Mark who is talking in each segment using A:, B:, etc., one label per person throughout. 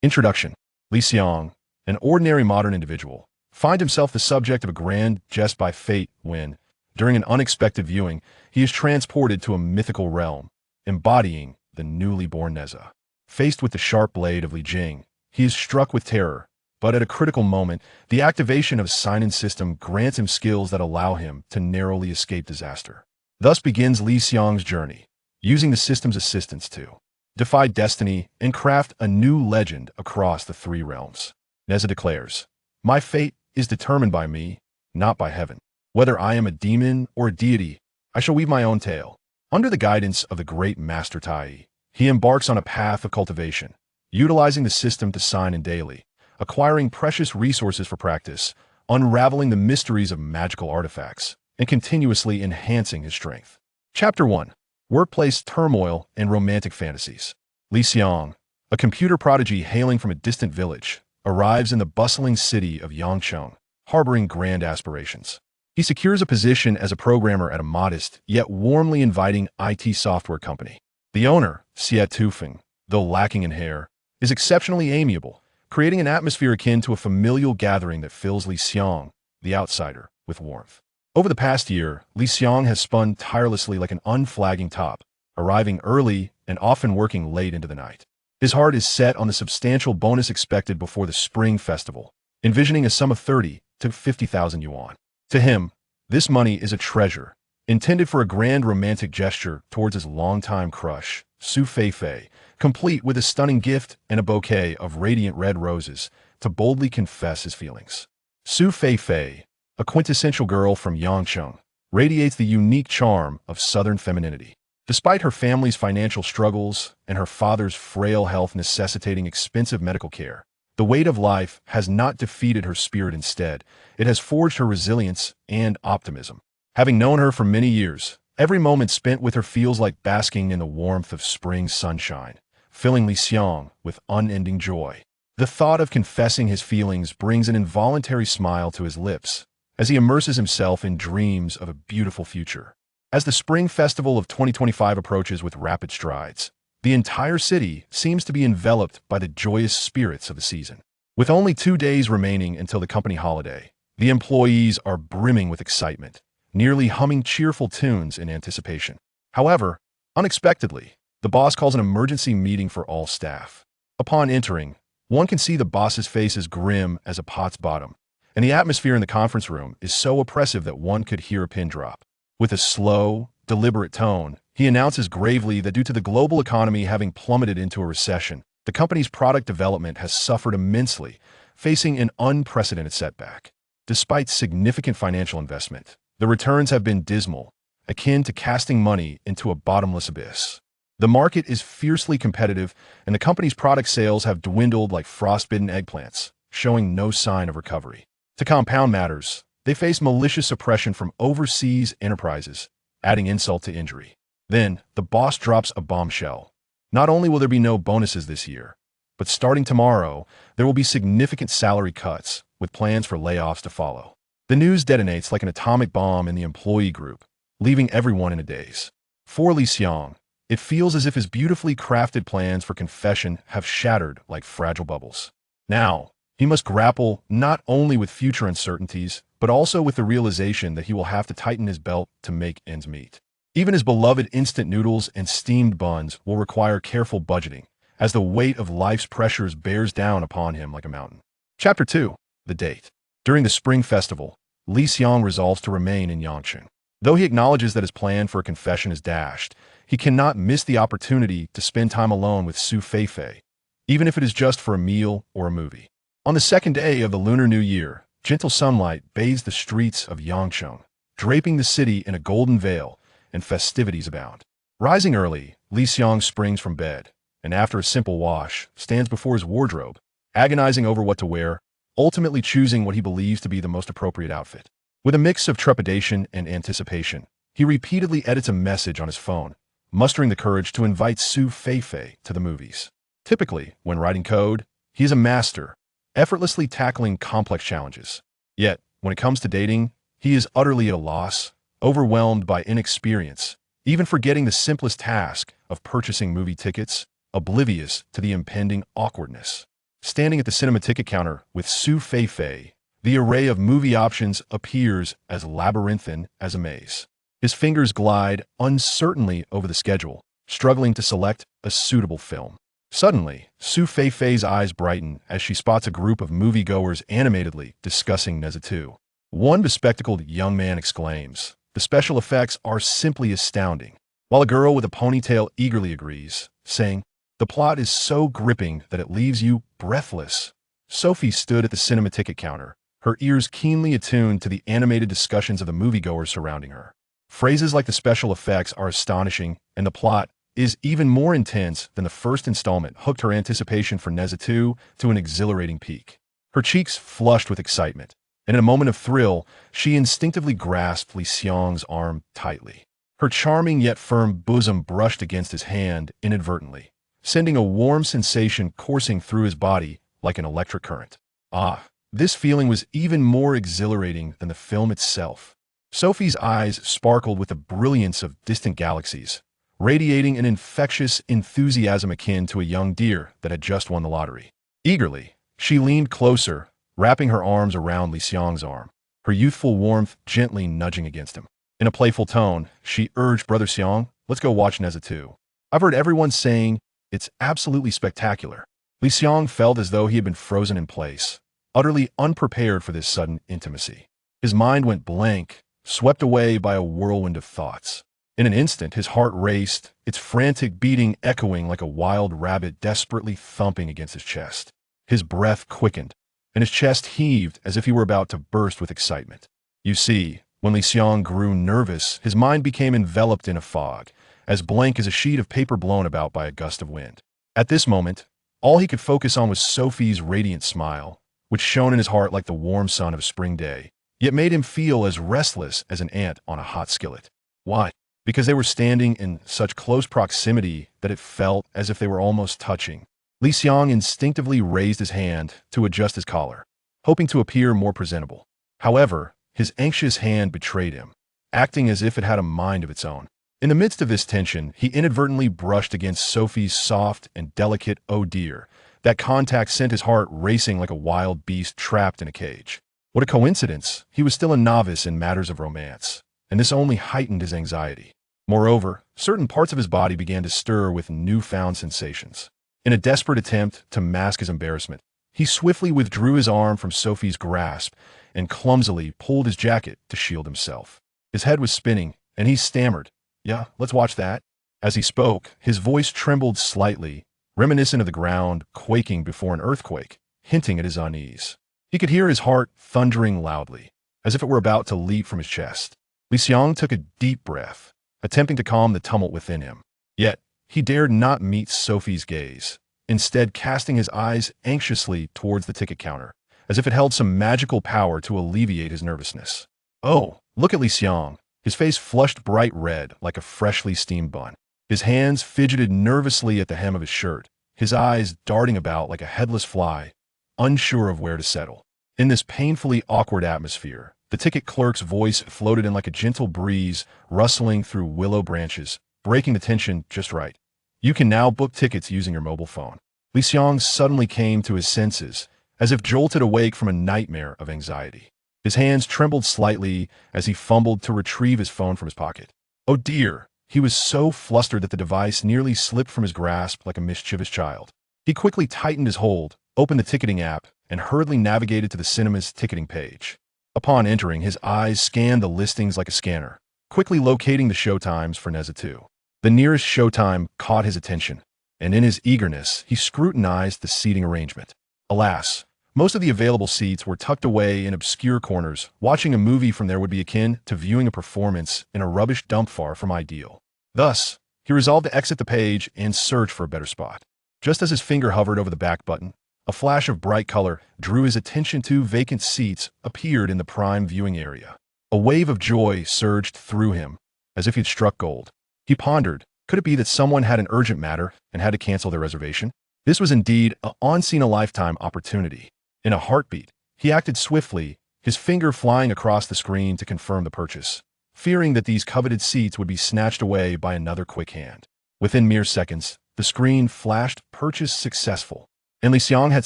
A: Introduction. Li Xiang, an ordinary modern individual, finds himself the subject of a grand jest by fate when, during an unexpected viewing, he is transported to a mythical realm, embodying the newly born Nezha. Faced with the sharp blade of Jing, he is struck with terror, but at a critical moment, the activation of a sign-in system grants him skills that allow him to narrowly escape disaster. Thus begins Li Xiang's journey, using the system's assistance to defy destiny and craft a new legend across the three realms. Nezha declares, "My fate is determined by me, not by heaven. Whether I am a demon or a deity, I shall weave my own tale." Under the guidance of the great Master Tai, he embarks on a path of cultivation, utilizing the system to sign in daily, acquiring precious resources for practice, unraveling the mysteries of magical artifacts, and continuously enhancing his strength. Chapter 1. Workplace Turmoil and Romantic Fantasies. Li Xiang, a computer prodigy hailing from a distant village, arrives in the bustling city of Yangcheng, harboring grand aspirations. He secures a position as a programmer at a modest, yet warmly inviting IT software company. The owner, Su Feifei, though lacking in hair, is exceptionally amiable, creating an atmosphere akin to a familial gathering that fills Li Xiang, the outsider, with warmth. Over the past year, Li Xiang has spun tirelessly like an unflagging top, arriving early and often working late into the night. His heart is set on the substantial bonus expected before the Spring Festival, envisioning a sum of 30 to 50,000 yuan. To him, this money is a treasure, intended for a grand romantic gesture towards his longtime crush, Su Feifei, complete with a stunning gift and a bouquet of radiant red roses to boldly confess his feelings. Su Feifei, a quintessential girl from Yangcheng, radiates the unique charm of southern femininity. Despite her family's financial struggles and her father's frail health necessitating expensive medical care, the weight of life has not defeated her spirit. Instead, it has forged her resilience and optimism. Having known her for many years, every moment spent with her feels like basking in the warmth of spring sunshine, filling Li Xiang with unending joy. The thought of confessing his feelings brings an involuntary smile to his lips, as he immerses himself in dreams of a beautiful future. As the Spring Festival of 2025 approaches with rapid strides, the entire city seems to be enveloped by the joyous spirits of the season. With only 2 days remaining until the company holiday, the employees are brimming with excitement, nearly humming cheerful tunes in anticipation. However, unexpectedly, the boss calls an emergency meeting for all staff. Upon entering, one can see the boss's face is grim as a pot's bottom, and the atmosphere in the conference room is so oppressive that one could hear a pin drop. With a slow, deliberate tone, he announces gravely that due to the global economy having plummeted into a recession, the company's product development has suffered immensely, facing an unprecedented setback. Despite significant financial investment, the returns have been dismal, akin to casting money into a bottomless abyss. The market is fiercely competitive, and the company's product sales have dwindled like frostbitten eggplants, showing no sign of recovery. To compound matters, they face malicious oppression from overseas enterprises, adding insult to injury. Then, the boss drops a bombshell. Not only will there be no bonuses this year, but starting tomorrow, there will be significant salary cuts, with plans for layoffs to follow. The news detonates like an atomic bomb in the employee group, leaving everyone in a daze. For Li Xiang, it feels as if his beautifully crafted plans for confession have shattered like fragile bubbles. Now, he must grapple not only with future uncertainties, but also with the realization that he will have to tighten his belt to make ends meet. Even his beloved instant noodles and steamed buns will require careful budgeting, as the weight of life's pressures bears down upon him like a mountain. Chapter 2. The Date. During the Spring Festival, Li Xiang resolves to remain in Yangcheng. Though he acknowledges that his plan for a confession is dashed, he cannot miss the opportunity to spend time alone with Su Feifei, even if it is just for a meal or a movie. On the second day of the Lunar New Year, gentle sunlight bathes the streets of Yangcheng, draping the city in a golden veil, and festivities abound. Rising early, Li Xiang springs from bed, and after a simple wash, stands before his wardrobe, agonizing over what to wear, ultimately choosing what he believes to be the most appropriate outfit. With a mix of trepidation and anticipation, he repeatedly edits a message on his phone, mustering the courage to invite Su Feifei to the movies. Typically, when writing code, he is a master, effortlessly tackling complex challenges. Yet, when it comes to dating, he is utterly at a loss, overwhelmed by inexperience, even forgetting the simplest task of purchasing movie tickets, oblivious to the impending awkwardness. Standing at the cinema ticket counter with Su Feifei, the array of movie options appears as labyrinthine as a maze. His fingers glide uncertainly over the schedule, struggling to select a suitable film. Suddenly, Su Feifei's eyes brighten as she spots a group of moviegoers animatedly discussing Nezha 2. One bespectacled young man exclaims, "The special effects are simply astounding," while a girl with a ponytail eagerly agrees, saying, "The plot is so gripping that it leaves you breathless." Sophie stood at the cinema ticket counter, her ears keenly attuned to the animated discussions of the moviegoers surrounding her. Phrases like "the special effects are astonishing" and "the plot is even more intense than the first installment" hooked her anticipation for Nezha 2 to an exhilarating peak. Her cheeks flushed with excitement, and in a moment of thrill, she instinctively grasped Xiang's arm tightly. Her charming yet firm bosom brushed against his hand inadvertently, sending a warm sensation coursing through his body like an electric current. Ah, this feeling was even more exhilarating than the film itself. Sophie's eyes sparkled with the brilliance of distant galaxies, radiating an infectious enthusiasm akin to a young deer that had just won the lottery. Eagerly, she leaned closer, wrapping her arms around Xiang's arm, her youthful warmth gently nudging against him. In a playful tone, she urged, "Brother Xiang, let's go watch Nezha 2. I've heard everyone saying it's absolutely spectacular." Xiang felt as though he had been frozen in place, utterly unprepared for this sudden intimacy. His mind went blank, swept away by a whirlwind of thoughts. In an instant, his heart raced, its frantic beating echoing like a wild rabbit desperately thumping against his chest. His breath quickened, and his chest heaved as if he were about to burst with excitement. You see, when Xiang grew nervous, his mind became enveloped in a fog, as blank as a sheet of paper blown about by a gust of wind. At this moment, all he could focus on was Sophie's radiant smile, which shone in his heart like the warm sun of a spring day, yet made him feel as restless as an ant on a hot skillet. Why? Because they were standing in such close proximity that it felt as if they were almost touching. Xiang instinctively raised his hand to adjust his collar, hoping to appear more presentable. However, his anxious hand betrayed him, acting as if it had a mind of its own. In the midst of this tension, he inadvertently brushed against Sophie's soft and delicate "oh dear." That contact sent his heart racing like a wild beast trapped in a cage. What a coincidence! He was still a novice in matters of romance, and this only heightened his anxiety. Moreover, certain parts of his body began to stir with newfound sensations. In a desperate attempt to mask his embarrassment, he swiftly withdrew his arm from Sophie's grasp and clumsily pulled his jacket to shield himself. His head was spinning, and he stammered, "Yeah, let's watch that." As he spoke, his voice trembled slightly, reminiscent of the ground quaking before an earthquake, hinting at his unease. He could hear his heart thundering loudly, as if it were about to leap from his chest. Xiang took a deep breath, attempting to calm the tumult within him. Yet, he dared not meet Sophie's gaze, instead casting his eyes anxiously towards the ticket counter, as if it held some magical power to alleviate his nervousness. "Oh, look at Xiang." His face flushed bright red like a freshly steamed bun. His hands fidgeted nervously at the hem of his shirt, his eyes darting about like a headless fly, unsure of where to settle. In this painfully awkward atmosphere, the ticket clerk's voice floated in like a gentle breeze, rustling through willow branches, breaking the tension just right. "You can now book tickets using your mobile phone." Xiang suddenly came to his senses, as if jolted awake from a nightmare of anxiety. His hands trembled slightly as he fumbled to retrieve his phone from his pocket. Oh dear! He was so flustered that the device nearly slipped from his grasp like a mischievous child. He quickly tightened his hold, opened the ticketing app, and hurriedly navigated to the cinema's ticketing page. Upon entering, his eyes scanned the listings like a scanner, quickly locating the showtimes for Nezha 2. The nearest showtime caught his attention, and in his eagerness, he scrutinized the seating arrangement. Alas, most of the available seats were tucked away in obscure corners. Watching a movie from there would be akin to viewing a performance in a rubbish dump far from ideal. Thus, he resolved to exit the page and search for a better spot. Just as his finger hovered over the back button, a flash of bright color drew his attention. Two vacant seats appeared in the prime viewing area. A wave of joy surged through him, as if he'd struck gold. He pondered, could it be that someone had an urgent matter and had to cancel their reservation? This was indeed an unseen-a-lifetime opportunity. In a heartbeat, he acted swiftly, his finger flying across the screen to confirm the purchase, fearing that these coveted seats would be snatched away by another quick hand. Within mere seconds, the screen flashed "Purchase successful," and Li Xiang had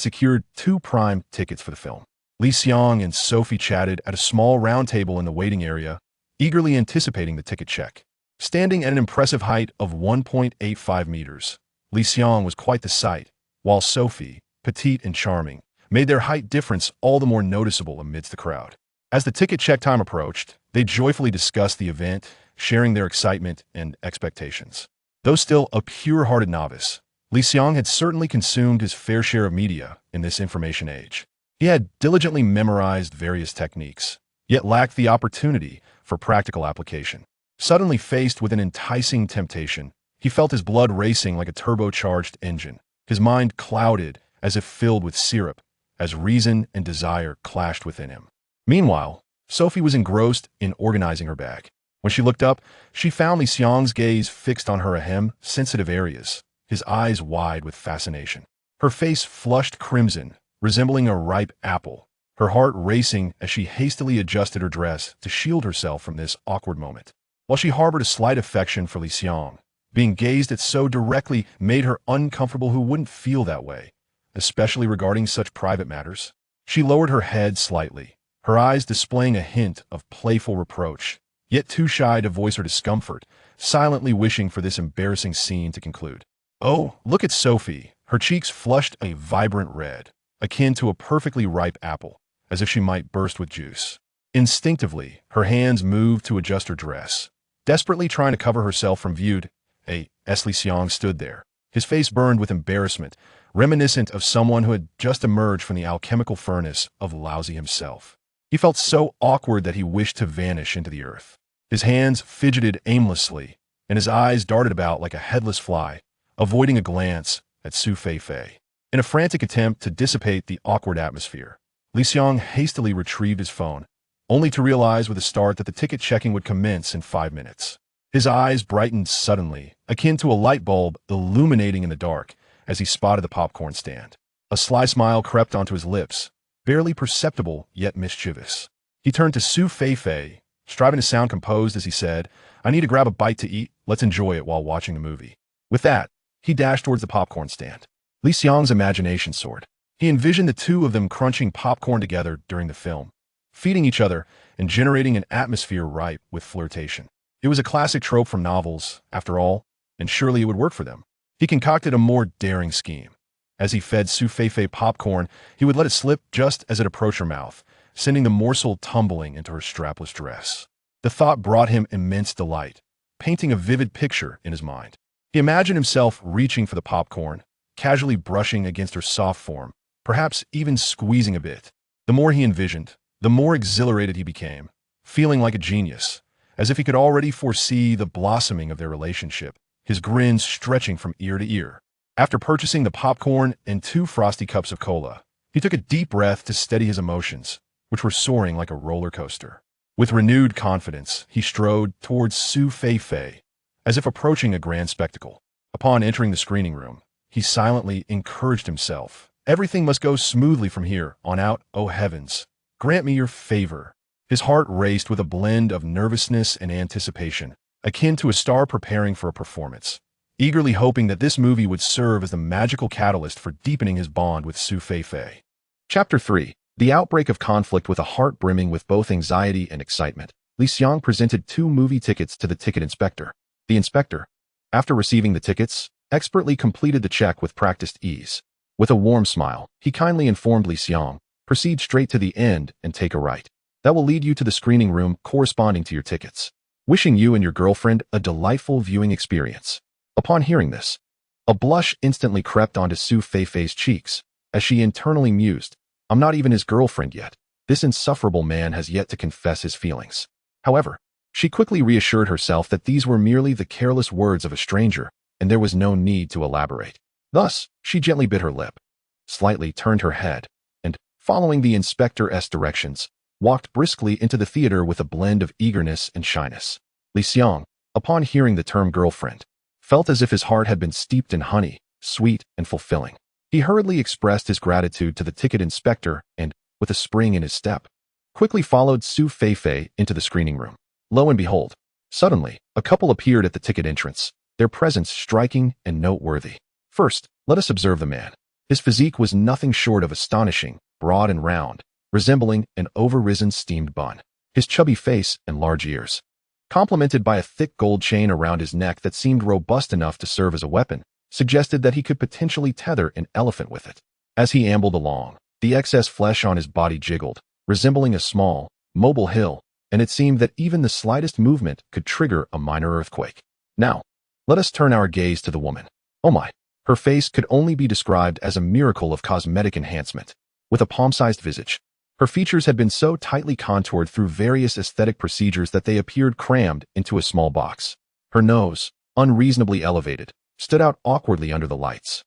A: secured 2 prime tickets for the film. Li Xiang and Sophie chatted at a small round table in the waiting area, eagerly anticipating the ticket check. Standing at an impressive height of 1.85 meters, Li Xiang was quite the sight, while Sophie, petite and charming, made their height difference all the more noticeable amidst the crowd. As the ticket check time approached, they joyfully discussed the event, sharing their excitement and expectations. Though still a pure-hearted novice, Li Xiang had certainly consumed his fair share of media in this information age. He had diligently memorized various techniques, yet lacked the opportunity for practical application. Suddenly faced with an enticing temptation, he felt his blood racing like a turbocharged engine, his mind clouded as if filled with syrup, as reason and desire clashed within him. Meanwhile, Sophie was engrossed in organizing her bag. When she looked up, she found Li Xiang's gaze fixed on her sensitive areas, his eyes wide with fascination. Her face flushed crimson, resembling a ripe apple, her heart racing as she hastily adjusted her dress to shield herself from this awkward moment. While she harbored a slight affection for Li Xiang, being gazed at so directly made her uncomfortable. Who wouldn't feel that way, especially regarding such private matters? She lowered her head slightly, her eyes displaying a hint of playful reproach, yet too shy to voice her discomfort, silently wishing for this embarrassing scene to conclude. Oh, look at Sophie. Her cheeks flushed a vibrant red, akin to a perfectly ripe apple, as if she might burst with juice. Instinctively, her hands moved to adjust her dress, desperately trying to cover herself from view. Li Xiang stood there, his face burned with embarrassment, reminiscent of someone who had just emerged from the alchemical furnace of Laozi himself. He felt so awkward that he wished to vanish into the earth. His hands fidgeted aimlessly, and his eyes darted about like a headless fly, avoiding a glance at Su Feifei. In a frantic attempt to dissipate the awkward atmosphere, Li Xiang hastily retrieved his phone, only to realize with a start that the ticket checking would commence in 5 minutes. His eyes brightened suddenly, akin to a light bulb illuminating in the dark, as he spotted the popcorn stand. A sly smile crept onto his lips, barely perceptible yet mischievous. He turned to Su Feifei, striving to sound composed as he said, "I need to grab a bite to eat. Let's enjoy it while watching the movie." With that, he dashed towards the popcorn stand. Li Xiang's imagination soared. He envisioned the two of them crunching popcorn together during the film, feeding each other and generating an atmosphere ripe with flirtation. It was a classic trope from novels, after all, and surely it would work for them. He concocted a more daring scheme. As he fed Su Feifei popcorn, he would let it slip just as it approached her mouth, sending the morsel tumbling into her strapless dress. The thought brought him immense delight, painting a vivid picture in his mind. He imagined himself reaching for the popcorn, casually brushing against her soft form, perhaps even squeezing a bit. The more he envisioned, the more exhilarated he became, feeling like a genius, as if he could already foresee the blossoming of their relationship, his grin stretching from ear to ear. After purchasing the popcorn and 2 frosty cups of cola, he took a deep breath to steady his emotions, which were soaring like a roller coaster. With renewed confidence, he strode towards Su Feifei, as if approaching a grand spectacle. Upon entering the screening room, he silently encouraged himself. Everything must go smoothly from here on out, oh heavens. Grant me your favor. His heart raced with a blend of nervousness and anticipation, akin to a star preparing for a performance, eagerly hoping that this movie would serve as the magical catalyst for deepening his bond with Su Feifei. Chapter 3. The outbreak of conflict. With a heart brimming with both anxiety and excitement, Li Xiang presented 2 movie tickets to the ticket inspector. The inspector, after receiving the tickets, expertly completed the check with practiced ease. With a warm smile, he kindly informed Li Xiang, "Proceed straight to the end and take a right. That will lead you to the screening room corresponding to your tickets. Wishing you and your girlfriend a delightful viewing experience." Upon hearing this, a blush instantly crept onto Su Feifei's cheeks, as she internally mused, "I'm not even his girlfriend yet. This insufferable man has yet to confess his feelings." However, she quickly reassured herself that these were merely the careless words of a stranger, and there was no need to elaborate. Thus, she gently bit her lip, slightly turned her head, and, following the inspector's directions, walked briskly into the theater with a blend of eagerness and shyness. Li Xiang, upon hearing the term girlfriend, felt as if his heart had been steeped in honey, sweet and fulfilling. He hurriedly expressed his gratitude to the ticket inspector and, with a spring in his step, quickly followed Su Feifei into the screening room. Lo and behold, suddenly, a couple appeared at the ticket entrance, their presence striking and noteworthy. First, let us observe the man. His physique was nothing short of astonishing, broad and round, resembling an over-risen steamed bun. His chubby face and large ears, complemented by a thick gold chain around his neck that seemed robust enough to serve as a weapon, suggested that he could potentially tether an elephant with it. As he ambled along, the excess flesh on his body jiggled, resembling a small, mobile hill, and it seemed that even the slightest movement could trigger a minor earthquake. Now, let us turn our gaze to the woman. Oh my! Her face could only be described as a miracle of cosmetic enhancement. With a palm-sized visage, her features had been so tightly contoured through various aesthetic procedures that they appeared crammed into a small box. Her nose, unreasonably elevated, stood out awkwardly under the lights,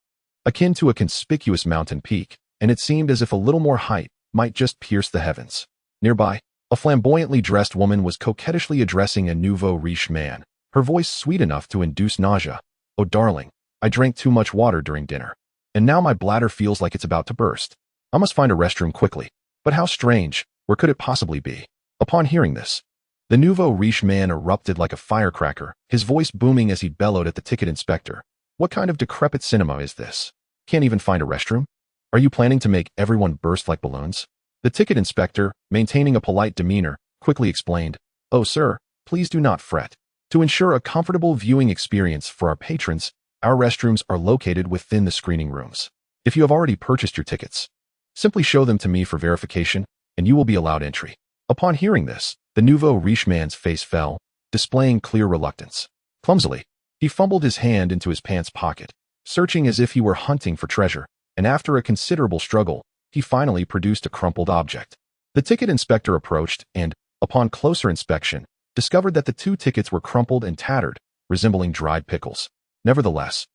A: akin to a conspicuous mountain peak, and it seemed as if a little more height might just pierce the heavens. Nearby, a flamboyantly dressed woman was coquettishly addressing a nouveau riche man, her voice sweet enough to induce nausea. "Oh darling, I drank too much water during dinner, and now my bladder feels like it's about to burst. I must find a restroom quickly." But how strange, where could it possibly be? Upon hearing this, the nouveau riche man erupted like a firecracker, his voice booming as he bellowed at the ticket inspector. "What kind of decrepit cinema is this? Can't even find a restroom? Are you planning to make everyone burst like balloons?" The ticket inspector, maintaining a polite demeanor, quickly explained, "Oh sir, please do not fret. To ensure a comfortable viewing experience for our patrons, our restrooms are located within the screening rooms. If you have already purchased your tickets, simply show them to me for verification, and you will be allowed entry." Upon hearing this, the nouveau riche man's face fell, displaying clear reluctance. Clumsily, he fumbled his hand into his pants pocket, searching as if he were hunting for treasure, and after a considerable struggle, he finally produced a crumpled object. The ticket inspector approached and, upon closer inspection, discovered that the two tickets were crumpled and tattered, resembling dried pickles. Nevertheless,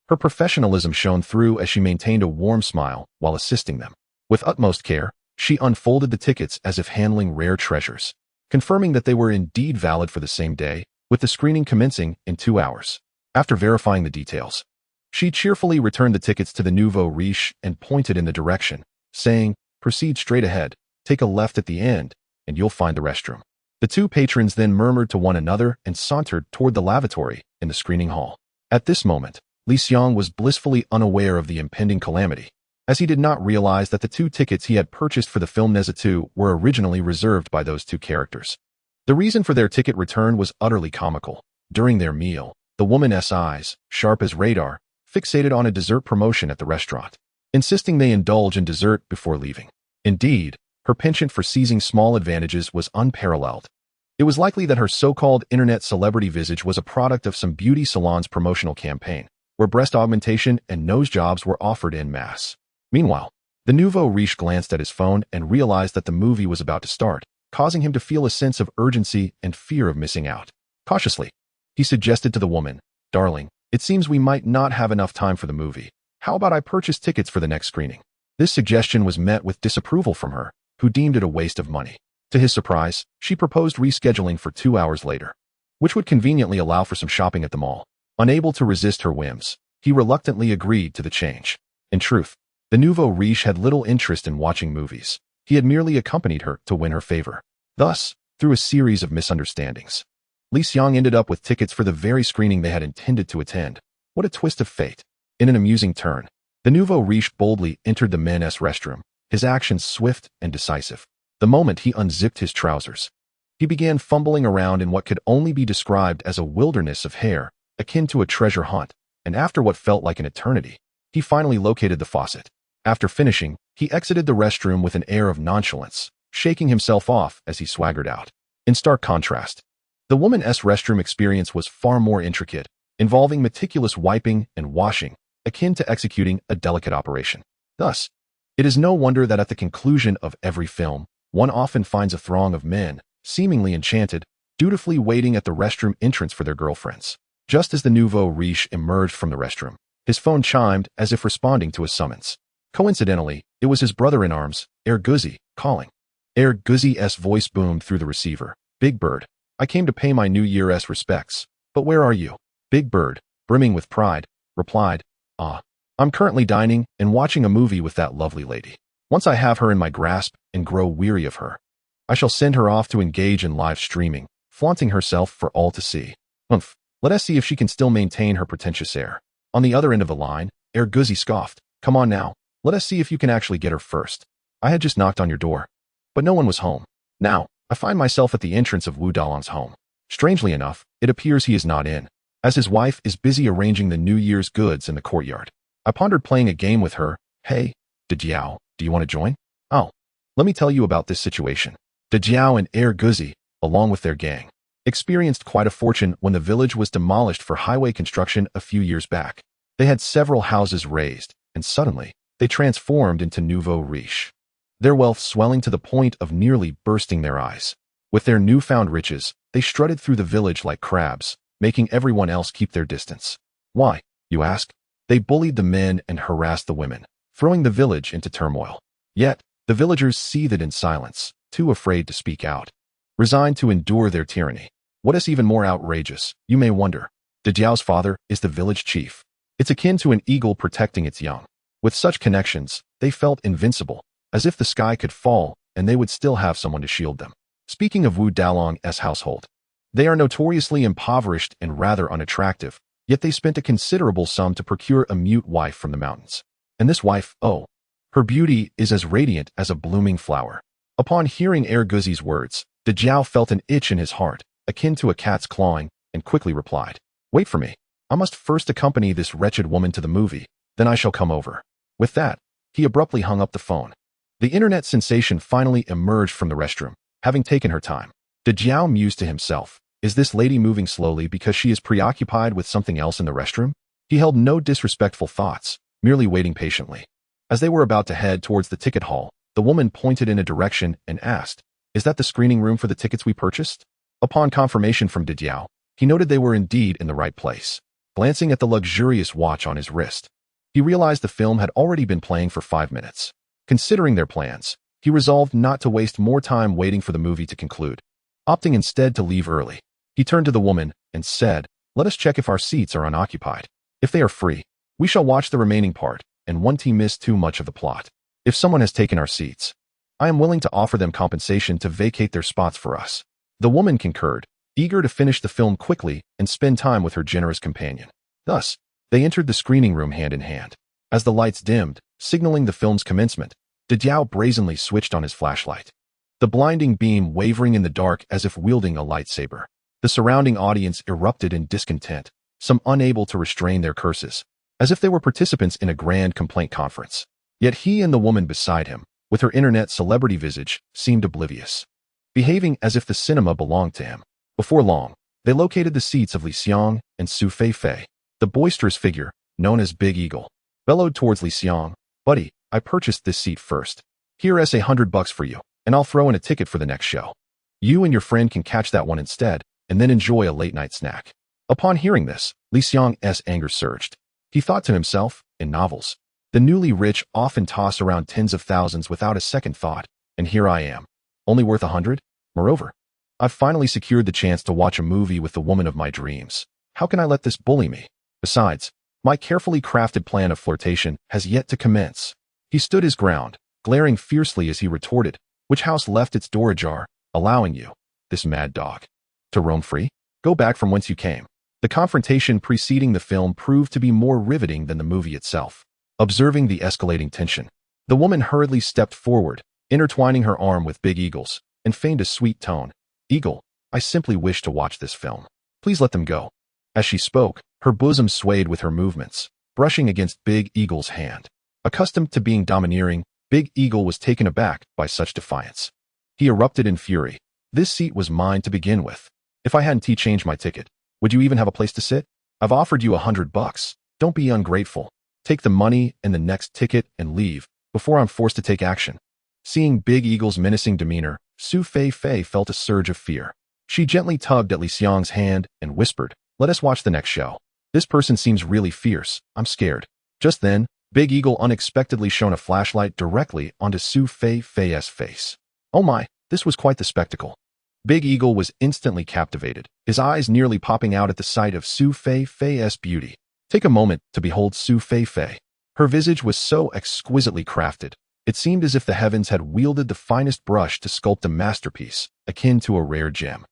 A: her professionalism shone through as she maintained a warm smile while assisting them. With utmost care, she unfolded the tickets as if handling rare treasures, confirming that they were indeed valid for the same day, with the screening commencing in 2 hours. After verifying the details, she cheerfully returned the tickets to the nouveau riche and pointed in the direction, saying, "Proceed straight ahead, take a left at the end, and you'll find the restroom." The two patrons then murmured to one another and sauntered toward the lavatory in the screening hall. At this moment, Xiang was blissfully unaware of the impending calamity, as he did not realize that the two tickets he had purchased for the film Nezha 2 were originally reserved by those two characters. The reason for their ticket return was utterly comical. During their meal, the woman's eyes, sharp as radar, fixated on a dessert promotion at the restaurant, insisting they indulge in dessert before leaving. Indeed, her penchant for seizing small advantages was unparalleled. It was likely that her so-called internet celebrity visage was a product of some beauty salon's promotional campaign, where breast augmentation and nose jobs were offered en masse. Meanwhile, the nouveau riche glanced at his phone and realized that the movie was about to start, causing him to feel a sense of urgency and fear of missing out. Cautiously, he suggested to the woman, "Darling, it seems we might not have enough time for the movie. How about I purchase tickets for the next screening?" This suggestion was met with disapproval from her, who deemed it a waste of money. To his surprise, she proposed rescheduling for 2 hours later, which would conveniently allow for some shopping at the mall. Unable to resist her whims, he reluctantly agreed to the change. In truth, the nouveau riche had little interest in watching movies. He had merely accompanied her to win her favor. Thus, through a series of misunderstandings, Xiang ended up with tickets for the very screening they had intended to attend. What a twist of fate. In an amusing turn, the nouveau riche boldly entered the men's restroom, his actions swift and decisive. The moment he unzipped his trousers, he began fumbling around in what could only be described as a wilderness of hair, akin to a treasure hunt, and after what felt like an eternity, he finally located the faucet. After finishing, he exited the restroom with an air of nonchalance, shaking himself off as he swaggered out. In stark contrast, the woman's restroom experience was far more intricate, involving meticulous wiping and washing, akin to executing a delicate operation. Thus, it is no wonder that at the conclusion of every film, one often finds a throng of men, seemingly enchanted, dutifully waiting at the restroom entrance for their girlfriends. Just as the nouveau riche emerged from the restroom, his phone chimed as if responding to a summons. Coincidentally, it was his brother-in-arms, Herr Guzzi, calling. Herr Guzzi's voice boomed through the receiver. "Big Bird, I came to pay my New Year's respects, but where are you?" Big Bird, brimming with pride, replied, I'm currently dining and watching a movie with that lovely lady. Once I have her in my grasp and grow weary of her, I shall send her off to engage in live streaming, flaunting herself for all to see. Let us see if she can still maintain her pretentious air." On the other end of the line, Herr Guzzi scoffed. "Come on now, Let us see if you can actually get her first. I had just knocked on your door, but no one was home. Now, I find myself at the entrance of Wu Dalong's home. Strangely enough, it appears he is not in, as his wife is busy arranging the New Year's goods in the courtyard. I pondered playing a game with her. Hey, Dejiao, do you want to join? Oh, let me tell you about this situation. Dejiao and Guzi, along with their gang, experienced quite a fortune when the village was demolished for highway construction a few years back. They had several houses razed, and suddenly, they transformed into nouveau riche. Their wealth swelling to the point of nearly bursting their eyes. With their newfound riches, they strutted through the village like crabs, making everyone else keep their distance. Why, you ask? They bullied the men and harassed the women, throwing the village into turmoil. Yet, the villagers seethed in silence, too afraid to speak out, resigned to endure their tyranny. What is even more outrageous, you may wonder? Dejiao's father is the village chief. It's akin to an eagle protecting its young. With such connections, they felt invincible, as if the sky could fall and they would still have someone to shield them. Speaking of Wu Dalong's household, they are notoriously impoverished and rather unattractive, yet they spent a considerable sum to procure a mute wife from the mountains. And this wife, oh, her beauty is as radiant as a blooming flower. Upon hearing Guzi's words, Dejiao felt an itch in his heart, akin to a cat's clawing, and quickly replied, "Wait for me. I must first accompany this wretched woman to the movie, then I shall come over." With that, he abruptly hung up the phone. The internet sensation finally emerged from the restroom, having taken her time. Dejiao mused to himself, is this lady moving slowly because she is preoccupied with something else in the restroom? He held no disrespectful thoughts, merely waiting patiently. As they were about to head towards the ticket hall, the woman pointed in a direction and asked, "Is that the screening room for the tickets we purchased?" Upon confirmation from Dejiao, he noted they were indeed in the right place. Glancing at the luxurious watch on his wrist, he realized the film had already been playing for 5 minutes. Considering their plans, he resolved not to waste more time waiting for the movie to conclude. Opting instead to leave early, he turned to the woman and said, "Let us check if our seats are unoccupied. If they are free, we shall watch the remaining part, and won't miss too much of the plot. If someone has taken our seats, I am willing to offer them compensation to vacate their spots for us." The woman concurred, eager to finish the film quickly and spend time with her generous companion. Thus, they entered the screening room hand in hand. As the lights dimmed, signaling the film's commencement, Dejiao brazenly switched on his flashlight, the blinding beam wavering in the dark as if wielding a lightsaber. The surrounding audience erupted in discontent, some unable to restrain their curses, as if they were participants in a grand complaint conference. Yet he and the woman beside him, with her internet celebrity visage, seemed oblivious, behaving as if the cinema belonged to him. Before long, they located the seats of Xiang and Su Feifei. The boisterous figure, known as Big Eagle, bellowed towards Xiang, "Buddy, I purchased this seat first. Here's $100 for you, and I'll throw in a ticket for the next show. You and your friend can catch that one instead, and then enjoy a late-night snack." Upon hearing this, Xiang's anger surged. He thought to himself, in novels, the newly rich often toss around tens of thousands without a second thought, and here I am, only worth 100? Moreover, I've finally secured the chance to watch a movie with the woman of my dreams. How can I let this bully me? Besides, my carefully crafted plan of flirtation has yet to commence. He stood his ground, glaring fiercely as he retorted, "Which house left its door ajar, allowing you, this mad dog, to roam free? Go back from whence you came." The confrontation preceding the film proved to be more riveting than the movie itself. Observing the escalating tension, the woman hurriedly stepped forward, intertwining her arm with Big Eagle's, and feigned a sweet tone. "Eagle, I simply wish to watch this film. Please let them go." As she spoke, her bosom swayed with her movements, brushing against Big Eagle's hand. Accustomed to being domineering, Big Eagle was taken aback by such defiance. He erupted in fury. "This seat was mine to begin with. If I hadn't changed my ticket, would you even have a place to sit? I've offered you $100. Don't be ungrateful. Take the money and the next ticket and leave, before I'm forced to take action." Seeing Big Eagle's menacing demeanor, Su Feifei felt a surge of fear. She gently tugged at Xiang's hand and whispered, "Let us watch the next show. This person seems really fierce. I'm scared." Just then, Big Eagle unexpectedly shone a flashlight directly onto Su Feifei's face. Oh my, this was quite the spectacle. Big Eagle was instantly captivated, his eyes nearly popping out at the sight of Su Feifei's beauty. Take a moment to behold Su Feifei. Her visage was so exquisitely crafted, it seemed as if the heavens had wielded the finest brush to sculpt a masterpiece, akin to a rare gem.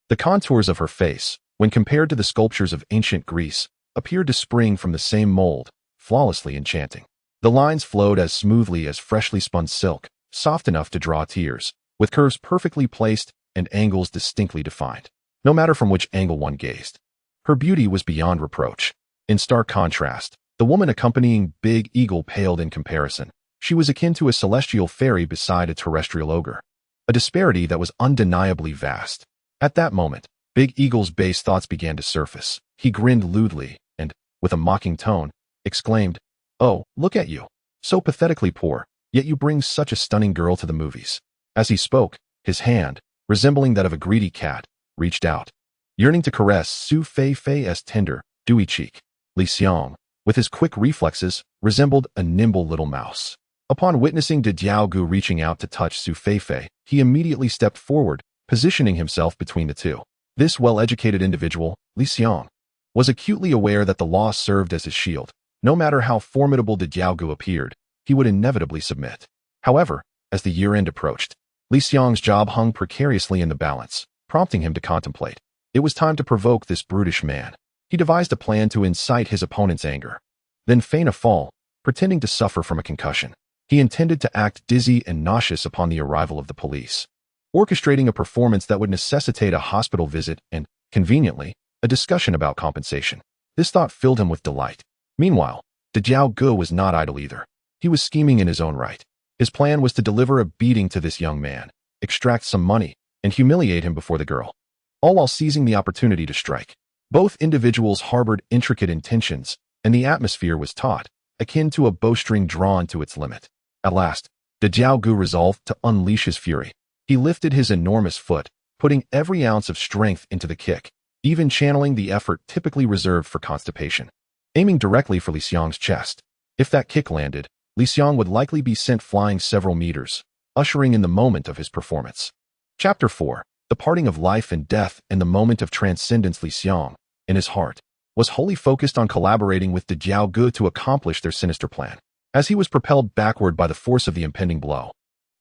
A: The contours of her face, when compared to the sculptures of ancient Greece, appeared to spring from the same mold, flawlessly enchanting. The lines flowed as smoothly as freshly spun silk, soft enough to draw tears, with curves perfectly placed and angles distinctly defined, no matter from which angle one gazed. Her beauty was beyond reproach. In stark contrast, the woman accompanying Big Eagle paled in comparison. She was akin to a celestial fairy beside a terrestrial ogre, a disparity that was undeniably vast. At that moment, Big Eagle's base thoughts began to surface. He grinned lewdly and, with a mocking tone, exclaimed, "Oh, look at you. So pathetically poor, yet you bring such a stunning girl to the movies." As he spoke, his hand, resembling that of a greedy cat, reached out, yearning to caress Su Feifei's tender, dewy cheek. Xiang, with his quick reflexes, resembled a nimble little mouse. Upon witnessing De Jiaogu reaching out to touch Su Feifei, he immediately stepped forward, positioning himself between the two. This well-educated individual, Xiang, was acutely aware that the law served as his shield. No matter how formidable De Jiaogu appeared, he would inevitably submit. However, as the year-end approached, Xiang's job hung precariously in the balance, prompting him to contemplate. It was time to provoke this brutish man. He devised a plan to incite his opponent's anger, then feign a fall, pretending to suffer from a concussion. He intended to act dizzy and nauseous upon the arrival of the police, orchestrating a performance that would necessitate a hospital visit and, conveniently, a discussion about compensation. This thought filled him with delight. Meanwhile, De Jiaogu was not idle either. He was scheming in his own right. His plan was to deliver a beating to this young man, extract some money, and humiliate him before the girl, all while seizing the opportunity to strike. Both individuals harbored intricate intentions, and the atmosphere was taut, akin to a bowstring drawn to its limit. At last, De Jiaogu resolved to unleash his fury. He lifted his enormous foot, putting every ounce of strength into the kick, even channeling the effort typically reserved for constipation, aiming directly for Xiang's chest. If that kick landed, Xiang would likely be sent flying several meters, ushering in the moment of his performance. Chapter 4. The parting of life and death and the moment of transcendence. Xiang, in his heart, was wholly focused on collaborating with De Jiaogu to accomplish their sinister plan. As he was propelled backward by the force of the impending blow,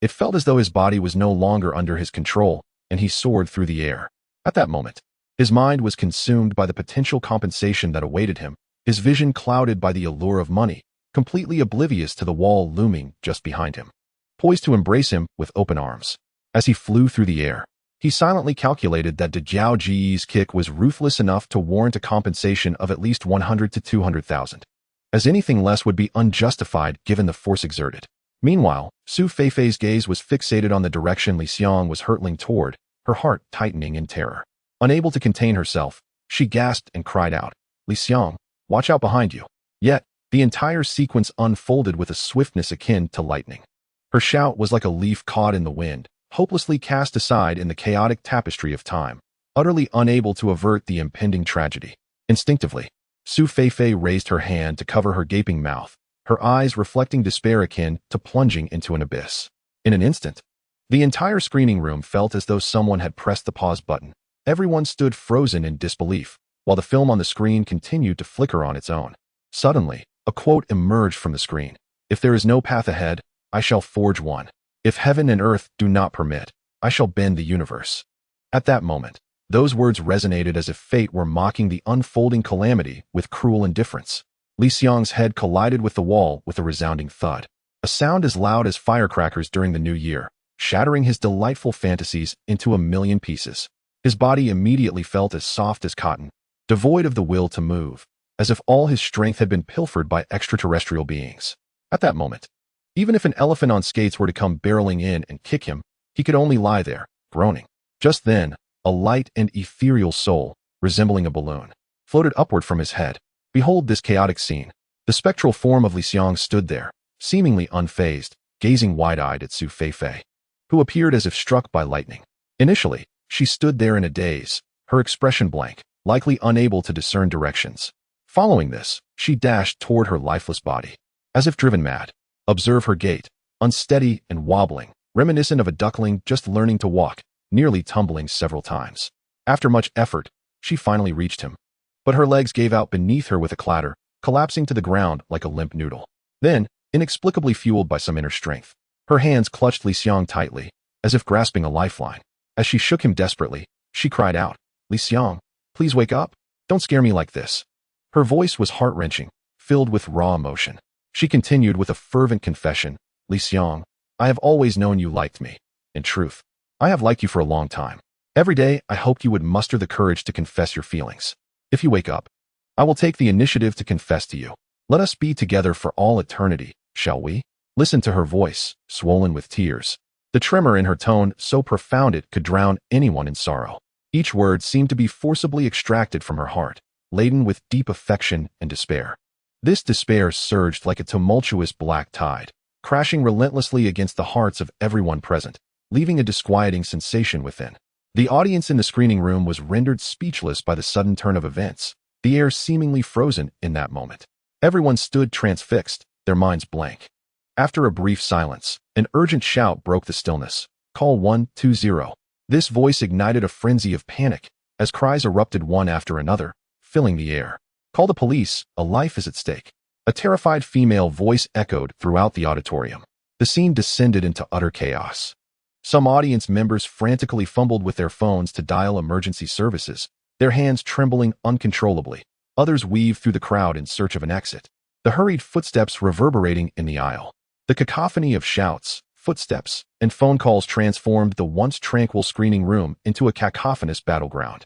A: it felt as though his body was no longer under his control, and he soared through the air. At that moment, his mind was consumed by the potential compensation that awaited him, his vision clouded by the allure of money, completely oblivious to the wall looming just behind him, poised to embrace him with open arms. As he flew through the air, he silently calculated that De Jiaogu's kick was ruthless enough to warrant a compensation of at least 100 to 200,000. As anything less would be unjustified given the force exerted. Meanwhile, Su Feifei's gaze was fixated on the direction Xiang was hurtling toward, her heart tightening in terror. Unable to contain herself, she gasped and cried out, "Xiang, watch out behind you." Yet, the entire sequence unfolded with a swiftness akin to lightning. Her shout was like a leaf caught in the wind, hopelessly cast aside in the chaotic tapestry of time, utterly unable to avert the impending tragedy. Instinctively, Su Feifei raised her hand to cover her gaping mouth, her eyes reflecting despair akin to plunging into an abyss. In an instant, the entire screening room felt as though someone had pressed the pause button. Everyone stood frozen in disbelief, while the film on the screen continued to flicker on its own. Suddenly, a quote emerged from the screen. "If there is no path ahead, I shall forge one. If heaven and earth do not permit, I shall bend the universe." At that moment, those words resonated as if fate were mocking the unfolding calamity with cruel indifference. Xiang's head collided with the wall with a resounding thud, a sound as loud as firecrackers during the new year, shattering his delightful fantasies into a million pieces. His body immediately felt as soft as cotton, devoid of the will to move, as if all his strength had been pilfered by extraterrestrial beings. At that moment, even if an elephant on skates were to come barreling in and kick him, he could only lie there, groaning. Just then, a light and ethereal soul, resembling a balloon, floated upward from his head. Behold this chaotic scene. The spectral form of Xiang stood there, seemingly unfazed, gazing wide-eyed at Su Feifei, who appeared as if struck by lightning. Initially, she stood there in a daze, her expression blank, likely unable to discern directions. Following this, she dashed toward her lifeless body, as if driven mad. Observe her gait, unsteady and wobbling, reminiscent of a duckling just learning to walk, nearly tumbling several times. After much effort, she finally reached him. But her legs gave out beneath her with a clatter, collapsing to the ground like a limp noodle. Then, inexplicably fueled by some inner strength, her hands clutched Xiang tightly, as if grasping a lifeline. As she shook him desperately, she cried out, "Xiang, please wake up. Don't scare me like this." Her voice was heart-wrenching, filled with raw emotion. She continued with a fervent confession, Li Xiang, I have always known you liked me. In truth, I have liked you for a long time. Every day, I hoped you would muster the courage to confess your feelings. If you wake up, I will take the initiative to confess to you. Let us be together for all eternity, shall we? Listen to her voice, swollen with tears. The tremor in her tone so profound it could drown anyone in sorrow. Each word seemed to be forcibly extracted from her heart, laden with deep affection and despair. This despair surged like a tumultuous black tide, crashing relentlessly against the hearts of everyone present, leaving a disquieting sensation within. The audience in the screening room was rendered speechless by the sudden turn of events, the air seemingly frozen in that moment. Everyone stood transfixed, their minds blank. After a brief silence, an urgent shout broke the stillness. Call 120. This voice ignited a frenzy of panic, as cries erupted one after another, filling the air. Call the police, a life is at stake. A terrified female voice echoed throughout the auditorium. The scene descended into utter chaos. Some audience members frantically fumbled with their phones to dial emergency services, their hands trembling uncontrollably. Others weaved through the crowd in search of an exit, the hurried footsteps reverberating in the aisle. The cacophony of shouts, footsteps, and phone calls transformed the once tranquil screening room into a cacophonous battleground.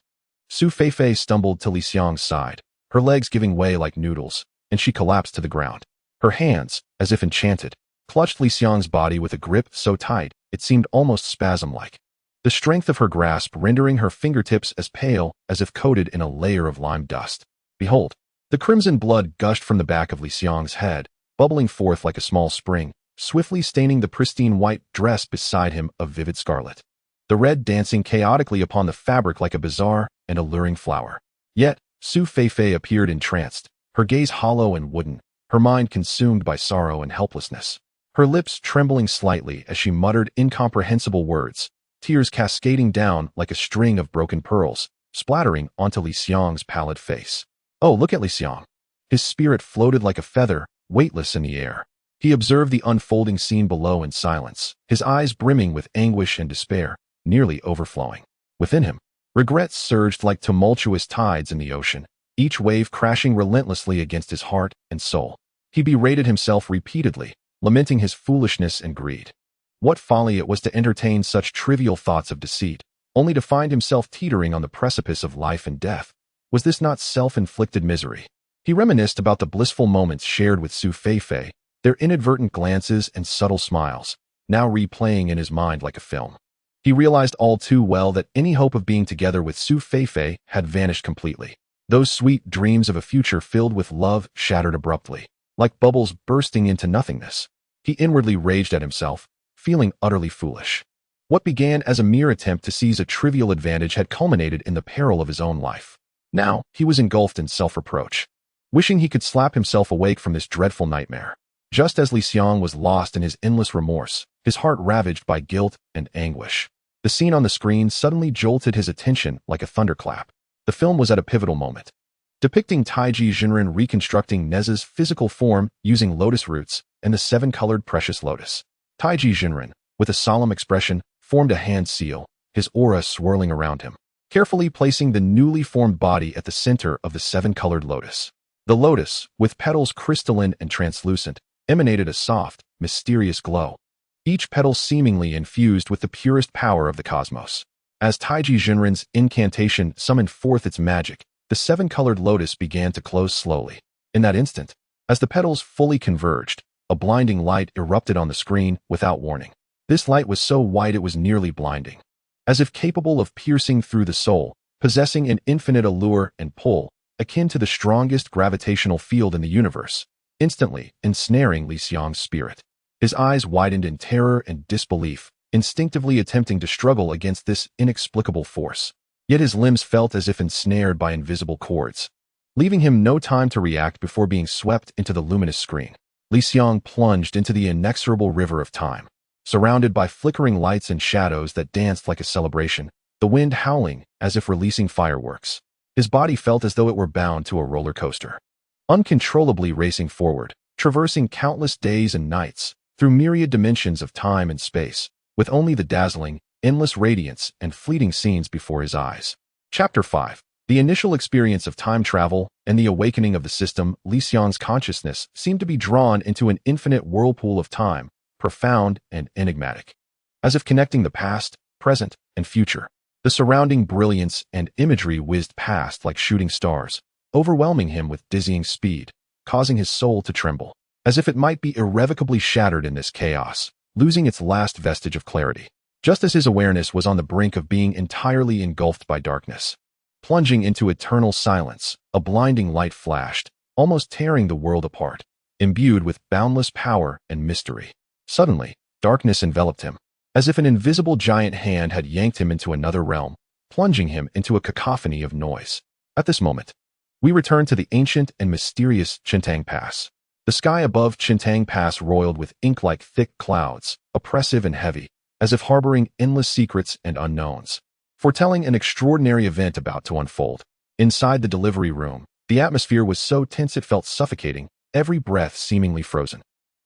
A: Su Feifei stumbled to Li Xiang's side, her legs giving way like noodles, and she collapsed to the ground. Her hands, as if enchanted, clutched Li Xiang's body with a grip so tight it seemed almost spasm-like. The strength of her grasp rendering her fingertips as pale as if coated in a layer of lime dust. Behold, the crimson blood gushed from the back of Li Xiang's head, bubbling forth like a small spring, swiftly staining the pristine white dress beside him a vivid scarlet. The red dancing chaotically upon the fabric like a bizarre and alluring flower. Yet, Su Feifei appeared entranced, her gaze hollow and wooden, her mind consumed by sorrow and helplessness. Her lips trembling slightly as she muttered incomprehensible words, tears cascading down like a string of broken pearls, splattering onto Li Xiang's pallid face. Oh, look at Li Xiang. His spirit floated like a feather, weightless in the air. He observed the unfolding scene below in silence, his eyes brimming with anguish and despair, nearly overflowing. Within him, regrets surged like tumultuous tides in the ocean, each wave crashing relentlessly against his heart and soul. He berated himself repeatedly, lamenting his foolishness and greed. What folly it was to entertain such trivial thoughts of deceit, only to find himself teetering on the precipice of life and death. Was this not self-inflicted misery? He reminisced about the blissful moments shared with Su Feifei, their inadvertent glances and subtle smiles, now replaying in his mind like a film. He realized all too well that any hope of being together with Su Feifei had vanished completely. Those sweet dreams of a future filled with love shattered abruptly, like bubbles bursting into nothingness. He inwardly raged at himself, feeling utterly foolish. What began as a mere attempt to seize a trivial advantage had culminated in the peril of his own life. Now, he was engulfed in self-reproach, wishing he could slap himself awake from this dreadful nightmare. Just as Li Xiang was lost in his endless remorse, his heart ravaged by guilt and anguish. The scene on the screen suddenly jolted his attention like a thunderclap. The film was at a pivotal moment, depicting Taiji Jinren reconstructing Nezha's physical form using lotus roots and the seven-colored precious lotus. Taiji Jinren, with a solemn expression, formed a hand seal, his aura swirling around him, carefully placing the newly formed body at the center of the seven-colored lotus. The lotus, with petals crystalline and translucent, emanated a soft, mysterious glow, each petal seemingly infused with the purest power of the cosmos. As Taiji Jinren's incantation summoned forth its magic, the seven-colored lotus began to close slowly. In that instant, as the petals fully converged, a blinding light erupted on the screen without warning. This light was so white it was nearly blinding. As if capable of piercing through the soul, possessing an infinite allure and pull, akin to the strongest gravitational field in the universe, instantly ensnaring Li Xiang's spirit. His eyes widened in terror and disbelief, instinctively attempting to struggle against this inexplicable force. Yet his limbs felt as if ensnared by invisible cords, leaving him no time to react before being swept into the luminous screen. Li Xiang plunged into the inexorable river of time, surrounded by flickering lights and shadows that danced like a celebration, the wind howling as if releasing fireworks. His body felt as though it were bound to a roller coaster, uncontrollably racing forward, traversing countless days and nights, through myriad dimensions of time and space, with only the dazzling, endless radiance and fleeting scenes before his eyes. Chapter 5. The initial experience of time travel and the awakening of the system, Xiang's consciousness seemed to be drawn into an infinite whirlpool of time, profound and enigmatic. As if connecting the past, present, and future, the surrounding brilliance and imagery whizzed past like shooting stars, overwhelming him with dizzying speed, causing his soul to tremble, as if it might be irrevocably shattered in this chaos, losing its last vestige of clarity. Just as his awareness was on the brink of being entirely engulfed by darkness. Plunging into eternal silence, a blinding light flashed, almost tearing the world apart, imbued with boundless power and mystery. Suddenly, darkness enveloped him, as if an invisible giant hand had yanked him into another realm, plunging him into a cacophony of noise. At this moment, we return to the ancient and mysterious Qiankun Pass. The sky above Qiankun Pass roiled with ink-like thick clouds, oppressive and heavy, as if harboring endless secrets and unknowns, foretelling an extraordinary event about to unfold. Inside the delivery room, the atmosphere was so tense it felt suffocating, every breath seemingly frozen.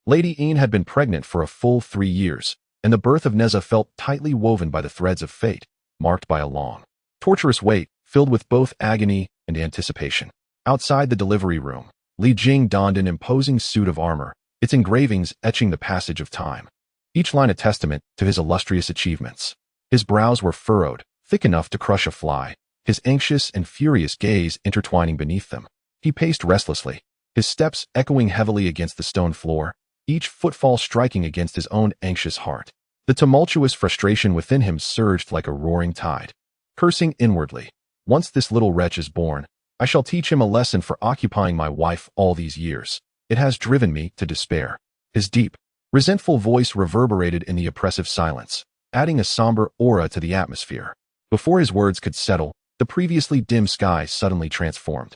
A: Lady Yin had been pregnant for a full 3 years, and the birth of Nezha felt tightly woven by the threads of fate, marked by a long, torturous wait, filled with both agony and anticipation. Outside the delivery room, Jing donned an imposing suit of armor, its engravings etching the passage of time, each line a testament to his illustrious achievements. His brows were furrowed, thick enough to crush a fly, his anxious and furious gaze intertwining beneath them. He paced restlessly, his steps echoing heavily against the stone floor, each footfall striking against his own anxious heart. The tumultuous frustration within him surged like a roaring tide. Cursing inwardly, once this little wretch is born, I shall teach him a lesson for occupying my wife all these years. It has driven me to despair. His deep, resentful voice reverberated in the oppressive silence, adding a somber aura to the atmosphere. Before his words could settle, the previously dim sky suddenly transformed.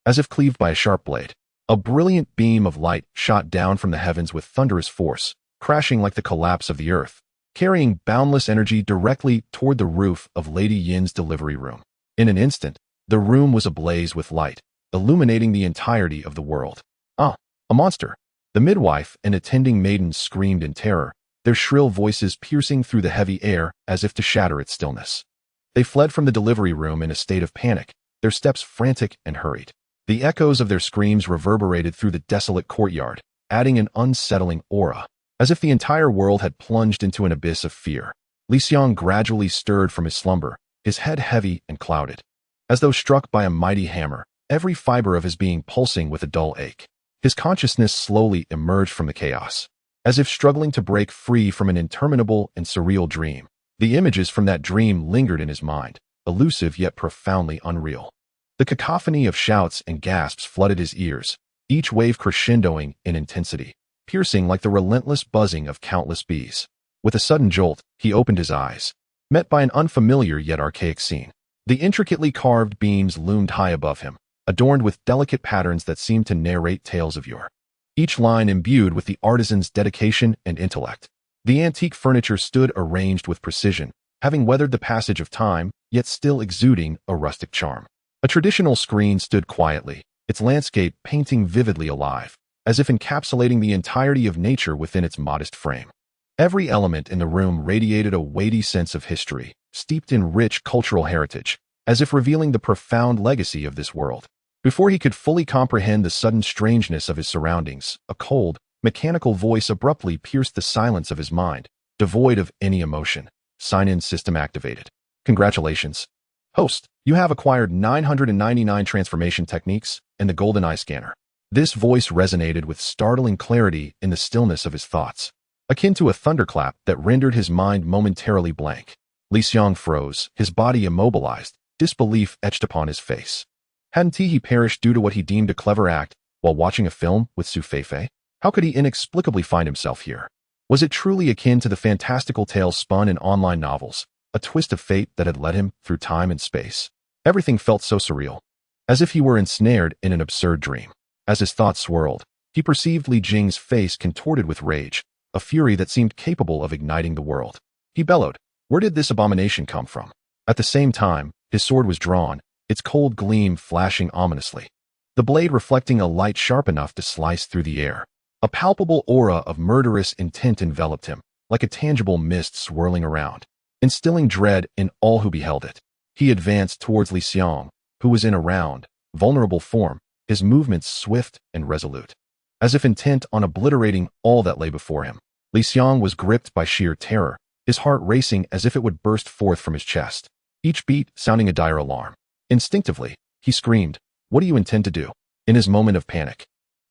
A: As if cleaved by a sharp blade, a brilliant beam of light shot down from the heavens with thunderous force, crashing like the collapse of the earth, carrying boundless energy directly toward the roof of Lady Yin's delivery room. In an instant, the room was ablaze with light, illuminating the entirety of the world. Ah, a monster! The midwife and attending maidens screamed in terror, their shrill voices piercing through the heavy air as if to shatter its stillness. They fled from the delivery room in a state of panic, their steps frantic and hurried. The echoes of their screams reverberated through the desolate courtyard, adding an unsettling aura, as if the entire world had plunged into an abyss of fear. Xiang gradually stirred from his slumber, his head heavy and clouded. As though struck by a mighty hammer, every fiber of his being pulsing with a dull ache. His consciousness slowly emerged from the chaos, as if struggling to break free from an interminable and surreal dream. The images from that dream lingered in his mind, elusive yet profoundly unreal. The cacophony of shouts and gasps flooded his ears, each wave crescendoing in intensity, piercing like the relentless buzzing of countless bees. With a sudden jolt, he opened his eyes, met by an unfamiliar yet archaic scene. The intricately carved beams loomed high above him, adorned with delicate patterns that seemed to narrate tales of yore. Each line imbued with the artisan's dedication and intellect. The antique furniture stood arranged with precision, having weathered the passage of time, yet still exuding a rustic charm. A traditional screen stood quietly, its landscape painting vividly alive, as if encapsulating the entirety of nature within its modest frame. Every element in the room radiated a weighty sense of history, steeped in rich cultural heritage, as if revealing the profound legacy of this world. Before he could fully comprehend the sudden strangeness of his surroundings, a cold, mechanical voice abruptly pierced the silence of his mind, devoid of any emotion. Sign-in system activated. Congratulations. Host, you have acquired 999 transformation techniques and the golden eye scanner. This voice resonated with startling clarity in the stillness of his thoughts, akin to a thunderclap that rendered his mind momentarily blank. Xiang froze, his body immobilized, disbelief etched upon his face. Hadn't he perished due to what he deemed a clever act while watching a film with Su Feifei? How could he inexplicably find himself here? Was it truly akin to the fantastical tales spun in online novels, a twist of fate that had led him through time and space? Everything felt so surreal, as if he were ensnared in an absurd dream. As his thoughts swirled, he perceived Li Jing's face contorted with rage, a fury that seemed capable of igniting the world. He bellowed, "Where did this abomination come from?" At the same time, his sword was drawn, its cold gleam flashing ominously, the blade reflecting a light sharp enough to slice through the air. A palpable aura of murderous intent enveloped him, like a tangible mist swirling around, instilling dread in all who beheld it. He advanced towards Xiang, who was in a round, vulnerable form, his movements swift and resolute. As if intent on obliterating all that lay before him, Xiang was gripped by sheer terror, his heart racing as if it would burst forth from his chest, each beat sounding a dire alarm. Instinctively, he screamed, "What do you intend to do?" In his moment of panic,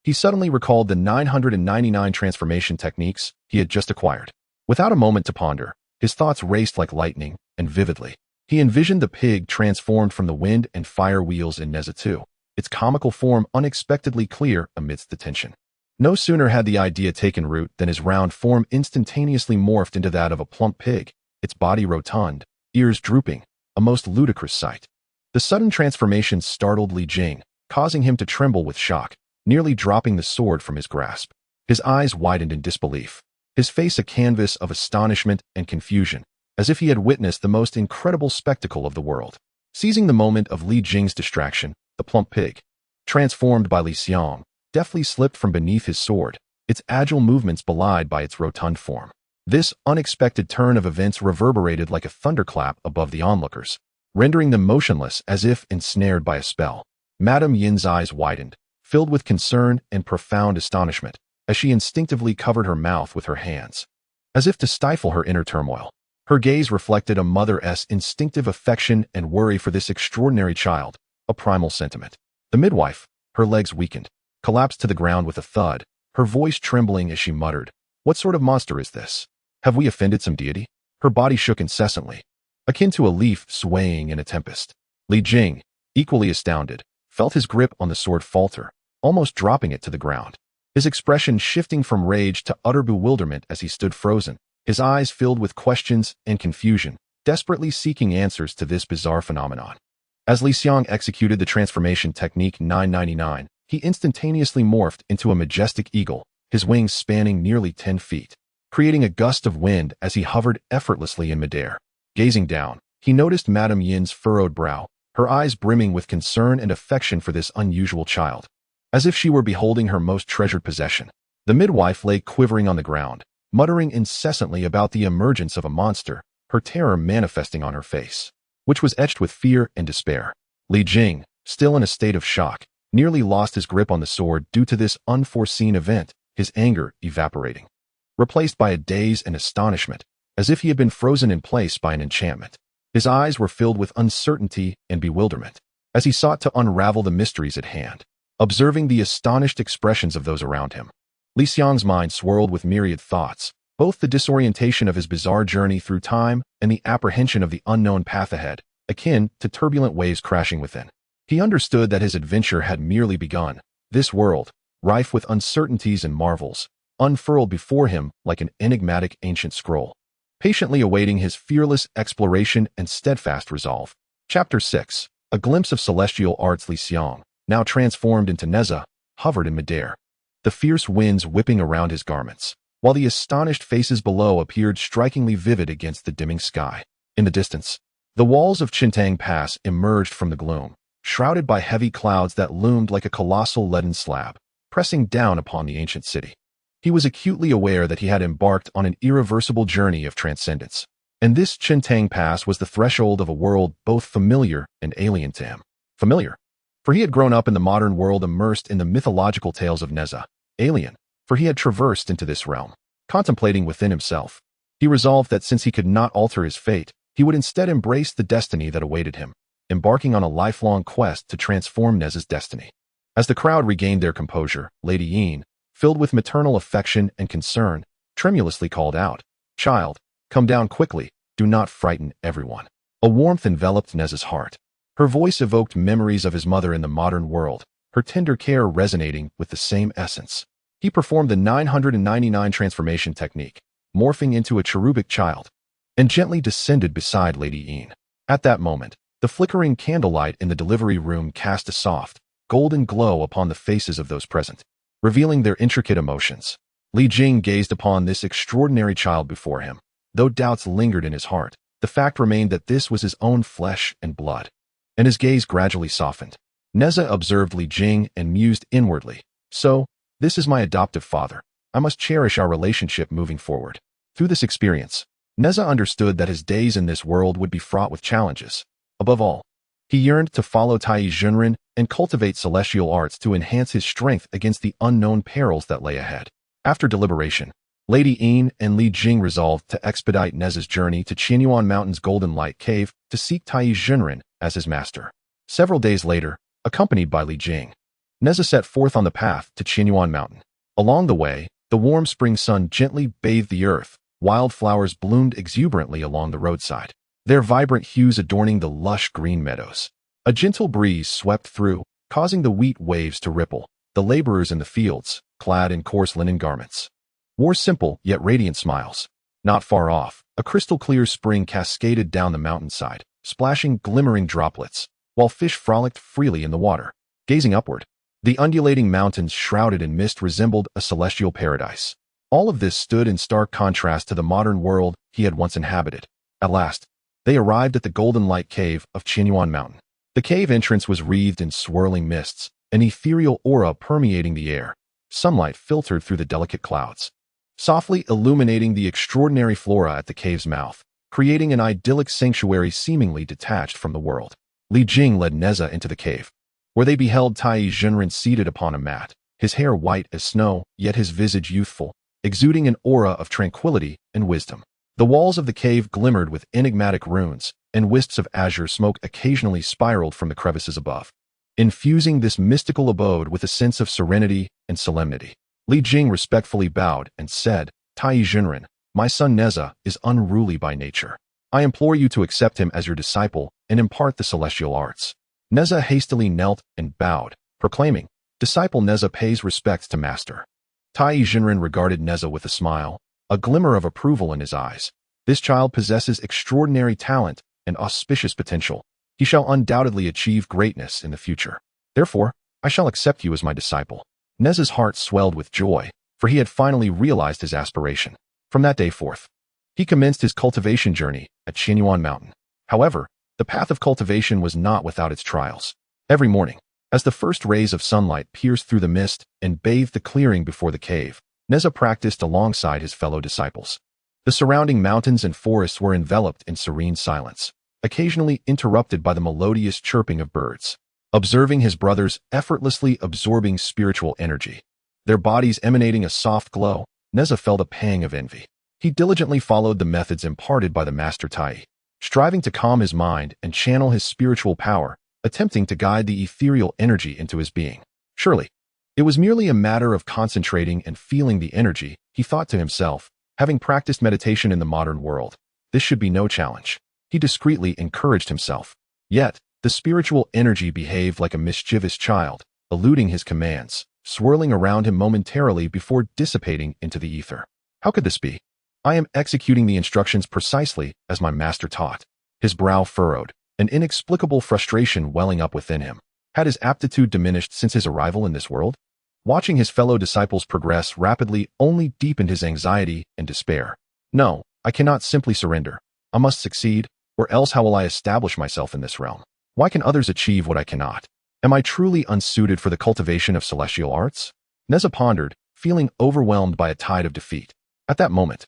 A: he suddenly recalled the 999 transformation techniques he had just acquired. Without a moment to ponder, his thoughts raced like lightning, and vividly, he envisioned the pig transformed from the wind and fire wheels in Nezha 2, its comical form unexpectedly clear amidst the tension. No sooner had the idea taken root than his round form instantaneously morphed into that of a plump pig, its body rotund, ears drooping, a most ludicrous sight. The sudden transformation startled Jing, causing him to tremble with shock, nearly dropping the sword from his grasp. His eyes widened in disbelief, his face a canvas of astonishment and confusion, as if he had witnessed the most incredible spectacle of the world. Seizing the moment of Jing's distraction, the plump pig, transformed by Xiang, deftly slipped from beneath his sword, its agile movements belied by its rotund form. This unexpected turn of events reverberated like a thunderclap above the onlookers, rendering them motionless as if ensnared by a spell. Madame Yin's eyes widened, filled with concern and profound astonishment, as she instinctively covered her mouth with her hands, as if to stifle her inner turmoil. Her gaze reflected a mother's instinctive affection and worry for this extraordinary child, a primal sentiment. The midwife, her legs weakened, collapsed to the ground with a thud, her voice trembling as she muttered, "What sort of monster is this? Have we offended some deity?" Her body shook incessantly, akin to a leaf swaying in a tempest. Jing, equally astounded, felt his grip on the sword falter, almost dropping it to the ground. His expression shifting from rage to utter bewilderment as he stood frozen, his eyes filled with questions and confusion, desperately seeking answers to this bizarre phenomenon. As Xiang executed the transformation technique 999, he instantaneously morphed into a majestic eagle, his wings spanning nearly 10 feet, creating a gust of wind as he hovered effortlessly in midair. Gazing down, he noticed Madame Yin's furrowed brow, her eyes brimming with concern and affection for this unusual child, as if she were beholding her most treasured possession. The midwife lay quivering on the ground, muttering incessantly about the emergence of a monster, her terror manifesting on her face, which was etched with fear and despair. Jing, still in a state of shock, nearly lost his grip on the sword due to this unforeseen event, his anger evaporating, replaced by a daze and astonishment, as if he had been frozen in place by an enchantment. His eyes were filled with uncertainty and bewilderment, as he sought to unravel the mysteries at hand. Observing the astonished expressions of those around him, Xiang's mind swirled with myriad thoughts, both the disorientation of his bizarre journey through time and the apprehension of the unknown path ahead, akin to turbulent waves crashing within. He understood that his adventure had merely begun. This world, rife with uncertainties and marvels, unfurled before him like an enigmatic ancient scroll, patiently awaiting his fearless exploration and steadfast resolve. Chapter 6. A glimpse of celestial arts. Xiang, now transformed into Nezha, hovered in midair, the fierce winds whipping around his garments, while the astonished faces below appeared strikingly vivid against the dimming sky. In the distance, the walls of Qiankun Pass emerged from the gloom, shrouded by heavy clouds that loomed like a colossal leaden slab, pressing down upon the ancient city. He was acutely aware that he had embarked on an irreversible journey of transcendence, and this Qiankun Pass was the threshold of a world both familiar and alien to him. Familiar, for he had grown up in the modern world immersed in the mythological tales of Nezha. Alien, for he had traversed into this realm. Contemplating within himself, he resolved that since he could not alter his fate, he would instead embrace the destiny that awaited him, embarking on a lifelong quest to transform Nezha's destiny. As the crowd regained their composure, Lady Yin, filled with maternal affection and concern, tremulously called out, "Child, come down quickly, do not frighten everyone." A warmth enveloped Nezha's heart. Her voice evoked memories of his mother in the modern world, her tender care resonating with the same essence. He performed the 999 transformation technique, morphing into a cherubic child, and gently descended beside Lady Yin. At that moment, the flickering candlelight in the delivery room cast a soft, golden glow upon the faces of those present, revealing their intricate emotions. Jing gazed upon this extraordinary child before him. Though doubts lingered in his heart, the fact remained that this was his own flesh and blood, and his gaze gradually softened. Nezha observed Jing and mused inwardly, "So, this is my adoptive father. I must cherish our relationship moving forward." Through this experience, Nezha understood that his days in this world would be fraught with challenges. Above all, He yearned to follow Tai Junren and cultivate celestial arts to enhance his strength against the unknown perils that lay ahead. After deliberation, Lady Yin and Li Jing resolved to expedite Nezha's journey to Qiankun Mountain's Golden Light Cave to seek Tai Junren as his master. Several days later, accompanied by Li Jing, Nezha set forth on the path to Qiankun Mountain. Along the way, the warm spring sun gently bathed the earth. Wildflowers bloomed exuberantly along the roadside, their vibrant hues adorning the lush green meadows. A gentle breeze swept through, causing the wheat waves to ripple. The laborers in the fields, clad in coarse linen garments, wore simple yet radiant smiles. Not far off, a crystal-clear spring cascaded down the mountainside, splashing glimmering droplets, while fish frolicked freely in the water. Gazing upward, the undulating mountains shrouded in mist resembled a celestial paradise. All of this stood in stark contrast to the modern world he had once inhabited. At last, they arrived at the Golden Light Cave of Qiankun Mountain. The cave entrance was wreathed in swirling mists, an ethereal aura permeating the air. Sunlight filtered through the delicate clouds, softly illuminating the extraordinary flora at the cave's mouth, creating an idyllic sanctuary seemingly detached from the world. Li Jing led Nezha into the cave, where they beheld Tai Junren seated upon a mat, his hair white as snow, yet his visage youthful, exuding an aura of tranquility and wisdom. The walls of the cave glimmered with enigmatic runes, and wisps of azure smoke occasionally spiraled from the crevices above, infusing this mystical abode with a sense of serenity and solemnity. Li Jing respectfully bowed and said, Tai Junren, my son Nezha is unruly by nature. I implore you to accept him as your disciple and impart the celestial arts. Nezha hastily knelt and bowed, proclaiming, Disciple Nezha pays respects to master. Tai Junren regarded Nezha with a smile, a glimmer of approval in his eyes. This child possesses extraordinary talent and auspicious potential. He shall undoubtedly achieve greatness in the future. Therefore, I shall accept you as my disciple. Nezha's heart swelled with joy, for he had finally realized his aspiration. From that day forth, he commenced his cultivation journey at Qiankun Mountain. However, the path of cultivation was not without its trials. Every morning, as the first rays of sunlight pierced through the mist and bathed the clearing before the cave, Nezha practiced alongside his fellow disciples. The surrounding mountains and forests were enveloped in serene silence, occasionally interrupted by the melodious chirping of birds. Observing his brothers effortlessly absorbing spiritual energy, their bodies emanating a soft glow, Nezha felt a pang of envy. He diligently followed the methods imparted by the Master Tai, striving to calm his mind and channel his spiritual power, attempting to guide the ethereal energy into his being. Surely, it was merely a matter of concentrating and feeling the energy, he thought to himself. Having practiced meditation in the modern world, this should be no challenge. He discreetly encouraged himself. Yet, the spiritual energy behaved like a mischievous child, eluding his commands, swirling around him momentarily before dissipating into the ether. How could this be? I am executing the instructions precisely as my master taught. His brow furrowed, an inexplicable frustration welling up within him. Had his aptitude diminished since his arrival in this world? Watching his fellow disciples progress rapidly only deepened his anxiety and despair. No, I cannot simply surrender. I must succeed, or else how will I establish myself in this realm? Why can others achieve what I cannot? Am I truly unsuited for the cultivation of celestial arts? Nezha pondered, feeling overwhelmed by a tide of defeat. At that moment,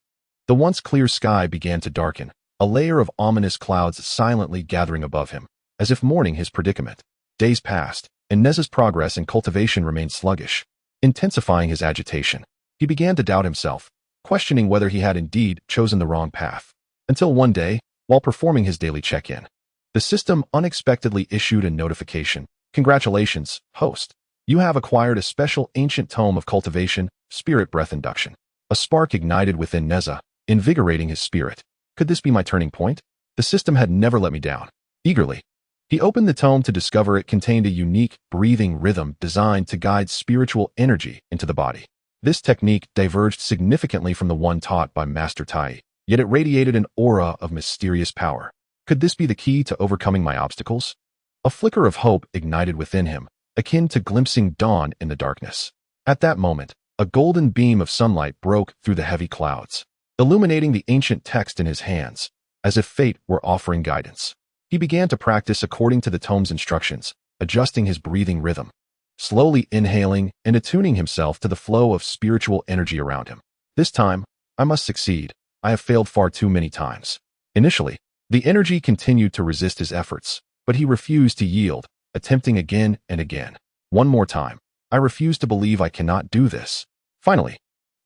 A: the once clear sky began to darken, a layer of ominous clouds silently gathering above him, as if mourning his predicament. Days passed, and Nezha's progress in cultivation remained sluggish, intensifying his agitation. He began to doubt himself, questioning whether he had indeed chosen the wrong path. Until one day, while performing his daily check-in, the system unexpectedly issued a notification. Congratulations, host. You have acquired a special ancient tome of cultivation, spirit breath induction. A spark ignited within Nezha, invigorating his spirit. Could this be my turning point? The system had never let me down. Eagerly, he opened the tome to discover it contained a unique, breathing rhythm designed to guide spiritual energy into the body. This technique diverged significantly from the one taught by Master Tai, yet it radiated an aura of mysterious power. Could this be the key to overcoming my obstacles? A flicker of hope ignited within him, akin to glimpsing dawn in the darkness. At that moment, a golden beam of sunlight broke through the heavy clouds, illuminating the ancient text in his hands, as if fate were offering guidance. He began to practice according to the tome's instructions, adjusting his breathing rhythm, slowly inhaling and attuning himself to the flow of spiritual energy around him. This time, I must succeed. I have failed far too many times. Initially, the energy continued to resist his efforts, But he refused to yield, attempting again and again. One more time. I refuse to believe I cannot do this. Finally,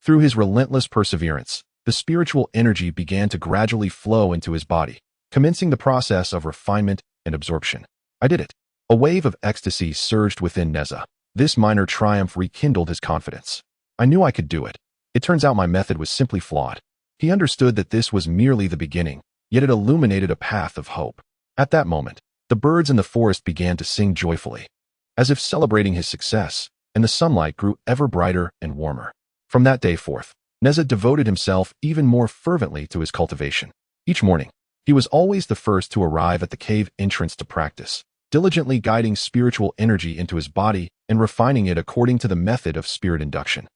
A: through his relentless perseverance, the spiritual energy began to gradually flow into his body, commencing the process of refinement and absorption. I did it. A wave of ecstasy surged within Nezha. This minor triumph rekindled his confidence. I knew I could do it. It turns out my method was simply flawed. He understood that this was merely the beginning, yet it illuminated a path of hope. At that moment, the birds in the forest began to sing joyfully, as if celebrating his success, and the sunlight grew ever brighter and warmer. From that day forth, Nezha devoted himself even more fervently to his cultivation. Each morning, he was always the first to arrive at the cave entrance to practice, diligently guiding spiritual energy into his body and refining it according to the method of spirit induction.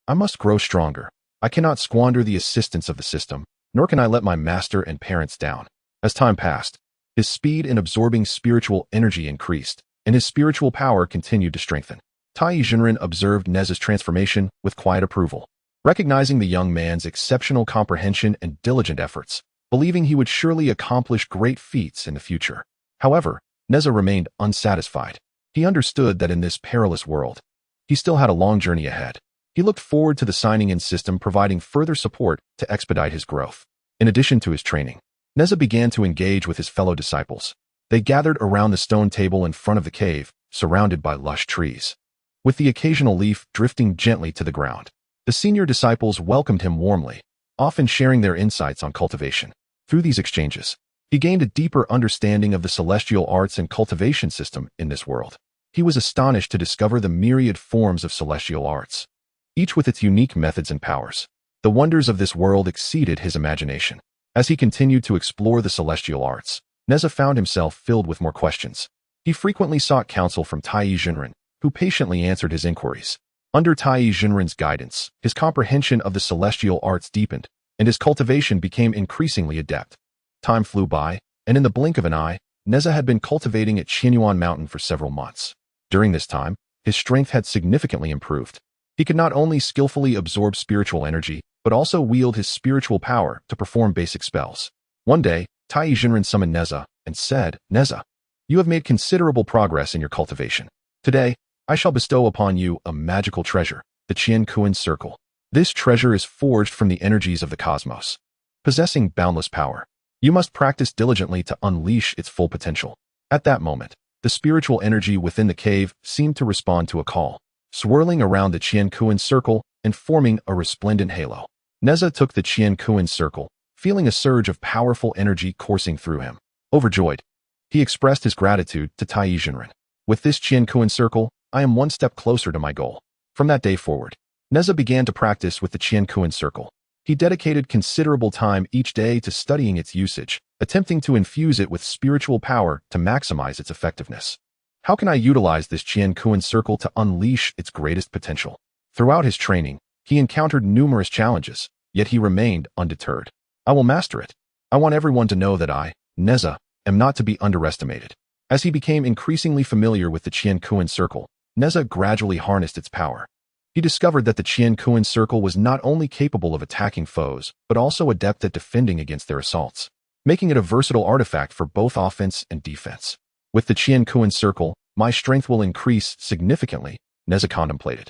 A: I must grow stronger. I cannot squander the assistance of the system, nor can I let my master and parents down. As time passed, his speed in absorbing spiritual energy increased, and his spiritual power continued to strengthen. Tai Jinren observed Nezha's transformation with quiet approval, recognizing the young man's exceptional comprehension and diligent efforts, believing he would surely accomplish great feats in the future. However, Nezha remained unsatisfied. He understood that in this perilous world, he still had a long journey ahead. He looked forward to the signing-in system providing further support to expedite his growth. In addition to his training, Nezha began to engage with his fellow disciples. They gathered around the stone table in front of the cave, surrounded by lush trees, with the occasional leaf drifting gently to the ground. The senior disciples welcomed him warmly, often sharing their insights on cultivation. Through these exchanges, he gained a deeper understanding of the celestial arts and cultivation system in this world. He was astonished to discover the myriad forms of celestial arts, each with its unique methods and powers. The wonders of this world exceeded his imagination. As he continued to explore the celestial arts, Nezha found himself filled with more questions. He frequently sought counsel from Tai Jinren, who patiently answered his inquiries. Under Tai Jinren's guidance, his comprehension of the celestial arts deepened, and his cultivation became increasingly adept. Time flew by, and in the blink of an eye, Nezha had been cultivating at Qianyuan Mountain for several months. During this time, his strength had significantly improved. He could not only skillfully absorb spiritual energy, but also wield his spiritual power to perform basic spells. One day, Tai Jinren summoned Nezha and said, "Nezha, you have made considerable progress in your cultivation. Today, I shall bestow upon you a magical treasure, the Qiankun Circle. This treasure is forged from the energies of the cosmos, possessing boundless power. You must practice diligently to unleash its full potential." At that moment, the spiritual energy within the cave seemed to respond to a call, swirling around the Qiankun Circle and forming a resplendent halo. Nezha took the Qiankun Circle, feeling a surge of powerful energy coursing through him. Overjoyed, he expressed his gratitude to Tai Jinren. "With this Qiankun Circle, I am one step closer to my goal." From that day forward, Nezha began to practice with the Qiankun Circle. He dedicated considerable time each day to studying its usage, attempting to infuse it with spiritual power to maximize its effectiveness. How can I utilize this Qiankun Circle to unleash its greatest potential? Throughout his training, he encountered numerous challenges, yet he remained undeterred. I will master it. I want everyone to know that I, Nezha, am not to be underestimated. As he became increasingly familiar with the Qiankun Circle, Nezha gradually harnessed its power. He discovered that the Qiankun Circle was not only capable of attacking foes, but also adept at defending against their assaults, making it a versatile artifact for both offense and defense. With the Qiankun Circle, my strength will increase significantly, Nezha contemplated,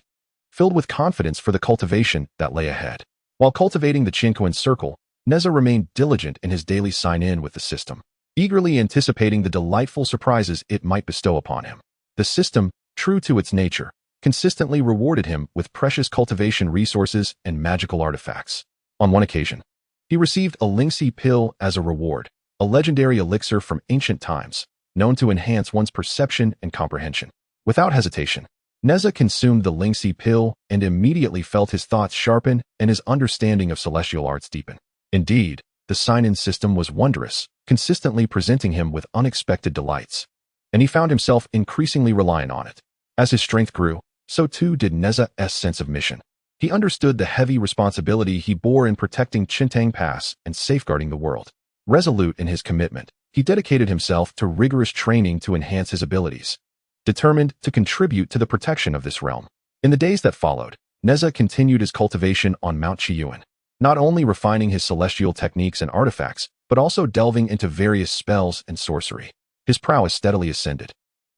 A: filled with confidence for the cultivation that lay ahead. While cultivating the Qiankun Circle, Nezha remained diligent in his daily sign-in with the system, eagerly anticipating the delightful surprises it might bestow upon him. The system, true to its nature, consistently rewarded him with precious cultivation resources and magical artifacts. On one occasion, he received a Lingxi pill as a reward, a legendary elixir from ancient times, known to enhance one's perception and comprehension. Without hesitation, Nezha consumed the Lingxi pill and immediately felt his thoughts sharpen and his understanding of celestial arts deepen. Indeed, the sign-in system was wondrous, consistently presenting him with unexpected delights, and he found himself increasingly reliant on it. As his strength grew, so too did Nezha's sense of mission. He understood the heavy responsibility he bore in protecting Qintang Pass and safeguarding the world. Resolute in his commitment, he dedicated himself to rigorous training to enhance his abilities, determined to contribute to the protection of this realm. In the days that followed, Nezha continued his cultivation on Mount Qiyuan, not only refining his celestial techniques and artifacts, but also delving into various spells and sorcery. His prowess steadily ascended,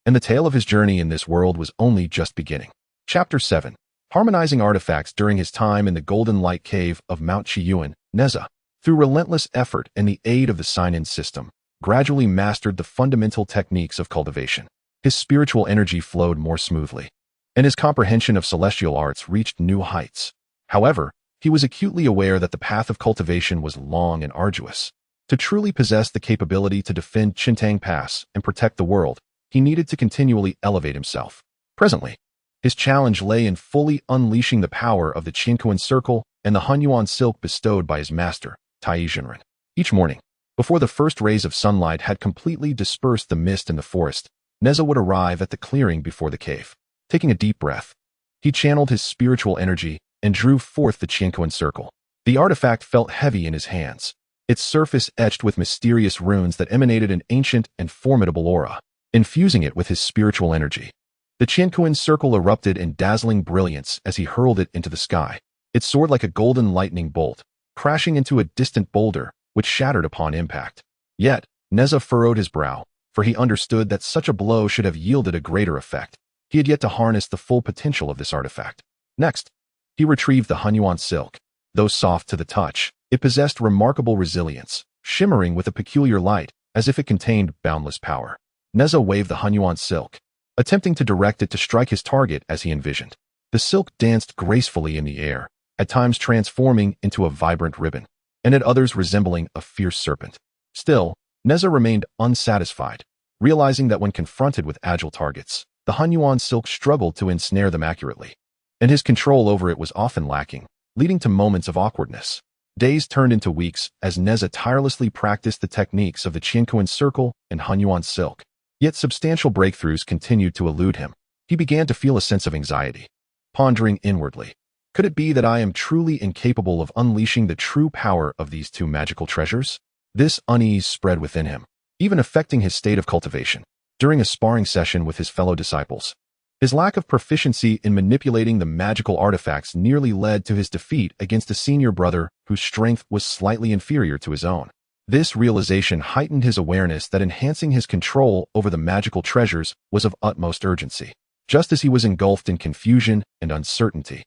A: and the tale of his journey in this world was only just beginning. Chapter 7. Harmonizing artifacts during his time in the Golden Light Cave of Mount Qiyuan, Nezha, through relentless effort and the aid of the sign-in system, gradually mastered the fundamental techniques of cultivation. His spiritual energy flowed more smoothly, and his comprehension of celestial arts reached new heights. However, he was acutely aware that the path of cultivation was long and arduous. To truly possess the capability to defend Qintang Pass and protect the world, he needed to continually elevate himself. Presently, his challenge lay in fully unleashing the power of the Qiankun Circle and the Hunyuan silk bestowed by his master, Taizhenren. Each morning, before the first rays of sunlight had completely dispersed the mist in the forest, Nezha would arrive at the clearing before the cave. Taking a deep breath, he channeled his spiritual energy and drew forth the Qiankun Circle. The artifact felt heavy in his hands, its surface etched with mysterious runes that emanated an ancient and formidable aura. Infusing it with his spiritual energy, the Qiankun Circle erupted in dazzling brilliance as he hurled it into the sky. It soared like a golden lightning bolt, crashing into a distant boulder, which shattered upon impact. Yet, Nezha furrowed his brow, for he understood that such a blow should have yielded a greater effect. He had yet to harness the full potential of this artifact. Next, he retrieved the Hunyuan silk. Though soft to the touch, it possessed remarkable resilience, shimmering with a peculiar light, as if it contained boundless power. Nezha waved the Hunyuan silk, attempting to direct it to strike his target as he envisioned. The silk danced gracefully in the air, at times transforming into a vibrant ribbon, and at others resembling a fierce serpent. Still, Nezha remained unsatisfied, realizing that when confronted with agile targets, the Hunyuan silk struggled to ensnare them accurately, and his control over it was often lacking, leading to moments of awkwardness. Days turned into weeks as Nezha tirelessly practiced the techniques of the Qiankun Circle and Hunyuan silk. Yet substantial breakthroughs continued to elude him. He began to feel a sense of anxiety, pondering inwardly. Could it be that I am truly incapable of unleashing the true power of these two magical treasures? This unease spread within him, even affecting his state of cultivation. During a sparring session with his fellow disciples, his lack of proficiency in manipulating the magical artifacts nearly led to his defeat against a senior brother whose strength was slightly inferior to his own. This realization heightened his awareness that enhancing his control over the magical treasures was of utmost urgency. Just as he was engulfed in confusion and uncertainty,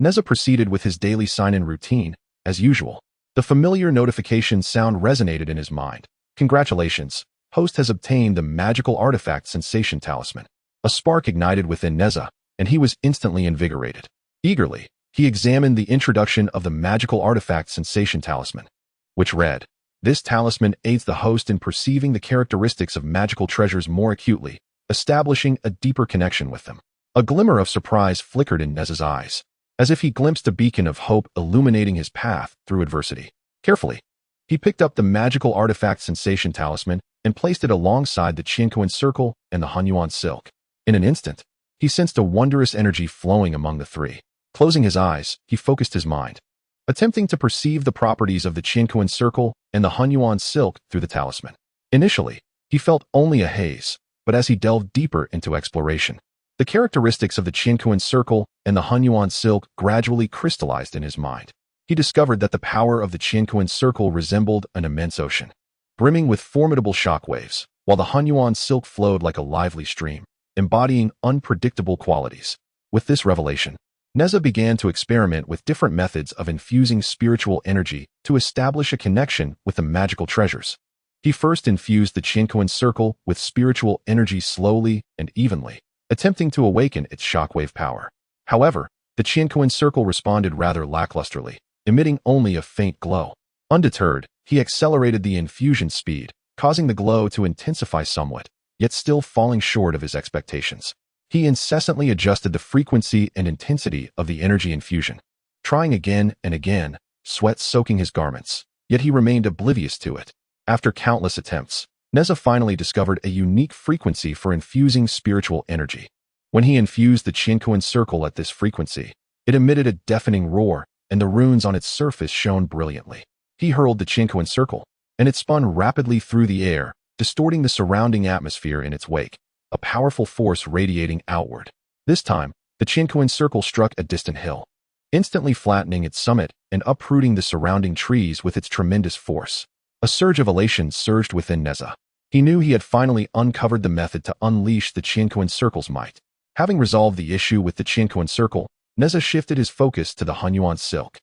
A: Nezha proceeded with his daily sign-in routine. As usual, the familiar notification sound resonated in his mind. Congratulations, host has obtained the magical artifact sensation talisman. A spark ignited within Nezha, and he was instantly invigorated. Eagerly, he examined the introduction of the magical artifact sensation talisman, which read, "This talisman aids the host in perceiving the characteristics of magical treasures more acutely, establishing a deeper connection with them." A glimmer of surprise flickered in Nezha's eyes, as if he glimpsed a beacon of hope illuminating his path through adversity. Carefully, he picked up the magical artifact sensation talisman and placed it alongside the Qiankun Circle and the Hunyuan silk. In an instant, he sensed a wondrous energy flowing among the three. Closing his eyes, he focused his mind, attempting to perceive the properties of the Qiankun Circle and the Hunyuan silk through the talisman. Initially, he felt only a haze, but as he delved deeper into exploration, the characteristics of the Qiankun Circle and the Hunyuan silk gradually crystallized in his mind. He discovered that the power of the Qiankun Circle resembled an immense ocean, brimming with formidable shockwaves, while the Hunyuan silk flowed like a lively stream, embodying unpredictable qualities. With this revelation, Nezha began to experiment with different methods of infusing spiritual energy to establish a connection with the magical treasures. He first infused the Qiankun Circle with spiritual energy slowly and evenly, attempting to awaken its shockwave power. However, the Qiankun Circle responded rather lacklusterly, emitting only a faint glow. Undeterred, he accelerated the infusion speed, causing the glow to intensify somewhat, yet still falling short of his expectations. He incessantly adjusted the frequency and intensity of the energy infusion, trying again and again, sweat soaking his garments, yet he remained oblivious to it. After countless attempts, Nezha finally discovered a unique frequency for infusing spiritual energy. When he infused the Qiankun Circle at this frequency, it emitted a deafening roar, and the runes on its surface shone brilliantly. He hurled the Qiankun Circle, and it spun rapidly through the air, distorting the surrounding atmosphere in its wake, a powerful force radiating outward. This time, the Qiankun Circle struck a distant hill, instantly flattening its summit and uprooting the surrounding trees with its tremendous force. A surge of elation surged within Nezha. He knew he had finally uncovered the method to unleash the Qiankun Circle's might. Having resolved the issue with the Qiankun Circle, Nezha shifted his focus to the Hunyuan silk.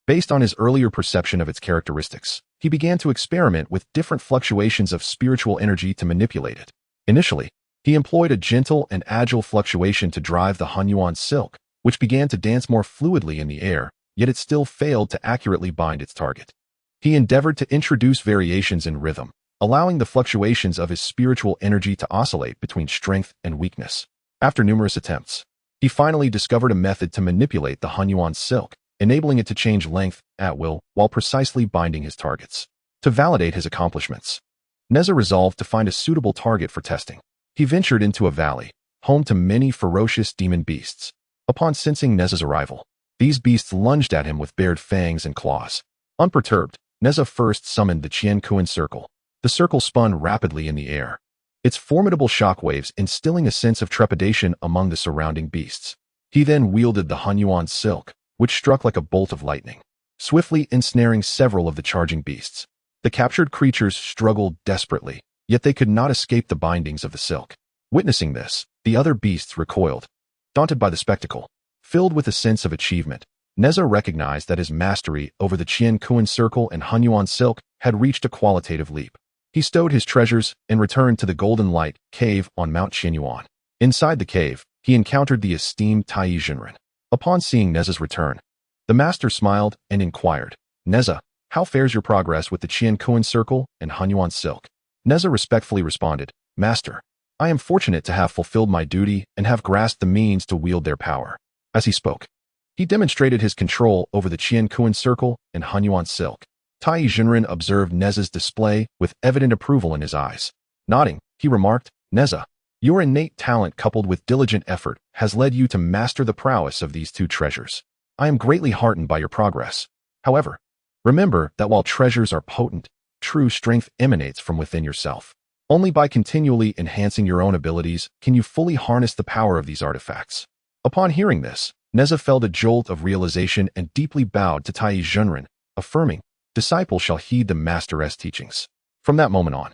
A: Based on his earlier perception of its characteristics, he began to experiment with different fluctuations of spiritual energy to manipulate it. Initially, he employed a gentle and agile fluctuation to drive the Hunyuan silk, which began to dance more fluidly in the air, yet it still failed to accurately bind its target. He endeavored to introduce variations in rhythm, allowing the fluctuations of his spiritual energy to oscillate between strength and weakness. After numerous attempts, he finally discovered a method to manipulate the Hunyuan silk, enabling it to change length at will while precisely binding his targets. To validate his accomplishments, Nezha resolved to find a suitable target for testing. He ventured into a valley, home to many ferocious demon beasts. Upon sensing Nezha's arrival, these beasts lunged at him with bared fangs and claws. Unperturbed, Nezha first summoned the Qiankun Circle. The circle spun rapidly in the air, its formidable shockwaves instilling a sense of trepidation among the surrounding beasts. He then wielded the Hunyuan silk, which struck like a bolt of lightning, swiftly ensnaring several of the charging beasts. The captured creatures struggled desperately, yet they could not escape the bindings of the silk. Witnessing this, the other beasts recoiled, daunted by the spectacle. Filled with a sense of achievement, Nezha recognized that his mastery over the Qiankun Circle and Hunyuan silk had reached a qualitative leap. He stowed his treasures and returned to the Golden Light Cave on Mount Qianyuan. Inside the cave, he encountered the esteemed Tai Jinren. Upon seeing Nezha's return, the master smiled and inquired, "Nezha, how fares your progress with the Qiankun Circle and Hunyuan silk?" Nezha respectfully responded, "Master, I am fortunate to have fulfilled my duty and have grasped the means to wield their power." As he spoke, he demonstrated his control over the Qiankun Circle and Hunyuan silk. Tai Jinren observed Nezha's display with evident approval in his eyes. Nodding, he remarked, "Nezha, your innate talent coupled with diligent effort has led you to master the prowess of these two treasures. I am greatly heartened by your progress. However, remember that while treasures are potent, true strength emanates from within yourself. Only by continually enhancing your own abilities can you fully harness the power of these artifacts." Upon hearing this, Nezha felt a jolt of realization and deeply bowed to Tai Jinren, affirming, "Disciple shall heed the master's teachings." From that moment on,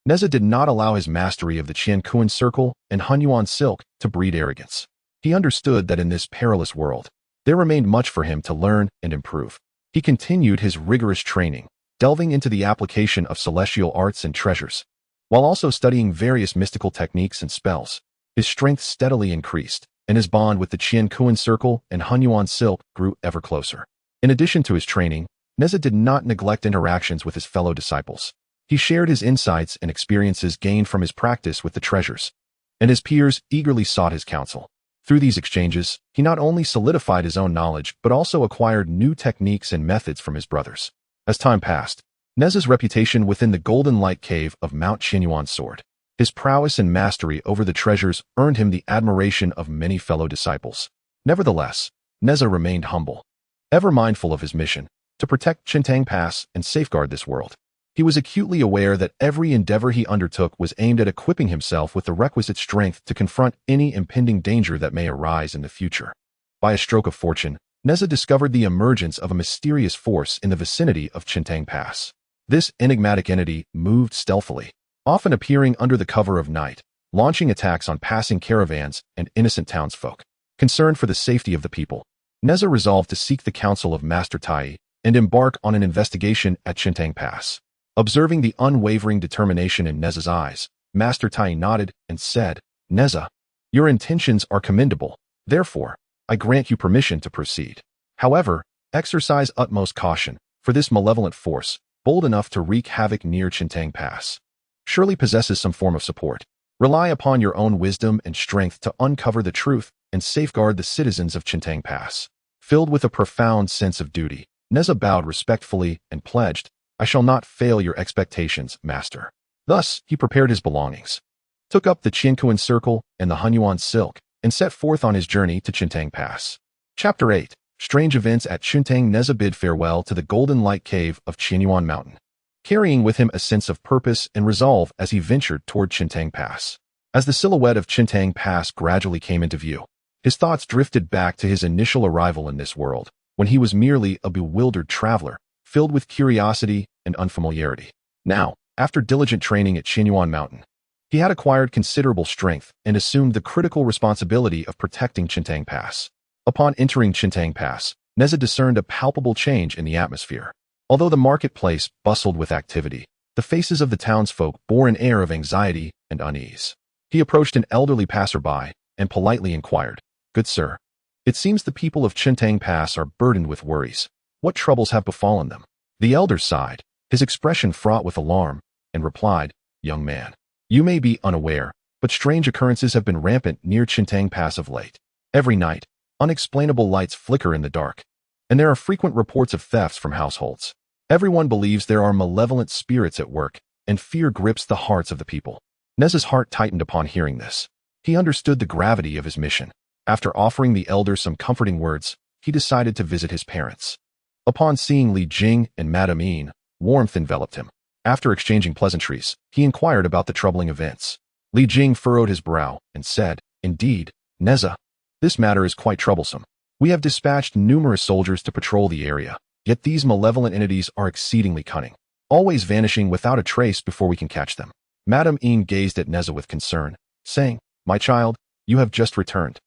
A: Nezha did not allow his mastery of the Qiankun Circle and Hunyuan silk to breed arrogance. He understood that in this perilous world, there remained much for him to learn and improve. He continued his rigorous training, delving into the application of celestial arts and treasures, while also studying various mystical techniques and spells. His strength steadily increased, and his bond with the Qiankun Circle and Hunyuan silk grew ever closer. In addition to his training, Nezha did not neglect interactions with his fellow disciples. He shared his insights and experiences gained from his practice with the treasures, and his peers eagerly sought his counsel. Through these exchanges, he not only solidified his own knowledge but also acquired new techniques and methods from his brothers. As time passed, Nezha's reputation within the Golden Light Cave of Mount Qianyuan soared. His prowess and mastery over the treasures earned him the admiration of many fellow disciples. Nevertheless, Nezha remained humble, ever mindful of his mission to protect Qiantang Pass and safeguard this world. He was acutely aware that every endeavor he undertook was aimed at equipping himself with the requisite strength to confront any impending danger that may arise in the future. By a stroke of fortune, Nezha discovered the emergence of a mysterious force in the vicinity of Qiantang Pass. This enigmatic entity moved stealthily, often appearing under the cover of night, launching attacks on passing caravans and innocent townsfolk. Concerned for the safety of the people, Nezha resolved to seek the counsel of Master Tai and embark on an investigation at Qiantang Pass. Observing the unwavering determination in Nezha's eyes, Master Tai nodded and said, "Nezha, your intentions are commendable. Therefore, I grant you permission to proceed. However, exercise utmost caution, for this malevolent force, bold enough to wreak havoc near Qiantang Pass, surely possesses some form of support. Rely upon your own wisdom and strength to uncover the truth and safeguard the citizens of Qiantang Pass." Filled with a profound sense of duty, Nezha bowed respectfully and pledged, "I shall not fail your expectations, Master." Thus, he prepared his belongings, took up the Qiankun Circle and the Hunyuan silk, and set forth on his journey to Qiantang Pass. Chapter 8. Strange Events at Qiantang. Nezha bid farewell to the Golden Light Cave of Qianyuan Mountain, carrying with him a sense of purpose and resolve as he ventured toward Qiantang Pass. As the silhouette of Qiantang Pass gradually came into view, his thoughts drifted back to his initial arrival in this world, when he was merely a bewildered traveler, filled with curiosity and unfamiliarity. Now, After diligent training at Qinyuan Mountain, he had acquired considerable strength and assumed the critical responsibility of protecting Qintang Pass. Upon entering Qintang Pass, Nezha discerned a palpable change in the atmosphere. Although the marketplace bustled with activity, the faces of the townsfolk bore an air of anxiety and unease. He approached an elderly passerby and politely inquired, "Good sir, it seems the people of Qintang Pass are burdened with worries. What troubles have befallen them?" The elder sighed, his expression fraught with alarm, and replied, "Young man, you may be unaware, but strange occurrences have been rampant near Qintang Pass of late. Every night, unexplainable lights flicker in the dark, and there are frequent reports of thefts from households. Everyone believes there are malevolent spirits at work, and fear grips the hearts of the people." Nezha's heart tightened upon hearing this. He understood the gravity of his mission. After offering the elder some comforting words, he decided to visit his parents. Upon seeing Li Jing and Madame Yin, warmth enveloped him. After exchanging pleasantries, he inquired about the troubling events. Li Jing furrowed his brow and said, "Indeed, Nezha, this matter is quite troublesome. We have dispatched numerous soldiers to patrol the area, yet these malevolent entities are exceedingly cunning, always vanishing without a trace before we can catch them." Madame Yin gazed at Nezha with concern, saying, "My child, you have just returned,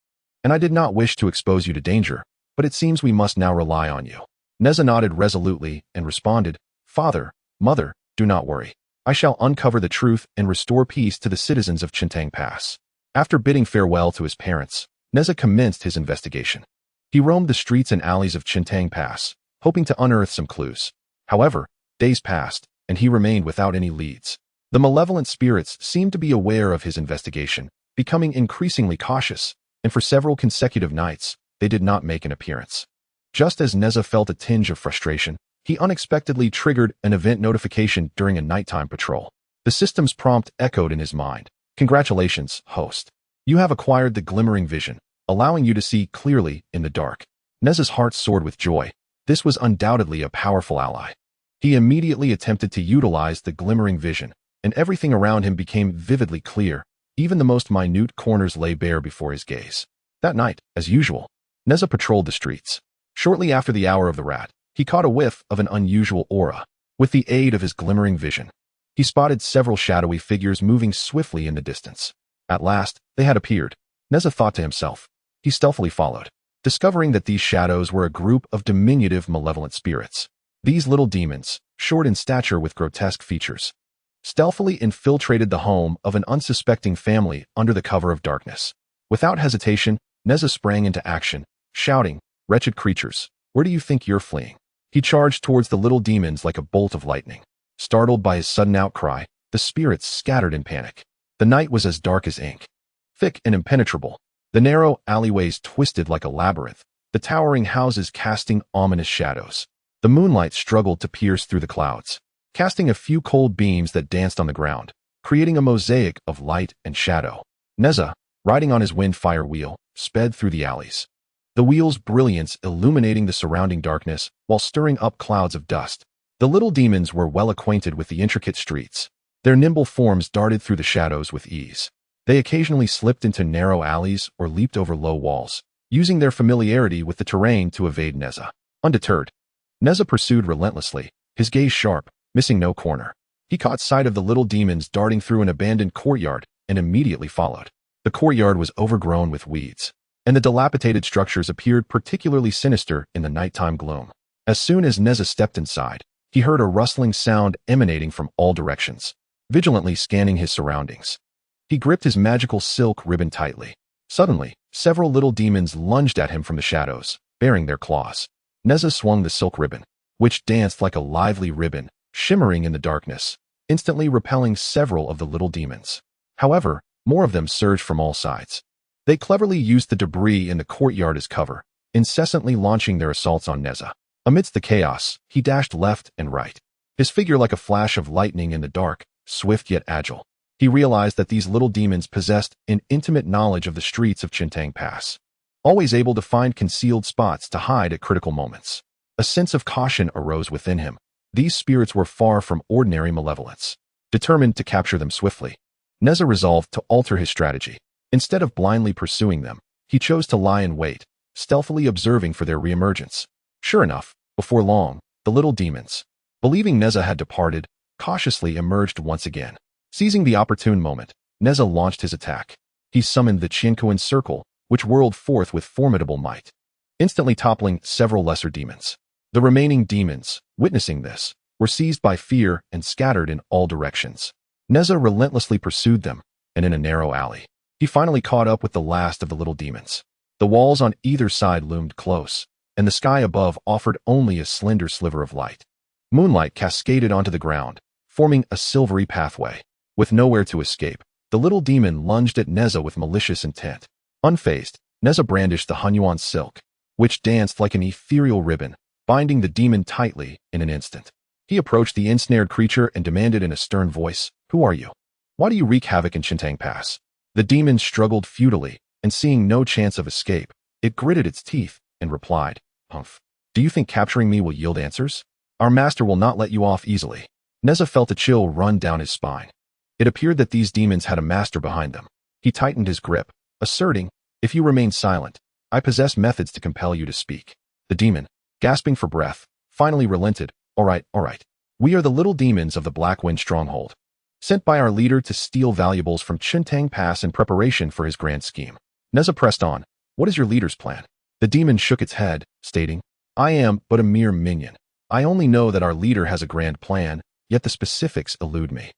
A: and I did not wish to expose you to danger, but it seems we must now rely on you." Nezha nodded resolutely and responded, "Father, mother, do not worry. I shall uncover the truth and restore peace to the citizens of Qintang Pass." After bidding farewell to his parents, Nezha commenced his investigation. He roamed the streets and alleys of Qintang Pass, hoping to unearth some clues. However, days passed, and he remained without any leads. The malevolent spirits seemed to be aware of his investigation, becoming increasingly cautious, and for several consecutive nights, they did not make an appearance. Just as Nezha felt a tinge of frustration, he unexpectedly triggered an event notification during a nighttime patrol. The system's prompt echoed in his mind. "Congratulations, host. You have acquired the glimmering vision, allowing you to see clearly in the dark." Nezha's heart soared with joy. This was undoubtedly a powerful ally. He immediately attempted to utilize the glimmering vision, and everything around him became vividly clear. Even the most minute corners lay bare before his gaze. That night, as usual, Nezha patrolled the streets. Shortly after the hour of the rat, he caught a whiff of an unusual aura. With the aid of his glimmering vision, he spotted several shadowy figures moving swiftly in the distance. At last, they had appeared. Nezha thought to himself. He stealthily followed, discovering that these shadows were a group of diminutive malevolent spirits. These little demons, short in stature with grotesque features, stealthily infiltrated the home of an unsuspecting family under the cover of darkness. Without hesitation, Nezha sprang into action, shouting, "Wretched creatures, where do you think you're fleeing?" He charged towards the little demons like a bolt of lightning. Startled by his sudden outcry, the spirits scattered in panic. The night was as dark as ink, thick and impenetrable. The narrow alleyways twisted like a labyrinth, the towering houses casting ominous shadows. The moonlight struggled to pierce through the clouds, casting a few cold beams that danced on the ground, creating a mosaic of light and shadow. Nezha, riding on his wind-fire wheel, sped through the alleys, the wheel's brilliance illuminating the surrounding darkness while stirring up clouds of dust. The little demons were well acquainted with the intricate streets. Their nimble forms darted through the shadows with ease. They occasionally slipped into narrow alleys or leaped over low walls, using their familiarity with the terrain to evade Nezha. Undeterred, Nezha pursued relentlessly, his gaze sharp, missing no corner. He caught sight of the little demons darting through an abandoned courtyard and immediately followed. The courtyard was overgrown with weeds, and the dilapidated structures appeared particularly sinister in the nighttime gloom. As soon as Nezha stepped inside, he heard a rustling sound emanating from all directions. Vigilantly scanning his surroundings, he gripped his magical silk ribbon tightly. Suddenly, several little demons lunged at him from the shadows, bearing their claws. Nezha swung the silk ribbon, which danced like a lively ribbon, shimmering in the darkness, instantly repelling several of the little demons. However, more of them surged from all sides. They cleverly used the debris in the courtyard as cover, incessantly launching their assaults on Nezha. Amidst the chaos, he dashed left and right, his figure like a flash of lightning in the dark, swift yet agile. He realized that these little demons possessed an intimate knowledge of the streets of Qintang Pass, always able to find concealed spots to hide at critical moments. A sense of caution arose within him. These spirits were far from ordinary malevolence. Determined to capture them swiftly, Nezha resolved to alter his strategy. Instead of blindly pursuing them, he chose to lie in wait, stealthily observing for their reemergence. Sure enough, before long, the little demons, believing Nezha had departed, cautiously emerged once again. Seizing the opportune moment, Nezha launched his attack. He summoned the Qiankun circle, which whirled forth with formidable might, instantly toppling several lesser demons. The remaining demons, witnessing this, were seized by fear and scattered in all directions. Nezha relentlessly pursued them, and in a narrow alley, he finally caught up with the last of the little demons. The walls on either side loomed close, and the sky above offered only a slender sliver of light. Moonlight cascaded onto the ground, forming a silvery pathway. With nowhere to escape, the little demon lunged at Nezha with malicious intent. Unfazed, Nezha brandished the Hunyuan silk, which danced like an ethereal ribbon, binding the demon tightly in an instant. He approached the ensnared creature and demanded in a stern voice, "Who are you? Why do you wreak havoc in Qiankun Pass?" The demon struggled futilely, and seeing no chance of escape, it gritted its teeth and replied, "Humph. Do you think capturing me will yield answers? Our master will not let you off easily." Nezha felt a chill run down his spine. It appeared that these demons had a master behind them. He tightened his grip, asserting, "If you remain silent, I possess methods to compel you to speak." The demon, gasping for breath, finally relented. All right. We are the little demons of the Black Wind Stronghold, sent by our leader to steal valuables from Qiankun Pass in preparation for his grand scheme." Nezha pressed on. "What is your leader's plan?" The demon shook its head, stating, "I am but a mere minion. I only know that our leader has a grand plan, yet the specifics elude me."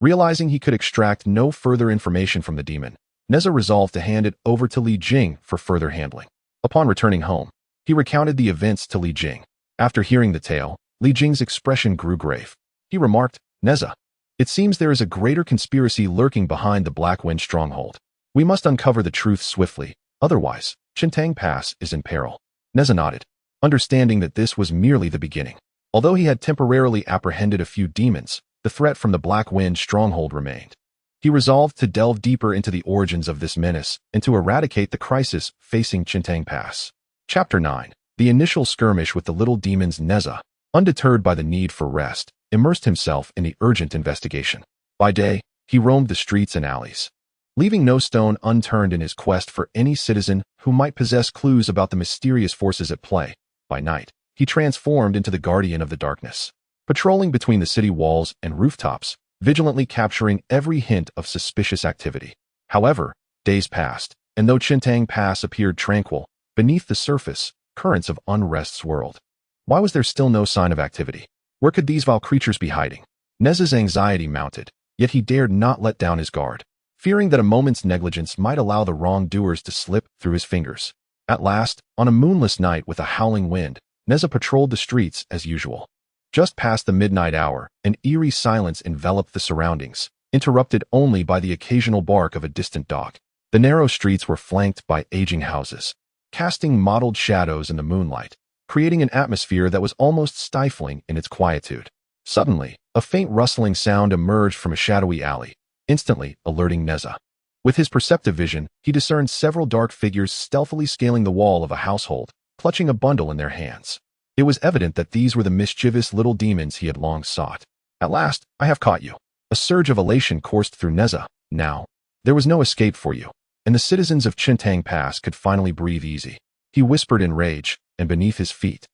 A: Realizing he could extract no further information from the demon, Nezha resolved to hand it over to Li Jing for further handling. Upon returning home, he recounted the events to Li Jing. After hearing the tale, Li Jing's expression grew grave. He remarked, "Nezha, it seems there is a greater conspiracy lurking behind the Black Wind Stronghold. We must uncover the truth swiftly, otherwise, Qiankun Pass is in peril." Nezha nodded, understanding that this was merely the beginning. Although he had temporarily apprehended a few demons, the threat from the Black Wind Stronghold remained. He resolved to delve deeper into the origins of this menace and to eradicate the crisis facing Qiankun Pass. Chapter 9. The initial skirmish with the little demons. Nezha, undeterred by the need for rest, immersed himself in the urgent investigation. By day, he roamed the streets and alleys, leaving no stone unturned in his quest for any citizen who might possess clues about the mysterious forces at play. By night, he transformed into the guardian of the darkness, patrolling between the city walls and rooftops, vigilantly capturing every hint of suspicious activity. However, days passed, and though Qiankun Pass appeared tranquil, beneath the surface, currents of unrest swirled. Why was there still no sign of activity? Where could these vile creatures be hiding? Nezha's anxiety mounted, yet he dared not let down his guard, fearing that a moment's negligence might allow the wrongdoers to slip through his fingers. At last, on a moonless night with a howling wind, Nezha patrolled the streets as usual. Just past the midnight hour, an eerie silence enveloped the surroundings, interrupted only by the occasional bark of a distant dog. The narrow streets were flanked by aging houses, casting mottled shadows in the moonlight, creating an atmosphere that was almost stifling in its quietude. Suddenly, a faint rustling sound emerged from a shadowy alley, instantly alerting Nezha. With his perceptive vision, he discerned several dark figures stealthily scaling the wall of a household, clutching a bundle in their hands. It was evident that these were the mischievous little demons he had long sought. "At last, I have caught you." A surge of elation coursed through Nezha. Now, there was no escape for you, and the citizens of Qiankun Pass could finally breathe easy. He whispered in rage, and beneath his feet,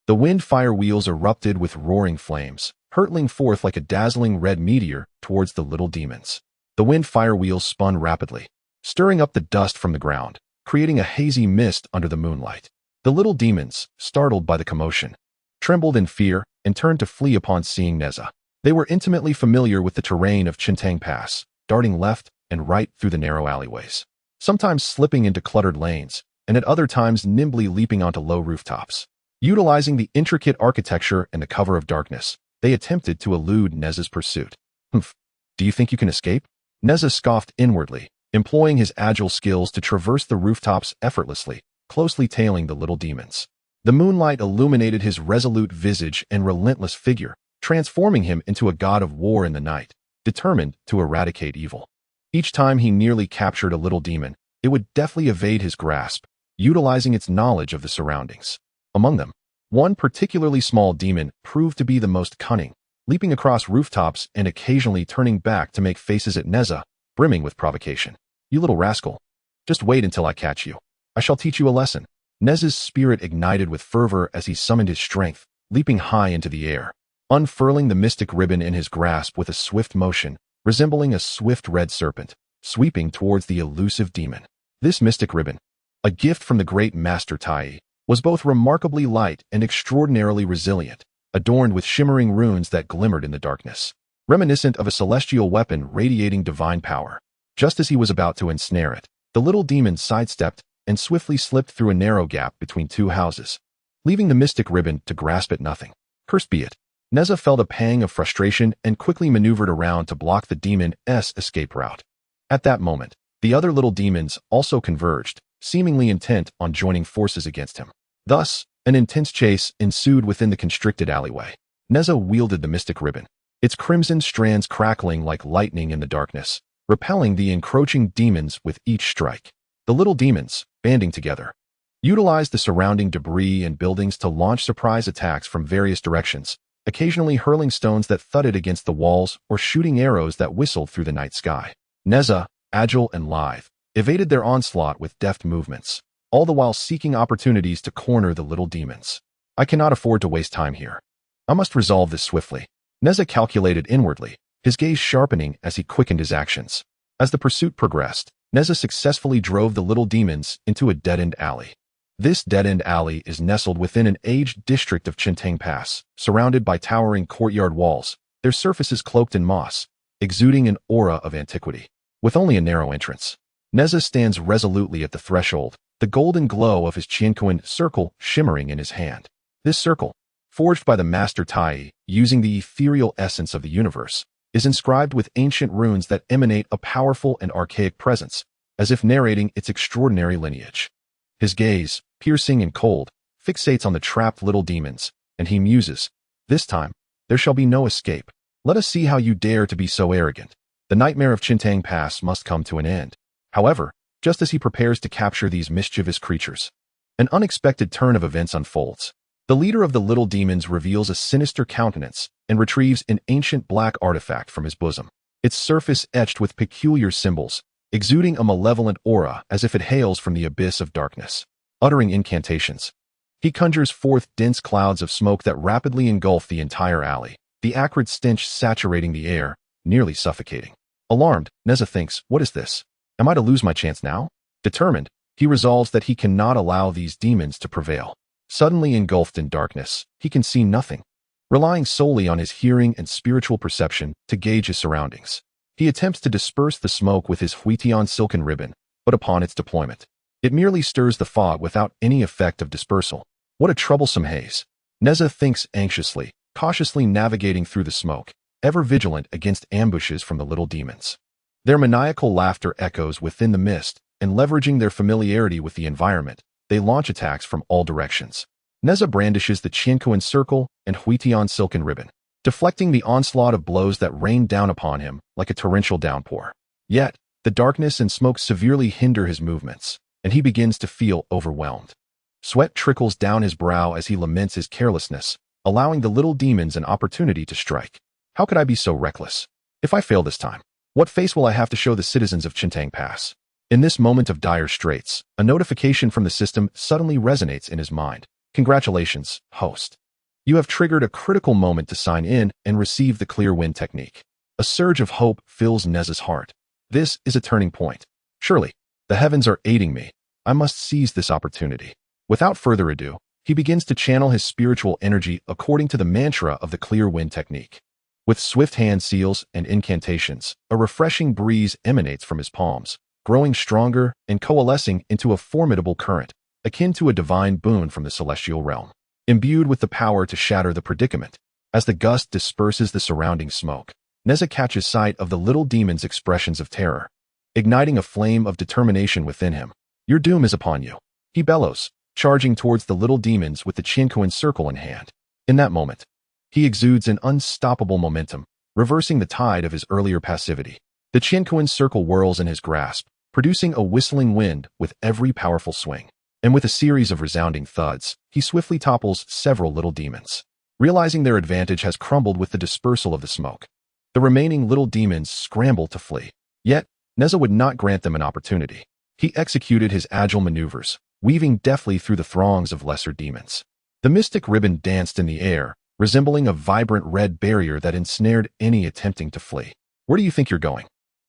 A: the wind fire wheels erupted with roaring flames, hurtling forth like a dazzling red meteor towards the little demons. The wind fire wheels spun rapidly, stirring up the dust from the ground, creating a hazy mist under the moonlight. The little demons, startled by the commotion, trembled in fear and turned to flee upon seeing Nezha. They were intimately familiar with the terrain of Qiankun Pass, darting left and right through the narrow alleyways, sometimes slipping into cluttered lanes, and at other times nimbly leaping onto low rooftops. Utilizing the intricate architecture and the cover of darkness, they attempted to elude Nezha's pursuit. "Humph, do you think you can escape?" Nezha scoffed inwardly, employing his agile skills to traverse the rooftops effortlessly, closely tailing the little demons. The moonlight illuminated his resolute visage and relentless figure, transforming him into a god of war in the night, determined to eradicate evil. Each time he nearly captured a little demon, it would deftly evade his grasp, utilizing its knowledge of the surroundings. Among them, one particularly small demon proved to be the most cunning, leaping across rooftops and occasionally turning back to make faces at Nezha, brimming with provocation. "You little rascal. Just wait until I catch you. I shall teach you a lesson." Nezha's spirit ignited with fervor as he summoned his strength, leaping high into the air. unfurling the mystic ribbon in his grasp with a swift motion, resembling a swift red serpent, sweeping towards the elusive demon. This mystic ribbon, a gift from the great Master Tai, was both remarkably light and extraordinarily resilient, adorned with shimmering runes that glimmered in the darkness, reminiscent of a celestial weapon radiating divine power. Just as he was about to ensnare it, the little demon sidestepped and swiftly slipped through a narrow gap between two houses, leaving the mystic ribbon to grasp at nothing. Cursed be it. Nezha felt a pang of frustration and quickly maneuvered around to block the demon's escape route. At that moment, the other little demons also converged, seemingly intent on joining forces against him. Thus, an intense chase ensued within the constricted alleyway. Nezha wielded the mystic ribbon, its crimson strands crackling like lightning in the darkness, repelling the encroaching demons with each strike. The little demons, banding together, utilized the surrounding debris and buildings to launch surprise attacks from various directions, occasionally hurling stones that thudded against the walls or shooting arrows that whistled through the night sky. Nezha, agile and lithe, evaded their onslaught with deft movements, all the while seeking opportunities to corner the little demons. I cannot afford to waste time here. I must resolve this swiftly. Nezha calculated inwardly, his gaze sharpening as he quickened his actions. As the pursuit progressed, Nezha successfully drove the little demons into a dead-end alley. This dead-end alley is nestled within an aged district of Qiankun Pass, surrounded by towering courtyard walls, their surfaces cloaked in moss, exuding an aura of antiquity. With only a narrow entrance, Nezha stands resolutely at the threshold, the golden glow of his Qiankun circle shimmering in his hand. This circle, forged by the Master Tai using the ethereal essence of the universe, is inscribed with ancient runes that emanate a powerful and archaic presence, as if narrating its extraordinary lineage. His gaze, piercing and cold, fixates on the trapped little demons, and he muses, "This time, there shall be no escape. Let us see how you dare to be so arrogant. The nightmare of Qiankun Pass must come to an end." However, just as he prepares to capture these mischievous creatures, an unexpected turn of events unfolds. The leader of the little demons reveals a sinister countenance and retrieves an ancient black artifact from his bosom, its surface etched with peculiar symbols, exuding a malevolent aura as if it hails from the abyss of darkness. Uttering incantations, he conjures forth dense clouds of smoke that rapidly engulf the entire alley, the acrid stench saturating the air, nearly suffocating. Alarmed, Nezha thinks, "What is this? Am I to lose my chance now?" Determined, he resolves that he cannot allow these demons to prevail. Suddenly engulfed in darkness, he can see nothing. Relying solely on his hearing and spiritual perception to gauge his surroundings, he attempts to disperse the smoke with his Huitian silken ribbon, but upon its deployment, it merely stirs the fog without any effect of dispersal. What a troublesome haze. Nezha thinks anxiously, cautiously navigating through the smoke, ever vigilant against ambushes from the little demons. Their maniacal laughter echoes within the mist, and leveraging their familiarity with the environment, they launch attacks from all directions. Nezha brandishes the Qiankun circle and Huitian silken ribbon, deflecting the onslaught of blows that rain down upon him like a torrential downpour. Yet, the darkness and smoke severely hinder his movements, and he begins to feel overwhelmed. Sweat trickles down his brow as he laments his carelessness, allowing the little demons an opportunity to strike. How could I be so reckless? If I fail this time, what face will I have to show the citizens of Qiankun Pass? In this moment of dire straits, a notification from the system suddenly resonates in his mind. "Congratulations, host. You have triggered a critical moment to sign in and receive the clear win technique." A surge of hope fills Nezha's heart. This is a turning point. Surely, the heavens are aiding me. I must seize this opportunity. Without further ado, he begins to channel his spiritual energy according to the mantra of the clear win technique. With swift hand seals and incantations, a refreshing breeze emanates from his palms, growing stronger and coalescing into a formidable current, akin to a divine boon from the celestial realm. Imbued with the power to shatter the predicament, as the gust disperses the surrounding smoke, Nezha catches sight of the little demon's expressions of terror, igniting a flame of determination within him. "Your doom is upon you," he bellows, charging towards the little demons with the Qiankun circle in hand. In that moment, he exudes an unstoppable momentum, reversing the tide of his earlier passivity. The Qiankun circle whirls in his grasp, producing a whistling wind with every powerful swing. And with a series of resounding thuds, he swiftly topples several little demons. Realizing their advantage has crumbled with the dispersal of the smoke, the remaining little demons scramble to flee. Yet, Nezha would not grant them an opportunity. He executed his agile maneuvers, weaving deftly through the throngs of lesser demons. The mystic ribbon danced in the air, resembling a vibrant red barrier that ensnared any attempting to flee. "Where do you think you're going?"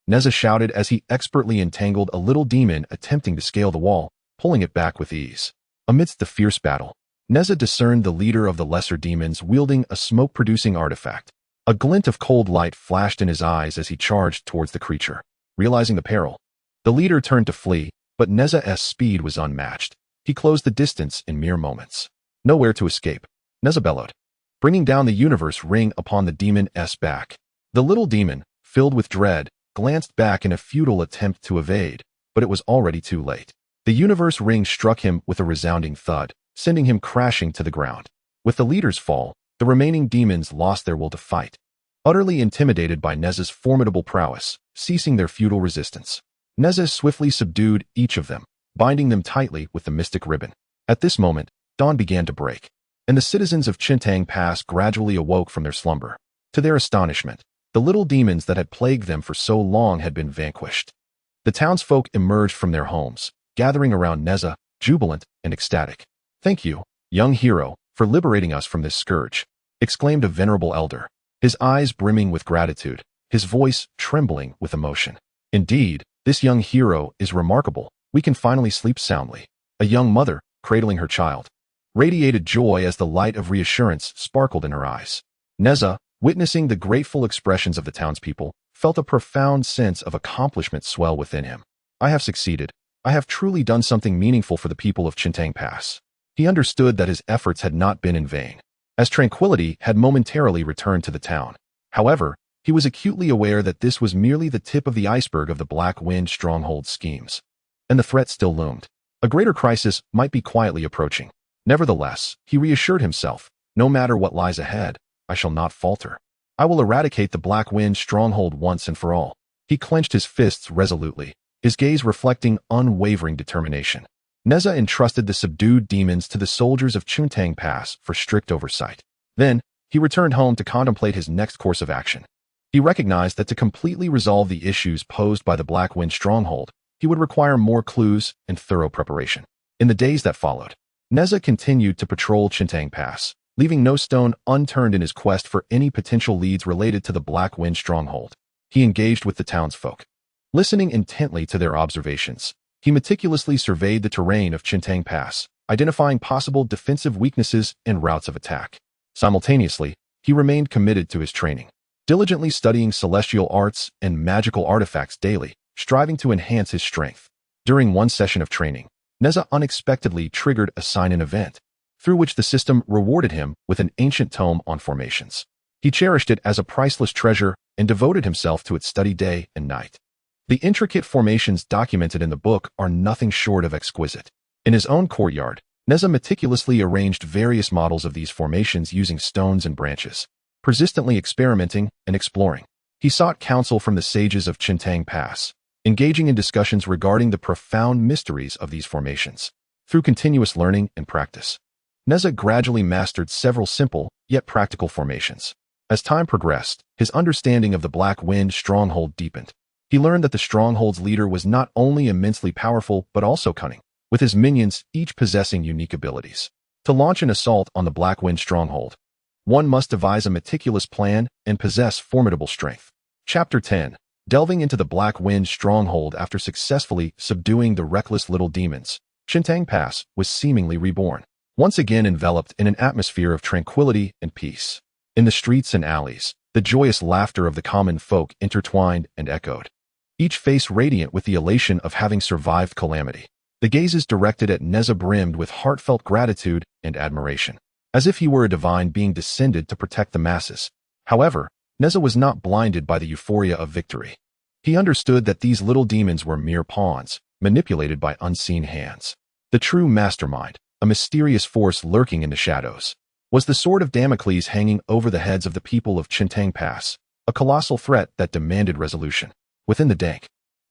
A: Nezha shouted as he expertly entangled a little demon attempting to scale the wall, pulling it back with ease. Amidst the fierce battle, Nezha discerned the leader of the lesser demons wielding a smoke-producing artifact. A glint of cold light flashed in his eyes as he charged towards the creature. Realizing the peril, the leader turned to flee, but Nezha's speed was unmatched. He closed the distance in mere moments. Nowhere to escape, Nezha bellowed, bringing down the universe ring upon the demon's back. The little demon, filled with dread, glanced back in a futile attempt to evade, but it was already too late. The universe ring struck him with a resounding thud, sending him crashing to the ground. With the leader's fall, the remaining demons lost their will to fight, utterly intimidated by Nezha's formidable prowess, ceasing their futile resistance. Nezha swiftly subdued each of them, binding them tightly with the mystic ribbon. At this moment, dawn began to break, and the citizens of Qiankun Pass gradually awoke from their slumber. To their astonishment, the little demons that had plagued them for so long had been vanquished. The townsfolk emerged from their homes, gathering around Nezha, jubilant and ecstatic. "Thank you, young hero, for liberating us from this scourge," exclaimed a venerable elder, his eyes brimming with gratitude, his voice trembling with emotion. "Indeed, this young hero is remarkable. We can finally sleep soundly." A young mother, cradling her child, radiated joy as the light of reassurance sparkled in her eyes. Nezha, witnessing the grateful expressions of the townspeople, felt a profound sense of accomplishment swell within him. "I have succeeded. I have truly done something meaningful for the people of Qiankun Pass." He understood that his efforts had not been in vain, as tranquility had momentarily returned to the town. However, he was acutely aware that this was merely the tip of the iceberg of the Black Wind stronghold schemes, and the threat still loomed. A greater crisis might be quietly approaching. Nevertheless, he reassured himself, "No matter what lies ahead, I shall not falter. I will eradicate the Black Wind stronghold once and for all." He clenched his fists resolutely, his gaze reflecting unwavering determination. Nezha entrusted the subdued demons to the soldiers of Qiankun Pass for strict oversight. Then, he returned home to contemplate his next course of action. He recognized that to completely resolve the issues posed by the Black Wind stronghold, he would require more clues and thorough preparation. In the days that followed, Nezha continued to patrol Qiankun Pass, leaving no stone unturned in his quest for any potential leads related to the Black Wind stronghold. He engaged with the townsfolk, listening intently to their observations. He meticulously surveyed the terrain of Qiankun Pass, identifying possible defensive weaknesses and routes of attack. Simultaneously, he remained committed to his training, diligently studying celestial arts and magical artifacts daily, striving to enhance his strength. During one session of training, Nezha unexpectedly triggered a sign-in event, through which the system rewarded him with an ancient tome on formations. He cherished it as a priceless treasure and devoted himself to its study day and night. The intricate formations documented in the book are nothing short of exquisite. In his own courtyard, Nezha meticulously arranged various models of these formations using stones and branches, persistently experimenting and exploring. He sought counsel from the sages of Qiankun Pass, engaging in discussions regarding the profound mysteries of these formations. Through continuous learning and practice, Nezha gradually mastered several simple yet practical formations. As time progressed, his understanding of the Black Wind stronghold deepened. He learned that the stronghold's leader was not only immensely powerful but also cunning, with his minions each possessing unique abilities. To launch an assault on the Black Wind stronghold, one must devise a meticulous plan and possess formidable strength. Chapter 10. Delving into the Black Wind stronghold after successfully subduing the reckless little demons, Qiankun Pass was seemingly reborn, once again enveloped in an atmosphere of tranquility and peace. In the streets and alleys, the joyous laughter of the common folk intertwined and echoed, each face radiant with the elation of having survived calamity. The gazes directed at Nezha brimmed with heartfelt gratitude and admiration, as if he were a divine being descended to protect the masses. However, Nezha was not blinded by the euphoria of victory. He understood that these little demons were mere pawns, manipulated by unseen hands. The true mastermind, a mysterious force lurking in the shadows, was the sword of Damocles hanging over the heads of the people of Qiankun Pass, a colossal threat that demanded resolution. Within the dank,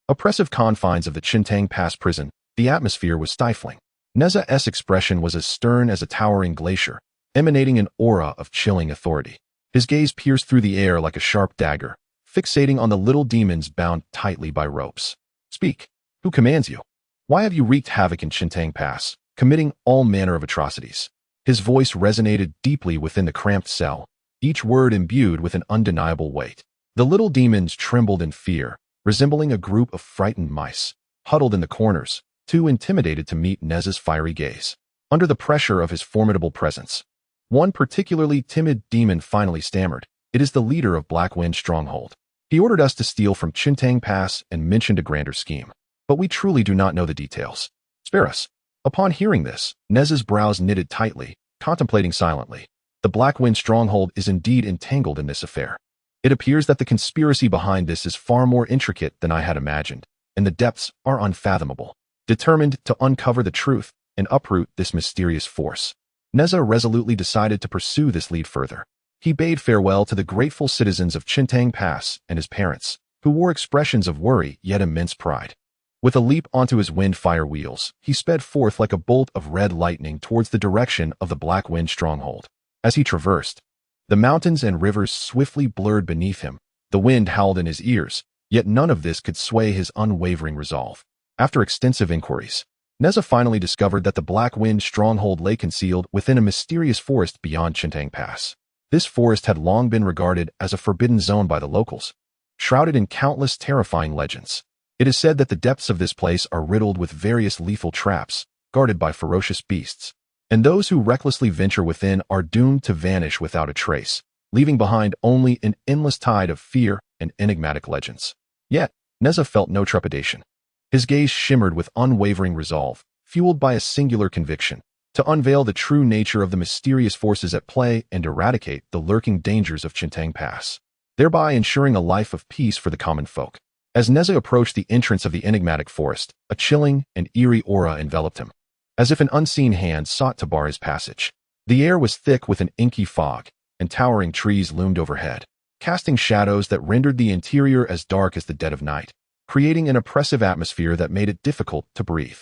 A: oppressive confines of the Qiankun Pass prison, the atmosphere was stifling. Nezha's expression was as stern as a towering glacier, emanating an aura of chilling authority. His gaze pierced through the air like a sharp dagger, fixating on the little demons bound tightly by ropes. "Speak. Who commands you? Why have you wreaked havoc in Qiankun Pass, committing all manner of atrocities?" His voice resonated deeply within the cramped cell, each word imbued with an undeniable weight. The little demons trembled in fear, resembling a group of frightened mice, huddled in the corners, too intimidated to meet Nezha's fiery gaze. Under the pressure of his formidable presence, one particularly timid demon finally stammered. "It is the leader of Black Wind Stronghold. He ordered us to steal from Qiankun Pass and mentioned a grander scheme. But we truly do not know the details. Spare us." Upon hearing this, Nezha's brows knitted tightly, contemplating silently. The Black Wind Stronghold is indeed entangled in this affair. It appears that the conspiracy behind this is far more intricate than I had imagined, and the depths are unfathomable. Determined to uncover the truth and uproot this mysterious force, Nezha resolutely decided to pursue this lead further. He bade farewell to the grateful citizens of Qiankun Pass and his parents, who wore expressions of worry yet immense pride. With a leap onto his wind-fire wheels, he sped forth like a bolt of red lightning towards the direction of the Black Wind Stronghold. As he traversed, the mountains and rivers swiftly blurred beneath him. The wind howled in his ears, yet none of this could sway his unwavering resolve. After extensive inquiries, Nezha finally discovered that the Black Wind Stronghold lay concealed within a mysterious forest beyond Qiankun Pass. This forest had long been regarded as a forbidden zone by the locals, shrouded in countless terrifying legends. It is said that the depths of this place are riddled with various lethal traps, guarded by ferocious beasts, and those who recklessly venture within are doomed to vanish without a trace, leaving behind only an endless tide of fear and enigmatic legends. Yet, Nezha felt no trepidation. His gaze shimmered with unwavering resolve, fueled by a singular conviction: to unveil the true nature of the mysterious forces at play and eradicate the lurking dangers of Qiankun Pass, thereby ensuring a life of peace for the common folk. As Nezha approached the entrance of the enigmatic forest, a chilling and eerie aura enveloped him, as if an unseen hand sought to bar his passage. The air was thick with an inky fog, and towering trees loomed overhead, casting shadows that rendered the interior as dark as the dead of night, creating an oppressive atmosphere that made it difficult to breathe.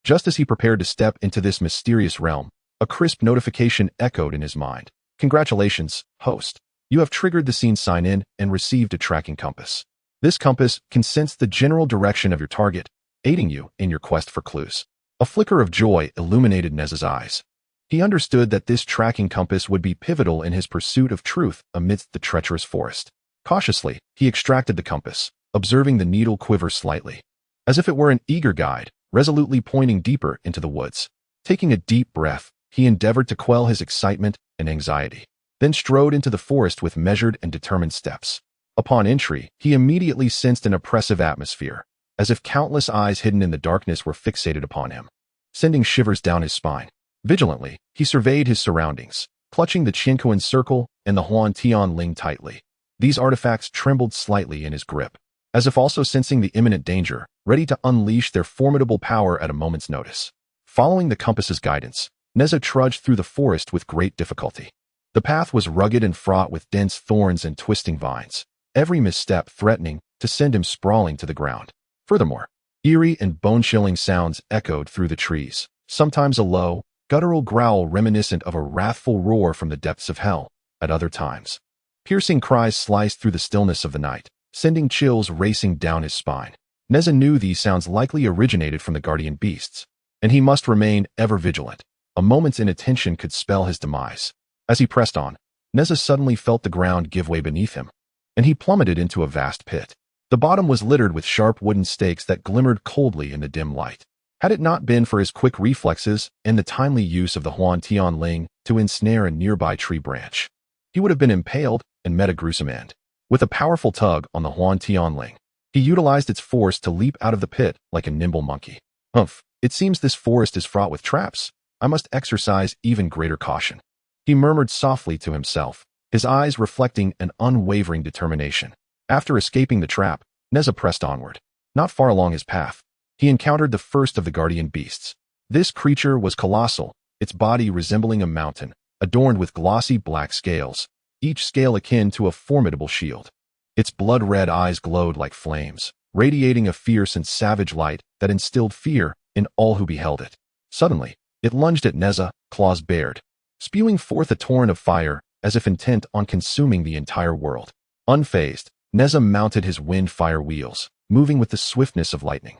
A: Just as he prepared to step into this mysterious realm, a crisp notification echoed in his mind. "Congratulations, host. You have triggered the scene sign-in and received a tracking compass. This compass can sense the general direction of your target, aiding you in your quest for clues." A flicker of joy illuminated Nezha's eyes. He understood that this tracking compass would be pivotal in his pursuit of truth amidst the treacherous forest. Cautiously, he extracted the compass, observing the needle quiver slightly, as if it were an eager guide, resolutely pointing deeper into the woods. Taking a deep breath, he endeavored to quell his excitement and anxiety, then strode into the forest with measured and determined steps. Upon entry, he immediately sensed an oppressive atmosphere, as if countless eyes hidden in the darkness were fixated upon him, sending shivers down his spine. Vigilantly, he surveyed his surroundings, clutching the Qiankun circle and the Tian Ring tightly. These artifacts trembled slightly in his grip, as if also sensing the imminent danger, ready to unleash their formidable power at a moment's notice. Following the compass's guidance, Nezha trudged through the forest with great difficulty. The path was rugged and fraught with dense thorns and twisting vines, every misstep threatening to send him sprawling to the ground. Furthermore, eerie and bone-chilling sounds echoed through the trees, sometimes a low, guttural growl reminiscent of a wrathful roar from the depths of hell. At other times, piercing cries sliced through the stillness of the night, sending chills racing down his spine. Nezha knew these sounds likely originated from the guardian beasts, and he must remain ever vigilant. A moment's inattention could spell his demise. As he pressed on, Nezha suddenly felt the ground give way beneath him, and he plummeted into a vast pit. The bottom was littered with sharp wooden stakes that glimmered coldly in the dim light. Had it not been for his quick reflexes and the timely use of the Tian Ring to ensnare a nearby tree branch, he would have been impaled and met a gruesome end. With a powerful tug on the Tian Ring, he utilized its force to leap out of the pit like a nimble monkey. "Humph, it seems this forest is fraught with traps. I must exercise even greater caution," he murmured softly to himself, his eyes reflecting an unwavering determination. After escaping the trap, Nezha pressed onward. Not far along his path, he encountered the first of the guardian beasts. This creature was colossal, its body resembling a mountain, adorned with glossy black scales, each scale akin to a formidable shield. Its blood-red eyes glowed like flames, radiating a fierce and savage light that instilled fear in all who beheld it. Suddenly, it lunged at Nezha, claws bared, spewing forth a torrent of fire as if intent on consuming the entire world. Unfazed, Nezha mounted his wind-fire wheels, moving with the swiftness of lightning,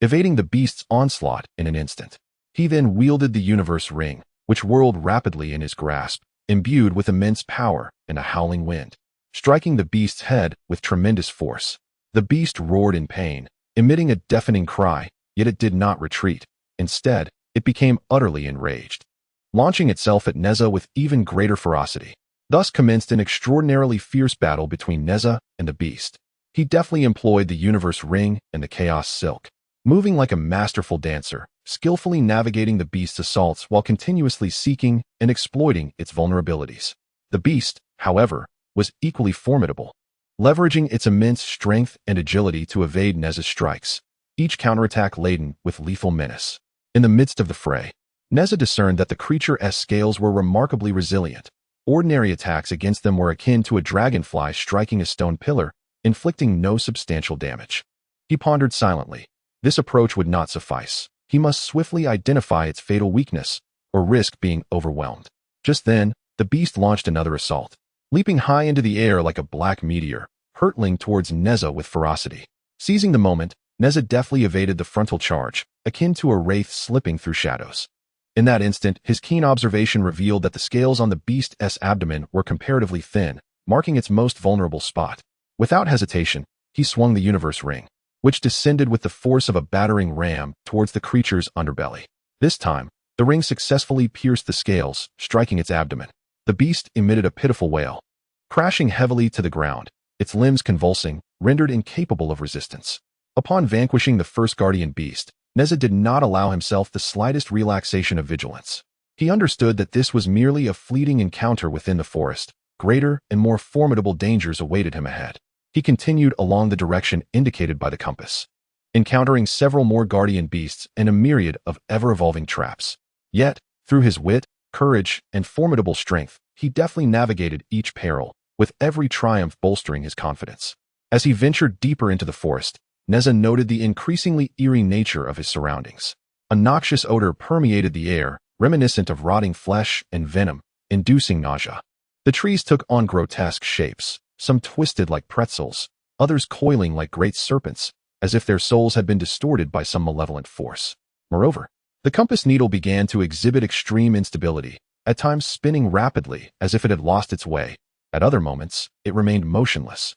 A: evading the beast's onslaught in an instant. He then wielded the universe ring, which whirled rapidly in his grasp, imbued with immense power and a howling wind, striking the beast's head with tremendous force. The beast roared in pain, emitting a deafening cry, yet it did not retreat. Instead, it became utterly enraged, launching itself at Nezha with even greater ferocity. Thus commenced an extraordinarily fierce battle between Nezha and the beast. He deftly employed the universe ring and the chaos silk, moving like a masterful dancer, skillfully navigating the beast's assaults while continuously seeking and exploiting its vulnerabilities. The beast, however, was equally formidable, leveraging its immense strength and agility to evade Nezha's strikes, each counterattack laden with lethal menace. In the midst of the fray, Nezha discerned that the creature's scales were remarkably resilient. Ordinary attacks against them were akin to a dragonfly striking a stone pillar, inflicting no substantial damage. He pondered silently. This approach would not suffice. He must swiftly identify its fatal weakness, or risk being overwhelmed. Just then, the beast launched another assault, leaping high into the air like a black meteor, hurtling towards Nezha with ferocity. Seizing the moment, Nezha deftly evaded the frontal charge, akin to a wraith slipping through shadows. In that instant, his keen observation revealed that the scales on the beast's abdomen were comparatively thin, marking its most vulnerable spot. Without hesitation, he swung the universe ring, which descended with the force of a battering ram towards the creature's underbelly. This time, the ring successfully pierced the scales, striking its abdomen. The beast emitted a pitiful wail, crashing heavily to the ground, its limbs convulsing, rendered incapable of resistance. Upon vanquishing the first guardian beast, Nezha did not allow himself the slightest relaxation of vigilance. He understood that this was merely a fleeting encounter within the forest. Greater and more formidable dangers awaited him ahead. He continued along the direction indicated by the compass, encountering several more guardian beasts and a myriad of ever-evolving traps. Yet, through his wit, courage, and formidable strength, he deftly navigated each peril, with every triumph bolstering his confidence. As he ventured deeper into the forest, Nezha noted the increasingly eerie nature of his surroundings. A noxious odor permeated the air, reminiscent of rotting flesh and venom, inducing nausea. The trees took on grotesque shapes, some twisted like pretzels, others coiling like great serpents, as if their souls had been distorted by some malevolent force. Moreover, the compass needle began to exhibit extreme instability, at times spinning rapidly as if it had lost its way. At other moments, it remained motionless,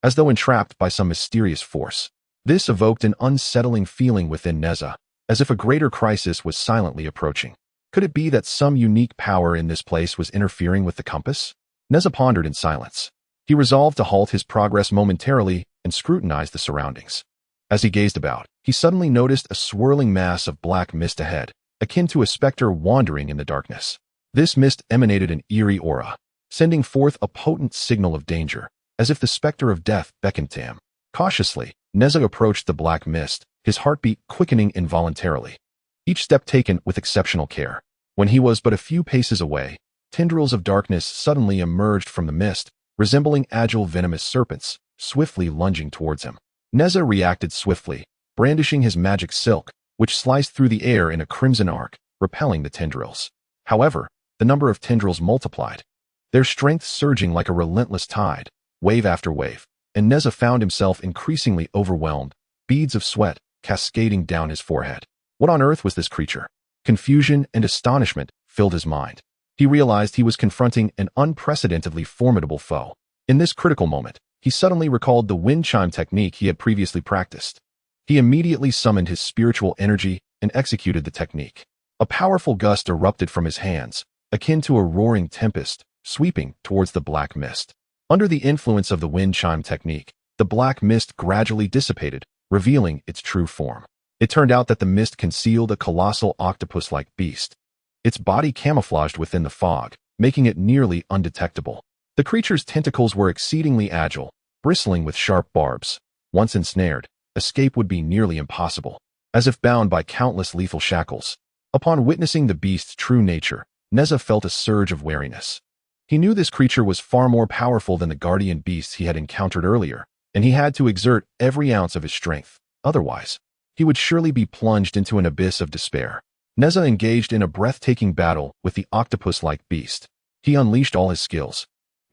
A: as though entrapped by some mysterious force. This evoked an unsettling feeling within Nezha, as if a greater crisis was silently approaching. Could it be that some unique power in this place was interfering with the compass? Nezha pondered in silence. He resolved to halt his progress momentarily and scrutinize the surroundings. As he gazed about, he suddenly noticed a swirling mass of black mist ahead, akin to a specter wandering in the darkness. This mist emanated an eerie aura, sending forth a potent signal of danger, as if the specter of death beckoned to him. Cautiously, Nezha approached the black mist, his heartbeat quickening involuntarily, each step taken with exceptional care. When he was but a few paces away, tendrils of darkness suddenly emerged from the mist, resembling agile venomous serpents, swiftly lunging towards him. Nezha reacted swiftly, brandishing his magic silk, which sliced through the air in a crimson arc, repelling the tendrils. However, the number of tendrils multiplied, their strength surging like a relentless tide, wave after wave, and Nezha found himself increasingly overwhelmed, beads of sweat cascading down his forehead. What on earth was this creature? Confusion and astonishment filled his mind. He realized he was confronting an unprecedentedly formidable foe. In this critical moment, he suddenly recalled the wind chime technique he had previously practiced. He immediately summoned his spiritual energy and executed the technique. A powerful gust erupted from his hands, akin to a roaring tempest, sweeping towards the black mist. Under the influence of the wind chime technique, the black mist gradually dissipated, revealing its true form. It turned out that the mist concealed a colossal octopus-like beast, its body camouflaged within the fog, making it nearly undetectable. The creature's tentacles were exceedingly agile, bristling with sharp barbs. Once ensnared, escape would be nearly impossible, as if bound by countless lethal shackles. Upon witnessing the beast's true nature, Nezha felt a surge of wariness. He knew this creature was far more powerful than the guardian beasts he had encountered earlier, and he had to exert every ounce of his strength. Otherwise, he would surely be plunged into an abyss of despair. Nezha engaged in a breathtaking battle with the octopus-like beast. He unleashed all his skills,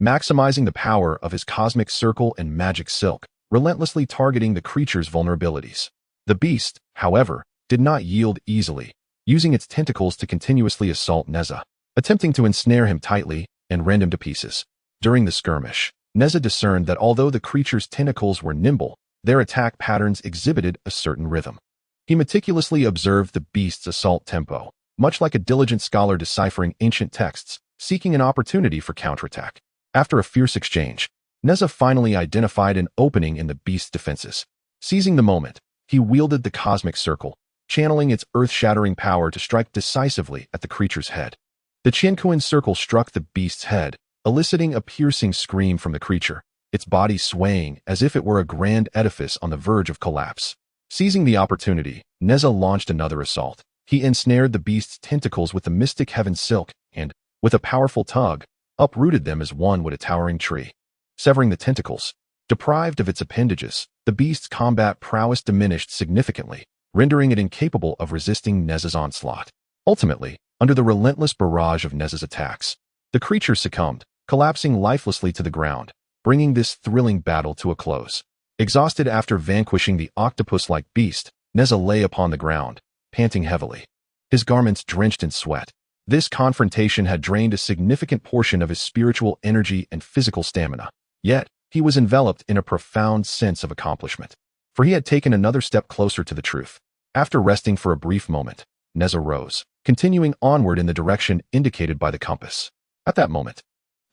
A: maximizing the power of his cosmic circle and magic silk, relentlessly targeting the creature's vulnerabilities. The beast, however, did not yield easily. using its tentacles to continuously assault Nezha, attempting to ensnare him tightly and rend him to pieces. During the skirmish, Nezha discerned that although the creature's tentacles were nimble, their attack patterns exhibited a certain rhythm. He meticulously observed the beast's assault tempo, much like a diligent scholar deciphering ancient texts, seeking an opportunity for counterattack. After a fierce exchange, Nezha finally identified an opening in the beast's defenses. Seizing the moment, he wielded the cosmic circle, channeling its earth-shattering power to strike decisively at the creature's head. The Qiankun circle struck the beast's head, eliciting a piercing scream from the creature, its body swaying as if it were a grand edifice on the verge of collapse. Seizing the opportunity, Nezha launched another assault. He ensnared the beast's tentacles with the mystic heaven silk and, with a powerful tug, uprooted them as one would a towering tree. Severing the tentacles, deprived of its appendages, the beast's combat prowess diminished significantly, rendering it incapable of resisting Nezha's onslaught. Ultimately, under the relentless barrage of Nezha's attacks, the creature succumbed, collapsing lifelessly to the ground, bringing this thrilling battle to a close. Exhausted after vanquishing the octopus-like beast, Nezha lay upon the ground, panting heavily, his garments drenched in sweat. This confrontation had drained a significant portion of his spiritual energy and physical stamina. Yet, he was enveloped in a profound sense of accomplishment, for he had taken another step closer to the truth. After resting for a brief moment, Nezha rose, continuing onward in the direction indicated by the compass. At that moment,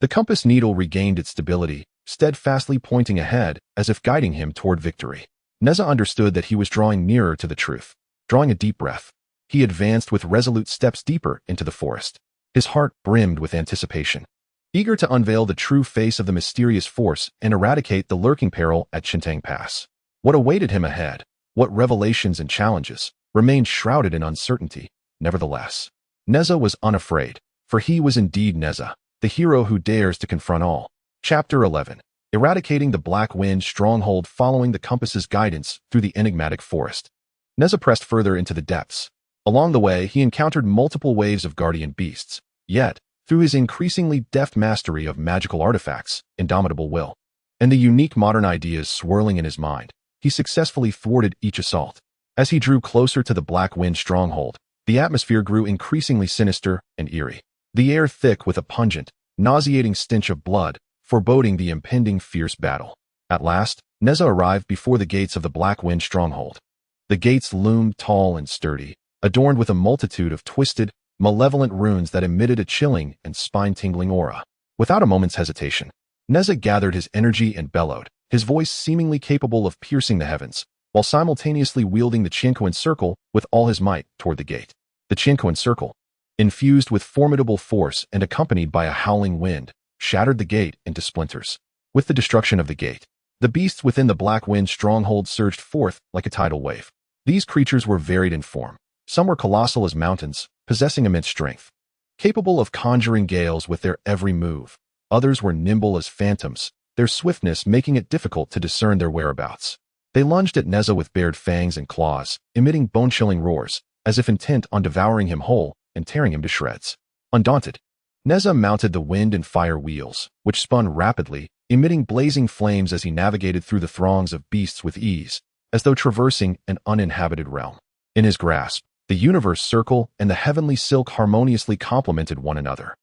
A: the compass needle regained its stability, steadfastly pointing ahead as if guiding him toward victory. Nezha understood that he was drawing nearer to the truth. Drawing a deep breath, he advanced with resolute steps deeper into the forest. His heart brimmed with anticipation, eager to unveil the true face of the mysterious force and eradicate the lurking peril at Yangcheng Pass. What awaited him ahead, what revelations and challenges, remained shrouded in uncertainty. Nevertheless, Nezha was unafraid, for he was indeed Nezha, the hero who dares to confront all. Chapter 11. Eradicating the Black Wind Stronghold. Following the compass's guidance through the enigmatic forest, Nezha pressed further into the depths. Along the way, he encountered multiple waves of guardian beasts, yet, through his increasingly deft mastery of magical artifacts, indomitable will, and the unique modern ideas swirling in his mind, he successfully thwarted each assault. As he drew closer to the Black Wind Stronghold, the atmosphere grew increasingly sinister and eerie, the air thick with a pungent, nauseating stench of blood, foreboding the impending fierce battle. At last, Nezha arrived before the gates of the Black Wind Stronghold. The gates loomed tall and sturdy, adorned with a multitude of twisted, malevolent runes that emitted a chilling and spine-tingling aura. Without a moment's hesitation, Nezha gathered his energy and bellowed, his voice seemingly capable of piercing the heavens, while simultaneously wielding the Qiankun circle with all his might toward the gate. The Qiankun circle, infused with formidable force and accompanied by a howling wind, shattered the gate into splinters. With the destruction of the gate, the beasts within the Black Wind Stronghold surged forth like a tidal wave. These creatures were varied in form. Some were colossal as mountains, possessing immense strength, capable of conjuring gales with their every move. Others were nimble as phantoms, their swiftness making it difficult to discern their whereabouts. They lunged at Nezha with bared fangs and claws, emitting bone-chilling roars, as if intent on devouring him whole and tearing him to shreds. Undaunted, Nezha mounted the wind and fire wheels, which spun rapidly, emitting blazing flames as he navigated through the throngs of beasts with ease, as though traversing an uninhabited realm. In his grasp, the universe circle and the heavenly silk harmoniously complemented one another.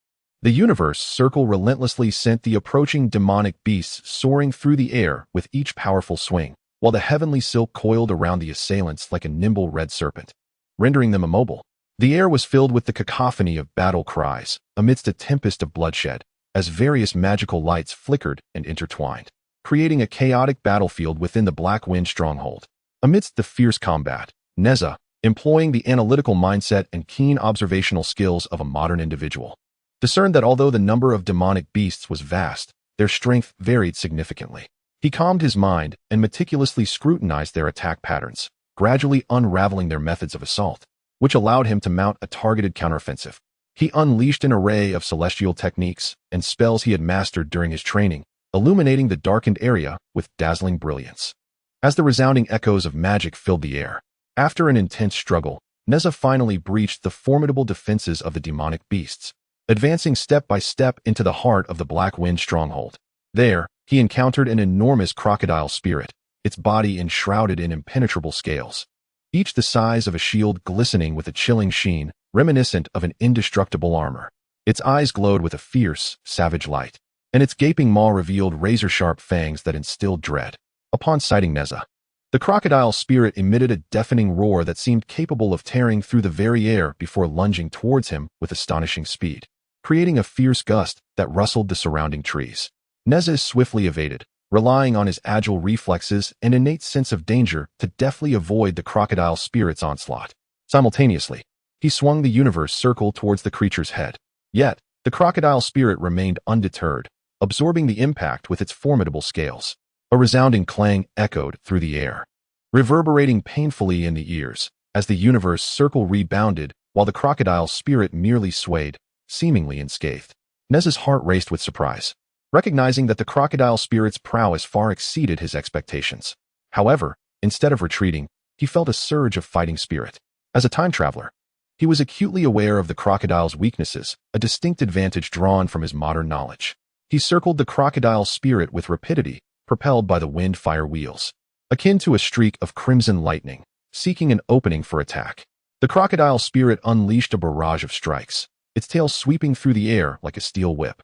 A: The universe circle relentlessly sent the approaching demonic beasts soaring through the air with each powerful swing, while the heavenly silk coiled around the assailants like a nimble red serpent, rendering them immobile. The air was filled with the cacophony of battle cries, amidst a tempest of bloodshed, as various magical lights flickered and intertwined, creating a chaotic battlefield within the Black Wind Stronghold. Amidst the fierce combat, Nezha, employing the analytical mindset and keen observational skills of a modern individual, discerned that although the number of demonic beasts was vast, their strength varied significantly. He calmed his mind and meticulously scrutinized their attack patterns, gradually unraveling their methods of assault, which allowed him to mount a targeted counteroffensive. He unleashed an array of celestial techniques and spells he had mastered during his training, illuminating the darkened area with dazzling brilliance. As the resounding echoes of magic filled the air, after an intense struggle, Nezha finally breached the formidable defenses of the demonic beasts, advancing step by step into the heart of the Black Wind Stronghold. There, he encountered an enormous crocodile spirit, its body enshrouded in impenetrable scales. each the size of a shield glistening with a chilling sheen, reminiscent of an indestructible armor. Its eyes glowed with a fierce, savage light, and its gaping maw revealed razor-sharp fangs that instilled dread. Upon sighting Nezha, the crocodile spirit emitted a deafening roar that seemed capable of tearing through the very air before lunging towards him with astonishing speed, creating a fierce gust that rustled the surrounding trees. Nezha swiftly evaded, relying on his agile reflexes and innate sense of danger to deftly avoid the crocodile spirit's onslaught. Simultaneously, he swung the universe circle towards the creature's head. Yet, the crocodile spirit remained undeterred, absorbing the impact with its formidable scales. A resounding clang echoed through the air, reverberating painfully in the ears as the universe circle rebounded while the crocodile spirit merely swayed, seemingly unscathed. Nezha's heart raced with surprise, recognizing that the crocodile spirit's prowess far exceeded his expectations. However, instead of retreating, he felt a surge of fighting spirit. As a time traveler, he was acutely aware of the crocodile's weaknesses, a distinct advantage drawn from his modern knowledge. He circled the crocodile spirit with rapidity, propelled by the wind-fire wheels, akin to a streak of crimson lightning, seeking an opening for attack. The crocodile spirit unleashed a barrage of strikes, its tail sweeping through the air like a steel whip,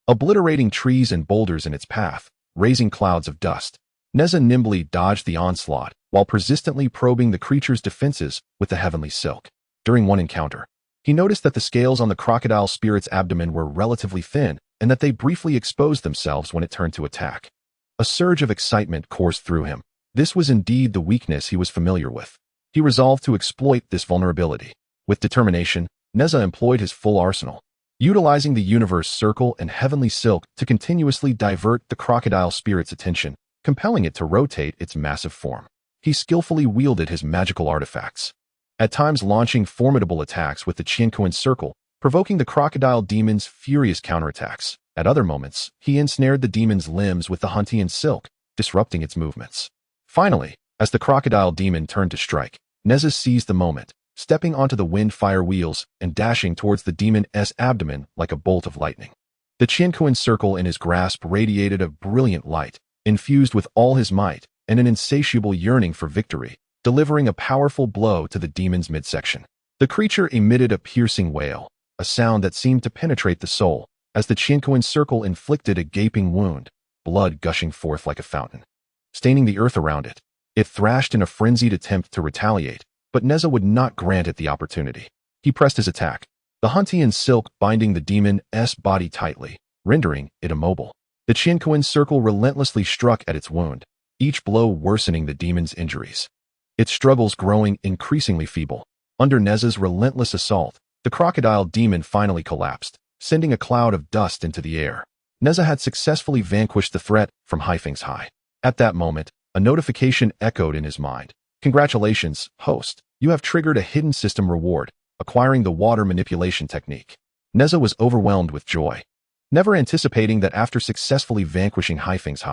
A: obliterating trees and boulders in its path, raising clouds of dust. Nezha nimbly dodged the onslaught while persistently probing the creature's defenses with the heavenly silk. During one encounter, he noticed that the scales on the crocodile spirit's abdomen were relatively thin and that they briefly exposed themselves when it turned to attack. A surge of excitement coursed through him. This was indeed the weakness he was familiar with. He resolved to exploit this vulnerability. With determination, Nezha employed his full arsenal, utilizing the universe circle and heavenly silk to continuously divert the crocodile spirit's attention, compelling it to rotate its massive form. He skillfully wielded his magical artifacts, at times launching formidable attacks with the Qiankun circle, provoking the crocodile demon's furious counterattacks. At other moments, he ensnared the demon's limbs with the Huntian silk, disrupting its movements. Finally, as the crocodile demon turned to strike, Nezha seized the moment, stepping onto the wind-fire wheels and dashing towards the demon's abdomen like a bolt of lightning. The Qiankun circle in his grasp radiated a brilliant light, infused with all his might and an insatiable yearning for victory, delivering a powerful blow to the demon's midsection. The creature emitted a piercing wail, a sound that seemed to penetrate the soul, as the Qiankun circle inflicted a gaping wound, blood gushing forth like a fountain, staining the earth around it. It thrashed in a frenzied attempt to retaliate, but Nezha would not grant it the opportunity. He pressed his attack, the Huntian silk binding the demon's body tightly, rendering it immobile. The Qiankun circle relentlessly struck at its wound, each blow worsening the demon's injuries, its struggles growing increasingly feeble. Under Nezha's relentless assault, the crocodile demon finally collapsed, sending a cloud of dust into the air. Nezha had successfully vanquished the threat from Feifei's. At that moment, a notification echoed in his mind. Congratulations, host. You have triggered a hidden system reward, acquiring the water manipulation technique. Nezha was overwhelmed with joy, never anticipating that after successfully vanquishing Feifei's,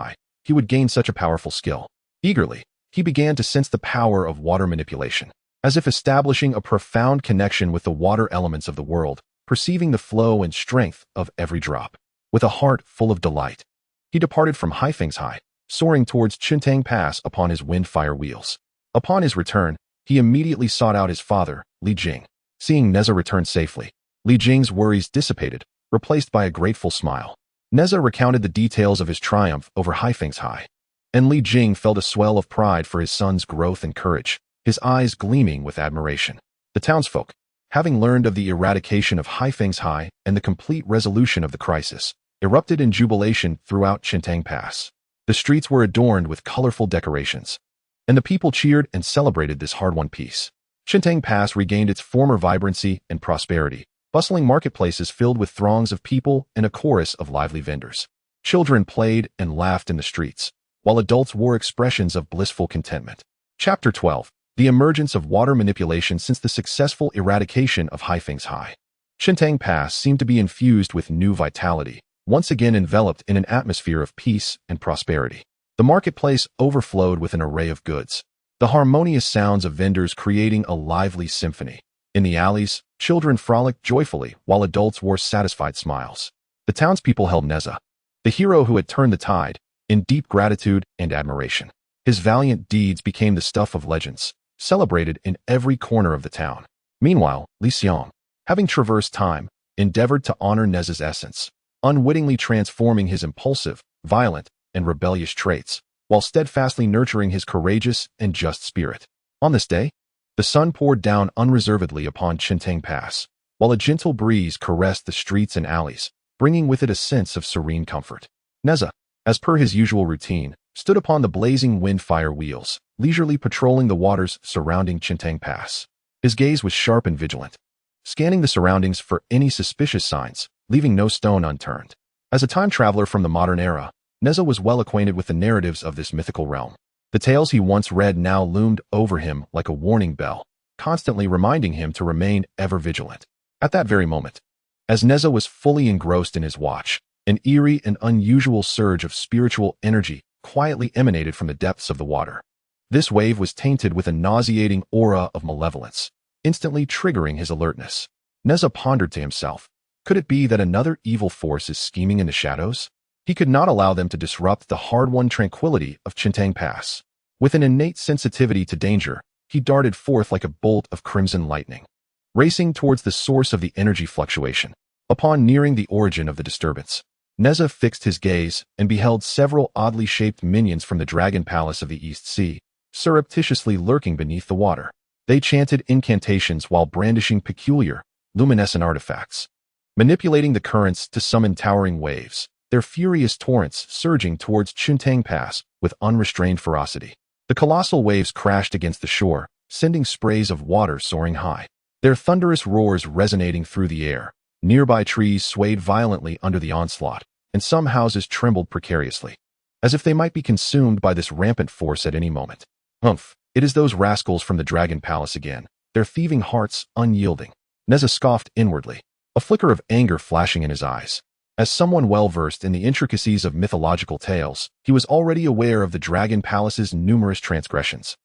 A: he would gain such a powerful skill. Eagerly, he began to sense the power of water manipulation, as if establishing a profound connection with the water elements of the world, perceiving the flow and strength of every drop. With a heart full of delight, he departed from Feifei's, soaring towards Yangcheng Pass upon his wind-fire wheels. Upon his return, he immediately sought out his father, Jing. Seeing Nezha return safely, Jing's worries dissipated, replaced by a grateful smile. Nezha recounted the details of his triumph over Feifei's, and Jing felt a swell of pride for his son's growth and courage, his eyes gleaming with admiration. The townsfolk, having learned of the eradication of Feifei's and the complete resolution of the crisis, erupted in jubilation throughout Yangcheng Pass. The streets were adorned with colorful decorations, and the people cheered and celebrated this hard-won peace. Yangcheng Pass regained its former vibrancy and prosperity, bustling marketplaces filled with throngs of people and a chorus of lively vendors. Children played and laughed in the streets, while adults wore expressions of blissful contentment. Chapter 12. The emergence of water manipulation since the successful eradication of Feifei's. Yangcheng Pass seemed to be infused with new vitality, once again enveloped in an atmosphere of peace and prosperity. The marketplace overflowed with an array of goods, the harmonious sounds of vendors creating a lively symphony. In the alleys, children frolicked joyfully while adults wore satisfied smiles. The townspeople held Nezha, the hero who had turned the tide, in deep gratitude and admiration. His valiant deeds became the stuff of legends, celebrated in every corner of the town. Meanwhile, Xiang, having traversed time, endeavored to honor Nezha's essence, unwittingly transforming his impulsive, violent, and rebellious traits, while steadfastly nurturing his courageous and just spirit. On this day, the sun poured down unreservedly upon Qiankun Pass, while a gentle breeze caressed the streets and alleys, bringing with it a sense of serene comfort. Nezha, as per his usual routine, stood upon the blazing wind-fire wheels, leisurely patrolling the waters surrounding Qiankun Pass. His gaze was sharp and vigilant, scanning the surroundings for any suspicious signs, leaving no stone unturned. As a time traveler from the modern era, Nezha was well acquainted with the narratives of this mythical realm. The tales he once read now loomed over him like a warning bell, constantly reminding him to remain ever vigilant. At that very moment, as Nezha was fully engrossed in his watch, an eerie and unusual surge of spiritual energy quietly emanated from the depths of the water. This wave was tainted with a nauseating aura of malevolence, instantly triggering his alertness. Nezha pondered to himself, could it be that another evil force is scheming in the shadows? He could not allow them to disrupt the hard-won tranquility of Qiankun Pass. With an innate sensitivity to danger, he darted forth like a bolt of crimson lightning, racing towards the source of the energy fluctuation. Upon nearing the origin of the disturbance, Nezha fixed his gaze and beheld several oddly shaped minions from the Dragon Palace of the East Sea, surreptitiously lurking beneath the water. They chanted incantations while brandishing peculiar, luminescent artifacts, manipulating the currents to summon towering waves, their furious torrents surging towards Qiankun Pass with unrestrained ferocity. The colossal waves crashed against the shore, sending sprays of water soaring high, their thunderous roars resonating through the air. Nearby trees swayed violently under the onslaught, and some houses trembled precariously, as if they might be consumed by this rampant force at any moment. Humph, it is those rascals from the Dragon Palace again, their thieving hearts unyielding. Nezha scoffed inwardly, a flicker of anger flashing in his eyes. As someone well-versed in the intricacies of mythological tales, he was already aware of the Dragon Palace's numerous transgressions,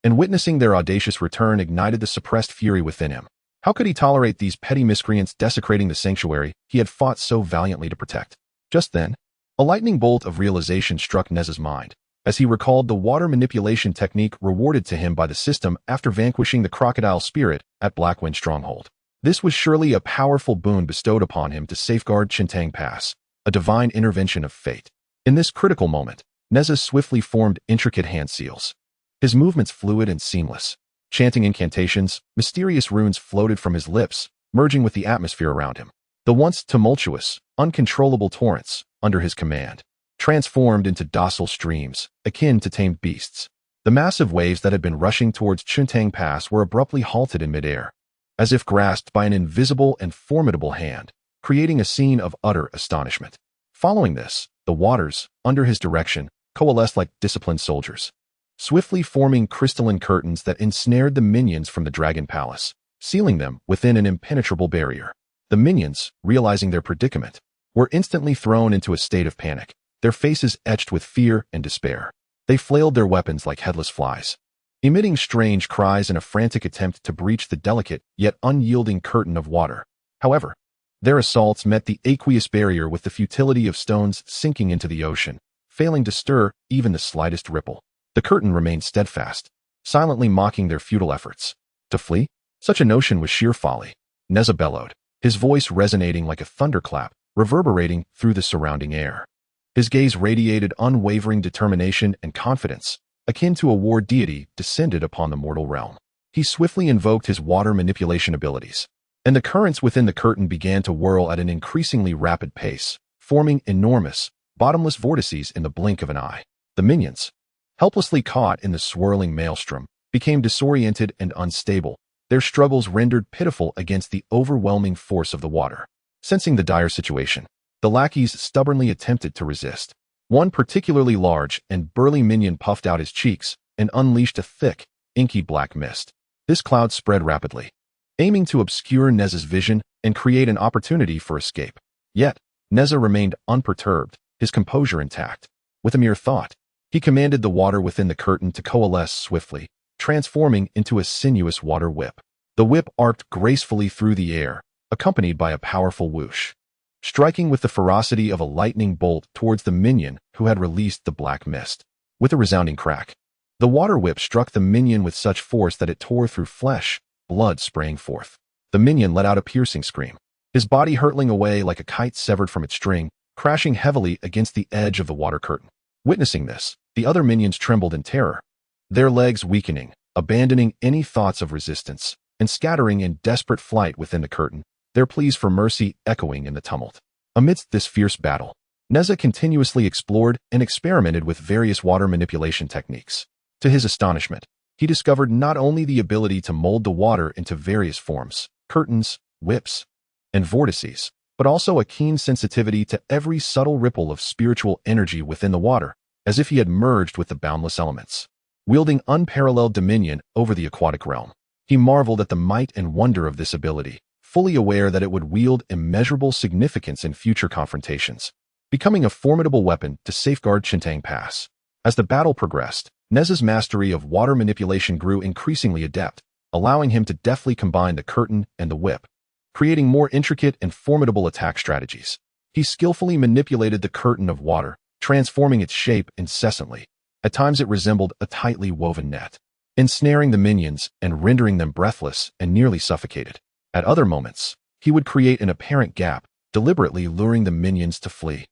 A: and witnessing their audacious return ignited the suppressed fury within him. How could he tolerate these petty miscreants desecrating the sanctuary he had fought so valiantly to protect? Just then, a lightning bolt of realization struck Nezha's mind, as he recalled the water manipulation technique rewarded to him by the system after vanquishing the crocodile spirit at Blackwind Stronghold. This was surely a powerful boon bestowed upon him to safeguard Qiankun Pass, a divine intervention of fate. In this critical moment, Nezha swiftly formed intricate hand seals, his movements fluid and seamless. Chanting incantations, mysterious runes floated from his lips, merging with the atmosphere around him. The once tumultuous, uncontrollable torrents, under his command, transformed into docile streams, akin to tamed beasts. The massive waves that had been rushing towards Qiankun Pass were abruptly halted in midair, as if grasped by an invisible and formidable hand, creating a scene of utter astonishment. Following this, the waters, under his direction, coalesced like disciplined soldiers, swiftly forming crystalline curtains that ensnared the minions from the Dragon Palace, sealing them within an impenetrable barrier. The minions, realizing their predicament, were instantly thrown into a state of panic, their faces etched with fear and despair. They flailed their weapons like headless flies, emitting strange cries in a frantic attempt to breach the delicate yet unyielding curtain of water. However, their assaults met the aqueous barrier with the futility of stones sinking into the ocean, failing to stir even the slightest ripple. The curtain remained steadfast, silently mocking their futile efforts. To flee? Such a notion was sheer folly. Nezha bellowed, his voice resonating like a thunderclap, reverberating through the surrounding air. His gaze radiated unwavering determination and confidence, akin to a war deity descended upon the mortal realm. He swiftly invoked his water manipulation abilities, and the currents within the curtain began to whirl at an increasingly rapid pace, forming enormous, bottomless vortices in the blink of an eye. The minions, helplessly caught in the swirling maelstrom, became disoriented and unstable, their struggles rendered pitiful against the overwhelming force of the water. Sensing the dire situation, the lackeys stubbornly attempted to resist. One particularly large and burly minion puffed out his cheeks and unleashed a thick, inky black mist. This cloud spread rapidly, aiming to obscure Nezha's vision and create an opportunity for escape. Yet, Nezha remained unperturbed, his composure intact. With a mere thought, he commanded the water within the curtain to coalesce swiftly, transforming into a sinuous water whip. The whip arced gracefully through the air, accompanied by a powerful whoosh, striking with the ferocity of a lightning bolt towards the minion who had released the black mist. With a resounding crack, The water whip struck the minion with such force that it tore through flesh, blood spraying forth. The minion let out a piercing scream, his body hurtling away like a kite severed from its string, crashing heavily against the edge of the water curtain. Witnessing this, the other minions trembled in terror, their legs weakening, abandoning any thoughts of resistance, and scattering in desperate flight within the curtain, their pleas for mercy echoing in the tumult. Amidst this fierce battle, Nezha continuously explored and experimented with various water manipulation techniques. To his astonishment, he discovered not only the ability to mold the water into various forms, curtains, whips, and vortices, but also a keen sensitivity to every subtle ripple of spiritual energy within the water, as if he had merged with the boundless elements. Wielding unparalleled dominion over the aquatic realm, he marveled at the might and wonder of this ability, fully aware that it would wield immeasurable significance in future confrontations, becoming a formidable weapon to safeguard Qiankun Pass. As the battle progressed, Nezha's mastery of water manipulation grew increasingly adept, allowing him to deftly combine the curtain and the whip, creating more intricate and formidable attack strategies. He skillfully manipulated the curtain of water, transforming its shape incessantly. At times it resembled a tightly woven net, ensnaring the minions and rendering them breathless and nearly suffocated. At other moments, he would create an apparent gap, deliberately luring the minions to flee,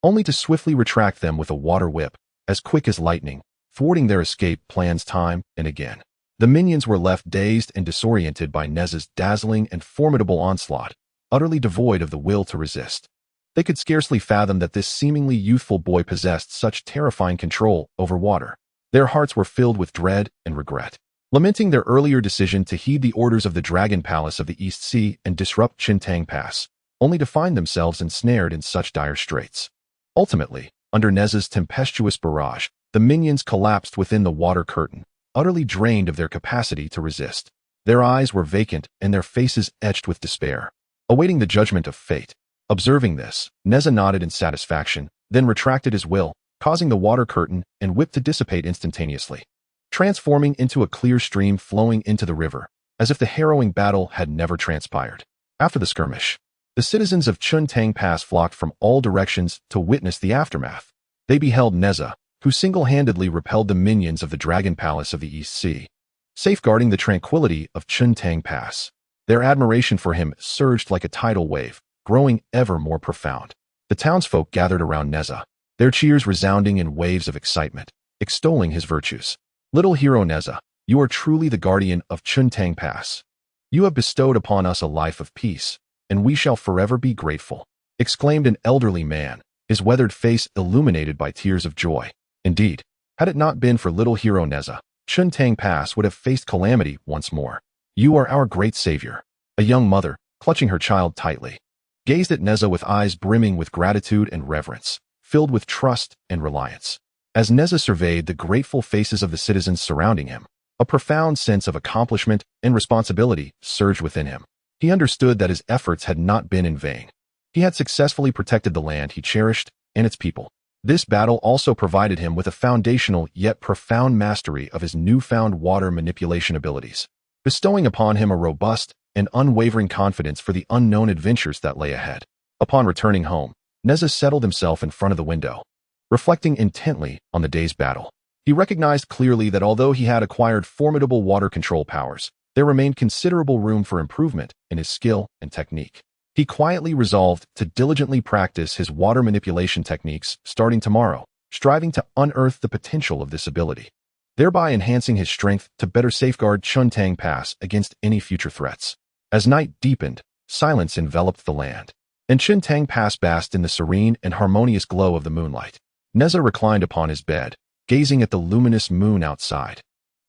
A: only to swiftly retract them with a water whip, as quick as lightning, thwarting their escape plans time and again. The minions were left dazed and disoriented by Nezha's dazzling and formidable onslaught, utterly devoid of the will to resist. They could scarcely fathom that this seemingly youthful boy possessed such terrifying control over water. Their hearts were filled with dread and regret, lamenting their earlier decision to heed the orders of the Dragon Palace of the East Sea and disrupt Qiankun Pass, only to find themselves ensnared in such dire straits. Ultimately, under Nezha's tempestuous barrage, the minions collapsed within the water curtain, utterly drained of their capacity to resist. Their eyes were vacant and their faces etched with despair, awaiting the judgment of fate. Observing this, Nezha nodded in satisfaction, then retracted his will, causing the water curtain and whip to dissipate instantaneously, transforming into a clear stream flowing into the river, as if the harrowing battle had never transpired. After the skirmish, the citizens of Qiankun Pass flocked from all directions to witness the aftermath. They beheld Nezha, who single-handedly repelled the minions of the Dragon Palace of the East Sea, safeguarding the tranquility of Qiankun Pass. Their admiration for him surged like a tidal wave, growing ever more profound. The townsfolk gathered around Nezha, their cheers resounding in waves of excitement, extolling his virtues. "Little hero Nezha, you are truly the guardian of Qiankun Pass. You have bestowed upon us a life of peace, and we shall forever be grateful," exclaimed an elderly man, his weathered face illuminated by tears of joy. Indeed, had it not been for little hero Nezha, Qiankun Pass would have faced calamity once more. "You are our great savior." A young mother, clutching her child tightly, gazed at Nezha with eyes brimming with gratitude and reverence, filled with trust and reliance. As Nezha surveyed the grateful faces of the citizens surrounding him, a profound sense of accomplishment and responsibility surged within him. He understood that his efforts had not been in vain. He had successfully protected the land he cherished and its people. This battle also provided him with a foundational yet profound mastery of his newfound water manipulation abilities, bestowing upon him a robust and unwavering confidence for the unknown adventures that lay ahead. Upon returning home, Nezha settled himself in front of the window, reflecting intently on the day's battle. He recognized clearly that although he had acquired formidable water control powers, there remained considerable room for improvement in his skill and technique. He quietly resolved to diligently practice his water manipulation techniques starting tomorrow, striving to unearth the potential of this ability, thereby enhancing his strength to better safeguard Qiankun Pass against any future threats. As night deepened, silence enveloped the land, and Qiankun Pass basked in the serene and harmonious glow of the moonlight. Nezha reclined upon his bed, gazing at the luminous moon outside,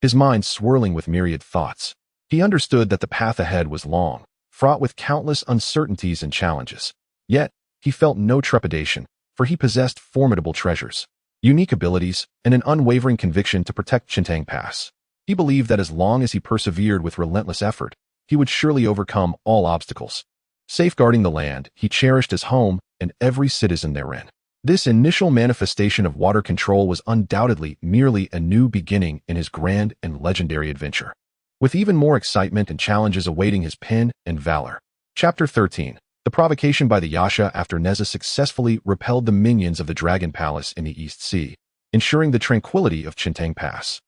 A: his mind swirling with myriad thoughts. He understood that the path ahead was long, fraught with countless uncertainties and challenges. Yet, he felt no trepidation, for he possessed formidable treasures, unique abilities, and an unwavering conviction to protect Qiankun Pass. He believed that as long as he persevered with relentless effort, he would surely overcome all obstacles. Safeguarding the land he cherished as home and every citizen therein. This initial manifestation of water control was undoubtedly merely a new beginning in his grand and legendary adventure, with even more excitement and challenges awaiting his pen and valor. Chapter 13. The provocation by the Yasha after Nezha successfully repelled the minions of the Dragon Palace in the East Sea, ensuring the tranquility of Qiankun Pass.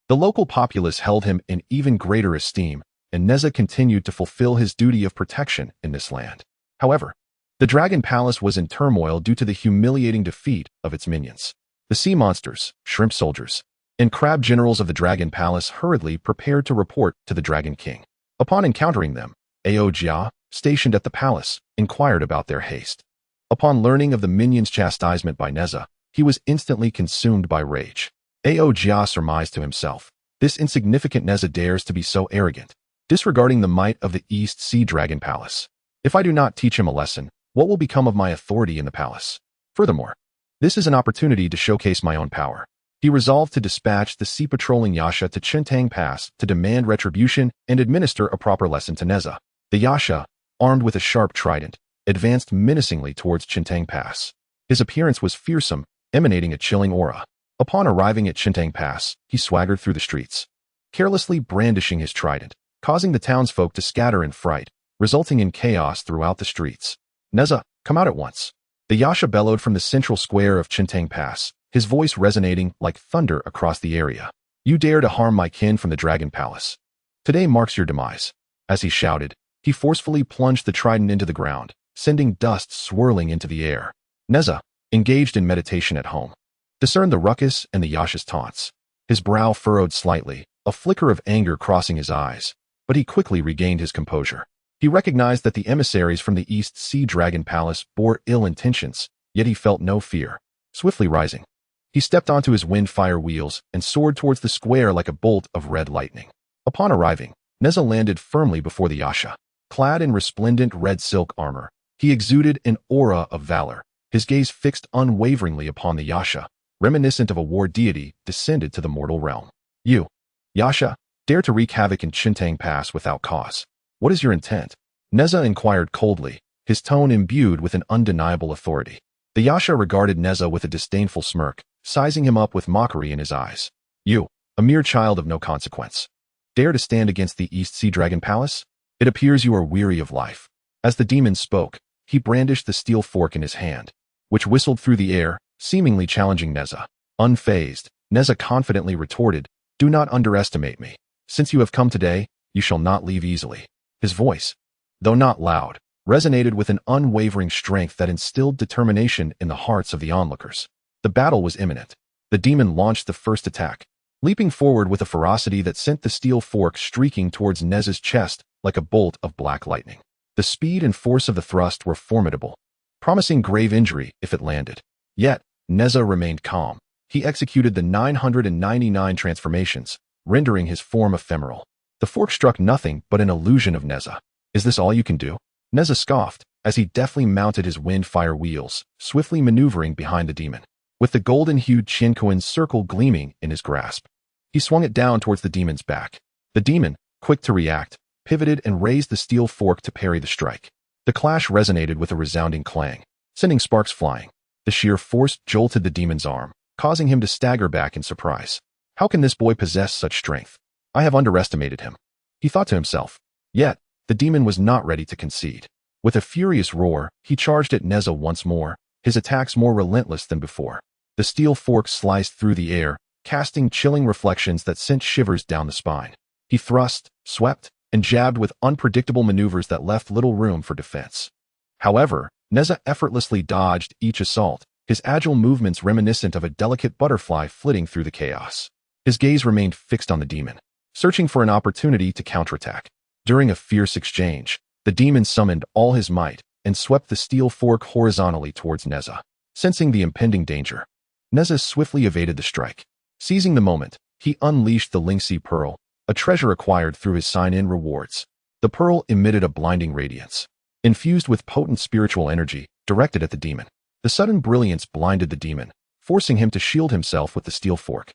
A: The local populace held him in even greater esteem, and Nezha continued to fulfill his duty of protection in this land. However, the Dragon Palace was in turmoil due to the humiliating defeat of its minions. The sea monsters, shrimp soldiers, and crab generals of the Dragon Palace hurriedly prepared to report to the Dragon King. Upon encountering them, Jia, stationed at the palace, inquired about their haste. Upon learning of the minions' chastisement by Nezha, he was instantly consumed by rage. Jia surmised to himself, this insignificant Nezha dares to be so arrogant, disregarding the might of the East Sea Dragon Palace. If I do not teach him a lesson, what will become of my authority in the palace? Furthermore, this is an opportunity to showcase my own power. He resolved to dispatch the sea-patrolling Yasha to Qiankun Pass to demand retribution and administer a proper lesson to Nezha. The Yasha, armed with a sharp trident, advanced menacingly towards Qiankun Pass. His appearance was fearsome, emanating a chilling aura. Upon arriving at Qiankun Pass, he swaggered through the streets, carelessly brandishing his trident, causing the townsfolk to scatter in fright, resulting in chaos throughout the streets. Nezha, come out at once. The Yasha bellowed from the central square of Qiankun Pass, his voice resonating like thunder across the area. You dare to harm my kin from the Dragon Palace. Today marks your demise. As he shouted, he forcefully plunged the trident into the ground, sending dust swirling into the air. Nezha, engaged in meditation at home, discerned the ruckus and the Yasha's taunts. His brow furrowed slightly, a flicker of anger crossing his eyes, but he quickly regained his composure. He recognized that the emissaries from the East Sea Dragon Palace bore ill intentions, yet he felt no fear. Swiftly rising, he stepped onto his wind-fire wheels and soared towards the square like a bolt of red lightning. Upon arriving, Nezha landed firmly before the Yasha. Clad in resplendent red silk armor, he exuded an aura of valor, his gaze fixed unwaveringly upon the Yasha, reminiscent of a war deity descended to the mortal realm. You, Yasha, dare to wreak havoc in Qiankun Pass without cause. What is your intent? Nezha inquired coldly, his tone imbued with an undeniable authority. The Yasha regarded Nezha with a disdainful smirk, sizing him up with mockery in his eyes. You, a mere child of no consequence, dare to stand against the East Sea Dragon Palace? It appears you are weary of life. As the demon spoke, he brandished the steel fork in his hand, which whistled through the air, seemingly challenging Nezha. Unfazed, Nezha confidently retorted, do not underestimate me. Since you have come today, you shall not leave easily. His voice, though not loud, resonated with an unwavering strength that instilled determination in the hearts of the onlookers. The battle was imminent. The demon launched the first attack, leaping forward with a ferocity that sent the steel fork streaking towards Nezha's chest like a bolt of black lightning. The speed and force of the thrust were formidable, promising grave injury if it landed. Yet, Nezha remained calm. He executed the 999 transformations, rendering his form ephemeral. The fork struck nothing but an illusion of Nezha. Is this all you can do? Nezha scoffed, as he deftly mounted his wind-fire wheels, swiftly maneuvering behind the demon. With the golden-hued Qiankun circle gleaming in his grasp, he swung it down towards the demon's back. The demon, quick to react, pivoted and raised the steel fork to parry the strike. The clash resonated with a resounding clang, sending sparks flying. The sheer force jolted the demon's arm, causing him to stagger back in surprise. How can this boy possess such strength? I have underestimated him, he thought to himself. Yet, the demon was not ready to concede. With a furious roar, he charged at Nezha once more, his attacks more relentless than before. The steel fork sliced through the air, casting chilling reflections that sent shivers down the spine. He thrust, swept, and jabbed with unpredictable maneuvers that left little room for defense. However, Nezha effortlessly dodged each assault, his agile movements reminiscent of a delicate butterfly flitting through the chaos. His gaze remained fixed on the demon, searching for an opportunity to counterattack. During a fierce exchange, the demon summoned all his might and swept the steel fork horizontally towards Nezha. Sensing the impending danger, Nezha swiftly evaded the strike. Seizing the moment, he unleashed the Lingxi Pearl, a treasure acquired through his sign-in rewards. The pearl emitted a blinding radiance, infused with potent spiritual energy, directed at the demon. The sudden brilliance blinded the demon, forcing him to shield himself with the steel fork.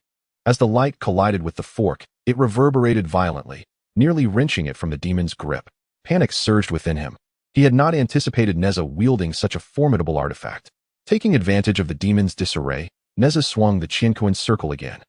A: As the light collided with the fork, it reverberated violently, nearly wrenching it from the demon's grip. Panic surged within him. He had not anticipated Nezha wielding such a formidable artifact. Taking advantage of the demon's disarray, Nezha swung the Qiankun circle again,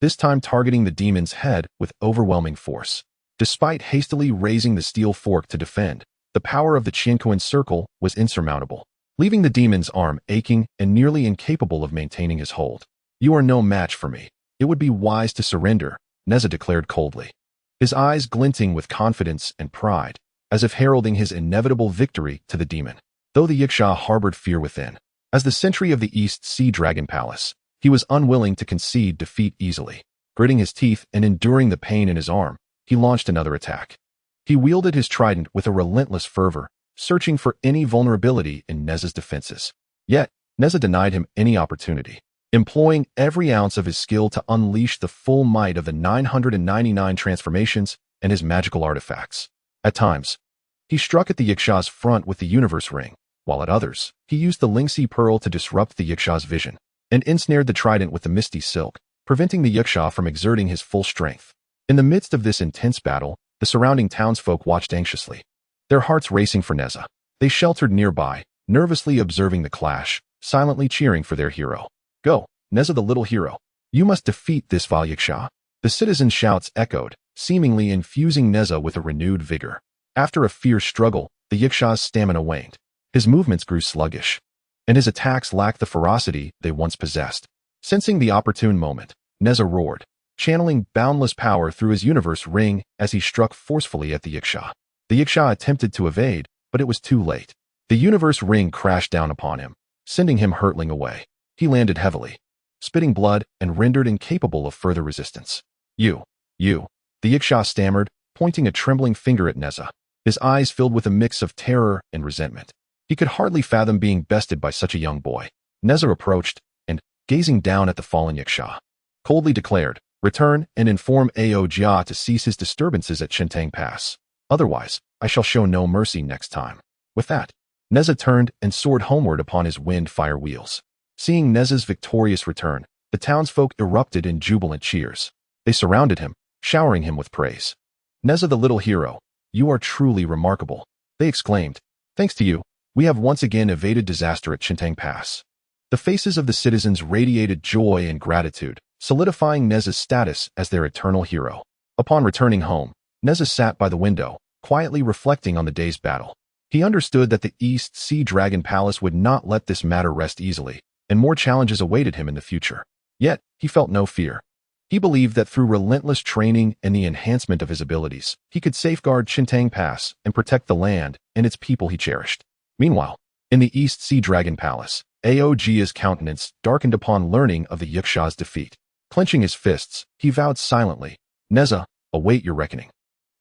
A: this time targeting the demon's head with overwhelming force. Despite hastily raising the steel fork to defend, the power of the Qiankun circle was insurmountable, leaving the demon's arm aching and nearly incapable of maintaining his hold. You are no match for me. It would be wise to surrender, Nezha declared coldly, his eyes glinting with confidence and pride, as if heralding his inevitable victory to the demon. Though the Yiksha harbored fear within, as the sentry of the East Sea Dragon Palace, he was unwilling to concede defeat easily. Gritting his teeth and enduring the pain in his arm, he launched another attack. He wielded his trident with a relentless fervor, searching for any vulnerability in Nezha's defenses. Yet, Nezha denied him any opportunity, employing every ounce of his skill to unleash the full might of the 999 transformations and his magical artifacts. At times, he struck at the Yiksha's front with the universe ring, while at others, he used the Lingxi pearl to disrupt the Yiksha's vision, and ensnared the trident with the misty silk, preventing the Yiksha from exerting his full strength. In the midst of this intense battle, the surrounding townsfolk watched anxiously, their hearts racing for Nezha. They sheltered nearby, nervously observing the clash, silently cheering for their hero. Go, Nezha the little hero. You must defeat this vile Yiksha. The citizens' shouts echoed, seemingly infusing Nezha with a renewed vigor. After a fierce struggle, the Yiksha's stamina waned. His movements grew sluggish, and his attacks lacked the ferocity they once possessed. Sensing the opportune moment, Nezha roared, channeling boundless power through his universe ring as he struck forcefully at the Yiksha. The Yiksha attempted to evade, but it was too late. The universe ring crashed down upon him, sending him hurtling away. He landed heavily, spitting blood and rendered incapable of further resistance. You, the Yiksha stammered, pointing a trembling finger at Nezha. His eyes filled with a mix of terror and resentment. He could hardly fathom being bested by such a young boy. Nezha approached, and, gazing down at the fallen Yiksha, coldly declared, return and inform Ao Jia to cease his disturbances at Qiankun Pass. Otherwise, I shall show no mercy next time. With that, Nezha turned and soared homeward upon his wind-fire wheels. Seeing Nezha's victorious return, the townsfolk erupted in jubilant cheers. They surrounded him, showering him with praise. Nezha the little hero, you are truly remarkable, they exclaimed. Thanks to you, we have once again evaded disaster at Qiankun Pass. The faces of the citizens radiated joy and gratitude, solidifying Nezha's status as their eternal hero. Upon returning home, Nezha sat by the window, quietly reflecting on the day's battle. He understood that the East Sea Dragon Palace would not let this matter rest easily, and more challenges awaited him in the future. Yet, he felt no fear. He believed that through relentless training and the enhancement of his abilities, he could safeguard Qiankun Pass and protect the land and its people he cherished. Meanwhile, in the East Sea Dragon Palace, Ao Jia's countenance darkened upon learning of the Yiksha's defeat. Clenching his fists, he vowed silently, Nezha, await your reckoning.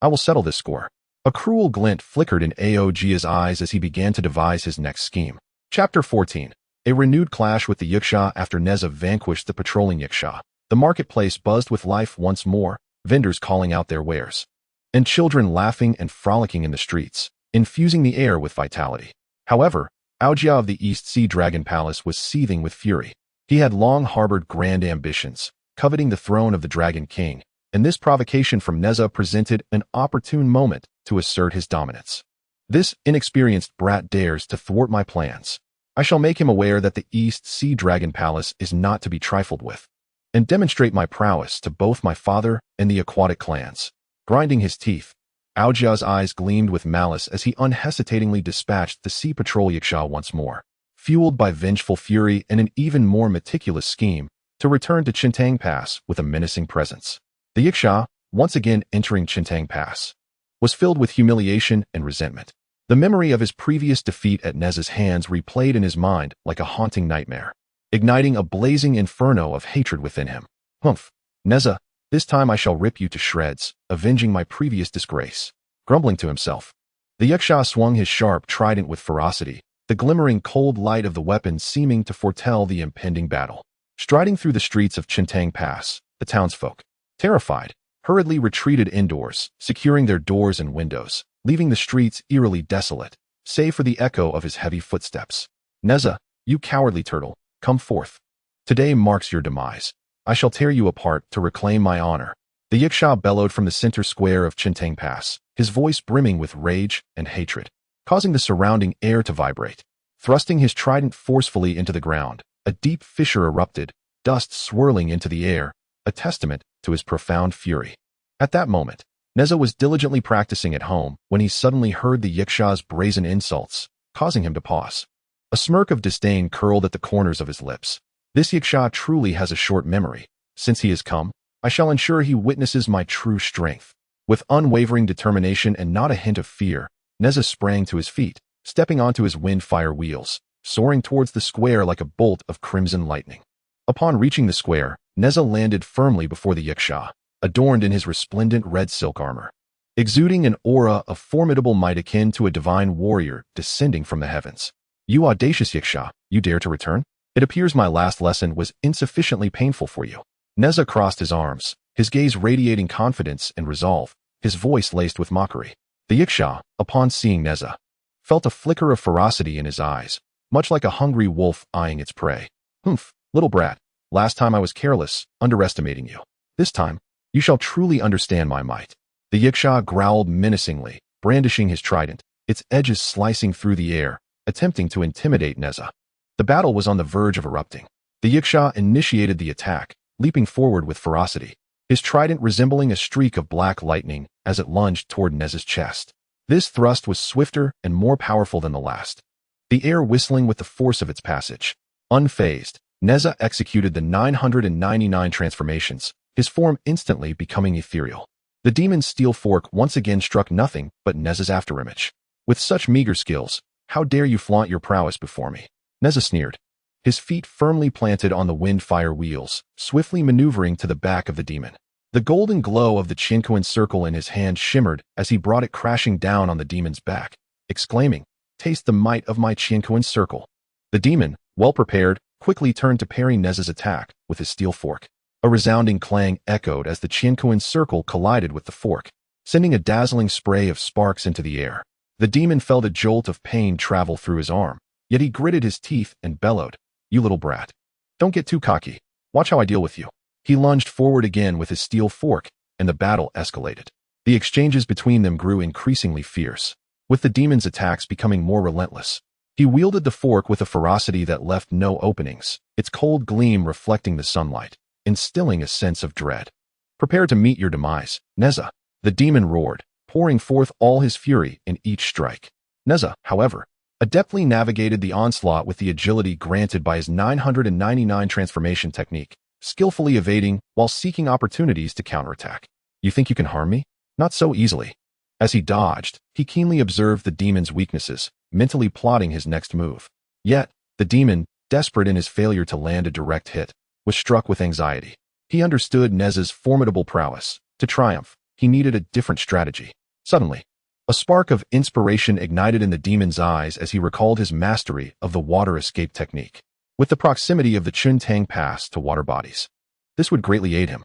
A: I will settle this score. A cruel glint flickered in Ao Jia's eyes as he began to devise his next scheme. Chapter 14. A renewed clash with the Yiksha after Nezha vanquished the patrolling Yiksha. The marketplace buzzed with life once more, vendors calling out their wares, and children laughing and frolicking in the streets, infusing the air with vitality. However, Ao Jia of the East Sea Dragon Palace was seething with fury. He had long harbored grand ambitions, coveting the throne of the Dragon King, and this provocation from Nezha presented an opportune moment to assert his dominance. This inexperienced brat dares to thwart my plans. I shall make him aware that the East Sea Dragon Palace is not to be trifled with, and demonstrate my prowess to both my father and the aquatic clans. Grinding his teeth, Ao Jia's eyes gleamed with malice as he unhesitatingly dispatched the Sea Patrol Yiksha once more, fueled by vengeful fury and an even more meticulous scheme to return to Qiankun Pass with a menacing presence. The Yiksha, once again entering Qiankun Pass, was filled with humiliation and resentment. The memory of his previous defeat at Nezha's hands replayed in his mind like a haunting nightmare, igniting a blazing inferno of hatred within him. Humph, Nezha, this time I shall rip you to shreds, avenging my previous disgrace. Grumbling to himself, the Yiksha swung his sharp trident with ferocity, the glimmering cold light of the weapon seeming to foretell the impending battle. Striding through the streets of Qiankun Pass, the townsfolk, terrified, hurriedly retreated indoors, securing their doors and windows, leaving the streets eerily desolate, save for the echo of his heavy footsteps. Nezha, you cowardly turtle, come forth. Today marks your demise. I shall tear you apart to reclaim my honor. The Yiksha bellowed from the center square of Qiankun Pass, his voice brimming with rage and hatred, causing the surrounding air to vibrate. Thrusting his trident forcefully into the ground, a deep fissure erupted, dust swirling into the air, a testament to his profound fury. At that moment, Nezha was diligently practicing at home when he suddenly heard the Yiksha's brazen insults, causing him to pause. A smirk of disdain curled at the corners of his lips. This Yiksha truly has a short memory. Since he has come, I shall ensure he witnesses my true strength. With unwavering determination and not a hint of fear, Nezha sprang to his feet, stepping onto his wind-fire wheels, soaring towards the square like a bolt of crimson lightning. Upon reaching the square, Nezha landed firmly before the Yiksha, adorned in his resplendent red silk armor, exuding an aura of formidable might akin to a divine warrior descending from the heavens. You audacious Yiksha, you dare to return? It appears my last lesson was insufficiently painful for you. Nezha crossed his arms, his gaze radiating confidence and resolve, his voice laced with mockery. The Yiksha, upon seeing Nezha, felt a flicker of ferocity in his eyes, much like a hungry wolf eyeing its prey. Humph, little brat, last time I was careless, underestimating you. This time, you shall truly understand my might. The Yiksha growled menacingly, brandishing his trident, its edges slicing through the air, attempting to intimidate Nezha. The battle was on the verge of erupting. The Yiksha initiated the attack, leaping forward with ferocity, his trident resembling a streak of black lightning as it lunged toward Nezha's chest. This thrust was swifter and more powerful than the last, the air whistling with the force of its passage. Unfazed, Nezha executed the 999 transformations, his form instantly becoming ethereal. The demon's steel fork once again struck nothing but Nezha's afterimage. With such meager skills, how dare you flaunt your prowess before me? Nezha sneered, his feet firmly planted on the wind-fire wheels, swiftly maneuvering to the back of the demon. The golden glow of the Qiankun circle in his hand shimmered as he brought it crashing down on the demon's back, exclaiming, "Taste the might of my Qiankun circle." The demon, well prepared, quickly turned to parry Nezha's attack with his steel fork. A resounding clang echoed as the Qiankun circle collided with the fork, sending a dazzling spray of sparks into the air. The demon felt a jolt of pain travel through his arm, yet he gritted his teeth and bellowed, "You little brat. Don't get too cocky. Watch how I deal with you." He lunged forward again with his steel fork, and the battle escalated. The exchanges between them grew increasingly fierce, with the demon's attacks becoming more relentless. He wielded the fork with a ferocity that left no openings, its cold gleam reflecting the sunlight, instilling a sense of dread. "Prepare to meet your demise, Nezha," the demon roared, pouring forth all his fury in each strike. Nezha, however, adeptly navigated the onslaught with the agility granted by his 999 transformation technique, skillfully evading while seeking opportunities to counterattack. "You think you can harm me? Not so easily." As he dodged, he keenly observed the demon's weaknesses, mentally plotting his next move. Yet, the demon, desperate in his failure to land a direct hit, was struck with anxiety. He understood Nezha's formidable prowess. To triumph, he needed a different strategy. Suddenly, a spark of inspiration ignited in the demon's eyes as he recalled his mastery of the water escape technique. With the proximity of the Chuntang Pass to water bodies, this would greatly aid him.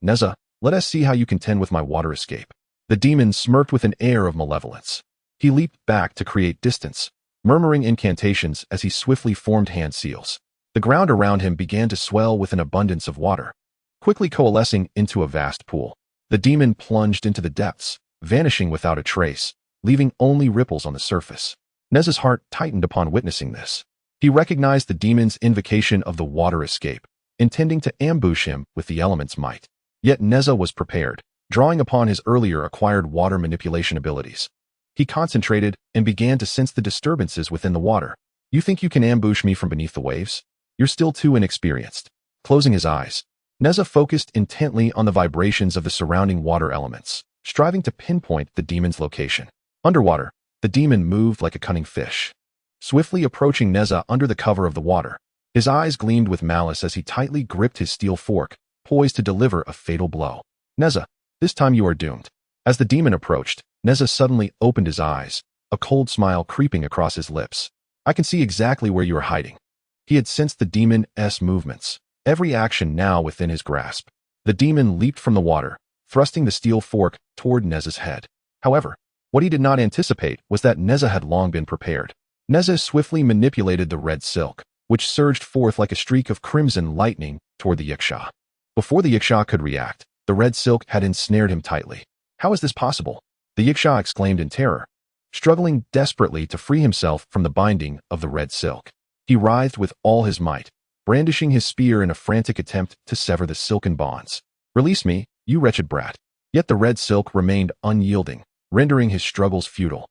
A: Nezha, let us see how you contend with my water escape." The demon smirked with an air of malevolence. He leaped back to create distance, murmuring incantations as he swiftly formed hand seals. The ground around him began to swell with an abundance of water, quickly coalescing into a vast pool. The demon plunged into the depths, vanishing without a trace, leaving only ripples on the surface. Nezha's heart tightened upon witnessing this. He recognized the demon's invocation of the water escape, intending to ambush him with the element's might. Yet Nezha was prepared, drawing upon his earlier acquired water manipulation abilities. He concentrated and began to sense the disturbances within the water. "You think you can ambush me from beneath the waves? You're still too inexperienced." Closing his eyes, Nezha focused intently on the vibrations of the surrounding water elements, striving to pinpoint the demon's location. Underwater, the demon moved like a cunning fish, swiftly approaching Nezha under the cover of the water. His eyes gleamed with malice as he tightly gripped his steel fork, poised to deliver a fatal blow. "Nezha, this time you are doomed." As the demon approached, Nezha suddenly opened his eyes, a cold smile creeping across his lips. "I can see exactly where you are hiding." He had sensed the demon's movements, every action now within his grasp. The demon leaped from the water, thrusting the steel fork toward Nezha's head. However, what he did not anticipate was that Nezha had long been prepared. Nezha swiftly manipulated the red silk, which surged forth like a streak of crimson lightning toward the Yiksha. Before the Yiksha could react, the red silk had ensnared him tightly. "How is this possible?" the Yiksha exclaimed in terror, struggling desperately to free himself from the binding of the red silk. He writhed with all his might, brandishing his spear in a frantic attempt to sever the silken bonds. "Release me, you wretched brat." Yet the red silk remained unyielding, rendering his struggles futile.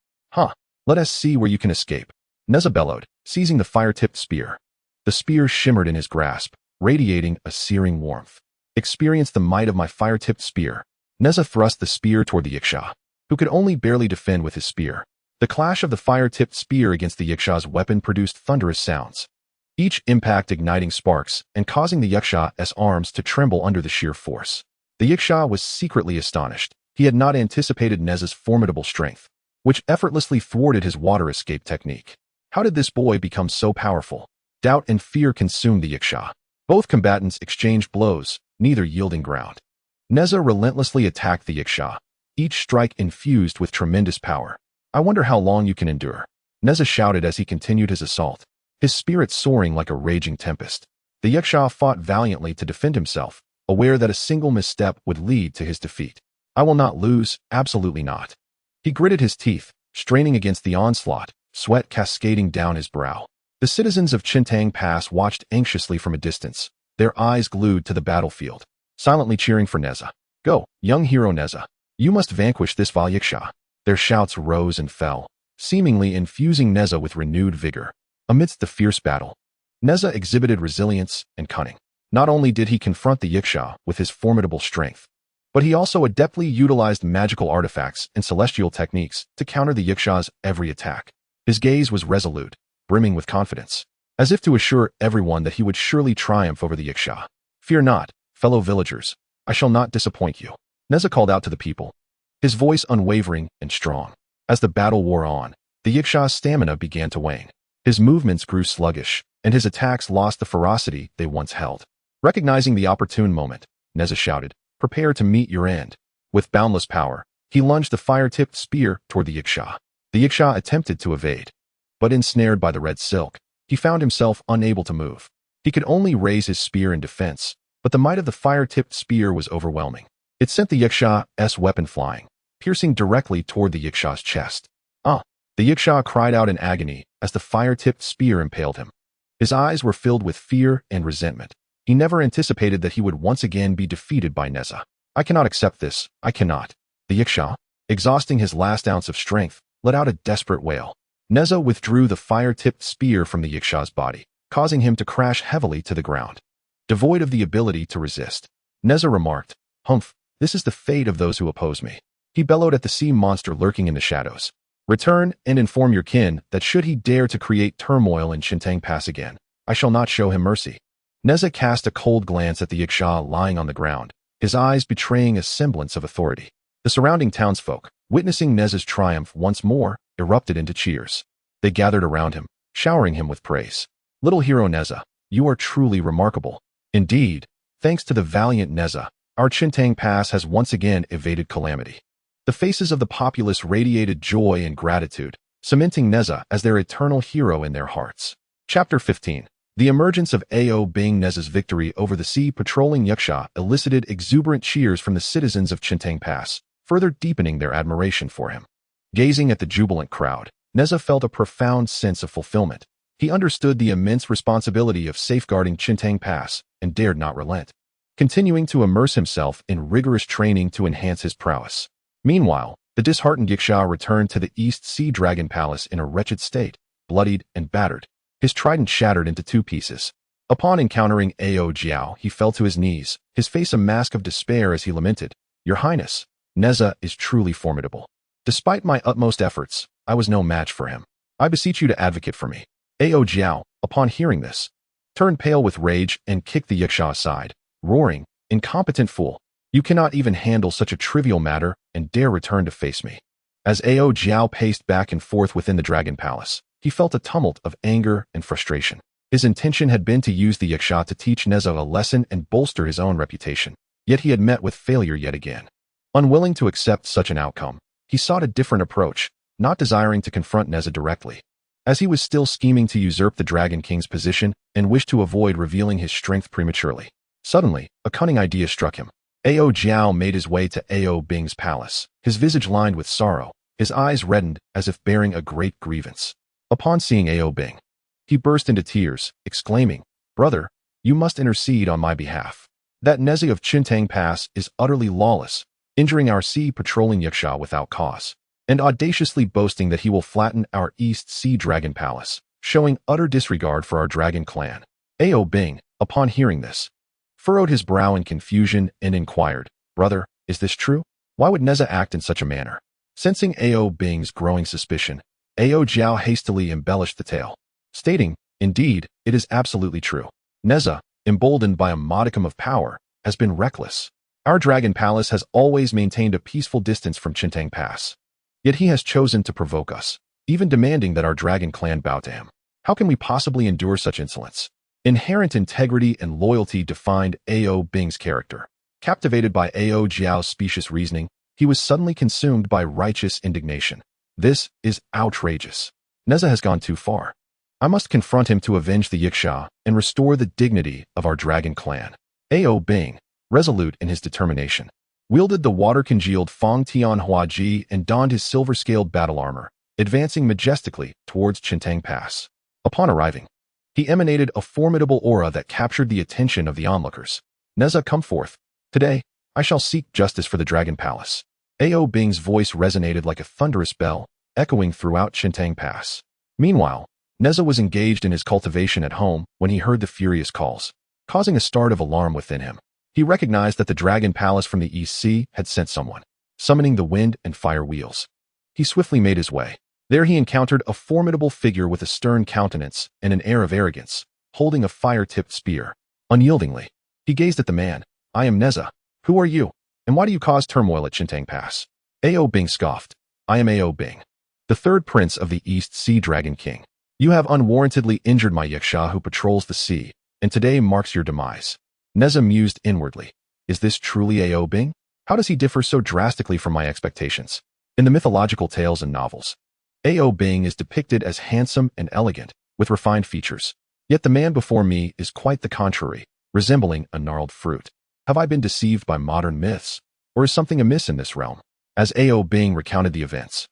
A: Let us see where you can escape," Nezha bellowed, seizing the fire-tipped spear. The spear shimmered in his grasp, radiating a searing warmth. Experience the might of my fire-tipped spear. Nezha thrust the spear toward the Yiksha, who could only barely defend with his spear. The clash of the fire-tipped spear against the Yiksha's weapon produced thunderous sounds, each impact igniting sparks and causing the Yiksha's arms to tremble under the sheer force. The Yiksha was secretly astonished. He had not anticipated Nezha's formidable strength, which effortlessly thwarted his water escape technique. How did this boy become so powerful? Doubt and fear consumed the Yiksha. Both combatants exchanged blows, neither yielding ground. Nezha relentlessly attacked the Yiksha, each strike infused with tremendous power. I wonder how long you can endure, Nezha shouted as he continued his assault, his spirit soaring like a raging tempest. The Yiksha fought valiantly to defend himself, aware that a single misstep would lead to his defeat. I will not lose, absolutely not. He gritted his teeth, straining against the onslaught, sweat cascading down his brow. The citizens of Yangcheng Pass watched anxiously from a distance, their eyes glued to the battlefield, silently cheering for Nezha. Go, young hero Nezha. You must vanquish this vile Yiksha. Their shouts rose and fell, seemingly infusing Nezha with renewed vigor. Amidst the fierce battle, Nezha exhibited resilience and cunning. Not only did he confront the Yiksha with his formidable strength, but he also adeptly utilized magical artifacts and celestial techniques to counter the Yiksha's every attack. His gaze was resolute, brimming with confidence, as if to assure everyone that he would surely triumph over the Yiksha. Fear not, fellow villagers, I shall not disappoint you. Nezha called out to the people, his voice unwavering and strong. As the battle wore on, the Yiksha's stamina began to wane. His movements grew sluggish, and his attacks lost the ferocity they once held. Recognizing the opportune moment, Nezha shouted, prepare to meet your end. With boundless power, he lunged the fire-tipped spear toward the Yiksha. The Yiksha attempted to evade, but ensnared by the red silk, he found himself unable to move. He could only raise his spear in defense, but the might of the fire-tipped spear was overwhelming. It sent the Yiksha's weapon flying, piercing directly toward the Yiksha's chest. The Yiksha cried out in agony as the fire-tipped spear impaled him. His eyes were filled with fear and resentment. He never anticipated that he would once again be defeated by Nezha. I cannot accept this, I cannot. The Yiksha, exhausting his last ounce of strength, let out a desperate wail. Nezha withdrew the fire-tipped spear from the Yiksha's body, causing him to crash heavily to the ground. Devoid of the ability to resist, Nezha remarked, Humph, this is the fate of those who oppose me. He bellowed at the sea monster lurking in the shadows. Return and inform your kin that should he dare to create turmoil in Yangcheng Pass again, I shall not show him mercy. Nezha cast a cold glance at the Yiksha lying on the ground, his eyes betraying a semblance of authority. The surrounding townsfolk, witnessing Nezha's triumph once more, erupted into cheers. They gathered around him, showering him with praise. Little hero Nezha, you are truly remarkable. Indeed, thanks to the valiant Nezha, our Yangcheng Pass has once again evaded calamity. The faces of the populace radiated joy and gratitude, cementing Nezha as their eternal hero in their hearts. Chapter 15. The emergence of Ao Bing. Nezha's victory over the sea-patrolling Yiksha elicited exuberant cheers from the citizens of Yangcheng Pass, further deepening their admiration for him. Gazing at the jubilant crowd, Nezha felt a profound sense of fulfillment. He understood the immense responsibility of safeguarding Yangcheng Pass and dared not relent, continuing to immerse himself in rigorous training to enhance his prowess. Meanwhile, the disheartened Yiksha returned to the East Sea Dragon Palace in a wretched state, bloodied and battered, his trident shattered into 2 pieces. Upon encountering Ao Jiao, he fell to his knees, his face a mask of despair as he lamented, Your Highness, Nezha is truly formidable. Despite my utmost efforts, I was no match for him. I beseech you to advocate for me. Ao Jiao, upon hearing this, turned pale with rage and kicked the Yiksha aside, roaring, Incompetent fool. You cannot even handle such a trivial matter and dare return to face me. As Ao Jiao paced back and forth within the Dragon Palace, he felt a tumult of anger and frustration. His intention had been to use the Yiksha to teach Nezha a lesson and bolster his own reputation, yet he had met with failure yet again. Unwilling to accept such an outcome, he sought a different approach, not desiring to confront Nezha directly, as he was still scheming to usurp the Dragon King's position and wished to avoid revealing his strength prematurely. Suddenly, a cunning idea struck him. Ao Jiao made his way to Ao Bing's palace, his visage lined with sorrow, his eyes reddened as if bearing a great grievance. Upon seeing Ao Bing, he burst into tears, exclaiming, Brother, you must intercede on my behalf. That Nezha of Yangcheng Pass is utterly lawless, injuring our sea-patrolling Yiksha without cause, and audaciously boasting that he will flatten our East Sea Dragon Palace, showing utter disregard for our dragon clan. Ao Bing, upon hearing this, furrowed his brow in confusion and inquired, "Brother, is this true? Why would Nezha act in such a manner?" Sensing Ao Bing's growing suspicion, Ao Jiao hastily embellished the tale, stating, "Indeed, it is absolutely true. Nezha, emboldened by a modicum of power, has been reckless. Our Dragon Palace has always maintained a peaceful distance from Qiankun Pass. Yet he has chosen to provoke us, even demanding that our dragon clan bow to him. How can we possibly endure such insolence?" Inherent integrity and loyalty defined Ao Bing's character. Captivated by Ao Jiao's specious reasoning, he was suddenly consumed by righteous indignation. "This is outrageous. Nezha has gone too far. I must confront him to avenge the Yiksha and restore the dignity of our dragon clan." Ao Bing, resolute in his determination, wielded the water-congealed Fong Tian Huaji and donned his silver-scaled battle armor, advancing majestically towards Qiankun Pass. Upon arriving, he emanated a formidable aura that captured the attention of the onlookers. "Nezha, come forth. Today, I shall seek justice for the Dragon Palace." Ao Bing's voice resonated like a thunderous bell, echoing throughout Qiankun Pass. Meanwhile, Nezha was engaged in his cultivation at home when he heard the furious calls, causing a start of alarm within him. He recognized that the Dragon Palace from the East Sea had sent someone, summoning the wind and fire wheels. He swiftly made his way. There he encountered a formidable figure with a stern countenance and an air of arrogance, holding a fire-tipped spear. Unyieldingly, he gazed at the man. "I am Nezha. Who are you? And why do you cause turmoil at Qiankun Pass?" Ao Bing scoffed. "I am Ao Bing, the third prince of the East Sea Dragon King. You have unwarrantedly injured my Yiksha who patrols the sea, and today marks your demise." Nezha mused inwardly. Is this truly Ao Bing? How does he differ so drastically from my expectations? In the mythological tales and novels, Ao Bing is depicted as handsome and elegant, with refined features. Yet the man before me is quite the contrary, resembling a gnarled fruit. Have I been deceived by modern myths, or is something amiss in this realm? As Ao Bing recounted the events,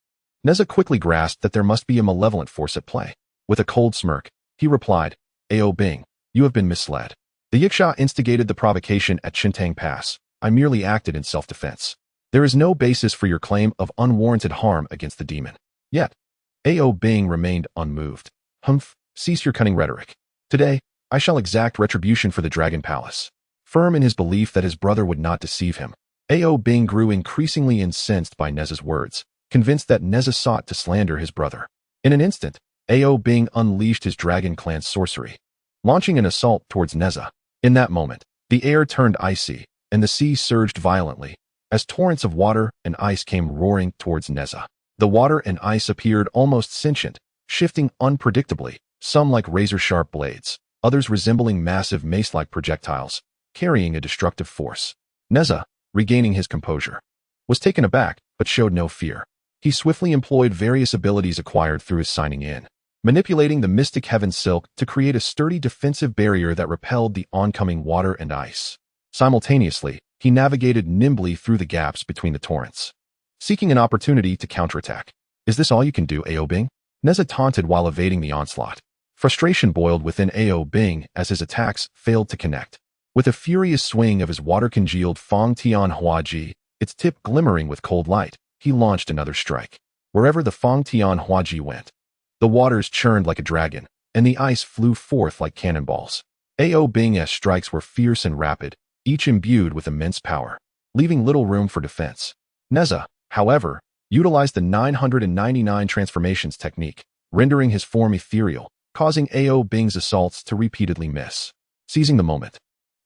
A: Nezha quickly grasped that there must be a malevolent force at play. With a cold smirk, he replied, "Ao Bing, you have been misled. The Yiksha instigated the provocation at Qiankun Pass. I merely acted in self-defense. There is no basis for your claim of unwarranted harm against the demon." Yet, Ao Bing remained unmoved. "Humph, cease your cunning rhetoric. Today, I shall exact retribution for the Dragon Palace." Firm in his belief that his brother would not deceive him, Ao Bing grew increasingly incensed by Nezha's words, convinced that Nezha sought to slander his brother. In an instant, Ao Bing unleashed his Dragon Clan sorcery, launching an assault towards Nezha. In that moment, the air turned icy, and the sea surged violently, as torrents of water and ice came roaring towards Nezha. The water and ice appeared almost sentient, shifting unpredictably, some like razor-sharp blades, others resembling massive mace-like projectiles, carrying a destructive force. Nezha, regaining his composure, was taken aback but showed no fear. He swiftly employed various abilities acquired through his signing in, manipulating the mystic heaven silk to create a sturdy defensive barrier that repelled the oncoming water and ice. Simultaneously, he navigated nimbly through the gaps between the torrents, seeking an opportunity to counterattack. "Is this all you can do, Ao Bing?" Nezha taunted while evading the onslaught. Frustration boiled within Ao Bing as his attacks failed to connect. With a furious swing of his water-congealed Fong Tian Huaji, its tip glimmering with cold light, he launched another strike. Wherever the Fong Tian Huaji went, the waters churned like a dragon, and the ice flew forth like cannonballs. Ao Bing's strikes were fierce and rapid, each imbued with immense power, leaving little room for defense. Nezha, however, utilized the 999 transformations technique, rendering his form ethereal, causing Ao Bing's assaults to repeatedly miss. Seizing the moment,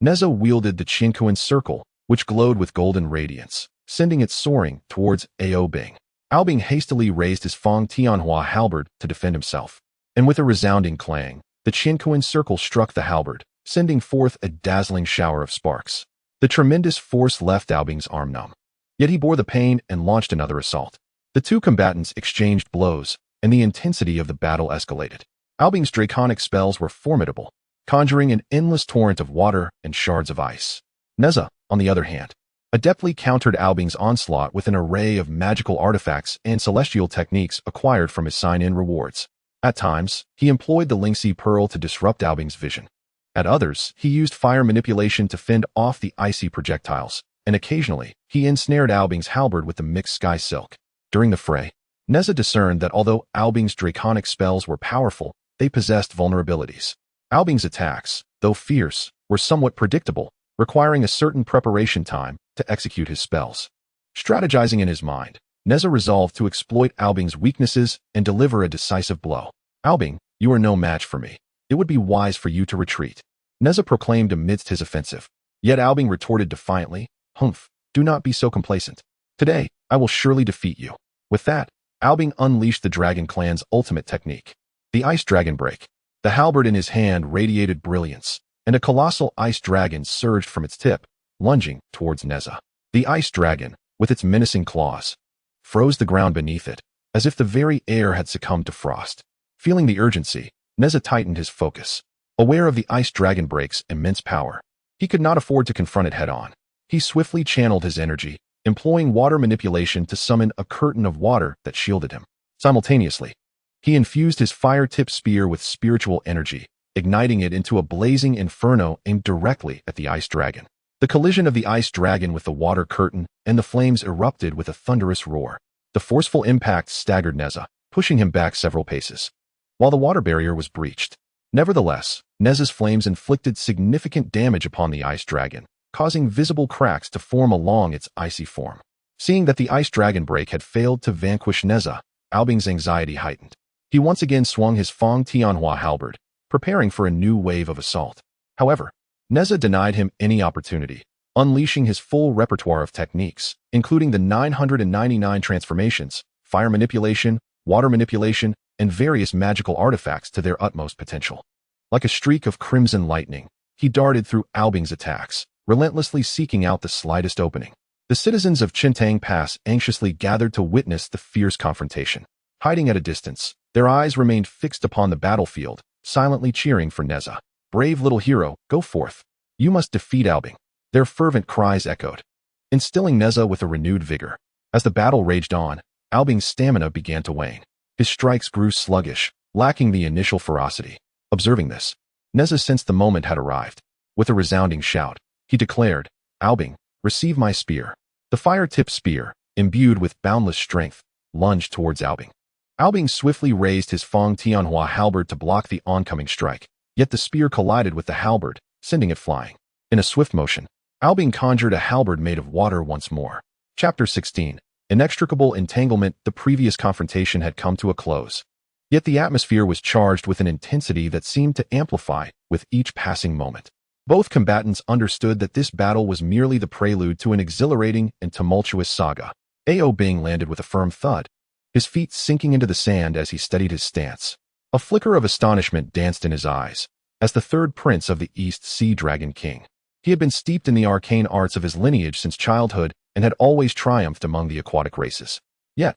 A: Nezha wielded the Qiankun circle, which glowed with golden radiance, sending it soaring towards Ao Bing. Ao Bing hastily raised his Fong Tianhua halberd to defend himself, and with a resounding clang, the Qiankun circle struck the halberd, sending forth a dazzling shower of sparks. The tremendous force left Ao Bing's arm numb. Yet he bore the pain and launched another assault. The two combatants exchanged blows, and the intensity of the battle escalated. Ao Bing's draconic spells were formidable, conjuring an endless torrent of water and shards of ice. Nezha, on the other hand, adeptly countered Ao Bing's onslaught with an array of magical artifacts and celestial techniques acquired from his sign-in rewards. At times, he employed the Lingxi Pearl to disrupt Ao Bing's vision. At others, he used fire manipulation to fend off the icy projectiles, and occasionally, he ensnared Ao Bing's halberd with the mixed sky silk. During the fray, Nezha discerned that although Ao Bing's draconic spells were powerful, they possessed vulnerabilities. Ao Bing's attacks, though fierce, were somewhat predictable, requiring a certain preparation time to execute his spells. Strategizing in his mind, Nezha resolved to exploit Albing's weaknesses and deliver a decisive blow. "Albing, you are no match for me. It would be wise for you to retreat," Nezha proclaimed amidst his offensive. Yet Albing retorted defiantly, "Humph, do not be so complacent. Today, I will surely defeat you." With that, Albing unleashed the Dragon Clan's ultimate technique, the Ice Dragon Break. The halberd in his hand radiated brilliance, and a colossal ice dragon surged from its tip, lunging towards Nezha. The ice dragon, with its menacing claws, froze the ground beneath it, as if the very air had succumbed to frost. Feeling the urgency, Nezha tightened his focus. Aware of the ice dragon break's immense power, he could not afford to confront it head-on. He swiftly channeled his energy, employing water manipulation to summon a curtain of water that shielded him. Simultaneously, he infused his fire-tipped spear with spiritual energy, igniting it into a blazing inferno aimed directly at the ice dragon. The collision of the ice dragon with the water curtain and the flames erupted with a thunderous roar. The forceful impact staggered Nezha, pushing him back several paces, while the water barrier was breached. Nevertheless, Nezha's flames inflicted significant damage upon the ice dragon, causing visible cracks to form along its icy form. Seeing that the ice dragon break had failed to vanquish Nezha, Albing's anxiety heightened. He once again swung his Feng Tianhua halberd, preparing for a new wave of assault. However, Nezha denied him any opportunity, unleashing his full repertoire of techniques, including the 999 transformations, fire manipulation, water manipulation, and various magical artifacts to their utmost potential. Like a streak of crimson lightning, he darted through Albing's attacks, relentlessly seeking out the slightest opening. The citizens of Qiankun Pass anxiously gathered to witness the fierce confrontation. Hiding at a distance, their eyes remained fixed upon the battlefield, silently cheering for Nezha. "Brave little hero, go forth. You must defeat Albing." Their fervent cries echoed, instilling Nezha with a renewed vigor. As the battle raged on, Albing's stamina began to wane. His strikes grew sluggish, lacking the initial ferocity. Observing this, Nezha sensed the moment had arrived. With a resounding shout, he declared, "Albing, receive my spear." The fire-tipped spear, imbued with boundless strength, lunged towards Albing. Albing swiftly raised his Feng Tianhua halberd to block the oncoming strike, yet the spear collided with the halberd, sending it flying. In a swift motion, Albing conjured a halberd made of water once more. Chapter 16. Inextricable entanglement. The previous confrontation had come to a close. Yet the atmosphere was charged with an intensity that seemed to amplify with each passing moment. Both combatants understood that this battle was merely the prelude to an exhilarating and tumultuous saga. Ao Bing landed with a firm thud, his feet sinking into the sand as he steadied his stance. A flicker of astonishment danced in his eyes, as the third prince of the East Sea Dragon King. He had been steeped in the arcane arts of his lineage since childhood and had always triumphed among the aquatic races. Yet,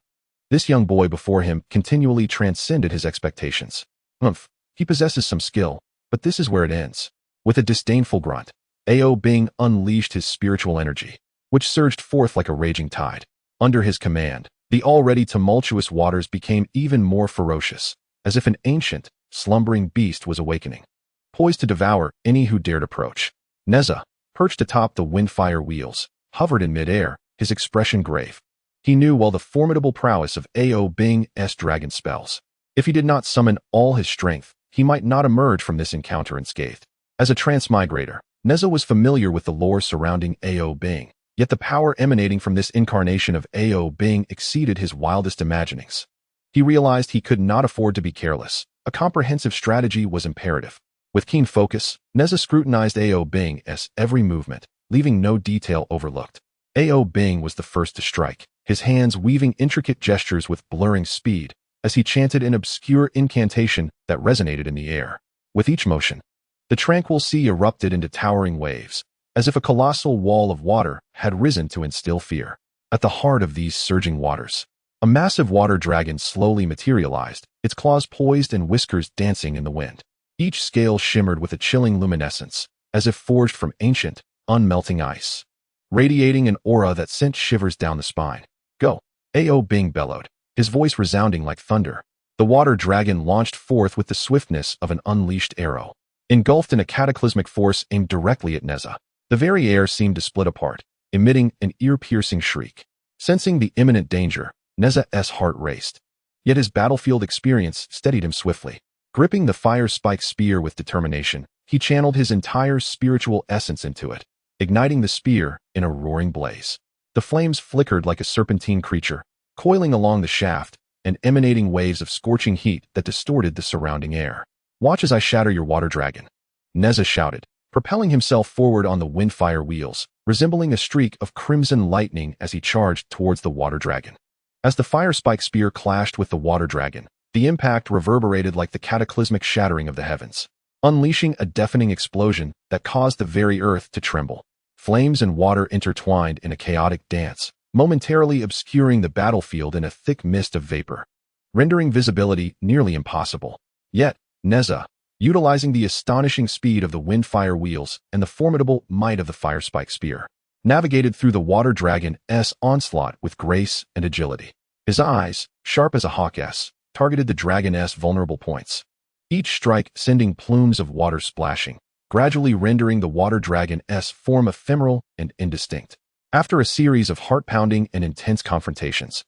A: this young boy before him continually transcended his expectations. "Humph, he possesses some skill, but this is where it ends." With a disdainful grunt, Ao Bing unleashed his spiritual energy, which surged forth like a raging tide. Under his command, the already tumultuous waters became even more ferocious, as if an ancient, slumbering beast was awakening, poised to devour any who dared approach. Nezha, perched atop the windfire wheels, hovered in midair, his expression grave. He knew well the formidable prowess of Ao Bing's dragon spells. If he did not summon all his strength, he might not emerge from this encounter unscathed. As a transmigrator, Nezha was familiar with the lore surrounding Ao Bing, yet the power emanating from this incarnation of Ao Bing exceeded his wildest imaginings. He realized he could not afford to be careless. A comprehensive strategy was imperative. With keen focus, Nezha scrutinized Ao Bing's every movement, leaving no detail overlooked. Ao Bing was the first to strike, his hands weaving intricate gestures with blurring speed, as he chanted an obscure incantation that resonated in the air. With each motion, the tranquil sea erupted into towering waves, as if a colossal wall of water had risen to instill fear. At the heart of these surging waters, a massive water dragon slowly materialized, its claws poised and whiskers dancing in the wind. Each scale shimmered with a chilling luminescence, as if forged from ancient, unmelting ice, radiating an aura that sent shivers down the spine. "Go!" Ao Bing bellowed, his voice resounding like thunder. The water dragon launched forth with the swiftness of an unleashed arrow, engulfed in a cataclysmic force aimed directly at Nezha. The very air seemed to split apart, emitting an ear-piercing shriek. Sensing the imminent danger, Nezha's heart raced. Yet his battlefield experience steadied him swiftly. Gripping the fire-spike spear with determination, he channeled his entire spiritual essence into it, igniting the spear in a roaring blaze. The flames flickered like a serpentine creature, coiling along the shaft and emanating waves of scorching heat that distorted the surrounding air. "Watch as I shatter your water dragon," Nezha shouted, propelling himself forward on the windfire wheels, resembling a streak of crimson lightning as he charged towards the water dragon. As the fire spike spear clashed with the water dragon, the impact reverberated like the cataclysmic shattering of the heavens, unleashing a deafening explosion that caused the very earth to tremble. Flames and water intertwined in a chaotic dance, momentarily obscuring the battlefield in a thick mist of vapor, rendering visibility nearly impossible. Yet, Nezha, utilizing the astonishing speed of the windfire wheels and the formidable might of the fire spike spear, navigated through the water dragon's onslaught with grace and agility. His eyes, sharp as a hawk's, targeted the dragon's vulnerable points, each strike sending plumes of water splashing, gradually rendering the water dragon's form ephemeral and indistinct. After a series of heart-pounding and intense confrontations,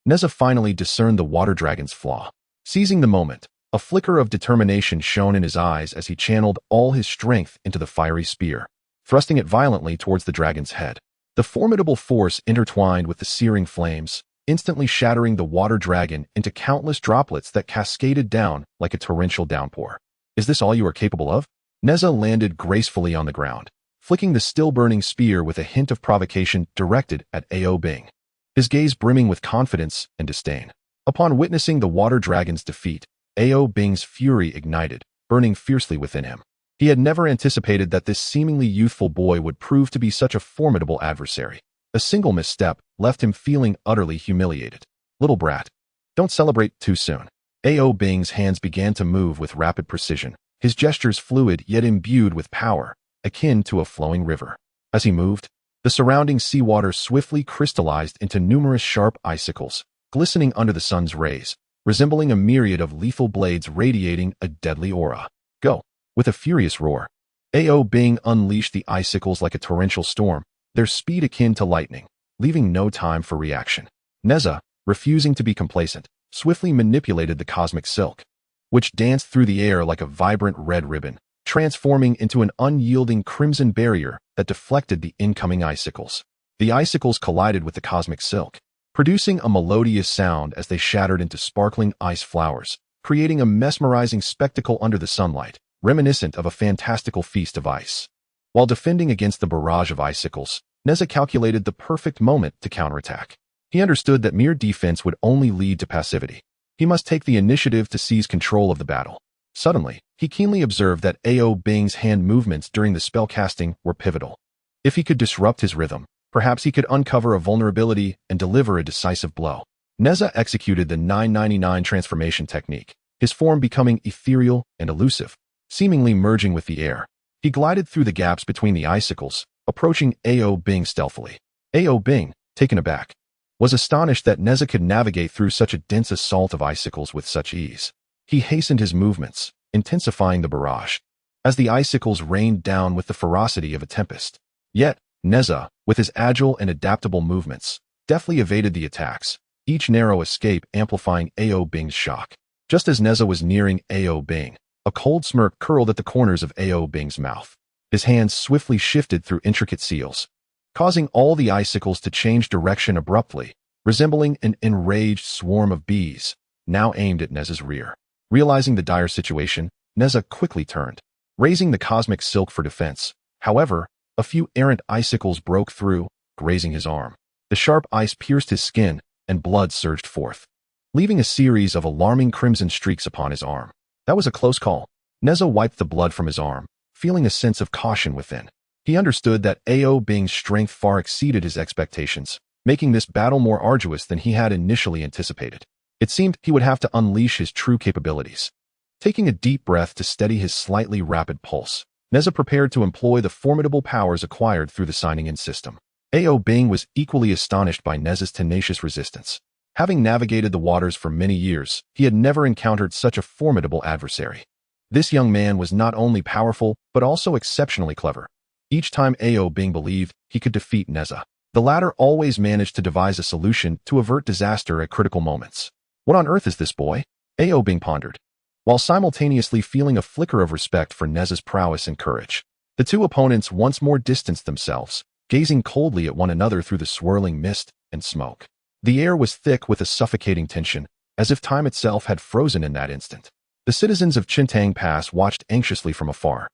A: Nezha finally discerned the water dragon's flaw. Seizing the moment, a flicker of determination shone in his eyes as he channeled all his strength into the fiery spear, thrusting it violently towards the dragon's head. The formidable force intertwined with the searing flames, instantly shattering the water dragon into countless droplets that cascaded down like a torrential downpour. "Is this all you are capable of?" Nezha landed gracefully on the ground, flicking the still-burning spear with a hint of provocation directed at Ao Bing, his gaze brimming with confidence and disdain. Upon witnessing the water dragon's defeat, Ao Bing's fury ignited, burning fiercely within him. He had never anticipated that this seemingly youthful boy would prove to be such a formidable adversary. A single misstep left him feeling utterly humiliated. "Little brat, don't celebrate too soon." Ao Bing's hands began to move with rapid precision, his gestures fluid yet imbued with power, akin to a flowing river. As he moved, the surrounding seawater swiftly crystallized into numerous sharp icicles, glistening under the sun's rays, resembling a myriad of lethal blades radiating a deadly aura. "Go!" With a furious roar, Ao Bing unleashed the icicles like a torrential storm, their speed akin to lightning, leaving no time for reaction. Nezha, refusing to be complacent, swiftly manipulated the cosmic silk, which danced through the air like a vibrant red ribbon, transforming into an unyielding crimson barrier that deflected the incoming icicles. The icicles collided with the cosmic silk, producing a melodious sound as they shattered into sparkling ice flowers, creating a mesmerizing spectacle under the sunlight, reminiscent of a fantastical feast of ice. While defending against the barrage of icicles, Nezha calculated the perfect moment to counterattack. He understood that mere defense would only lead to passivity. He must take the initiative to seize control of the battle. Suddenly, he keenly observed that Ao Bing's hand movements during the spell casting were pivotal. If he could disrupt his rhythm, perhaps he could uncover a vulnerability and deliver a decisive blow. Nezha executed the 999 transformation technique, his form becoming ethereal and elusive, seemingly merging with the air. He glided through the gaps between the icicles, approaching Ao Bing stealthily. Ao Bing, taken aback, was astonished that Nezha could navigate through such a dense assault of icicles with such ease. He hastened his movements, intensifying the barrage, as the icicles rained down with the ferocity of a tempest. Yet, Nezha, with his agile and adaptable movements, deftly evaded the attacks, each narrow escape amplifying Ao Bing's shock. Just as Nezha was nearing Ao Bing, a cold smirk curled at the corners of Ao Bing's mouth. His hands swiftly shifted through intricate seals, causing all the icicles to change direction abruptly, resembling an enraged swarm of bees, now aimed at Nezha's rear. Realizing the dire situation, Nezha quickly turned, raising the cosmic silk for defense. However, a few errant icicles broke through, grazing his arm. The sharp ice pierced his skin, and blood surged forth, leaving a series of alarming crimson streaks upon his arm. That was a close call. Nezha wiped the blood from his arm, feeling a sense of caution within. He understood that Ao Bing's strength far exceeded his expectations, making this battle more arduous than he had initially anticipated. It seemed he would have to unleash his true capabilities. Taking a deep breath to steady his slightly rapid pulse, Nezha prepared to employ the formidable powers acquired through the signing-in system. Ao Bing was equally astonished by Nezha's tenacious resistance. Having navigated the waters for many years, he had never encountered such a formidable adversary. This young man was not only powerful, but also exceptionally clever. Each time Ao Bing believed he could defeat Nezha, the latter always managed to devise a solution to avert disaster at critical moments. What on earth is this boy? Ao Bing pondered, while simultaneously feeling a flicker of respect for Nezha's prowess and courage. The two opponents once more distanced themselves, gazing coldly at one another through the swirling mist and smoke. The air was thick with a suffocating tension, as if time itself had frozen in that instant. The citizens of Qiankun Pass watched anxiously from afar,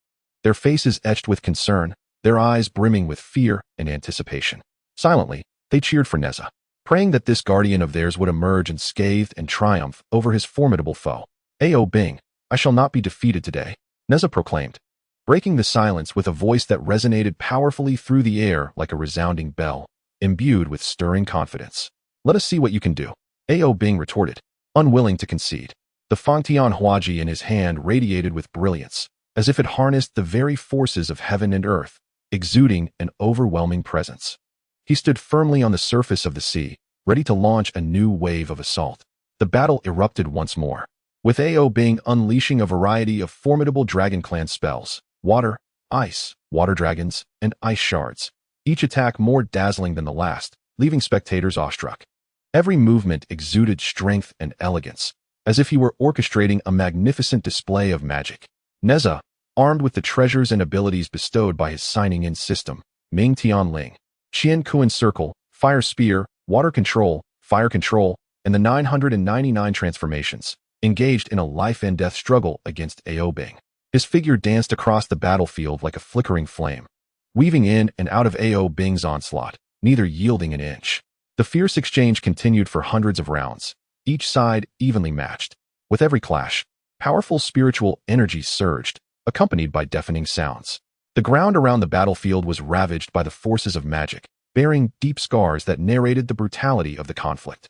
A: their faces etched with concern, their eyes brimming with fear and anticipation. Silently, they cheered for Nezha, praying that this guardian of theirs would emerge unscathed and triumph over his formidable foe. "Ao Bing, I shall not be defeated today," Nezha proclaimed, breaking the silence with a voice that resonated powerfully through the air like a resounding bell, imbued with stirring confidence. "Let us see what you can do," Ao Bing retorted, unwilling to concede. The Fangtian Huaji in his hand radiated with brilliance, as if it harnessed the very forces of heaven and earth, exuding an overwhelming presence. He stood firmly on the surface of the sea, ready to launch a new wave of assault. The battle erupted once more, with Ao Bing unleashing a variety of formidable Dragon Clan spells: water, ice, water dragons, and ice shards, each attack more dazzling than the last, leaving spectators awestruck. Every movement exuded strength and elegance, as if he were orchestrating a magnificent display of magic. Nezha, armed with the treasures and abilities bestowed by his signing-in system, Ming Tian Ling, Qiankun Circle, Fire Spear, Water Control, Fire Control, and the 999 transformations, engaged in a life-and-death struggle against Ao Bing. His figure danced across the battlefield like a flickering flame, weaving in and out of Ao Bing's onslaught, neither yielding an inch. The fierce exchange continued for hundreds of rounds, each side evenly matched. With every clash, powerful spiritual energies surged, accompanied by deafening sounds. The ground around the battlefield was ravaged by the forces of magic, bearing deep scars that narrated the brutality of the conflict.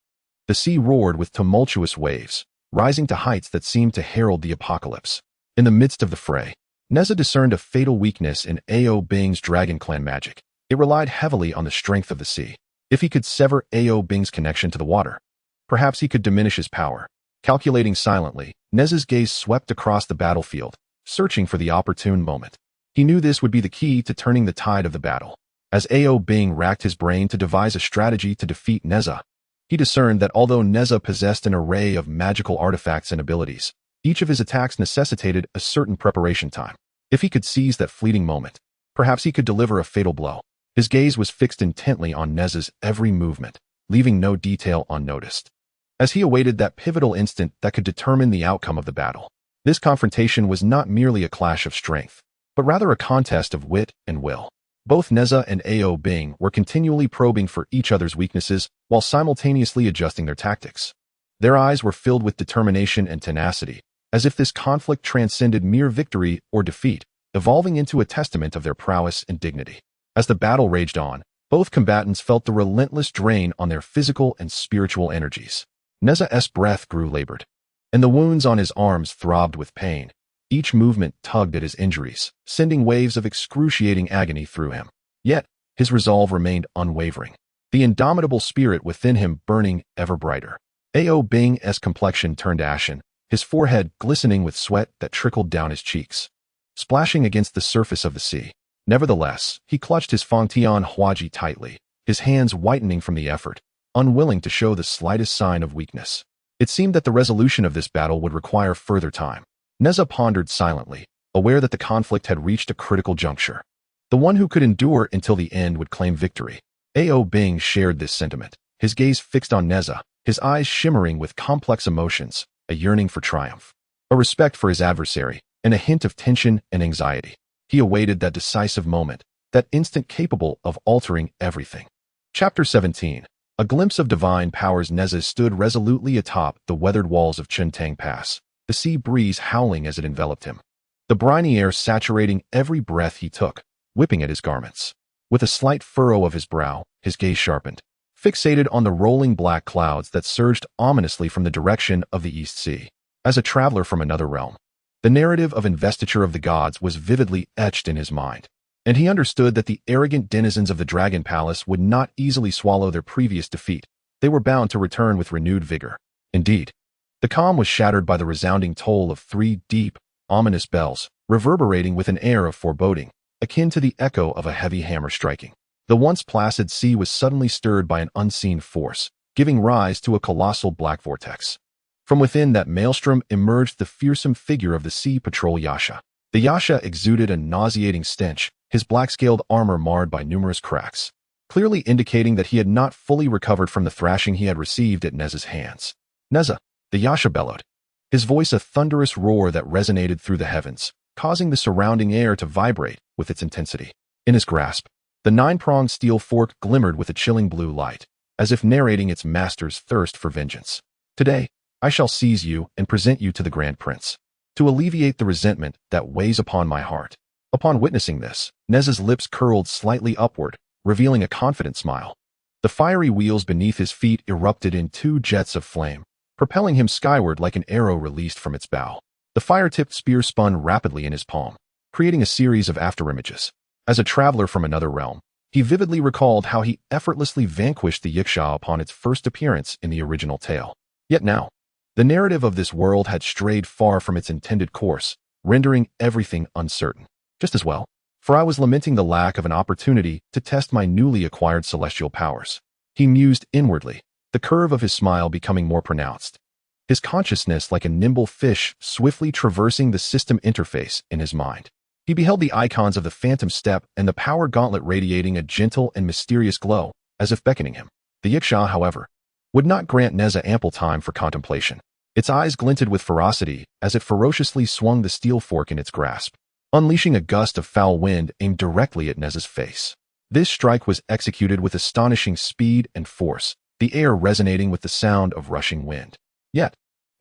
A: The sea roared with tumultuous waves, rising to heights that seemed to herald the apocalypse. In the midst of the fray, Nezha discerned a fatal weakness in Ao Bing's Dragon Clan magic. It relied heavily on the strength of the sea. If he could sever Ao Bing's connection to the water, perhaps he could diminish his power. Calculating silently, Nezha's gaze swept across the battlefield, searching for the opportune moment. He knew this would be the key to turning the tide of the battle. As Ao Bing racked his brain to devise a strategy to defeat Nezha, he discerned that although Nezha possessed an array of magical artifacts and abilities, each of his attacks necessitated a certain preparation time. If he could seize that fleeting moment, perhaps he could deliver a fatal blow. His gaze was fixed intently on Nezha's every movement, leaving no detail unnoticed. As he awaited that pivotal instant that could determine the outcome of the battle, this confrontation was not merely a clash of strength, but rather a contest of wit and will. Both Nezha and Ao Bing were continually probing for each other's weaknesses while simultaneously adjusting their tactics. Their eyes were filled with determination and tenacity, as if this conflict transcended mere victory or defeat, evolving into a testament of their prowess and dignity. As the battle raged on, both combatants felt the relentless drain on their physical and spiritual energies. Nezha's breath grew labored, and the wounds on his arms throbbed with pain. Each movement tugged at his injuries, sending waves of excruciating agony through him. Yet, his resolve remained unwavering, the indomitable spirit within him burning ever brighter. Ao Bing's complexion turned ashen, his forehead glistening with sweat that trickled down his cheeks, splashing against the surface of the sea. Nevertheless, he clutched his Fangtian Huaji tightly, his hands whitening from the effort, unwilling to show the slightest sign of weakness. It seemed that the resolution of this battle would require further time. Nezha pondered silently, aware that the conflict had reached a critical juncture. The one who could endure until the end would claim victory. Ao Bing shared this sentiment, his gaze fixed on Nezha, his eyes shimmering with complex emotions, a yearning for triumph, a respect for his adversary, and a hint of tension and anxiety. He awaited that decisive moment, that instant capable of altering everything. Chapter 17. A glimpse of divine powers. Nezha stood resolutely atop the weathered walls of Qiankun Pass, the sea breeze howling as it enveloped him, the briny air saturating every breath he took, whipping at his garments. With a slight furrow of his brow, his gaze sharpened, fixated on the rolling black clouds that surged ominously from the direction of the East Sea. As a traveler from another realm, the narrative of investiture of the gods was vividly etched in his mind, and he understood that the arrogant denizens of the Dragon Palace would not easily swallow their previous defeat. They were bound to return with renewed vigor. Indeed, the calm was shattered by the resounding toll of 3 deep, ominous bells, reverberating with an air of foreboding, akin to the echo of a heavy hammer striking. The once placid sea was suddenly stirred by an unseen force, giving rise to a colossal black vortex. From within that maelstrom emerged the fearsome figure of the sea patrol Yasha. The Yasha exuded a nauseating stench, his black-scaled armor marred by numerous cracks, clearly indicating that he had not fully recovered from the thrashing he had received at Nezha's hands. Nezha, the Yasha bellowed, his voice a thunderous roar that resonated through the heavens, causing the surrounding air to vibrate with its intensity. In his grasp, the nine-pronged steel fork glimmered with a chilling blue light, as if narrating its master's thirst for vengeance. Today, I shall seize you and present you to the Grand Prince, to alleviate the resentment that weighs upon my heart. Upon witnessing this, Nezha's lips curled slightly upward, revealing a confident smile. The fiery wheels beneath his feet erupted in two jets of flame, propelling him skyward like an arrow released from its bow. The fire-tipped spear spun rapidly in his palm, creating a series of afterimages. As a traveler from another realm, he vividly recalled how he effortlessly vanquished the Yiksha upon its first appearance in the original tale. Yet now, the narrative of this world had strayed far from its intended course, rendering everything uncertain. Just as well, for I was lamenting the lack of an opportunity to test my newly acquired celestial powers. He mused inwardly, the curve of his smile becoming more pronounced, his consciousness like a nimble fish swiftly traversing the system interface in his mind. He beheld the icons of the Phantom Step and the power gauntlet radiating a gentle and mysterious glow, as if beckoning him. The Yiksha, however, would not grant Nezha ample time for contemplation. Its eyes glinted with ferocity as it ferociously swung the steel fork in its grasp, unleashing a gust of foul wind aimed directly at Nezha's face. This strike was executed with astonishing speed and force, the air resonating with the sound of rushing wind. Yet,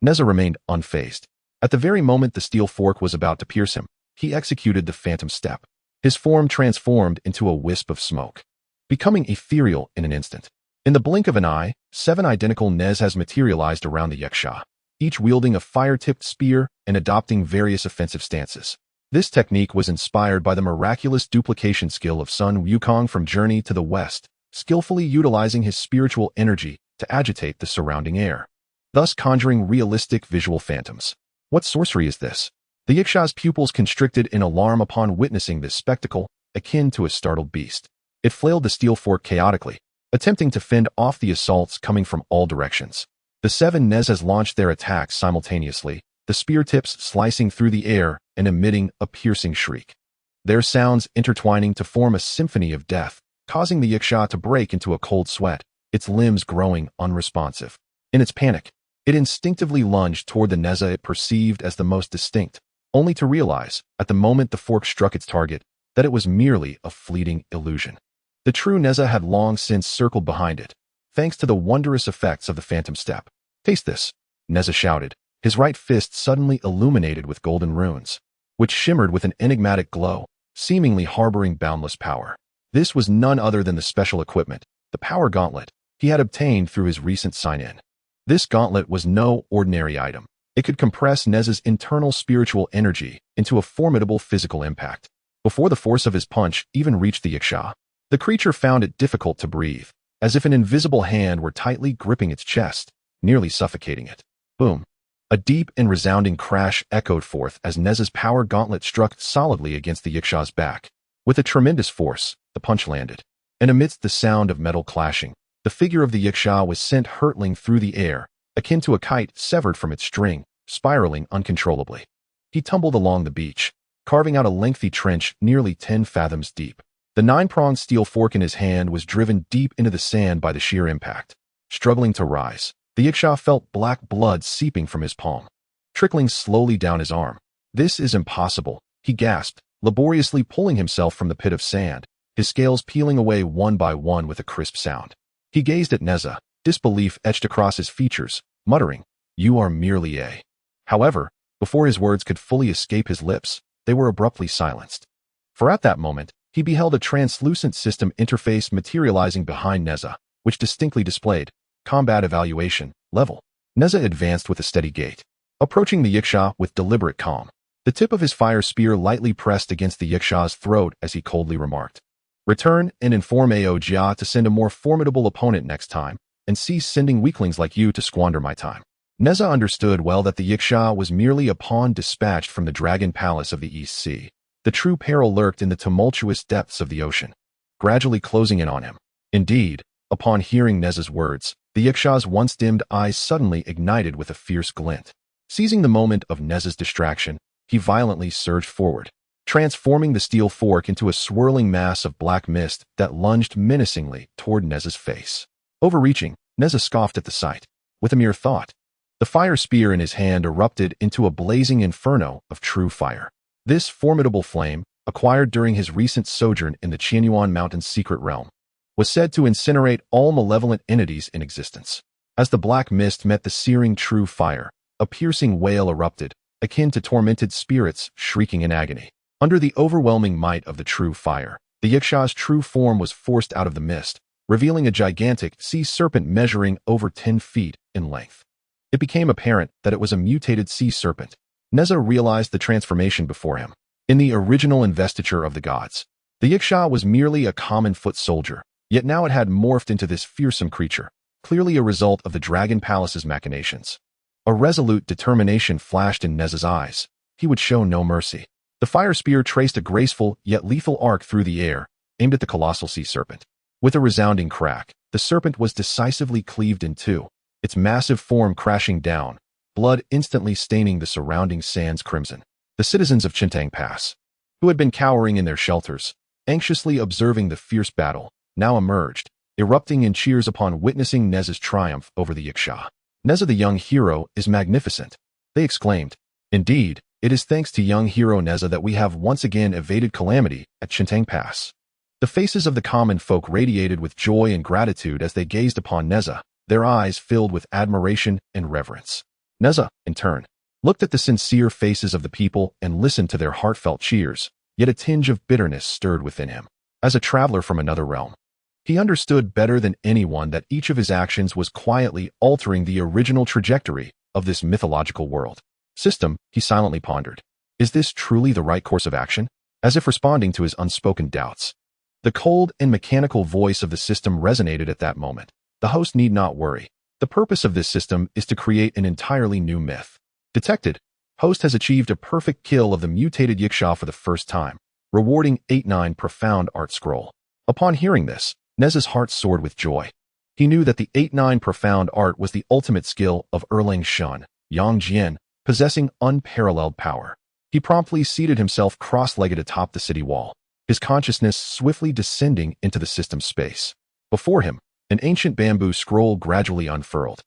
A: Nezha remained unfazed. At the very moment the steel fork was about to pierce him, he executed the Phantom Step. His form transformed into a wisp of smoke, becoming ethereal in an instant. In the blink of an eye, 7 identical Nezhas materialized around the Yiksha, each wielding a fire-tipped spear and adopting various offensive stances. This technique was inspired by the miraculous duplication skill of Sun Wukong from Journey to the West, skillfully utilizing his spiritual energy to agitate the surrounding air, thus conjuring realistic visual phantoms. What sorcery is this? The Yiksha's pupils constricted in alarm upon witnessing this spectacle, akin to a startled beast. It flailed the steel fork chaotically, attempting to fend off the assaults coming from all directions. The 7 Nezhas launched their attacks simultaneously, the spear tips slicing through the air and emitting a piercing shriek, their sounds intertwining to form a symphony of death, causing the Yiksha to break into a cold sweat, its limbs growing unresponsive. In its panic, it instinctively lunged toward the Nezha it perceived as the most distinct, only to realize, at the moment the fork struck its target, that it was merely a fleeting illusion. The true Nezha had long since circled behind it, thanks to the wondrous effects of the Phantom Step. Taste this, Nezha shouted, his right fist suddenly illuminated with golden runes, which shimmered with an enigmatic glow, seemingly harboring boundless power. This was none other than the special equipment, the power gauntlet, he had obtained through his recent sign-in. This gauntlet was no ordinary item. It could compress Nezha's internal spiritual energy into a formidable physical impact. Before the force of his punch even reached the Yiksha, the creature found it difficult to breathe, as if an invisible hand were tightly gripping its chest, nearly suffocating it. Boom! A deep and resounding crash echoed forth as Nezha's power gauntlet struck solidly against the Yiksha's back. With a tremendous force, the punch landed, and amidst the sound of metal clashing, the figure of the Yiksha was sent hurtling through the air, akin to a kite severed from its string, spiraling uncontrollably. He tumbled along the beach, carving out a lengthy trench nearly 10 fathoms deep. The 9-pronged steel fork in his hand was driven deep into the sand by the sheer impact. Struggling to rise, the Yiksha felt black blood seeping from his palm, trickling slowly down his arm. This is impossible, he gasped, laboriously pulling himself from the pit of sand, his scales peeling away one by one with a crisp sound. He gazed at Nezha, disbelief etched across his features, muttering, "You are merely a..." However, before his words could fully escape his lips, they were abruptly silenced. For at that moment, he beheld a translucent system interface materializing behind Nezha, which distinctly displayed Combat Evaluation Level. Nezha advanced with a steady gait, approaching the Yiksha with deliberate calm. The tip of his fire spear lightly pressed against the Yiksha's throat as he coldly remarked, "Return and inform Ao Jia to send a more formidable opponent next time, and cease sending weaklings like you to squander my time." Nezha understood well that the Yiksha was merely a pawn dispatched from the Dragon Palace of the East Sea. The true peril lurked in the tumultuous depths of the ocean, gradually closing in on him. Indeed, upon hearing Nezha's words, the Yiksha's once-dimmed eyes suddenly ignited with a fierce glint. Seizing the moment of Nezha's distraction, he violently surged forward, transforming the steel fork into a swirling mass of black mist that lunged menacingly toward Nezha's face. Overreaching, Nezha scoffed at the sight. With a mere thought, the fire spear in his hand erupted into a blazing inferno of true fire. This formidable flame, acquired during his recent sojourn in the Qiankun Mountains' secret realm, was said to incinerate all malevolent entities in existence. As the black mist met the searing true fire, a piercing wail erupted, akin to tormented spirits shrieking in agony. Under the overwhelming might of the true fire, the Yiksha's true form was forced out of the mist, revealing a gigantic sea serpent measuring over 10 feet in length. It became apparent that it was a mutated sea serpent. Nezha realized the transformation before him. In the original investiture of the gods, the Yiksha was merely a common foot soldier, yet now it had morphed into this fearsome creature, clearly a result of the Dragon Palace's machinations. A resolute determination flashed in Nezha's eyes. He would show no mercy. The fire spear traced a graceful yet lethal arc through the air, aimed at the colossal sea serpent. With a resounding crack, the serpent was decisively cleaved in two, its massive form crashing down, blood instantly staining the surrounding sands crimson. The citizens of Yangcheng Pass, who had been cowering in their shelters, anxiously observing the fierce battle, now emerged, erupting in cheers upon witnessing Nezha's triumph over the Yiksha. Nezha the young hero is magnificent, they exclaimed. Indeed, it is thanks to young hero Nezha that we have once again evaded calamity at Yangcheng Pass. The faces of the common folk radiated with joy and gratitude as they gazed upon Nezha, their eyes filled with admiration and reverence. Nezha, in turn, looked at the sincere faces of the people and listened to their heartfelt cheers, yet a tinge of bitterness stirred within him. As a traveler from another realm, he understood better than anyone that each of his actions was quietly altering the original trajectory of this mythological world. System, he silently pondered. Is this truly the right course of action? As if responding to his unspoken doubts. The cold and mechanical voice of the system resonated at that moment. The host need not worry. The purpose of this system is to create an entirely new myth. Detected, host has achieved a perfect kill of the mutated Yiksha for the first time, rewarding 8-9 profound art scroll. Upon hearing this, Nezha's heart soared with joy. He knew that the 8-9 profound art was the ultimate skill of Erlang Shun, Yangcheng, possessing unparalleled power. He promptly seated himself cross-legged atop the city wall, his consciousness swiftly descending into the system's space. Before him, an ancient bamboo scroll gradually unfurled,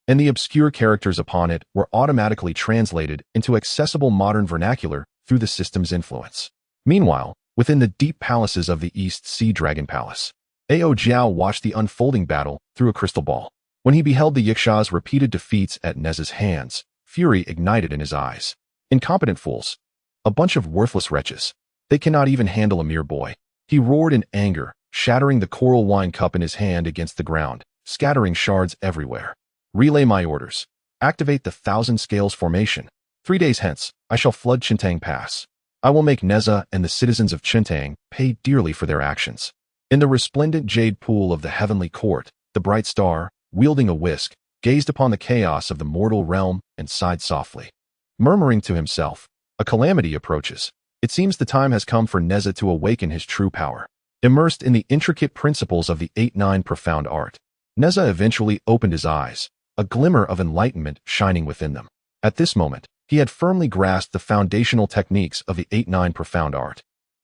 A: and the obscure characters upon it were automatically translated into accessible modern vernacular through the system's influence. Meanwhile, within the deep palaces of the East Sea Dragon Palace, Ao Jiao watched the unfolding battle through a crystal ball. When he beheld the Yiksha's repeated defeats at Nezha's hands, fury ignited in his eyes. Incompetent fools. A bunch of worthless wretches. They cannot even handle a mere boy. He roared in anger, shattering the coral wine cup in his hand against the ground, scattering shards everywhere. Relay my orders. Activate the Thousand Scales formation. 3 days hence, I shall flood Yangcheng Pass. I will make Nezha and the citizens of Yangcheng pay dearly for their actions. In the resplendent jade pool of the heavenly court, the bright star, wielding a whisk, gazed upon the chaos of the mortal realm and sighed softly. Murmuring to himself, a calamity approaches. It seems the time has come for Nezha to awaken his true power. Immersed in the intricate principles of the 8-9 profound art, Nezha eventually opened his eyes, a glimmer of enlightenment shining within them. At this moment, he had firmly grasped the foundational techniques of the 8-9 profound art.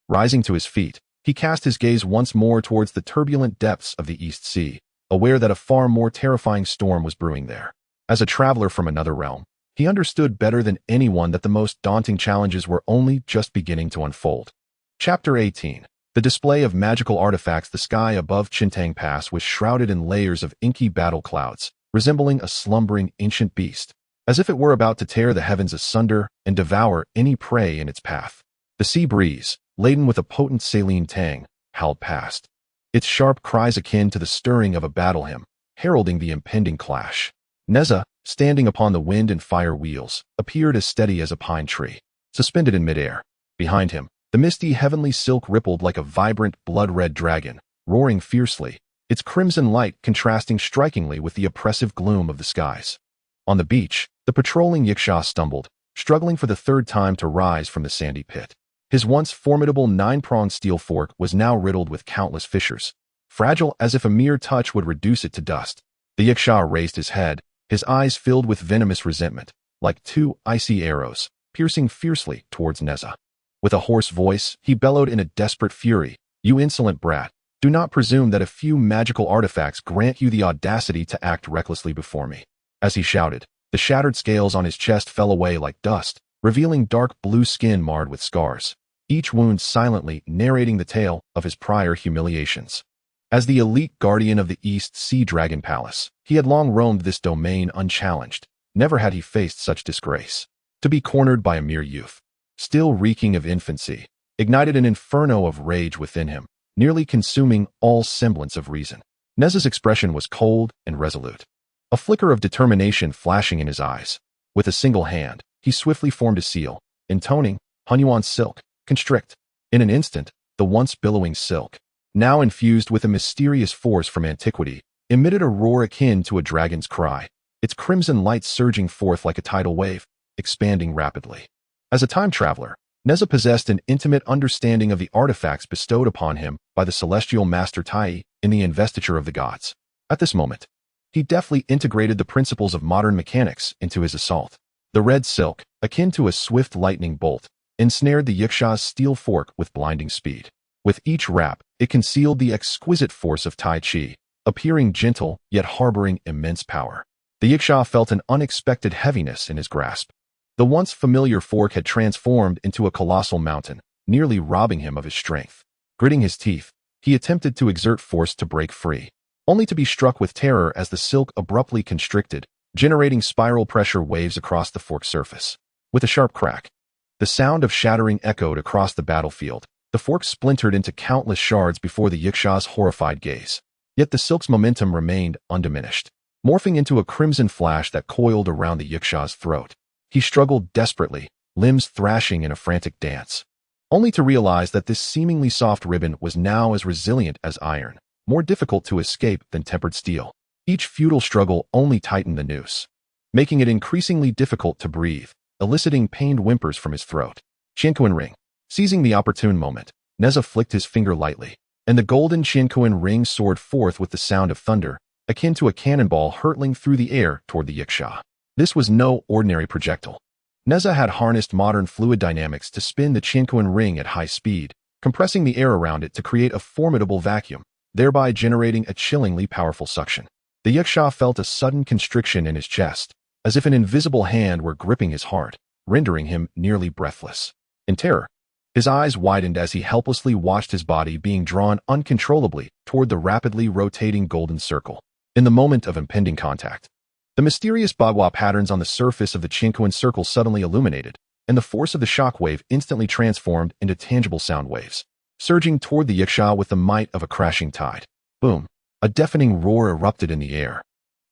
A: Rising to his feet, he cast his gaze once more towards the turbulent depths of the East Sea, aware that a far more terrifying storm was brewing there. As a traveler from another realm, he understood better than anyone that the most daunting challenges were only just beginning to unfold. Chapter 18. The display of magical artifacts. The sky above Yangcheng Pass was shrouded in layers of inky battle clouds, resembling a slumbering ancient beast, as if it were about to tear the heavens asunder and devour any prey in its path. The sea breeze, laden with a potent saline tang, howled past, its sharp cries akin to the stirring of a battle hymn, heralding the impending clash. Nezha, standing upon the wind and fire wheels, appeared as steady as a pine tree, suspended in midair. Behind him, the misty heavenly silk rippled like a vibrant blood-red dragon, roaring fiercely, its crimson light contrasting strikingly with the oppressive gloom of the skies. On the beach, the patrolling Yiksha stumbled, struggling for the third time to rise from the sandy pit. His once formidable 9-pronged steel fork was now riddled with countless fissures, fragile as if a mere touch would reduce it to dust. The Yiksha raised his head, his eyes filled with venomous resentment, like two icy arrows, piercing fiercely towards Nezha. With a hoarse voice, he bellowed in a desperate fury, "You insolent brat! Do not presume that a few magical artifacts grant you the audacity to act recklessly before me." As he shouted, the shattered scales on his chest fell away like dust, revealing dark blue skin marred with scars, each wound silently narrating the tale of his prior humiliations. As the elite guardian of the East Sea Dragon Palace, he had long roamed this domain unchallenged. Never had he faced such disgrace. To be cornered by a mere youth, still reeking of infancy, ignited an inferno of rage within him, nearly consuming all semblance of reason. Nezha's expression was cold and resolute, a flicker of determination flashing in his eyes. With a single hand, he swiftly formed a seal, intoning, "Hunyuan silk, constrict." In an instant, the once billowing silk, now infused with a mysterious force from antiquity, emitted a roar akin to a dragon's cry, its crimson light surging forth like a tidal wave, expanding rapidly. As a time traveler, Nezha possessed an intimate understanding of the artifacts bestowed upon him by the celestial master Tai in the investiture of the gods. At this moment, he deftly integrated the principles of modern mechanics into his assault. The red silk, akin to a swift lightning bolt, ensnared the Yiksha's steel fork with blinding speed. With each rap, it concealed the exquisite force of Tai Chi, appearing gentle yet harboring immense power. The Yiksha felt an unexpected heaviness in his grasp. The once familiar fork had transformed into a colossal mountain, nearly robbing him of his strength. Gritting his teeth, he attempted to exert force to break free, only to be struck with terror as the silk abruptly constricted, generating spiral pressure waves across the fork's surface. With a sharp crack, the sound of shattering echoed across the battlefield. The fork splintered into countless shards before the Yiksha's horrified gaze. Yet the silk's momentum remained undiminished, morphing into a crimson flash that coiled around the Yiksha's throat. He struggled desperately, limbs thrashing in a frantic dance, only to realize that this seemingly soft ribbon was now as resilient as iron, more difficult to escape than tempered steel. Each futile struggle only tightened the noose, making it increasingly difficult to breathe, eliciting pained whimpers from his throat. Qiankun Ring. Seizing the opportune moment, Nezha flicked his finger lightly, and the golden Qiankun Ring soared forth with the sound of thunder, akin to a cannonball hurtling through the air toward the Yiksha. This was no ordinary projectile. Nezha had harnessed modern fluid dynamics to spin the Qiankun Ring at high speed, compressing the air around it to create a formidable vacuum, thereby generating a chillingly powerful suction. The Yiksha felt a sudden constriction in his chest, as if an invisible hand were gripping his heart, rendering him nearly breathless. In terror, his eyes widened as he helplessly watched his body being drawn uncontrollably toward the rapidly rotating golden circle. In the moment of impending contact, the mysterious bagua patterns on the surface of the Qiankun circle suddenly illuminated, and the force of the shockwave instantly transformed into tangible sound waves, surging toward the Yiksha with the might of a crashing tide. Boom! A deafening roar erupted in the air,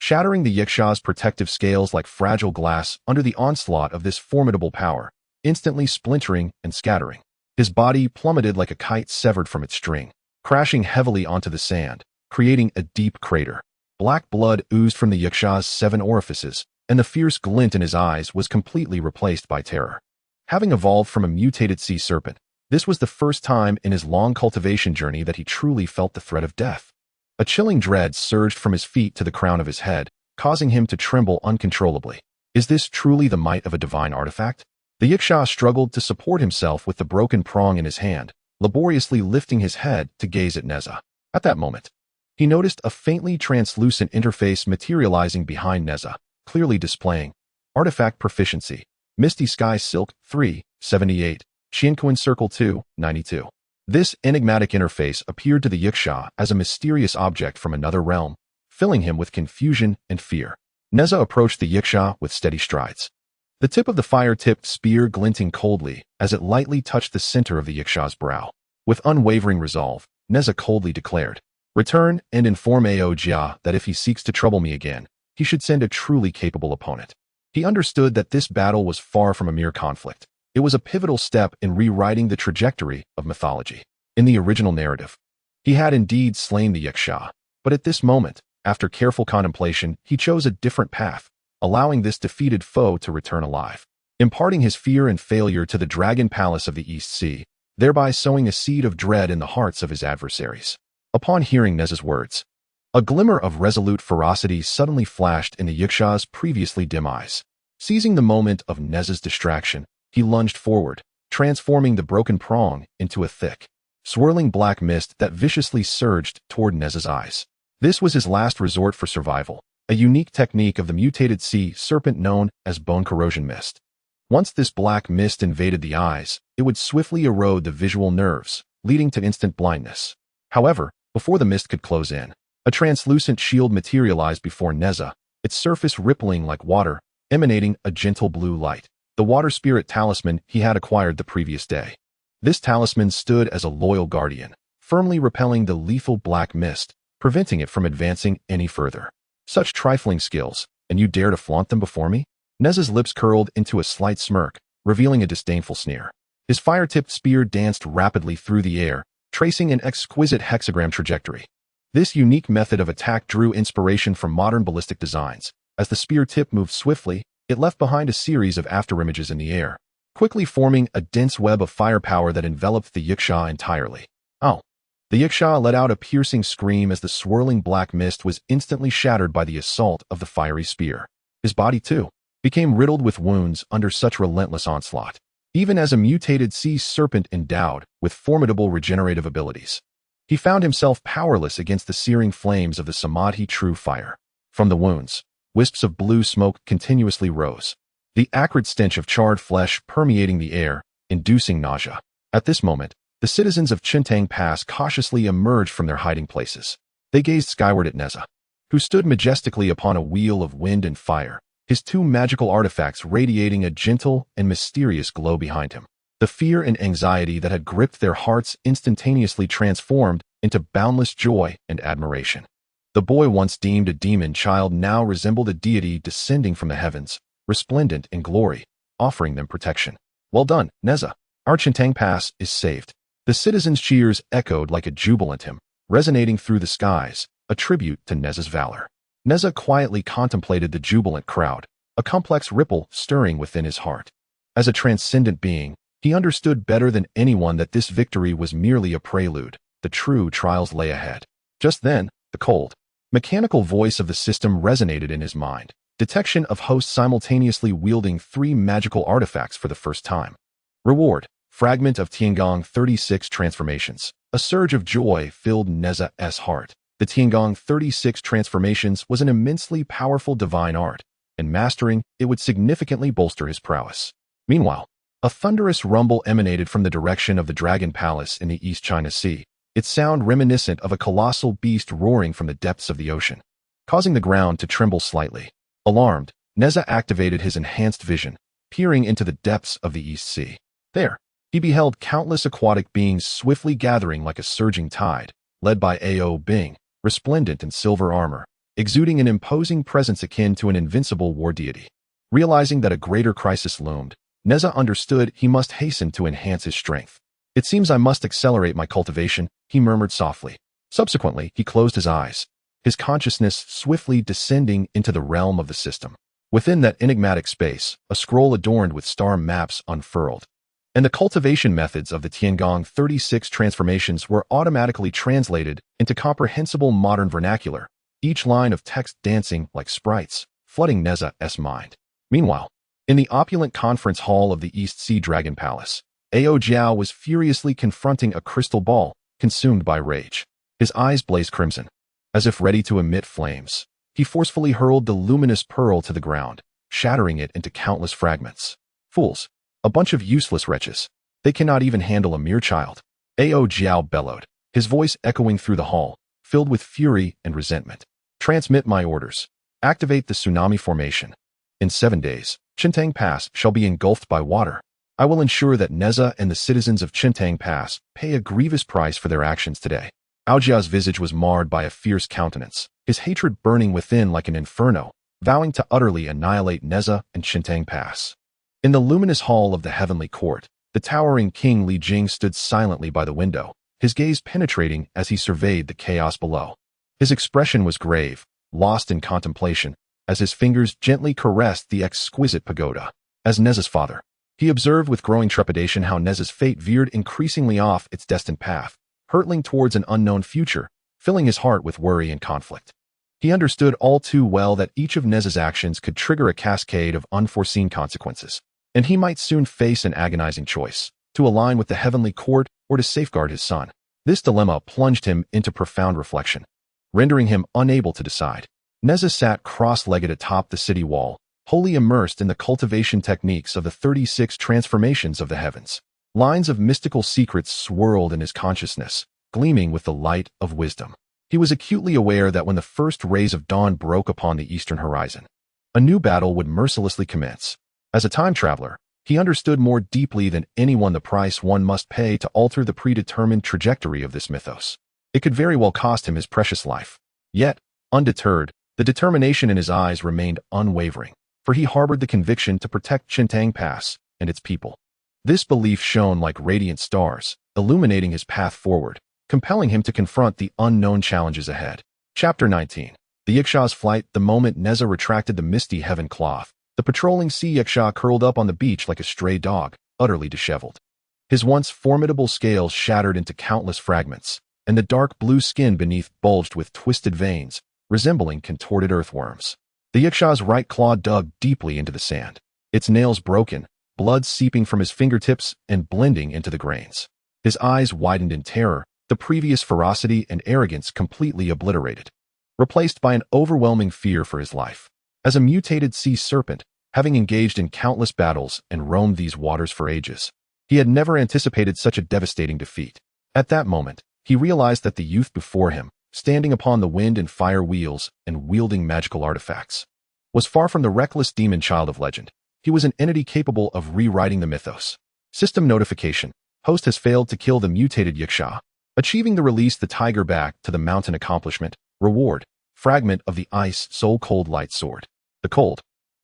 A: shattering the Yiksha's protective scales like fragile glass under the onslaught of this formidable power, instantly splintering and scattering. His body plummeted like a kite severed from its string, crashing heavily onto the sand, creating a deep crater. Black blood oozed from the Yiksha's 7 orifices, and the fierce glint in his eyes was completely replaced by terror. Having evolved from a mutated sea serpent, this was the first time in his long cultivation journey that he truly felt the threat of death. A chilling dread surged from his feet to the crown of his head, causing him to tremble uncontrollably. Is this truly the might of a divine artifact? The Yiksha struggled to support himself with the broken prong in his hand, laboriously lifting his head to gaze at Nezha. At that moment, he noticed a faintly translucent interface materializing behind Nezha, clearly displaying Artifact Proficiency, Misty Sky Silk 3, 78, Qiankun Circle 2, 92. This enigmatic interface appeared to the Yiksha as a mysterious object from another realm, filling him with confusion and fear. Nezha approached the Yiksha with steady strides, the tip of the fire-tipped spear glinting coldly as it lightly touched the center of the Yiksha's brow. With unwavering resolve, Nezha coldly declared, "Return and inform Ao Jia that if he seeks to trouble me again, he should send a truly capable opponent." He understood that this battle was far from a mere conflict. It was a pivotal step in rewriting the trajectory of mythology. In the original narrative, he had indeed slain the Yiksha, but at this moment, after careful contemplation, he chose a different path, allowing this defeated foe to return alive, imparting his fear and failure to the Dragon Palace of the East Sea, thereby sowing a seed of dread in the hearts of his adversaries. Upon hearing Nezha's words, a glimmer of resolute ferocity suddenly flashed in the Yiksha's previously dim eyes. Seizing the moment of Nezha's distraction, he lunged forward, transforming the broken prong into a thick, swirling black mist that viciously surged toward Nezha's eyes. This was his last resort for survival, a unique technique of the mutated sea serpent known as bone corrosion mist. Once this black mist invaded the eyes, it would swiftly erode the visual nerves, leading to instant blindness. However, before the mist could close in, a translucent shield materialized before Nezha, its surface rippling like water, emanating a gentle blue light, the water spirit talisman he had acquired the previous day. This talisman stood as a loyal guardian, firmly repelling the lethal black mist, preventing it from advancing any further. Such trifling skills, and you dare to flaunt them before me? Nezha's lips curled into a slight smirk, revealing a disdainful sneer. His fire-tipped spear danced rapidly through the air, tracing an exquisite hexagram trajectory. This unique method of attack drew inspiration from modern ballistic designs. As the spear tip moved swiftly, it left behind a series of afterimages in the air, quickly forming a dense web of firepower that enveloped the Yiksha entirely. Oh! The Yiksha let out a piercing scream as the swirling black mist was instantly shattered by the assault of the fiery spear. His body, too, became riddled with wounds under such relentless onslaught, even as a mutated sea serpent endowed with formidable regenerative abilities. He found himself powerless against the searing flames of the Samadhi true fire. From the wounds, wisps of blue smoke continuously rose, the acrid stench of charred flesh permeating the air, inducing nausea. At this moment, the citizens of Qiankun Pass cautiously emerged from their hiding places. They gazed skyward at Nezha, who stood majestically upon a wheel of wind and fire, his two magical artifacts radiating a gentle and mysterious glow behind him. The fear and anxiety that had gripped their hearts instantaneously transformed into boundless joy and admiration. The boy once deemed a demon child now resembled a deity descending from the heavens, resplendent in glory, offering them protection. Well done, Nezha. Our Qiankun Pass is saved. The citizens' cheers echoed like a jubilant hymn, resonating through the skies, a tribute to Nezha's valor. Nezha quietly contemplated the jubilant crowd, a complex ripple stirring within his heart. As a transcendent being, he understood better than anyone that this victory was merely a prelude. The true trials lay ahead. Just then, the cold, mechanical voice of the system resonated in his mind. Detection of hosts simultaneously wielding 3 magical artifacts for the first time. Reward. Fragment of Tiangong 36 transformations. A surge of joy filled Nezha's heart. The Tiangong 36 transformations was an immensely powerful divine art, and mastering it would significantly bolster his prowess. Meanwhile, a thunderous rumble emanated from the direction of the Dragon Palace in the East China Sea, its sound reminiscent of a colossal beast roaring from the depths of the ocean, causing the ground to tremble slightly. Alarmed, Nezha activated his enhanced vision, peering into the depths of the East Sea. There, he beheld countless aquatic beings swiftly gathering like a surging tide, led by Ao Bing, resplendent in silver armor, exuding an imposing presence akin to an invincible war deity. Realizing that a greater crisis loomed, Nezha understood he must hasten to enhance his strength. It seems I must accelerate my cultivation, he murmured softly. Subsequently, he closed his eyes, his consciousness swiftly descending into the realm of the system. Within that enigmatic space, a scroll adorned with star maps unfurled, and the cultivation methods of the Tiangong 36 transformations were automatically translated into comprehensible modern vernacular, each line of text dancing like sprites, flooding Nezha's mind. Meanwhile, in the opulent conference hall of the East Sea Dragon Palace, Ao Jiao was furiously confronting a crystal ball, consumed by rage. His eyes blazed crimson, as if ready to emit flames. He forcefully hurled the luminous pearl to the ground, shattering it into countless fragments. Fools! A bunch of useless wretches. They cannot even handle a mere child. Ao Jiao bellowed, his voice echoing through the hall, filled with fury and resentment. Transmit my orders. Activate the tsunami formation. In 7 days, Qiankun Pass shall be engulfed by water. I will ensure that Nezha and the citizens of Qiankun Pass pay a grievous price for their actions today. Ao Jiao's visage was marred by a fierce countenance, his hatred burning within like an inferno, vowing to utterly annihilate Nezha and Qiankun Pass. In the luminous hall of the heavenly court, the towering King Li Jing stood silently by the window, his gaze penetrating as he surveyed the chaos below. His expression was grave, lost in contemplation, as his fingers gently caressed the exquisite pagoda. As Nezha's father, he observed with growing trepidation how Nezha's fate veered increasingly off its destined path, hurtling towards an unknown future, filling his heart with worry and conflict. He understood all too well that each of Nezha's actions could trigger a cascade of unforeseen consequences. and he might soon face an agonizing choice, to align with the heavenly court or to safeguard his son. This dilemma plunged him into profound reflection, rendering him unable to decide. Nezha sat cross-legged atop the city wall, wholly immersed in the cultivation techniques of the 36 transformations of the heavens. Lines of mystical secrets swirled in his consciousness, gleaming with the light of wisdom. He was acutely aware that when the first rays of dawn broke upon the eastern horizon, a new battle would mercilessly commence. As a time traveler, he understood more deeply than anyone the price one must pay to alter the predetermined trajectory of this mythos. It could very well cost him his precious life. Yet, undeterred, the determination in his eyes remained unwavering, for he harbored the conviction to protect Qiankun Pass and its people. This belief shone like radiant stars, illuminating his path forward, compelling him to confront the unknown challenges ahead. Chapter 19. The Yiksha's flight. The moment Nezha retracted the misty heaven cloth, the patrolling sea Yiksha curled up on the beach like a stray dog, utterly disheveled. His once formidable scales shattered into countless fragments, and the dark blue skin beneath bulged with twisted veins, resembling contorted earthworms. The Yiksha's right claw dug deeply into the sand, its nails broken, blood seeping from his fingertips and blending into the grains. His eyes widened in terror, the previous ferocity and arrogance completely obliterated, replaced by an overwhelming fear for his life. As a mutated sea serpent, having engaged in countless battles and roamed these waters for ages, he had never anticipated such a devastating defeat. At that moment, he realized that the youth before him, standing upon the wind and fire wheels and wielding magical artifacts, was far from the reckless demon child of legend. He was an entity capable of rewriting the mythos. System notification. Host has failed to kill the mutated Yiksha, achieving the release the tiger back to the mountain accomplishment. Reward. Fragment of the ice soul cold light sword. The cold,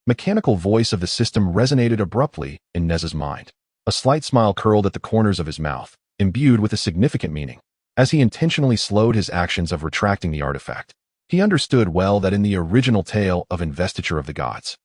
A: mechanical voice of the system resonated abruptly in Nezha's mind. A slight smile curled at the corners of his mouth, imbued with a significant meaning. As he intentionally slowed his actions of retracting the artifact, he understood well that in the original tale of Investiture of the Gods,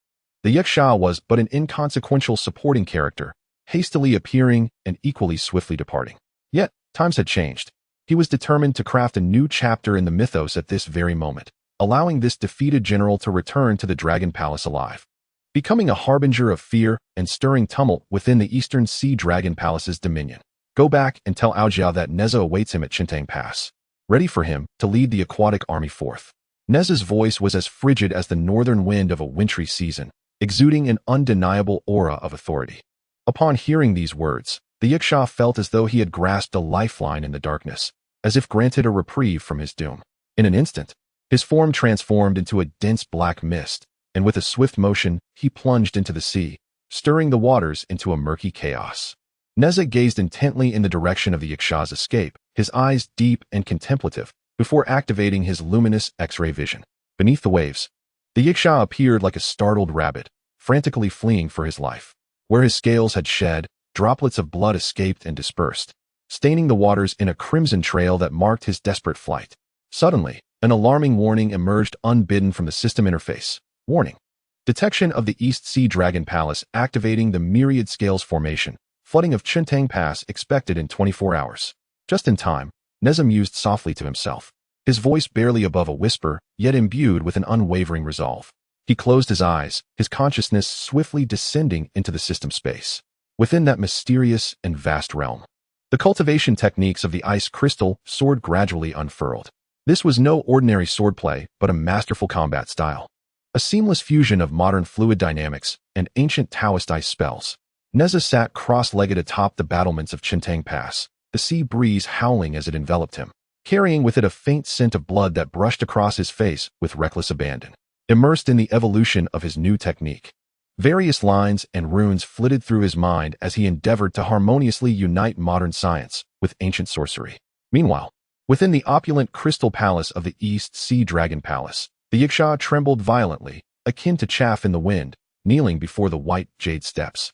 A: the Yiksha was but an inconsequential supporting character, hastily appearing and equally swiftly departing. Yet, times had changed. He was determined to craft a new chapter in the mythos at this very moment, allowing this defeated general to return to the Dragon Palace alive, becoming a harbinger of fear and stirring tumult within the Eastern Sea Dragon Palace's dominion. Go back and tell Aojia that Nezha awaits him at Qiankun Pass, ready for him to lead the aquatic army forth. Nezha's voice was as frigid as the northern wind of a wintry season, exuding an undeniable aura of authority. Upon hearing these words, the Yiksha felt as though he had grasped a lifeline in the darkness, as if granted a reprieve from his doom. In an instant, his form transformed into a dense black mist, and with a swift motion, he plunged into the sea, stirring the waters into a murky chaos. Nezha gazed intently in the direction of the Yiksha's escape, his eyes deep and contemplative, before activating his luminous X-ray vision. Beneath the waves, the Yiksha appeared like a startled rabbit, frantically fleeing for his life. Where his scales had shed, droplets of blood escaped and dispersed, staining the waters in a crimson trail that marked his desperate flight. Suddenly, an alarming warning emerged unbidden from the system interface. Warning. Detection of the East Sea Dragon Palace activating the myriad scales formation. Flooding of Qiankun Pass expected in 24 hours. Just in time, Nezha mused softly to himself, his voice barely above a whisper, yet imbued with an unwavering resolve. He closed his eyes, his consciousness swiftly descending into the system space. Within that mysterious and vast realm, the cultivation techniques of the ice crystal sword gradually unfurled. This was no ordinary swordplay, but a masterful combat style. A seamless fusion of modern fluid dynamics and ancient Taoist ice spells. Nezha sat cross-legged atop the battlements of Qiankun Pass, the sea breeze howling as it enveloped him, carrying with it a faint scent of blood that brushed across his face with reckless abandon. Immersed in the evolution of his new technique, various lines and runes flitted through his mind as he endeavored to harmoniously unite modern science with ancient sorcery. Meanwhile, within the opulent crystal palace of the East Sea Dragon Palace, the Yiksha trembled violently, akin to chaff in the wind, kneeling before the white jade steps.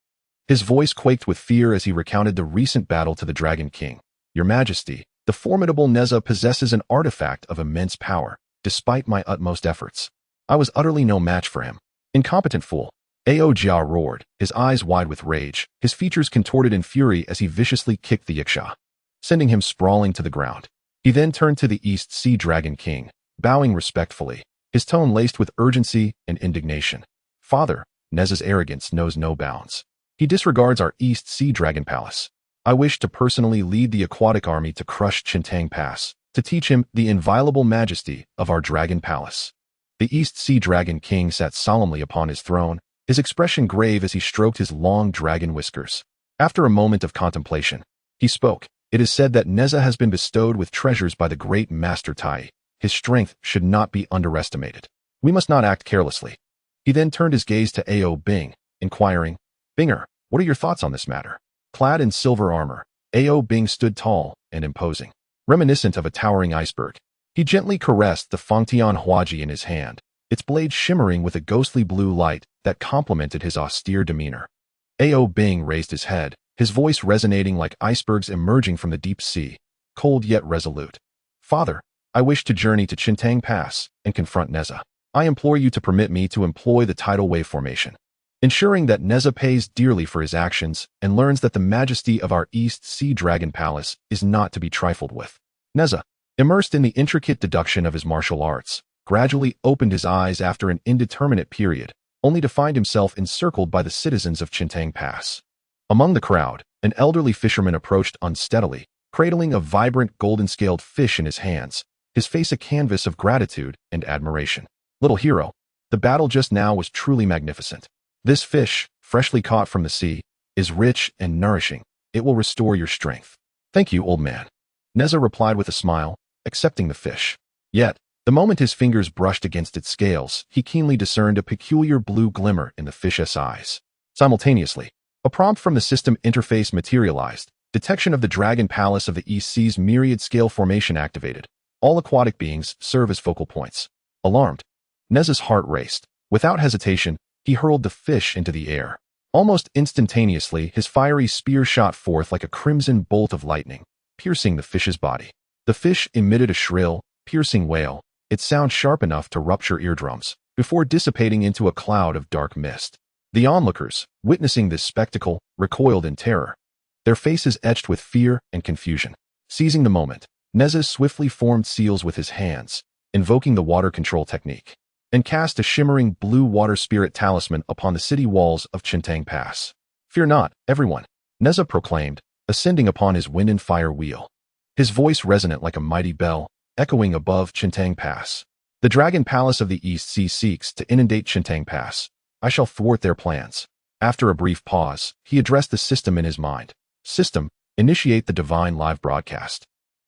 A: His voice quaked with fear as he recounted the recent battle to the Dragon King. Your Majesty, the formidable Nezha possesses an artifact of immense power, despite my utmost efforts. I was utterly no match for him. Incompetent fool. Aojia roared, his eyes wide with rage, his features contorted in fury as he viciously kicked the Yiksha, sending him sprawling to the ground. He then turned to the East Sea Dragon King, bowing respectfully, his tone laced with urgency and indignation. Father, Nezha's arrogance knows no bounds. He disregards our East Sea Dragon Palace. I wish to personally lead the aquatic army to crush Qiankun Pass, to teach him the inviolable majesty of our Dragon Palace. The East Sea Dragon King sat solemnly upon his throne, his expression grave as he stroked his long dragon whiskers. After a moment of contemplation, he spoke. It is said that Nezha has been bestowed with treasures by the great Master Tai. His strength should not be underestimated. We must not act carelessly. He then turned his gaze to Ao Bing, inquiring, Binger, what are your thoughts on this matter? Clad in silver armor, Ao Bing stood tall and imposing, reminiscent of a towering iceberg. He gently caressed the Fangtian Huaji in his hand, its blade shimmering with a ghostly blue light that complemented his austere demeanor. Ao Bing raised his head, his voice resonating like icebergs emerging from the deep sea, cold yet resolute. Father, I wish to journey to Qiankun Pass and confront Nezha. I implore you to permit me to employ the tidal wave formation, ensuring that Nezha pays dearly for his actions and learns that the majesty of our East Sea Dragon Palace is not to be trifled with. Nezha, immersed in the intricate deduction of his martial arts, gradually opened his eyes after an indeterminate period, only to find himself encircled by the citizens of Qiankun Pass. Among the crowd, an elderly fisherman approached unsteadily, cradling a vibrant golden-scaled fish in his hands, his face a canvas of gratitude and admiration. Little hero, the battle just now was truly magnificent. This fish, freshly caught from the sea, is rich and nourishing. It will restore your strength. Thank you, old man. Nezha replied with a smile, accepting the fish. Yet, the moment his fingers brushed against its scales, he keenly discerned a peculiar blue glimmer in the fish's eyes. Simultaneously, a prompt from the system interface materialized. Detection of the Dragon Palace of the East Sea's myriad scale formation activated. All aquatic beings serve as focal points. Alarmed, Nezha's heart raced. Without hesitation, he hurled the fish into the air. Almost instantaneously, his fiery spear shot forth like a crimson bolt of lightning, piercing the fish's body. The fish emitted a shrill, piercing wail, its sound sharp enough to rupture eardrums, before dissipating into a cloud of dark mist. The onlookers, witnessing this spectacle, recoiled in terror, their faces etched with fear and confusion. Seizing the moment, Nezha swiftly formed seals with his hands, invoking the water control technique, and cast a shimmering blue water spirit talisman upon the city walls of Qiankun Pass. Fear not, everyone, Nezha proclaimed, ascending upon his wind and fire wheel. His voice resonant like a mighty bell, echoing above Qiankun Pass. The Dragon Palace of the East Sea seeks to inundate Qiankun Pass. I shall thwart their plans. After a brief pause, he addressed the system in his mind. System, initiate the divine live broadcast,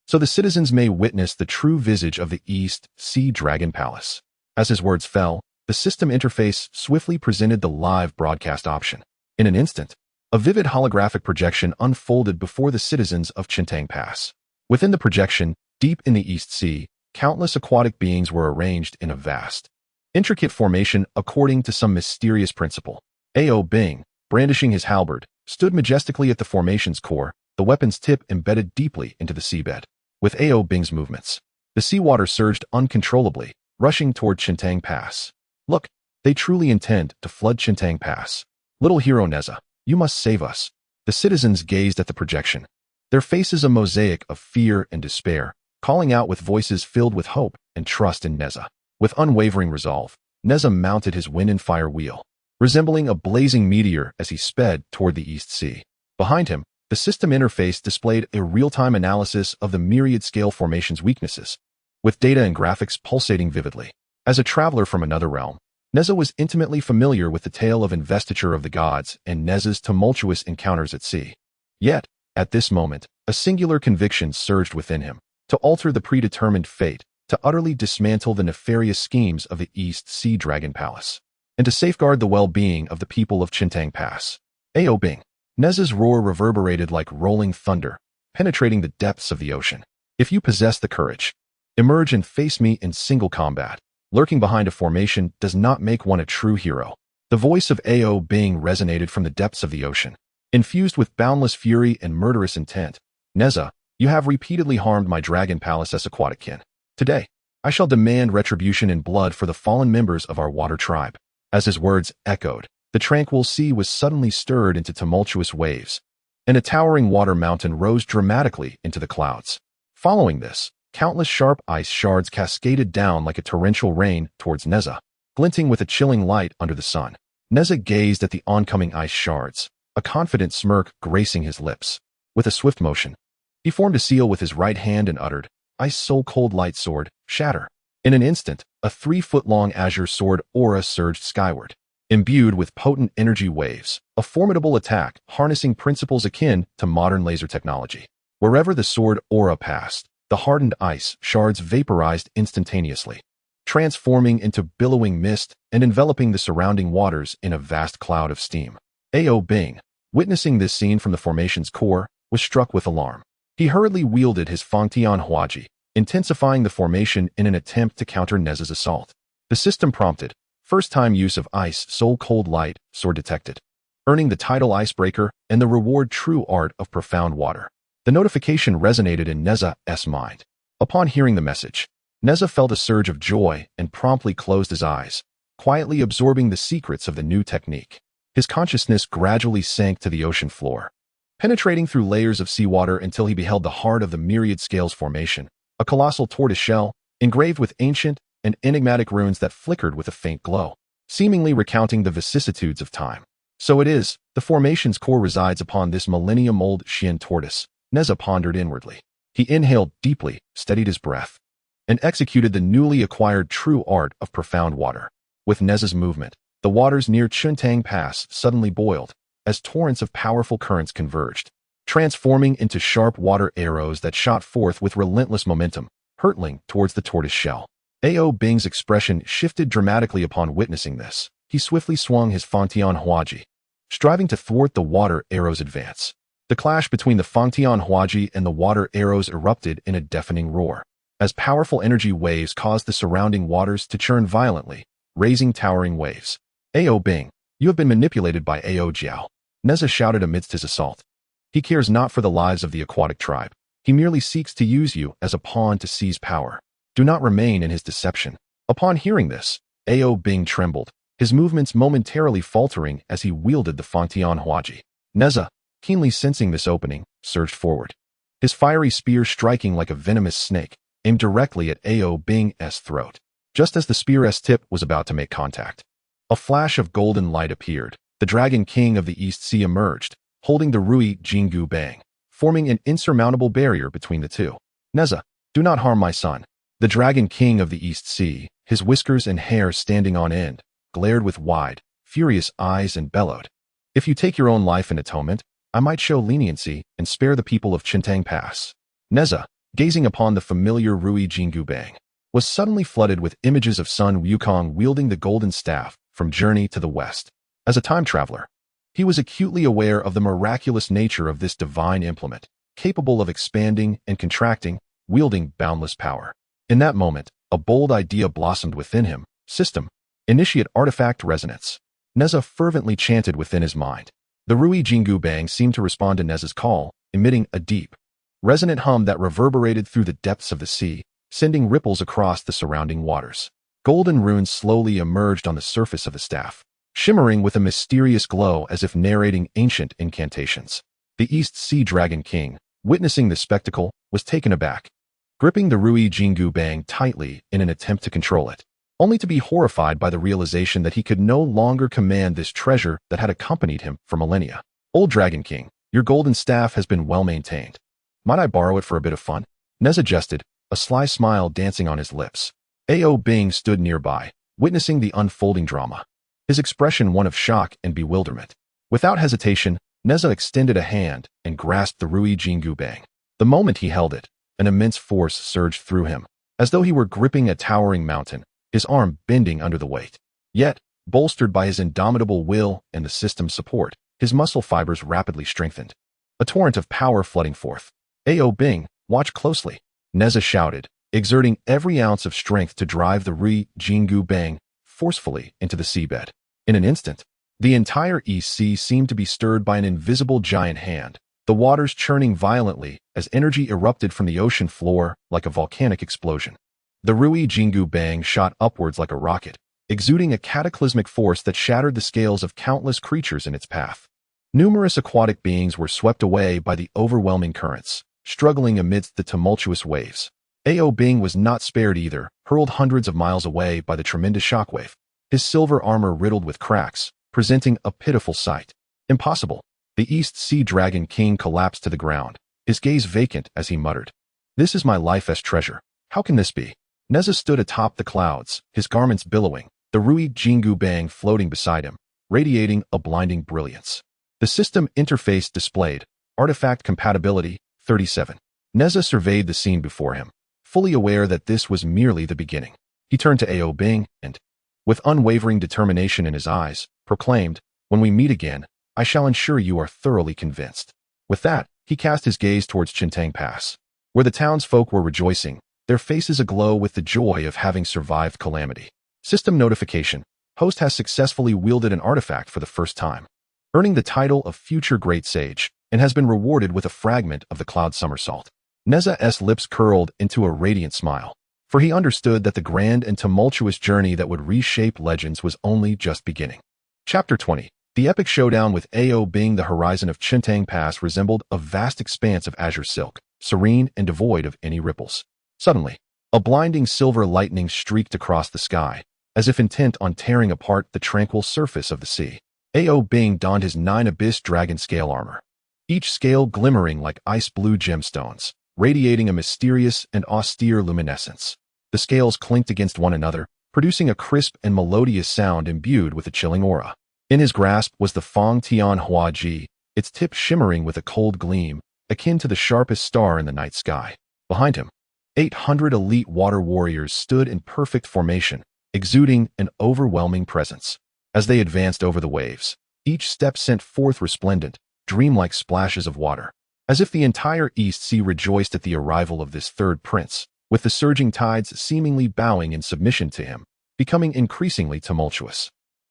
A: so the citizens may witness the true visage of the East Sea Dragon Palace. As his words fell, the system interface swiftly presented the live broadcast option. In an instant, a vivid holographic projection unfolded before the citizens of Qiankun Pass. Within the projection, deep in the East Sea, countless aquatic beings were arranged in a vast, intricate formation according to some mysterious principle. Ao Bing, brandishing his halberd, stood majestically at the formation's core, the weapon's tip embedded deeply into the seabed. With Ao Bing's movements, the seawater surged uncontrollably, rushing toward Qiankun Pass. Look, they truly intend to flood Qiankun Pass. Little hero Nezha, you must save us. The citizens gazed at the projection, their faces a mosaic of fear and despair, calling out with voices filled with hope and trust in Nezha. With unwavering resolve, Nezha mounted his wind and fire wheel, resembling a blazing meteor as he sped toward the East Sea. Behind him, the system interface displayed a real-time analysis of the myriad scale formation's weaknesses, with data and graphics pulsating vividly. As a traveler from another realm, Nezha was intimately familiar with the tale of investiture of the gods and Nezha's tumultuous encounters at sea. Yet, at this moment, a singular conviction surged within him, to alter the predetermined fate, to utterly dismantle the nefarious schemes of the East Sea Dragon Palace, and to safeguard the well-being of the people of Qiankun Pass. Ao Bing. Nezha's roar reverberated like rolling thunder, penetrating the depths of the ocean. If you possess the courage, emerge and face me in single combat. Lurking behind a formation does not make one a true hero. The voice of Ao Bing resonated from the depths of the ocean, infused with boundless fury and murderous intent. Nezha, you have repeatedly harmed my Dragon Palace's aquatic kin. Today, I shall demand retribution in blood for the fallen members of our water tribe. As his words echoed, the tranquil sea was suddenly stirred into tumultuous waves, and a towering water mountain rose dramatically into the clouds. Following this, countless sharp ice shards cascaded down like a torrential rain towards Nezha, glinting with a chilling light under the sun. Nezha gazed at the oncoming ice shards, a confident smirk gracing his lips. With a swift motion, he formed a seal with his right hand and uttered, "Ice Soul Cold Light Sword, Shatter." In an instant, a 3-foot-long azure sword aura surged skyward. Imbued with potent energy waves, a formidable attack harnessing principles akin to modern laser technology. Wherever the sword aura passed, the hardened ice shards vaporized instantaneously, transforming into billowing mist and enveloping the surrounding waters in a vast cloud of steam. Ao Bing, witnessing this scene from the formation's core, was struck with alarm. He hurriedly wielded his Fangtian Huaji, intensifying the formation in an attempt to counter Nezha's assault. The system prompted, first-time use of Ice Soul Cold Light Sword detected, earning the title Icebreaker and the reward True Art of Profound Water. The notification resonated in Nezha's mind. Upon hearing the message, Nezha felt a surge of joy and promptly closed his eyes, quietly absorbing the secrets of the new technique. His consciousness gradually sank to the ocean floor, penetrating through layers of seawater until he beheld the heart of the myriad scales formation, a colossal tortoise shell, engraved with ancient and enigmatic runes that flickered with a faint glow, seemingly recounting the vicissitudes of time. So it is, the formation's core resides upon this millennium-old Xian tortoise, Nezha pondered inwardly. He inhaled deeply, steadied his breath, and executed the newly acquired true art of profound water. With Nezha's movement, the waters near Qiankun Pass suddenly boiled, as torrents of powerful currents converged, transforming into sharp water arrows that shot forth with relentless momentum, hurtling towards the tortoise shell. Ao Bing's expression shifted dramatically upon witnessing this. He swiftly swung his Fangtian Huaji, striving to thwart the water arrows' advance. The clash between the Fangtian Huaji and the water arrows erupted in a deafening roar, as powerful energy waves caused the surrounding waters to churn violently, raising towering waves. Ao Bing, you have been manipulated by Ao Jiao, Nezha shouted amidst his assault. He cares not for the lives of the aquatic tribe. He merely seeks to use you as a pawn to seize power. Do not remain in his deception. Upon hearing this, Ao Bing trembled, his movements momentarily faltering as he wielded the Fangtian Huaji. Nezha, keenly sensing this opening, surged forward, his fiery spear striking like a venomous snake, aimed directly at Ao Bing's throat. Just as the spear's tip was about to make contact, a flash of golden light appeared. The Dragon King of the East Sea emerged, holding the Rui Jingu Bang, forming an insurmountable barrier between the two. Nezha, do not harm my son. The Dragon King of the East Sea, his whiskers and hair standing on end, glared with wide, furious eyes and bellowed, "If you take your own life in atonement, I might show leniency and spare the people of Qiankun Pass." Nezha, gazing upon the familiar Rui Jingu Bang, was suddenly flooded with images of Sun Wukong wielding the golden staff from Journey to the West. As a time traveler, he was acutely aware of the miraculous nature of this divine implement, capable of expanding and contracting, wielding boundless power. In that moment, a bold idea blossomed within him. System. Initiate artifact resonance. Nezha fervently chanted within his mind. The Rui Jingu Bang seemed to respond to Nezha's call, emitting a deep, resonant hum that reverberated through the depths of the sea, sending ripples across the surrounding waters. Golden runes slowly emerged on the surface of the staff, shimmering with a mysterious glow as if narrating ancient incantations. The East Sea Dragon King, witnessing this spectacle, was taken aback, gripping the Rui Jingu Bang tightly in an attempt to control it, only to be horrified by the realization that he could no longer command this treasure that had accompanied him for millennia. "Old Dragon King, your golden staff has been well maintained. Might I borrow it for a bit of fun?" Nezha jested, a sly smile dancing on his lips. Ao Bing stood nearby, witnessing the unfolding drama, his expression one of shock and bewilderment. Without hesitation, Nezha extended a hand and grasped the Rui Jingu Bang. The moment he held it, an immense force surged through him, as though he were gripping a towering mountain, his arm bending under the weight. Yet, bolstered by his indomitable will and the system's support, his muscle fibers rapidly strengthened, a torrent of power flooding forth. "Ao Bing, watch closely," Nezha shouted, exerting every ounce of strength to drive the Rui Jingu Bang forcefully into the seabed. In an instant, the entire East Sea seemed to be stirred by an invisible giant hand, the waters churning violently as energy erupted from the ocean floor like a volcanic explosion. The Rui Jingu Bang shot upwards like a rocket, exuding a cataclysmic force that shattered the scales of countless creatures in its path. Numerous aquatic beings were swept away by the overwhelming currents, struggling amidst the tumultuous waves. Ao Bing was not spared either, hurled hundreds of miles away by the tremendous shockwave, his silver armor riddled with cracks, presenting a pitiful sight. "Impossible. The East Sea Dragon King collapsed to the ground, his gaze vacant as he muttered, "This is my life's treasure. How can this be?" Nezha stood atop the clouds, his garments billowing, the Rui Jingu Bang floating beside him, radiating a blinding brilliance. The system interface displayed, Artifact Compatibility 37. Nezha surveyed the scene before him, fully aware that this was merely the beginning. He turned to Ao Bing and, with unwavering determination in his eyes, proclaimed, "When we meet again, I shall ensure you are thoroughly convinced." With that, he cast his gaze towards Qiankun Pass, where the townsfolk were rejoicing, their faces aglow with the joy of having survived calamity. System notification: Host has successfully wielded an artifact for the first time, earning the title of Future Great Sage, and has been rewarded with a fragment of the Cloud Somersault. Nezha's lips curled into a radiant smile, for he understood that the grand and tumultuous journey that would reshape legends was only just beginning. Chapter 20. The epic showdown with Ao Bing. The horizon of Qiankun Pass resembled a vast expanse of azure silk, serene and devoid of any ripples. Suddenly, a blinding silver lightning streaked across the sky, as if intent on tearing apart the tranquil surface of the sea. Ao Bing donned his 9 abyss dragon scale armor, each scale glimmering like ice-blue gemstones, radiating a mysterious and austere luminescence. The scales clinked against one another, producing a crisp and melodious sound imbued with a chilling aura. In his grasp was the Fang Tian Hua Ji, its tip shimmering with a cold gleam, akin to the sharpest star in the night sky. Behind him, 800 elite water warriors stood in perfect formation, exuding an overwhelming presence. As they advanced over the waves, each step sent forth resplendent, dreamlike splashes of water, as if the entire East Sea rejoiced at the arrival of this third prince, with the surging tides seemingly bowing in submission to him, becoming increasingly tumultuous.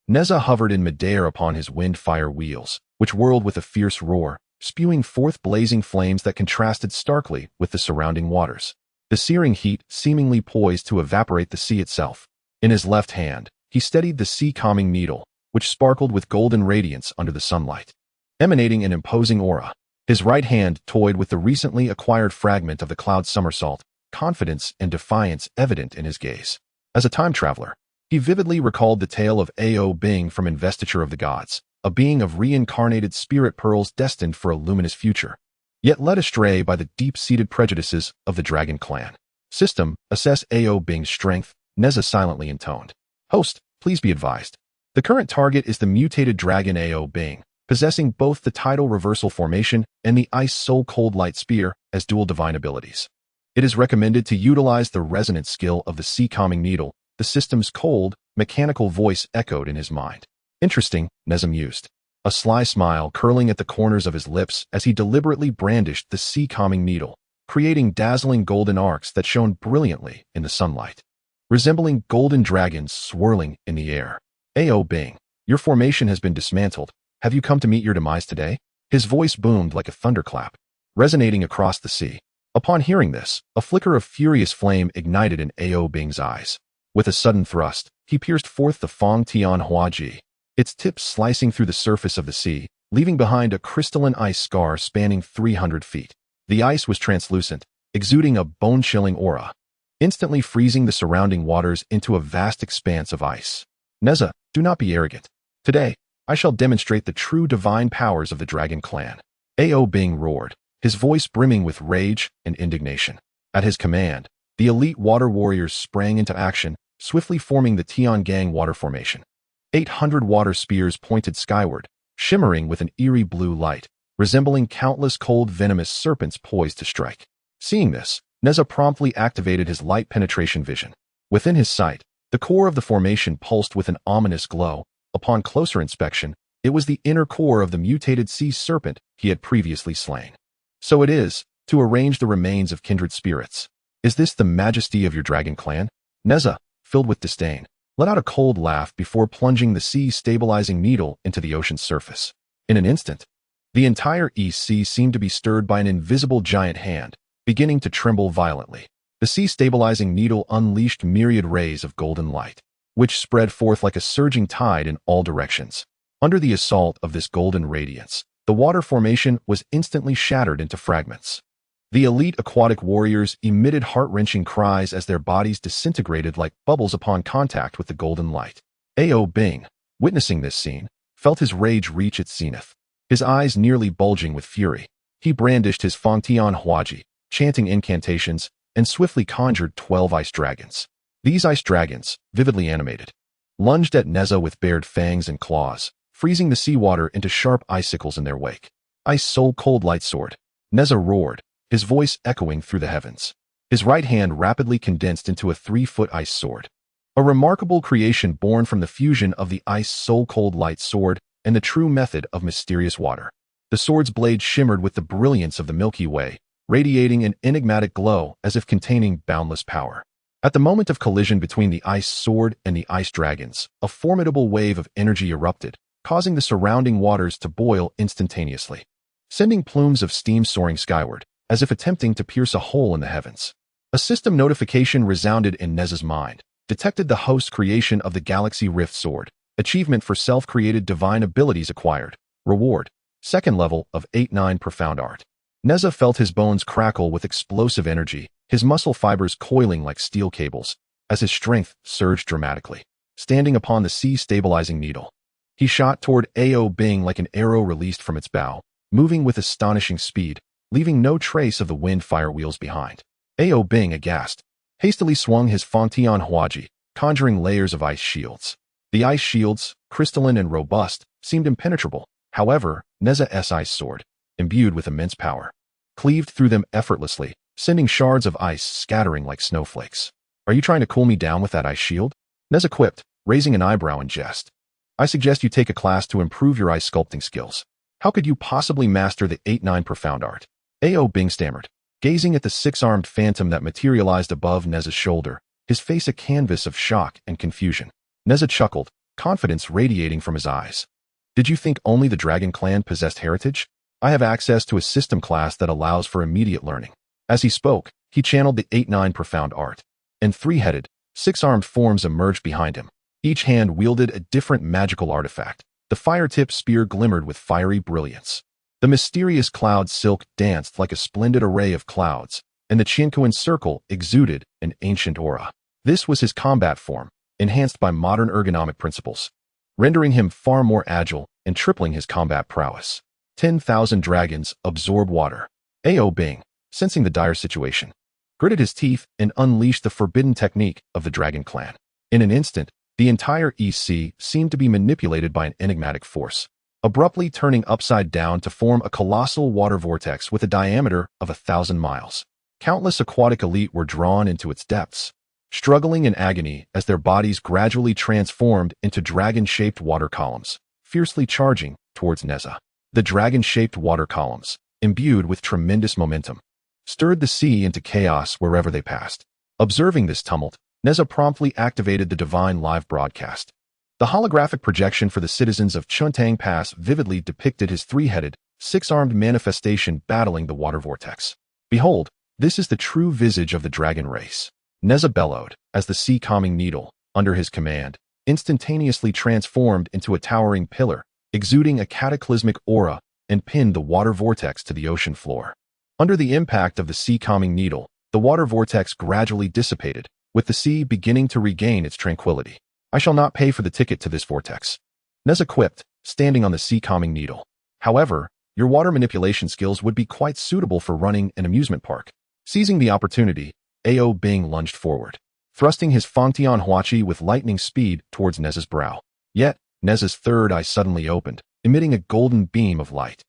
A: Nezha hovered in midair upon his wind-fire wheels, which whirled with a fierce roar, spewing forth blazing flames that contrasted starkly with the surrounding waters. The searing heat seemingly poised to evaporate the sea itself. In his left hand, he steadied the sea-calming needle, which sparkled with golden radiance under the sunlight, emanating an imposing aura. His right hand toyed with the recently acquired fragment of the Cloud Somersault, confidence and defiance evident in his gaze. As a time traveler, he vividly recalled the tale of Ao Bing from Investiture of the Gods, a being of reincarnated spirit pearls destined for a luminous future, yet led astray by the deep-seated prejudices of the Dragon Clan. System: Assess Ao Bing's strength. Nezha silently intoned, "Host, please be advised. The current target is the mutated dragon Ao Bing, possessing both the tidal reversal formation and the Ice Soul Cold Light Spear as dual divine abilities. It is recommended to utilize the resonant skill of the sea-calming needle." The system's cold, mechanical voice echoed in his mind. "Interesting," Nezha mused, a sly smile curling at the corners of his lips as he deliberately brandished the sea-calming needle, creating dazzling golden arcs that shone brilliantly in the sunlight, resembling golden dragons swirling in the air. "Ao Bing, your formation has been dismantled. Have you come to meet your demise today?" His voice boomed like a thunderclap, resonating across the sea. Upon hearing this, a flicker of furious flame ignited in Ao Bing's eyes. With a sudden thrust, he pierced forth the Fang Tian Hua Ji, its tip slicing through the surface of the sea, leaving behind a crystalline ice scar spanning 300 feet. The ice was translucent, exuding a bone-chilling aura, instantly freezing the surrounding waters into a vast expanse of ice. "Nezha, do not be arrogant. Today, I shall demonstrate the true divine powers of the Dragon Clan." Ao Bing roared, his voice brimming with rage and indignation. At his command, the elite water warriors sprang into action, swiftly forming the Tiangang water formation. 800 water spears pointed skyward, shimmering with an eerie blue light, resembling countless cold venomous serpents poised to strike. Seeing this, Nezha promptly activated his light penetration vision. Within his sight, the core of the formation pulsed with an ominous glow. Upon closer inspection, it was the inner core of the mutated sea serpent he had previously slain. "So it is, to arrange the remains of kindred spirits. Is this the majesty of your Dragon Clan?" Nezha, filled with disdain, let out a cold laugh before plunging the sea-stabilizing needle into the ocean's surface. In an instant, the entire East Sea seemed to be stirred by an invisible giant hand, beginning to tremble violently. The sea-stabilizing needle unleashed myriad rays of golden light, which spread forth like a surging tide in all directions. Under the assault of this golden radiance, the water formation was instantly shattered into fragments. The elite aquatic warriors emitted heart-wrenching cries as their bodies disintegrated like bubbles upon contact with the golden light. Ao Bing, witnessing this scene, felt his rage reach its zenith. his eyes nearly bulging with fury. He brandished his Fangtian Huaji, chanting incantations, and swiftly conjured 12 ice dragons. These ice dragons, vividly animated, lunged at Nezha with bared fangs and claws, freezing the seawater into sharp icicles in their wake. Ice Soul Cold Light Sword. Nezha roared, his voice echoing through the heavens. His right hand rapidly condensed into a 3-foot ice sword. A remarkable creation born from the fusion of the Ice Soul Cold Light Sword and the true method of mysterious water. The sword's blade shimmered with the brilliance of the Milky Way, radiating an enigmatic glow as if containing boundless power. At the moment of collision between the ice sword and the ice dragons, a formidable wave of energy erupted, causing the surrounding waters to boil instantaneously, sending plumes of steam soaring skyward, as if attempting to pierce a hole in the heavens. A system notification resounded in Nezha's mind, detected the host's creation of the Galaxy Rift Sword, achievement for self-created divine abilities acquired, reward, second level of 8-9 profound art. Nezha felt his bones crackle with explosive energy, his muscle fibers coiling like steel cables, as his strength surged dramatically. Standing upon the sea-stabilizing needle, he shot toward Ao Bing like an arrow released from its bow, moving with astonishing speed, leaving no trace of the wind fire wheels behind. Ao Bing, aghast, hastily swung his Fangtian Huaji, conjuring layers of ice shields. The ice shields, crystalline and robust, seemed impenetrable. However, Nezha's ice sword, imbued with immense power, cleaved through them effortlessly, sending shards of ice scattering like snowflakes. "Are you trying to cool me down with that ice shield?" Nezha quipped, raising an eyebrow in jest. "I suggest you take a class to improve your ice sculpting skills. How could you possibly master the 8-9 profound art?" Ao Bing stammered, gazing at the 6-armed phantom that materialized above Nezha's shoulder, his face a canvas of shock and confusion. Nezha chuckled, confidence radiating from his eyes. "Did you think only the Dragon Clan possessed heritage? I have access to a system class that allows for immediate learning." As he spoke, he channeled the 8-9 profound art, and 3-headed, 6-armed forms emerged behind him. Each hand wielded a different magical artifact. The fire-tipped spear glimmered with fiery brilliance. The mysterious cloud silk danced like a splendid array of clouds, and the Qiankun circle exuded an ancient aura. This was his combat form, enhanced by modern ergonomic principles, rendering him far more agile and tripling his combat prowess. 10,000 dragons absorb water. Ao Bing, sensing the dire situation, gritted his teeth and unleashed the forbidden technique of the Dragon Clan. In an instant, the entire EC seemed to be manipulated by an enigmatic force, abruptly turning upside down to form a colossal water vortex with a diameter of 1,000 miles. Countless aquatic elite were drawn into its depths, struggling in agony as their bodies gradually transformed into dragon-shaped water columns, fiercely charging towards Nezha. The dragon-shaped water columns, imbued with tremendous momentum, stirred the sea into chaos wherever they passed. Observing this tumult, Nezha promptly activated the divine live broadcast. The holographic projection for the citizens of Chuntang Pass vividly depicted his 3-headed, 6-armed manifestation battling the water vortex. "Behold, this is the true visage of the dragon race," Nezha bellowed, as the sea-calming needle, under his command, instantaneously transformed into a towering pillar, exuding a cataclysmic aura, and pinned the water vortex to the ocean floor. Under the impact of the sea-calming needle, the water vortex gradually dissipated, with the sea beginning to regain its tranquility. "I shall not pay for the ticket to this vortex," Nezha quipped, standing on the sea-calming needle. "However, your water manipulation skills would be quite suitable for running an amusement park." Seizing the opportunity, Ao Bing lunged forward, thrusting his Fangtian Huachi with lightning speed towards Nezha's brow. Yet, Nezha's third eye suddenly opened, emitting a golden beam of light.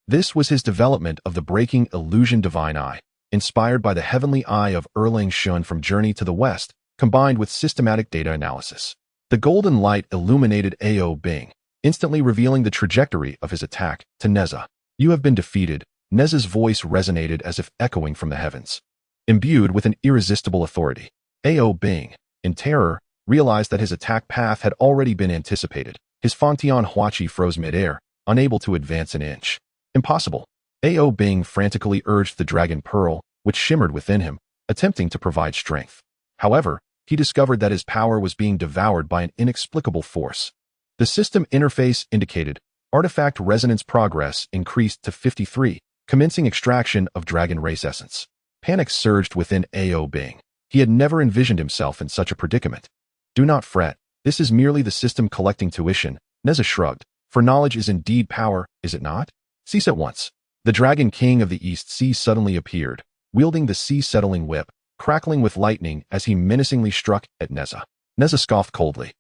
A: This was his development of the breaking illusion divine eye, inspired by the heavenly eye of Erlang Shun from Journey to the West, combined with systematic data analysis. The golden light illuminated Ao Bing, instantly revealing the trajectory of his attack to Nezha. "You have been defeated." Nezha's voice resonated as if echoing from the heavens. Imbued with an irresistible authority, Ao Bing, in terror, realized that his attack path had already been anticipated. His Fangtian Huachi froze midair, unable to advance an inch. "Impossible." Ao Bing frantically urged the dragon pearl, which shimmered within him, attempting to provide strength. However, he discovered that his power was being devoured by an inexplicable force. The system interface indicated artifact resonance progress increased to 53, commencing extraction of dragon race essence. Panic surged within Ao Bing. He had never envisioned himself in such a predicament. "Do not fret. This is merely the system collecting tuition," Nezha shrugged, For knowledge is indeed power, is it not? Cease at once. The Dragon King of the East Sea suddenly appeared, wielding the sea-settling whip, crackling with lightning as he menacingly struck at Nezha. Nezha scoffed coldly,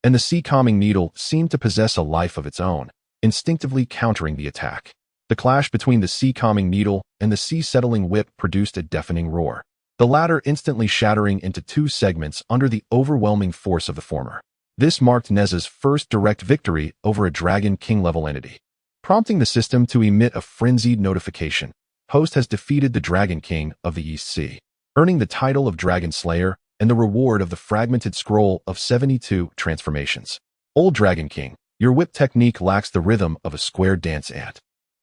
A: and the sea-calming needle seemed to possess a life of its own, instinctively countering the attack. The clash between the sea-calming needle and the sea-settling whip produced a deafening roar, the latter instantly shattering into two segments under the overwhelming force of the former. This marked Nezha's first direct victory over a Dragon King-level entity, prompting the system to emit a frenzied notification. Host has defeated the Dragon King of the East Sea, earning the title of Dragon Slayer and the reward of the fragmented scroll of 72 transformations. Old Dragon King, your whip technique lacks the rhythm of a square dance ant.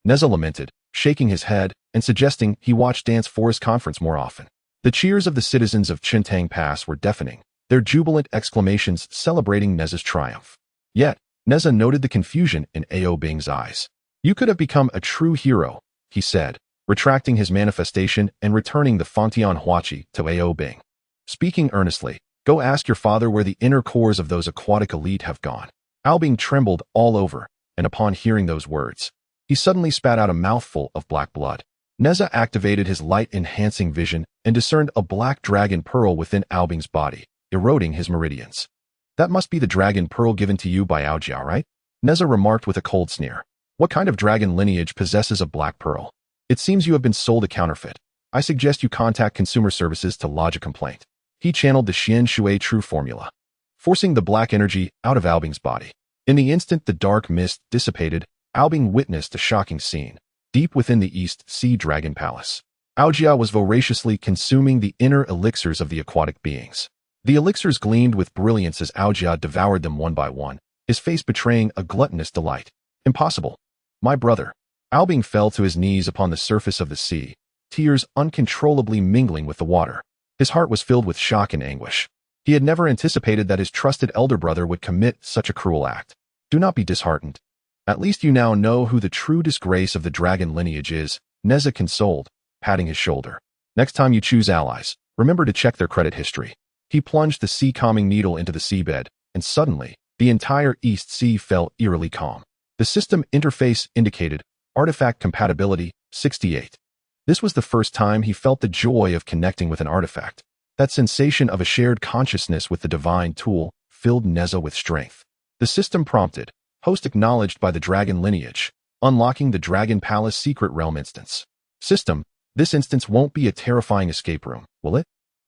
A: Nezha lamented, shaking his head and suggesting he watch Dance Forest Conference more often. The cheers of the citizens of Qiankun Pass were deafening, their jubilant exclamations celebrating Nezha's triumph. Yet, Nezha noted the confusion in Ao Bing's eyes. You could have become a true hero, he said, retracting his manifestation and returning the Fangtian Huachi to Ao Bing. Speaking earnestly, go ask your father where the inner cores of those aquatic elite have gone. Ao Bing trembled all over, and upon hearing those words, he suddenly spat out a mouthful of black blood. Nezha activated his light-enhancing vision and discerned a black dragon pearl within Ao Bing's body, eroding his meridians. That must be the dragon pearl given to you by Aojia, right? Nezha remarked with a cold sneer. What kind of dragon lineage possesses a black pearl? It seems you have been sold a counterfeit. I suggest you contact consumer services to lodge a complaint. He channeled the Xian Shui True formula, forcing the black energy out of Ao Bing's body. In the instant the dark mist dissipated, Ao Bing witnessed a shocking scene. Deep within the East Sea Dragon Palace, Aojia was voraciously consuming the inner elixirs of the aquatic beings. The elixirs gleamed with brilliance as Aojia devoured them one by one, his face betraying a gluttonous delight. Impossible. My brother. Ao Bing fell to his knees upon the surface of the sea, tears uncontrollably mingling with the water. His heart was filled with shock and anguish. He had never anticipated that his trusted elder brother would commit such a cruel act. Do not be disheartened. At least you now know who the true disgrace of the dragon lineage is, Nezha consoled, patting his shoulder. Next time you choose allies, remember to check their credit history. He plunged the sea-calming needle into the seabed, and suddenly, the entire East Sea fell eerily calm. The system interface indicated Artifact Compatibility 68. This was the first time he felt the joy of connecting with an artifact. That sensation of a shared consciousness with the divine tool filled Nezha with strength. The system prompted, Host acknowledged by the dragon lineage, unlocking the Dragon Palace Secret Realm instance. System, this instance won't be a terrifying escape room, will it?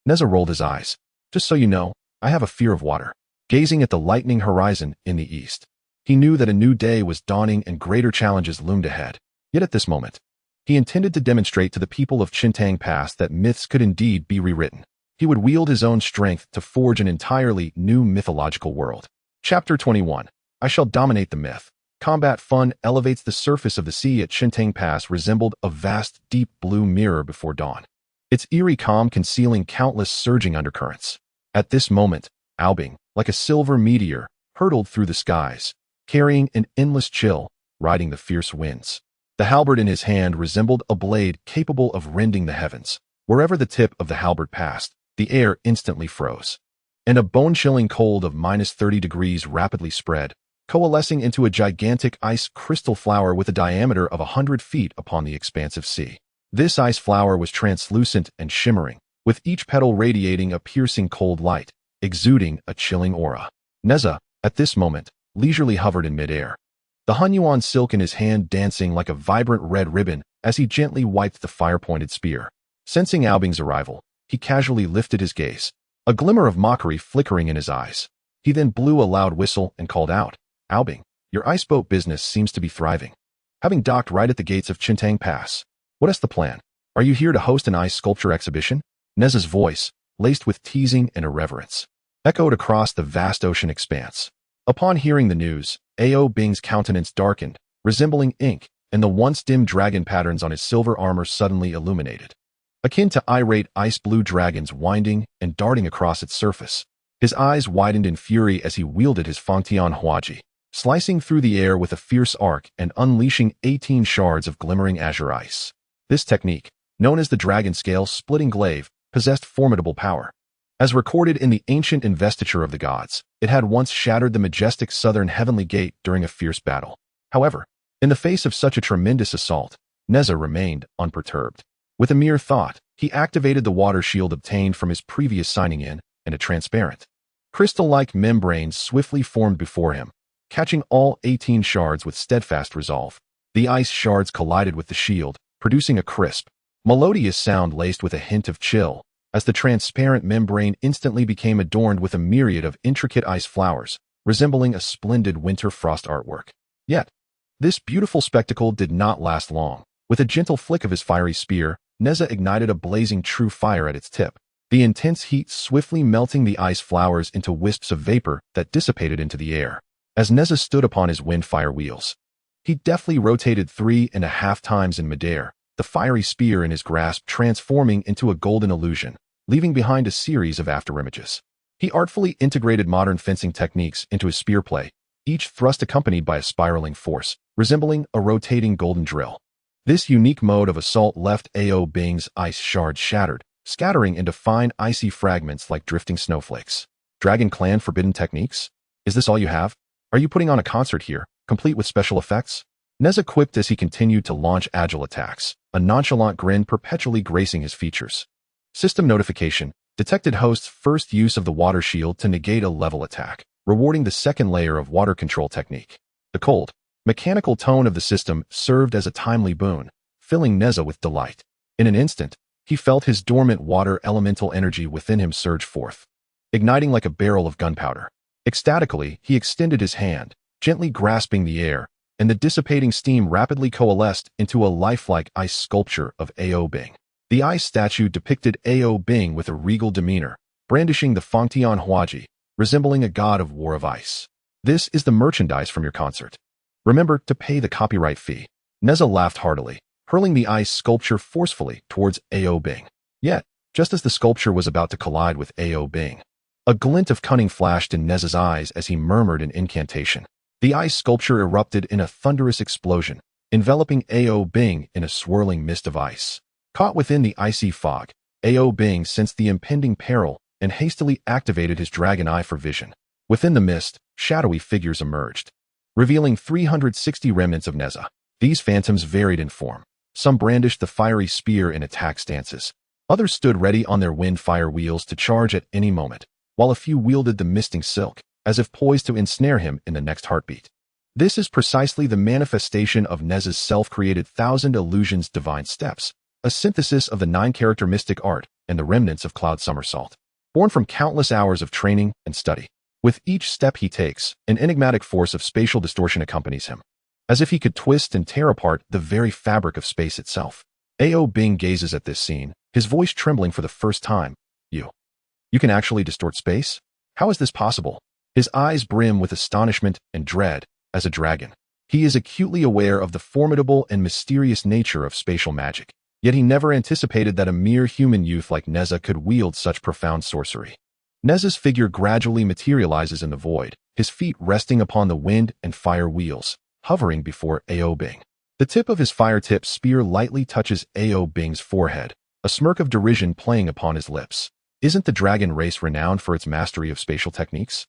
A: Nezha rolled his eyes. Just so you know, I have a fear of water. Gazing at the lightning horizon in the east, he knew that a new day was dawning and greater challenges loomed ahead. Yet at this moment, he intended to demonstrate to the people of Qiankun Pass that myths could indeed be rewritten. He would wield his own strength to forge an entirely new mythological world. Chapter 21. I shall dominate the myth. Combat fun elevates the surface of the sea at Qiankun Pass resembled a vast, deep blue mirror before dawn, its eerie calm concealing countless surging undercurrents. At this moment, Ao Bing, like a silver meteor, hurtled through the skies, carrying an endless chill, riding the fierce winds. The halberd in his hand resembled a blade capable of rending the heavens. Wherever the tip of the halberd passed, the air instantly froze, and a bone-chilling cold of -30 degrees rapidly spread, coalescing into a gigantic ice crystal flower with a diameter of 100 feet upon the expansive sea. This ice flower was translucent and shimmering, with each petal radiating a piercing cold light, exuding a chilling aura. Nezha, at this moment, leisurely hovered in midair, the Hunyuan silk in his hand dancing like a vibrant red ribbon as he gently wiped the fire-pointed spear. Sensing Ao Bing's arrival, he casually lifted his gaze, a glimmer of mockery flickering in his eyes. He then blew a loud whistle and called out, Ao Bing, your ice boat business seems to be thriving. Having docked right at the gates of Qiankun Pass, what is the plan? Are you here to host an ice sculpture exhibition? Nezha's voice, laced with teasing and irreverence, echoed across the vast ocean expanse. Upon hearing the news, Ao Bing's countenance darkened, resembling ink, and the once dim dragon patterns on his silver armor suddenly illuminated, akin to irate ice-blue dragons winding and darting across its surface. His eyes widened in fury as he wielded his Fangtian Huaji, slicing through the air with a fierce arc and unleashing 18 shards of glimmering azure ice. This technique, known as the dragon scale splitting glaive, possessed formidable power. As recorded in the ancient investiture of the gods, it had once shattered the majestic southern heavenly gate during a fierce battle. However, in the face of such a tremendous assault, Nezha remained unperturbed. With a mere thought, he activated the water shield obtained from his previous signing in, and a transparent, crystal-like membrane swiftly formed before him, catching all 18 shards with steadfast resolve. The ice shards collided with the shield, producing a crisp, melodious sound laced with a hint of chill, as the transparent membrane instantly became adorned with a myriad of intricate ice flowers, resembling a splendid winter frost artwork. Yet, this beautiful spectacle did not last long. With a gentle flick of his fiery spear, Nezha ignited a blazing true fire at its tip, the intense heat swiftly melting the ice flowers into wisps of vapor that dissipated into the air. As Nezha stood upon his wind-fire wheels, he deftly rotated 3.5 times in midair, the fiery spear in his grasp transforming into a golden illusion, leaving behind a series of afterimages. He artfully integrated modern fencing techniques into his spear play, each thrust accompanied by a spiraling force, resembling a rotating golden drill. This unique mode of assault left Ao Bing's ice shards shattered, scattering into fine icy fragments like drifting snowflakes. Dragon Clan forbidden techniques? Is this all you have? Are you putting on a concert here, complete with special effects? Nezha quipped as he continued to launch agile attacks, a nonchalant grin perpetually gracing his features. System notification detected host's first use of the water shield to negate a level attack, rewarding the second layer of water control technique. The cold, mechanical tone of the system served as a timely boon, filling Nezha with delight. In an instant, he felt his dormant water elemental energy within him surge forth, igniting like a barrel of gunpowder. Ecstatically, he extended his hand, gently grasping the air, and the dissipating steam rapidly coalesced into a lifelike ice sculpture of Ao Bing. The ice statue depicted Ao Bing with a regal demeanor, brandishing the Fangtian Huaji, resembling a god of war of ice. This is the merchandise from your concert. Remember to pay the copyright fee. Nezha laughed heartily, hurling the ice sculpture forcefully towards Ao Bing. Yet, just as the sculpture was about to collide with Ao Bing, a glint of cunning flashed in Nezha's eyes as he murmured an incantation. The ice sculpture erupted in a thunderous explosion, enveloping Ao Bing in a swirling mist of ice. Caught within the icy fog, Ao Bing sensed the impending peril and hastily activated his dragon eye for vision. Within the mist, shadowy figures emerged, revealing 360 remnants of Nezha. These phantoms varied in form. Some brandished the fiery spear in attack stances. Others stood ready on their wind-fire wheels to charge at any moment, while a few wielded the misting silk, as if poised to ensnare him in the next heartbeat. This is precisely the manifestation of Nezha's self-created thousand illusions divine steps, a synthesis of the 9-character mystic art and the remnants of Cloud Somersault. Born from countless hours of training and study, with each step he takes, an enigmatic force of spatial distortion accompanies him, as if he could twist and tear apart the very fabric of space itself. Ao Bing gazes at this scene, his voice trembling for the first time. You can actually distort space? How is this possible? His eyes brim with astonishment and dread. As a dragon, he is acutely aware of the formidable and mysterious nature of spatial magic, yet he never anticipated that a mere human youth like Nezha could wield such profound sorcery. Nezha's figure gradually materializes in the void, his feet resting upon the wind and fire wheels, hovering before Ao Bing. The tip of his fire-tipped spear lightly touches Ao Bing's forehead, a smirk of derision playing upon his lips. Isn't the dragon race renowned for its mastery of spatial techniques?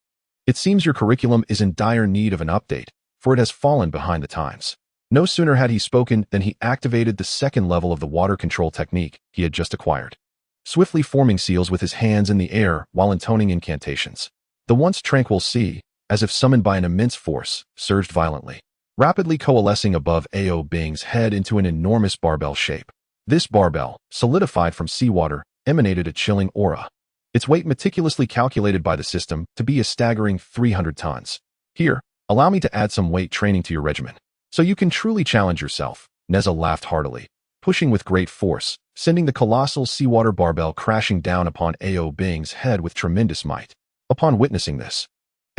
A: It seems your curriculum is in dire need of an update, for it has fallen behind the times. No sooner had he spoken than he activated the second level of the water control technique he had just acquired, swiftly forming seals with his hands in the air while intoning incantations. The once tranquil sea, as if summoned by an immense force, surged violently, rapidly coalescing above Ao Bing's head into an enormous barbell shape. This barbell, solidified from seawater, emanated a chilling aura, its weight meticulously calculated by the system to be a staggering 300 tons. Here, allow me to add some weight training to your regimen, so you can truly challenge yourself. Nezha laughed heartily, pushing with great force, sending the colossal seawater barbell crashing down upon Ao Bing's head with tremendous might. Upon witnessing this,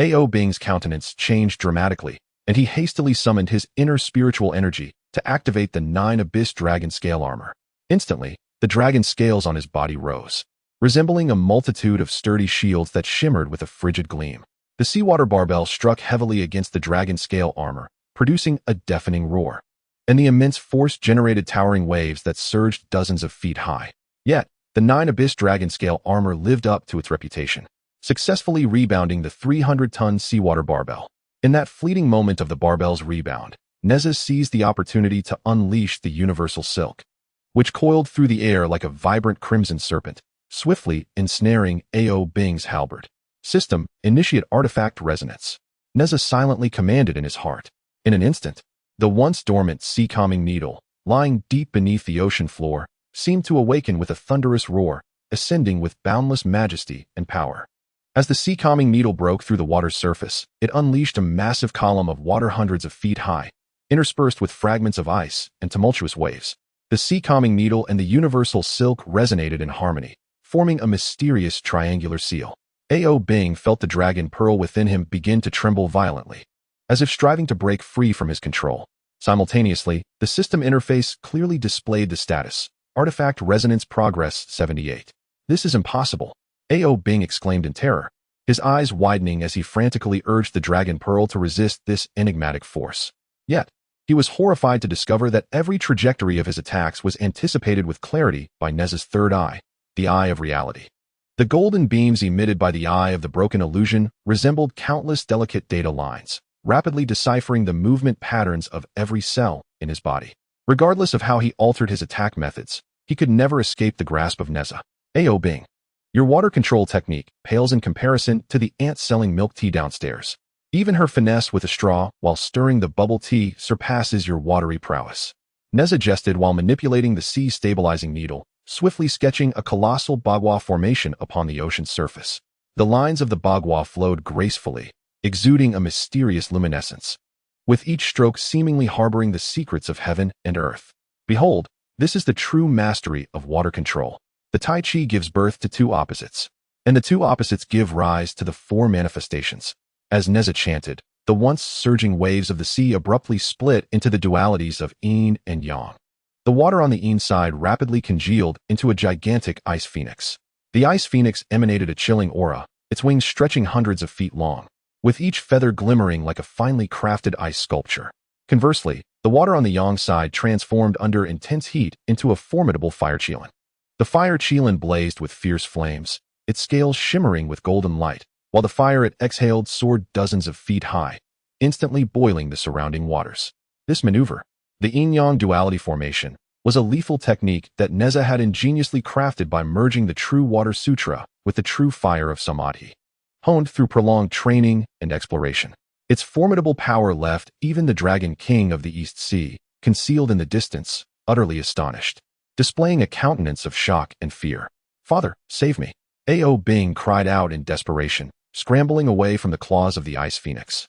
A: Ao Bing's countenance changed dramatically, and he hastily summoned his inner spiritual energy to activate the 9 Abyss Dragon Scale armor. Instantly, the dragon scales on his body rose, resembling a multitude of sturdy shields that shimmered with a frigid gleam. The seawater barbell struck heavily against the dragon scale armor, producing a deafening roar, and the immense force generated towering waves that surged dozens of feet high. Yet, the 9 Abyss Dragon Scale armor lived up to its reputation, successfully rebounding the 300-ton seawater barbell. In that fleeting moment of the barbell's rebound, Nezha seized the opportunity to unleash the universal silk, which coiled through the air like a vibrant crimson serpent, swiftly ensnaring Ao Bing's halberd. System, initiate artifact resonance. Nezha silently commanded in his heart. In an instant, the once dormant sea-calming needle, lying deep beneath the ocean floor, seemed to awaken with a thunderous roar, ascending with boundless majesty and power. As the sea-calming needle broke through the water's surface, it unleashed a massive column of water hundreds of feet high, interspersed with fragments of ice and tumultuous waves. The sea-calming needle and the universal silk resonated in harmony, forming a mysterious triangular seal. Ao Bing felt the dragon pearl within him begin to tremble violently, as if striving to break free from his control. Simultaneously, the system interface clearly displayed the status: Artifact Resonance Progress 78. This is impossible, Ao Bing exclaimed in terror, his eyes widening as he frantically urged the dragon pearl to resist this enigmatic force. Yet, he was horrified to discover that every trajectory of his attacks was anticipated with clarity by Nezha's third eye, the Eye of Reality. The golden beams emitted by the Eye of the Broken Illusion resembled countless delicate data lines, rapidly deciphering the movement patterns of every cell in his body. Regardless of how he altered his attack methods, he could never escape the grasp of Nezha. Ao Bing, your water control technique pales in comparison to the ant selling milk tea downstairs. Even her finesse with a straw while stirring the bubble tea surpasses your watery prowess. Nezha jested while manipulating the sea-stabilizing needle, swiftly sketching a colossal bagua formation upon the ocean's surface. The lines of the bagua flowed gracefully, exuding a mysterious luminescence, with each stroke seemingly harboring the secrets of heaven and earth. Behold, this is the true mastery of water control. The Tai Chi gives birth to two opposites, and the two opposites give rise to the four manifestations. As Nezha chanted, the once surging waves of the sea abruptly split into the dualities of yin and yang. The water on the yin side rapidly congealed into a gigantic ice phoenix. The ice phoenix emanated a chilling aura, its wings stretching hundreds of feet long, with each feather glimmering like a finely crafted ice sculpture. Conversely, the water on the yang side transformed under intense heat into a formidable fire qilin. The fire qilin blazed with fierce flames, its scales shimmering with golden light, while the fire it exhaled soared dozens of feet high, instantly boiling the surrounding waters. This maneuver, the yin-yang duality formation, was a lethal technique that Nezha had ingeniously crafted by merging the true water sutra with the true fire of samadhi, honed through prolonged training and exploration. Its formidable power left even the Dragon King of the East Sea, concealed in the distance, utterly astonished, displaying a countenance of shock and fear. "Father, save me!" Ao Bing cried out in desperation, scrambling away from the claws of the ice phoenix,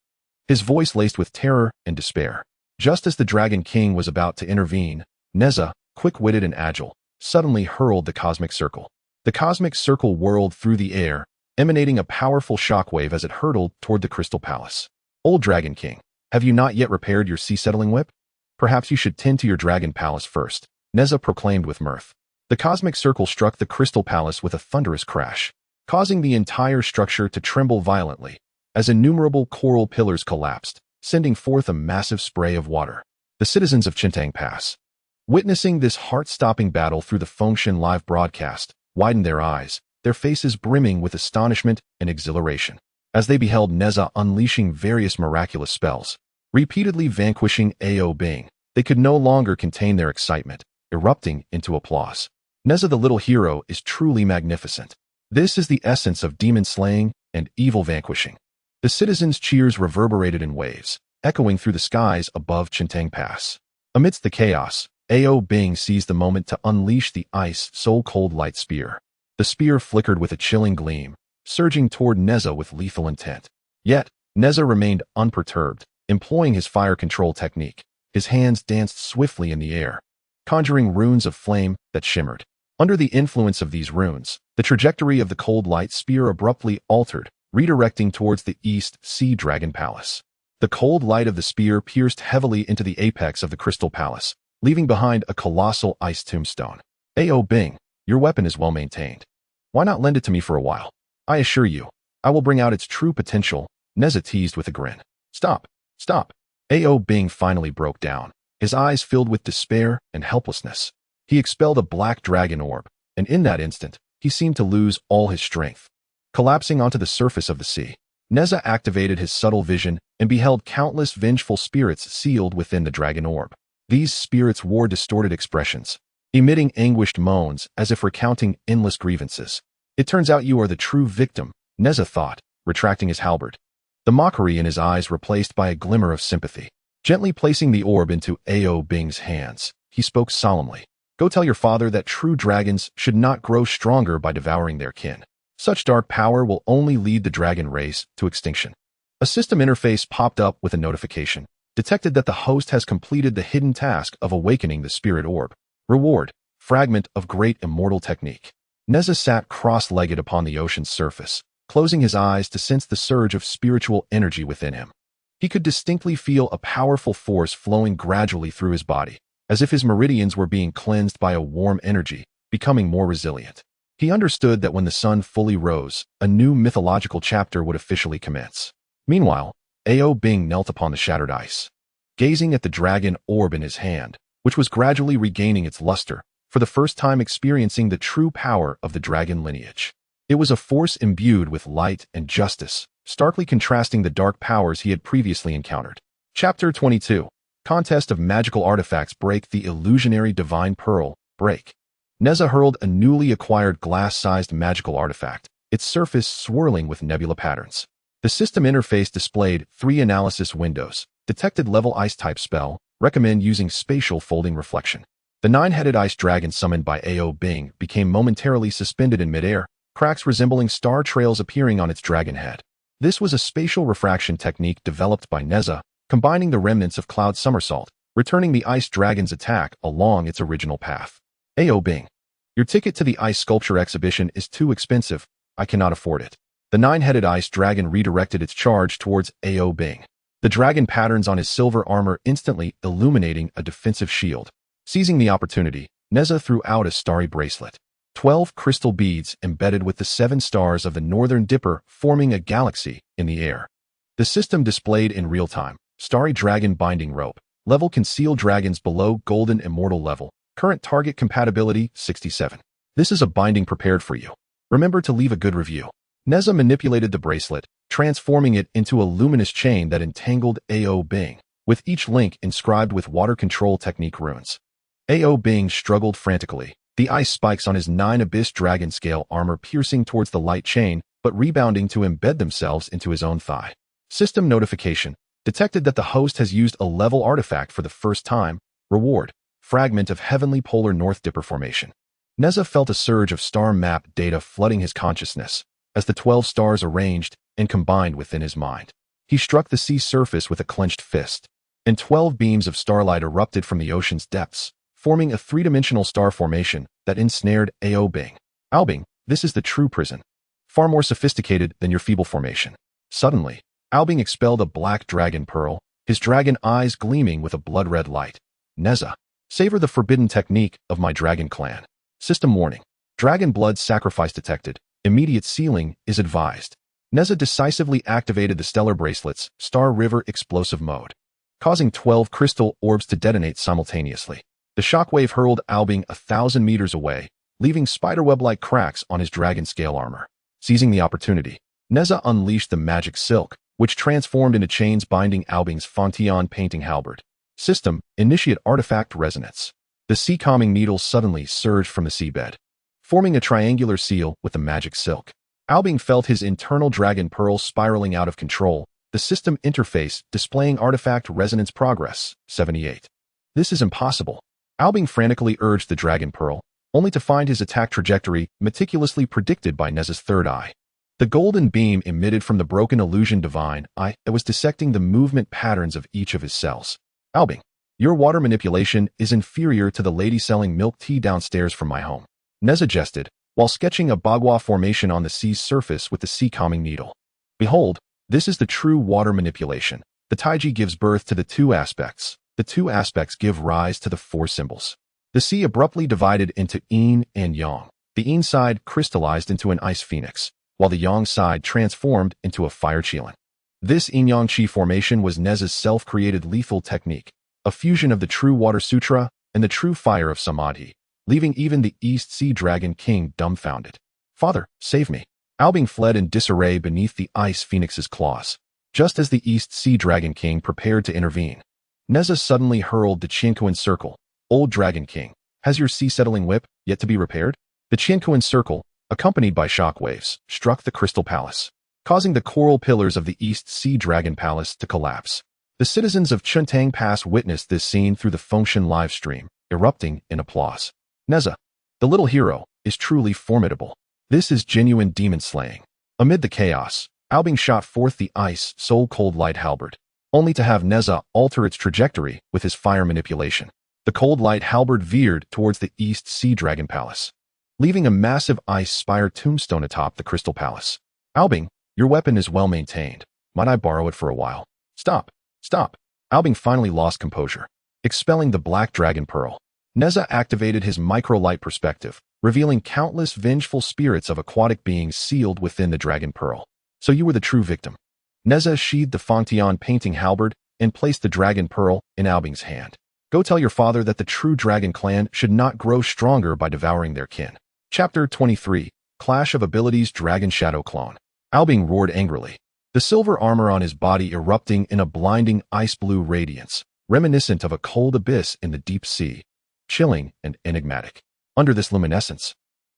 A: his voice laced with terror and despair. Just as the Dragon King was about to intervene, Nezha, quick-witted and agile, suddenly hurled the cosmic circle. The cosmic circle whirled through the air, emanating a powerful shockwave as it hurtled toward the Crystal Palace. "Old Dragon King, have you not yet repaired your sea-settling whip? Perhaps you should tend to your dragon palace first," Nezha proclaimed with mirth. The cosmic circle struck the Crystal Palace with a thunderous crash, causing the entire structure to tremble violently, as innumerable coral pillars collapsed, sending forth a massive spray of water. The citizens of Yangcheng Pass, witnessing this heart-stopping battle through the Fengshan live broadcast, widened their eyes, their faces brimming with astonishment and exhilaration, as they beheld Nezha unleashing various miraculous spells, repeatedly vanquishing Ao Bing. They could no longer contain their excitement, erupting into applause. Nezha the little hero is truly magnificent. This is the essence of demon slaying and evil vanquishing. The citizens' cheers reverberated in waves, echoing through the skies above Yangcheng Pass. Amidst the chaos, Ao Bing seized the moment to unleash the ice soul-cold light spear. The spear flickered with a chilling gleam, surging toward Nezha with lethal intent. Yet, Nezha remained unperturbed, employing his fire control technique. His hands danced swiftly in the air, conjuring runes of flame that shimmered. Under the influence of these runes, the trajectory of the cold light spear abruptly altered, redirecting towards the East Sea Dragon Palace. The cold light of the spear pierced heavily into the apex of the Crystal Palace, leaving behind a colossal ice tombstone. "Ao Bing, your weapon is well maintained. Why not lend it to me for a while? I assure you, I will bring out its true potential," Nezha teased with a grin. "Stop, stop." Ao Bing finally broke down, his eyes filled with despair and helplessness. He expelled a black dragon orb, and in that instant, he seemed to lose all his strength, collapsing onto the surface of the sea. Nezha activated his subtle vision and beheld countless vengeful spirits sealed within the dragon orb. These spirits wore distorted expressions, emitting anguished moans as if recounting endless grievances. It turns out you are the true victim, Nezha thought, retracting his halberd. The mockery in his eyes replaced by a glimmer of sympathy. Gently placing the orb into Ao Bing's hands, he spoke solemnly. Go tell your father that true dragons should not grow stronger by devouring their kin. Such dark power will only lead the dragon race to extinction. A system interface popped up with a notification. Detected that the host has completed the hidden task of awakening the spirit orb. Reward, fragment of great immortal technique. Nezha sat cross-legged upon the ocean's surface, closing his eyes to sense the surge of spiritual energy within him. He could distinctly feel a powerful force flowing gradually through his body, as if his meridians were being cleansed by a warm energy, becoming more resilient. He understood that when the sun fully rose, a new mythological chapter would officially commence. Meanwhile, Ao Bing knelt upon the shattered ice, gazing at the dragon orb in his hand, which was gradually regaining its luster, for the first time experiencing the true power of the dragon lineage. It was a force imbued with light and justice, starkly contrasting the dark powers he had previously encountered. Chapter 22. Contest of Magical Artifacts. Break the illusionary divine pearl. Break. Nezha hurled a newly acquired glass-sized magical artifact, its surface swirling with nebula patterns. The system interface displayed 3 analysis windows. Detected level ice-type spell. Recommend using spatial folding reflection. The 9-headed ice dragon summoned by Ao Bing became momentarily suspended in midair, cracks resembling star trails appearing on its dragon head. This was a spatial refraction technique developed by Nezha, combining the remnants of Cloud Somersault, returning the ice dragon's attack along its original path. Ao Bing, your ticket to the ice sculpture exhibition is too expensive. I cannot afford it. The 9-headed ice dragon redirected its charge towards Ao Bing. The dragon patterns on his silver armor instantly illuminating a defensive shield. Seizing the opportunity, Nezha threw out a starry bracelet. 12 crystal beads embedded with the 7 stars of the Northern Dipper forming a galaxy in the air. The system displayed in real time. Starry Dragon Binding Rope. Level Concealed Dragons below Golden Immortal level. Current target compatibility 67. This is a binding prepared for you. Remember to leave a good review. Nezha manipulated the bracelet, transforming it into a luminous chain that entangled Ao Bing, with each link inscribed with water control technique runes. Ao Bing struggled frantically, the ice spikes on his 9 abyss dragon scale armor piercing towards the light chain, but rebounding to embed themselves into his own thigh. System notification. Detected that the host has used a level artifact for the first time. Reward. Fragment of Heavenly Polar North Dipper Formation. Nezha felt a surge of star map data flooding his consciousness, as the 12 stars arranged and combined within his mind. He struck the sea surface with a clenched fist, and 12 beams of starlight erupted from the ocean's depths, forming a 3-dimensional star formation that ensnared Ao Bing. Ao Bing, this is the true prison. Far more sophisticated than your feeble formation. Suddenly, Ao Bing expelled a black dragon pearl, his dragon eyes gleaming with a blood-red light. Nezha, savor the forbidden technique of my dragon clan. System warning. Dragon blood sacrifice detected. Immediate sealing is advised. Nezha decisively activated the stellar bracelet's Star River explosive mode, causing 12 crystal orbs to detonate simultaneously. The shockwave hurled Ao Bing 1,000 meters away, leaving spiderweb-like cracks on his dragon scale armor. Seizing the opportunity, Nezha unleashed the magic silk, which transformed into chains binding Ao Bing's Fontion painting halberd. System, initiate artifact resonance. The sea calming needle suddenly surged from the seabed, forming a triangular seal with the magic silk. Ao Bing felt his internal dragon pearl spiraling out of control, the system interface displaying artifact resonance progress, 78. This is impossible. Ao Bing frantically urged the dragon pearl, only to find his attack trajectory meticulously predicted by Nezha's third eye. The golden beam emitted from the broken illusion divine eye that was dissecting the movement patterns of each of his cells. Ao Bing, your water manipulation is inferior to the lady selling milk tea downstairs from my home. Nezha jested, while sketching a bagua formation on the sea's surface with the sea calming needle. Behold, this is the true water manipulation. The Taiji gives birth to the 2 aspects. The 2 aspects give rise to the 4 symbols. The sea abruptly divided into yin and yang. The yin side crystallized into an ice phoenix, while the yang side transformed into a fire qilin. This yin-yang chi formation was Nezha's self-created lethal technique, a fusion of the true water sutra and the true fire of samadhi, leaving even the East Sea Dragon King dumbfounded. Father, save me. Albing fled in disarray beneath the Ice Phoenix's claws. Just as the East Sea Dragon King prepared to intervene, Nezha suddenly hurled the Qiankun Circle. Old Dragon King, has your sea-settling whip yet to be repaired? The Qiankun Circle, accompanied by shockwaves, struck the Crystal Palace, causing the coral pillars of the East Sea Dragon Palace to collapse. The citizens of Chentang Pass witnessed this scene through the Fengshan live stream, erupting in applause. Nezha, the little hero, is truly formidable. This is genuine demon slaying. Amid the chaos, Albing shot forth the ice soul-cold light halberd, only to have Nezha alter its trajectory with his fire manipulation. The cold light halberd veered towards the East Sea Dragon Palace, leaving a massive ice-spire tombstone atop the Crystal Palace. Albing, your weapon is well maintained. Might I borrow it for a while? Stop. Stop. Albing finally lost composure, expelling the Black Dragon Pearl. Nezha activated his micro-light perspective, revealing countless vengeful spirits of aquatic beings sealed within the Dragon Pearl. So you were the true victim. Nezha sheathed the Fangtian painting halberd and placed the Dragon Pearl in Albing's hand. Go tell your father that the true Dragon Clan should not grow stronger by devouring their kin. Chapter 23, Clash of Abilities Dragon Shadow Clone. Albing roared angrily, the silver armor on his body erupting in a blinding ice-blue radiance, reminiscent of a cold abyss in the deep sea, chilling and enigmatic. Under this luminescence,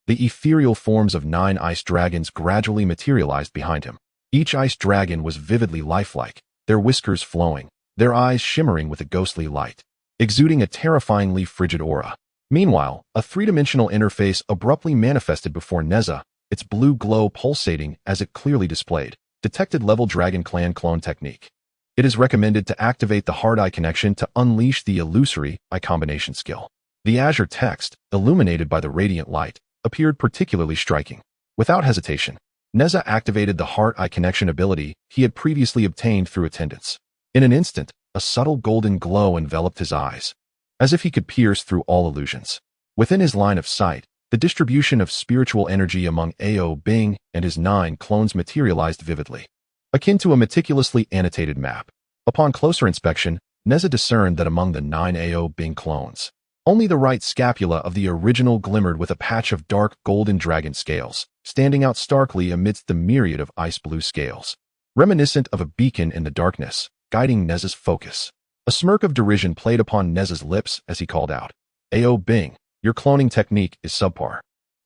A: the ethereal forms of 9 ice dragons gradually materialized behind him. Each ice dragon was vividly lifelike, their whiskers flowing, their eyes shimmering with a ghostly light, exuding a terrifyingly frigid aura. Meanwhile, a three-dimensional interface abruptly manifested before Nezha, its blue glow pulsating as it clearly displayed detected level Dragon Clan clone technique. It is recommended to activate the hard eye connection to unleash the illusory eye combination skill. The azure text, illuminated by the radiant light, appeared particularly striking. Without hesitation, Nezha activated the heart eye connection ability he had previously obtained through attendance. In an instant, a subtle golden glow enveloped his eyes, as if he could pierce through all illusions. Within his line of sight, the distribution of spiritual energy among Ao Bing and his 9 clones materialized vividly, akin to a meticulously annotated map. Upon closer inspection, Nezha discerned that among the 9 Ao Bing clones, only the right scapula of the original glimmered with a patch of dark golden dragon scales, standing out starkly amidst the myriad of ice-blue scales, reminiscent of a beacon in the darkness, guiding Nezha's focus. A smirk of derision played upon Nezha's lips as he called out, Ao Bing, your cloning technique is subpar.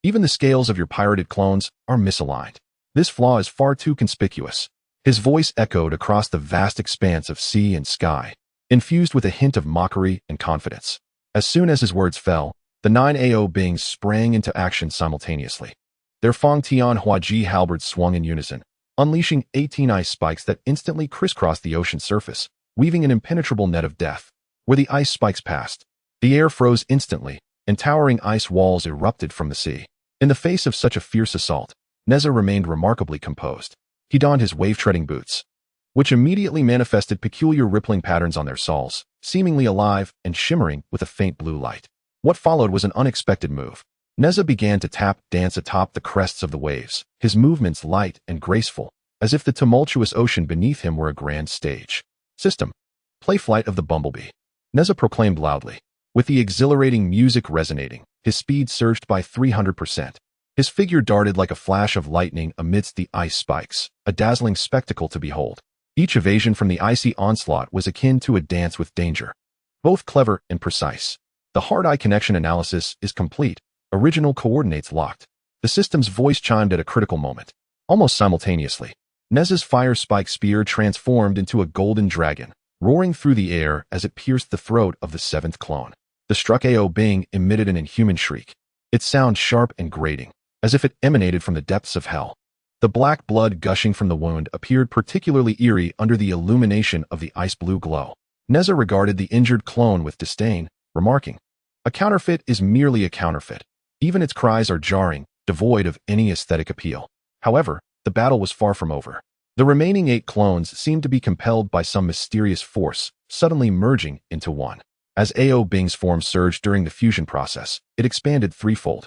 A: Even the scales of your pirated clones are misaligned. This flaw is far too conspicuous. His voice echoed across the vast expanse of sea and sky, infused with a hint of mockery and confidence. As soon as his words fell, the 9 Ao Bings sprang into action simultaneously. Their Fangtian Huaji halberds swung in unison, unleashing 18 ice spikes that instantly crisscrossed the ocean surface, weaving an impenetrable net of death. Where the ice spikes passed, the air froze instantly, and towering ice walls erupted from the sea. In the face of such a fierce assault, Nezha remained remarkably composed. He donned his wave-treading boots, which immediately manifested peculiar rippling patterns on their soles, seemingly alive and shimmering with a faint blue light. What followed was an unexpected move. Nezha began to tap dance atop the crests of the waves, his movements light and graceful, as if the tumultuous ocean beneath him were a grand stage. System. Play Flight of the Bumblebee. Nezha proclaimed loudly. With the exhilarating music resonating, his speed surged by 300%. His figure darted like a flash of lightning amidst the ice spikes, a dazzling spectacle to behold. Each evasion from the icy onslaught was akin to a dance with danger. Both clever and precise. The hard-eye connection analysis is complete, original coordinates locked. The system's voice chimed at a critical moment. Almost simultaneously, Nezha's fire spike spear transformed into a golden dragon, roaring through the air as it pierced the throat of the 7th clone. The struck Ao Bing emitted an inhuman shriek, its sound sharp and grating, as if it emanated from the depths of hell. The black blood gushing from the wound appeared particularly eerie under the illumination of the ice-blue glow. Nezha regarded the injured clone with disdain, remarking, a counterfeit is merely a counterfeit. Even its cries are jarring, devoid of any aesthetic appeal. However, the battle was far from over. The remaining 8 clones seemed to be compelled by some mysterious force, suddenly merging into one. As Ao Bing's form surged during the fusion process, it expanded threefold.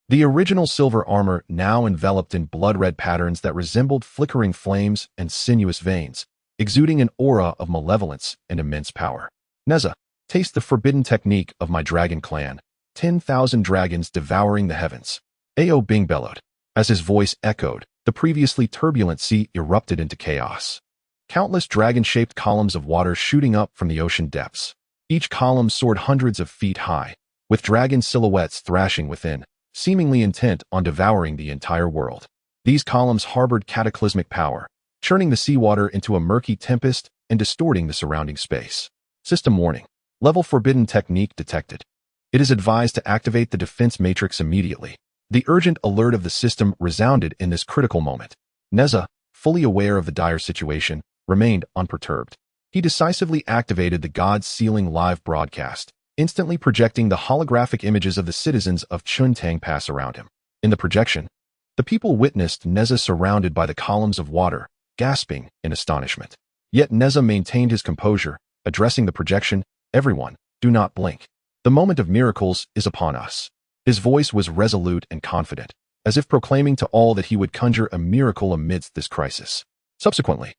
A: The original silver armor now enveloped in blood-red patterns that resembled flickering flames and sinuous veins, exuding an aura of malevolence and immense power. Nezha, taste the forbidden technique of my dragon clan, 10,000 dragons devouring the heavens. Ao Bing bellowed. As his voice echoed, The previously turbulent sea erupted into chaos. Countless dragon-shaped columns of water shooting up from the ocean depths. Each column soared hundreds of feet high, with dragon silhouettes thrashing within, seemingly intent on devouring the entire world. These columns harbored cataclysmic power, churning the seawater into a murky tempest and distorting the surrounding space. System warning. Level forbidden technique detected. It is advised to activate the defense matrix immediately. The urgent alert of the system resounded in this critical moment. Nezha, fully aware of the dire situation, remained unperturbed. He decisively activated the God's Sealing live broadcast, instantly projecting the holographic images of the citizens of Qiankun Pass around him. In the projection, the people witnessed Nezha surrounded by the columns of water, gasping in astonishment. Yet Nezha maintained his composure, addressing the projection, "Everyone, do not blink. The moment of miracles is upon us." His voice was resolute and confident, as if proclaiming to all that he would conjure a miracle amidst this crisis. Subsequently,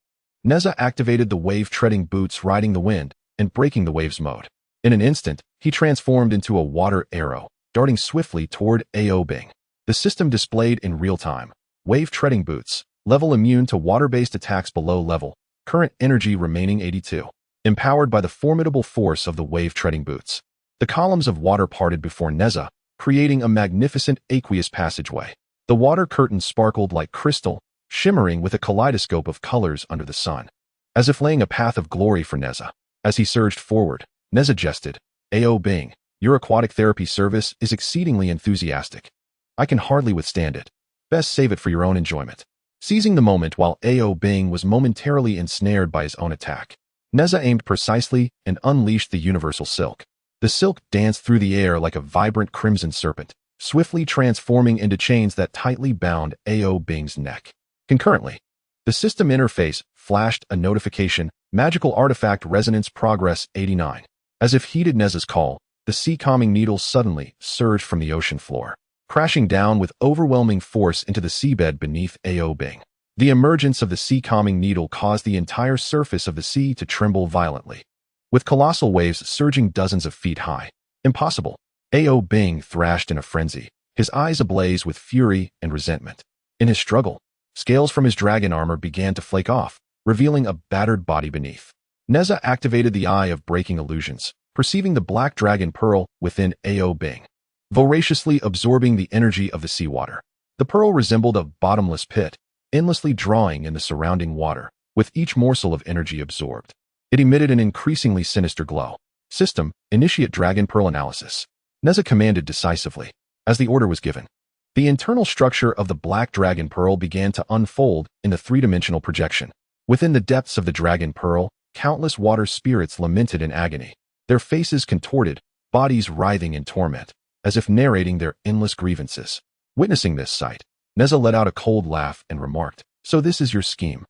A: Nezha activated the wave-treading boots riding the wind and breaking the waves mode. In an instant, he transformed into a water arrow, darting swiftly toward Bing. The system displayed in real time. Wave-treading boots, level immune to water-based attacks below level, current energy remaining 82. Empowered by the formidable force of the wave-treading boots, the columns of water parted before Nezha, creating a magnificent aqueous passageway. The water curtain sparkled like crystal, shimmering with a kaleidoscope of colors under the sun, as if laying a path of glory for Nezha. As he surged forward, Nezha jested, Bing, your aquatic therapy service is exceedingly enthusiastic. I can hardly withstand it. Best save it for your own enjoyment." Seizing the moment while Bing was momentarily ensnared by his own attack, Nezha aimed precisely and unleashed the universal silk. The silk danced through the air like a vibrant crimson serpent, swiftly transforming into chains that tightly bound Bing's neck. Concurrently, the system interface flashed a notification, magical artifact resonance progress 89. As if heeded Nezha's call, the sea-calming needle suddenly surged from the ocean floor, crashing down with overwhelming force into the seabed beneath Bing. The emergence of the sea-calming needle caused the entire surface of the sea to tremble violently, with colossal waves surging dozens of feet high. Impossible! Bing thrashed in a frenzy, his eyes ablaze with fury and resentment. In his struggle, scales from his dragon armor began to flake off, revealing a battered body beneath. Nezha activated the Eye of Breaking Illusions, perceiving the black dragon pearl within Bing, voraciously absorbing the energy of the seawater. The pearl resembled a bottomless pit, endlessly drawing in the surrounding water, with each morsel of energy absorbed. It emitted an increasingly sinister glow. System, initiate dragon pearl analysis. Nezha commanded decisively. As the order was given, the internal structure of the black dragon pearl began to unfold in the three-dimensional projection. Within the depths of the dragon pearl, countless water spirits lamented in agony, their faces contorted, bodies writhing in torment, as if narrating their endless grievances. Witnessing this sight, Nezha let out a cold laugh and remarked, "So this is your scheme,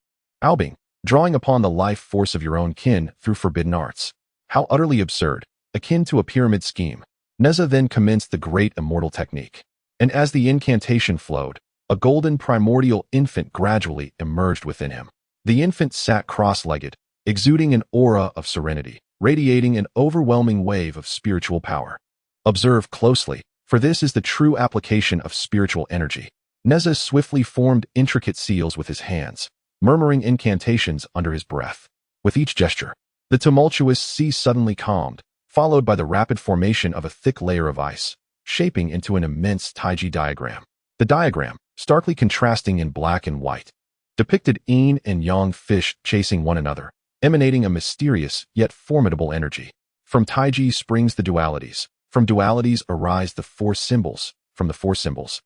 A: Bing, drawing upon the life force of your own kin through forbidden arts. How utterly absurd, akin to a pyramid scheme." Nezha then commenced the great immortal technique. And as the incantation flowed, a golden primordial infant gradually emerged within him. The infant sat cross-legged, exuding an aura of serenity, radiating an overwhelming wave of spiritual power. Observe closely, for this is the true application of spiritual energy. Nezha swiftly formed intricate seals with his hands, murmuring incantations under his breath. With each gesture, the tumultuous sea suddenly calmed, followed by the rapid formation of a thick layer of ice, shaping into an immense Taiji diagram. The diagram, starkly contrasting in black and white, depicted yin and yang fish chasing one another, emanating a mysterious yet formidable energy. From Taiji springs the dualities. From dualities arise the four symbols. From the four symbols,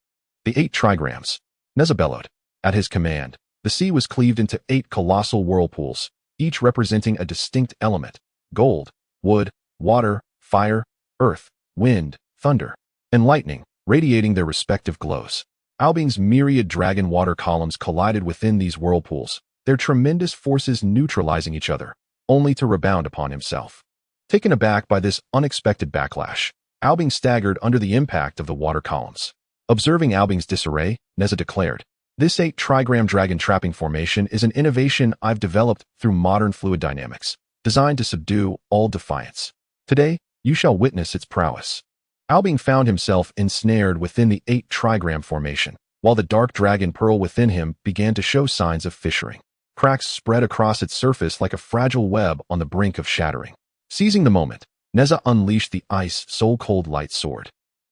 A: the 8 trigrams. Nezha bellowed. At his command, the sea was cleaved into 8 colossal whirlpools, each representing a distinct element: gold, wood, water, fire, earth, wind, thunder, and lightning, radiating their respective glows. Bing's myriad dragon water columns collided within these whirlpools, their tremendous forces neutralizing each other, only to rebound upon himself. Taken aback by this unexpected backlash, Bing staggered under the impact of the water columns. Observing Bing's disarray, Nezha declared, "This 8 trigram dragon trapping formation is an innovation I've developed through modern fluid dynamics, designed to subdue all defiance. Today, you shall witness its prowess." Bing found himself ensnared within the 8 trigram formation, while the dark dragon pearl within him began to show signs of fissuring. Cracks spread across its surface like a fragile web on the brink of shattering. Seizing the moment, Nezha unleashed the ice soul-cold light sword.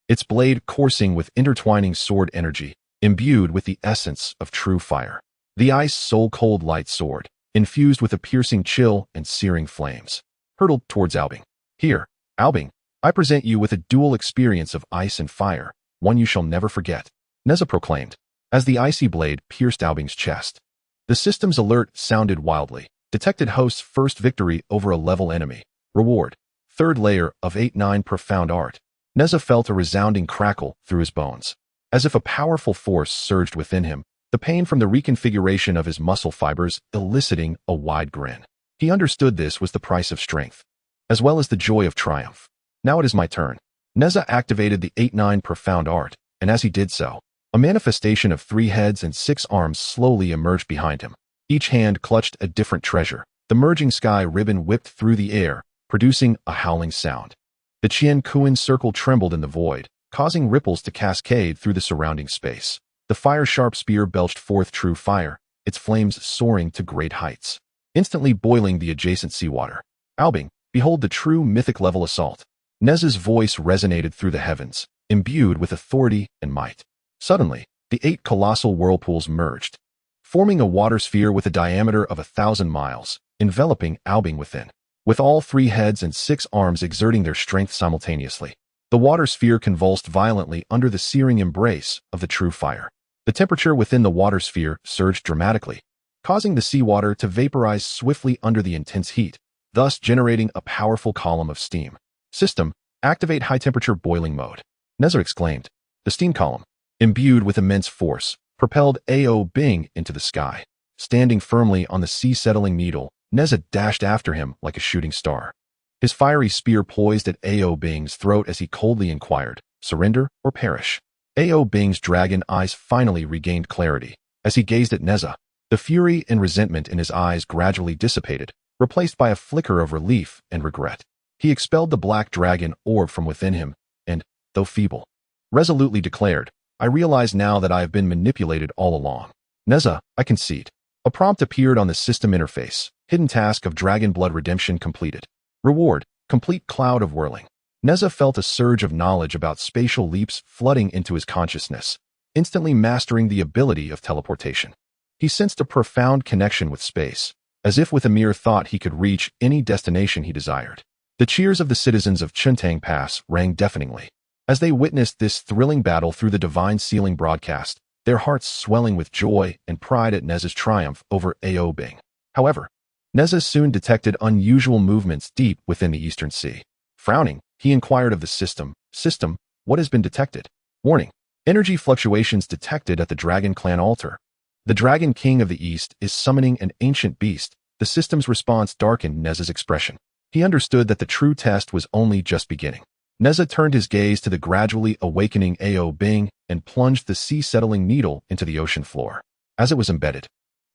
A: Its blade coursing with intertwining sword energy, imbued with the essence of true fire. The ice soul-cold light sword, infused with a piercing chill and searing flames, hurtled towards Aobing. Here, Aobing, I present you with a dual experience of ice and fire, one you shall never forget, Nezha proclaimed, as the icy blade pierced Aobing's chest. The system's alert sounded wildly. Detected host's first victory over a level enemy. Reward. Third layer of 8-9 profound art. Nezha felt a resounding crackle through his bones. As if a powerful force surged within him, the pain from the reconfiguration of his muscle fibers eliciting a wide grin. He understood this was the price of strength, as well as the joy of triumph. Now it is my turn. Nezha activated the 8-9 profound art, and as he did so, a manifestation of 3 heads and 6 arms slowly emerged behind him. Each hand clutched a different treasure. The merging sky ribbon whipped through the air, producing a howling sound. The Qiankun circle trembled in the void, causing ripples to cascade through the surrounding space. The fire-sharp spear belched forth true fire, its flames soaring to great heights, instantly boiling the adjacent seawater. Aobing, behold the true mythic-level assault. Nezha's voice resonated through the heavens, imbued with authority and might. Suddenly, the 8 colossal whirlpools merged, forming a water sphere with a diameter of 1,000 miles, enveloping Aobing within. With all 3 heads and 6 arms exerting their strength simultaneously, the water sphere convulsed violently under the searing embrace of the true fire. The temperature within the water sphere surged dramatically, causing the seawater to vaporize swiftly under the intense heat, thus generating a powerful column of steam. System, activate high-temperature boiling mode. Nezha exclaimed. The steam column, imbued with immense force, propelled Aobing into the sky. Standing firmly on the sea-settling needle, Nezha dashed after him like a shooting star. His fiery spear poised at Aobing's throat as he coldly inquired, surrender or perish. Aobing's dragon eyes finally regained clarity. As he gazed at Nezha, the fury and resentment in his eyes gradually dissipated, replaced by a flicker of relief and regret. He expelled the black dragon orb from within him, and, though feeble, resolutely declared, I realize now that I have been manipulated all along. Nezha, I concede. A prompt appeared on the system interface. Hidden task of dragon blood redemption completed. Reward, complete cloud of whirling. Nezha felt a surge of knowledge about spatial leaps flooding into his consciousness, instantly mastering the ability of teleportation. He sensed a profound connection with space, as if with a mere thought he could reach any destination he desired. The cheers of the citizens of Qiankun Pass rang deafeningly. As they witnessed this thrilling battle through the divine sealing broadcast, their hearts swelling with joy and pride at Nezha's triumph over Aobing. However, Nezha soon detected unusual movements deep within the eastern sea. Frowning, he inquired of the system, System, what has been detected? Warning, energy fluctuations detected at the Dragon Clan altar. The Dragon King of the East is summoning an ancient beast. The system's response darkened Nezha's expression. He understood that the true test was only just beginning. Nezha turned his gaze to the gradually awakening Aobing and plunged the sea-settling needle into the ocean floor. As it was embedded,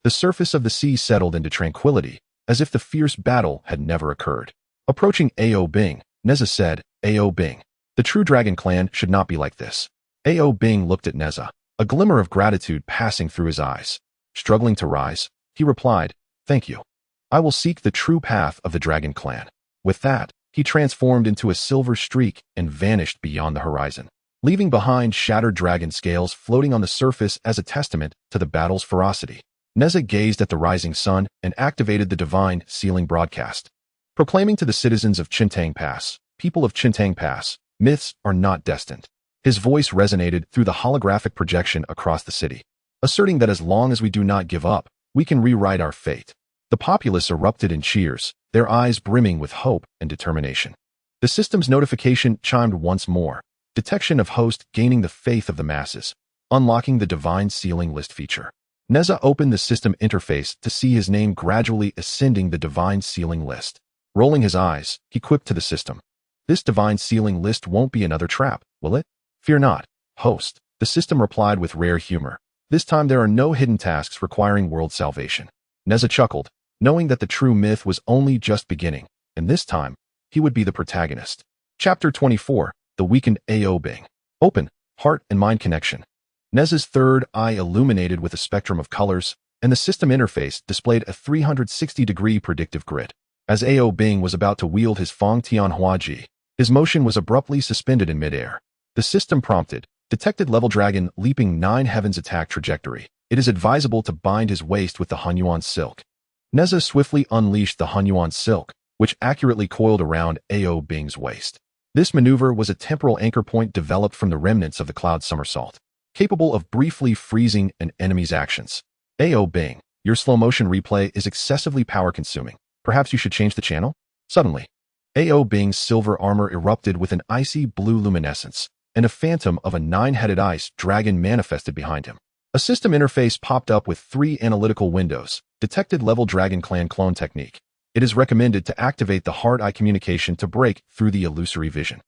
A: the surface of the sea settled into tranquility, as if the fierce battle had never occurred. Approaching Aobing, Nezha said, Aobing, the true Dragon Clan should not be like this. Aobing looked at Nezha, a glimmer of gratitude passing through his eyes. Struggling to rise, he replied, Thank you. I will seek the true path of the Dragon Clan. With that, he transformed into a silver streak and vanished beyond the horizon, leaving behind shattered dragon scales floating on the surface as a testament to the battle's ferocity. Nezha gazed at the rising sun and activated the divine sealing broadcast, proclaiming to the citizens of Qiankun Pass, people of Qiankun Pass, myths are not destined. His voice resonated through the holographic projection across the city, asserting that as long as we do not give up, we can rewrite our fate. The populace erupted in cheers, their eyes brimming with hope and determination. The system's notification chimed once more, detection of host gaining the faith of the masses, unlocking the divine sealing list feature. Nezha opened the system interface to see his name gradually ascending the divine sealing list. Rolling his eyes, he quipped to the system. This divine sealing list won't be another trap, will it? Fear not, host, the system replied with rare humor. This time there are no hidden tasks requiring world salvation. Nezha chuckled, knowing that the true myth was only just beginning, and this time, he would be the protagonist. Chapter 24, The Weakened Aobing. Open, Heart and Mind Connection. Nezha's third eye illuminated with a spectrum of colors, and the system interface displayed a 360-degree predictive grid. As Ao Bing was about to wield his Feng Tianhua Ji, his motion was abruptly suspended in midair. The system prompted, detected level dragon leaping 9 heavens attack trajectory. It is advisable to bind his waist with the Hunyuan silk. Nezha swiftly unleashed the Hunyuan silk, which accurately coiled around Ao Bing's waist. This maneuver was a temporal anchor point developed from the remnants of the cloud somersault, capable of briefly freezing an enemy's actions. Ao Bing, your slow-motion replay is excessively power-consuming. Perhaps you should change the channel? Suddenly, Ao Bing's silver armor erupted with an icy blue luminescence, and a phantom of a 9-headed ice dragon manifested behind him. A system interface popped up with 3 analytical windows, detected level dragon clan clone technique. It is recommended to activate the hard eye communication to break through the illusory vision.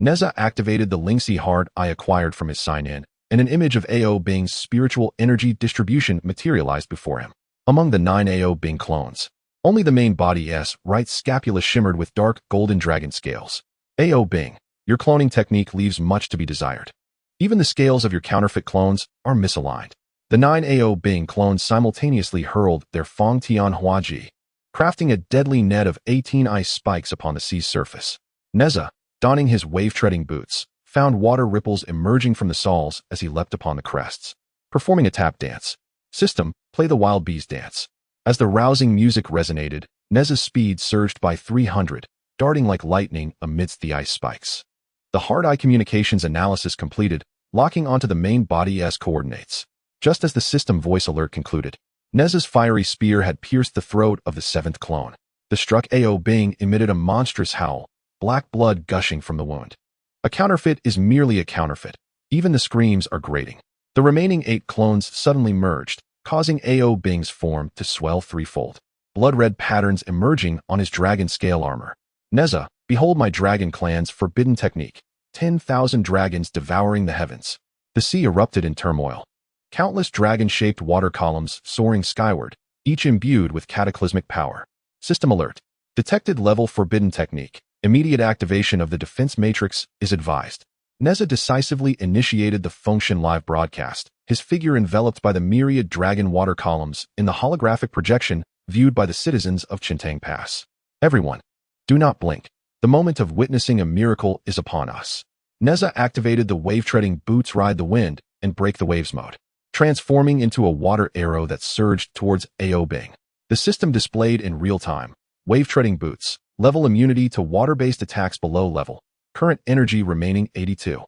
A: Nezha activated the Lingxi hard eye acquired from his sign-in, and an image of Ao Bing's spiritual energy distribution materialized before him. Among the 9 Ao Bing clones, only the main body's right scapula shimmered with dark golden dragon scales. Ao Bing, your cloning technique leaves much to be desired. Even the scales of your counterfeit clones are misaligned. The 9 Ao Bing clones simultaneously hurled their Feng Tianhua Ji, crafting a deadly net of 18 ice spikes upon the sea's surface. Nezha, donning his wave-treading boots, found water ripples emerging from the soles as he leapt upon the crests. Performing a tap dance. System, play the Wild Bees dance. As the rousing music resonated, Nezha's speed surged by 300, darting like lightning amidst the ice spikes. The hard-eye communications analysis completed, locking onto the main body's coordinates. Just as the system voice alert concluded, Nezha's fiery spear had pierced the throat of the 7th clone. The struck Ao Bing emitted a monstrous howl, black blood gushing from the wound. A counterfeit is merely a counterfeit. Even the screams are grating. The remaining 8 clones suddenly merged, causing Ao Bing's form to swell threefold, blood-red patterns emerging on his dragon scale armor. Nezha, behold my dragon clan's forbidden technique. 10,000 dragons devouring the heavens. The sea erupted in turmoil. Countless dragon-shaped water columns soaring skyward, each imbued with cataclysmic power. System alert. Detected level forbidden technique. Immediate activation of the defense matrix is advised. Nezha decisively initiated the function live broadcast, his figure enveloped by the myriad dragon water columns in the holographic projection viewed by the citizens of Yangcheng Pass. Everyone, do not blink. The moment of witnessing a miracle is upon us. Nezha activated the wave-treading boots ride the wind and break the waves mode, transforming into a water arrow that surged towards Ao Bing. The system displayed in real time. Wave-treading boots, level immunity to water-based attacks below level, current energy remaining 82.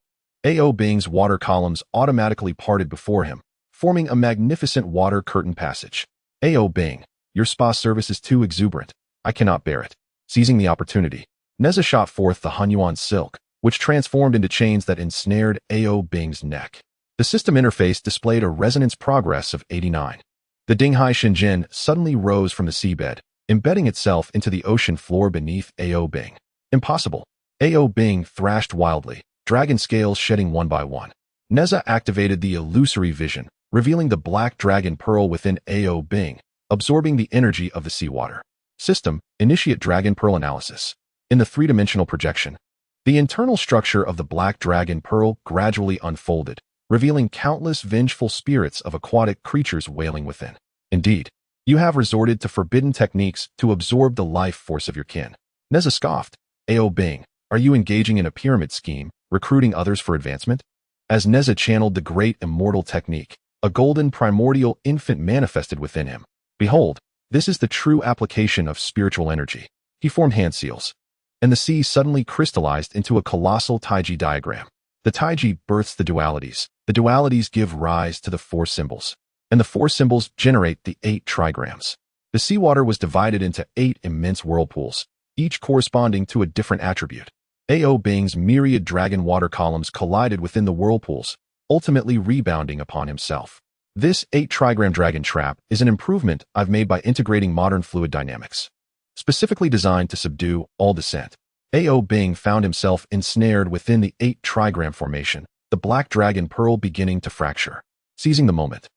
A: Ao Bing's water columns automatically parted before him, forming a magnificent water curtain passage. Ao Bing, your spa service is too exuberant. I cannot bear it. Seizing the opportunity, Nezha shot forth the Hunyuan silk, which transformed into chains that ensnared Ao Bing's neck. The system interface displayed a resonance progress of 89. The Dinghai Shenzhen suddenly rose from the seabed, embedding itself into the ocean floor beneath Ao Bing. Impossible. Ao Bing thrashed wildly, dragon scales shedding one by one. Nezha activated the illusory vision, revealing the black dragon pearl within Ao Bing, absorbing the energy of the seawater. System, initiate dragon pearl analysis. In the 3-dimensional projection, the internal structure of the black dragon pearl gradually unfolded, revealing countless vengeful spirits of aquatic creatures wailing within. Indeed, you have resorted to forbidden techniques to absorb the life force of your kin. Nezha scoffed. Ao Bing, are you engaging in a pyramid scheme, recruiting others for advancement? As Nezha channeled the great immortal technique, a golden primordial infant manifested within him. Behold, this is the true application of spiritual energy. He formed hand seals, and the sea suddenly crystallized into a colossal Taiji diagram. The Taiji births the dualities give rise to the 4 symbols, and the 4 symbols generate the 8 trigrams. The seawater was divided into 8 immense whirlpools, each corresponding to a different attribute. Ao Bing's myriad dragon water columns collided within the whirlpools, ultimately rebounding upon himself. This 8-trigram dragon trap is an improvement I've made by integrating modern fluid dynamics, specifically designed to subdue all dissent. Ao Bing found himself ensnared within the 8-trigram formation, the black dragon pearl beginning to fracture. Seizing the moment,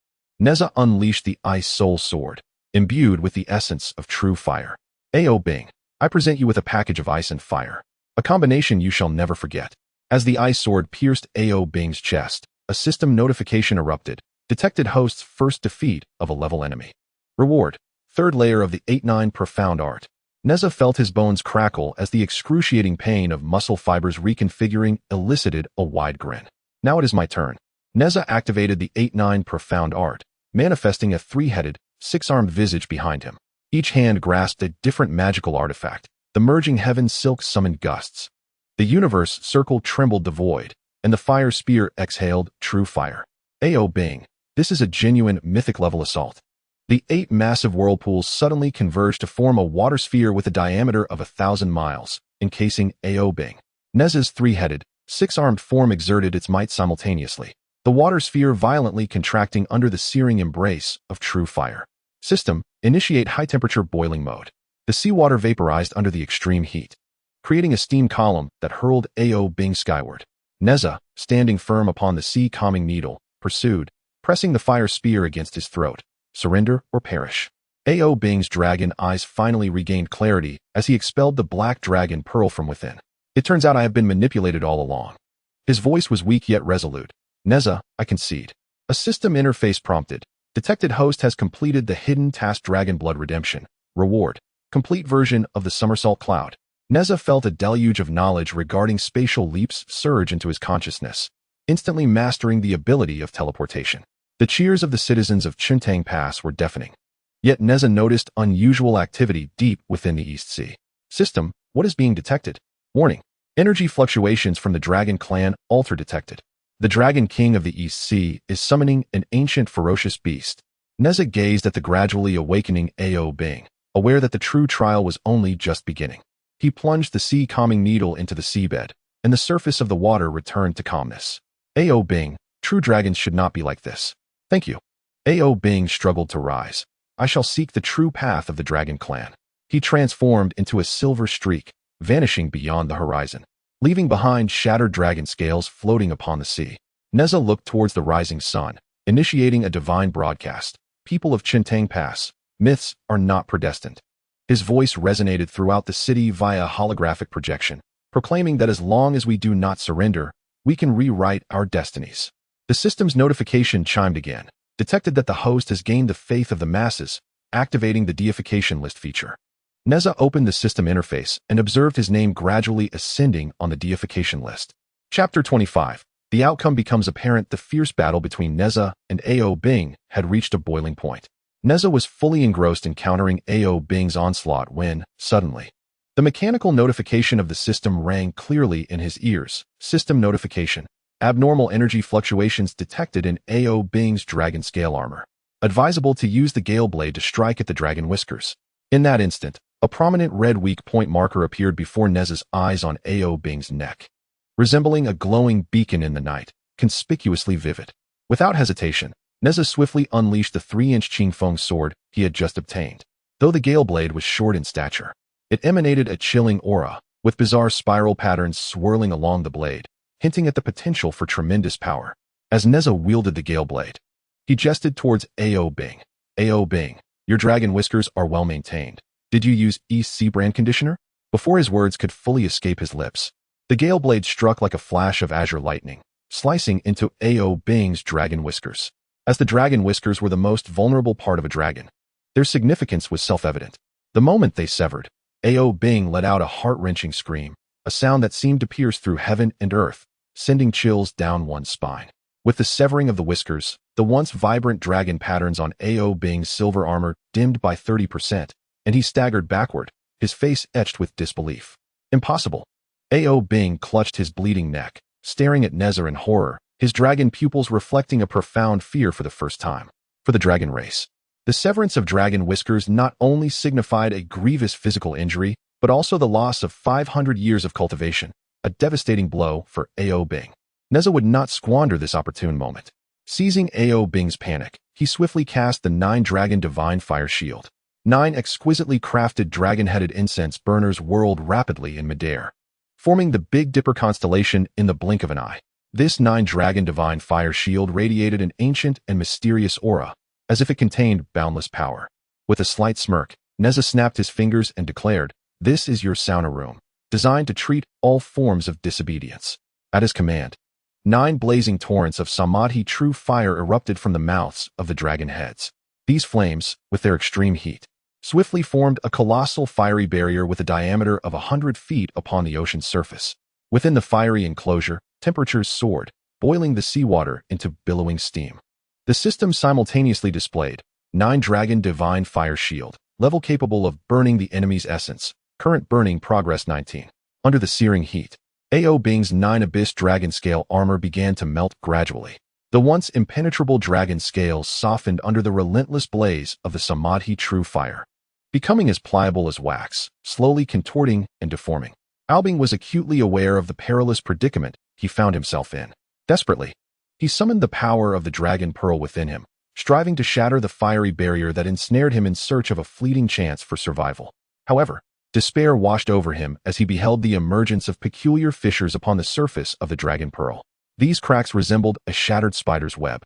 A: Nezha unleashed the Ice Soul Sword, imbued with the essence of true fire. Ao Bing, I present you with a package of ice and fire, a combination you shall never forget. As the ice sword pierced Ao Bing's chest, a system notification erupted. Detected host's first defeat of a level enemy. Reward. Third layer of the 8-9 profound art. Nezha felt his bones crackle as the excruciating pain of muscle fibers reconfiguring elicited a wide grin. Now it is my turn. Nezha activated the 8-9 profound art, manifesting a three-headed, six-armed visage behind him. Each hand grasped a different magical artifact. The merging heavens silk summoned gusts. The universe circle trembled the void, and the fire spear exhaled true fire. Ao Bing. This is a genuine mythic-level assault. The 8 massive whirlpools suddenly converged to form a water sphere with a diameter of 1,000 miles, encasing Ao Bing. Nezha's three-headed, six-armed form exerted its might simultaneously, the water sphere violently contracting under the searing embrace of true fire. System, initiate high-temperature boiling mode. The seawater vaporized under the extreme heat, creating a steam column that hurled Ao Bing skyward. Nezha, standing firm upon the sea-calming needle, pursued, pressing the fire spear against his throat. Surrender or perish. Ao Bing's dragon eyes finally regained clarity as he expelled the black dragon pearl from within. It turns out I have been manipulated all along. His voice was weak yet resolute. Nezha, I concede. A system interface prompted. Detected host has completed the hidden task Dragon Blood Redemption. Reward. Complete version of the somersault cloud. Nezha felt a deluge of knowledge regarding spatial leaps surge into his consciousness, instantly mastering the ability of teleportation. The cheers of the citizens of Yangcheng Pass were deafening. Yet Nezha noticed unusual activity deep within the East Sea. System, what is being detected? Warning. Energy fluctuations from the Dragon Clan Alter detected. The Dragon King of the East Sea is summoning an ancient ferocious beast. Nezha gazed at the gradually awakening Ao Bing, aware that the true trial was only just beginning. He plunged the sea-calming needle into the seabed, and the surface of the water returned to calmness. Ao Bing, true dragons should not be like this. Thank you. Ao Bing struggled to rise. I shall seek the true path of the Dragon Clan. He transformed into a silver streak, vanishing beyond the horizon, leaving behind shattered dragon scales floating upon the sea. Nezha looked towards the rising sun, initiating a divine broadcast. People of Yangcheng Pass, myths are not predestined. His voice resonated throughout the city via holographic projection, proclaiming that as long as we do not surrender, we can rewrite our destinies. The system's notification chimed again, detected that the host has gained the faith of the masses, activating the deification list feature. Nezha opened the system interface and observed his name gradually ascending on the deification list. Chapter 25. The outcome becomes apparent. The fierce battle between Nezha and Ao Bing had reached a boiling point. Nezha was fully engrossed in countering Ao Bing's onslaught when, suddenly, the mechanical notification of the system rang clearly in his ears. System notification. Abnormal energy fluctuations detected in Ao Bing's dragon scale armor. Advisable to use the gale blade to strike at the dragon whiskers. In that instant, a prominent red weak point marker appeared before Nezha's eyes on Ao Bing's neck, resembling a glowing beacon in the night, conspicuously vivid. Without hesitation, Nezha swiftly unleashed the 3-inch Qingfeng sword he had just obtained. Though the gale blade was short in stature, it emanated a chilling aura, with bizarre spiral patterns swirling along the blade, hinting at the potential for tremendous power. As Nezha wielded the gale blade, he gestured towards Ao Bing. Ao Bing, your dragon whiskers are well maintained. Did you use East Sea brand conditioner? Before his words could fully escape his lips, the gale blade struck like a flash of azure lightning, slicing into Ao Bing's dragon whiskers. As the dragon whiskers were the most vulnerable part of a dragon, their significance was self-evident. The moment they severed, Ao Bing let out a heart-wrenching scream, a sound that seemed to pierce through heaven and earth, sending chills down one's spine. With the severing of the whiskers, the once vibrant dragon patterns on Ao Bing's silver armor dimmed by 30%, and he staggered backward, his face etched with disbelief. Impossible. Ao Bing clutched his bleeding neck, staring at Nezha in horror, his dragon pupils reflecting a profound fear for the first time. For the dragon race, the severance of dragon whiskers not only signified a grievous physical injury, but also the loss of 500 years of cultivation, a devastating blow for Ao Bing. Nezha would not squander this opportune moment. Seizing Ao Bing's panic, he swiftly cast the 9-dragon divine fire shield. 9 exquisitely crafted dragon-headed incense burners whirled rapidly in midair, forming the Big Dipper constellation in the blink of an eye. This 9-dragon divine fire shield radiated an ancient and mysterious aura, as if it contained boundless power. With a slight smirk, Nezha snapped his fingers and declared, "This is your sauna room, designed to treat all forms of disobedience." At his command, 9 blazing torrents of samadhi true fire erupted from the mouths of the dragon heads. These flames, with their extreme heat, swiftly formed a colossal fiery barrier with a diameter of 100 feet upon the ocean's surface. Within the fiery enclosure, temperatures soared, boiling the seawater into billowing steam. The system simultaneously displayed 9 Dragon Divine Fire Shield, level capable of burning the enemy's essence, current burning progress 19. Under the searing heat, Ao Bing's 9 Abyss Dragon Scale armor began to melt gradually. The once impenetrable dragon scales softened under the relentless blaze of the Samadhi True Fire, becoming as pliable as wax, slowly contorting and deforming. Ao Bing was acutely aware of the perilous predicament he found himself in. Desperately, he summoned the power of the dragon pearl within him, striving to shatter the fiery barrier that ensnared him in search of a fleeting chance for survival. However, despair washed over him as he beheld the emergence of peculiar fissures upon the surface of the dragon pearl. These cracks resembled a shattered spider's web,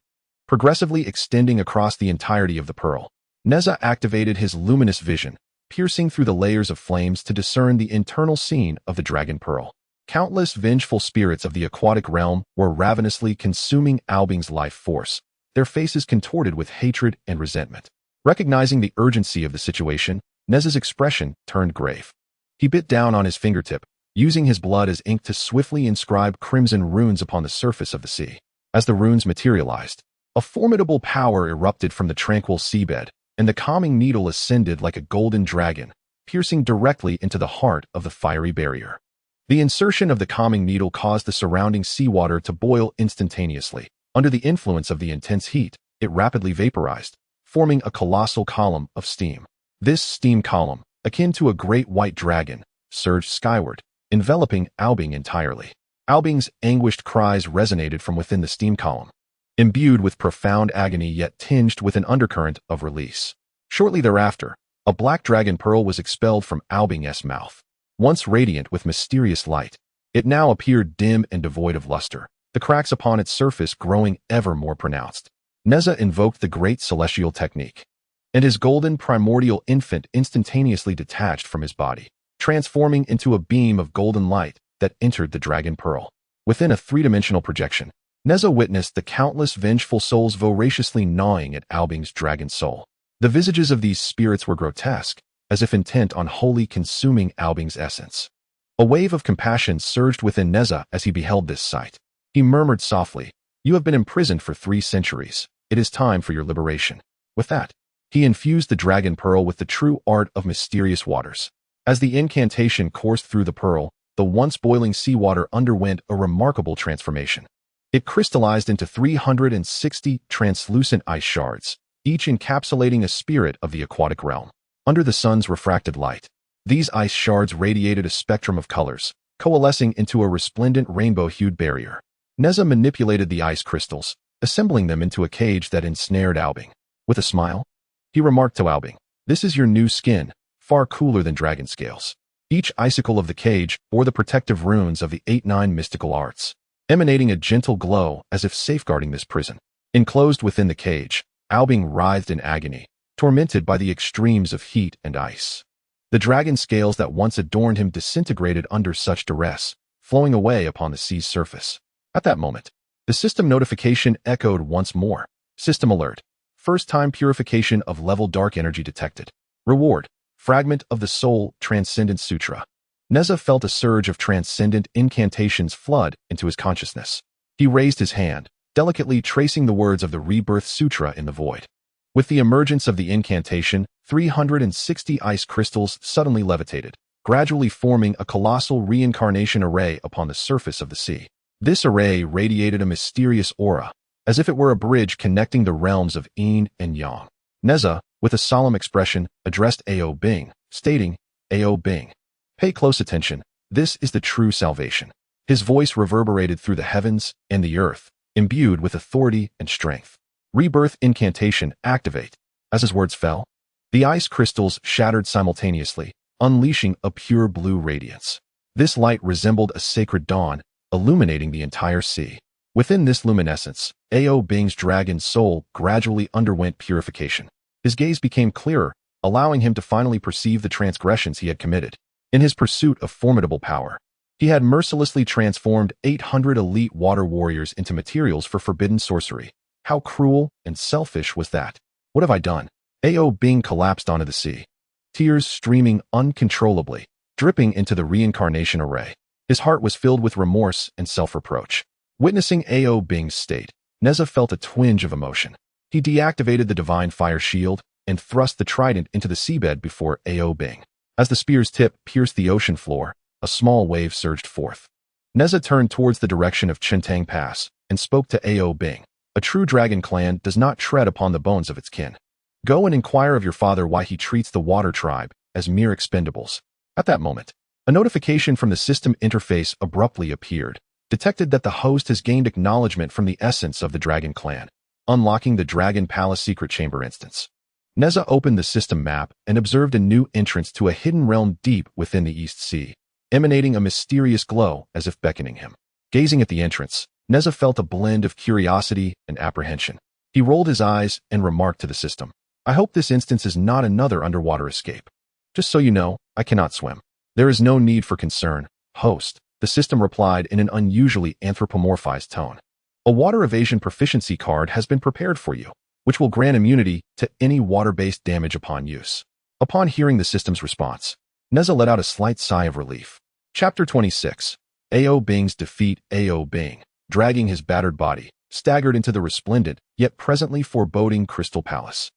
A: progressively extending across the entirety of the pearl. Nezha activated his luminous vision, piercing through the layers of flames to discern the internal scene of the dragon pearl. Countless vengeful spirits of the aquatic realm were ravenously consuming Ao Bing's life force, their faces contorted with hatred and resentment. Recognizing the urgency of the situation, Nezha's expression turned grave. He bit down on his fingertip, using his blood as ink to swiftly inscribe crimson runes upon the surface of the sea. As the runes materialized, a formidable power erupted from the tranquil seabed, and the calming needle ascended like a golden dragon, piercing directly into the heart of the fiery barrier. The insertion of the calming needle caused the surrounding seawater to boil instantaneously. Under the influence of the intense heat, it rapidly vaporized, forming a colossal column of steam. This steam column, akin to a great white dragon, surged skyward, enveloping Ao Bing entirely. Ao Bing's anguished cries resonated from within the steam column, imbued with profound agony yet tinged with an undercurrent of release. Shortly thereafter, a black dragon pearl was expelled from Ao Bing's mouth. Once radiant with mysterious light, it now appeared dim and devoid of luster, the cracks upon its surface growing ever more pronounced. Nezha invoked the great celestial technique, and his golden primordial infant instantaneously detached from his body, transforming into a beam of golden light that entered the dragon pearl. Within a three-dimensional projection, Nezha witnessed the countless vengeful souls voraciously gnawing at Ao Bing's dragon soul. The visages of these spirits were grotesque, as if intent on wholly consuming Ao Bing's essence. A wave of compassion surged within Nezha as he beheld this sight. He murmured softly, "You have been imprisoned for 3 centuries. It is time for your liberation." With that, he infused the dragon pearl with the true art of mysterious waters. As the incantation coursed through the pearl, the once boiling seawater underwent a remarkable transformation. It crystallized into 360 translucent ice shards, each encapsulating a spirit of the aquatic realm. Under the sun's refracted light, these ice shards radiated a spectrum of colors, coalescing into a resplendent rainbow-hued barrier. Nezha manipulated the ice crystals, assembling them into a cage that ensnared Ao Bing. With a smile, he remarked to Ao Bing, "This is your new skin, far cooler than dragon scales." Each icicle of the cage bore the protective runes of the 8-9 mystical arts, emanating a gentle glow as if safeguarding this prison. Enclosed within the cage, Ao Bing writhed in agony, tormented by the extremes of heat and ice. The dragon scales that once adorned him disintegrated under such duress, flowing away upon the sea's surface. At that moment, the system notification echoed once more. System alert. First-time purification of level dark energy detected. Reward. Fragment of the Soul Transcendent Sutra. Nezha felt a surge of transcendent incantations flood into his consciousness. He raised his hand, delicately tracing the words of the Rebirth Sutra in the void. With the emergence of the incantation, 360 ice crystals suddenly levitated, gradually forming a colossal reincarnation array upon the surface of the sea. This array radiated a mysterious aura, as if it were a bridge connecting the realms of yin and yang. Nezha, with a solemn expression, addressed Ao Bing, stating, "Ao Bing, pay close attention. This is the true salvation." His voice reverberated through the heavens and the earth, imbued with authority and strength. Rebirth incantation activate. As his words fell, the ice crystals shattered simultaneously, unleashing a pure blue radiance. This light resembled a sacred dawn, illuminating the entire sea. Within this luminescence, Ao Bing's dragon soul gradually underwent purification. His gaze became clearer, allowing him to finally perceive the transgressions he had committed. In his pursuit of formidable power, He had mercilessly transformed 800 elite water warriors into materials for forbidden sorcery. How cruel and selfish was that? What have I done? Ao Bing collapsed onto the sea, tears streaming uncontrollably, dripping into the reincarnation array. His heart was filled with remorse and self-reproach. Witnessing Ao Bing's state, Nezha felt a twinge of emotion. He deactivated the divine fire shield and thrust the trident into the seabed before Ao Bing. As the spear's tip pierced the ocean floor, a small wave surged forth. Nezha turned towards the direction of Qiankun Pass and spoke to Ao Bing. A true dragon clan does not tread upon the bones of its kin. Go and inquire of your father why he treats the water tribe as mere expendables. At that moment, a notification from the system interface abruptly appeared, detected that the host has gained acknowledgement from the essence of the dragon clan, unlocking the Dragon Palace secret chamber instance. Nezha opened the system map and observed a new entrance to a hidden realm deep within the East Sea, emanating a mysterious glow as if beckoning him. Gazing at the entrance, Nezha felt a blend of curiosity and apprehension. He rolled his eyes and remarked to the system, I hope this instance is not another underwater escape. Just so you know, I cannot swim. There is no need for concern, host, the system replied in an unusually anthropomorphized tone. A water evasion proficiency card has been prepared for you, which will grant immunity to any water-based damage upon use. Upon hearing the system's response, Nezha let out a slight sigh of relief. Chapter 26. Ao Bing's defeat. Ao Bing, dragging his battered body, staggered into the resplendent, yet presently foreboding Crystal Palace.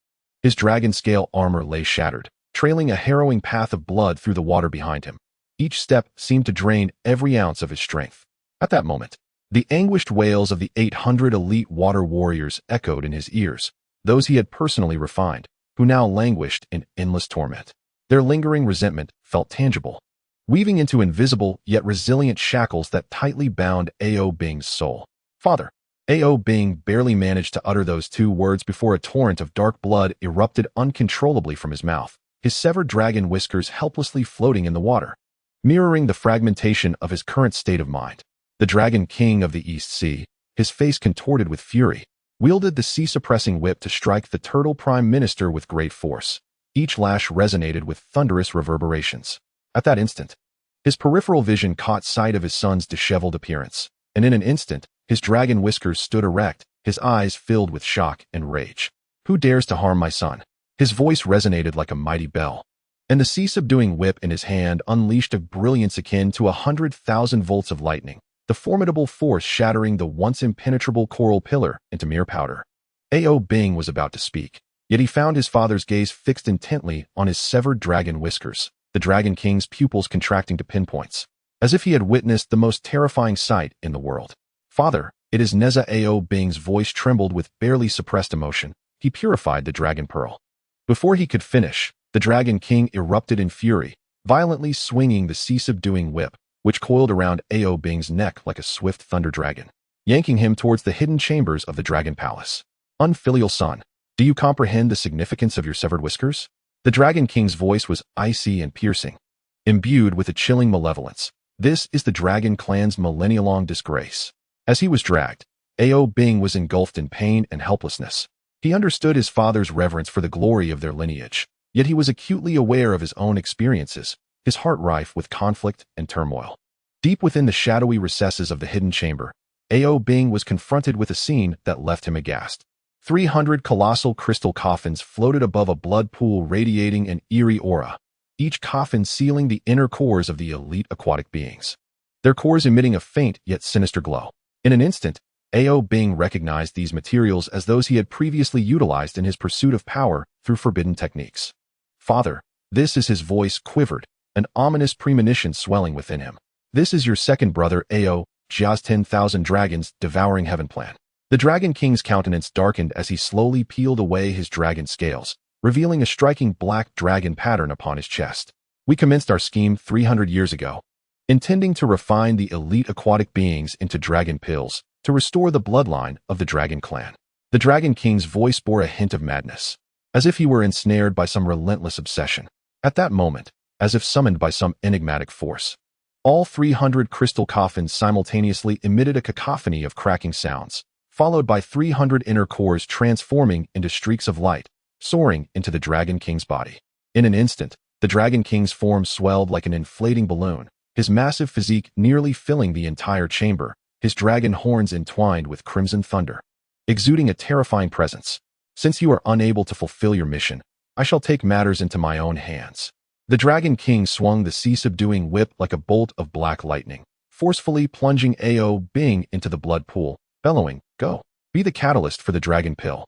A: His dragon-scale armor lay shattered, trailing a harrowing path of blood through the water behind him. Each step seemed to drain every ounce of his strength. At that moment, the anguished wails of the 800 elite water warriors echoed in his ears, those he had personally refined, who now languished in endless torment. Their lingering resentment felt tangible, weaving into invisible yet resilient shackles that tightly bound Ao Bing's soul. Father. Ao Bing barely managed to utter those two words before a torrent of dark blood erupted uncontrollably from his mouth, his severed dragon whiskers helplessly floating in the water, mirroring the fragmentation of his current state of mind. The Dragon King of the East Sea, his face contorted with fury, wielded the sea-suppressing whip to strike the Turtle Prime Minister with great force. Each lash resonated with thunderous reverberations. At that instant, his peripheral vision caught sight of his son's disheveled appearance, and in an instant, his dragon whiskers stood erect, his eyes filled with shock and rage. Who dares to harm my son? His voice resonated like a mighty bell, and the sea-subduing whip in his hand unleashed a brilliance akin to 100,000 volts of lightning, the formidable force shattering the once impenetrable coral pillar into mere powder. Ao Bing was about to speak, yet he found his father's gaze fixed intently on his severed dragon whiskers, the Dragon King's pupils contracting to pinpoints, as if he had witnessed the most terrifying sight in the world. Father, it is Nezha. Ao Bing's voice trembled with barely suppressed emotion. He purified the dragon pearl. Before he could finish, the Dragon King erupted in fury, violently swinging the sea-subduing whip, which coiled around Ao Bing's neck like a swift thunder dragon, yanking him towards the hidden chambers of the Dragon Palace. Unfilial son, do you comprehend the significance of your severed whiskers? The Dragon King's voice was icy and piercing, imbued with a chilling malevolence. This is the Dragon Clan's millennia-long disgrace. As he was dragged, Ao Bing was engulfed in pain and helplessness. He understood his father's reverence for the glory of their lineage, yet he was acutely aware of his own experiences, his heart rife with conflict and turmoil. Deep within the shadowy recesses of the hidden chamber, Ao Bing was confronted with a scene that left him aghast. 300 colossal crystal coffins floated above a blood pool radiating an eerie aura, each coffin sealing the inner cores of the elite aquatic beings, their cores emitting a faint yet sinister glow. In an instant, Ao Bing recognized these materials as those he had previously utilized in his pursuit of power through forbidden techniques. Father, this is his voice quivered, an ominous premonition swelling within him. This is your second brother, Ao, Jia's 10,000 dragons devouring heaven plan. The Dragon King's countenance darkened as he slowly peeled away his dragon scales, revealing a striking black dragon pattern upon his chest. We commenced our scheme 300 years ago, intending to refine the elite aquatic beings into dragon pills to restore the bloodline of the Dragon Clan. The Dragon King's voice bore a hint of madness, as if he were ensnared by some relentless obsession. At that moment, as if summoned by some enigmatic force, all 300 crystal coffins simultaneously emitted a cacophony of cracking sounds, followed by 300 inner cores transforming into streaks of light, soaring into the Dragon King's body. In an instant, the Dragon King's form swelled like an inflating balloon, his massive physique nearly filling the entire chamber, his dragon horns entwined with crimson thunder, exuding a terrifying presence. Since you are unable to fulfill your mission, I shall take matters into my own hands. The Dragon King swung the sea-subduing whip like a bolt of black lightning, forcefully plunging Ao Bing into the blood pool, bellowing, "Go! Be the catalyst for the dragon pill."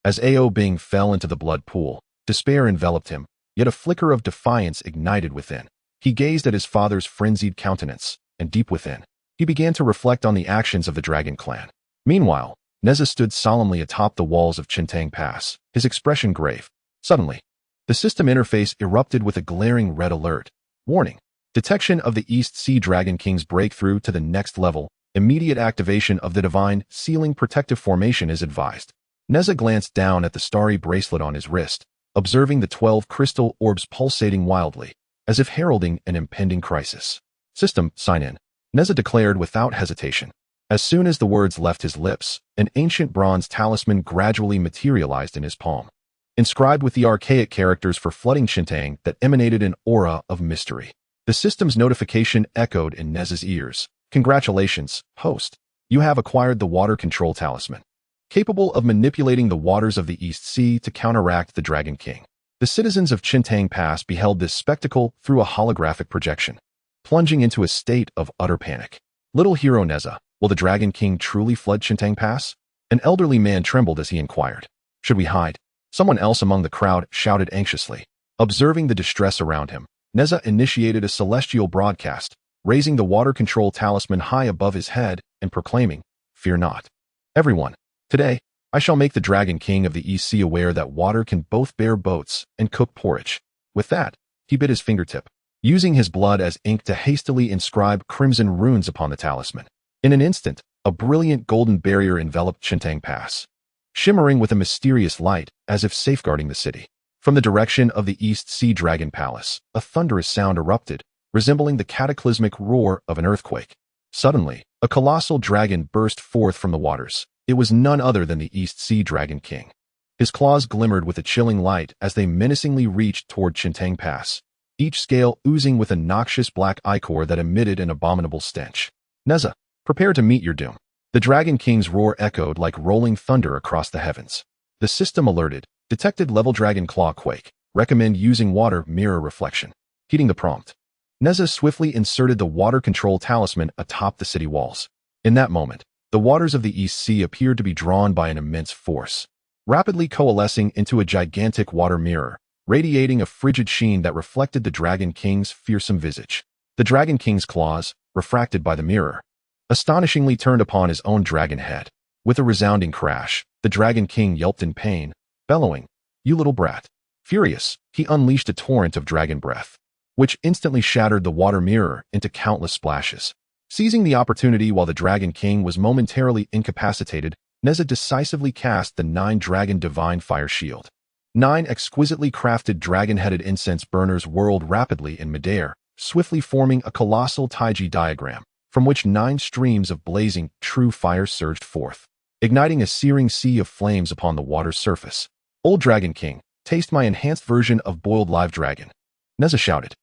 A: As Ao Bing fell into the blood pool, despair enveloped him, yet a flicker of defiance ignited within. He gazed at his father's frenzied countenance, and deep within, he began to reflect on the actions of the Dragon Clan. Meanwhile, Nezha stood solemnly atop the walls of Qiankun Pass, his expression grave. Suddenly, the system interface erupted with a glaring red alert. Warning: detection of the East Sea Dragon King's breakthrough to the next level. Immediate activation of the Divine Sealing Protective Formation is advised. Nezha glanced down at the starry bracelet on his wrist, observing the 12 crystal orbs pulsating wildly, as if heralding an impending crisis. "System, sign in," Nezha declared without hesitation. As soon as the words left his lips, an ancient bronze talisman gradually materialized in his palm, inscribed with the archaic characters for flooding Qiankun that emanated an aura of mystery. The system's notification echoed in Nezha's ears. "Congratulations, host. You have acquired the water control talisman, capable of manipulating the waters of the East Sea to counteract the Dragon King." The citizens of Qiankun Pass beheld this spectacle through a holographic projection, plunging into a state of utter panic. "Little hero Nezha, will the Dragon King truly flood Qiankun Pass?" An elderly man trembled as he inquired. "Should we hide?" Someone else among the crowd shouted anxiously. Observing the distress around him, Nezha initiated a celestial broadcast, raising the water control talisman high above his head and proclaiming, "Fear not, everyone. Today, I shall make the Dragon King of the East Sea aware that water can both bear boats and cook porridge." With that, he bit his fingertip, using his blood as ink to hastily inscribe crimson runes upon the talisman. In an instant, a brilliant golden barrier enveloped Qiankun Pass, shimmering with a mysterious light as if safeguarding the city. From the direction of the East Sea Dragon Palace, a thunderous sound erupted, resembling the cataclysmic roar of an earthquake. Suddenly, a colossal dragon burst forth from the waters. It was none other than the East Sea Dragon King. His claws glimmered with a chilling light as they menacingly reached toward Qiankun Pass, each scale oozing with a noxious black ichor that emitted an abominable stench. "Nezha, prepare to meet your doom." The Dragon King's roar echoed like rolling thunder across the heavens. The system alerted, detected level dragon claw quake, recommend using water mirror reflection. Heeding the prompt, Nezha swiftly inserted the water control talisman atop the city walls. In that moment, the waters of the East Sea appeared to be drawn by an immense force, rapidly coalescing into a gigantic water mirror, radiating a frigid sheen that reflected the Dragon King's fearsome visage. The Dragon King's claws, refracted by the mirror, astonishingly turned upon his own dragon head. With a resounding crash, the Dragon King yelped in pain, bellowing, "You little brat." Furious, he unleashed a torrent of dragon breath, which instantly shattered the water mirror into countless splashes. Seizing the opportunity while the Dragon King was momentarily incapacitated, Nezha decisively cast the 9-dragon divine fire shield. 9 exquisitely crafted dragon-headed incense burners whirled rapidly in midair, swiftly forming a colossal Taiji diagram, from which 9 streams of blazing, true fire surged forth, igniting a searing sea of flames upon the water's surface. "Old Dragon King, taste my enhanced version of boiled live dragon," Nezha shouted.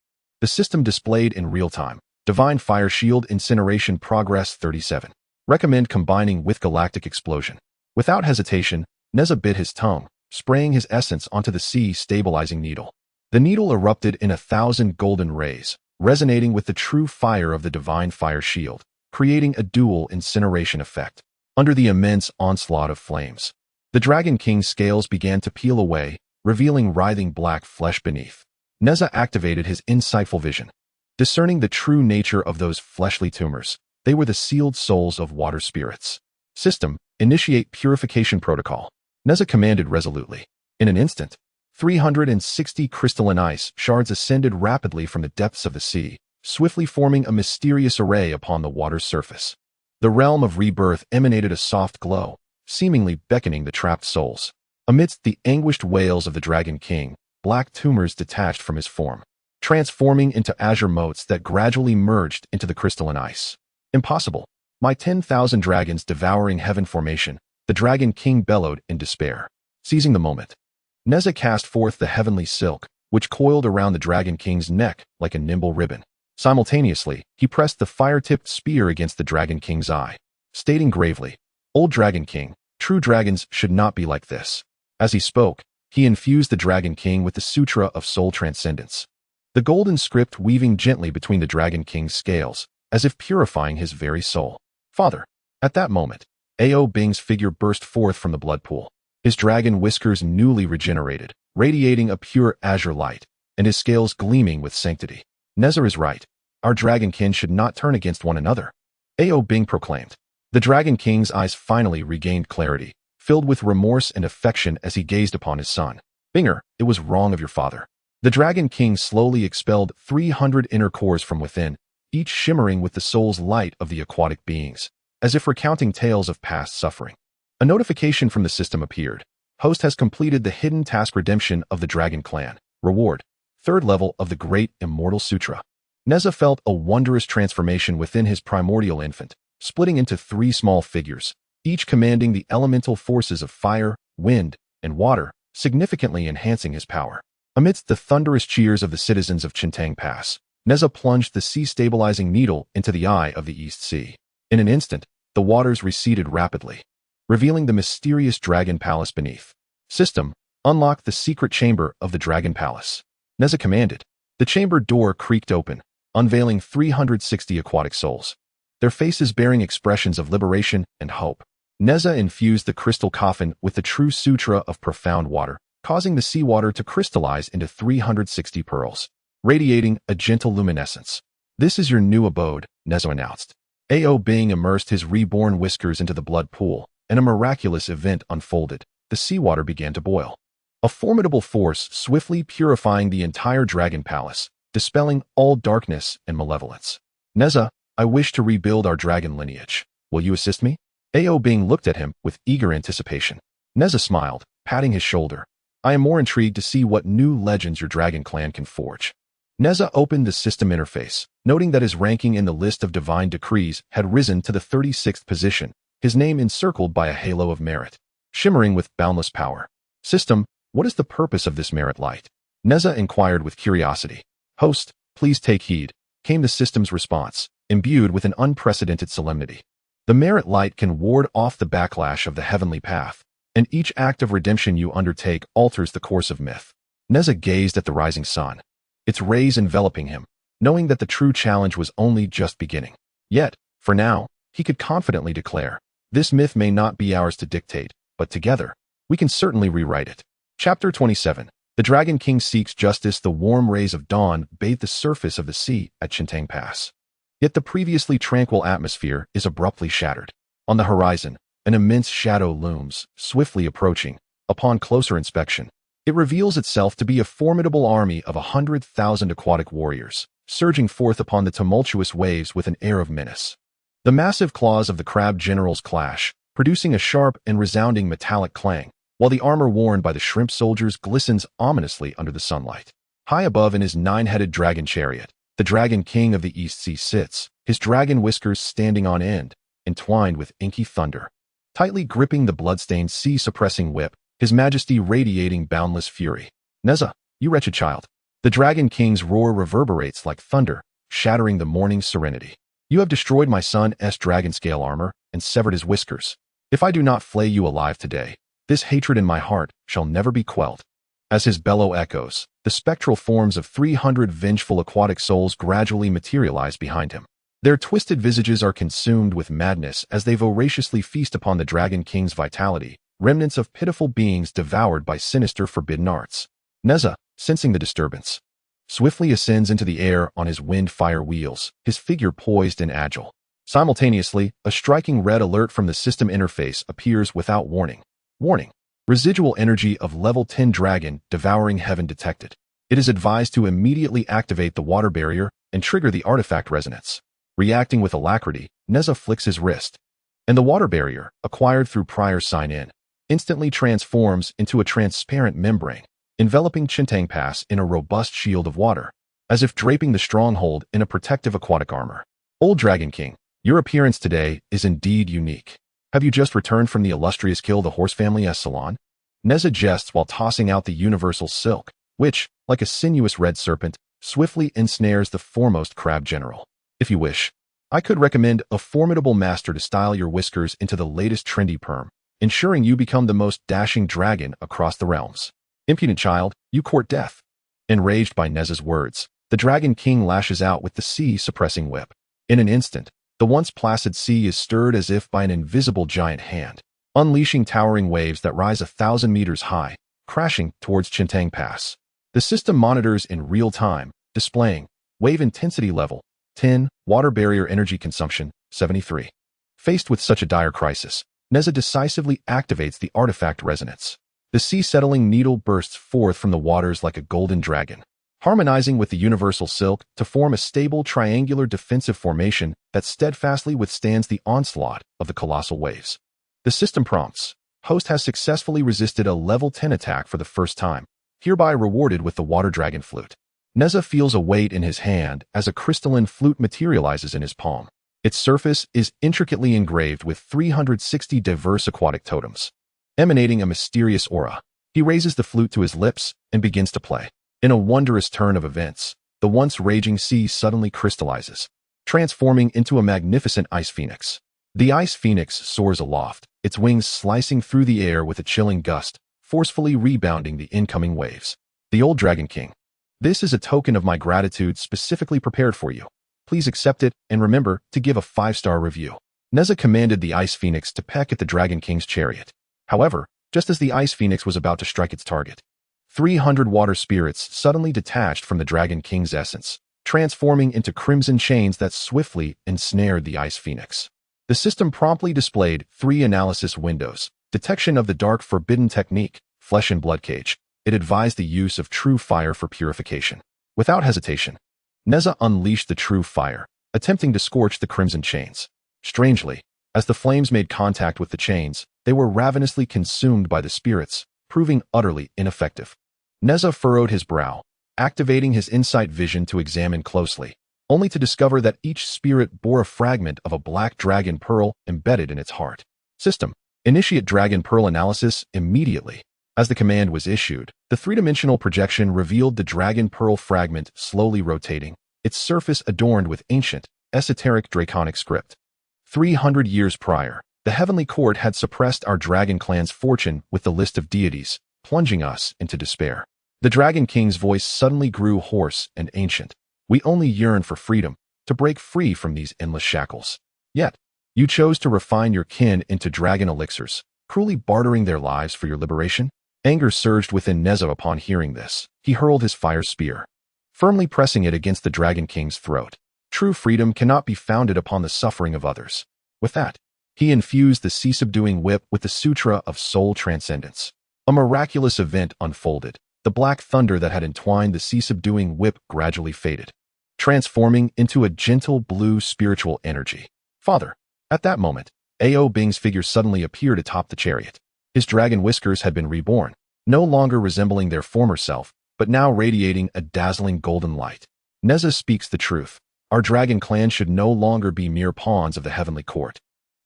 A: The system displayed in real time. Divine Fire Shield Incineration Progress 37. Recommend combining with Galactic Explosion. Without hesitation, Nezha bit his tongue, spraying his essence onto the sea-stabilizing needle. The needle erupted in 1,000 golden rays, resonating with the true fire of the Divine Fire Shield, creating a dual incineration effect. Under the immense onslaught of flames, the Dragon King's scales began to peel away, revealing writhing black flesh beneath. Nezha activated his insightful vision, discerning the true nature of those fleshly tumors. They were the sealed souls of water spirits. System, initiate purification protocol. Nezha commanded resolutely. In an instant, 360 crystalline ice shards ascended rapidly from the depths of the sea, swiftly forming a mysterious array upon the water's surface. The realm of rebirth emanated a soft glow, seemingly beckoning the trapped souls. Amidst the anguished wails of the Dragon King, black tumors detached from his form, transforming into azure motes that gradually merged into the crystalline ice. "Impossible! My 10,000 dragons devouring heaven formation," the Dragon King bellowed in despair. Seizing the moment, Nezha cast forth the heavenly silk, which coiled around the Dragon King's neck like a nimble ribbon. Simultaneously, he pressed the fire-tipped spear against the Dragon King's eye, stating gravely, "Old Dragon King, true dragons should not be like this." As he spoke, he infused the Dragon King with the Sutra of Soul Transcendence, the golden script weaving gently between the Dragon King's scales, as if purifying his very soul. "Father." At that moment, Ao Bing's figure burst forth from the blood pool, his dragon whiskers newly regenerated, radiating a pure azure light, and his scales gleaming with sanctity. "Nezha is right. Our dragonkin should not turn against one another," Ao Bing proclaimed. The Dragon King's eyes finally regained clarity, filled with remorse and affection as he gazed upon his son. "Binger, it was wrong of your father." The Dragon King slowly expelled 300 inner cores from within, each shimmering with the soul's light of the aquatic beings, as if recounting tales of past suffering. A notification from the system appeared. "Host has completed the hidden task redemption of the Dragon Clan. Reward, 3rd level of the Great Immortal Sutra." Nezha felt a wondrous transformation within his primordial infant, splitting into 3 small figures, each commanding the elemental forces of fire, wind, and water, significantly enhancing his power. Amidst the thunderous cheers of the citizens of Qiankun Pass, Nezha plunged the sea-stabilizing needle into the eye of the East Sea. In an instant, the waters receded rapidly, revealing the mysterious Dragon Palace beneath. "System, unlock the secret chamber of the Dragon Palace," Nezha commanded. The chamber door creaked open, unveiling 360 aquatic souls, their faces bearing expressions of liberation and hope. Nezha infused the crystal coffin with the true sutra of profound water, causing the seawater to crystallize into 360 pearls, radiating a gentle luminescence. "This is your new abode," Nezha announced. Ao Bing immersed his reborn whiskers into the blood pool, and a miraculous event unfolded. The seawater began to boil, a formidable force swiftly purifying the entire Dragon Palace, dispelling all darkness and malevolence. "Nezha, I wish to rebuild our dragon lineage. Will you assist me?" Ao Bing looked at him with eager anticipation. Nezha smiled, patting his shoulder. "I am more intrigued to see what new legends your dragon clan can forge." Nezha opened the system interface, noting that his ranking in the list of divine decrees had risen to the 36th position, his name encircled by a halo of merit, shimmering with boundless power. "System, what is the purpose of this merit light?" Nezha inquired with curiosity. "Host, please take heed," came the system's response, imbued with an unprecedented solemnity. "The merit light can ward off the backlash of the heavenly path, and each act of redemption you undertake alters the course of myth." Nezha gazed at the rising sun, its rays enveloping him, knowing that the true challenge was only just beginning. Yet, for now, he could confidently declare, "This myth may not be ours to dictate, but together, we can certainly rewrite it." Chapter 27. The Dragon King seeks justice. The warm rays of dawn bathe the surface of the sea at Qiankun Pass. Yet the previously tranquil atmosphere is abruptly shattered. On the horizon, an immense shadow looms, swiftly approaching. Upon closer inspection, it reveals itself to be a formidable army of 100,000 aquatic warriors, surging forth upon the tumultuous waves with an air of menace. The massive claws of the crab generals clash, producing a sharp and resounding metallic clang, while the armor worn by the shrimp soldiers glistens ominously under the sunlight. High above in his 9-headed dragon chariot, the Dragon King of the East Sea sits, his dragon whiskers standing on end, entwined with inky thunder. Tightly gripping the blood-stained sea-suppressing whip, his majesty radiating boundless fury. "Nezha, you wretched child." The Dragon King's roar reverberates like thunder, shattering the morning's serenity. "You have destroyed my son's dragon scale armor and severed his whiskers. If I do not flay you alive today, this hatred in my heart shall never be quelled." As his bellow echoes, the spectral forms of 300 vengeful aquatic souls gradually materialize behind him. Their twisted visages are consumed with madness as they voraciously feast upon the Dragon King's vitality, remnants of pitiful beings devoured by sinister forbidden arts. Nezha, sensing the disturbance, swiftly ascends into the air on his wind-fire wheels, his figure poised and agile. Simultaneously, a striking red alert from the system interface appears without warning. Warning. Residual energy of level 10 dragon devouring heaven detected. It is advised to immediately activate the water barrier and trigger the artifact resonance. Reacting with alacrity, Nezha flicks his wrist, and the water barrier, acquired through prior sign-in, instantly transforms into a transparent membrane, enveloping Qiankun Pass in a robust shield of water, as if draping the stronghold in a protective aquatic armor. "Old Dragon King, your appearance today is indeed unique. Have you just returned from the illustrious kill the horse family as Salon?" Nezha jests while tossing out the universal silk, which, like a sinuous red serpent, swiftly ensnares the foremost crab general. If you wish, I could recommend a formidable master to style your whiskers into the latest trendy perm, ensuring you become the most dashing dragon across the realms. Impudent child, you court death. Enraged by Nezha's words, the Dragon King lashes out with the sea-suppressing whip. In an instant, the once placid sea is stirred as if by an invisible giant hand, unleashing towering waves that rise 1,000 meters high, crashing towards Qiankun Pass. The system monitors in real time, displaying wave intensity level 10, water barrier energy consumption 73. Faced with such a dire crisis, Nezha decisively activates the artifact resonance. The sea-settling needle bursts forth from the waters like a golden dragon, harmonizing with the universal silk to form a stable triangular defensive formation that steadfastly withstands the onslaught of the colossal waves. The system prompts: host has successfully resisted a level 10 attack for the first time, hereby rewarded with the water dragon flute. Nezha feels a weight in his hand as a crystalline flute materializes in his palm. Its surface is intricately engraved with 360 diverse aquatic totems, emanating a mysterious aura. He raises the flute to his lips and begins to play. In a wondrous turn of events, the once raging sea suddenly crystallizes, transforming into a magnificent ice phoenix. The ice phoenix soars aloft, its wings slicing through the air with a chilling gust, forcefully rebounding the incoming waves. The old Dragon King. This is a token of my gratitude specifically prepared for you. Please accept it and remember to give a 5-star review. Nezha commanded the Ice Phoenix to peck at the Dragon King's chariot. However, just as the Ice Phoenix was about to strike its target, 300 water spirits suddenly detached from the Dragon King's essence, transforming into crimson chains that swiftly ensnared the Ice Phoenix. The system promptly displayed 3 analysis windows: detection of the dark forbidden technique, flesh and blood cage. It advised the use of true fire for purification. Without hesitation, Nezha unleashed the true fire, attempting to scorch the crimson chains. Strangely, as the flames made contact with the chains, they were ravenously consumed by the spirits, proving utterly ineffective. Nezha furrowed his brow, activating his insight vision to examine closely, only to discover that each spirit bore a fragment of a black dragon pearl embedded in its heart. System: initiate dragon pearl analysis immediately. As the command was issued, the 3-dimensional projection revealed the dragon pearl fragment slowly rotating, its surface adorned with ancient, esoteric draconic script. 300 years prior, the heavenly court had suppressed our dragon clan's fortune with the list of deities, plunging us into despair. The Dragon King's voice suddenly grew hoarse and ancient. We only yearn for freedom, to break free from these endless shackles. Yet, you chose to refine your kin into dragon elixirs, cruelly bartering their lives for your liberation? Anger surged within Nezha upon hearing this. He hurled his fire spear, firmly pressing it against the Dragon King's throat. True freedom cannot be founded upon the suffering of others. With that, he infused the sea-subduing whip with the Sutra of Soul Transcendence. A miraculous event unfolded. The black thunder that had entwined the sea-subduing whip gradually faded, transforming into a gentle blue spiritual energy. Father. At that moment, Ao Bing's figure suddenly appeared atop the chariot. His dragon whiskers had been reborn, no longer resembling their former self, but now radiating a dazzling golden light. Nezha speaks the truth. Our dragon clan should no longer be mere pawns of the heavenly court,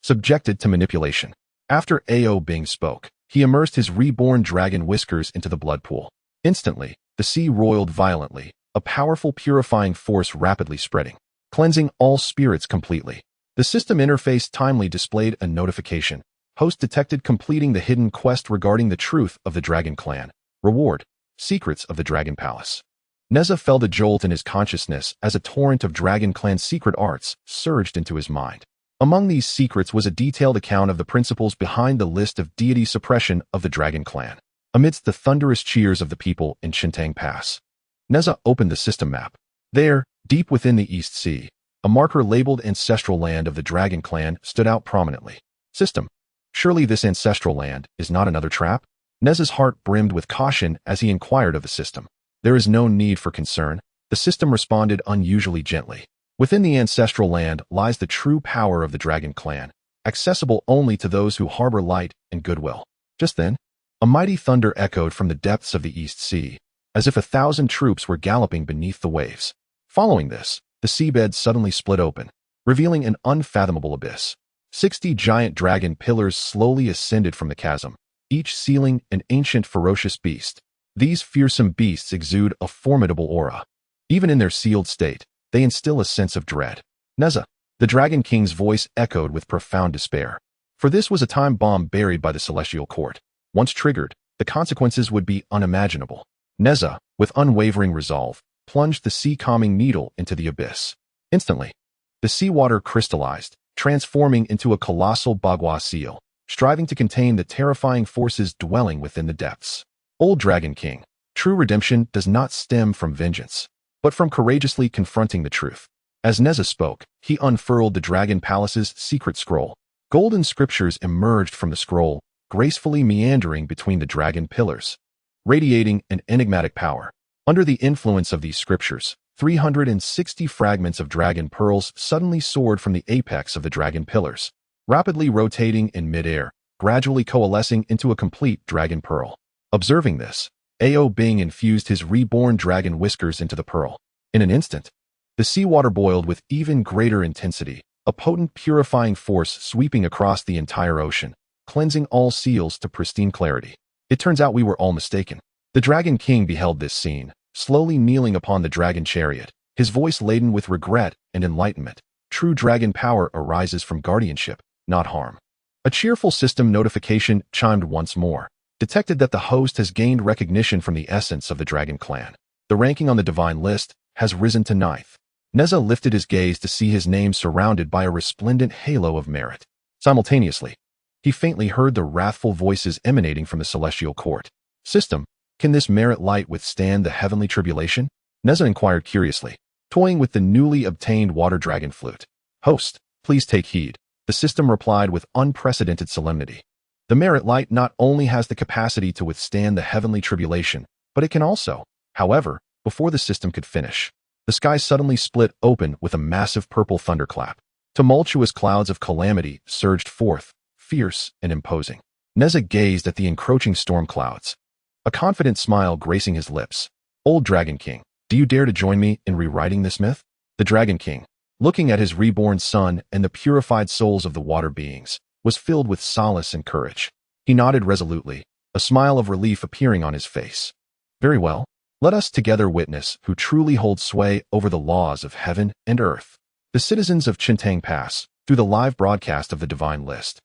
A: subjected to manipulation. After Ao Bing spoke, he immersed his reborn dragon whiskers into the blood pool. Instantly, the sea roiled violently, a powerful purifying force rapidly spreading, cleansing all spirits completely. The system interface timely displayed a notification. Host detected completing the hidden quest regarding the truth of the Dragon Clan. Reward: secrets of the Dragon Palace. Nezha felt a jolt in his consciousness as a torrent of Dragon Clan secret arts surged into his mind. Among these secrets was a detailed account of the principles behind the list of deity suppression of the Dragon Clan. Amidst the thunderous cheers of the people in Qiankun Pass, Nezha opened the system map. There, deep within the East Sea, a marker labeled Ancestral Land of the Dragon Clan stood out prominently. System: surely this ancestral land is not another trap? Nezha's heart brimmed with caution as he inquired of the system. There is no need for concern, the system responded unusually gently. Within the ancestral land lies the true power of the Dragon Clan, accessible only to those who harbor light and goodwill. Just then, a mighty thunder echoed from the depths of the East Sea, as if 1,000 troops were galloping beneath the waves. Following this, the seabed suddenly split open, revealing an unfathomable abyss. 60 giant dragon pillars slowly ascended from the chasm, each sealing an ancient ferocious beast. These fearsome beasts exude a formidable aura, Even in their sealed state, they instill a sense of dread. Nezha, the Dragon King's voice echoed with profound despair. For this was a time bomb buried by the celestial court. Once triggered, the consequences would be unimaginable. Nezha, with unwavering resolve, plunged the sea-calming needle into the abyss. Instantly, the seawater crystallized, transforming into a colossal bagua seal, striving to contain the terrifying forces dwelling within the depths. Old Dragon King, true redemption does not stem from vengeance, but from courageously confronting the truth. As Nezha spoke, he unfurled the Dragon Palace's secret scroll. Golden scriptures emerged from the scroll, gracefully meandering between the dragon pillars, radiating an enigmatic power. Under the influence of these scriptures, 360 fragments of dragon pearls suddenly soared from the apex of the dragon pillars, rapidly rotating in midair, gradually coalescing into a complete dragon pearl. Observing this, Ao Bing infused his reborn dragon whiskers into the pearl. In an instant, the seawater boiled with even greater intensity, a potent purifying force sweeping across the entire ocean, cleansing all seals to pristine clarity. It turns out we were all mistaken. The Dragon King beheld this scene, slowly kneeling upon the dragon chariot, his voice laden with regret and enlightenment. True dragon power arises from guardianship, not harm. A cheerful system notification chimed once more, detected that the host has gained recognition from the essence of the dragon clan. The ranking on the divine list has risen to 9th. Nezha lifted his gaze to see his name surrounded by a resplendent halo of merit. Simultaneously, he faintly heard the wrathful voices emanating from the celestial court. System, can this merit light withstand the heavenly tribulation? Nezha inquired curiously, toying with the newly obtained water dragon flute. Host, please take heed, the system replied with unprecedented solemnity. The merit light not only has the capacity to withstand the heavenly tribulation, but it can also. However, before the system could finish, the sky suddenly split open with a massive purple thunderclap. Tumultuous clouds of calamity surged forth, fierce and imposing. Nezha gazed at the encroaching storm clouds, a confident smile gracing his lips. Old Dragon King, do you dare to join me in rewriting this myth? The Dragon King, looking at his reborn son and the purified souls of the water beings, was filled with solace and courage. He nodded resolutely, a smile of relief appearing on his face. Very well. Let us together witness who truly holds sway over the laws of heaven and earth. The citizens of Yangcheng Pass, through the live broadcast of the divine list,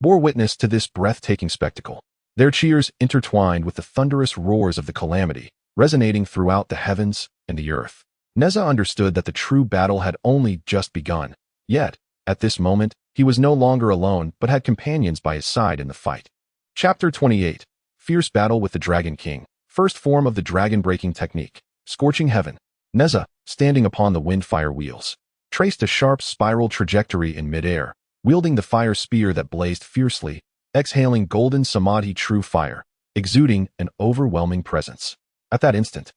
A: bore witness to this breathtaking spectacle. Their cheers intertwined with the thunderous roars of the calamity, resonating throughout the heavens and the earth. Nezha understood that the true battle had only just begun. Yet, at this moment, he was no longer alone but had companions by his side in the fight. Chapter 28. Fierce Battle with the Dragon King. First form of the dragon-breaking technique. Scorching Heaven. Nezha, standing upon the wind-fire wheels, traced a sharp spiral trajectory in midair, wielding the fire spear that blazed fiercely, exhaling golden samadhi true fire, exuding an overwhelming presence. At that instant,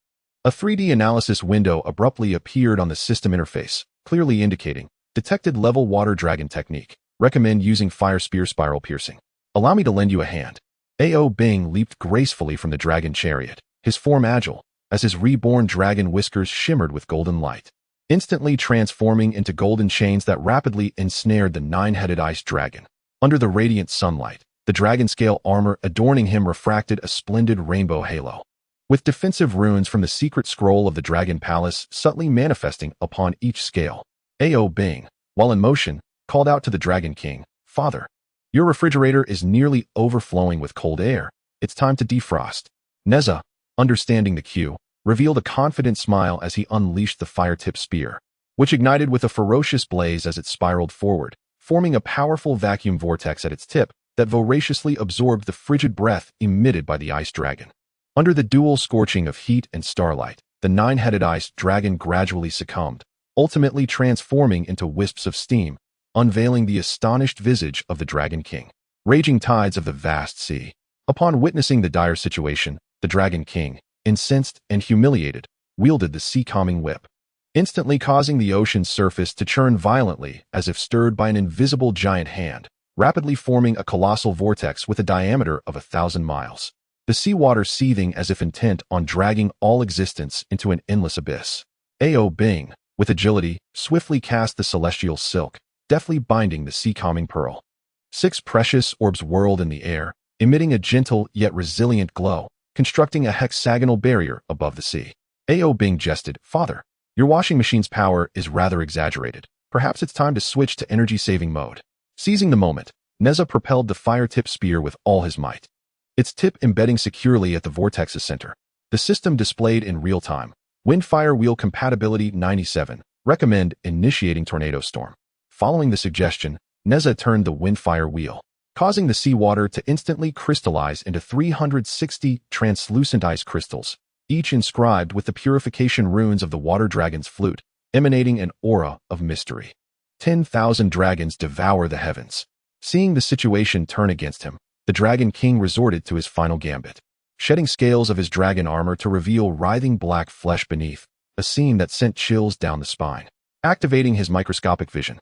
A: a 3D analysis window abruptly appeared on the system interface, clearly indicating, detected level water dragon technique. Recommend using fire spear spiral piercing. Allow me to lend you a hand. Ao Bing leaped gracefully from the dragon chariot, his form agile, as his reborn dragon whiskers shimmered with golden light, instantly transforming into golden chains that rapidly ensnared the 9-headed ice dragon. Under the radiant sunlight, the dragon-scale armor adorning him refracted a splendid rainbow halo, with defensive runes from the secret scroll of the Dragon Palace subtly manifesting upon each scale. Ao Bing, while in motion, called out to the Dragon King, "Father, your refrigerator is nearly overflowing with cold air. It's time to defrost." Nezha, understanding the cue, revealed a confident smile as he unleashed the fire-tipped spear, which ignited with a ferocious blaze as it spiraled forward, forming a powerful vacuum vortex at its tip that voraciously absorbed the frigid breath emitted by the ice dragon. Under the dual scorching of heat and starlight, the 9-headed ice dragon gradually succumbed, ultimately transforming into wisps of steam, unveiling the astonished visage of the Dragon King. Raging tides of the vast sea. Upon witnessing the dire situation, the Dragon King, incensed and humiliated, wielded the sea-calming whip, instantly causing the ocean's surface to churn violently as if stirred by an invisible giant hand, rapidly forming a colossal vortex with a diameter of 1,000 miles. The seawater seething as if intent on dragging all existence into an endless abyss. Ao Bing, with agility, swiftly cast the celestial silk, deftly binding the sea-calming pearl. 6 precious orbs whirled in the air, emitting a gentle yet resilient glow, constructing a hexagonal barrier above the sea. Ao Bing jested, "Father, Your washing machine's power is rather exaggerated. Perhaps it's time to switch to energy-saving mode. Seizing the moment, Nezha propelled the fire-tip spear with all his might, its tip embedding securely at the vortex's center. The system displayed in real time. Wind-fire wheel compatibility 97. Recommend initiating tornado storm. Following the suggestion, Nezha turned the wind-fire wheel, causing the seawater to instantly crystallize into 360 translucent ice crystals, each inscribed with the purification runes of the water dragon's flute, emanating an aura of mystery. 10,000 dragons devour the heavens. Seeing the situation turn against him, the Dragon King resorted to his final gambit, shedding scales of his dragon armor to reveal writhing black flesh beneath, a scene that sent chills down the spine. Activating his microscopic vision,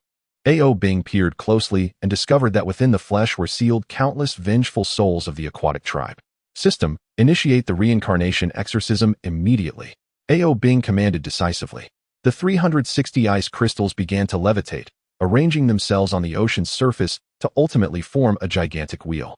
A: A.O. Bing peered closely and discovered that within the flesh were sealed countless vengeful souls of the aquatic tribe. System, initiate the reincarnation exorcism immediately. A.O. Bing commanded decisively. The 360 ice crystals began to levitate, arranging themselves on the ocean's surface to ultimately form a gigantic wheel.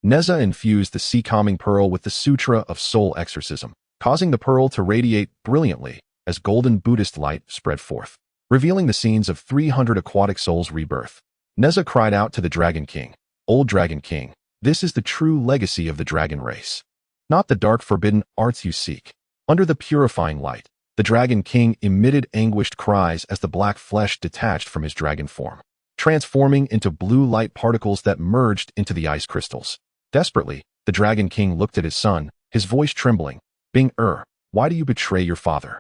A: Nezha infused the sea-calming pearl with the Sutra of Soul Exorcism, causing the pearl to radiate brilliantly as golden Buddhist light spread forth, revealing the scenes of 300 aquatic souls' rebirth. Nezha cried out to the Dragon King, "Old Dragon King, this is the true legacy of the dragon race, not the dark forbidden arts you seek." Under the purifying light, the Dragon King emitted anguished cries as the black flesh detached from his dragon form, transforming into blue light particles that merged into the ice crystals. Desperately, the Dragon King looked at his son, his voice trembling. "Bing, why do you betray your father?"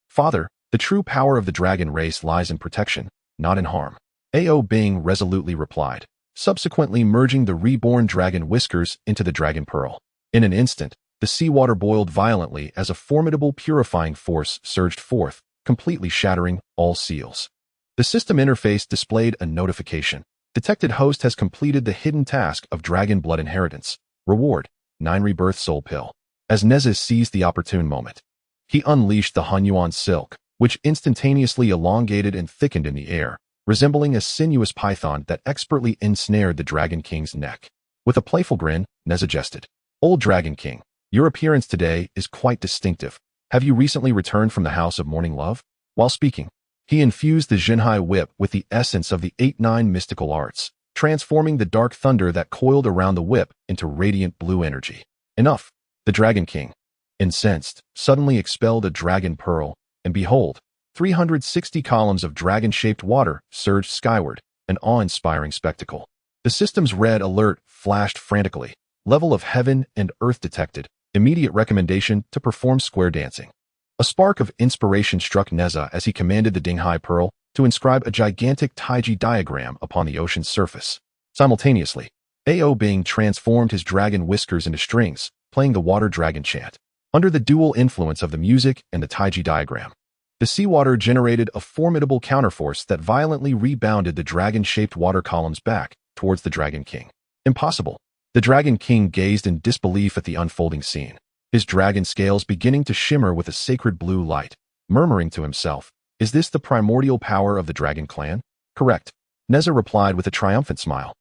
A: "Father, the true power of the dragon race lies in protection, not in harm," A.O. Bing resolutely replied, subsequently merging the reborn dragon whiskers into the dragon pearl. In an instant, the seawater boiled violently as a formidable purifying force surged forth, completely shattering all seals. The system interface displayed a notification. Detected host has completed the hidden task of dragon blood inheritance. Reward, 9 rebirth soul pill. As Nezha seized the opportune moment, he unleashed the Hunyuan silk, which instantaneously elongated and thickened in the air, resembling a sinuous python that expertly ensnared the Dragon King's neck. With a playful grin, Nezha jested, "Old Dragon King, your appearance today is quite distinctive. Have you recently returned from the House of Morning Love?" While speaking, he infused the Jinhai whip with the essence of the 8-9 mystical arts, transforming the dark thunder that coiled around the whip into radiant blue energy. Enough! The Dragon King, incensed, suddenly expelled a dragon pearl, and behold, 360 columns of dragon-shaped water surged skyward, an awe-inspiring spectacle. The system's red alert flashed frantically. Level of heaven and earth detected. Immediate recommendation to perform square dancing. A spark of inspiration struck Nezha as he commanded the Dinghai Pearl to inscribe a gigantic Taiji diagram upon the ocean's surface. Simultaneously, A.O. Bing transformed his dragon whiskers into strings, playing the water dragon chant. Under the dual influence of the music and the Taiji diagram, the seawater generated a formidable counterforce that violently rebounded the dragon-shaped water columns back towards the Dragon King. Impossible. The Dragon King gazed in disbelief at the unfolding scene, his dragon scales beginning to shimmer with a sacred blue light, murmuring to himself, "Is this the primordial power of the dragon clan?" "Correct," Nezha replied with a triumphant smile.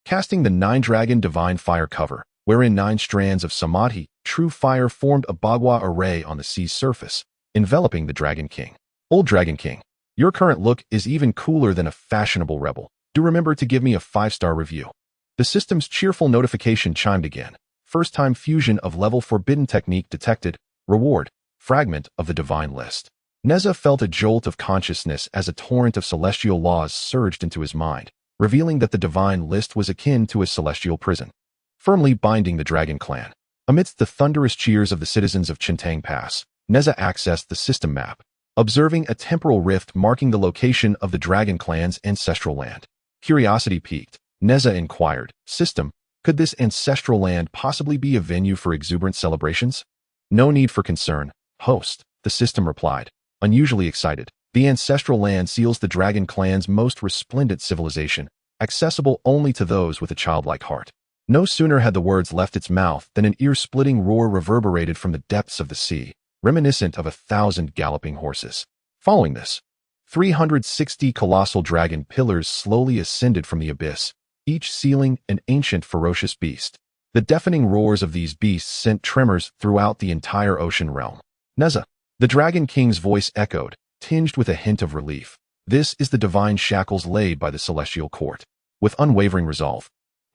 A: Casting the 9-dragon divine fire cover, wherein 9 strands of samadhi, true fire formed a bagua array on the sea's surface, enveloping the Dragon King. "Old Dragon King, your current look is even cooler than a fashionable rebel. Do remember to give me a 5-star review." The system's cheerful notification chimed again. First-time fusion of level forbidden technique detected. Reward, fragment of the divine list. Nezha felt a jolt of consciousness as a torrent of celestial laws surged into his mind, revealing that the divine list was akin to a celestial prison, firmly binding the Dragon Clan. Amidst the thunderous cheers of the citizens of Chintang Pass, Nezha accessed the system map, observing a temporal rift marking the location of the Dragon Clan's ancestral land. Curiosity piqued, Nezha inquired, "System, could this ancestral land possibly be a venue for exuberant celebrations?" "No need for concern, host," the system replied, unusually excited. "The ancestral land seals the Dragon Clan's most resplendent civilization, accessible only to those with a childlike heart." No sooner had the words left its mouth than an ear-splitting roar reverberated from the depths of the sea, reminiscent of 1,000 galloping horses. Following this, 360 colossal dragon pillars slowly ascended from the abyss, each sealing an ancient ferocious beast. The deafening roars of these beasts sent tremors throughout the entire ocean realm. "Nezha," the Dragon King's voice echoed, tinged with a hint of relief. This is the divine shackles laid by the celestial court. With unwavering resolve,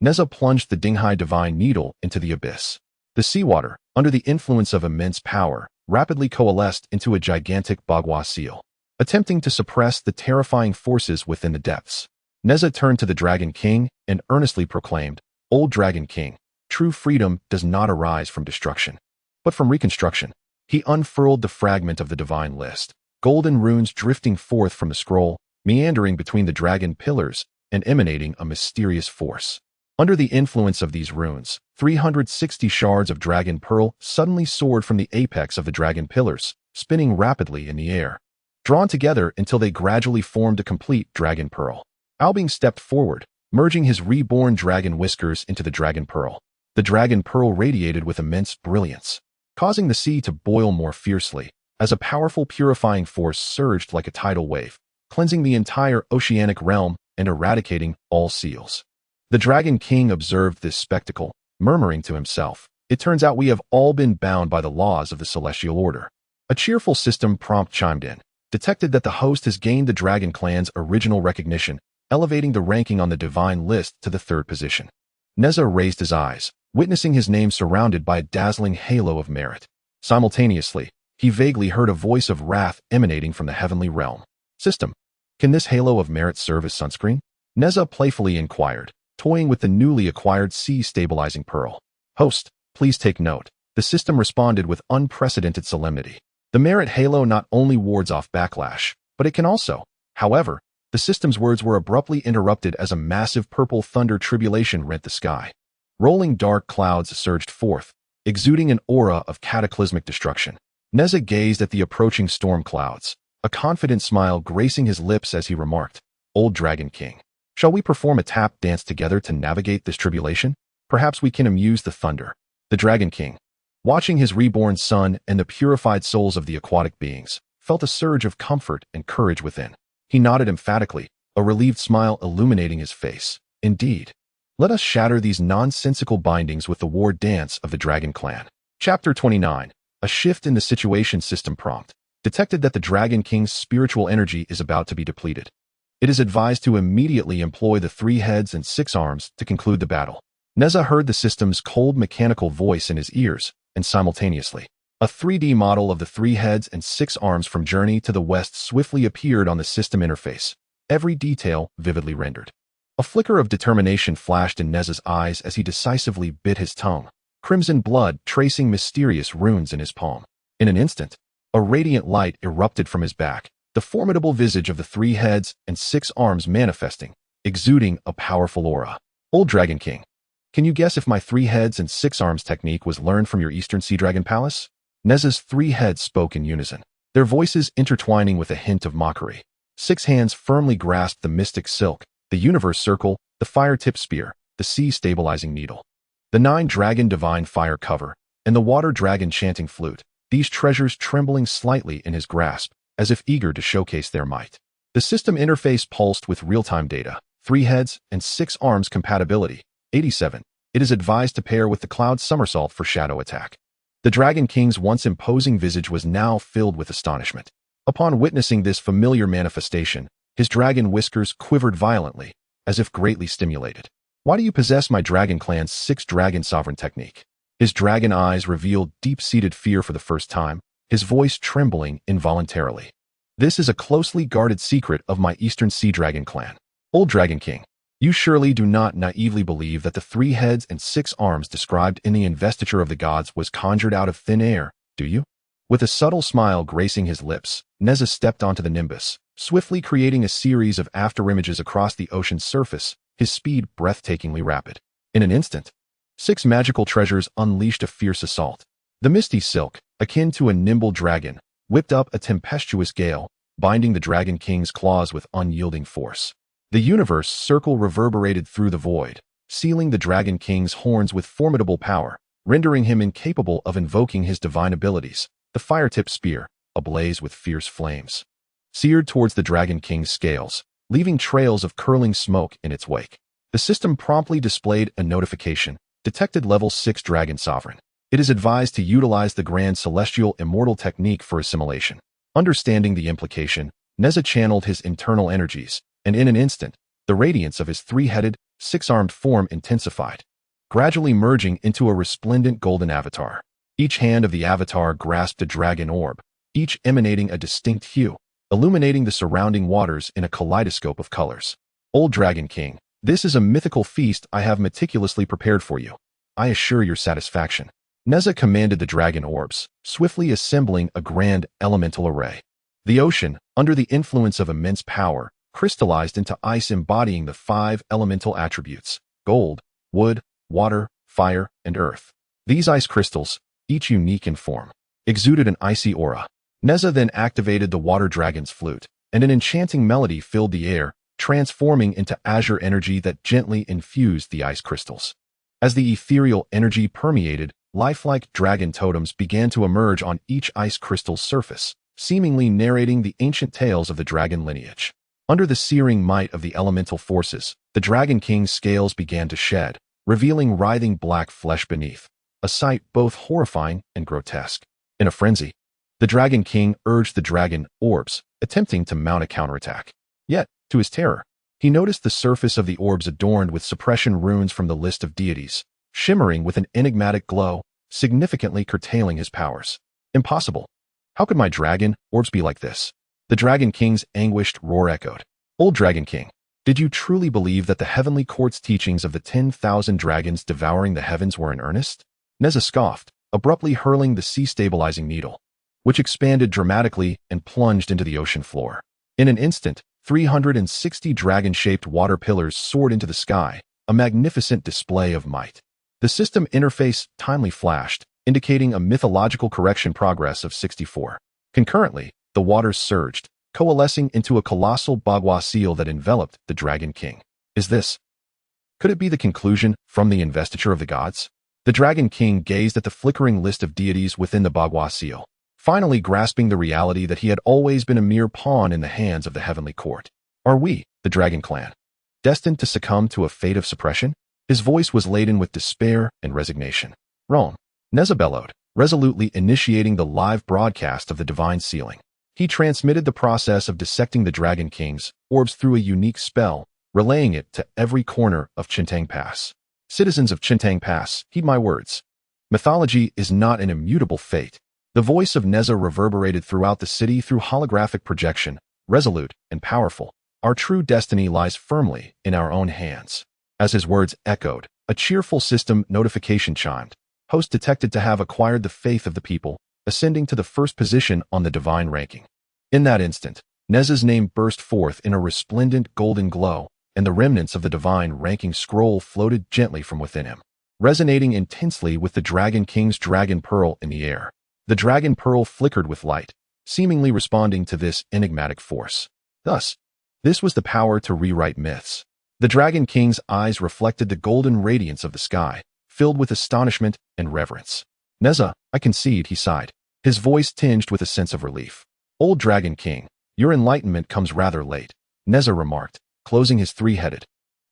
A: Nezha plunged the Dinghai divine needle into the abyss. The seawater, under the influence of immense power, rapidly coalesced into a gigantic bagua seal, attempting to suppress the terrifying forces within the depths. Nezha turned to the Dragon King and earnestly proclaimed, "Old Dragon King, true freedom does not arise from destruction, but from reconstruction." He unfurled the fragment of the divine list, golden runes drifting forth from the scroll, meandering between the dragon pillars and emanating a mysterious force. Under the influence of these runes, 360 shards of dragon pearl suddenly soared from the apex of the dragon pillars, spinning rapidly in the air, drawn together until they gradually formed a complete dragon pearl. Albing stepped forward, merging his reborn dragon whiskers into the dragon pearl. The dragon pearl radiated with immense brilliance, causing the sea to boil more fiercely, as a powerful purifying force surged like a tidal wave, cleansing the entire oceanic realm and eradicating all seals. The Dragon King observed this spectacle, murmuring to himself, "It turns out we have all been bound by the laws of the celestial order." A cheerful system prompt chimed in, detected that the host has gained the Dragon Clan's original recognition, elevating the ranking on the divine list to the 3rd position. Nezha raised his eyes, witnessing his name surrounded by a dazzling halo of merit. Simultaneously, he vaguely heard a voice of wrath emanating from the heavenly realm. "System, can this halo of merit serve as sunscreen?" Nezha playfully inquired, toying with the newly acquired sea-stabilizing pearl. "Host, please take note." The system responded with unprecedented solemnity. "The merit halo not only wards off backlash, but it can also." However, the system's words were abruptly interrupted as a massive purple thunder tribulation rent the sky. Rolling dark clouds surged forth, exuding an aura of cataclysmic destruction. Nezha gazed at the approaching storm clouds, a confident smile gracing his lips as he remarked, "Old Dragon King, shall we perform a tap dance together to navigate this tribulation? Perhaps we can amuse the thunder." The Dragon King, watching his reborn son and the purified souls of the aquatic beings, felt a surge of comfort and courage within. He nodded emphatically, a relieved smile illuminating his face. "Indeed. Let us shatter these nonsensical bindings with the war dance of the Dragon Clan." Chapter 29. A shift in the situation system prompt detected that the Dragon King's spiritual energy is about to be depleted. It is advised to immediately employ the 3 heads and 6 arms to conclude the battle. Nezha heard the system's cold mechanical voice in his ears, and simultaneously, a 3D model of the 3 heads and 6 arms from Journey to the West swiftly appeared on the system interface, every detail vividly rendered. A flicker of determination flashed in Nezha's eyes as he decisively bit his tongue, crimson blood tracing mysterious runes in his palm. In an instant, a radiant light erupted from his back, the formidable visage of the 3 heads and 6 arms manifesting, exuding a powerful aura. "Old Dragon King, can you guess if my 3 heads and 6 arms technique was learned from your Eastern Sea Dragon Palace?" Nezha's 3 heads spoke in unison, their voices intertwining with a hint of mockery. 6 hands firmly grasped the mystic silk, the universe circle, the fire-tip spear, the sea-stabilizing needle, the 9 dragon divine fire cover, and the water dragon chanting flute, these treasures trembling slightly in his grasp, as if eager to showcase their might. The system interface pulsed with real-time data, 3 heads and 6 arms compatibility, 87. It is advised to pair with the cloud somersault for shadow attack. The Dragon King's once imposing visage was now filled with astonishment. Upon witnessing this familiar manifestation, his dragon whiskers quivered violently, as if greatly stimulated. "Why do you possess my Dragon Clan's 6 dragon sovereign technique?" His dragon eyes revealed deep-seated fear for the first time, his voice trembling involuntarily. "This is a closely guarded secret of my Eastern Sea Dragon Clan. Old Dragon King, you surely do not naively believe that the 3 heads and 6 arms described in the investiture of the gods was conjured out of thin air, do you?" With a subtle smile gracing his lips, Nezha stepped onto the nimbus, swiftly creating a series of afterimages across the ocean's surface, his speed breathtakingly rapid. In an instant, 6 magical treasures unleashed a fierce assault. The misty silk, akin to a nimble dragon, whipped up a tempestuous gale, binding the Dragon King's claws with unyielding force. The universe circle reverberated through the void, sealing the Dragon King's horns with formidable power, rendering him incapable of invoking his divine abilities. The fire-tip spear, ablaze with fierce flames, seared towards the Dragon King's scales, leaving trails of curling smoke in its wake. The system promptly displayed a notification, detected level 6 Dragon Sovereign. It is advised to utilize the Grand Celestial Immortal technique for assimilation. Understanding the implication, Nezha channeled his internal energies, and in an instant, the radiance of his three-headed, six-armed form intensified, gradually merging into a resplendent golden avatar. Each hand of the avatar grasped a dragon orb, each emanating a distinct hue, illuminating the surrounding waters in a kaleidoscope of colors. Old Dragon King, this is a mythical feast I have meticulously prepared for you. I assure your satisfaction. Nezha commanded the dragon orbs, swiftly assembling a grand elemental array. The ocean, under the influence of immense power, crystallized into ice embodying the 5 elemental attributes: gold, wood, water, fire, and earth. These ice crystals, each unique in form, exuded an icy aura. Nezha then activated the water dragon's flute, and an enchanting melody filled the air, transforming into azure energy that gently infused the ice crystals. As the ethereal energy permeated, lifelike dragon totems began to emerge on each ice crystal's surface, seemingly narrating the ancient tales of the dragon lineage. Under the searing might of the elemental forces, the Dragon King's scales began to shed, revealing writhing black flesh beneath, a sight both horrifying and grotesque. In a frenzy, the Dragon King urged the dragon orbs, attempting to mount a counterattack. Yet, to his terror, he noticed the surface of the orbs adorned with suppression runes from the list of deities, shimmering with an enigmatic glow, significantly curtailing his powers. Impossible. How could my dragon orbs be like this? The Dragon King's anguished roar echoed. Old Dragon King, did you truly believe that the heavenly court's teachings of the 10,000 dragons devouring the heavens were in earnest? Nezha scoffed, abruptly hurling the sea-stabilizing needle, which expanded dramatically and plunged into the ocean floor. In an instant, 360 dragon-shaped water pillars soared into the sky, a magnificent display of might. The system interface timely flashed, indicating a mythological correction progress of 64. Concurrently, the waters surged, coalescing into a colossal bagua seal that enveloped the Dragon King. Could it be the conclusion from the investiture of the gods? The Dragon King gazed at the flickering list of deities within the bagua seal, finally grasping the reality that he had always been a mere pawn in the hands of the heavenly court. Are we, the Dragon Clan, destined to succumb to a fate of suppression? His voice was laden with despair and resignation. Wrong. Nezha bellowed, resolutely initiating the live broadcast of the divine sealing. He transmitted the process of dissecting the Dragon King's orbs through a unique spell, relaying it to every corner of Qiankun Pass. Citizens of Qiankun Pass, heed my words. Mythology is not an immutable fate. The voice of Nezha reverberated throughout the city through holographic projection, resolute and powerful. Our true destiny lies firmly in our own hands. As his words echoed, a cheerful system notification chimed. Host detected to have acquired the faith of the people, ascending to the first position on the divine ranking. In that instant, Nezha's name burst forth in a resplendent golden glow, and the remnants of the divine ranking scroll floated gently from within him, resonating intensely with the Dragon King's dragon pearl in the air. The dragon pearl flickered with light, seemingly responding to this enigmatic force. Thus, this was the power to rewrite myths. The Dragon King's eyes reflected the golden radiance of the sky, filled with astonishment and reverence. Nezha, I concede, he sighed, his voice tinged with a sense of relief. Old Dragon King, your enlightenment comes rather late, Nezha remarked, closing his three-headed,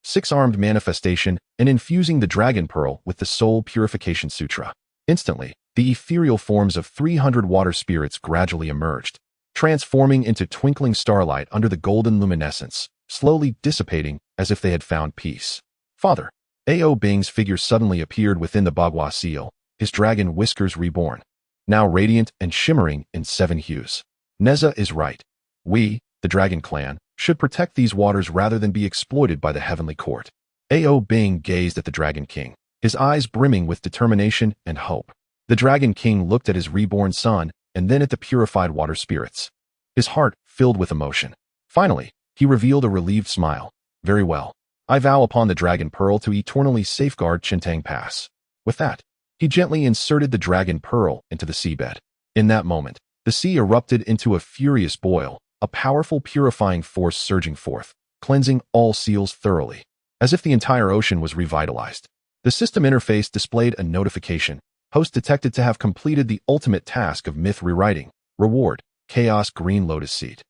A: six-armed manifestation and infusing the dragon pearl with the soul purification sutra. Instantly, the ethereal forms of 300 water spirits gradually emerged, transforming into twinkling starlight under the golden luminescence, slowly dissipating as if they had found peace. Father, A.O. Bing's figure suddenly appeared within the bagua seal, his dragon whiskers reborn, now radiant and shimmering in 7 hues. Nezha is right. We, the Dragon Clan, should protect these waters rather than be exploited by the heavenly court. A.O. Bing gazed at the Dragon King, his eyes brimming with determination and hope. The Dragon King looked at his reborn son and then at the purified water spirits, his heart filled with emotion. Finally, he revealed a relieved smile. Very well. I vow upon the dragon pearl to eternally safeguard Qiankun Pass. With that, he gently inserted the dragon pearl into the seabed. In that moment, the sea erupted into a furious boil, a powerful purifying force surging forth, cleansing all seals thoroughly, as if the entire ocean was revitalized. The system interface displayed a notification. Host detected to have completed the ultimate task of myth rewriting. Reward, Chaos Green Lotus Seed.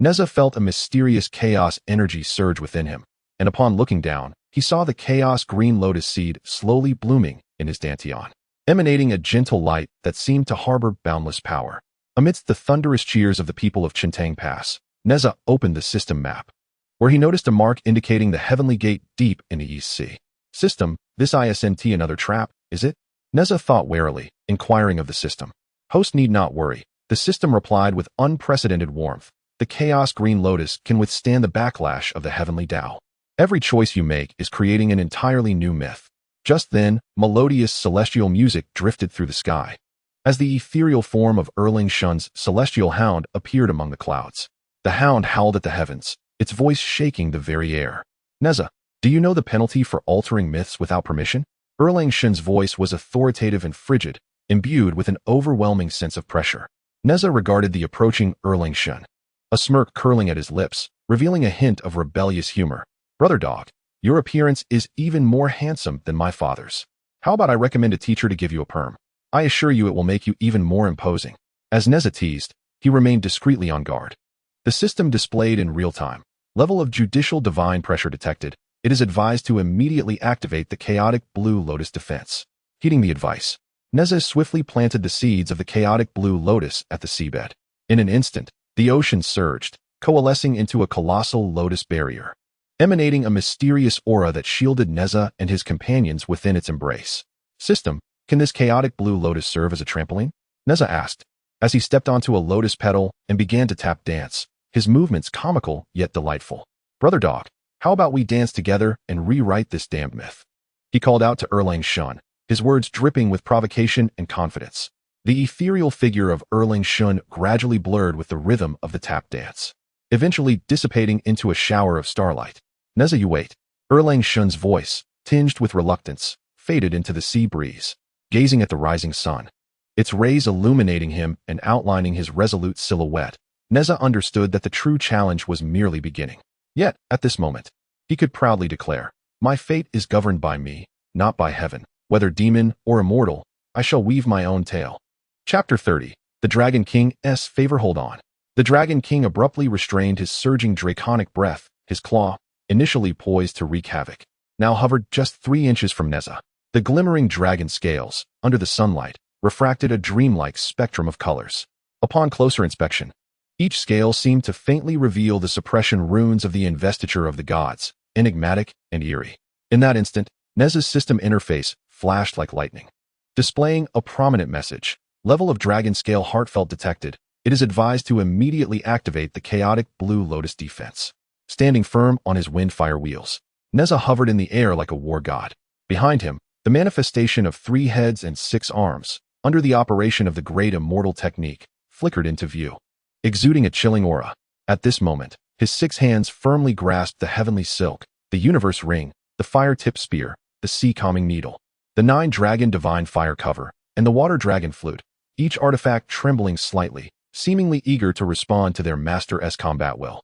A: Nezha felt a mysterious chaos energy surge within him, and upon looking down, he saw the Chaos Green Lotus Seed slowly blooming in his dantian, emanating a gentle light that seemed to harbor boundless power. Amidst the thunderous cheers of the people of Qiankun Pass, Nezha opened the system map, where he noticed a mark indicating the heavenly gate deep in the East Sea. System, this isn't another trap, is it? Nezha thought warily, inquiring of the system. Host need not worry. The system replied with unprecedented warmth. The chaos green lotus can withstand the backlash of the heavenly Tao. Every choice you make is creating an entirely new myth. Just then, melodious celestial music drifted through the sky, as the ethereal form of Erling Shun's celestial hound appeared among the clouds. The hound howled at the heavens, its voice shaking the very air. Nezha, do you know the penalty for altering myths without permission? Erling Shun's voice was authoritative and frigid, imbued with an overwhelming sense of pressure. Nezha regarded the approaching Erling Shun, a smirk curling at his lips, revealing a hint of rebellious humor. Brother dog, your appearance is even more handsome than my father's. How about I recommend a teacher to give you a perm? I assure you it will make you even more imposing. As Nezha teased, he remained discreetly on guard. The system displayed in real time. Level of judicial divine pressure detected. It is advised to immediately activate the chaotic blue lotus defense. Heeding the advice, Nezha swiftly planted the seeds of the chaotic blue lotus at the seabed. In an instant, the ocean surged, coalescing into a colossal lotus barrier, emanating a mysterious aura that shielded Nezha and his companions within its embrace. System, can this chaotic blue lotus serve as a trampoline? Nezha asked, as he stepped onto a lotus petal and began to tap dance, his movements comical yet delightful. Brother dog, how about we dance together and rewrite this damned myth? He called out to Erling Shun, his words dripping with provocation and confidence. The ethereal figure of Erling Shun gradually blurred with the rhythm of the tap dance, eventually dissipating into a shower of starlight. Nezha, you wait. Erling Shun's voice, tinged with reluctance, faded into the sea breeze, gazing at the rising sun, its rays illuminating him and outlining his resolute silhouette. Nezha understood that the true challenge was merely beginning. Yet, at this moment, he could proudly declare, my fate is governed by me, not by heaven. Whether demon or immortal, I shall weave my own tale. Chapter 30. The Dragon King's favor. Hold on. The Dragon King abruptly restrained his surging draconic breath. His claw, initially poised to wreak havoc, now hovered just 3 inches from Nezha. The glimmering dragon scales, under the sunlight, refracted a dreamlike spectrum of colors. Upon closer inspection, each scale seemed to faintly reveal the suppression runes of the investiture of the gods, enigmatic and eerie. In that instant, Nezha's system interface flashed like lightning, displaying a prominent message. Level of dragon scale heartfelt detected. It is advised to immediately activate the chaotic blue lotus defense. Standing firm on his windfire wheels, Nezha hovered in the air like a war god. Behind him, the manifestation of 3 heads and 6 arms, under the operation of the great immortal technique, flickered into view, exuding a chilling aura. At this moment, his 6 hands firmly grasped the heavenly silk, the universe ring, the fire-tipped spear, the sea-calming needle, the 9 dragon divine fire cover, and the water dragon flute, each artifact trembling slightly, seemingly eager to respond to their master's combat will.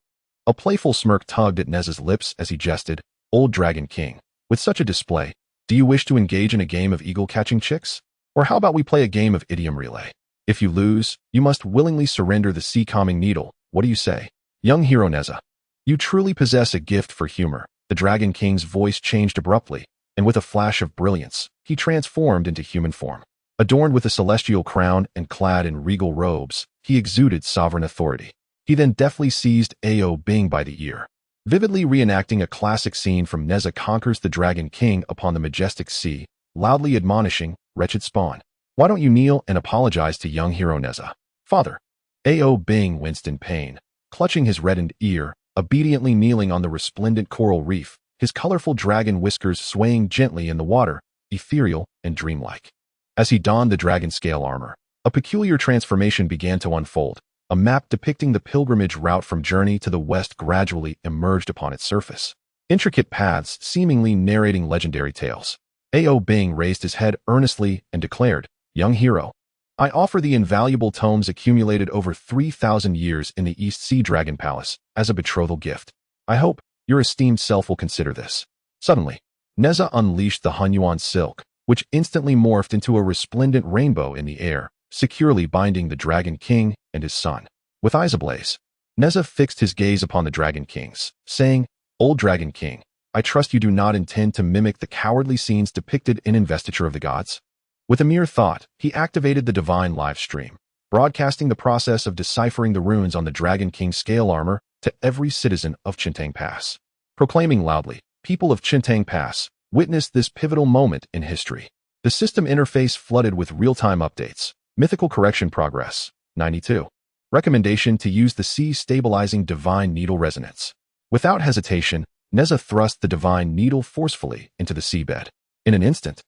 A: A playful smirk tugged at Nezha's lips as he jested, Old Dragon King, with such a display, do you wish to engage in a game of eagle-catching chicks? Or how about we play a game of idiom relay? If you lose, you must willingly surrender the sea-calming needle. What do you say? Young hero Nezha, you truly possess a gift for humor. The Dragon King's voice changed abruptly, and with a flash of brilliance, he transformed into human form. Adorned with a celestial crown and clad in regal robes, he exuded sovereign authority. He then deftly seized Ao Bing by the ear, vividly reenacting a classic scene from Nezha Conquers the Dragon King upon the majestic sea, loudly admonishing, wretched spawn, why don't you kneel and apologize to young hero Nezha? Father. Ao Bing winced in pain, clutching his reddened ear, obediently kneeling on the resplendent coral reef, his colorful dragon whiskers swaying gently in the water, ethereal and dreamlike. As he donned the dragon scale armor, a peculiar transformation began to unfold. A map depicting the pilgrimage route from Journey to the west gradually emerged upon its surface. Intricate paths seemingly narrating legendary tales. Ao Bing raised his head earnestly and declared, young hero, I offer the invaluable tomes accumulated over 3,000 years in the East Sea Dragon Palace as a betrothal gift. I hope your esteemed self will consider this. Suddenly, Nezha unleashed the Hunyuan silk, which instantly morphed into a resplendent rainbow in the air, securely binding the Dragon King and his son. With eyes ablaze, Nezha fixed his gaze upon the Dragon Kings, saying, Old Dragon King, I trust you do not intend to mimic the cowardly scenes depicted in Investiture of the Gods? With a mere thought, he activated the divine live stream, broadcasting the process of deciphering the runes on the Dragon King scale armor to every citizen of Qiankun Pass. Proclaiming loudly, "People of Qiankun Pass, witness this pivotal moment in history." The system interface flooded with real-time updates. Mythical correction progress. 92. Recommendation to use the C-stabilizing divine needle resonance. Without hesitation, Nezha thrust the divine needle forcefully into the seabed. In an instant,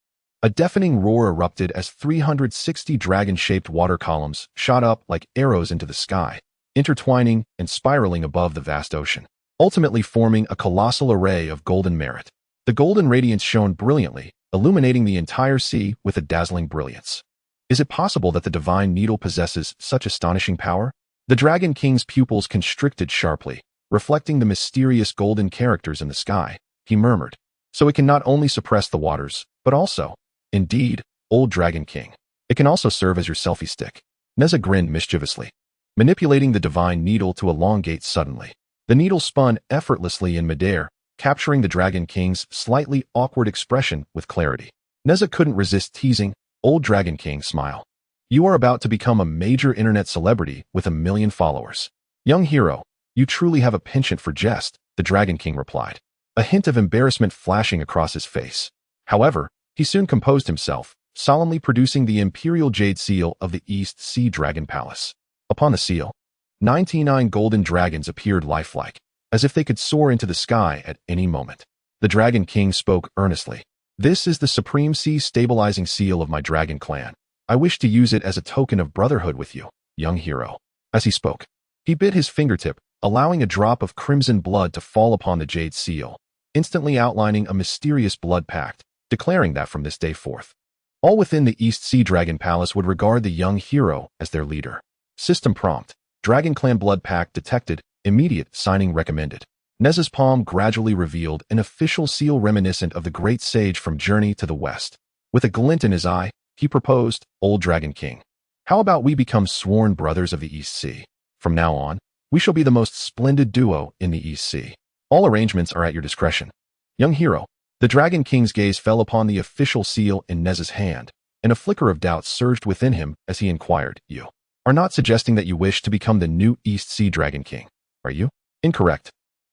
A: a deafening roar erupted as 360 dragon-shaped water columns shot up like arrows into the sky, intertwining and spiraling above the vast ocean, ultimately forming a colossal array of golden merit. The golden radiance shone brilliantly, illuminating the entire sea with a dazzling brilliance. Is it possible that the divine needle possesses such astonishing power? The Dragon King's pupils constricted sharply, reflecting the mysterious golden characters in the sky. He murmured, "So it can not only suppress the waters, but also, indeed, old Dragon King, it can also serve as your selfie stick." Nezha grinned mischievously, manipulating the divine needle to elongate suddenly. The needle spun effortlessly in midair, capturing the Dragon King's slightly awkward expression with clarity. Nezha couldn't resist teasing, "Old Dragon King, smile. You are about to become a major internet celebrity with 1 million followers." "Young hero, you truly have a penchant for jest," the Dragon King replied, a hint of embarrassment flashing across his face. However, he soon composed himself, solemnly producing the imperial jade seal of the East Sea Dragon Palace. Upon the seal, 99 golden dragons appeared lifelike, as if they could soar into the sky at any moment. The Dragon King spoke earnestly. "This is the supreme sea-stabilizing seal of my dragon clan. I wish to use it as a token of brotherhood with you, young hero." As he spoke, he bit his fingertip, allowing a drop of crimson blood to fall upon the jade seal, instantly outlining a mysterious blood pact, declaring that from this day forth, all within the East Sea Dragon Palace would regard the young hero as their leader. System prompt: Dragon Clan blood pact detected, immediate signing recommended. Nezha's palm gradually revealed an official seal reminiscent of the great sage from Journey to the West. With a glint in his eye, he proposed, "Old Dragon King, how about we become sworn brothers of the East Sea? From now on, we shall be the most splendid duo in the East Sea. All arrangements are at your discretion." Young hero, the Dragon King's gaze fell upon the official seal in Nezha's hand, and a flicker of doubt surged within him as he inquired, "You are not suggesting that you wish to become the new East Sea Dragon King, are you?" "Incorrect."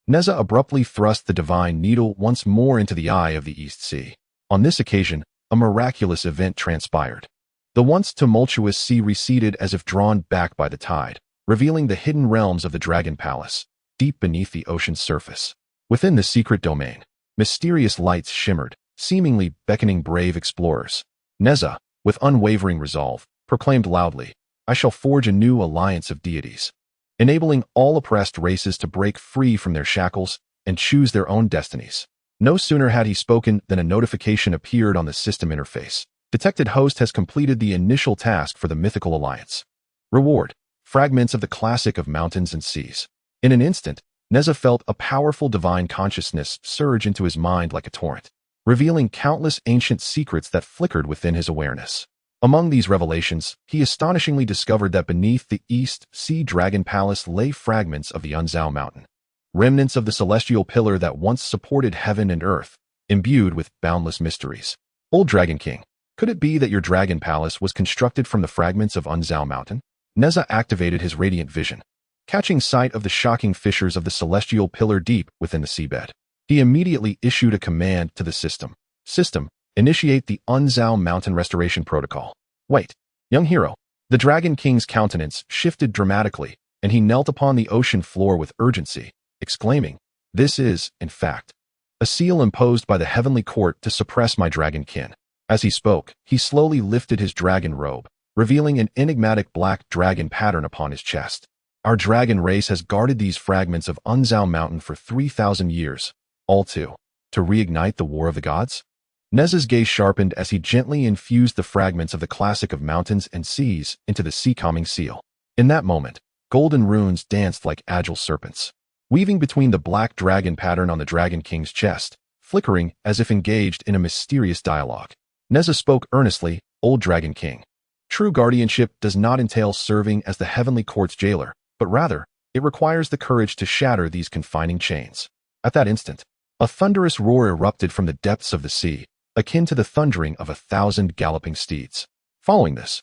A: Nezha abruptly thrust the divine needle once more into the eye of the East Sea. On this occasion, a miraculous event transpired. The once tumultuous sea receded as if drawn back by the tide, revealing the hidden realms of the Dragon Palace, deep beneath the ocean's surface. Within the secret domain, mysterious lights shimmered, seemingly beckoning brave explorers. Nezha, with unwavering resolve, proclaimed loudly, "I shall forge a new alliance of deities, enabling all oppressed races to break free from their shackles and choose their own destinies." No sooner had he spoken than a notification appeared on the system interface. Detected host has completed the initial task for the mythical alliance. Reward: fragments of the classic of mountains and seas. In an instant, Nezha felt a powerful divine consciousness surge into his mind like a torrent, revealing countless ancient secrets that flickered within his awareness. Among these revelations, he astonishingly discovered that beneath the East Sea Dragon Palace lay fragments of the Unzao Mountain, remnants of the celestial pillar that once supported heaven and earth, imbued with boundless mysteries. "Old Dragon King, could it be that your dragon palace was constructed from the fragments of Unzao Mountain?" Nezha activated his radiant vision, catching sight of the shocking fissures of the celestial pillar deep within the seabed. He immediately issued a command to the system. "System, initiate the Unzao Mountain Restoration Protocol." "Wait, young hero." The Dragon King's countenance shifted dramatically, and he knelt upon the ocean floor with urgency, exclaiming, "This is, in fact, a seal imposed by the heavenly court to suppress my dragon kin." As he spoke, he slowly lifted his dragon robe, revealing an enigmatic black dragon pattern upon his chest. "Our dragon race has guarded these fragments of Unzao Mountain for 3,000 years, all to reignite the War of the Gods?" Nezha's gaze sharpened as he gently infused the fragments of the classic of mountains and seas into the sea-calming seal. In that moment, golden runes danced like agile serpents, weaving between the black dragon pattern on the Dragon King's chest, flickering as if engaged in a mysterious dialogue. Nezha spoke earnestly, "Old Dragon King, true guardianship does not entail serving as the heavenly court's jailer, but rather, it requires the courage to shatter these confining chains." At that instant, a thunderous roar erupted from the depths of the sea, akin to the thundering of 1,000 galloping steeds. Following this,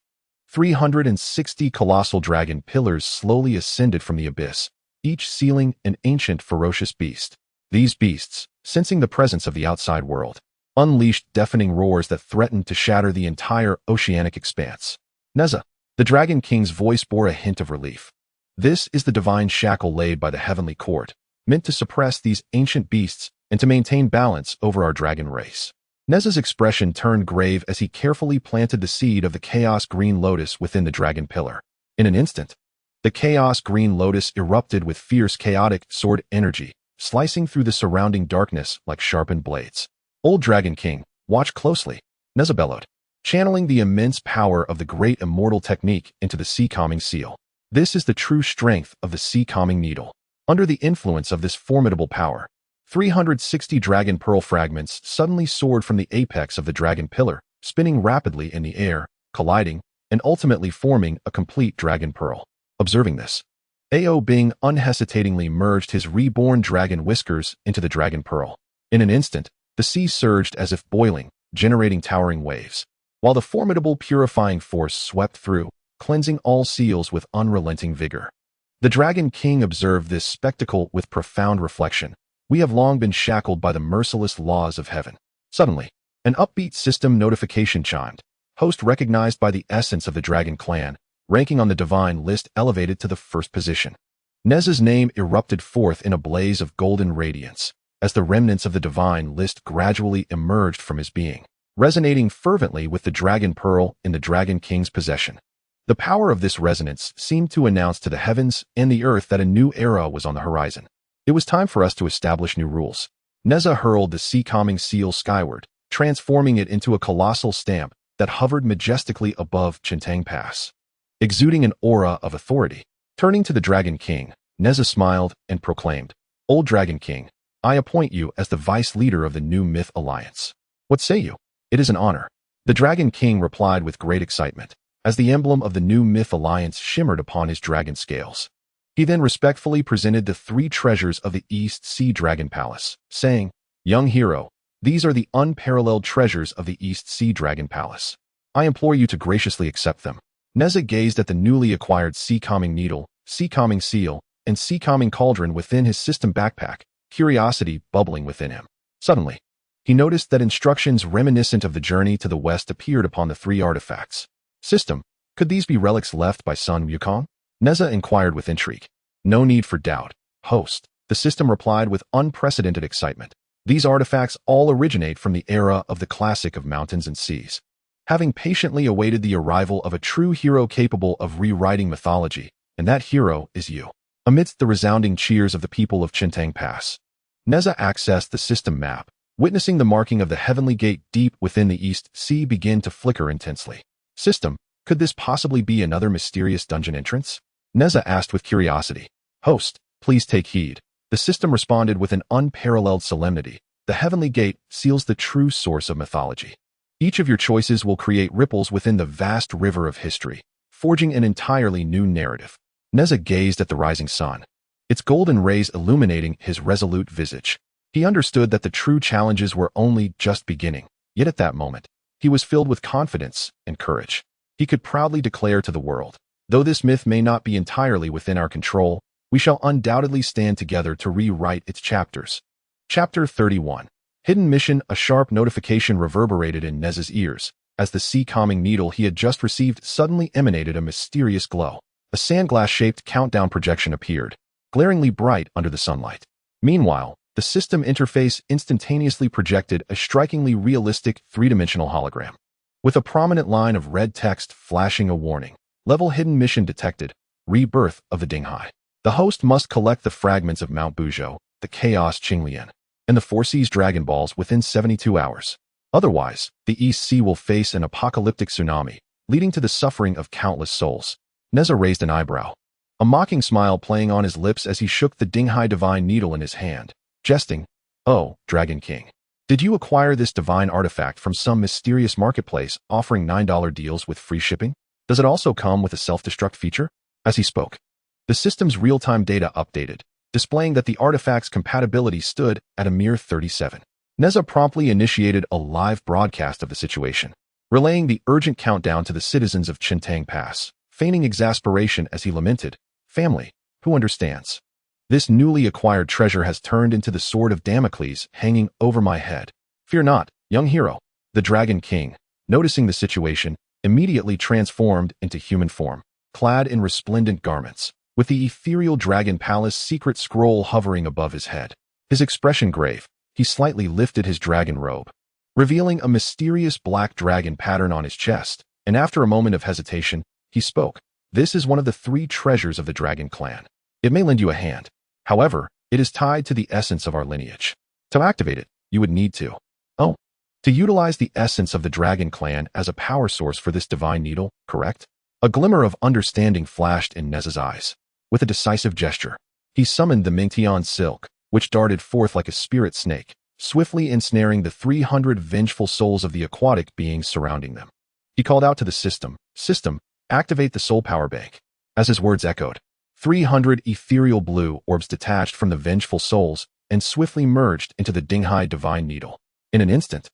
A: 360 colossal dragon pillars slowly ascended from the abyss, each sealing an ancient ferocious beast. These beasts, sensing the presence of the outside world, unleashed deafening roars that threatened to shatter the entire oceanic expanse. Nezha, the Dragon King's voice bore a hint of relief. This is the divine shackle laid by the heavenly court, meant to suppress these ancient beasts and to maintain balance over our dragon race. Nezha's expression turned grave as he carefully planted the seed of the chaos green lotus within the dragon pillar. In an instant, the chaos green lotus erupted with fierce chaotic sword energy, slicing through the surrounding darkness like sharpened blades. Old Dragon King, watch closely, Nezha bellowed, channeling the immense power of the great immortal technique into the sea calming seal. This is the true strength of the sea calming needle. Under the influence of this formidable power, 360 dragon pearl fragments suddenly soared from the apex of the dragon pillar, spinning rapidly in the air, colliding, and ultimately forming a complete dragon pearl. Observing this, Ao Bing unhesitatingly merged his reborn dragon whiskers into the dragon pearl. In an instant, the sea surged as if boiling, generating towering waves, while the formidable purifying force swept through, cleansing all seals with unrelenting vigor. The Dragon King observed this spectacle with profound reflection. We have long been shackled by the merciless laws of heaven. Suddenly, an upbeat system notification chimed. Host recognized by the essence of the Dragon Clan, ranking on the divine list elevated to the first position. Nezha's name erupted forth in a blaze of golden radiance, as the remnants of the divine list gradually emerged from his being, resonating fervently with the Dragon Pearl in the Dragon King's possession. The power of this resonance seemed to announce to the heavens and the earth that a new era was on the horizon. It was time for us to establish new rules. Nezha hurled the sea-calming seal skyward, transforming it into a colossal stamp that hovered majestically above Qiankun Pass, exuding an aura of authority. Turning to the Dragon King, Nezha smiled and proclaimed, "Old Dragon King, I appoint you as the vice leader of the new Myth Alliance. What say you?" "It is an honor," the Dragon King replied with great excitement, as the emblem of the new Myth Alliance shimmered upon his dragon scales. He then respectfully presented the 3 treasures of the East Sea Dragon Palace, saying, "Young hero, these are the unparalleled treasures of the East Sea Dragon Palace. I implore you to graciously accept them." Nezha gazed at the newly acquired sea-calming needle, sea-calming seal, and sea-calming cauldron within his system backpack, curiosity bubbling within him. Suddenly, he noticed that instructions reminiscent of the journey to the west appeared upon the 3 artifacts. "System, could these be relics left by Sun Wukong?" Nezha inquired with intrigue. "No need for doubt, host," the system replied with unprecedented excitement. "These artifacts all originate from the era of the classic of mountains and seas. Having patiently awaited the arrival of a true hero capable of rewriting mythology, and that hero is you." Amidst the resounding cheers of the people of Qiankun Pass, Nezha accessed the system map, witnessing the marking of the heavenly gate deep within the East Sea begin to flicker intensely. "System, could this possibly be another mysterious dungeon entrance?" Nezha asked with curiosity. "Host, please take heed," the system responded with an unparalleled solemnity. "The heavenly gate seals the true source of mythology. Each of your choices will create ripples within the vast river of history, forging an entirely new narrative." Nezha gazed at the rising sun, its golden rays illuminating his resolute visage. He understood that the true challenges were only just beginning, yet at that moment, he was filled with confidence and courage. He could proudly declare to the world, "Though this myth may not be entirely within our control, we shall undoubtedly stand together to rewrite its chapters." Chapter 31. Hidden Mission. A sharp notification reverberated in Nezha's ears, as the sea-calming needle he had just received suddenly emanated a mysterious glow. A sandglass-shaped countdown projection appeared, glaringly bright under the sunlight. Meanwhile, the system interface instantaneously projected a strikingly realistic 3-dimensional hologram, with a prominent line of red text flashing a warning. Level hidden mission detected. Rebirth of the Dinghai. The host must collect the fragments of Mount Buzhou, the Chaos Qinglian, and the 4 Seas Dragon Balls within 72 hours. Otherwise, the East Sea will face an apocalyptic tsunami, leading to the suffering of countless souls. Nezha raised an eyebrow, a mocking smile playing on his lips as he shook the Dinghai divine needle in his hand, jesting, "Oh, Dragon King, did you acquire this divine artifact from some mysterious marketplace offering $9 deals with free shipping? Does it also come with a self-destruct feature?" As he spoke, the system's real-time data updated, displaying that the artifact's compatibility stood at a mere 37. Nezha promptly initiated a live broadcast of the situation. relaying the urgent countdown to the citizens of Qintang Pass, feigning exasperation as he lamented, "Family, who understands? This newly acquired treasure has turned into the sword of Damocles hanging over my head. Fear not, young hero." The Dragon King, noticing the situation, immediately transformed into human form, clad in resplendent garments, with the ethereal Dragon Palace secret scroll hovering above his head. His expression grave, he slightly lifted his dragon robe, revealing a mysterious black dragon pattern on his chest, and after a moment of hesitation, he spoke. "This is one of the 3 treasures of the Dragon Clan. It may lend you a hand. However, it is tied to the essence of our lineage. To activate it, you would need to utilize the essence of the Dragon Clan as a power source for this divine needle, correct?" A glimmer of understanding flashed in Nezha's eyes. With a decisive gesture, he summoned the Mingtian silk, which darted forth like a spirit snake, swiftly ensnaring the 300 vengeful souls of the aquatic beings surrounding them. He called out to the system, activate the soul power bank." As his words echoed, 300 ethereal blue orbs detached from the vengeful souls and swiftly merged into the Dinghai divine needle. In an instant,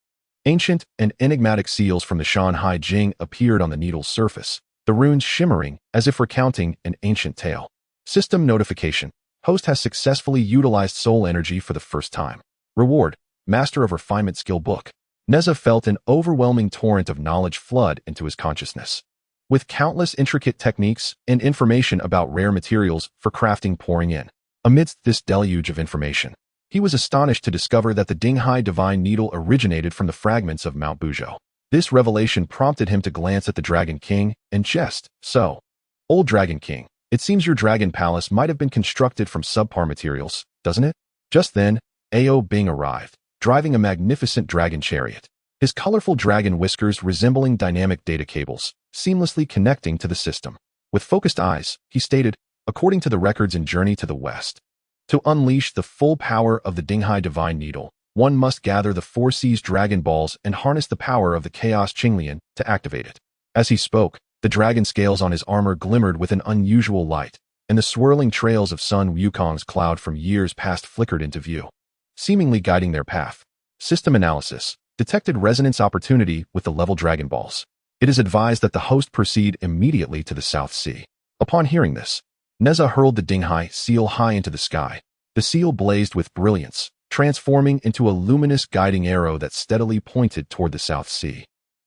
A: ancient and enigmatic seals from the Shanhai Jing appeared on the needle's surface, the runes shimmering as if recounting an ancient tale. System notification. Host has successfully utilized soul energy for the first time. Reward, Master of Refinement Skill Book. Nezha felt an overwhelming torrent of knowledge flood into his consciousness, with countless intricate techniques and information about rare materials for crafting pouring in. Amidst this deluge of information, he was astonished to discover that the Dinghai divine needle originated from the fragments of Mount Buzhou. This revelation prompted him to glance at the Dragon King and jest. "So, old Dragon King, it seems your dragon palace might have been constructed from subpar materials, doesn't it?" Just then, Ao Bing arrived, driving a magnificent dragon chariot, his colorful dragon whiskers resembling dynamic data cables, seamlessly connecting to the system. With focused eyes, he stated, "According to the records in Journey to the West, to unleash the full power of the Dinghai divine needle, one must gather the 4 seas dragon balls and harness the power of the chaos Qinglian to activate it." As he spoke, the dragon scales on his armor glimmered with an unusual light, and the swirling trails of Sun Wukong's cloud from years past flickered into view, seemingly guiding their path. System analysis detected resonance opportunity with the level dragon balls. It is advised that the host proceed immediately to the South Sea. Upon hearing this, Nezha hurled the Dinghai seal high into the sky. The seal blazed with brilliance, transforming into a luminous guiding arrow that steadily pointed toward the South Sea.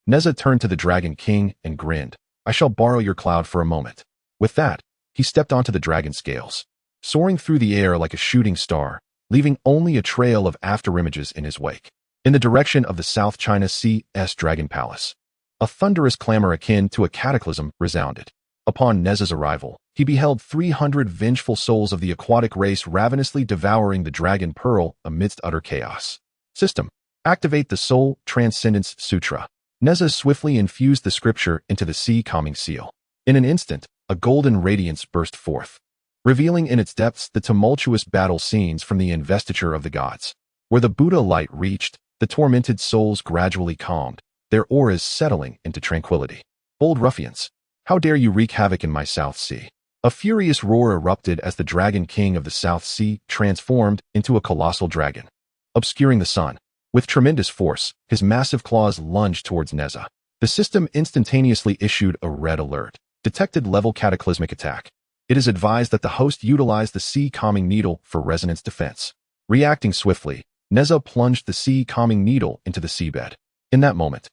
A: Nezha turned to the Dragon King and grinned. "I shall borrow your cloud for a moment." With that, he stepped onto the dragon scales, soaring through the air like a shooting star, leaving only a trail of afterimages in his wake. In the direction of the South China Sea's Dragon Palace, a thunderous clamor akin to a cataclysm resounded. Upon Nezha's arrival, he beheld 300 vengeful souls of the aquatic race ravenously devouring the Dragon Pearl amidst utter chaos. System. Activate the Soul Transcendence Sutra. Nezha swiftly infused the scripture into the sea calming seal. In an instant, a golden radiance burst forth, revealing in its depths the tumultuous battle scenes from the investiture of the gods. Where the Buddha light reached, the tormented souls gradually calmed, their auras settling into tranquility. "Bold ruffians, how dare you wreak havoc in my South Sea?" A furious roar erupted as the Dragon King of the South Sea transformed into a colossal dragon, obscuring the sun. With tremendous force, his massive claws lunged towards Nezha. The system instantaneously issued a red alert. Detected level cataclysmic attack. It is advised that the host utilize the sea calming needle for resonance defense. Reacting swiftly, Nezha plunged the sea calming needle into the seabed. In that moment,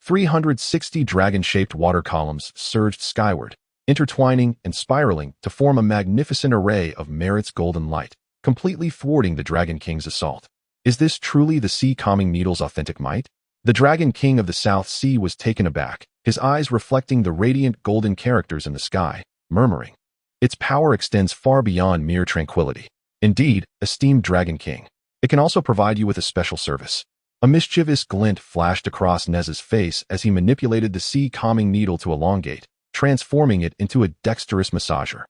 A: 360 dragon-shaped water columns surged skyward, intertwining and spiraling to form a magnificent array of Merit's golden light, completely thwarting the Dragon King's assault. Is this truly the sea calming needle's authentic might? The Dragon King of the South Sea was taken aback, his eyes reflecting the radiant golden characters in the sky, murmuring, "Its power extends far beyond mere tranquility. Indeed, esteemed Dragon King, it can also provide you with a special service." A mischievous glint flashed across Nezha's face as he manipulated the sea calming needle to elongate, transforming it into a dexterous massager,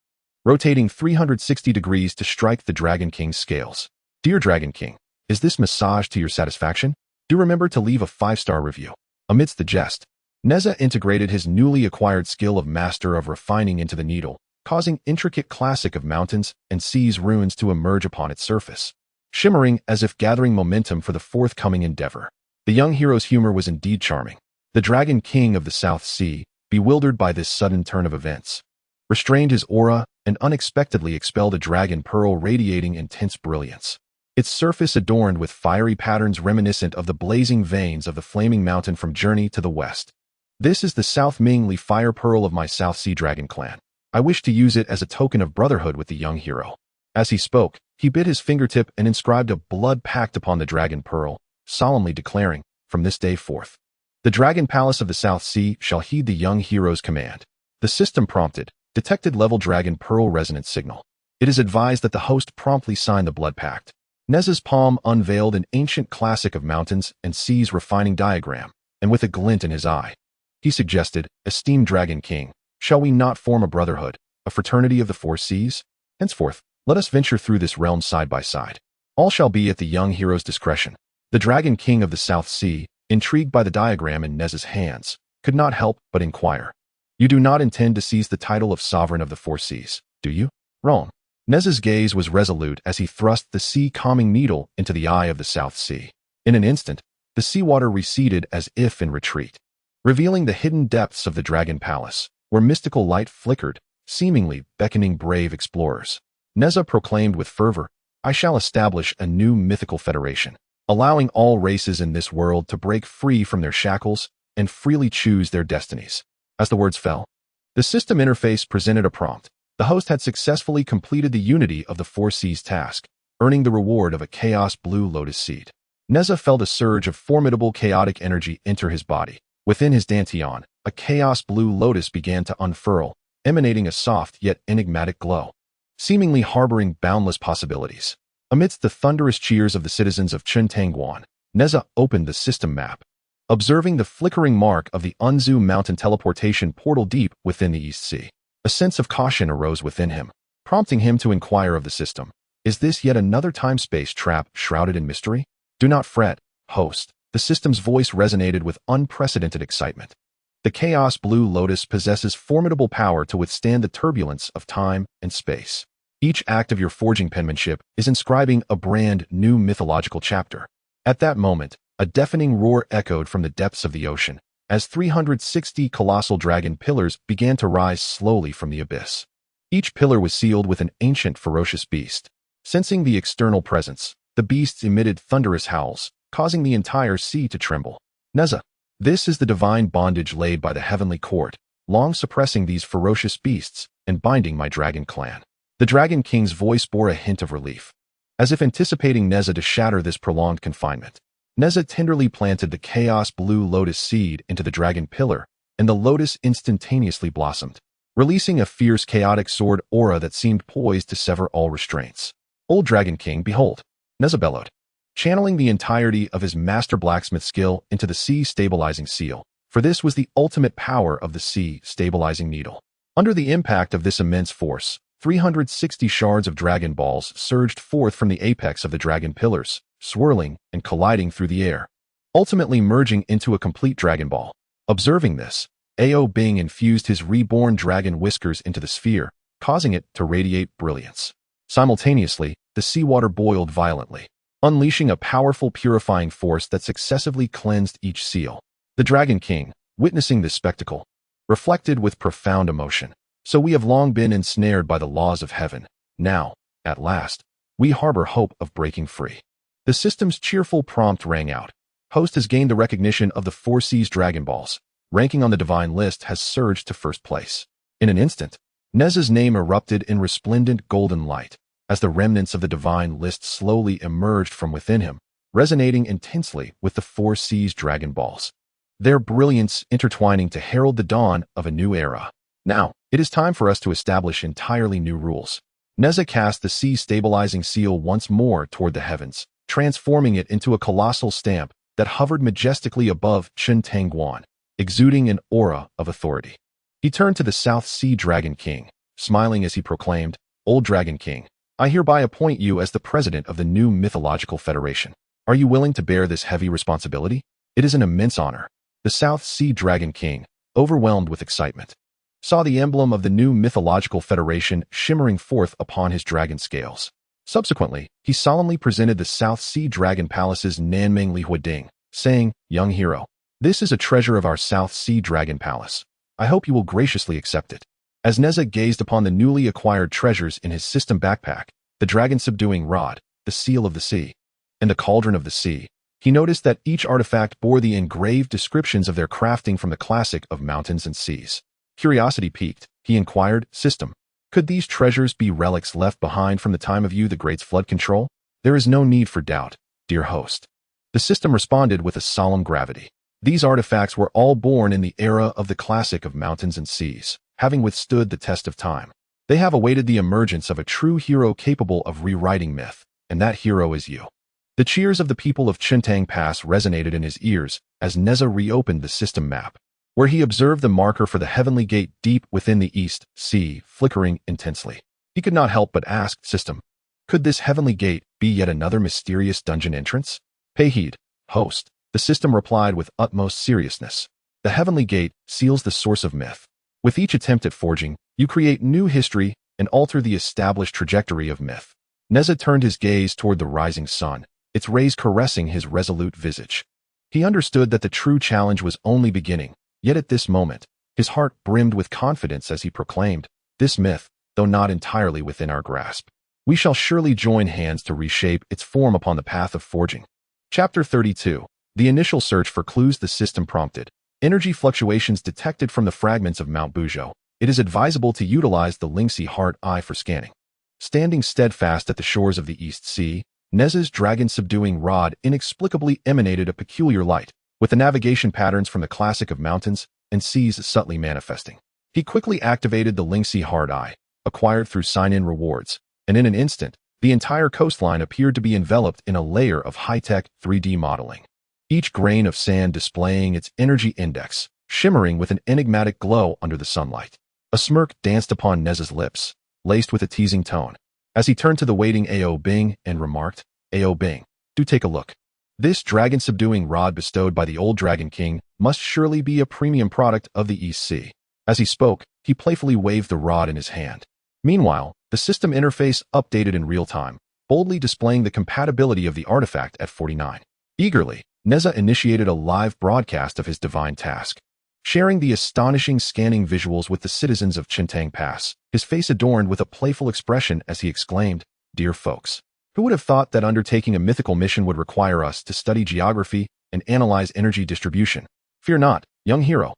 A: rotating 360 degrees to strike the Dragon King's scales. "Dear Dragon King, is this massage to your satisfaction? Do remember to leave a 5-star review." Amidst the jest, Nezha integrated his newly acquired skill of Master of Refining into the needle, causing intricate classic of mountains and seas runes to emerge upon its surface, shimmering as if gathering momentum for the forthcoming endeavor. The young hero's humor was indeed charming. The Dragon King of the South Sea, bewildered by this sudden turn of events, restrained his aura and unexpectedly expelled a dragon pearl radiating intense brilliance. Its surface adorned with fiery patterns reminiscent of the blazing veins of the flaming mountain from Journey to the West. This is the South Mingli fire pearl of my South Sea Dragon clan. I wish to use it as a token of brotherhood with the young hero. As he spoke, he bit his fingertip and inscribed a blood pact upon the dragon pearl, solemnly declaring, from this day forth, the Dragon Palace of the South Sea shall heed the young hero's command. The system prompted, detected level dragon pearl resonance signal. It is advised that the host promptly sign the blood pact. Nezha's palm unveiled an ancient classic of mountains and seas refining diagram, and with a glint in his eye, he suggested, esteemed Dragon King, shall we not form a brotherhood, a fraternity of the four seas? Henceforth, let us venture through this realm side by side. All shall be at the young hero's discretion. The Dragon King of the South Sea, intrigued by the diagram in Nezha's hands, could not help but inquire. You do not intend to seize the title of Sovereign of the Four Seas, do you? Wrong. Nezha's gaze was resolute as he thrust the sea-calming needle into the eye of the South Sea. In an instant, the seawater receded as if in retreat, revealing the hidden depths of the Dragon Palace, where mystical light flickered, seemingly beckoning brave explorers. Nezha proclaimed with fervor, I shall establish a new mythical federation, allowing all races in this world to break free from their shackles and freely choose their destinies. As the words fell, the system interface presented a prompt. The host had successfully completed the unity of the Four Seas task, earning the reward of a chaos blue lotus seed. Nezha felt a surge of formidable chaotic energy enter his body. Within his dantian, a chaos blue lotus began to unfurl, emanating a soft yet enigmatic glow, seemingly harboring boundless possibilities. Amidst the thunderous cheers of the citizens of Qiankun, Nezha opened the system map, observing the flickering mark of the Unzu mountain teleportation portal deep within the East Sea. A sense of caution arose within him, prompting him to inquire of the system. Is this yet another time-space trap shrouded in mystery? Do not fret, host. The system's voice resonated with unprecedented excitement. The Chaos Blue Lotus possesses formidable power to withstand the turbulence of time and space. Each act of your forging penmanship is inscribing a brand new mythological chapter. At that moment, a deafening roar echoed from the depths of the ocean, as 360 colossal dragon pillars began to rise slowly from the abyss. Each pillar was sealed with an ancient ferocious beast. Sensing the external presence, the beasts emitted thunderous howls, causing the entire sea to tremble. Nezha, this is the divine bondage laid by the heavenly court, long suppressing these ferocious beasts and binding my dragon clan. The Dragon King's voice bore a hint of relief. As if anticipating Nezha to shatter this prolonged confinement, Nezha tenderly planted the chaos blue lotus seed into the dragon pillar, and the lotus instantaneously blossomed, releasing a fierce chaotic sword aura that seemed poised to sever all restraints. Old Dragon King, behold, Nezha bellowed, channeling the entirety of his master blacksmith skill into the sea stabilizing seal, for this was the ultimate power of the sea stabilizing needle. Under the impact of this immense force, 360 shards of dragon balls surged forth from the apex of the dragon pillars, swirling and colliding through the air, ultimately merging into a complete dragon ball. Observing this, Ao Bing infused his reborn dragon whiskers into the sphere, causing it to radiate brilliance. Simultaneously, the seawater boiled violently, unleashing a powerful purifying force that successively cleansed each seal. The Dragon King, witnessing this spectacle, reflected with profound emotion. So we have long been ensnared by the laws of heaven. Now, at last, we harbor hope of breaking free. The system's cheerful prompt rang out. Host has gained the recognition of the Four Seas Dragon Balls. Ranking on the divine list has surged to first place. In an instant, Nezha's name erupted in resplendent golden light, as the remnants of the divine list slowly emerged from within him, resonating intensely with the Four Seas Dragon Balls, their brilliance intertwining to herald the dawn of a new era. Now, it is time for us to establish entirely new rules. Nezha cast the sea-stabilizing seal once more toward the heavens, transforming it into a colossal stamp that hovered majestically above Qiankun, exuding an aura of authority. He turned to the South Sea Dragon King, smiling as he proclaimed, Old Dragon King, I hereby appoint you as the president of the new mythological federation. Are you willing to bear this heavy responsibility? It is an immense honor. The South Sea Dragon King, overwhelmed with excitement, saw the emblem of the new mythological federation shimmering forth upon his dragon scales. Subsequently, he solemnly presented the South Sea Dragon Palace's Nanming Li Huading, saying, Young hero, This is a treasure of our South Sea Dragon Palace. I hope you will graciously accept it." As Nezha gazed upon the newly acquired treasures in his system backpack, the dragon-subduing rod, the seal of the sea, and the cauldron of the sea, he noticed that each artifact bore the engraved descriptions of their crafting from the classic of mountains and seas. Curiosity piqued, he inquired, "System, could these treasures be relics left behind from the time of Yu the Great's flood control?" "There is no need for doubt, dear host." The system responded with a solemn gravity. These artifacts were all born in the era of the classic of mountains and seas, having withstood the test of time. They have awaited the emergence of a true hero capable of rewriting myth, and that hero is you. The cheers of the people of Qiankun Pass resonated in his ears as Nezha reopened the system map, where he observed the marker for the heavenly gate deep within the east sea flickering intensely. He could not help but ask, "System, could this heavenly gate be yet another mysterious dungeon entrance?" "Pay heed, host," the system replied with utmost seriousness. "The heavenly gate seals the source of myth. With each attempt at forging, you create new history and alter the established trajectory of myth." Nezha turned his gaze toward the rising sun, its rays caressing his resolute visage. He understood that the true challenge was only beginning, yet at this moment, his heart brimmed with confidence as he proclaimed, "This myth, though not entirely within our grasp, we shall surely join hands to reshape its form upon the path of forging." Chapter 32. The initial search for clues the system prompted. Energy fluctuations detected from the fragments of Mount Buzhou. It is advisable to utilize the Lingxi Heart Eye for scanning. Standing steadfast at the shores of the East Sea, Nezha's dragon-subduing rod inexplicably emanated a peculiar light, with the navigation patterns from the classic of mountains and seas subtly manifesting. He quickly activated the Lingxi Heart Eye, acquired through sign-in rewards, and in an instant, the entire coastline appeared to be enveloped in a layer of high-tech 3D modeling. Each grain of sand displaying its energy index, shimmering with an enigmatic glow under the sunlight. A smirk danced upon Nezha's lips, laced with a teasing tone, as he turned to the waiting Ao Bing and remarked, "Ao Bing, do take a look. This dragon-subduing rod bestowed by the old Dragon King must surely be a premium product of the East Sea." As he spoke, he playfully waved the rod in his hand. Meanwhile, the system interface updated in real time, boldly displaying the compatibility of the artifact at 49. Eagerly, Nezha initiated a live broadcast of his divine task, sharing the astonishing scanning visuals with the citizens of Qiankun Pass, his face adorned with a playful expression as he exclaimed, "Dear folks, who would have thought that undertaking a mythical mission would require us to study geography and analyze energy distribution? Fear not, young hero."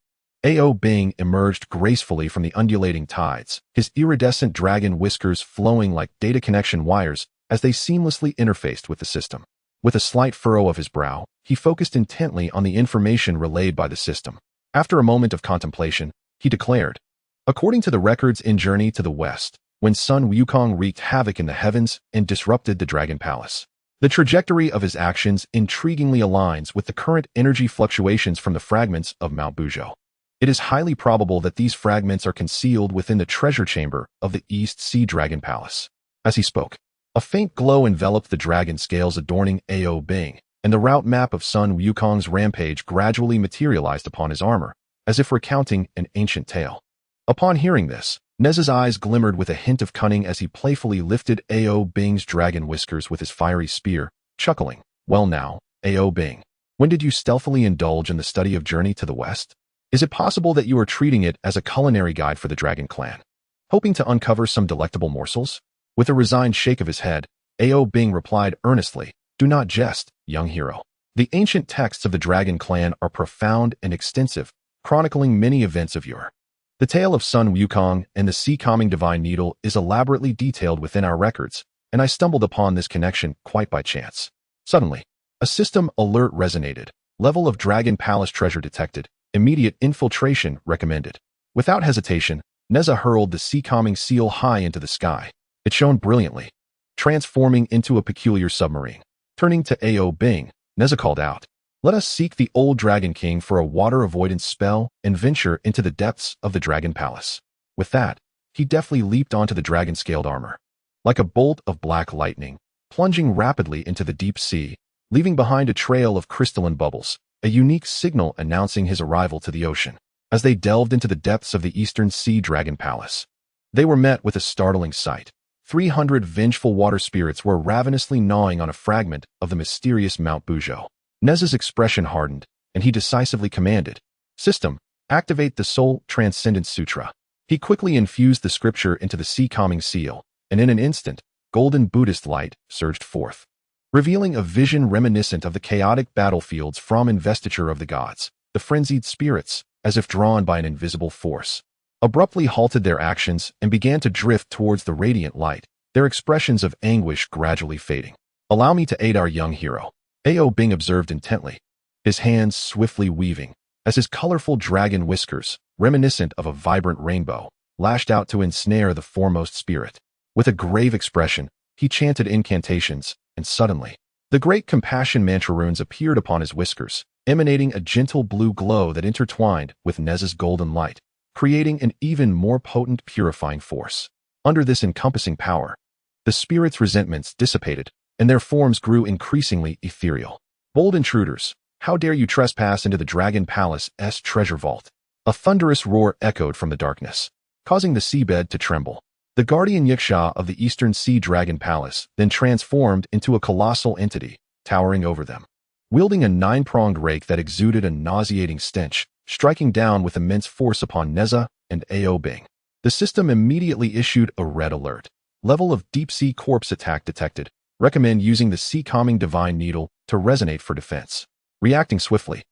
A: Ao Bing emerged gracefully from the undulating tides, his iridescent dragon whiskers flowing like data connection wires as they seamlessly interfaced with the system. With a slight furrow of his brow, he focused intently on the information relayed by the system. After a moment of contemplation, he declared, "According to the records in Journey to the West, when Sun Wukong wreaked havoc in the heavens and disrupted the Dragon Palace, the trajectory of his actions intriguingly aligns with the current energy fluctuations from the fragments of Mount Buzhou. It is highly probable that these fragments are concealed within the treasure chamber of the East Sea Dragon Palace." As he spoke, a faint glow enveloped the dragon scales adorning Ao Bing, and the route map of Sun Wukong's rampage gradually materialized upon his armor, as if recounting an ancient tale. Upon hearing this, Nezha's eyes glimmered with a hint of cunning as he playfully lifted Ao Bing's dragon whiskers with his fiery spear, chuckling, "Well now, Ao Bing, when did you stealthily indulge in the study of Journey to the West? Is it possible that you are treating it as a culinary guide for the Dragon Clan, hoping to uncover some delectable morsels?" With a resigned shake of his head, Ao Bing replied earnestly, "Do not jest, young hero. The ancient texts of the Dragon Clan are profound and extensive, chronicling many events of yore. The tale of Sun Wukong and the sea-calming divine needle is elaborately detailed within our records, and I stumbled upon this connection quite by chance." Suddenly, a system alert resonated. Level of Dragon Palace treasure detected. Immediate infiltration recommended. Without hesitation, Nezha hurled the sea-calming seal high into the sky. It shone brilliantly, transforming into a peculiar submarine. Turning to Ao Bing, Nezha called out, "Let us seek the old Dragon King for a water avoidance spell and venture into the depths of the Dragon Palace." With that, he deftly leaped onto the dragon-scaled armor. Like a bolt of black lightning, plunging rapidly into the deep sea, leaving behind a trail of crystalline bubbles, a unique signal announcing his arrival to the ocean. As they delved into the depths of the Eastern Sea Dragon Palace, they were met with a startling sight. 300 vengeful water spirits were ravenously gnawing on a fragment of the mysterious Mount Buzhou. Nezha's expression hardened, and he decisively commanded, "System, activate the Soul Transcendence Sutra." He quickly infused the scripture into the sea calming seal, and in an instant, golden Buddhist light surged forth, revealing a vision reminiscent of the chaotic battlefields from Investiture of the Gods. The frenzied spirits, as if drawn by an invisible force, abruptly halted their actions and began to drift towards the radiant light, their expressions of anguish gradually fading. "Allow me to aid our young hero," Ao Bing observed intently, his hands swiftly weaving, as his colorful dragon whiskers, reminiscent of a vibrant rainbow, lashed out to ensnare the foremost spirit. With a grave expression, he chanted incantations, and suddenly, the great compassion mantra runes appeared upon his whiskers, emanating a gentle blue glow that intertwined with Nezha's golden light, creating an even more potent purifying force. Under this encompassing power, the spirit's resentments dissipated, and their forms grew increasingly ethereal. "Bold intruders, how dare you trespass into the Dragon Palace's treasure vault?" A thunderous roar echoed from the darkness, causing the seabed to tremble. The guardian Yiksha of the Eastern Sea Dragon Palace then transformed into a colossal entity, towering over them, wielding a 9-pronged rake that exuded a nauseating stench, striking down with immense force upon Nezha and Ao Bing. The system immediately issued a red alert. "Level of deep-sea corpse attack detected. Recommend using the sea-calming divine needle to resonate for defense." Reacting swiftly,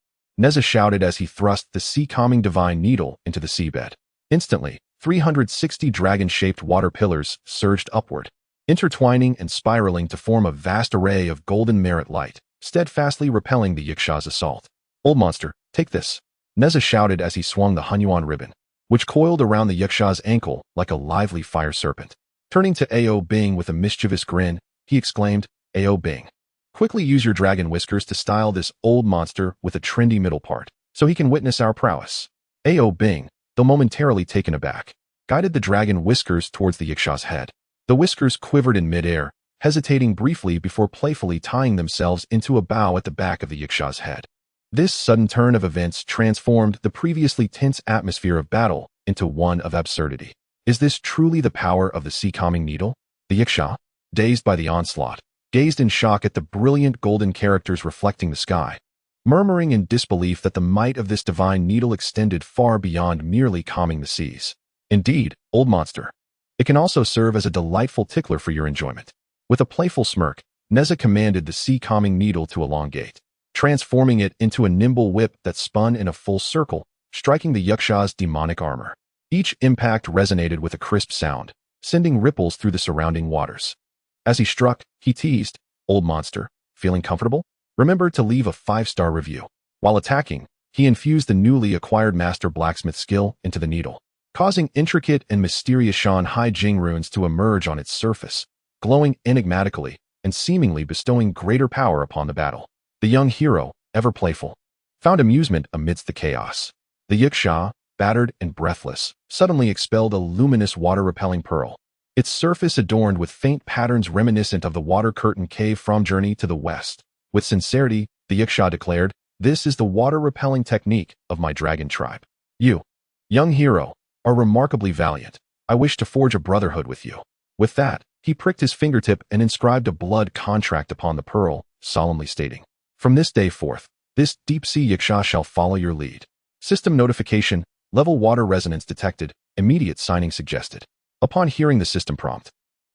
A: Nezha shouted as he thrust the sea-calming divine needle into the seabed. Instantly, 360 dragon-shaped water pillars surged upward, intertwining and spiraling to form a vast array of golden merit light, steadfastly repelling the Yiksha's assault. "Old monster, take this," Nezha shouted as he swung the Hunyuan ribbon, which coiled around the Yiksha's ankle like a lively fire serpent. Turning to Ao Bing with a mischievous grin, he exclaimed, "Ao Bing, quickly use your dragon whiskers to style this old monster with a trendy middle part, so he can witness our prowess." Ao Bing, though momentarily taken aback, guided the dragon whiskers towards the Yiksha's head. The whiskers quivered in midair, hesitating briefly before playfully tying themselves into a bow at the back of the Yiksha's head. This sudden turn of events transformed the previously tense atmosphere of battle into one of absurdity. Is this truly the power of the sea-calming needle? The Yiksha, dazed by the onslaught, gazed in shock at the brilliant golden characters reflecting the sky, murmuring in disbelief that the might of this divine needle extended far beyond merely calming the seas. "Indeed, old monster. It can also serve as a delightful tickler for your enjoyment." With a playful smirk, Nezha commanded the sea-calming needle to elongate, transforming it into a nimble whip that spun in a full circle, striking the Yiksha's demonic armor. Each impact resonated with a crisp sound, sending ripples through the surrounding waters. As he struck, he teased, "Old monster, feeling comfortable? Remember to leave a 5-star review." While attacking, he infused the newly acquired master blacksmith skill into the needle, causing intricate and mysterious Shanhai Jing runes to emerge on its surface, glowing enigmatically and seemingly bestowing greater power upon the battle. The young hero, ever playful, found amusement amidst the chaos. The Yiksha, battered and breathless, suddenly expelled a luminous water-repelling pearl, its surface adorned with faint patterns reminiscent of the water curtain cave from Journey to the West. With sincerity, the Yiksha declared, "This is the water-repelling technique of my dragon tribe. You, young hero, are remarkably valiant. I wish to forge a brotherhood with you." With that, he pricked his fingertip and inscribed a blood contract upon the pearl, solemnly stating, "From this day forth, this deep-sea Yiksha shall follow your lead." System notification, level water resonance detected, immediate signing suggested. Upon hearing the system prompt,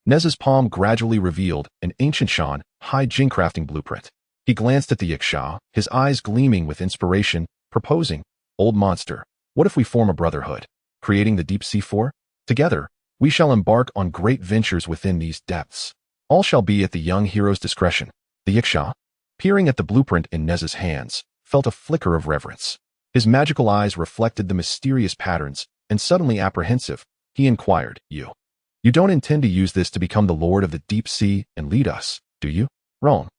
A: Nezha's palm gradually revealed an ancient Shanhai Jing crafting blueprint. He glanced at the Yiksha, his eyes gleaming with inspiration, proposing, "Old monster, what if we form a brotherhood, creating the deep sea for? Together, we shall embark on great ventures within these depths. All shall be at the young hero's discretion." The Yiksha, peering at the blueprint in Nezha's hands, felt a flicker of reverence. His magical eyes reflected the mysterious patterns, and suddenly apprehensive, he inquired, You don't intend to use this to become the lord of the deep sea and lead us, do you?" "Wrong."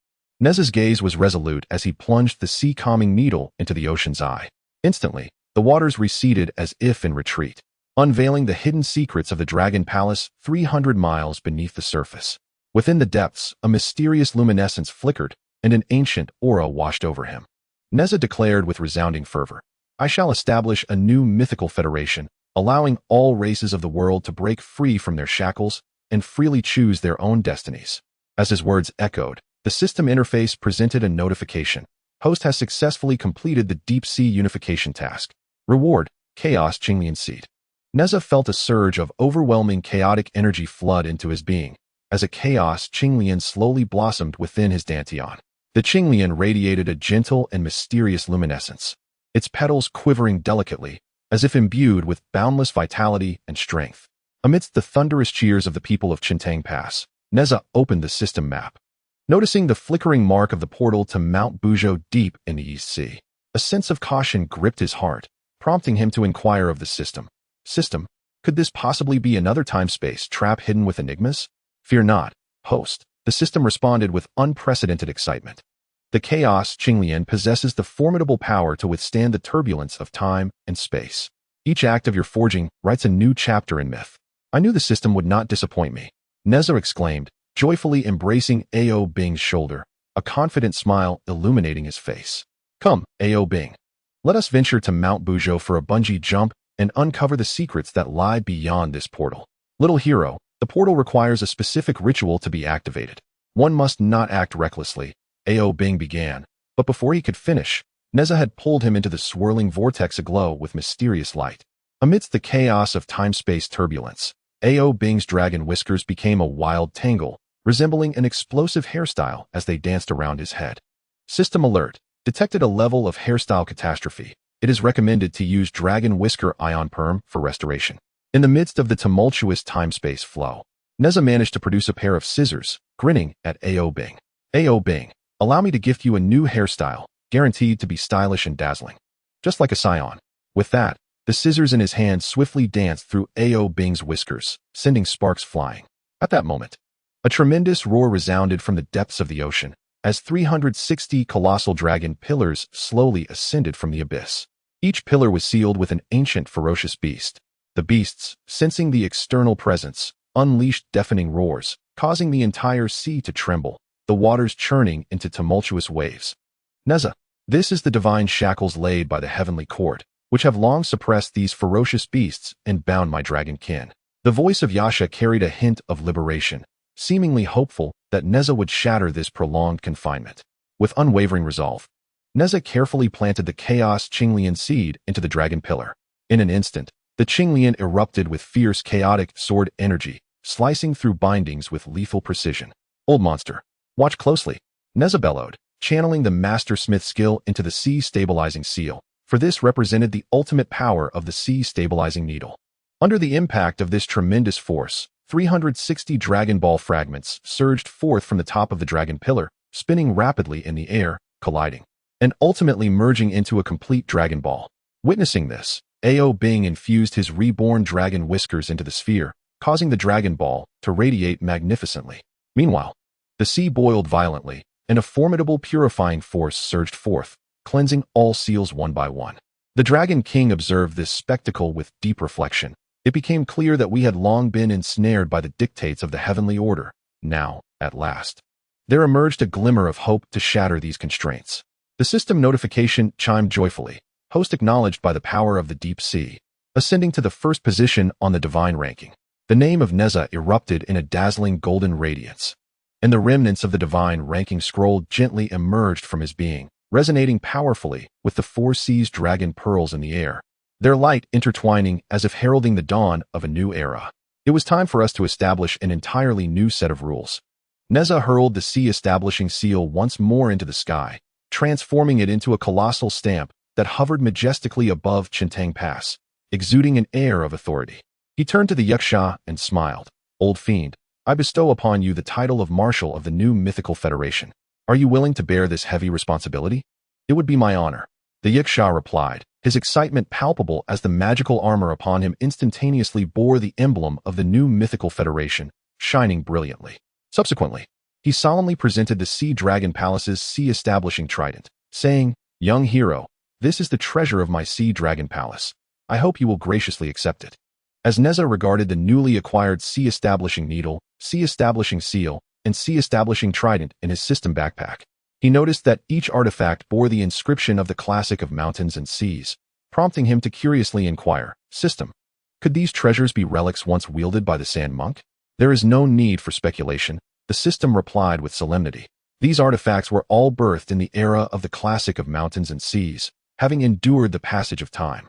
A: Nezha's gaze was resolute as he plunged the sea-calming needle into the ocean's eye. Instantly, the waters receded as if in retreat, unveiling the hidden secrets of the Dragon Palace 300 miles beneath the surface. Within the depths, a mysterious luminescence flickered, and an ancient aura washed over him. Nezha declared with resounding fervor, "I shall establish a new mythical federation, allowing all races of the world to break free from their shackles and freely choose their own destinies." As his words echoed, the system interface presented a notification. Host has successfully completed the deep sea unification task. Reward, Chaos Qinglian Seed. Nezha felt a surge of overwhelming chaotic energy flood into his being, as a chaos Qinglian slowly blossomed within his dantian. The Qinglian radiated a gentle and mysterious luminescence, its petals quivering delicately, as if imbued with boundless vitality and strength. Amidst the thunderous cheers of the people of Chintang Pass, Nezha opened the system map. Noticing the flickering mark of the portal to Mount Buzhou deep in the East Sea, a sense of caution gripped his heart, prompting him to inquire of the system. System, could this possibly be another time-space trap hidden with enigmas? Fear not, host, the system responded with unprecedented excitement. The Chaos Qinglian possesses the formidable power to withstand the turbulence of time and space. Each act of your forging writes a new chapter in myth. I knew the system would not disappoint me, Nezha exclaimed, joyfully embracing Ao Bing's shoulder, a confident smile illuminating his face. Come, Ao Bing. Let us venture to Mount Buzhou for a bungee jump and uncover the secrets that lie beyond this portal. Little hero, the portal requires a specific ritual to be activated. One must not act recklessly, Ao Bing began, but before he could finish, Nezha had pulled him into the swirling vortex aglow with mysterious light. Amidst the chaos of time-space turbulence, Ao Bing's dragon whiskers became a wild tangle, resembling an explosive hairstyle as they danced around his head. System alert. Detected a level of hairstyle catastrophe. It is recommended to use Dragon Whisker Ion Perm for restoration. In the midst of the tumultuous time-space flow, Nezha managed to produce a pair of scissors, grinning at Ao Bing. Ao Bing, allow me to gift you a new hairstyle, guaranteed to be stylish and dazzling. Just like a scion. With that, the scissors in his hand swiftly danced through Ao Bing's whiskers, sending sparks flying. At that moment, a tremendous roar resounded from the depths of the ocean, as 360 colossal dragon pillars slowly ascended from the abyss. Each pillar was sealed with an ancient ferocious beast. The beasts, sensing the external presence, unleashed deafening roars, causing the entire sea to tremble, the waters churning into tumultuous waves. Nezha, this is the divine shackles laid by the heavenly court, which have long suppressed these ferocious beasts and bound my dragon kin. The voice of Yasha carried a hint of liberation, seemingly hopeful that Nezha would shatter this prolonged confinement. With unwavering resolve, Nezha carefully planted the Chaos Qinglian seed into the dragon pillar. In an instant, the Qinglian erupted with fierce chaotic sword energy, slicing through bindings with lethal precision. Old monster, watch closely, Nezha bellowed, channeling the master smith skill into the sea stabilizing seal, for this represented the ultimate power of the sea stabilizing needle. Under the impact of this tremendous force, 360 Dragon Ball fragments surged forth from the top of the dragon pillar, spinning rapidly in the air, colliding, and ultimately merging into a complete Dragon Ball. Witnessing this, Ao Bing infused his reborn dragon whiskers into the sphere, causing the Dragon Ball to radiate magnificently. Meanwhile, the sea boiled violently, and a formidable purifying force surged forth, cleansing all seals one by one. The Dragon King observed this spectacle with deep reflection. It became clear that we had long been ensnared by the dictates of the heavenly order. Now, at last, there emerged a glimmer of hope to shatter these constraints. The system notification chimed joyfully, host acknowledged by the power of the deep sea, ascending to the first position on the divine ranking. The name of Nezha erupted in a dazzling golden radiance, and the remnants of the divine ranking scroll gently emerged from his being, resonating powerfully with the four seas dragon pearls in the air, their light intertwining as if heralding the dawn of a new era. It was time for us to establish an entirely new set of rules. Nezha hurled the sea-establishing seal once more into the sky, transforming it into a colossal stamp that hovered majestically above Chintang Pass, exuding an air of authority. He turned to the Yaksha and smiled. Old fiend, I bestow upon you the title of Marshal of the new mythical federation. Are you willing to bear this heavy responsibility? It would be my honor. The Yaksha replied, his excitement palpable as the magical armor upon him instantaneously bore the emblem of the new mythical federation, shining brilliantly. Subsequently, he solemnly presented the Sea Dragon Palace's sea-establishing trident, saying, Young hero, this is the treasure of my Sea Dragon Palace. I hope you will graciously accept it. As Nezha regarded the newly acquired sea-establishing needle, sea-establishing seal, and sea-establishing trident in his system backpack, he noticed that each artifact bore the inscription of the classic of mountains and seas, prompting him to curiously inquire, System, could these treasures be relics once wielded by the Sand Monk? There is no need for speculation, the system replied with solemnity. These artifacts were all birthed in the era of the classic of mountains and seas, having endured the passage of time,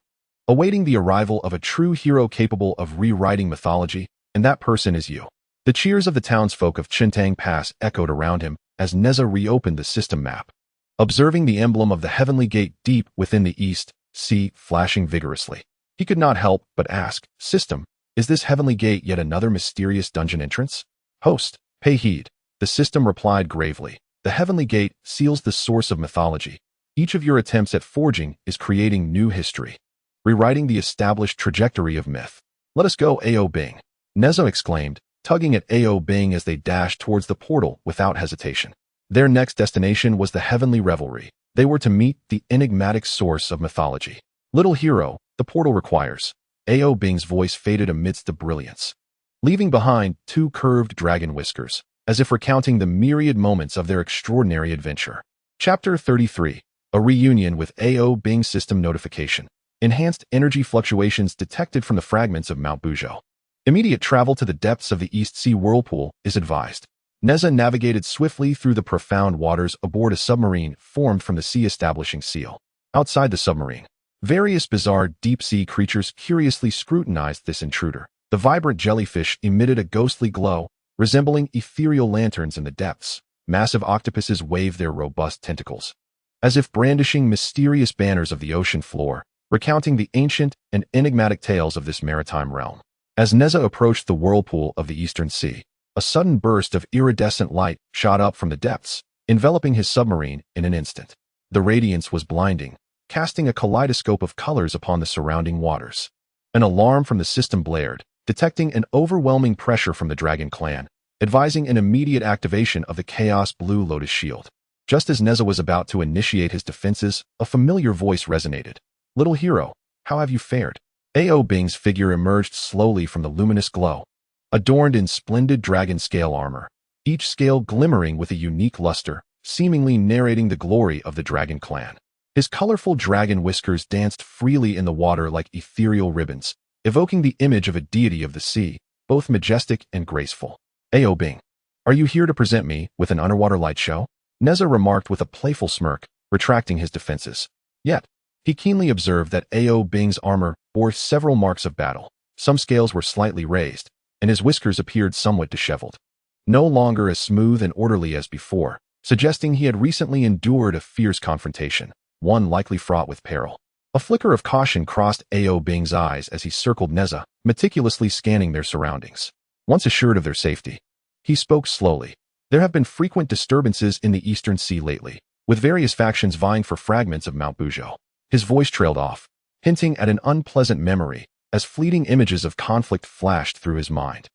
A: awaiting the arrival of a true hero capable of rewriting mythology, and that person is you. The cheers of the townsfolk of Qiankun Pass echoed around him as Nezha reopened the system map. Observing the emblem of the heavenly gate deep within the east sea flashing vigorously, he could not help but ask, "System, is this heavenly gate yet another mysterious dungeon entrance?" "Host, pay heed," the system replied gravely. "The heavenly gate seals the source of mythology. Each of your attempts at forging is creating new history, rewriting the established trajectory of myth." "Let us go, Ao Bing," Nezha exclaimed, tugging at Ao Bing as they dashed towards the portal without hesitation. Their next destination was the heavenly revelry. They were to meet the enigmatic source of mythology. "Little hero, the portal requires." Ao Bing's voice faded amidst the brilliance, leaving behind two curved dragon whiskers, as if recounting the myriad moments of their extraordinary adventure. Chapter 33. A reunion with Ao Bing system notification. Enhanced energy fluctuations detected from the fragments of Mount Buzhou. Immediate travel to the depths of the East Sea whirlpool is advised. Nezha navigated swiftly through the profound waters aboard a submarine formed from the sea-establishing seal. Outside the submarine, various bizarre deep-sea creatures curiously scrutinized this intruder. The vibrant jellyfish emitted a ghostly glow, resembling ethereal lanterns in the depths. Massive octopuses waved their robust tentacles, as if brandishing mysterious banners of the ocean floor, recounting the ancient and enigmatic tales of this maritime realm. As Nezha approached the whirlpool of the Eastern Sea, a sudden burst of iridescent light shot up from the depths, enveloping his submarine in an instant. The radiance was blinding, casting a kaleidoscope of colors upon the surrounding waters. An alarm from the system blared, detecting an overwhelming pressure from the Dragon Clan, advising an immediate activation of the Chaos Blue Lotus Shield. Just as Nezha was about to initiate his defenses, a familiar voice resonated. "Little hero, how have you fared?" Ao Bing's figure emerged slowly from the luminous glow, adorned in splendid dragon scale armor, each scale glimmering with a unique luster, seemingly narrating the glory of the Dragon Clan. His colorful dragon whiskers danced freely in the water like ethereal ribbons, evoking the image of a deity of the sea, both majestic and graceful. "Ao Bing, are you here to present me with an underwater light show?" Nezha remarked with a playful smirk, retracting his defenses. Yet, he keenly observed that Ao Bing's armor bore several marks of battle. Some scales were slightly raised, and his whiskers appeared somewhat disheveled, no longer as smooth and orderly as before, suggesting he had recently endured a fierce confrontation, one likely fraught with peril. A flicker of caution crossed Ao Bing's eyes as he circled Nezha, meticulously scanning their surroundings. Once assured of their safety, he spoke slowly. "There have been frequent disturbances in the Eastern Sea lately, with various factions vying for fragments of Mount Buzhou." His voice trailed off, hinting at an unpleasant memory, as fleeting images of conflict flashed through his mind.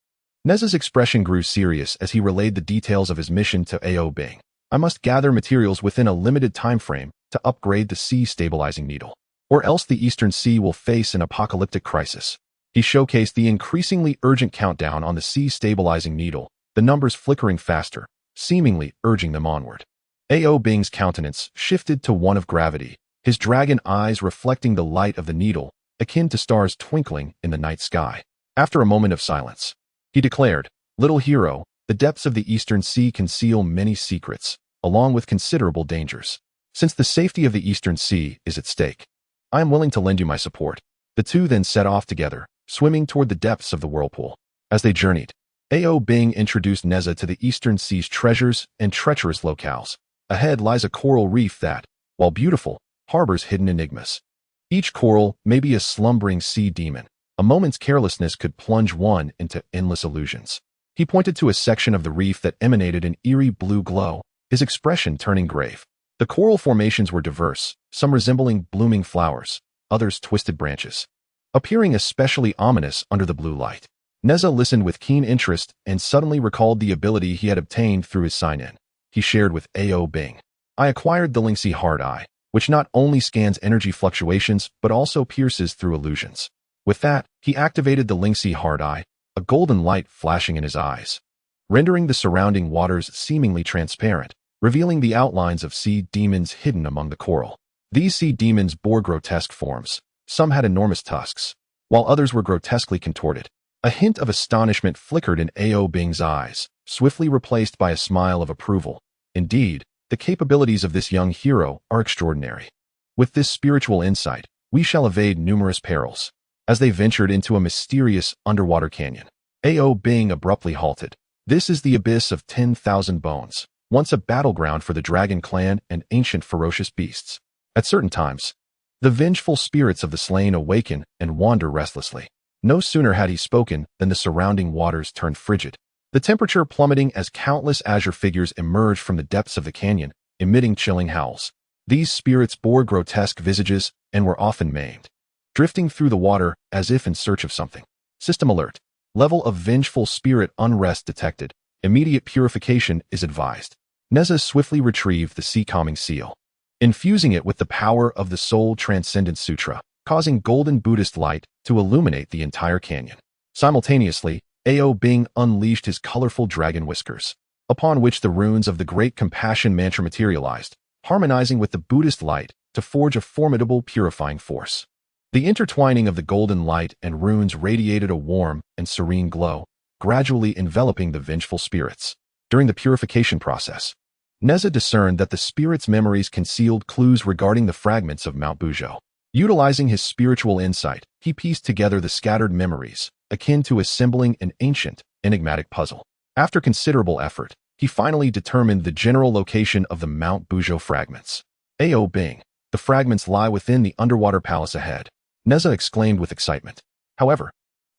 A: Nezha's expression grew serious as he relayed the details of his mission to Ao Bing. "I must gather materials within a limited time frame to upgrade the sea-stabilizing needle, or else the Eastern Sea will face an apocalyptic crisis." He showcased the increasingly urgent countdown on the sea-stabilizing needle, the numbers flickering faster, seemingly urging them onward. Ao Bing's countenance shifted to one of gravity, his dragon eyes reflecting the light of the needle, akin to stars twinkling in the night sky. After a moment of silence, he declared, "Little hero, the depths of the Eastern Sea conceal many secrets, along with considerable dangers. Since the safety of the Eastern Sea is at stake, I am willing to lend you my support." The two then set off together, swimming toward the depths of the whirlpool. As they journeyed, Ao Bing introduced Nezha to the Eastern Sea's treasures and treacherous locales. Ahead lies a coral reef that, while beautiful, harbors hidden enigmas. Each coral may be a slumbering sea demon. A moment's carelessness could plunge one into endless illusions. He pointed to a section of the reef that emanated an eerie blue glow, his expression turning grave. The coral formations were diverse, some resembling blooming flowers, others twisted branches, appearing especially ominous under the blue light. Nezha listened with keen interest and suddenly recalled the ability he had obtained through his sign-in. He shared with Ao Bing, "I acquired the Lingxi Hard Eye, which not only scans energy fluctuations but also pierces through illusions." With that, he activated the Lingxi Hard Eye, a golden light flashing in his eyes, rendering the surrounding waters seemingly transparent, revealing the outlines of sea demons hidden among the coral. These sea demons bore grotesque forms. Some had enormous tusks, while others were grotesquely contorted. A hint of astonishment flickered in Ao Bing's eyes, swiftly replaced by a smile of approval. Indeed, the capabilities of this young hero are extraordinary. With this spiritual insight, we shall evade numerous perils. As they ventured into a mysterious underwater canyon, Ao Bing abruptly halted. This is the abyss of 10,000 bones, once a battleground for the dragon clan and ancient ferocious beasts. At certain times, the vengeful spirits of the slain awaken and wander restlessly. No sooner had he spoken than the surrounding waters turned frigid, the temperature plummeting as countless azure figures emerged from the depths of the canyon, emitting chilling howls. These spirits bore grotesque visages and were often maimed, drifting through the water as if in search of something. System alert. Level of vengeful spirit unrest detected. Immediate purification is advised. Nezha swiftly retrieved the sea calming seal, infusing it with the power of the Soul Transcendence Sutra, causing golden Buddhist light to illuminate the entire canyon. Simultaneously, Ao Bing unleashed his colorful dragon whiskers, upon which the runes of the Great Compassion Mantra materialized, harmonizing with the Buddhist light to forge a formidable purifying force. The intertwining of the golden light and runes radiated a warm and serene glow, gradually enveloping the vengeful spirits. During the purification process, Nezha discerned that the spirits' memories concealed clues regarding the fragments of Mount Buzhou. Utilizing his spiritual insight, he pieced together the scattered memories, akin to assembling an ancient, enigmatic puzzle. After considerable effort, he finally determined the general location of the Mount Buzhou fragments. Ao Bing, the fragments lie within the underwater palace ahead, Nezha exclaimed with excitement. However,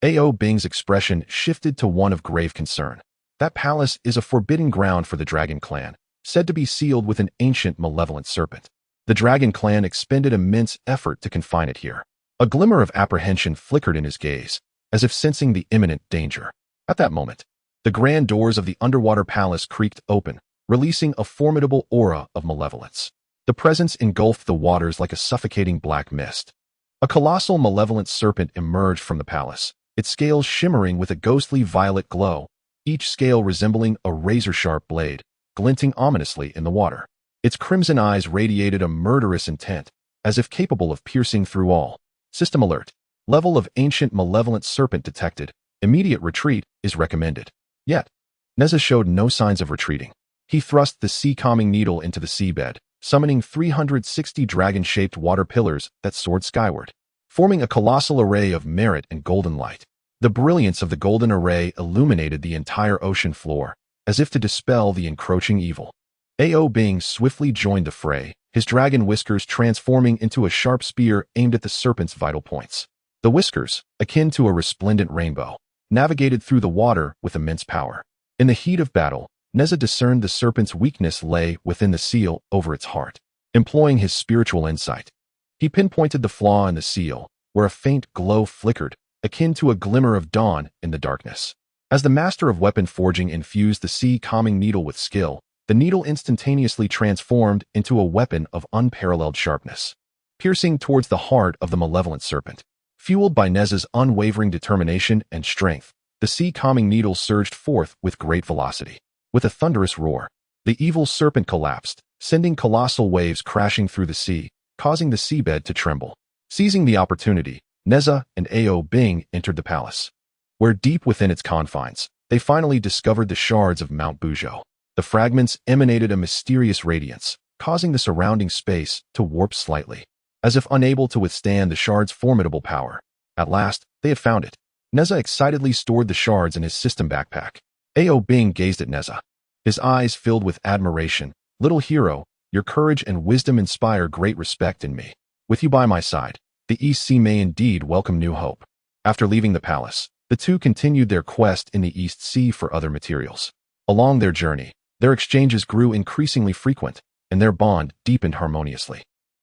A: Ao Bing's expression shifted to one of grave concern. That palace is a forbidden ground for the dragon clan, said to be sealed with an ancient malevolent serpent. The dragon clan expended immense effort to confine it here. A glimmer of apprehension flickered in his gaze, as if sensing the imminent danger. At that moment, the grand doors of the underwater palace creaked open, releasing a formidable aura of malevolence. The presence engulfed the waters like a suffocating black mist. A colossal malevolent serpent emerged from the palace, its scales shimmering with a ghostly violet glow, each scale resembling a razor-sharp blade, glinting ominously in the water. Its crimson eyes radiated a murderous intent, as if capable of piercing through all. System alert. Level of ancient malevolent serpent detected. Immediate retreat is recommended. Yet, Nezha showed no signs of retreating. He thrust the sea-calming needle into the seabed, summoning 360 dragon-shaped water pillars that soared skyward, forming a colossal array of merit and golden light. The brilliance of the golden array illuminated the entire ocean floor, as if to dispel the encroaching evil. Ao Bing swiftly joined the fray, his dragon whiskers transforming into a sharp spear aimed at the serpent's vital points. The whiskers, akin to a resplendent rainbow, navigated through the water with immense power. In the heat of battle, Nezha discerned the serpent's weakness lay within the seal over its heart. Employing his spiritual insight, he pinpointed the flaw in the seal, where a faint glow flickered, akin to a glimmer of dawn in the darkness. As the master of weapon forging infused the sea-calming needle with skill, the needle instantaneously transformed into a weapon of unparalleled sharpness, piercing towards the heart of the malevolent serpent. Fueled by Nezha's unwavering determination and strength, the sea-calming needle surged forth with great velocity. With a thunderous roar, the evil serpent collapsed, sending colossal waves crashing through the sea, causing the seabed to tremble. Seizing the opportunity, Nezha and Ao Bing entered the palace, where deep within its confines, they finally discovered the shards of Mount Buzhou. The fragments emanated a mysterious radiance, causing the surrounding space to warp slightly, as if unable to withstand the shard's formidable power. At last, they had found it. Nezha excitedly stored the shards in his system backpack. Ao Bing gazed at Nezha, his eyes filled with admiration. Little hero, your courage and wisdom inspire great respect in me. With you by my side, the East Sea may indeed welcome new hope. After leaving the palace, the two continued their quest in the East Sea for other materials. Along their journey, their exchanges grew increasingly frequent, and their bond deepened harmoniously.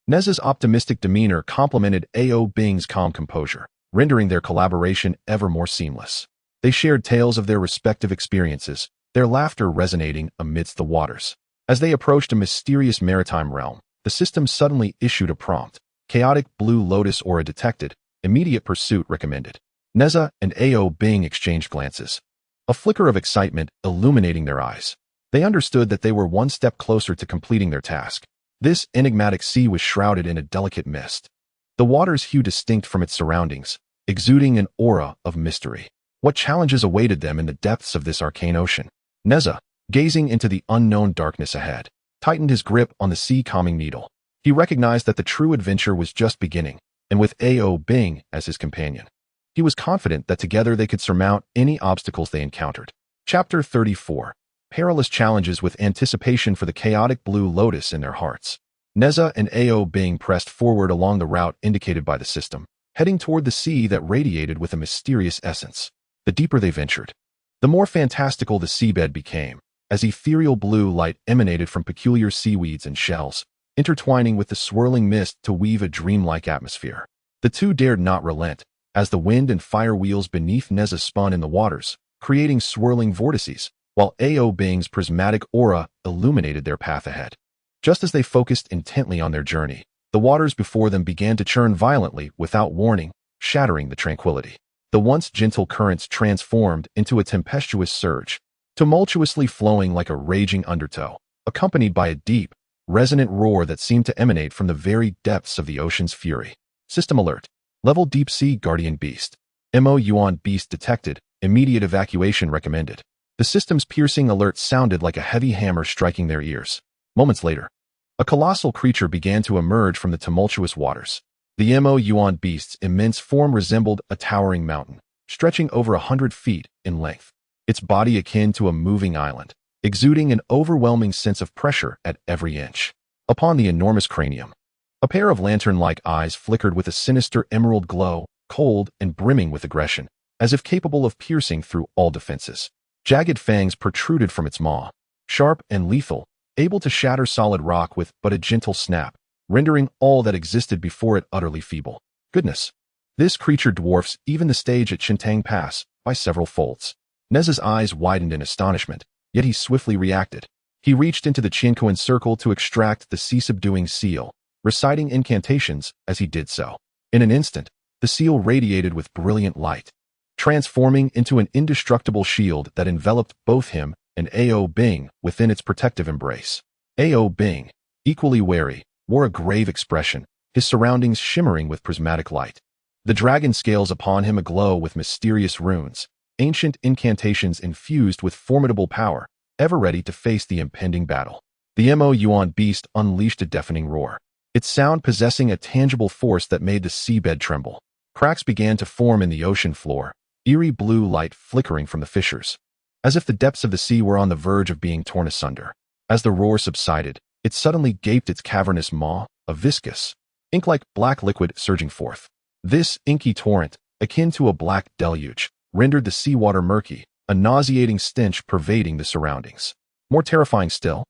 A: Nezha's optimistic demeanor complemented Ao Bing's calm composure, rendering their collaboration ever more seamless. They shared tales of their respective experiences, their laughter resonating amidst the waters. As they approached a mysterious maritime realm, the system suddenly issued a prompt. Chaotic blue lotus aura detected. Immediate pursuit recommended. Nezha and Ao Bing exchanged glances, a flicker of excitement illuminating their eyes. They understood that they were one step closer to completing their task. This enigmatic sea was shrouded in a delicate mist, the waters hue distinct from its surroundings, exuding an aura of mystery. What challenges awaited them in the depths of this arcane ocean? Nezha, gazing into the unknown darkness ahead, tightened his grip on the sea-calming needle. He recognized that the true adventure was just beginning, and with Ao Bing as his companion, he was confident that together they could surmount any obstacles they encountered. Chapter 34. Perilous Challenges. With anticipation for the chaotic blue lotus in their hearts, Nezha and Ao Bing pressed forward along the route indicated by the system, heading toward the sea that radiated with a mysterious essence. The deeper they ventured, the more fantastical the seabed became, as ethereal blue light emanated from peculiar seaweeds and shells, intertwining with the swirling mist to weave a dreamlike atmosphere. The two dared not relent, as the wind and fire wheels beneath Nezha spun in the waters, creating swirling vortices, while Ao Bing's prismatic aura illuminated their path ahead. Just as they focused intently on their journey, the waters before them began to churn violently without warning, shattering the tranquility. The once gentle currents transformed into a tempestuous surge, tumultuously flowing like a raging undertow, accompanied by a deep, resonant roar that seemed to emanate from the very depths of the ocean's fury. System alert. Level Deep Sea Guardian Beast. Mo Yuan Beast detected. Immediate evacuation recommended. The system's piercing alert sounded like a heavy hammer striking their ears. Moments later, a colossal creature began to emerge from the tumultuous waters. The Mo Yuan Beast's immense form resembled a towering mountain, stretching over 100 feet in length, its body akin to a moving island, exuding an overwhelming sense of pressure at every inch. Upon the enormous cranium, a pair of lantern-like eyes flickered with a sinister emerald glow, cold and brimming with aggression, as if capable of piercing through all defenses. Jagged fangs protruded from its maw, sharp and lethal, able to shatter solid rock with but a gentle snap, rendering all that existed before it utterly feeble. Goodness! This creature dwarfs even the stage at Yangcheng Pass by several folds. Nezha's eyes widened in astonishment, yet he swiftly reacted. He reached into the Qiankun circle to extract the sea-subduing seal, reciting incantations as he did so. In an instant, the seal radiated with brilliant light, transforming into an indestructible shield that enveloped both him and Ao Bing within its protective embrace. Ao Bing, equally wary, wore a grave expression, his surroundings shimmering with prismatic light. The dragon scales upon him aglow with mysterious runes, ancient incantations infused with formidable power, ever ready to face the impending battle. The Mo Yuan Beast unleashed a deafening roar, its sound possessing a tangible force that made the seabed tremble. Cracks began to form in the ocean floor, eerie blue light flickering from the fissures, as if the depths of the sea were on the verge of being torn asunder. As the roar subsided, it suddenly gaped its cavernous maw, a viscous, ink-like black liquid surging forth. This inky torrent, akin to a black deluge, rendered the seawater murky, a nauseating stench pervading the surroundings. More terrifying still,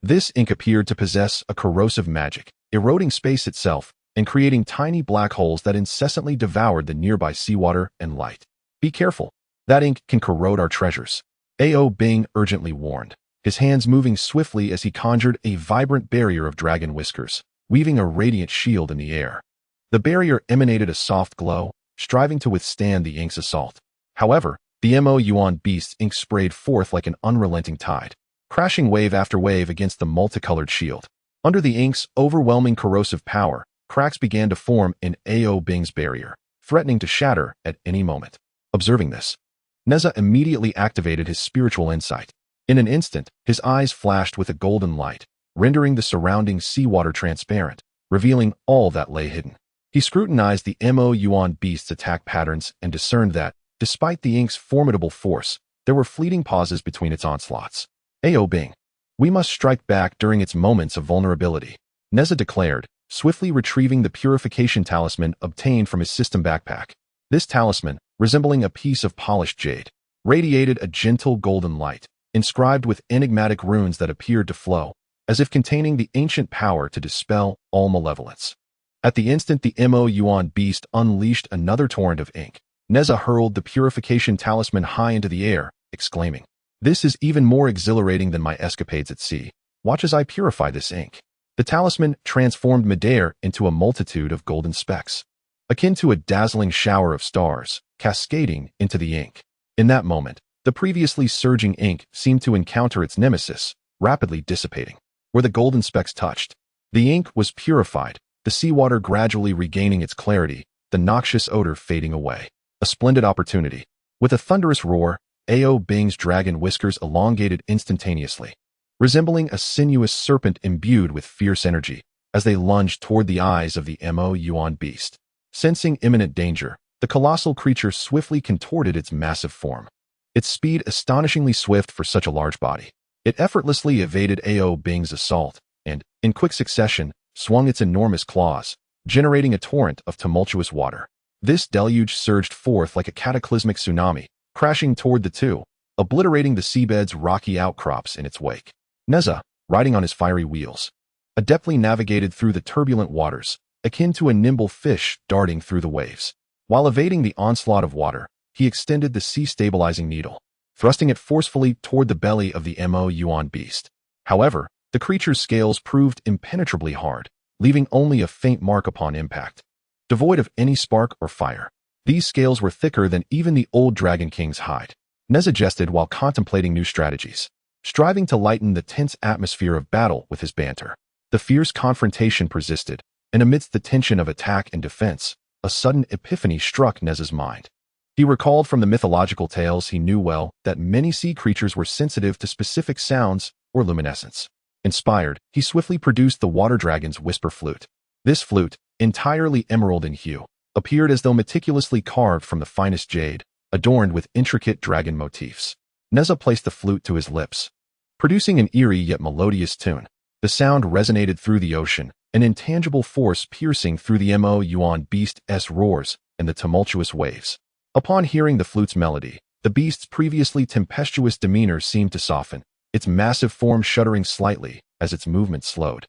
A: this ink appeared to possess a corrosive magic, eroding space itself and creating tiny black holes that incessantly devoured the nearby seawater and light. Be careful. That ink can corrode our treasures. Ao Bing urgently warned, his hands moving swiftly as he conjured a vibrant barrier of dragon whiskers, weaving a radiant shield in the air. The barrier emanated a soft glow, striving to withstand the ink's assault. However, the Mo Yuan Beast's ink sprayed forth like an unrelenting tide, crashing wave after wave against the multicolored shield. Under the ink's overwhelming corrosive power, cracks began to form in Ao Bing's barrier, threatening to shatter at any moment. Observing this, Nezha immediately activated his spiritual insight. In an instant, his eyes flashed with a golden light, rendering the surrounding seawater transparent, revealing all that lay hidden. He scrutinized the Mo Yuan Beast's attack patterns and discerned that, despite the ink's formidable force, there were fleeting pauses between its onslaughts. Ao Bing, we must strike back during its moments of vulnerability, Nezha declared, swiftly retrieving the purification talisman obtained from his system backpack. This talisman, resembling a piece of polished jade, radiated a gentle golden light, inscribed with enigmatic runes that appeared to flow, as if containing the ancient power to dispel all malevolence. At the instant the Mo Yuan Beast unleashed another torrent of ink, Nezha hurled the purification talisman high into the air, exclaiming, "This is even more exhilarating than my escapades at sea. Watch as I purify this ink." The talisman transformed midair into a multitude of golden specks, akin to a dazzling shower of stars, cascading into the ink. In that moment, the previously surging ink seemed to encounter its nemesis, rapidly dissipating. Where the golden specks touched, the ink was purified, the seawater gradually regaining its clarity, the noxious odor fading away. A splendid opportunity. With a thunderous roar, Ao Bing's dragon whiskers elongated instantaneously, resembling a sinuous serpent imbued with fierce energy, as they lunged toward the eyes of the Mo Yuan beast. Sensing imminent danger, the colossal creature swiftly contorted its massive form. Its speed astonishingly swift for such a large body. It effortlessly evaded Ao Bing's assault, and, in quick succession, swung its enormous claws, generating a torrent of tumultuous water. This deluge surged forth like a cataclysmic tsunami, crashing toward the two, obliterating the seabed's rocky outcrops in its wake. Nezha, riding on his fiery wheels, adeptly navigated through the turbulent waters, akin to a nimble fish darting through the waves. While evading the onslaught of water, he extended the sea-stabilizing needle, thrusting it forcefully toward the belly of the Mo Yuan beast. However, the creature's scales proved impenetrably hard, leaving only a faint mark upon impact. Devoid of any spark or fire, these scales were thicker than even the old Dragon King's hide. Nezha jested while contemplating new strategies, striving to lighten the tense atmosphere of battle with his banter. The fierce confrontation persisted, and amidst the tension of attack and defense, a sudden epiphany struck Nezha's mind. He recalled from the mythological tales he knew well that many sea creatures were sensitive to specific sounds or luminescence. Inspired, he swiftly produced the water dragon's whisper flute. This flute, entirely emerald in hue, appeared as though meticulously carved from the finest jade, adorned with intricate dragon motifs. Nezha placed the flute to his lips, producing an eerie yet melodious tune. The sound resonated through the ocean, an intangible force piercing through the Mo Yuan beast's roars and the tumultuous waves. Upon hearing the flute's melody, the beast's previously tempestuous demeanor seemed to soften, its massive form shuddering slightly as its movement slowed.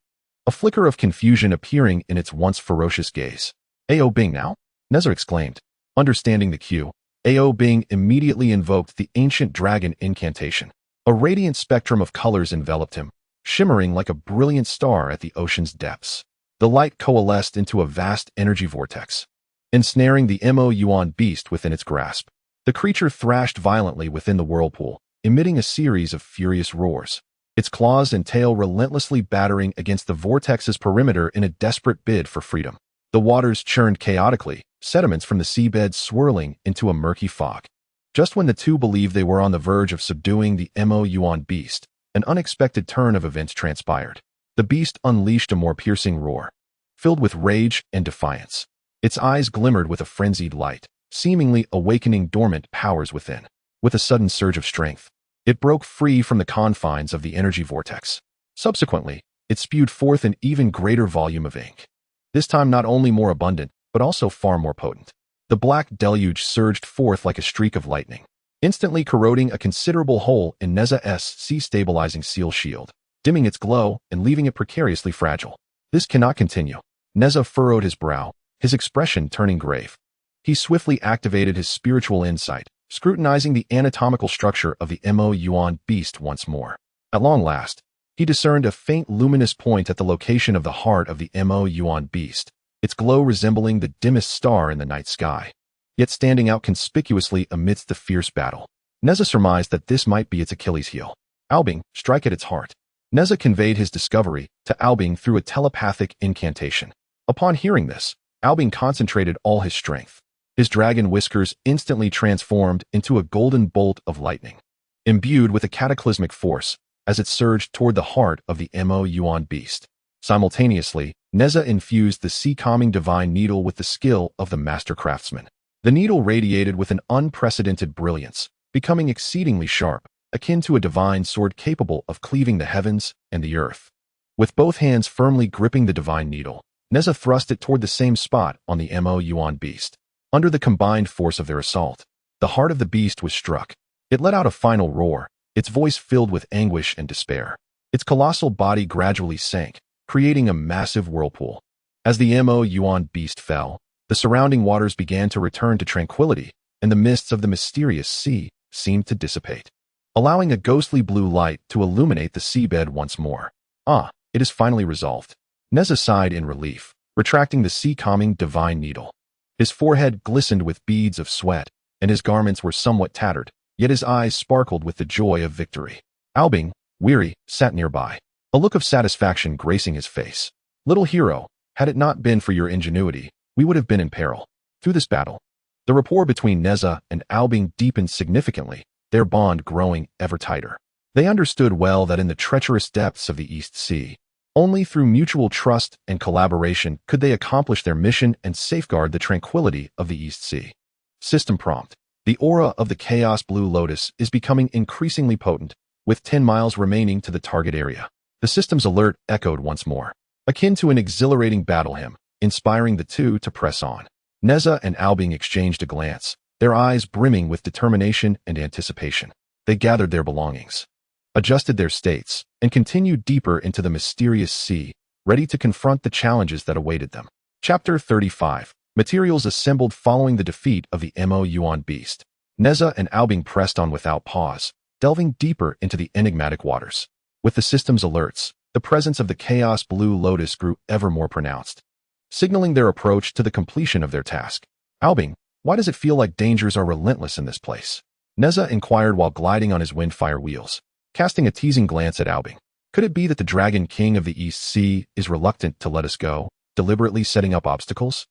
A: A flicker of confusion appearing in its once ferocious gaze. Ao Bing now? Nezha exclaimed. Understanding the cue, Ao Bing immediately invoked the ancient dragon incantation. A radiant spectrum of colors enveloped him, shimmering like a brilliant star at the ocean's depths. The light coalesced into a vast energy vortex, ensnaring the Mo Yuan beast within its grasp. The creature thrashed violently within the whirlpool, emitting a series of furious roars, its claws and tail relentlessly battering against the vortex's perimeter in a desperate bid for freedom. The waters churned chaotically, sediments from the seabed swirling into a murky fog. Just when the two believed they were on the verge of subduing the Mo Yuan beast, an unexpected turn of events transpired. The beast unleashed a more piercing roar, filled with rage and defiance. Its eyes glimmered with a frenzied light, seemingly awakening dormant powers within. With a sudden surge of strength, it broke free from the confines of the energy vortex. Subsequently, it spewed forth an even greater volume of ink, this time not only more abundant, but also far more potent. The black deluge surged forth like a streak of lightning, instantly corroding a considerable hole in Nezha's sea-stabilizing seal shield, dimming its glow and leaving it precariously fragile. This cannot continue. Nezha furrowed his brow, his expression turning grave. He swiftly activated his spiritual insight, scrutinizing the anatomical structure of the Mo Yuan beast once more. At long last, he discerned a faint luminous point at the location of the heart of the Mo Yuan beast, its glow resembling the dimmest star in the night sky, yet standing out conspicuously amidst the fierce battle. Nezha surmised that this might be its Achilles heel. Ao Bing, strike at its heart. Nezha conveyed his discovery to Ao Bing through a telepathic incantation. Upon hearing this, Ao Bing concentrated all his strength. His dragon whiskers instantly transformed into a golden bolt of lightning, imbued with a cataclysmic force as it surged toward the heart of the Mo Yuan beast. Simultaneously, Nezha infused the sea-calming divine needle with the skill of the master craftsman. The needle radiated with an unprecedented brilliance, becoming exceedingly sharp, akin to a divine sword capable of cleaving the heavens and the earth. With both hands firmly gripping the divine needle, Nezha thrust it toward the same spot on the Mo Yuan beast. Under the combined force of their assault, the heart of the beast was struck. It let out a final roar, its voice filled with anguish and despair. Its colossal body gradually sank, creating a massive whirlpool. As the Mo Yuan beast fell, the surrounding waters began to return to tranquility, and the mists of the mysterious sea seemed to dissipate, allowing a ghostly blue light to illuminate the seabed once more. Ah, it is finally resolved. Nezha sighed in relief, retracting the sea-calming divine needle. His forehead glistened with beads of sweat, and his garments were somewhat tattered, yet his eyes sparkled with the joy of victory. Ao Bing, weary, sat nearby, a look of satisfaction gracing his face. Little hero, had it not been for your ingenuity, we would have been in peril. Through this battle, the rapport between Nezha and Ao Bing deepened significantly, their bond growing ever tighter. They understood well that in the treacherous depths of the East Sea, only through mutual trust and collaboration could they accomplish their mission and safeguard the tranquility of the East Sea. System prompt. The aura of the Chaos Blue Lotus is becoming increasingly potent, with 10 miles remaining to the target area. The system's alert echoed once more, akin to an exhilarating battle hymn, inspiring the two to press on. Nezha and Albing exchanged a glance, their eyes brimming with determination and anticipation. They gathered their belongings, adjusted their states, and continued deeper into the mysterious sea, ready to confront the challenges that awaited them. Chapter 35. Materials assembled following the defeat of the Mo Yuan beast. Nezha and Albing pressed on without pause, delving deeper into the enigmatic waters. With the system's alerts, the presence of the Chaos Blue Lotus grew ever more pronounced, signaling their approach to the completion of their task. Albing, why does it feel like dangers are relentless in this place? Nezha inquired while gliding on his windfire wheels, casting a teasing glance at Albing. Could it be that the Dragon King of the East Sea is reluctant to let us go, deliberately setting up obstacles?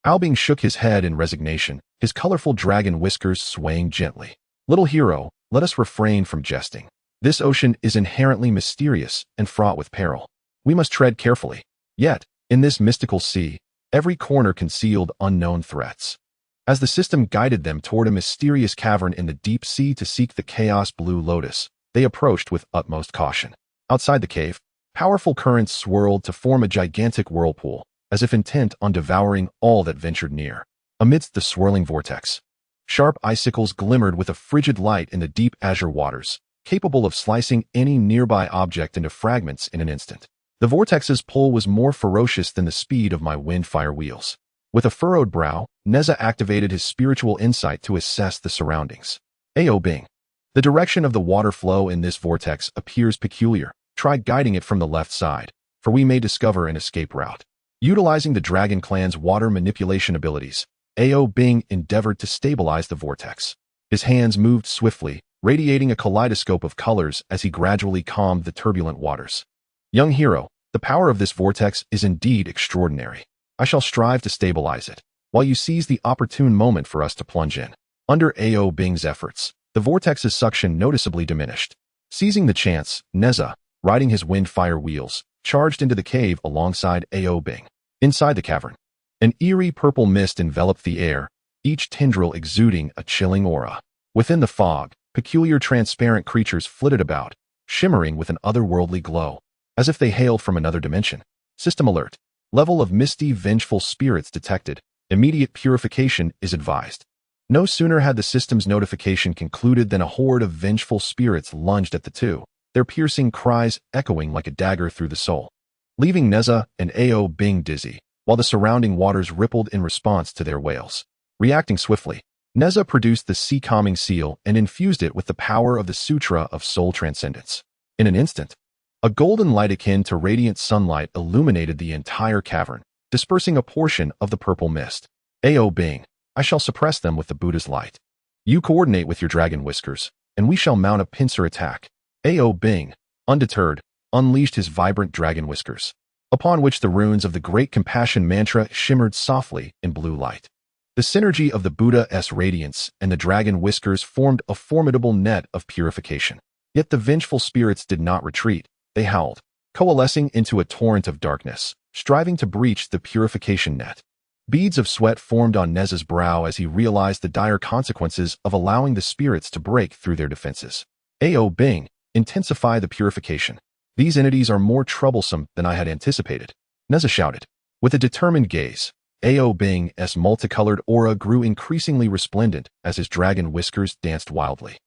A: Albing shook his head in resignation, his colorful dragon whiskers swaying gently. Little hero, let us refrain from jesting. This ocean is inherently mysterious and fraught with peril. We must tread carefully. Yet, in this mystical sea, every corner concealed unknown threats. As the system guided them toward a mysterious cavern in the deep sea to seek the Chaos Blue Lotus, they approached with utmost caution. Outside the cave, powerful currents swirled to form a gigantic whirlpool, as if intent on devouring all that ventured near. Amidst the swirling vortex, sharp icicles glimmered with a frigid light in the deep azure waters, capable of slicing any nearby object into fragments in an instant. The vortex's pull was more ferocious than the speed of my windfire wheels. With a furrowed brow, Nezha activated his spiritual insight to assess the surroundings. Ao Bing. The direction of the water flow in this vortex appears peculiar. Try guiding it from the left side, for we may discover an escape route. Utilizing the Dragon Clan's water manipulation abilities, Ao Bing endeavored to stabilize the vortex. His hands moved swiftly, radiating a kaleidoscope of colors as he gradually calmed the turbulent waters. Young hero, the power of this vortex is indeed extraordinary. I shall strive to stabilize it, while you seize the opportune moment for us to plunge in. Under Ao Bing's efforts, the vortex's suction noticeably diminished. Seizing the chance, Nezha, riding his windfire wheels, charged into the cave alongside Ao Bing. Inside the cavern, an eerie purple mist enveloped the air, each tendril exuding a chilling aura. Within the fog, peculiar transparent creatures flitted about, shimmering with an otherworldly glow, as if they hailed from another dimension. System alert. Level of misty, vengeful spirits detected. Immediate purification is advised. No sooner had the system's notification concluded than a horde of vengeful spirits lunged at the two, their piercing cries echoing like a dagger through the soul, leaving Nezha and Ao Bing dizzy, while the surrounding waters rippled in response to their wails. Reacting swiftly, Nezha produced the sea calming seal and infused it with the power of the Sutra of Soul Transcendence. In an instant, a golden light akin to radiant sunlight illuminated the entire cavern, dispersing a portion of the purple mist. Ao Bing, I shall suppress them with the Buddha's light. You coordinate with your dragon whiskers, and we shall mount a pincer attack. Ao Bing, undeterred, unleashed his vibrant dragon whiskers, upon which the runes of the Great Compassion mantra shimmered softly in blue light. The synergy of the Buddha's radiance and the dragon whiskers formed a formidable net of purification. Yet the vengeful spirits did not retreat. They howled, coalescing into a torrent of darkness, striving to breach the purification net. Beads of sweat formed on Nezha's brow as he realized the dire consequences of allowing the spirits to break through their defenses. Ao Bing, intensify the purification. These entities are more troublesome than I had anticipated. Nezha shouted. With a determined gaze, Ao Bing's multicolored aura grew increasingly resplendent as his dragon whiskers danced wildly,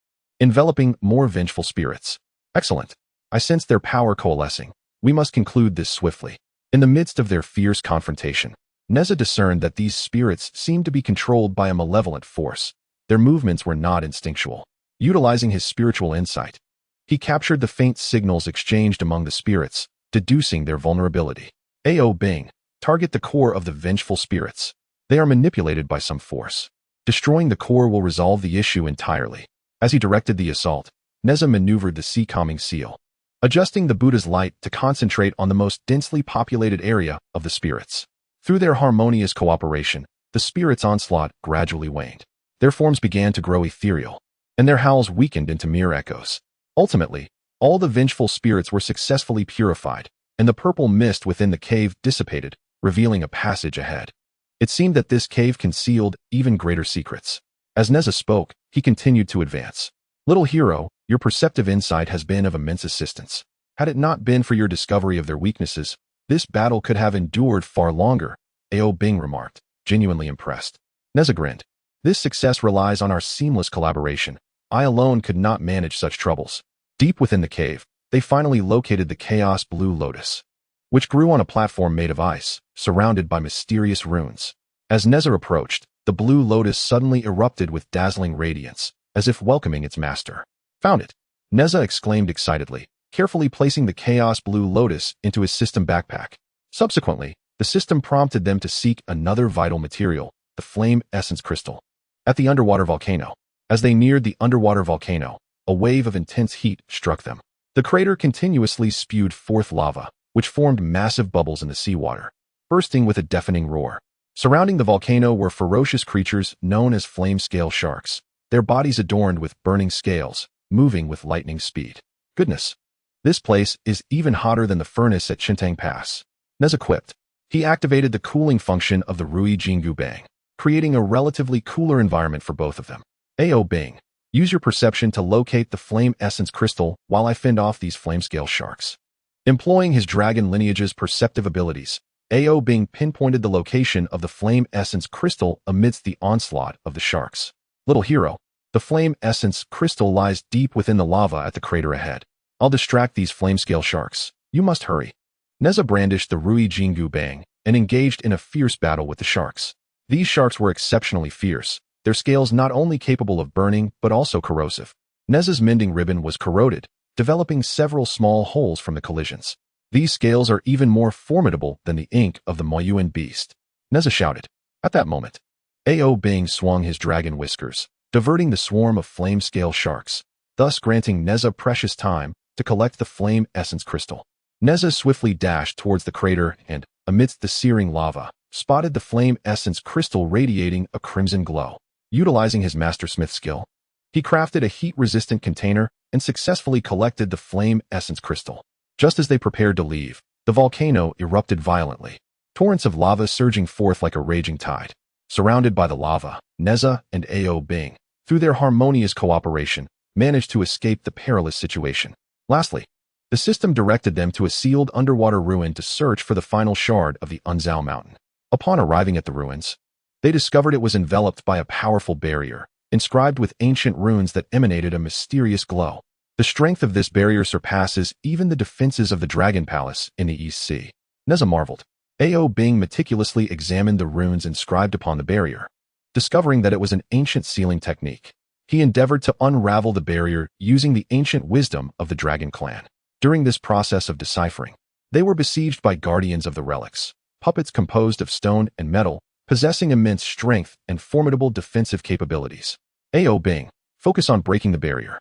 A: enveloping more vengeful spirits. Excellent. I sense their power coalescing. We must conclude this swiftly. In the midst of their fierce confrontation, Nezha discerned that these spirits seemed to be controlled by a malevolent force. Their movements were not instinctual. Utilizing his spiritual insight, he captured the faint signals exchanged among the spirits, deducing their vulnerability. Ao Bing, target the core of the vengeful spirits. They are manipulated by some force. Destroying the core will resolve the issue entirely. As he directed the assault, Nezha maneuvered the sea calming seal, adjusting the Buddha's light to concentrate on the most densely populated area of the spirits. Through their harmonious cooperation, the spirits' onslaught gradually waned. Their forms began to grow ethereal, and their howls weakened into mere echoes. Ultimately, all the vengeful spirits were successfully purified, and the purple mist within the cave dissipated, revealing a passage ahead. It seemed that this cave concealed even greater secrets. As Nezha spoke, he continued to advance. Little hero, your perceptive insight has been of immense assistance. Had it not been for your discovery of their weaknesses, this battle could have endured far longer, Ao Bing remarked, genuinely impressed. Nezha grinned. This success relies on our seamless collaboration. I alone could not manage such troubles. Deep within the cave, they finally located the Chaos Blue Lotus, which grew on a platform made of ice, surrounded by mysterious runes. As Nezha approached, the Blue Lotus suddenly erupted with dazzling radiance, as if welcoming its master. Found it! Nezha exclaimed excitedly, carefully placing the Chaos Blue Lotus into his system backpack. Subsequently, the system prompted them to seek another vital material, the Flame Essence Crystal. At the underwater volcano. As they neared the underwater volcano, a wave of intense heat struck them. The crater continuously spewed forth lava, which formed massive bubbles in the seawater, bursting with a deafening roar. Surrounding the volcano were ferocious creatures known as flame scale sharks, their bodies adorned with burning scales, moving with lightning speed. Goodness! This place is even hotter than the furnace at Qiankun Pass. Nezha quipped. He activated the cooling function of the Rui Jingu Bang, creating a relatively cooler environment for both of them. Ao Bing, use your perception to locate the Flame Essence Crystal while I fend off these flame scale sharks. Employing his dragon lineage's perceptive abilities, Ao Bing pinpointed the location of the Flame Essence Crystal amidst the onslaught of the sharks. Little hero, the Flame Essence Crystal lies deep within the lava at the crater ahead. I'll distract these flame scale sharks. You must hurry. Nezha brandished the Rui Jingu Bang and engaged in a fierce battle with the sharks. These sharks were exceptionally fierce, their scales not only capable of burning but also corrosive. Nezha's mending ribbon was corroded, developing several small holes from the collisions. These scales are even more formidable than the ink of the Moyuan beast. Nezha shouted. At that moment, Ao Bing swung his dragon whiskers, diverting the swarm of flame scale sharks, thus granting Nezha precious time to collect the Flame Essence Crystal. Nezha swiftly dashed towards the crater and, amidst the searing lava, spotted the Flame Essence Crystal radiating a crimson glow. Utilizing his mastersmith skill, he crafted a heat-resistant container and successfully collected the Flame Essence Crystal. Just as they prepared to leave, the volcano erupted violently, torrents of lava surging forth like a raging tide. Surrounded by the lava, Nezha and Ao Bing, through their harmonious cooperation, managed to escape the perilous situation. Lastly, the system directed them to a sealed underwater ruin to search for the final shard of the Unzao Mountain. Upon arriving at the ruins, they discovered it was enveloped by a powerful barrier, inscribed with ancient runes that emanated a mysterious glow. The strength of this barrier surpasses even the defenses of the Dragon Palace in the East Sea. Nezha marveled. Ao Bing meticulously examined the runes inscribed upon the barrier, discovering that it was an ancient sealing technique. He endeavored to unravel the barrier using the ancient wisdom of the Dragon Clan. During this process of deciphering, they were besieged by guardians of the relics, puppets composed of stone and metal, possessing immense strength and formidable defensive capabilities. Ao Bing, focus on breaking the barrier.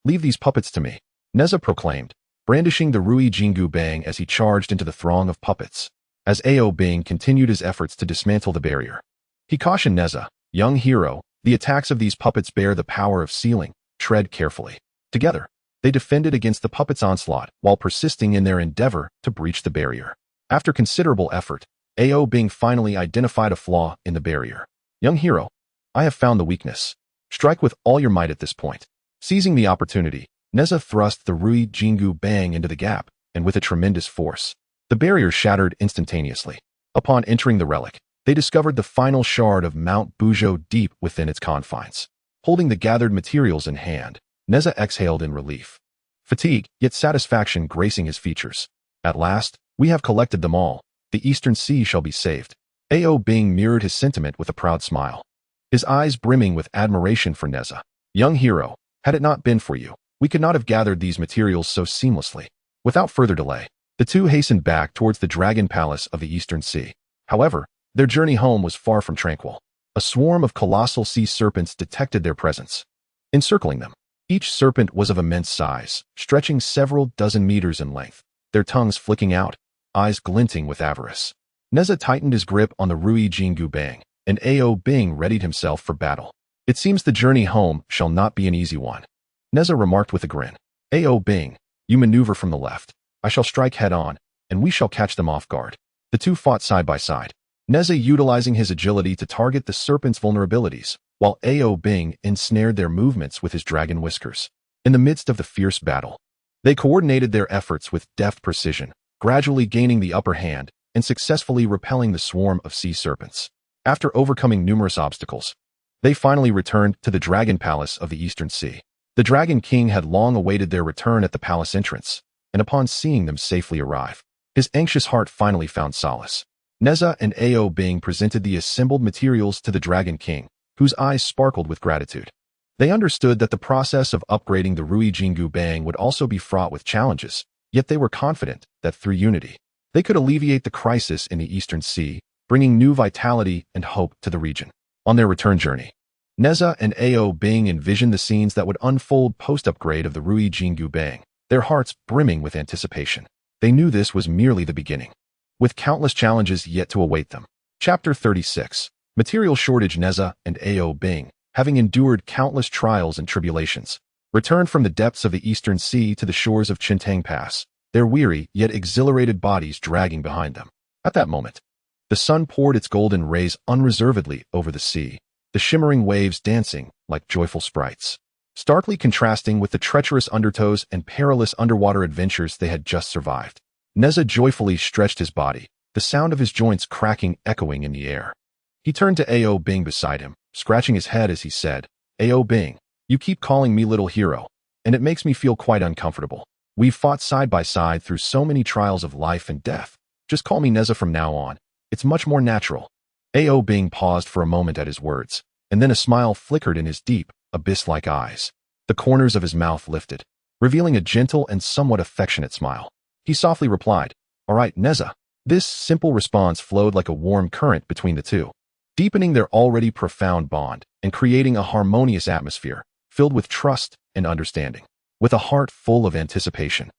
A: Leave these puppets to me, Nezha proclaimed, brandishing the Rui Jingu Bang as he charged into the throng of puppets. As Ao Bing continued his efforts to dismantle the barrier, he cautioned Nezha, young hero, the attacks of these puppets bear the power of sealing, tread carefully. Together, they defended against the puppets' onslaught while persisting in their endeavor to breach the barrier. After considerable effort, Ao Bing finally identified a flaw in the barrier. Young hero, I have found the weakness. Strike with all your might at this point. Seizing the opportunity, Nezha thrust the Rui Jingu Bang into the gap, and with a tremendous force, the barrier shattered instantaneously. Upon entering the relic, they discovered the final shard of Mount Buzhou deep within its confines. Holding the gathered materials in hand, Nezha exhaled in relief. Fatigue, yet satisfaction gracing his features. At last, we have collected them all. The Eastern Sea shall be saved. Ao Bing mirrored his sentiment with a proud smile, his eyes brimming with admiration for Nezha. Young hero, had it not been for you, we could not have gathered these materials so seamlessly. Without further delay, the two hastened back towards the Dragon Palace of the Eastern Sea. However, their journey home was far from tranquil. A swarm of colossal sea serpents detected their presence, encircling them. Each serpent was of immense size, stretching several dozen meters in length, their tongues flicking out, eyes glinting with avarice. Nezha tightened his grip on the Rui Jingu Bang, and Ao Bing readied himself for battle. It seems the journey home shall not be an easy one. Nezha remarked with a grin. Ao Bing, you maneuver from the left. I shall strike head on, and we shall catch them off guard. The two fought side by side. Nezha utilizing his agility to target the serpent's vulnerabilities, while Ao Bing ensnared their movements with his dragon whiskers. In the midst of the fierce battle, they coordinated their efforts with deft precision, gradually gaining the upper hand and successfully repelling the swarm of sea serpents. After overcoming numerous obstacles, they finally returned to the Dragon Palace of the Eastern Sea. The Dragon King had long awaited their return at the palace entrance, and upon seeing them safely arrive, his anxious heart finally found solace. Nezha and Ao Bing presented the assembled materials to the Dragon King, whose eyes sparkled with gratitude. They understood that the process of upgrading the Rui Jingu Bang would also be fraught with challenges, yet they were confident that through unity, they could alleviate the crisis in the Eastern Sea, bringing new vitality and hope to the region. On their return journey, Nezha and Ao Bing envisioned the scenes that would unfold post-upgrade of the Rui Jingu Bang, their hearts brimming with anticipation. They knew this was merely the beginning, with countless challenges yet to await them. Chapter 36. Material shortage. Nezha and Ao Bing, having endured countless trials and tribulations, returned from the depths of the Eastern Sea to the shores of Qiankun Pass, their weary yet exhilarated bodies dragging behind them. At that moment, the sun poured its golden rays unreservedly over the sea, the shimmering waves dancing like joyful sprites, starkly contrasting with the treacherous undertows and perilous underwater adventures they had just survived. Nezha joyfully stretched his body, the sound of his joints cracking echoing in the air. He turned to Ao Bing beside him, scratching his head as he said, Ao Bing, you keep calling me little hero, and it makes me feel quite uncomfortable. We've fought side by side through so many trials of life and death. Just call me Nezha from now on. It's much more natural. Ao Bing paused for a moment at his words, and then a smile flickered in his deep, abyss-like eyes. The corners of his mouth lifted, revealing a gentle and somewhat affectionate smile. He softly replied, All right, Nezha. This simple response flowed like a warm current between the two, deepening their already profound bond and creating a harmonious atmosphere filled with trust and understanding. With a heart full of anticipation,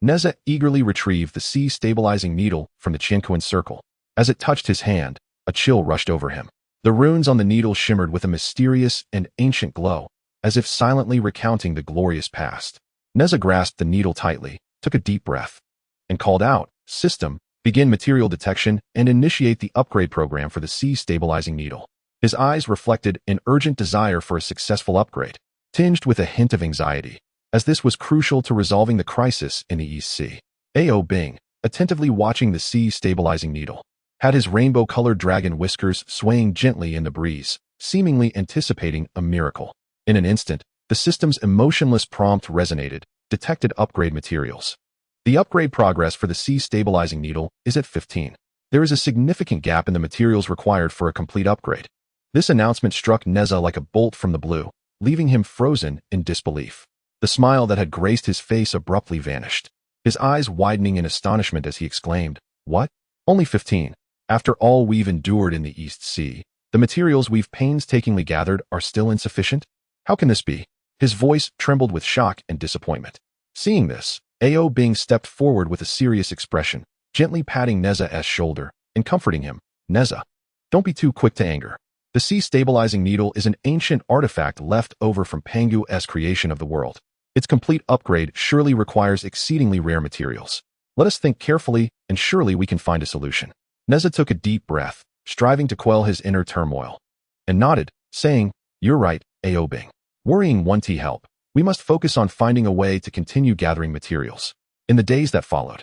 A: Nezha eagerly retrieved the sea-stabilizing needle from the Qiankun circle. As it touched his hand, a chill rushed over him. The runes on the needle shimmered with a mysterious and ancient glow, as if silently recounting the glorious past. Nezha grasped the needle tightly, took a deep breath, and called out, System, begin material detection and initiate the upgrade program for the sea-stabilizing needle. His eyes reflected an urgent desire for a successful upgrade, tinged with a hint of anxiety, as this was crucial to resolving the crisis in the East Sea. Ao Bing, attentively watching the sea-stabilizing needle, had his rainbow-colored dragon whiskers swaying gently in the breeze, seemingly anticipating a miracle. In an instant, the system's emotionless prompt resonated, detected upgrade materials. The upgrade progress for the sea-stabilizing needle is at 15. There is a significant gap in the materials required for a complete upgrade. This announcement struck Nezha like a bolt from the blue, leaving him frozen in disbelief. The smile that had graced his face abruptly vanished, his eyes widening in astonishment as he exclaimed, What? Only 15? After all we've endured in the East Sea, the materials we've painstakingly gathered are still insufficient? How can this be? His voice trembled with shock and disappointment. Seeing this, Ao Bing stepped forward with a serious expression, gently patting Nezha's shoulder and comforting him. Nezha, don't be too quick to anger. The sea-stabilizing needle is an ancient artifact left over from Pangu's creation of the world. Its complete upgrade surely requires exceedingly rare materials. Let us think carefully, and surely we can find a solution. Nezha took a deep breath, striving to quell his inner turmoil, and nodded, saying, You're right, Ao Bing. Worrying won't help. We must focus on finding a way to continue gathering materials. In the days that followed,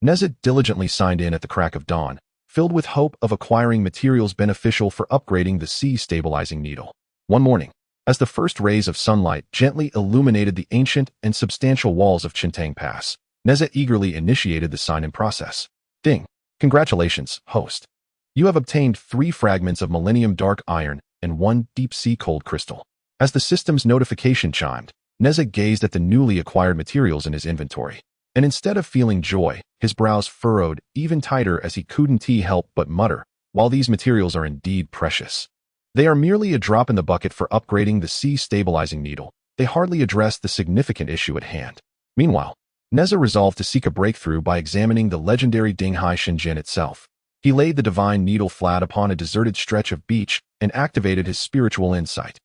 A: Nezha diligently signed in at the crack of dawn, filled with hope of acquiring materials beneficial for upgrading the sea-stabilizing needle. One morning, as the first rays of sunlight gently illuminated the ancient and substantial walls of Qiankun Pass, Nezha eagerly initiated the sign-in process. Ding! Congratulations, host. You have obtained 3 fragments of Millennium Dark Iron and 1 Deep-Sea Cold Crystal. As the system's notification chimed, Nezha gazed at the newly acquired materials in his inventory, and instead of feeling joy, his brows furrowed even tighter as he couldn't help but mutter, While these materials are indeed precious, they are merely a drop in the bucket for upgrading the sea-stabilizing needle. They hardly address the significant issue at hand. Meanwhile, Nezha resolved to seek a breakthrough by examining the legendary Dinghai Shenzhen itself. He laid the divine needle flat upon a deserted stretch of beach and activated his spiritual insight.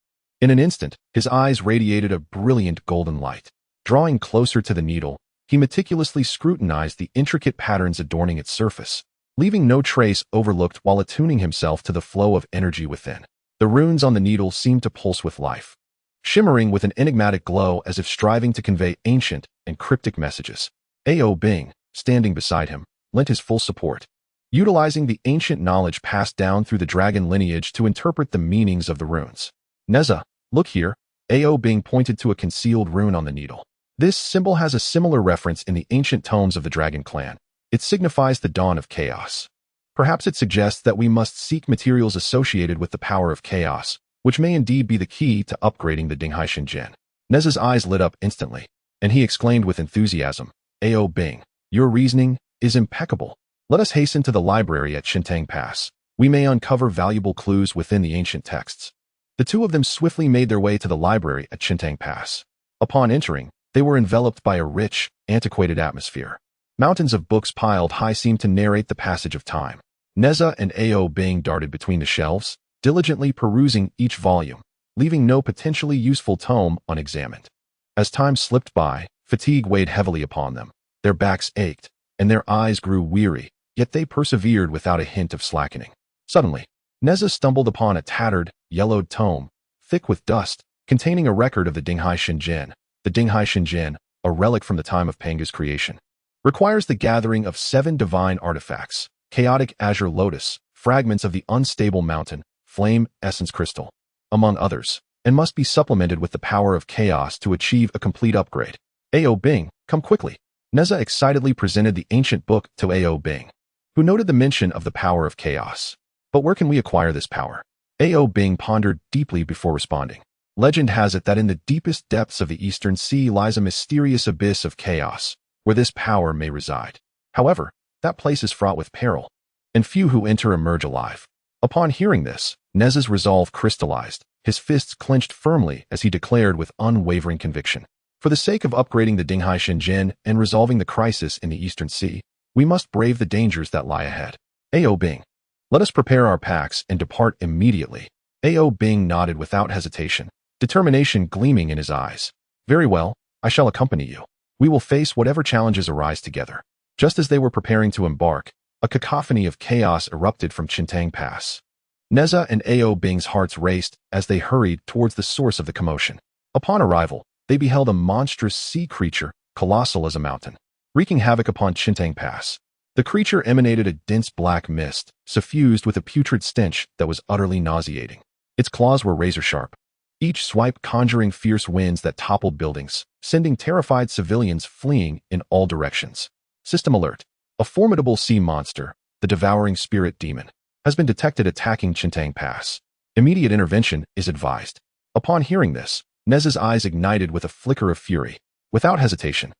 A: In an instant, his eyes radiated a brilliant golden light. Drawing closer to the needle, he meticulously scrutinized the intricate patterns adorning its surface, leaving no trace overlooked while attuning himself to the flow of energy within. The runes on the needle seemed to pulse with life, shimmering with an enigmatic glow as if striving to convey ancient and cryptic messages. Ao Bing, standing beside him, lent his full support, utilizing the ancient knowledge passed down through the dragon lineage to interpret the meanings of the runes. Nezha, look here. Ao Bing pointed to a concealed rune on the needle. This symbol has a similar reference in the ancient tomes of the dragon clan. It signifies the dawn of chaos. Perhaps it suggests that we must seek materials associated with the power of chaos, which may indeed be the key to upgrading the Dinghaishan Jin. Nezha's eyes lit up instantly, and he exclaimed with enthusiasm, Ao Bing, your reasoning is impeccable. Let us hasten to the library at Shintang Pass. We may uncover valuable clues within the ancient texts. The two of them swiftly made their way to the library at Shintang Pass. Upon entering, they were enveloped by a rich, antiquated atmosphere. Mountains of books piled high seemed to narrate the passage of time. Nezha and Ao Bing darted between the shelves, diligently perusing each volume, leaving no potentially useful tome unexamined. As time slipped by, fatigue weighed heavily upon them. Their backs ached, and their eyes grew weary, yet they persevered without a hint of slackening. Suddenly, Nezha stumbled upon a tattered, yellowed tome, thick with dust, containing a record of the Dinghaishan Jin. The Dinghaishan Jin, a relic from the time of Panga's creation, requires the gathering of 7 divine artifacts, chaotic azure lotus, fragments of the unstable mountain, flame essence crystal, among others, and must be supplemented with the power of chaos to achieve a complete upgrade. Ao Bing, come quickly. Nezha excitedly presented the ancient book to Ao Bing, who noted the mention of the power of chaos. But where can we acquire this power? Ao Bing pondered deeply before responding. Legend has it that in the deepest depths of the Eastern Sea lies a mysterious abyss of chaos, where this power may reside. However, that place is fraught with peril, and few who enter emerge alive. Upon hearing this, Nezha's resolve crystallized, his fists clenched firmly as he declared with unwavering conviction. For the sake of upgrading the Dinghaishan Jin and resolving the crisis in the Eastern Sea, we must brave the dangers that lie ahead. Ao Bing, let us prepare our packs and depart immediately. Ao Bing nodded without hesitation, determination gleaming in his eyes. Very well, I shall accompany you. We will face whatever challenges arise together. Just as they were preparing to embark, a cacophony of chaos erupted from Shintang Pass. Nezha and Ao Bing's hearts raced as they hurried towards the source of the commotion. Upon arrival, they beheld a monstrous sea creature, colossal as a mountain, wreaking havoc upon Shintang Pass. The creature emanated a dense black mist, suffused with a putrid stench that was utterly nauseating. Its claws were razor-sharp, each swipe conjuring fierce winds that toppled buildings, sending terrified civilians fleeing in all directions. System alert. A formidable sea monster, the devouring spirit demon, has been detected attacking Shintang Pass. Immediate intervention is advised. Upon hearing this, Nezha's eyes ignited with a flicker of fury. Without hesitation,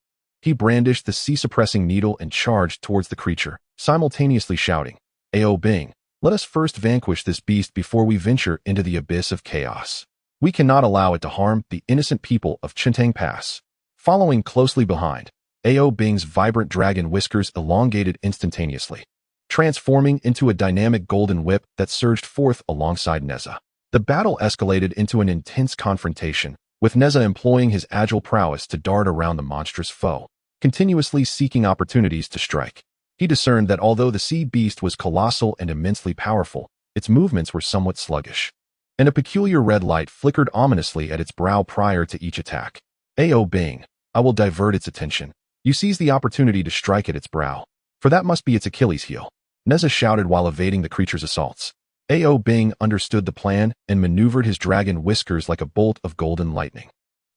A: he brandished the sea-suppressing needle and charged towards the creature, simultaneously shouting, Ao Bing, let us first vanquish this beast before we venture into the abyss of chaos. We cannot allow it to harm the innocent people of Shintang Pass. Following closely behind, Ao Bing's vibrant dragon whiskers elongated instantaneously, transforming into a dynamic golden whip that surged forth alongside Nezha. The battle escalated into an intense confrontation, with Nezha employing his agile prowess to dart around the monstrous foe, continuously seeking opportunities to strike. He discerned that although the sea beast was colossal and immensely powerful, its movements were somewhat sluggish, and a peculiar red light flickered ominously at its brow prior to each attack. Ao Bing, I will divert its attention. You seize the opportunity to strike at its brow, for that must be its Achilles heel. Nezha shouted while evading the creature's assaults. Ao Bing understood the plan and maneuvered his dragon whiskers like a bolt of golden lightning,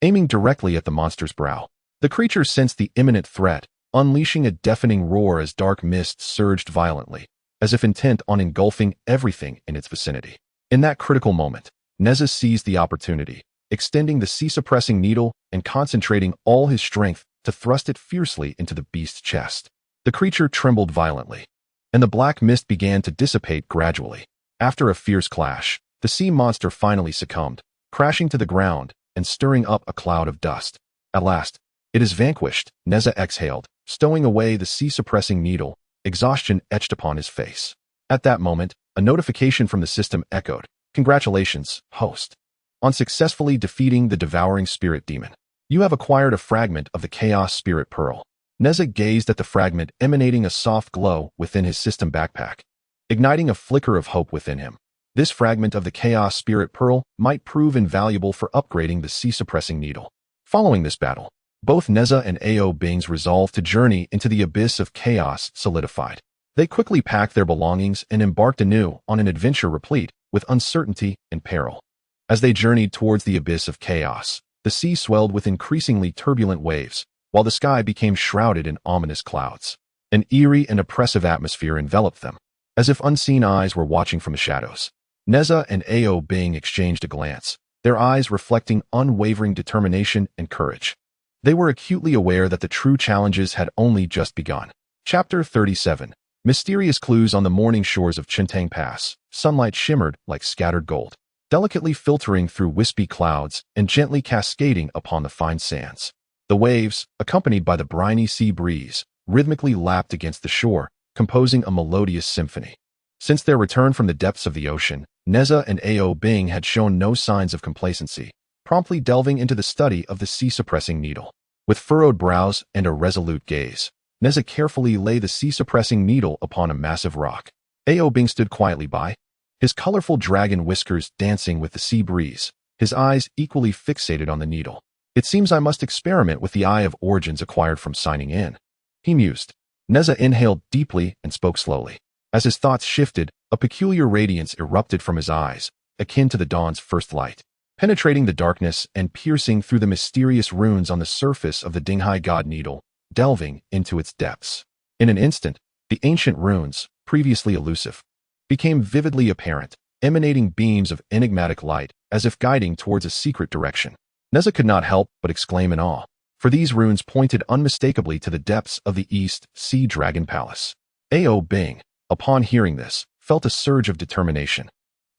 A: aiming directly at the monster's brow. The creature sensed the imminent threat, unleashing a deafening roar as dark mist surged violently, as if intent on engulfing everything in its vicinity. In that critical moment, Nezha seized the opportunity, extending the sea-suppressing needle and concentrating all his strength to thrust it fiercely into the beast's chest. The creature trembled violently, and the black mist began to dissipate gradually. After a fierce clash, the sea monster finally succumbed, crashing to the ground and stirring up a cloud of dust. At last, it is vanquished, Nezha exhaled, stowing away the sea-suppressing needle, exhaustion etched upon his face. At that moment, a notification from the system echoed. Congratulations, host. on successfully defeating the devouring spirit demon. You have acquired a fragment of the Chaos Spirit Pearl. Nezha gazed at the fragment, emanating a soft glow within his system backpack, igniting a flicker of hope within him. This fragment of the Chaos Spirit Pearl might prove invaluable for upgrading the Sea-suppressing needle. Following this battle, both Nezha and Ao Bing's resolve to journey into the abyss of chaos solidified. They quickly packed their belongings and embarked anew on an adventure replete with uncertainty and peril. As they journeyed towards the abyss of chaos, the sea swelled with increasingly turbulent waves, while the sky became shrouded in ominous clouds. An eerie and oppressive atmosphere enveloped them, as if unseen eyes were watching from the shadows. Nezha and Ao Bing exchanged a glance, their eyes reflecting unwavering determination and courage. They were acutely aware that the true challenges had only just begun. Chapter 37. Mysterious clues on the morning shores of Qiankun Pass. Sunlight shimmered like scattered gold, delicately filtering through wispy clouds and gently cascading upon the fine sands. The waves, accompanied by the briny sea breeze, rhythmically lapped against the shore, composing a melodious symphony. Since their return from the depths of the ocean, Nezha and Ao Bing had shown no signs of complacency, promptly delving into the study of the sea-suppressing needle. With furrowed brows and a resolute gaze, Nezha carefully lay the sea-suppressing needle upon a massive rock. Ao Bing stood quietly by, his colorful dragon whiskers dancing with the sea breeze, his eyes equally fixated on the needle. It seems I must experiment with the Eye of Origins acquired from signing in, he mused. Nezha inhaled deeply and spoke slowly. As his thoughts shifted, a peculiar radiance erupted from his eyes, akin to the dawn's first light, penetrating the darkness and piercing through the mysterious runes on the surface of the Dinghai God Needle, delving into its depths. In an instant, the ancient runes, previously elusive, became vividly apparent, emanating beams of enigmatic light, as if guiding towards a secret direction. Nezha could not help but exclaim in awe, for these runes pointed unmistakably to the depths of the East Sea Dragon Palace. Ao Bing, upon hearing this, felt a surge of determination.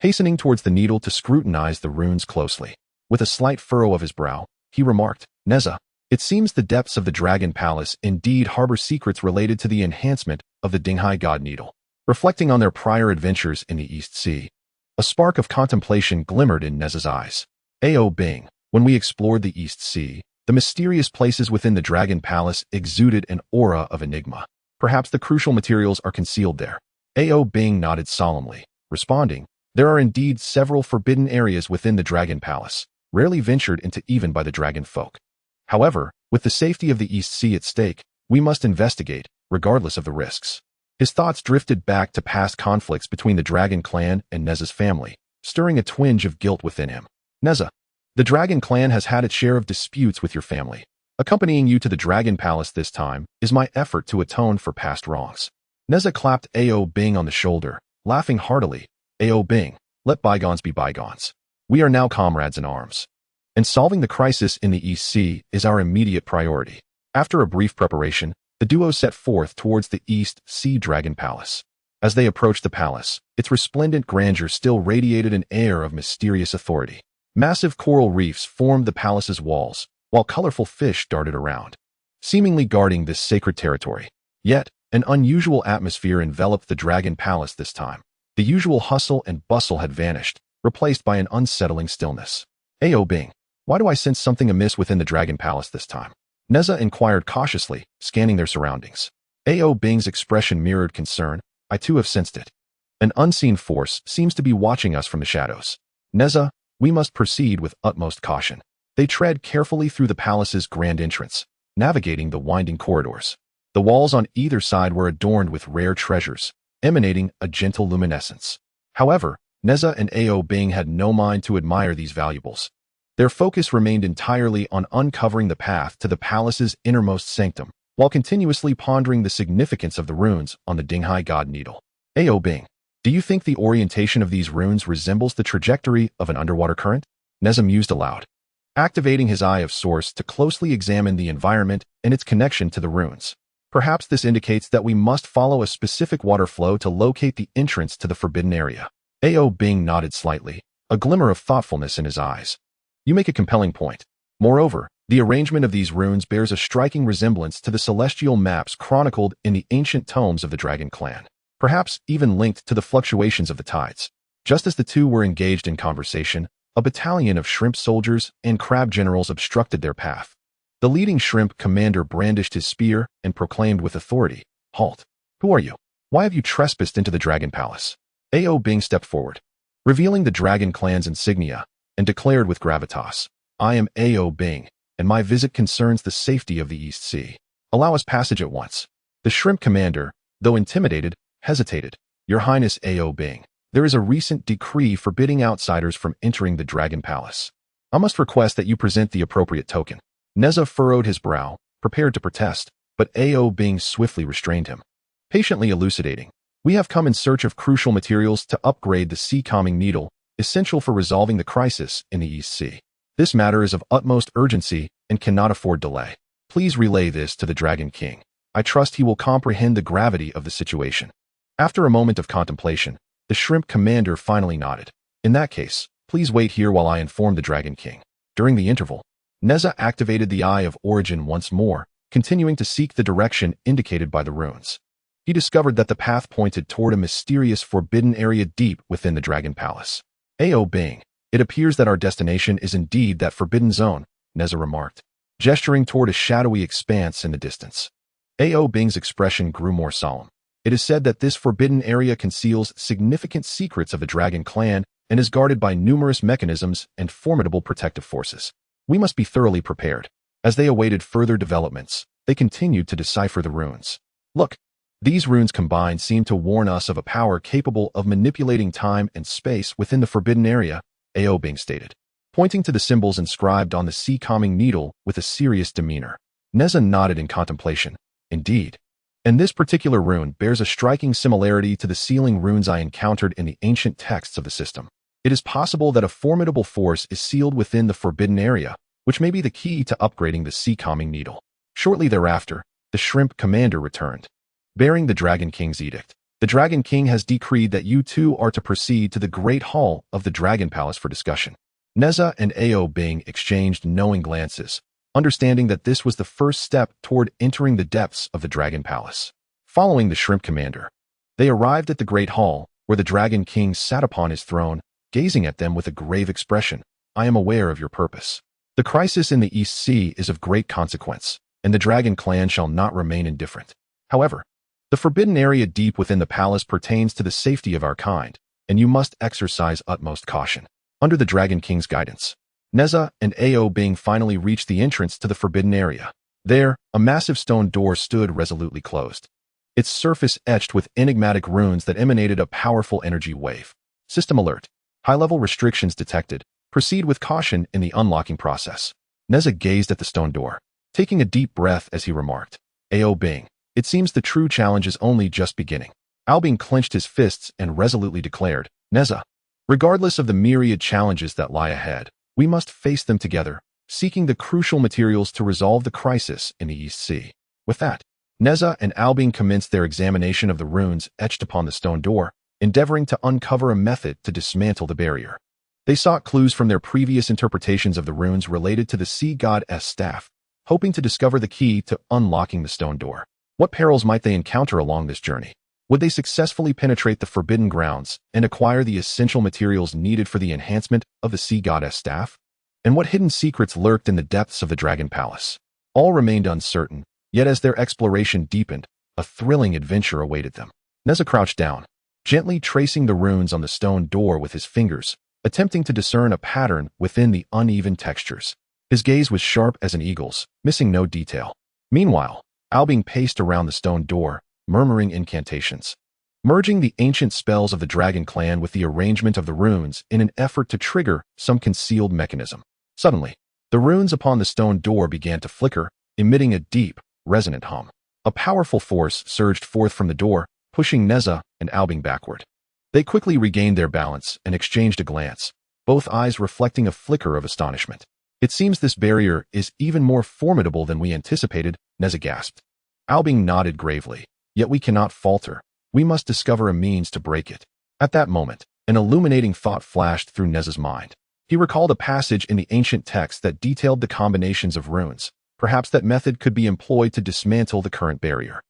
A: Hastening towards the needle to scrutinize the runes closely. With a slight furrow of his brow, he remarked, Nezha, it seems the depths of the Dragon Palace indeed harbor secrets related to the enhancement of the Dinghai God Needle. Reflecting on their prior adventures in the East Sea, a spark of contemplation glimmered in Nezha's eyes. Ao Bing, when we explored the East Sea, the mysterious places within the Dragon Palace exuded an aura of enigma. Perhaps the crucial materials are concealed there. Ao Bing nodded solemnly, responding, there are indeed several forbidden areas within the Dragon Palace, rarely ventured into even by the dragon folk. However, with the safety of the East Sea at stake, we must investigate, regardless of the risks. His thoughts drifted back to past conflicts between the Dragon Clan and Nezha's family, stirring a twinge of guilt within him. Nezha, the Dragon Clan has had its share of disputes with your family. Accompanying you to the Dragon Palace this time is my effort to atone for past wrongs. Nezha clapped Ao Bing on the shoulder, laughing heartily. Ao Bing, let bygones be bygones. We are now comrades in arms, and solving the crisis in the East Sea is our immediate priority. After a brief preparation, the duo set forth towards the East Sea Dragon Palace. As they approached the palace, its resplendent grandeur still radiated an air of mysterious authority. Massive coral reefs formed the palace's walls, while colorful fish darted around, seemingly guarding this sacred territory. Yet, an unusual atmosphere enveloped the Dragon Palace this time. The usual hustle and bustle had vanished, replaced by an unsettling stillness. Ao Bing, why do I sense something amiss within the Dragon Palace this time? Nezha inquired cautiously, scanning their surroundings. Ao Bing's expression mirrored concern. I too have sensed it. An unseen force seems to be watching us from the shadows. Nezha, we must proceed with utmost caution. They tread carefully through the palace's grand entrance, navigating the winding corridors. The walls on either side were adorned with rare treasures, emanating a gentle luminescence. However, Nezha and Ao Bing had no mind to admire these valuables. Their focus remained entirely on uncovering the path to the palace's innermost sanctum, while continuously pondering the significance of the runes on the Dinghai God Needle. Ao Bing, do you think the orientation of these runes resembles the trajectory of an underwater current? Nezha mused aloud, activating his Eye of Source to closely examine the environment and its connection to the runes. Perhaps this indicates that we must follow a specific water flow to locate the entrance to the forbidden area. Ao Bing nodded slightly, a glimmer of thoughtfulness in his eyes. You make a compelling point. Moreover, the arrangement of these runes bears a striking resemblance to the celestial maps chronicled in the ancient tomes of the Dragon Clan, perhaps even linked to the fluctuations of the tides. Just as the two were engaged in conversation, A battalion of shrimp soldiers and crab generals obstructed their path. The leading shrimp commander brandished his spear and proclaimed with authority, "Halt! Who are you? Why have you trespassed into the Dragon Palace?" Ao Bing stepped forward, revealing the Dragon Clan's insignia, and declared with gravitas, "I am Ao Bing, and my visit concerns the safety of the East Sea. Allow us passage at once." The shrimp commander, though intimidated, hesitated. "Your Highness Ao Bing, there is a recent decree forbidding outsiders from entering the Dragon Palace. I must request that you present the appropriate token." Nezha furrowed his brow, prepared to protest, but Ao Bing swiftly restrained him, patiently elucidating. "We have come in search of crucial materials to upgrade the sea-calming needle, essential for resolving the crisis in the East Sea. This matter is of utmost urgency and cannot afford delay. Please relay this to the Dragon King. I trust he will comprehend the gravity of the situation." After a moment of contemplation, the shrimp commander finally nodded. "In that case, please wait here while I inform the Dragon King." During the interval, Nezha activated the Eye of Origin once more, continuing to seek the direction indicated by the runes. He discovered that the path pointed toward a mysterious forbidden area deep within the Dragon Palace. "Ao Bing, it appears that our destination is indeed that forbidden zone," Nezha remarked, gesturing toward a shadowy expanse in the distance. Ao Bing's expression grew more solemn. "It is said that this forbidden area conceals significant secrets of the Dragon Clan and is guarded by numerous mechanisms and formidable protective forces. We must be thoroughly prepared." As they awaited further developments, they continued to decipher the runes. "Look, these runes combined seem to warn us of a power capable of manipulating time and space within the forbidden area," Ao Bing stated, pointing to the symbols inscribed on the sea-calming needle with a serious demeanor. Nezha nodded in contemplation. "Indeed. And this particular rune bears a striking similarity to the sealing runes I encountered in the ancient texts of the system. It is possible that a formidable force is sealed within the forbidden area, which may be the key to upgrading the sea-calming needle." Shortly thereafter, the shrimp commander returned, bearing the Dragon King's edict. "The Dragon King has decreed that you two are to proceed to the Great Hall of the Dragon Palace for discussion." Nezha and Ao Bing exchanged knowing glances, understanding that this was the first step toward entering the depths of the Dragon Palace. Following the shrimp commander, they arrived at the Great Hall, where the Dragon King sat upon his throne, gazing at them with a grave expression. "I am aware of your purpose. The crisis in the East Sea is of great consequence, and the Dragon Clan shall not remain indifferent. However, the forbidden area deep within the palace pertains to the safety of our kind, and you must exercise utmost caution." Under the Dragon King's guidance, Nezha and Ao Bing finally reached the entrance to the forbidden area. There, a massive stone door stood resolutely closed, its surface etched with enigmatic runes that emanated a powerful energy wave. "System alert. High-level restrictions detected. Proceed with caution in the unlocking process." Nezha gazed at the stone door, taking a deep breath as he remarked, "Ao Bing, it seems the true challenge is only just beginning." Ao Bing clenched his fists and resolutely declared, "Nezha, regardless of the myriad challenges that lie ahead, we must face them together, seeking the crucial materials to resolve the crisis in the East Sea." With that, Nezha and Ao Bing commenced their examination of the runes etched upon the stone door, endeavoring to uncover a method to dismantle the barrier. They sought clues from their previous interpretations of the runes related to the sea god's staff, hoping to discover the key to unlocking the stone door. What perils might they encounter along this journey? Would they successfully penetrate the forbidden grounds and acquire the essential materials needed for the enhancement of the sea god's staff? And what hidden secrets lurked in the depths of the Dragon Palace? All remained uncertain, yet as their exploration deepened, a thrilling adventure awaited them. Nezha crouched down, gently tracing the runes on the stone door with his fingers, attempting to discern a pattern within the uneven textures. His gaze was sharp as an eagle's, missing no detail. Meanwhile, Ao Bing paced around the stone door, murmuring incantations, merging the ancient spells of the Dragon Clan with the arrangement of the runes in an effort to trigger some concealed mechanism. Suddenly, the runes upon the stone door began to flicker, emitting a deep, resonant hum. A powerful force surged forth from the door, pushing Nezha and Ao Bing backward. They quickly regained their balance and exchanged a glance, both eyes reflecting a flicker of astonishment. "It seems this barrier is even more formidable than we anticipated," Nezha gasped. Ao Bing nodded gravely. "Yet we cannot falter. We must discover a means to break it." At that moment, an illuminating thought flashed through Nezha's mind. He recalled a passage in the ancient text that detailed the combinations of runes. Perhaps that method could be employed to dismantle the current barrier.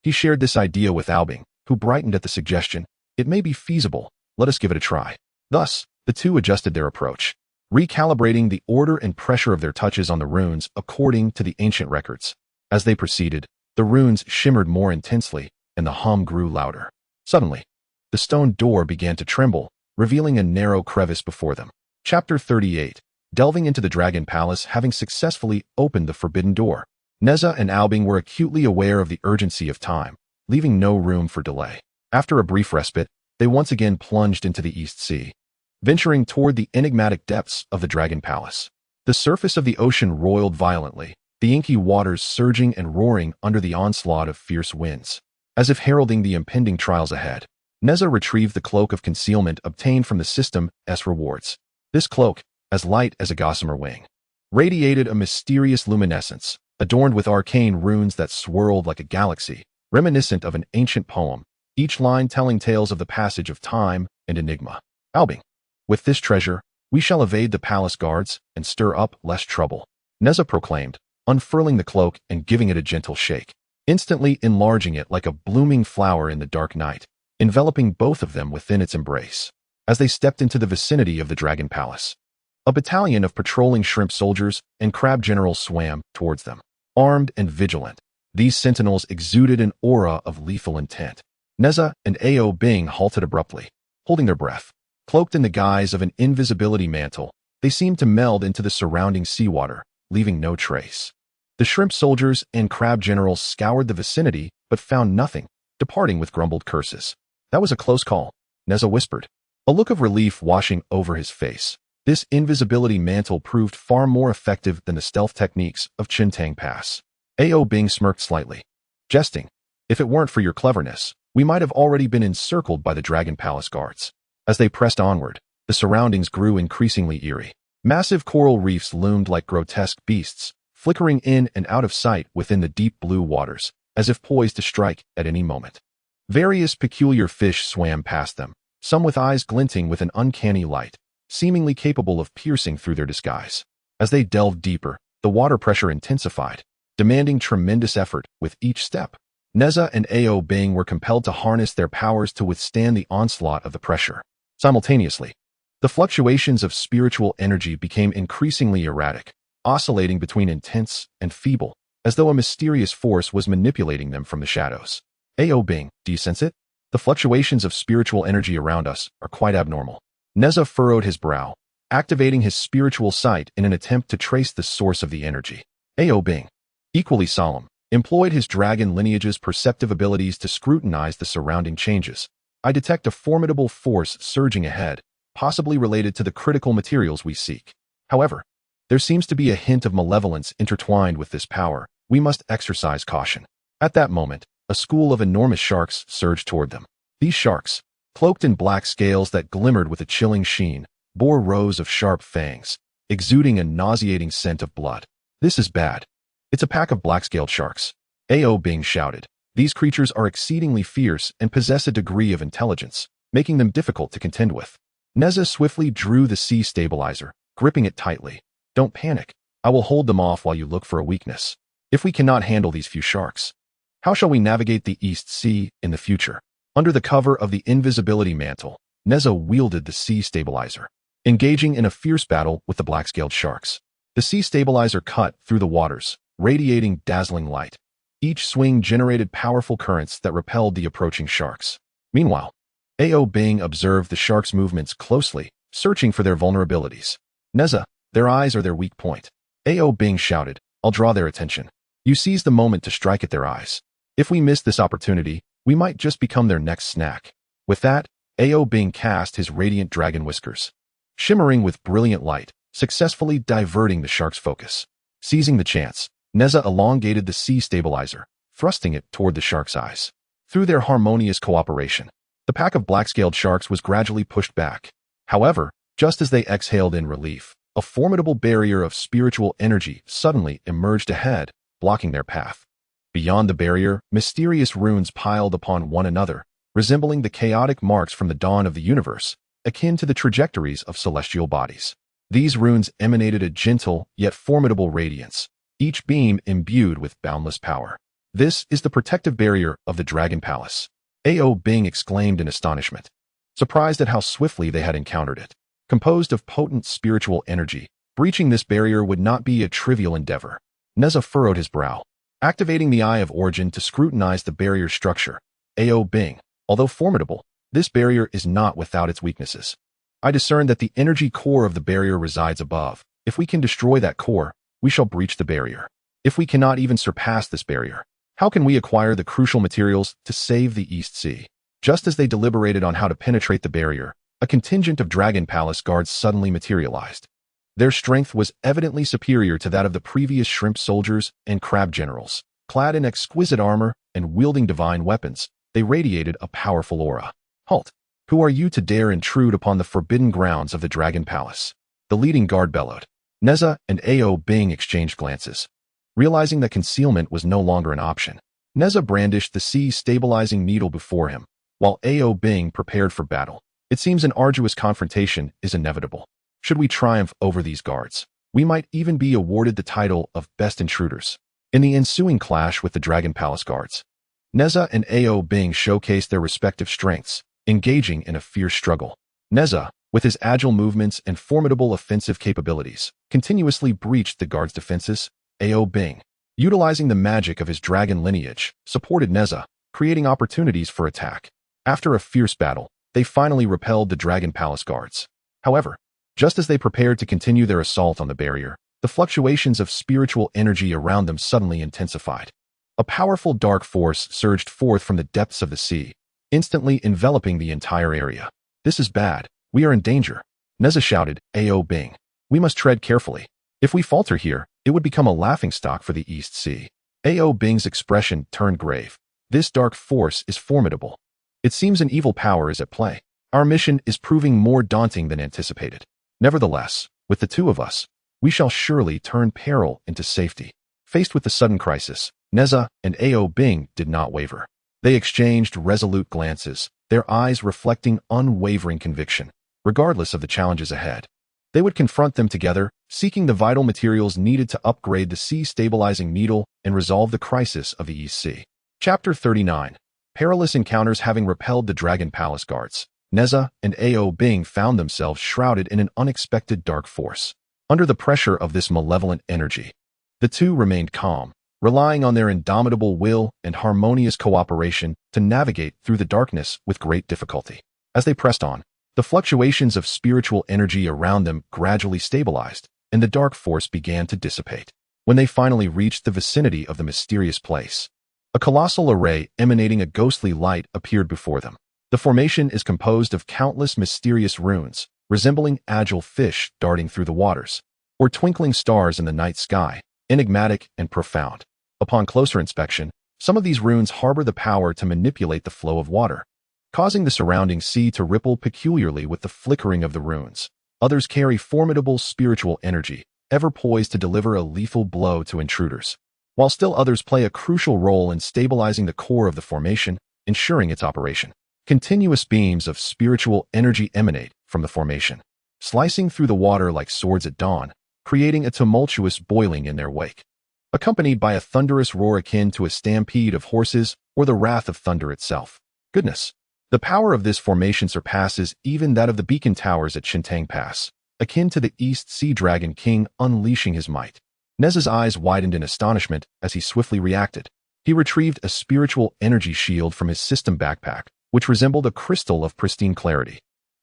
A: He shared this idea with Ao Bing, who brightened at the suggestion. "It may be feasible. Let us give it a try." Thus, the two adjusted their approach. recalibrating the order and pressure of their touches on the runes according to the ancient records. As they proceeded, the runes shimmered more intensely, and the hum grew louder. Suddenly, the stone door began to tremble, revealing a narrow crevice before them. Chapter 38. Delving into the Dragon Palace, having successfully opened the forbidden door. Nezha and Aobing were acutely aware of the urgency of time, leaving no room for delay. After a brief respite, they once again plunged into the East Sea, venturing toward the enigmatic depths of the Dragon Palace. The surface of the ocean roiled violently, the inky waters surging and roaring under the onslaught of fierce winds. As if heralding the impending trials ahead, Nezha retrieved the cloak of concealment obtained from the system's rewards. This cloak, as light as a gossamer wing, radiated a mysterious luminescence, adorned with arcane runes that swirled like a galaxy, reminiscent of an ancient poem, each line telling tales of the passage of time and enigma. Aobing, with this treasure, we shall evade the palace guards and stir up less trouble, Nezha proclaimed, unfurling the cloak and giving it a gentle shake, instantly enlarging it like a blooming flower in the dark night, enveloping both of them within its embrace. As they stepped into the vicinity of the Dragon Palace, a battalion of patrolling shrimp soldiers and crab generals swam towards them. Armed and vigilant, these sentinels exuded an aura of lethal intent. Nezha and Aobing halted abruptly, holding their breath. Cloaked in the guise of an invisibility mantle, they seemed to meld into the surrounding seawater, leaving no trace. The shrimp soldiers and crab generals scoured the vicinity but found nothing, departing with grumbled curses. That was a close call, Nezha whispered, a look of relief washing over his face. This invisibility mantle proved far more effective than the stealth techniques of Qiankun Pass. Aobing smirked slightly, jesting, if it weren't for your cleverness, we might have already been encircled by the Dragon Palace guards. As they pressed onward, the surroundings grew increasingly eerie. Massive coral reefs loomed like grotesque beasts, flickering in and out of sight within the deep blue waters, as if poised to strike at any moment. Various peculiar fish swam past them, some with eyes glinting with an uncanny light, seemingly capable of piercing through their disguise. As they delved deeper, the water pressure intensified, demanding tremendous effort with each step. Nezha and Aobing were compelled to harness their powers to withstand the onslaught of the pressure. Simultaneously, the fluctuations of spiritual energy became increasingly erratic, oscillating between intense and feeble, as though a mysterious force was manipulating them from the shadows. Aobing, do you sense it? The fluctuations of spiritual energy around us are quite abnormal. Nezha furrowed his brow, activating his spiritual sight in an attempt to trace the source of the energy. Aobing, equally solemn, employed his dragon lineage's perceptive abilities to scrutinize the surrounding changes. I detect a formidable force surging ahead, possibly related to the critical materials we seek. However, there seems to be a hint of malevolence intertwined with this power. We must exercise caution. At that moment, a school of enormous sharks surged toward them. These sharks, cloaked in black scales that glimmered with a chilling sheen, bore rows of sharp fangs, exuding a nauseating scent of blood. This is bad. It's a pack of black-scaled sharks, Aobing shouted. These creatures are exceedingly fierce and possess a degree of intelligence, making them difficult to contend with. Nezha swiftly drew the sea stabilizer, gripping it tightly. Don't panic. I will hold them off while you look for a weakness. If we cannot handle these few sharks, how shall we navigate the East Sea in the future? Under the cover of the invisibility mantle, Nezha wielded the sea stabilizer, engaging in a fierce battle with the black-scaled sharks. The sea stabilizer cut through the waters, radiating dazzling light. Each swing generated powerful currents that repelled the approaching sharks. Meanwhile, Aobing observed the sharks' movements closely, searching for their vulnerabilities. Nezha, their eyes are their weak point. Aobing shouted, I'll draw their attention. You seize the moment to strike at their eyes. If we miss this opportunity, we might just become their next snack. With that, Aobing cast his radiant dragon whiskers, shimmering with brilliant light, successfully diverting the shark's focus. Seizing the chance, Nezha elongated the sea stabilizer, thrusting it toward the shark's eyes. Through their harmonious cooperation, the pack of black-scaled sharks was gradually pushed back. However, just as they exhaled in relief, a formidable barrier of spiritual energy suddenly emerged ahead, blocking their path. Beyond the barrier, mysterious runes piled upon one another, resembling the chaotic marks from the dawn of the universe, akin to the trajectories of celestial bodies. These runes emanated a gentle yet formidable radiance, each beam imbued with boundless power. This is the protective barrier of the Dragon Palace, Aobing exclaimed in astonishment, surprised at how swiftly they had encountered it. composed of potent spiritual energy. Breaching this barrier would not be a trivial endeavor. Nezha furrowed his brow, activating the Eye of Origin to scrutinize the barrier's structure. Ao Bing, although formidable, this barrier is not without its weaknesses. I discern that the energy core of the barrier resides above. If we can destroy that core, we shall breach the barrier. If we cannot even surpass this barrier, how can we acquire the crucial materials to save the East Sea? Just as they deliberated on how to penetrate the barrier, a contingent of Dragon Palace guards suddenly materialized. Their strength was evidently superior to that of the previous shrimp soldiers and crab generals. Clad in exquisite armor and wielding divine weapons, they radiated a powerful aura. Halt! Who are you to dare intrude upon the forbidden grounds of the Dragon Palace? The leading guard bellowed. Nezha and Ao Bing exchanged glances. Realizing that concealment was no longer an option, Nezha brandished the sea-stabilizing needle before him, while Ao Bing prepared for battle. It seems an arduous confrontation is inevitable. Should we triumph over these guards, we might even be awarded the title of Best Intruders. In the ensuing clash with the Dragon Palace guards, Nezha and Ao Bing showcased their respective strengths, engaging in a fierce struggle. Nezha, with his agile movements and formidable offensive capabilities, continuously breached the guards' defenses. Ao Bing, utilizing the magic of his dragon lineage, supported Nezha, creating opportunities for attack. After a fierce battle, they finally repelled the Dragon Palace guards. However, just as they prepared to continue their assault on the barrier, the fluctuations of spiritual energy around them suddenly intensified. A powerful dark force surged forth from the depths of the sea, instantly enveloping the entire area. This is bad. We are in danger. Nezha shouted. Ao Bing, we must tread carefully. If we falter here, it would become a laughingstock for the East Sea. Ao Bing's expression turned grave. This dark force is formidable. It seems an evil power is at play. Our mission is proving more daunting than anticipated. Nevertheless, with the two of us, we shall surely turn peril into safety. Faced with the sudden crisis, Nezha and Ao Bing did not waver. They exchanged resolute glances, their eyes reflecting unwavering conviction. Regardless of the challenges ahead, they would confront them together, seeking the vital materials needed to upgrade the sea-stabilizing needle and resolve the crisis of the East Sea. Chapter 39. Perilous encounters. Having repelled the Dragon Palace guards, Nezha and Ao Bing found themselves shrouded in an unexpected dark force. Under the pressure of this malevolent energy, the two remained calm, relying on their indomitable will and harmonious cooperation to navigate through the darkness with great difficulty. As they pressed on, the fluctuations of spiritual energy around them gradually stabilized, and the dark force began to dissipate. When they finally reached the vicinity of the mysterious place, a colossal array emanating a ghostly light appeared before them. The formation is composed of countless mysterious runes, resembling agile fish darting through the waters, or twinkling stars in the night sky, enigmatic and profound. Upon closer inspection, some of these runes harbor the power to manipulate the flow of water, causing the surrounding sea to ripple peculiarly with the flickering of the runes. Others carry formidable spiritual energy, ever poised to deliver a lethal blow to intruders, while still others play a crucial role in stabilizing the core of the formation, ensuring its operation. Continuous beams of spiritual energy emanate from the formation, slicing through the water like swords at dawn, creating a tumultuous boiling in their wake, accompanied by a thunderous roar akin to a stampede of horses or the wrath of thunder itself. Goodness! The power of this formation surpasses even that of the beacon towers at Shintang Pass, akin to the East Sea Dragon King unleashing his might. Nezha's eyes widened in astonishment as he swiftly reacted. He retrieved a spiritual energy shield from his system backpack, which resembled a crystal of pristine clarity,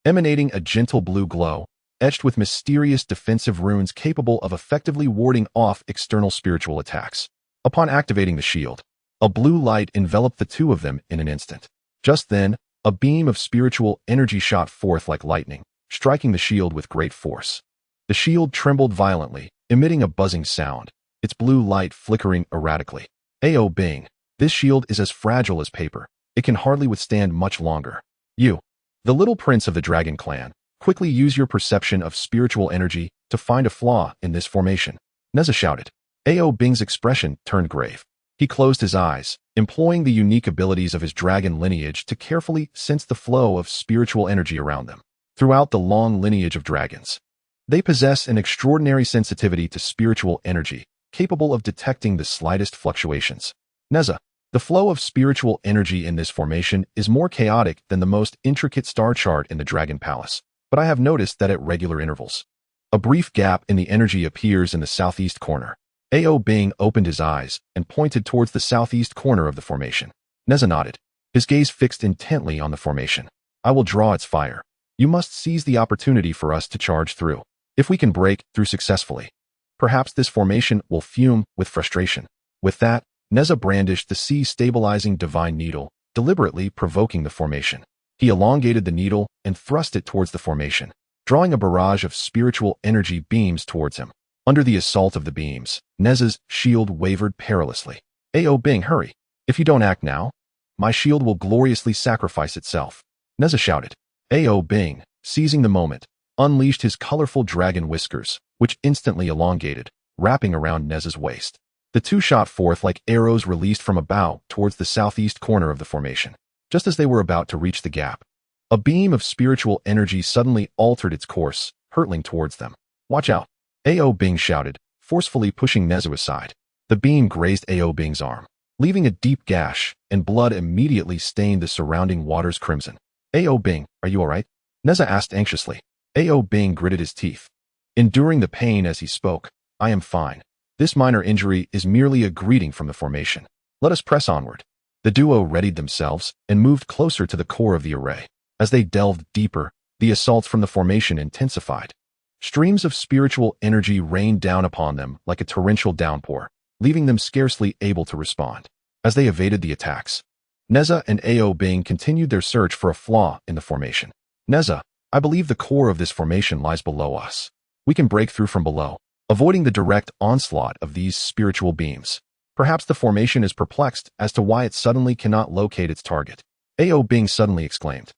A: emanating a gentle blue glow, etched with mysterious defensive runes capable of effectively warding off external spiritual attacks. Upon activating the shield, a blue light enveloped the two of them in an instant. Just then, a beam of spiritual energy shot forth like lightning, striking the shield with great force. The shield trembled violently, emitting a buzzing sound, its blue light flickering erratically. Ao Bing, this shield is as fragile as paper. It can hardly withstand much longer. You, the little prince of the dragon clan, quickly use your perception of spiritual energy to find a flaw in this formation. Nezha shouted. Ao Bing's expression turned grave. He closed his eyes, employing the unique abilities of his dragon lineage to carefully sense the flow of spiritual energy around them. Throughout the long lineage of dragons, they possess an extraordinary sensitivity to spiritual energy, capable of detecting the slightest fluctuations. Nezha, the flow of spiritual energy in this formation is more chaotic than the most intricate star chart in the Dragon Palace. but I have noticed that at regular intervals, a brief gap in the energy appears in the southeast corner. Ao Bing opened his eyes and pointed towards the southeast corner of the formation. Nezha nodded, his gaze fixed intently on the formation. I will draw its fire. You must seize the opportunity for us to charge through. If we can break through successfully, perhaps this formation will fume with frustration. With that, Nezha brandished the sea-stabilizing divine needle, deliberately provoking the formation. He elongated the needle and thrust it towards the formation, drawing a barrage of spiritual energy beams towards him. Under the assault of the beams, Nezha's shield wavered perilously. Ao Bing, hurry! If you don't act now, my shield will gloriously sacrifice itself. Nezha shouted. Ao Bing, seizing the moment, unleashed his colorful dragon whiskers, which instantly elongated, wrapping around Nezha's waist. The two shot forth like arrows released from a bow towards the southeast corner of the formation. Just as they were about to reach the gap, a beam of spiritual energy suddenly altered its course, hurtling towards them. Watch out! Ao Bing shouted, forcefully pushing Nezha aside. The beam grazed Ao Bing's arm, leaving a deep gash, and blood immediately stained the surrounding waters crimson. Ao Bing, are you all right? Nezha asked anxiously. Ao Bing gritted his teeth, enduring the pain as he spoke. I am fine. This minor injury is merely a greeting from the formation. Let us press onward. The duo readied themselves and moved closer to the core of the array. As they delved deeper, the assaults from the formation intensified. Streams of spiritual energy rained down upon them like a torrential downpour, leaving them scarcely able to respond. As they evaded the attacks, Nezha and Ao Bing continued their search for a flaw in the formation. Nezha, I believe the core of this formation lies below us. We can break through from below, avoiding the direct onslaught of these spiritual beams. Perhaps the formation is perplexed as to why it suddenly cannot locate its target. Ao Bing suddenly exclaimed.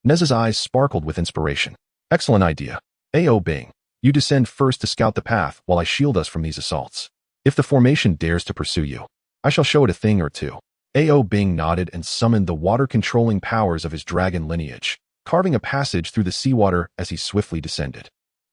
A: Nezha's eyes sparkled with inspiration. Excellent idea. Ao Bing, you descend first to scout the path while I shield us from these assaults. If the formation dares to pursue you, I shall show it a thing or two. Ao Bing nodded and summoned the water-controlling powers of his dragon lineage, carving a passage through the seawater as he swiftly descended.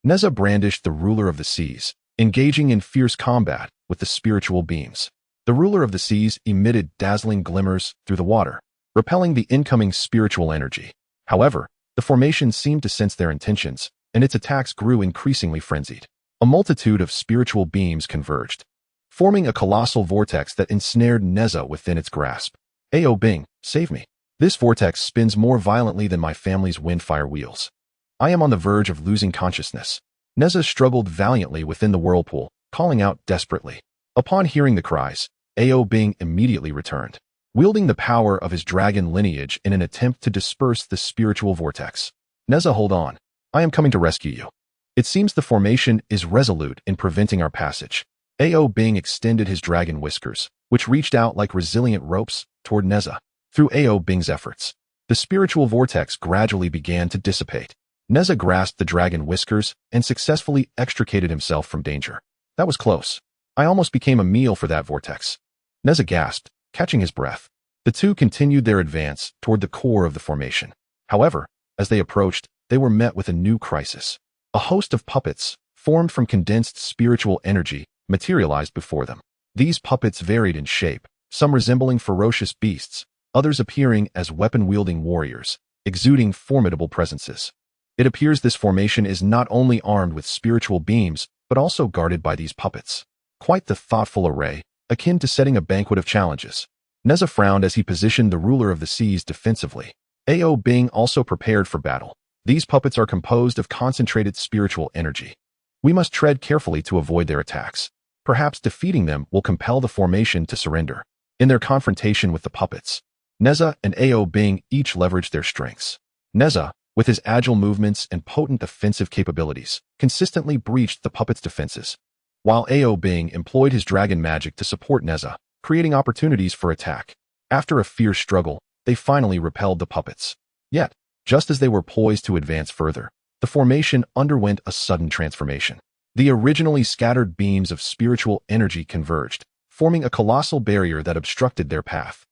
A: Nezha brandished the ruler of the seas, engaging in fierce combat with the spiritual beams. The ruler of the seas emitted dazzling glimmers through the water, repelling the incoming spiritual energy. However, the formation seemed to sense their intentions, and its attacks grew increasingly frenzied. A multitude of spiritual beams converged, forming a colossal vortex that ensnared Nezha within its grasp. Ao Bing, save me. This vortex spins more violently than my family's windfire wheels. I am on the verge of losing consciousness. Nezha struggled valiantly within the whirlpool, calling out desperately. Upon hearing the cries, Ao Bing immediately returned, wielding the power of his dragon lineage in an attempt to disperse the spiritual vortex. Nezha, hold on. I am coming to rescue you. It seems the formation is resolute in preventing our passage. Ao Bing extended his dragon whiskers, which reached out like resilient ropes, toward Nezha. Through Ao Bing's efforts, the spiritual vortex gradually began to dissipate. Nezha grasped the dragon whiskers and successfully extricated himself from danger. That was close. I almost became a meal for that vortex. Nezha gasped, catching his breath. The two continued their advance toward the core of the formation. However, as they approached, they were met with a new crisis. A host of puppets, formed from condensed spiritual energy, materialized before them. These puppets varied in shape, some resembling ferocious beasts, others appearing as weapon-wielding warriors, exuding formidable presences. It appears this formation is not only armed with spiritual beams, but also guarded by these puppets. Quite the thoughtful array, akin to setting a banquet of challenges. Nezha frowned as he positioned the ruler of the seas defensively. Ao Bing also prepared for battle. These puppets are composed of concentrated spiritual energy. We must tread carefully to avoid their attacks. Perhaps defeating them will compel the formation to surrender. In their confrontation with the puppets, Nezha and Ao Bing each leveraged their strengths. Nezha, with his agile movements and potent offensive capabilities, consistently breached the puppets' defenses, while Ao Bing employed his dragon magic to support Nezha, creating opportunities for attack. After a fierce struggle, they finally repelled the puppets. Yet, just as they were poised to advance further, the formation underwent a sudden transformation. The originally scattered beams of spiritual energy converged, forming a colossal barrier that obstructed their path.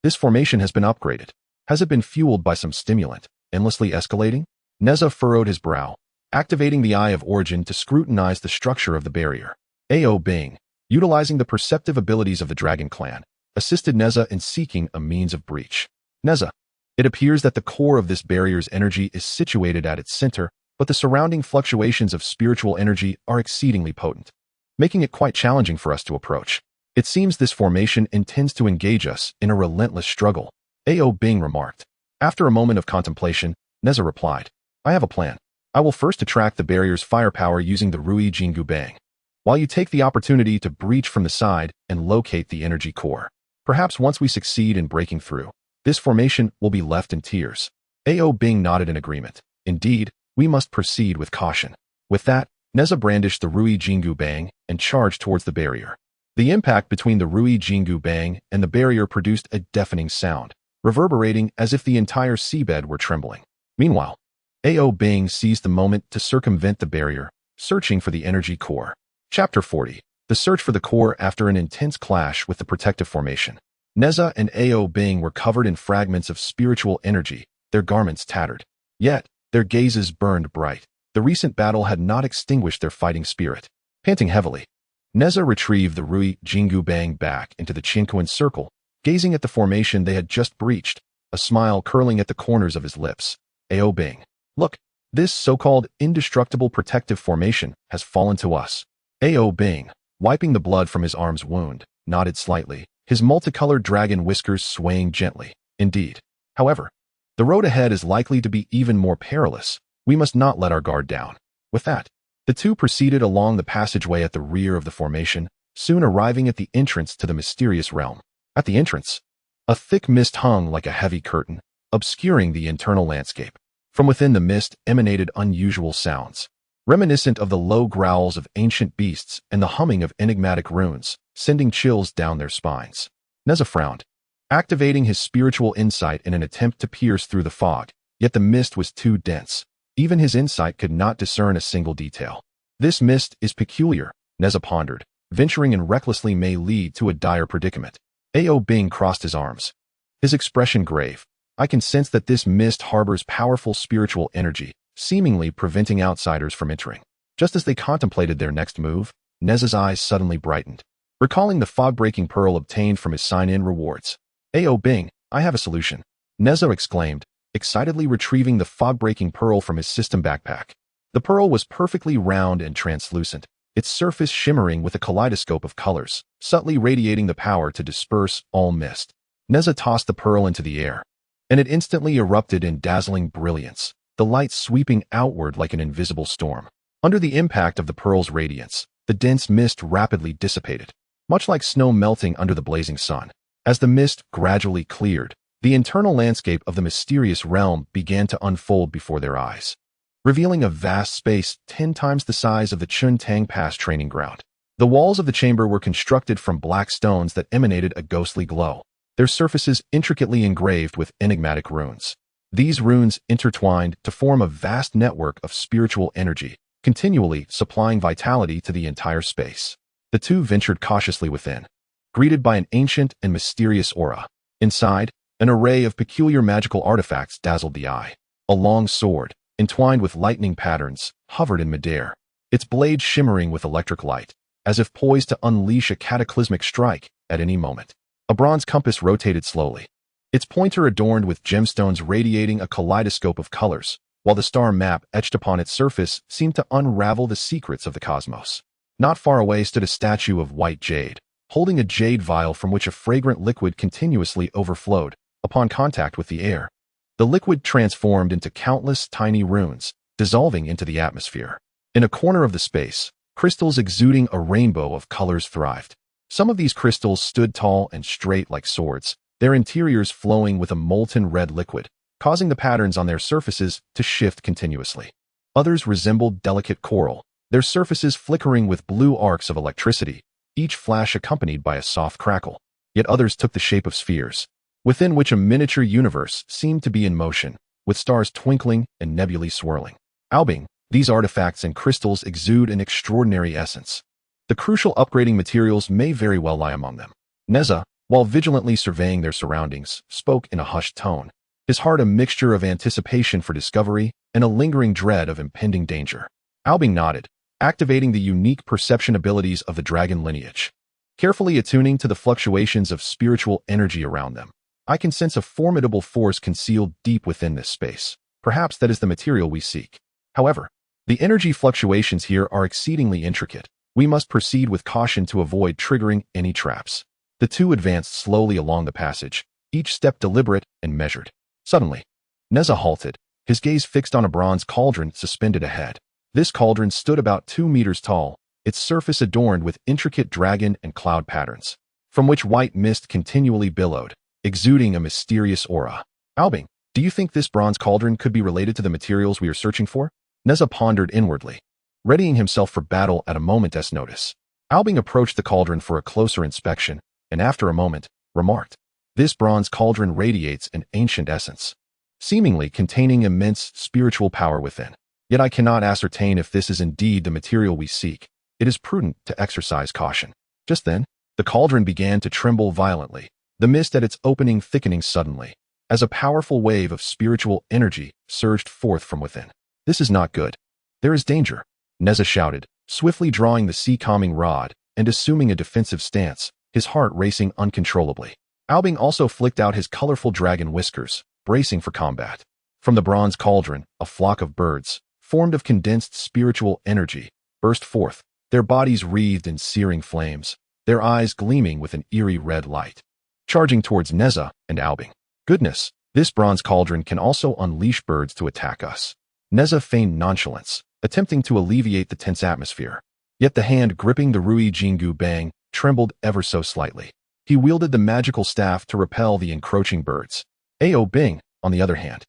A: This formation has been upgraded. Has it been fueled by some stimulant, endlessly escalating? Nezha furrowed his brow, activating the Eye of Origin to scrutinize the structure of the barrier. Ao Bing, utilizing the perceptive abilities of the Dragon Clan, assisted Nezha in seeking a means of breach. Nezha, it appears that the core of this barrier's energy is situated at its center, but the surrounding fluctuations of spiritual energy are exceedingly potent, making it quite challenging for us to approach. It seems this formation intends to engage us in a relentless struggle, Ao Bing remarked. After a moment of contemplation, Nezha replied, I have a plan. I will first attract the barrier's firepower using the Rui Jingu Bang, while you take the opportunity to breach from the side and locate the energy core. Perhaps once we succeed in breaking through, this formation will be left in tears. Ao Bing nodded in agreement. Indeed, we must proceed with caution. With that, Nezha brandished the Rui Jingu Bang and charged towards the barrier. The impact between the Rui Jingu Bang and the barrier produced a deafening sound, reverberating as if the entire seabed were trembling. Meanwhile, Ao Bing seized the moment to circumvent the barrier, searching for the energy core. Chapter 40. The search for the core after an intense clash with the protective formation. Nezha and Ao Bing were covered in fragments of spiritual energy, their garments tattered. Yet, their gazes burned bright. The recent battle had not extinguished their fighting spirit. Panting heavily, Nezha retrieved the Rui Jingu Bang back into the Qiankun circle, gazing at the formation they had just breached, a smile curling at the corners of his lips. Ao Bing, look, this so-called indestructible protective formation has fallen to us. Ao Bing, wiping the blood from his arm's wound, nodded slightly, his multicolored dragon whiskers swaying gently. Indeed. However, the road ahead is likely to be even more perilous. We must not let our guard down. With that, the two proceeded along the passageway at the rear of the formation, soon arriving at the entrance to the mysterious realm. At the entrance, a thick mist hung like a heavy curtain, obscuring the internal landscape. From within the mist emanated unusual sounds, reminiscent of the low growls of ancient beasts and the humming of enigmatic runes, sending chills down their spines. Nezha frowned, activating his spiritual insight in an attempt to pierce through the fog, yet the mist was too dense. Even his insight could not discern a single detail. This mist is peculiar, Nezha pondered. Venturing in recklessly may lead to a dire predicament. Ao Bing crossed his arms, his expression grave. I can sense that this mist harbors powerful spiritual energy, seemingly preventing outsiders from entering. Just as they contemplated their next move, Nezha's eyes suddenly brightened, recalling the fog-breaking pearl obtained from his sign-in rewards. Ao Bing, I have a solution, Nezha exclaimed, excitedly retrieving the fog-breaking pearl from his system backpack. The pearl was perfectly round and translucent, its surface shimmering with a kaleidoscope of colors, subtly radiating the power to disperse all mist. Nezha tossed the pearl into the air, and it instantly erupted in dazzling brilliance, the light sweeping outward like an invisible storm. Under the impact of the pearl's radiance, the dense mist rapidly dissipated, much like snow melting under the blazing sun. As the mist gradually cleared, the internal landscape of the mysterious realm began to unfold before their eyes, revealing a vast space 10 times the size of the Chuntang Pass training ground. The walls of the chamber were constructed from black stones that emanated a ghostly glow, their surfaces intricately engraved with enigmatic runes. These runes intertwined to form a vast network of spiritual energy, continually supplying vitality to the entire space. The two ventured cautiously within, greeted by an ancient and mysterious aura. Inside, an array of peculiar magical artifacts dazzled the eye. A long sword, entwined with lightning patterns, hovered in midair, its blade shimmering with electric light, as if poised to unleash a cataclysmic strike at any moment. A bronze compass rotated slowly, its pointer adorned with gemstones radiating a kaleidoscope of colors, while the star map etched upon its surface seemed to unravel the secrets of the cosmos. Not far away stood a statue of white jade, holding a jade vial from which a fragrant liquid continuously overflowed. Upon contact with the air, the liquid transformed into countless tiny runes, dissolving into the atmosphere. In a corner of the space, crystals exuding a rainbow of colors thrived. Some of these crystals stood tall and straight like swords, their interiors flowing with a molten red liquid, causing the patterns on their surfaces to shift continuously. Others resembled delicate coral, their surfaces flickering with blue arcs of electricity, each flash accompanied by a soft crackle. Yet others took the shape of spheres, within which a miniature universe seemed to be in motion, with stars twinkling and nebulae swirling. Ao Bing, these artifacts and crystals exude an extraordinary essence. The crucial upgrading materials may very well lie among them. Nezha, while vigilantly surveying their surroundings, spoke in a hushed tone, his heart a mixture of anticipation for discovery and a lingering dread of impending danger. Ao Bing nodded, activating the unique perception abilities of the dragon lineage, carefully attuning to the fluctuations of spiritual energy around them. I can sense a formidable force concealed deep within this space. Perhaps that is the material we seek. However, the energy fluctuations here are exceedingly intricate. We must proceed with caution to avoid triggering any traps. The two advanced slowly along the passage, each step deliberate and measured. Suddenly, Nezha halted, his gaze fixed on a bronze cauldron suspended ahead. This cauldron stood about 2 meters tall, its surface adorned with intricate dragon and cloud patterns, from which white mist continually billowed, exuding a mysterious aura. Albing, do you think this bronze cauldron could be related to the materials we are searching for? Nezha pondered inwardly, readying himself for battle at a moment's notice. Albing approached the cauldron for a closer inspection, and after a moment, remarked, "This bronze cauldron radiates an ancient essence, seemingly containing immense spiritual power within. Yet I cannot ascertain if this is indeed the material we seek. It is prudent to exercise caution." Just then, the cauldron began to tremble violently, the mist at its opening thickening suddenly, as a powerful wave of spiritual energy surged forth from within. "This is not good. There is danger," Nezha shouted, swiftly drawing the sea-calming rod and assuming a defensive stance, his heart racing uncontrollably. Albing also flicked out his colorful dragon whiskers, bracing for combat. From the bronze cauldron, a flock of birds, formed of condensed spiritual energy, burst forth, their bodies wreathed in searing flames, their eyes gleaming with an eerie red light, charging towards Nezha and Albing. "Goodness, this bronze cauldron can also unleash birds to attack us." Nezha feigned nonchalance, attempting to alleviate the tense atmosphere. Yet the hand gripping the Rui Jingu Bang trembled ever so slightly. He wielded the magical staff to repel the encroaching birds. Ao Bing, on the other hand,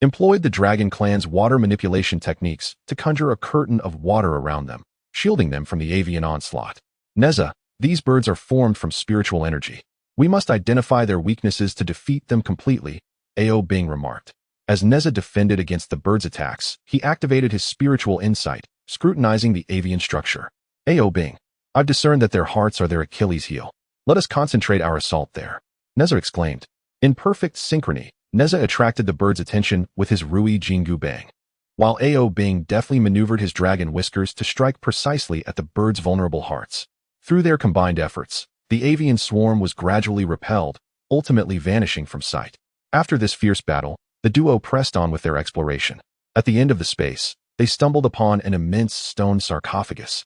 A: employed the Dragon Clan's water manipulation techniques to conjure a curtain of water around them, shielding them from the avian onslaught. "Nezha, these birds are formed from spiritual energy. We must identify their weaknesses to defeat them completely," Ao Bing remarked. As Nezha defended against the birds' attacks, he activated his spiritual insight, scrutinizing the avian structure. "Ao Bing, I've discerned that their hearts are their Achilles heel. Let us concentrate our assault there," Nezha exclaimed. In perfect synchrony, Nezha attracted the bird's attention with his Rui Jingu Bang, while Ao Bing deftly maneuvered his dragon whiskers to strike precisely at the bird's vulnerable hearts. Through their combined efforts, the avian swarm was gradually repelled, ultimately vanishing from sight. After this fierce battle, the duo pressed on with their exploration. At the end of the space, they stumbled upon an immense stone sarcophagus,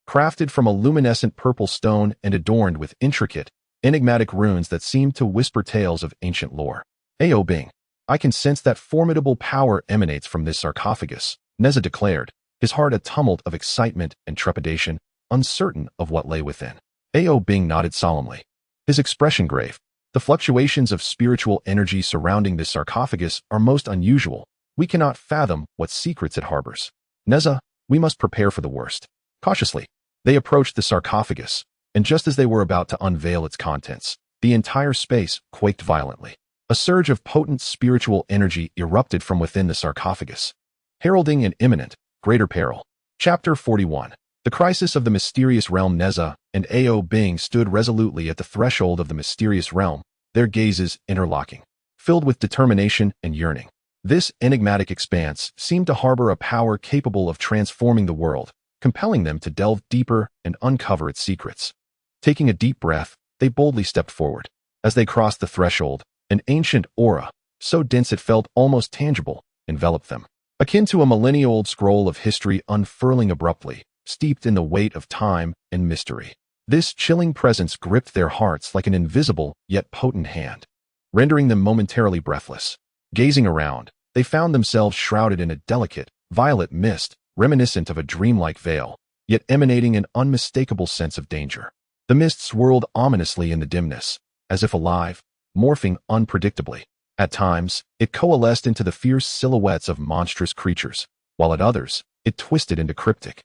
A: crafted from a luminescent purple stone and adorned with intricate, enigmatic runes that seemed to whisper tales of ancient lore. "Ao Bing, I can sense that formidable power emanates from this sarcophagus," Nezha declared, his heart a tumult of excitement and trepidation, uncertain of what lay within. Ao Bing nodded solemnly, his expression grave. "The fluctuations of spiritual energy surrounding this sarcophagus are most unusual. We cannot fathom what secrets it harbors. Nezha, we must prepare for the worst." Cautiously, they approached the sarcophagus, and just as they were about to unveil its contents, the entire space quaked violently. A surge of potent spiritual energy erupted from within the sarcophagus, heralding an imminent, greater peril. Chapter 41. The Crisis of the Mysterious Realm. Nezha and Ao Bing stood resolutely at the threshold of the mysterious realm, their gazes interlocking, filled with determination and yearning. This enigmatic expanse seemed to harbor a power capable of transforming the world, compelling them to delve deeper and uncover its secrets. Taking a deep breath, they boldly stepped forward. As they crossed the threshold, an ancient aura, so dense it felt almost tangible, enveloped them, akin to a millennia-old scroll of history unfurling abruptly, steeped in the weight of time and mystery. This chilling presence gripped their hearts like an invisible yet potent hand, rendering them momentarily breathless. Gazing around, they found themselves shrouded in a delicate, violet mist, reminiscent of a dreamlike veil, yet emanating an unmistakable sense of danger. The mist swirled ominously in the dimness, as if alive, morphing unpredictably. At times, it coalesced into the fierce silhouettes of monstrous creatures, while at others, it twisted into cryptic,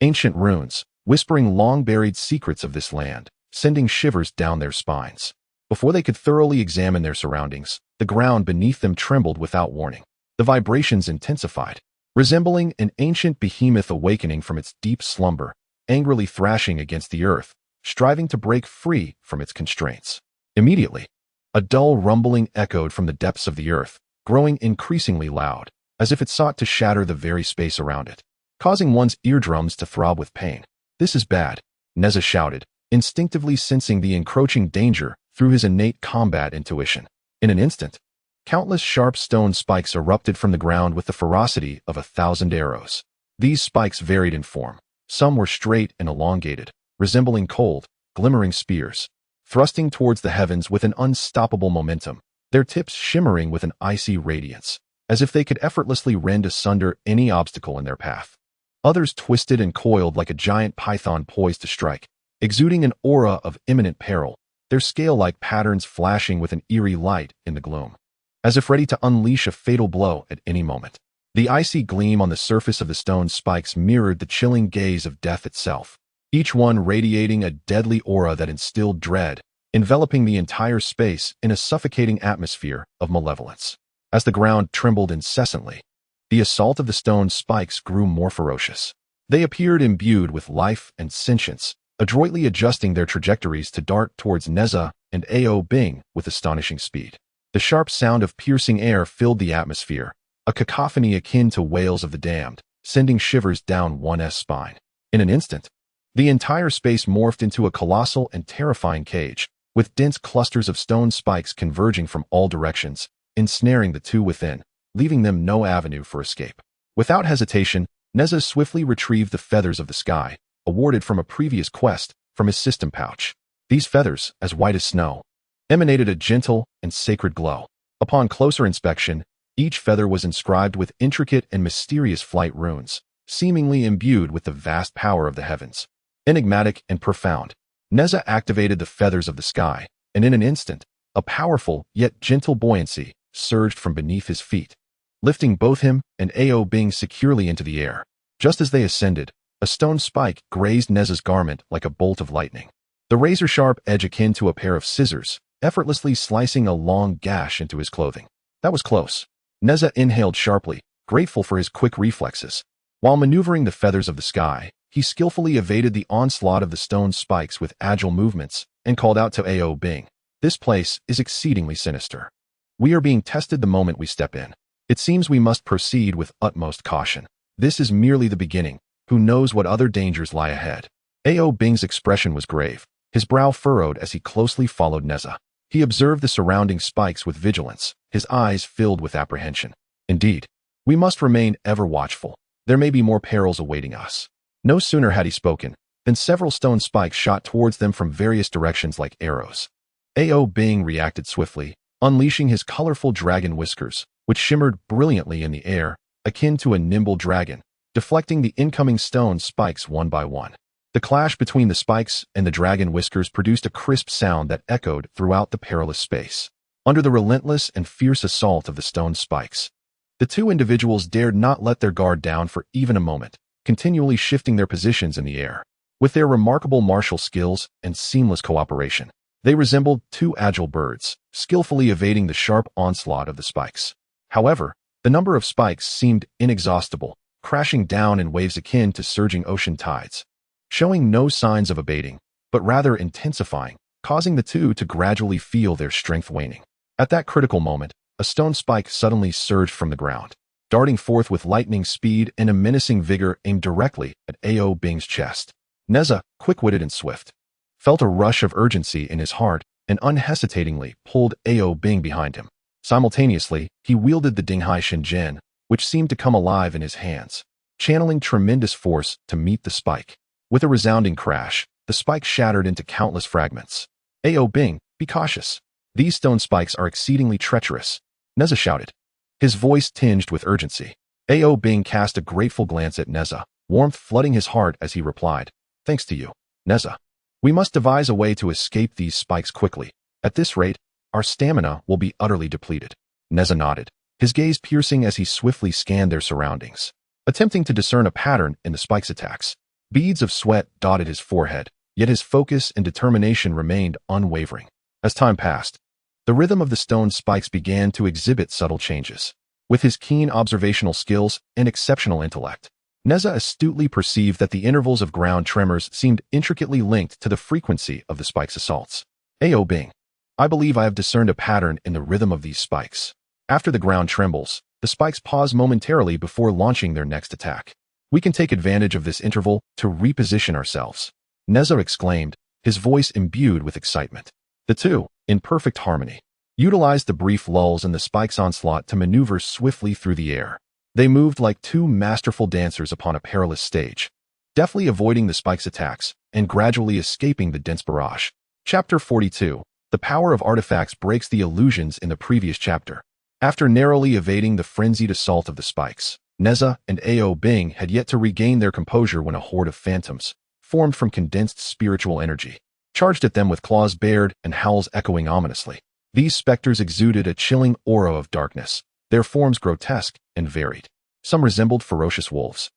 A: ancient runes, whispering long-buried secrets of this land, sending shivers down their spines. Before they could thoroughly examine their surroundings, the ground beneath them trembled without warning. The vibrations intensified, resembling an ancient behemoth awakening from its deep slumber, angrily thrashing against the earth, striving to break free from its constraints. Immediately, a dull rumbling echoed from the depths of the earth, growing increasingly loud, as if it sought to shatter the very space around it, causing one's eardrums to throb with pain. "This is bad," Nezha shouted, instinctively sensing the encroaching danger through his innate combat intuition. In an instant, Countless sharp stone spikes erupted from the ground with the ferocity of 1,000 arrows. These spikes varied in form. Some were straight and elongated, resembling cold, glimmering spears, thrusting towards the heavens with an unstoppable momentum, their tips shimmering with an icy radiance, as if they could effortlessly rend asunder any obstacle in their path. Others twisted and coiled like a giant python poised to strike, exuding an aura of imminent peril, their scale-like patterns flashing with an eerie light in the gloom, as if ready to unleash a fatal blow at any moment. The icy gleam on the surface of the stone spikes mirrored the chilling gaze of death itself, each one radiating a deadly aura that instilled dread, enveloping the entire space in a suffocating atmosphere of malevolence. As the ground trembled incessantly, the assault of the stone spikes grew more ferocious. They appeared imbued with life and sentience, adroitly adjusting their trajectories to dart towards Nezha and Ao Bing with astonishing speed. The sharp sound of piercing air filled the atmosphere, a cacophony akin to wails of the damned, sending shivers down one's spine. In an instant, the entire space morphed into a colossal and terrifying cage, with dense clusters of stone spikes converging from all directions, ensnaring the two within, leaving them no avenue for escape. Without hesitation, Nezha swiftly retrieved the feathers of the sky, awarded from a previous quest, from his system pouch. These feathers, as white as snow, emanated a gentle and sacred glow. Upon closer inspection, each feather was inscribed with intricate and mysterious flight runes, seemingly imbued with the vast power of the heavens. Enigmatic and profound, Nezha activated the feathers of the sky, and in an instant, a powerful yet gentle buoyancy surged from beneath his feet, lifting both him and Ao Bing securely into the air. Just as they ascended, a stone spike grazed Nezha's garment like a bolt of lightning, the razor-sharp edge akin to a pair of scissors, effortlessly slicing a long gash into his clothing. That was close. Nezha inhaled sharply, grateful for his quick reflexes. While maneuvering the feathers of the sky, he skillfully evaded the onslaught of the stone spikes with agile movements and called out to Ao Bing, "This place is exceedingly sinister. We are being tested the moment we step in. It seems we must proceed with utmost caution. This is merely the beginning. Who knows what other dangers lie ahead?" Ao Bing's expression was grave, his brow furrowed as he closely followed Nezha. He observed the surrounding spikes with vigilance, his eyes filled with apprehension. "Indeed, we must remain ever watchful. There may be more perils awaiting us." No sooner had he spoken than several stone spikes shot towards them from various directions like arrows. Ao Bing reacted swiftly, unleashing his colorful dragon whiskers, which shimmered brilliantly in the air, akin to a nimble dragon, deflecting the incoming stone spikes one by one. The clash between the spikes and the dragon whiskers produced a crisp sound that echoed throughout the perilous space. Under the relentless and fierce assault of the stone spikes, the two individuals dared not let their guard down for even a moment, continually shifting their positions in the air. With their remarkable martial skills and seamless cooperation, they resembled two agile birds, skillfully evading the sharp onslaught of the spikes. However, the number of spikes seemed inexhaustible, crashing down in waves akin to surging ocean tides, showing no signs of abating, but rather intensifying, causing the two to gradually feel their strength waning. At that critical moment, a stone spike suddenly surged from the ground, darting forth with lightning speed and a menacing vigor aimed directly at Ao Bing's chest. Nezha, quick-witted and swift, felt a rush of urgency in his heart and unhesitatingly pulled Ao Bing behind him. Simultaneously, he wielded the Dinghai Shenzhen, which seemed to come alive in his hands, channeling tremendous force to meet the spike. With a resounding crash, the spike shattered into countless fragments. "Ao Bing, be cautious. These stone spikes are exceedingly treacherous," Nezha shouted, his voice tinged with urgency. Ao Bing cast a grateful glance at Nezha, warmth flooding his heart as he replied, "Thanks to you, Nezha. We must devise a way to escape these spikes quickly. At this rate, our stamina will be utterly depleted." Nezha nodded, his gaze piercing as he swiftly scanned their surroundings, attempting to discern a pattern in the spikes' attacks. Beads of sweat dotted his forehead, yet his focus and determination remained unwavering. As time passed, the rhythm of the stone spikes began to exhibit subtle changes. With his keen observational skills and exceptional intellect, Nezha astutely perceived that the intervals of ground tremors seemed intricately linked to the frequency of the spikes' assaults. "Ao Bing, I believe I have discerned a pattern in the rhythm of these spikes. After the ground trembles, the spikes pause momentarily before launching their next attack. We can take advantage of this interval to reposition ourselves," Nezha exclaimed, his voice imbued with excitement. The two, in perfect harmony, utilized the brief lulls in the spike's onslaught to maneuver swiftly through the air. They moved like two masterful dancers upon a perilous stage, deftly avoiding the spike's attacks and gradually escaping the dense barrage. Chapter 42. The power of artifacts breaks the illusions in the previous chapter. After narrowly evading the frenzied assault of the spikes, Nezha and Ao Bing had yet to regain their composure when a horde of phantoms, formed from condensed spiritual energy, charged at them with claws bared and howls echoing ominously. These specters exuded a chilling aura of darkness, their forms grotesque and varied. Some resembled ferocious wolves,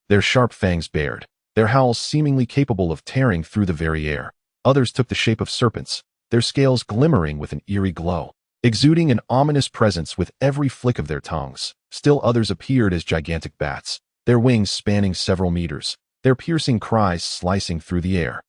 A: their sharp fangs bared, their howls seemingly capable of tearing through the very air. Others took the shape of serpents, their scales glimmering with an eerie glow, exuding an ominous presence with every flick of their tongues. Still others appeared as gigantic bats, their wings spanning several meters, their piercing cries slicing through the air,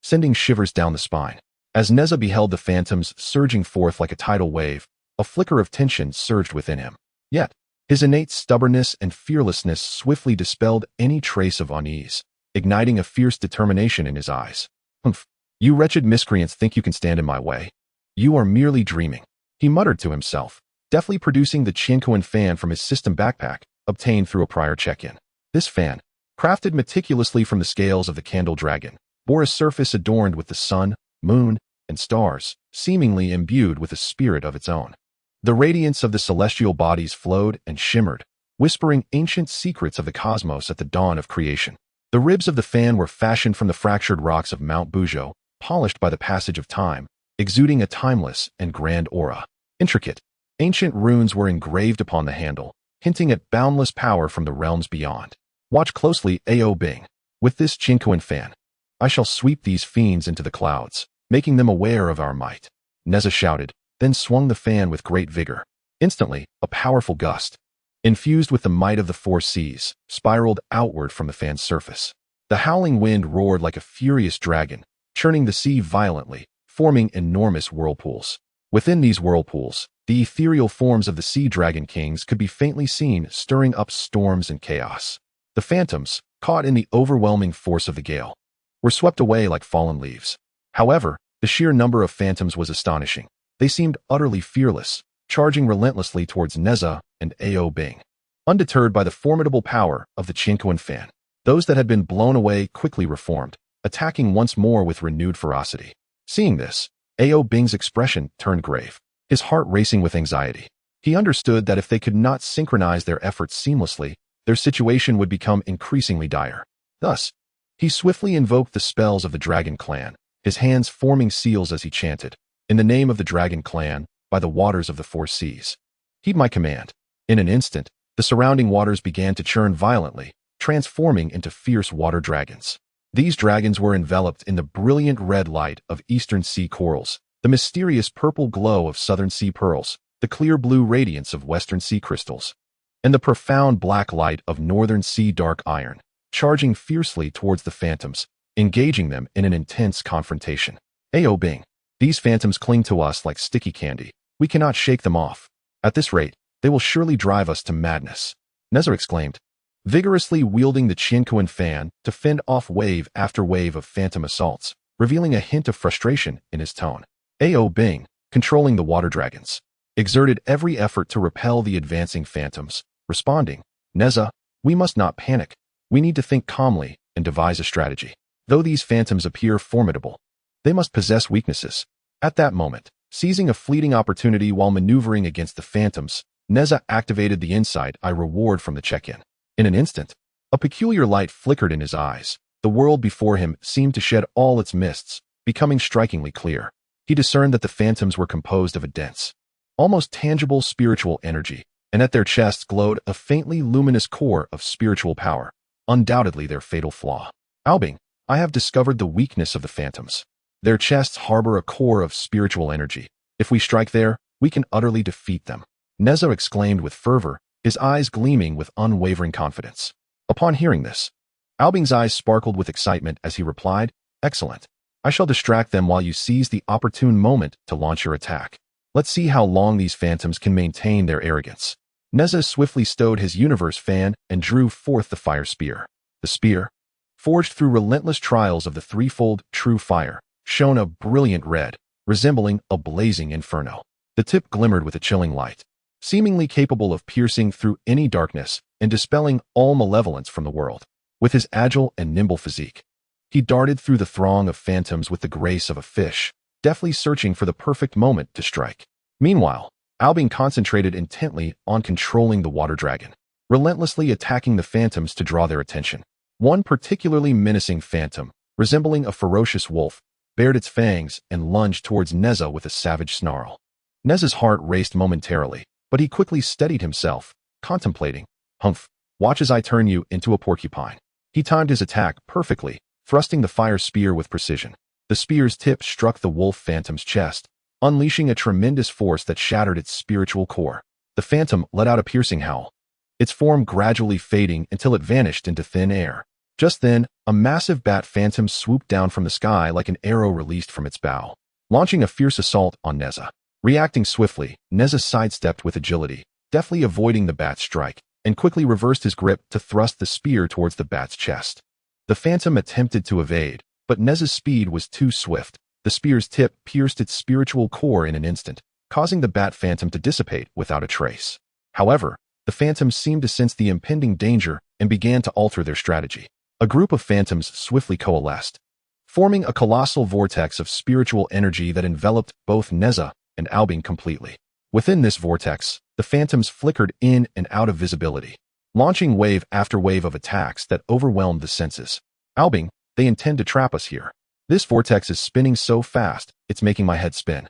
A: sending shivers down the spine. As Nezha beheld the phantoms surging forth like a tidal wave, a flicker of tension surged within him. Yet, his innate stubbornness and fearlessness swiftly dispelled any trace of unease, igniting a fierce determination in his eyes. "Humph! You wretched miscreants think you can stand in my way? You are merely dreaming," he muttered to himself, deftly producing the Qiankun fan from his system backpack, obtained through a prior check-in. This fan, crafted meticulously from the scales of the candle dragon, bore a surface adorned with the sun, moon, and stars, seemingly imbued with a spirit of its own. The radiance of the celestial bodies flowed and shimmered, whispering ancient secrets of the cosmos at the dawn of creation. The ribs of the fan were fashioned from the fractured rocks of Mount Buzhou, polished by the passage of time, exuding a timeless and grand aura. Intricate, ancient runes were engraved upon the handle, hinting at boundless power from the realms beyond. "Watch closely, Ao Bing. With this Qiankun fan, I shall sweep these fiends into the clouds, making them aware of our might," Nezha shouted, then swung the fan with great vigor. Instantly, a powerful gust, infused with the might of the four seas, spiraled outward from the fan's surface. The howling wind roared like a furious dragon, churning the sea violently, forming enormous whirlpools. Within these whirlpools, the ethereal forms of the sea dragon kings could be faintly seen stirring up storms and chaos. The phantoms, caught in the overwhelming force of the gale, were swept away like fallen leaves. However, the sheer number of phantoms was astonishing. They seemed utterly fearless, charging relentlessly towards Nezha and Ao Bing. Undeterred by the formidable power of the Qiankun fan, those that had been blown away quickly reformed, attacking once more with renewed ferocity. Seeing this, Ao Bing's expression turned grave, his heart racing with anxiety. He understood that if they could not synchronize their efforts seamlessly, their situation would become increasingly dire. Thus, he swiftly invoked the spells of the Dragon Clan, his hands forming seals as he chanted, "In the name of the Dragon Clan, by the waters of the four seas, heed my command." In an instant, the surrounding waters began to churn violently, transforming into fierce water dragons. These dragons were enveloped in the brilliant red light of eastern sea corals, the mysterious purple glow of southern sea pearls, the clear blue radiance of western sea crystals, and the profound black light of northern sea dark iron, charging fiercely towards the phantoms, engaging them in an intense confrontation. "Ao Bing, these phantoms cling to us like sticky candy. We cannot shake them off. At this rate, they will surely drive us to madness," Nezha exclaimed, vigorously wielding the Qiankun fan to fend off wave after wave of phantom assaults, revealing a hint of frustration in his tone. Ao Bing, controlling the water dragons, exerted every effort to repel the advancing phantoms, responding, "Nezha, we must not panic. We need to think calmly and devise a strategy. Though these phantoms appear formidable, they must possess weaknesses." At that moment, seizing a fleeting opportunity while maneuvering against the phantoms, Nezha activated the insight eye reward from the check-in. In an instant, a peculiar light flickered in his eyes. The world before him seemed to shed all its mists, becoming strikingly clear. He discerned that the phantoms were composed of a dense, almost tangible spiritual energy, and at their chests glowed a faintly luminous core of spiritual power, undoubtedly their fatal flaw. "Ao Bing, I have discovered the weakness of the phantoms. Their chests harbor a core of spiritual energy. If we strike there, we can utterly defeat them," Nezha exclaimed with fervor, his eyes gleaming with unwavering confidence. Upon hearing this, Ao Bing's eyes sparkled with excitement as he replied, "Excellent. I shall distract them while you seize the opportune moment to launch your attack. Let's see how long these phantoms can maintain their arrogance." Nezha swiftly stowed his universe fan and drew forth the fire spear. The spear, forged through relentless trials of the threefold true fire, shone a brilliant red, resembling a blazing inferno. The tip glimmered with a chilling light, seemingly capable of piercing through any darkness and dispelling all malevolence from the world. With his agile and nimble physique, he darted through the throng of phantoms with the grace of a fish, deftly searching for the perfect moment to strike. Meanwhile, Albing concentrated intently on controlling the water dragon, relentlessly attacking the phantoms to draw their attention. One particularly menacing phantom, resembling a ferocious wolf, bared its fangs and lunged towards Nezha with a savage snarl. Nezha's heart raced momentarily, but he quickly steadied himself, contemplating. Humph, watch as I turn you into a porcupine. He timed his attack perfectly, thrusting the fire spear with precision. The spear's tip struck the wolf phantom's chest, unleashing a tremendous force that shattered its spiritual core. The phantom let out a piercing howl, its form gradually fading until it vanished into thin air. Just then, a massive bat phantom swooped down from the sky like an arrow released from its bow, launching a fierce assault on Nezha. Reacting swiftly, Nezha sidestepped with agility, deftly avoiding the bat's strike, and quickly reversed his grip to thrust the spear towards the bat's chest. The phantom attempted to evade, but Nezha's speed was too swift. The spear's tip pierced its spiritual core in an instant, causing the bat phantom to dissipate without a trace. However, the phantoms seemed to sense the impending danger and began to alter their strategy. A group of phantoms swiftly coalesced, forming a colossal vortex of spiritual energy that enveloped both Nezha and Albing completely. Within this vortex, the phantoms flickered in and out of visibility, launching wave after wave of attacks that overwhelmed the senses. Albing, they intend to trap us here. This vortex is spinning so fast, it's making my head spin.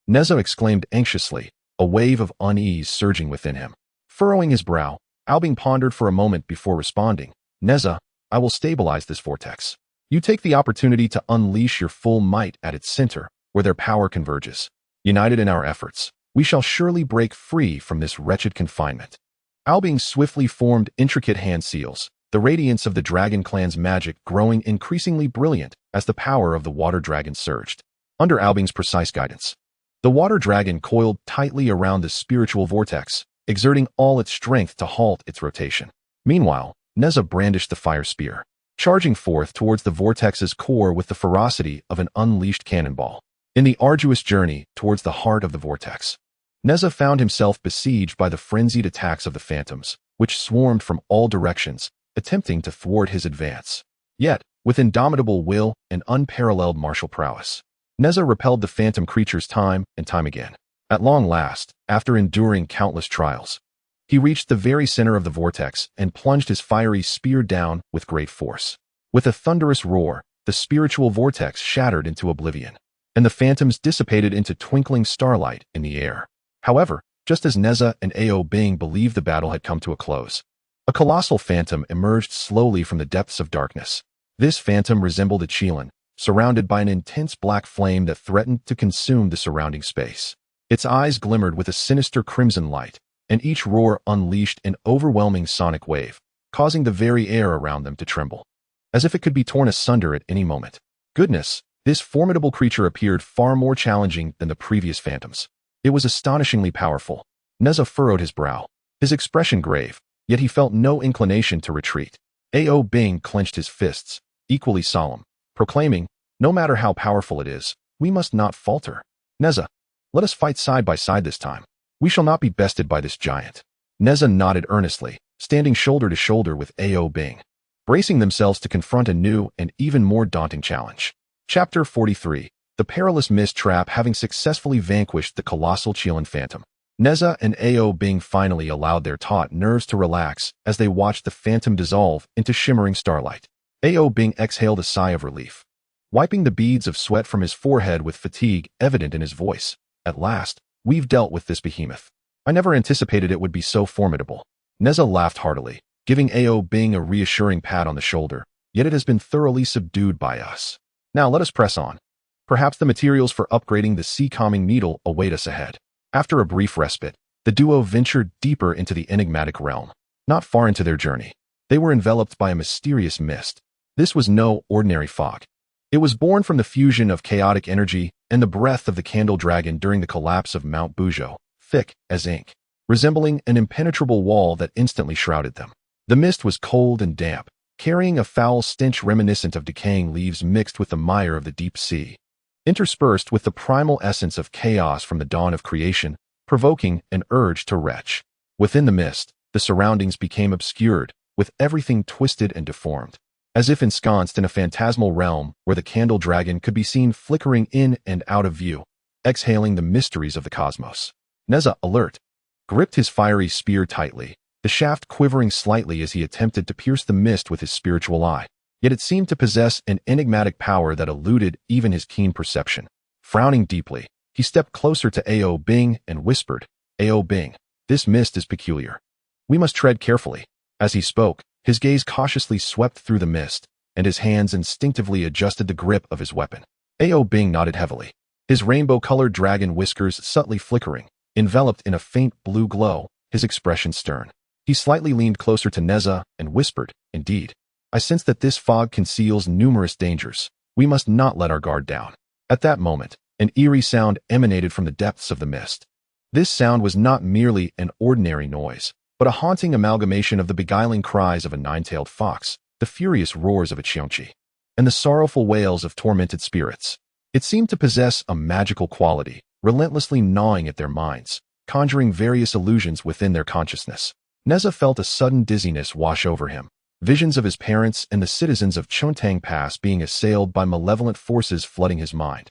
A: Nezha exclaimed anxiously, a wave of unease surging within him. Furrowing his brow, Albing pondered for a moment before responding. Nezha, I will stabilize this vortex. You take the opportunity to unleash your full might at its center, where their power converges. United in our efforts, we shall surely break free from this wretched confinement. Albing swiftly formed intricate hand seals, the radiance of the dragon clan's magic growing increasingly brilliant as the power of the water dragon surged. Under Albing's precise guidance, the water dragon coiled tightly around the spiritual vortex, exerting all its strength to halt its rotation. Meanwhile, Nezha brandished the fire spear, charging forth towards the vortex's core with the ferocity of an unleashed cannonball. In the arduous journey towards the heart of the vortex, Nezha found himself besieged by the frenzied attacks of the phantoms, which swarmed from all directions, attempting to thwart his advance. Yet, with indomitable will and unparalleled martial prowess, Nezha repelled the phantom creatures time and time again. At long last, after enduring countless trials, he reached the very center of the vortex and plunged his fiery spear down with great force. With a thunderous roar, the spiritual vortex shattered into oblivion, and the phantoms dissipated into twinkling starlight in the air. However, just as Nezha and Ao Bing believed the battle had come to a close, a colossal phantom emerged slowly from the depths of darkness. This phantom resembled a Qiankun, surrounded by an intense black flame that threatened to consume the surrounding space. Its eyes glimmered with a sinister crimson light, and each roar unleashed an overwhelming sonic wave, causing the very air around them to tremble, as if it could be torn asunder at any moment. Goodness, this formidable creature appeared far more challenging than the previous phantoms. It was astonishingly powerful. Nezha furrowed his brow, his expression grave, yet he felt no inclination to retreat. Ao Bing clenched his fists, equally solemn, proclaiming, no matter how powerful it is, we must not falter. Nezha, let us fight side by side this time. We shall not be bested by this giant. Nezha nodded earnestly, standing shoulder to shoulder with Ao Bing, bracing themselves to confront a new and even more daunting challenge. Chapter 43. The Perilous Mist Trap. Having successfully vanquished the colossal Qiankun phantom, Nezha and Ao Bing finally allowed their taut nerves to relax as they watched the phantom dissolve into shimmering starlight. Ao Bing exhaled a sigh of relief, wiping the beads of sweat from his forehead with fatigue evident in his voice. At last, we've dealt with this behemoth. I never anticipated it would be so formidable. Nezha laughed heartily, giving Ao Bing a reassuring pat on the shoulder, yet it has been thoroughly subdued by us. Now let us press on. Perhaps the materials for upgrading the sea-calming needle await us ahead. After a brief respite, the duo ventured deeper into the enigmatic realm. Not far into their journey, they were enveloped by a mysterious mist. This was no ordinary fog. It was born from the fusion of chaotic energy and the breath of the candle dragon during the collapse of Mount Buzhou, thick as ink, resembling an impenetrable wall that instantly shrouded them. The mist was cold and damp, carrying a foul stench reminiscent of decaying leaves mixed with the mire of the deep sea. interspersed with the primal essence of chaos from the dawn of creation, provoking an urge to retch. Within the mist, the surroundings became obscured, with everything twisted and deformed, as if ensconced in a phantasmal realm where the candle dragon could be seen flickering in and out of view, exhaling the mysteries of the cosmos. Nezha, alert, gripped his fiery spear tightly, the shaft quivering slightly as he attempted to pierce the mist with his spiritual eye. Yet it seemed to possess an enigmatic power that eluded even his keen perception. Frowning deeply, he stepped closer to Ao Bing and whispered, Ao Bing, this mist is peculiar. We must tread carefully. As he spoke, his gaze cautiously swept through the mist, and his hands instinctively adjusted the grip of his weapon. Ao Bing nodded heavily, his rainbow-colored dragon whiskers subtly flickering, enveloped in a faint blue glow, his expression stern. He slightly leaned closer to Nezha and whispered, Indeed, I sense that this fog conceals numerous dangers. We must not let our guard down. At that moment, an eerie sound emanated from the depths of the mist. This sound was not merely an ordinary noise, but a haunting amalgamation of the beguiling cries of a nine-tailed fox, the furious roars of a Qiankun, and the sorrowful wails of tormented spirits. It seemed to possess a magical quality, relentlessly gnawing at their minds, conjuring various illusions within their consciousness. Nezha felt a sudden dizziness wash over him, visions of his parents and the citizens of Yangcheng Pass being assailed by malevolent forces flooding his mind.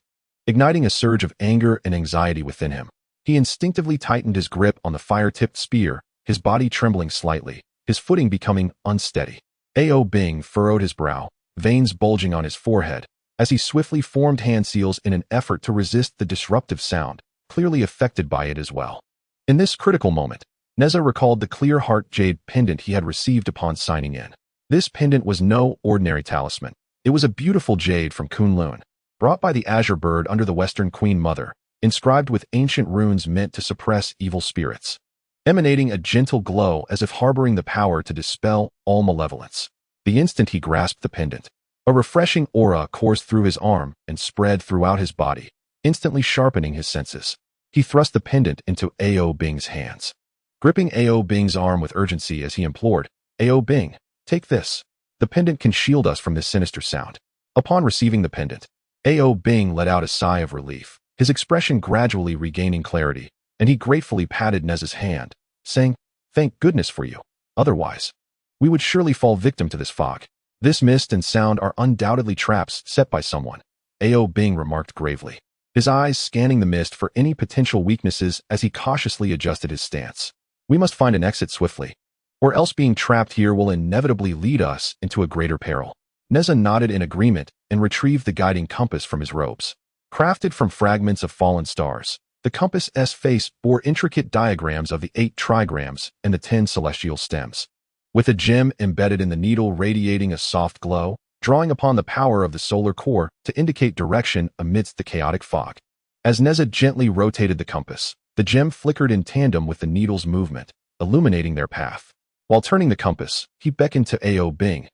A: Igniting a surge of anger and anxiety within him, he instinctively tightened his grip on the fire-tipped spear, his body trembling slightly, his footing becoming unsteady. Ao Bing furrowed his brow, veins bulging on his forehead, as he swiftly formed hand seals in an effort to resist the disruptive sound, clearly affected by it as well. In this critical moment, Nezha recalled the clear heart jade pendant he had received upon signing in. This pendant was no ordinary talisman. It was a beautiful jade from Kunlun, brought by the Azure Bird under the Western Queen Mother, inscribed with ancient runes meant to suppress evil spirits, emanating a gentle glow as if harboring the power to dispel all malevolence. The instant he grasped the pendant, a refreshing aura coursed through his arm and spread throughout his body, instantly sharpening his senses. He thrust the pendant into Ao Bing's hands, gripping Ao Bing's arm with urgency as he implored, Ao Bing, take this. The pendant can shield us from this sinister sound. Upon receiving the pendant, Ao Bing let out a sigh of relief, his expression gradually regaining clarity, and he gratefully patted Nezha's hand, saying, Thank goodness for you. Otherwise, we would surely fall victim to this fog. This mist and sound are undoubtedly traps set by someone, Ao Bing remarked gravely, his eyes scanning the mist for any potential weaknesses as he cautiously adjusted his stance. We must find an exit swiftly, or else being trapped here will inevitably lead us into a greater peril. Nezha nodded in agreement and retrieved the guiding compass from his robes. Crafted from fragments of fallen stars, the compass's face bore intricate diagrams of the 8 trigrams and the 10 celestial stems, with a gem embedded in the needle radiating a soft glow, drawing upon the power of the solar core to indicate direction amidst the chaotic fog. As Nezha gently rotated the compass, the gem flickered in tandem with the needle's movement, illuminating their path. While turning the compass, he beckoned to Ao Bing,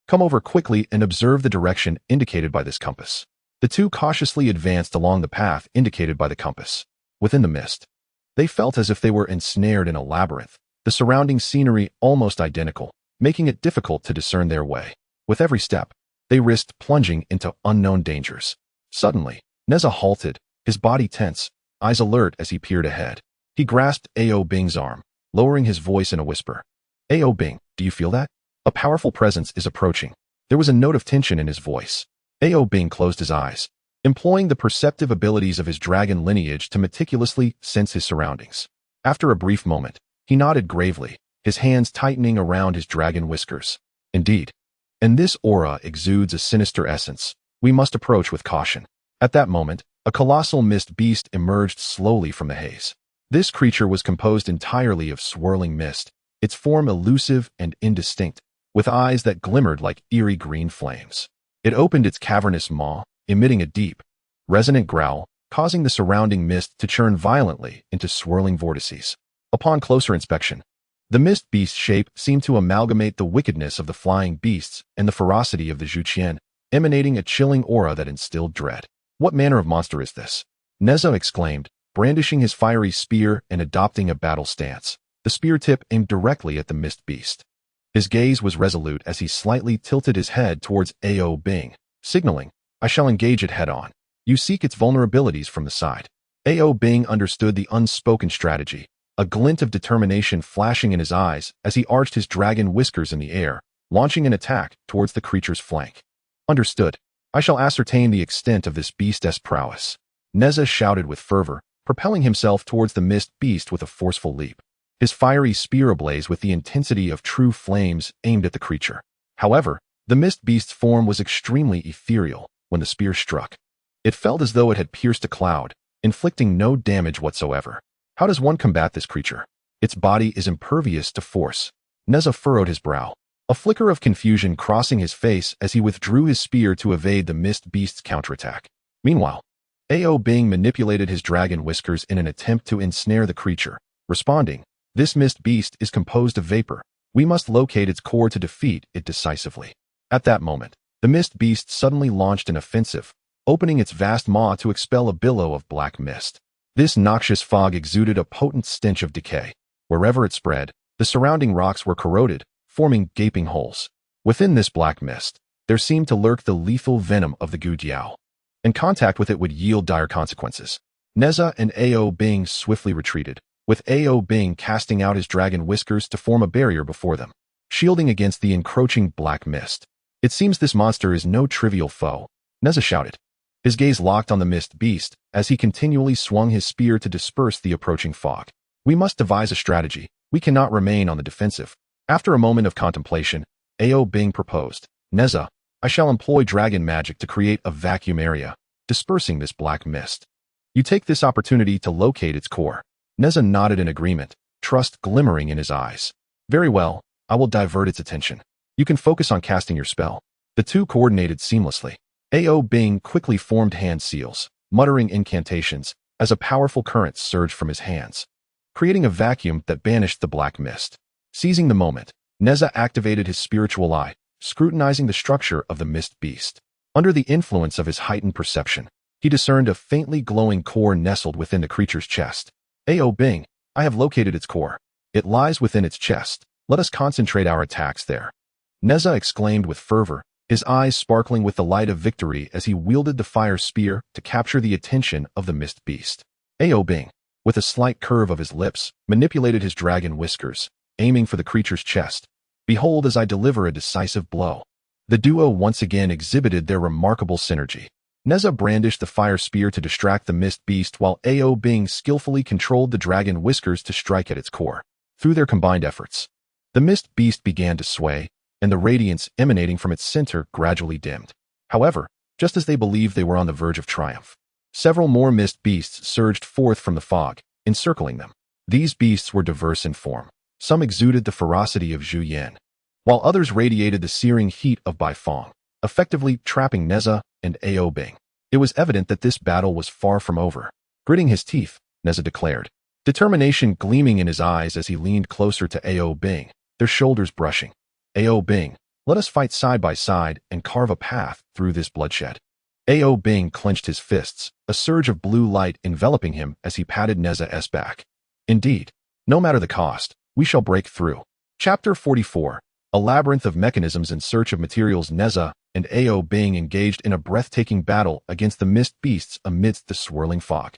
A: come over quickly and observe the direction indicated by this compass. The two cautiously advanced along the path indicated by the compass. Within the mist, they felt as if they were ensnared in a labyrinth, the surrounding scenery almost identical, making it difficult to discern their way. With every step, they risked plunging into unknown dangers. Suddenly, Nezha halted, his body tense, eyes alert as he peered ahead. He grasped Ao Bing's arm, lowering his voice in a whisper. Ao Bing, do you feel that? A powerful presence is approaching. There was a note of tension in his voice. Ao Bing closed his eyes, employing the perceptive abilities of his dragon lineage to meticulously sense his surroundings. After a brief moment, he nodded gravely, his hands tightening around his dragon whiskers. Indeed, and this aura exudes a sinister essence. We must approach with caution. At that moment, a colossal mist beast emerged slowly from the haze. This creature was composed entirely of swirling mist, its form elusive and indistinct, with eyes that glimmered like eerie green flames. It opened its cavernous maw, emitting a deep, resonant growl, causing the surrounding mist to churn violently into swirling vortices. Upon closer inspection, the mist beast's shape seemed to amalgamate the wickedness of the flying beasts and the ferocity of the Zhuqian, emanating a chilling aura that instilled dread. What manner of monster is this? Nezha exclaimed, brandishing his fiery spear and adopting a battle stance, the spear tip aimed directly at the mist beast. His gaze was resolute as he slightly tilted his head towards Ao Bing, signaling, I shall engage it head-on. You seek its vulnerabilities from the side. Ao Bing understood the unspoken strategy, a glint of determination flashing in his eyes as he arched his dragon whiskers in the air, launching an attack towards the creature's flank. Understood. I shall ascertain the extent of this beast's prowess. Nezha shouted with fervor, propelling himself towards the mist beast with a forceful leap. His fiery spear ablaze with the intensity of true flames aimed at the creature. However, the mist beast's form was extremely ethereal when the spear struck. It felt as though it had pierced a cloud, inflicting no damage whatsoever. How does one combat this creature? Its body is impervious to force. Nezha furrowed his brow, a flicker of confusion crossing his face as he withdrew his spear to evade the mist beast's counterattack. Meanwhile, Ao Bing manipulated his dragon whiskers in an attempt to ensnare the creature, responding, "This mist beast is composed of vapor. We must locate its core to defeat it decisively." At that moment, the mist beast suddenly launched an offensive, opening its vast maw to expel a billow of black mist. This noxious fog exuded a potent stench of decay. Wherever it spread, the surrounding rocks were corroded, forming gaping holes. Within this black mist, there seemed to lurk the lethal venom of the Gujiao, and contact with it would yield dire consequences. Nezha and Ao Bing swiftly retreated, with Ao Bing casting out his dragon whiskers to form a barrier before them, shielding against the encroaching black mist. "It seems this monster is no trivial foe," Nezha shouted. His gaze locked on the mist beast as he continually swung his spear to disperse the approaching fog. "We must devise a strategy. We cannot remain on the defensive." After a moment of contemplation, Ao Bing proposed, "Nezha, I shall employ dragon magic to create a vacuum area, dispersing this black mist. You take this opportunity to locate its core." Nezha nodded in agreement, trust glimmering in his eyes. "Very well, I will divert its attention. You can focus on casting your spell." The two coordinated seamlessly. Ao Bing quickly formed hand seals, muttering incantations, as a powerful current surged from his hands, creating a vacuum that banished the black mist. Seizing the moment, Nezha activated his spiritual eye, scrutinizing the structure of the mist beast. Under the influence of his heightened perception, he discerned a faintly glowing core nestled within the creature's chest. "Ao Bing, I have located its core. It lies within its chest. Let us concentrate our attacks there." Nezha exclaimed with fervor, his eyes sparkling with the light of victory as he wielded the fire spear to capture the attention of the mist beast. Ao Bing, with a slight curve of his lips, manipulated his dragon whiskers, aiming for the creature's chest. "Behold as I deliver a decisive blow." The duo once again exhibited their remarkable synergy. Nezha brandished the fire spear to distract the mist beast while Ao Bing skillfully controlled the dragon whiskers to strike at its core. Through their combined efforts, the mist beast began to sway, and the radiance emanating from its center gradually dimmed. However, just as they believed they were on the verge of triumph, several more mist beasts surged forth from the fog, encircling them. These beasts were diverse in form. Some exuded the ferocity of Zhu Yan, while others radiated the searing heat of Bai Fong, effectively trapping Nezha and Ao Bing. It was evident that this battle was far from over. Gritting his teeth, Nezha declared, determination gleaming in his eyes as he leaned closer to Ao Bing, their shoulders brushing. "Ao Bing, let us fight side by side and carve a path through this bloodshed." Ao Bing clenched his fists, a surge of blue light enveloping him as he patted Nezha's back. "Indeed, no matter the cost, we shall break through." Chapter 44. A labyrinth of mechanisms in search of materials. Nezha and Ao Bing engaged in a breathtaking battle against the mist beasts amidst the swirling fog.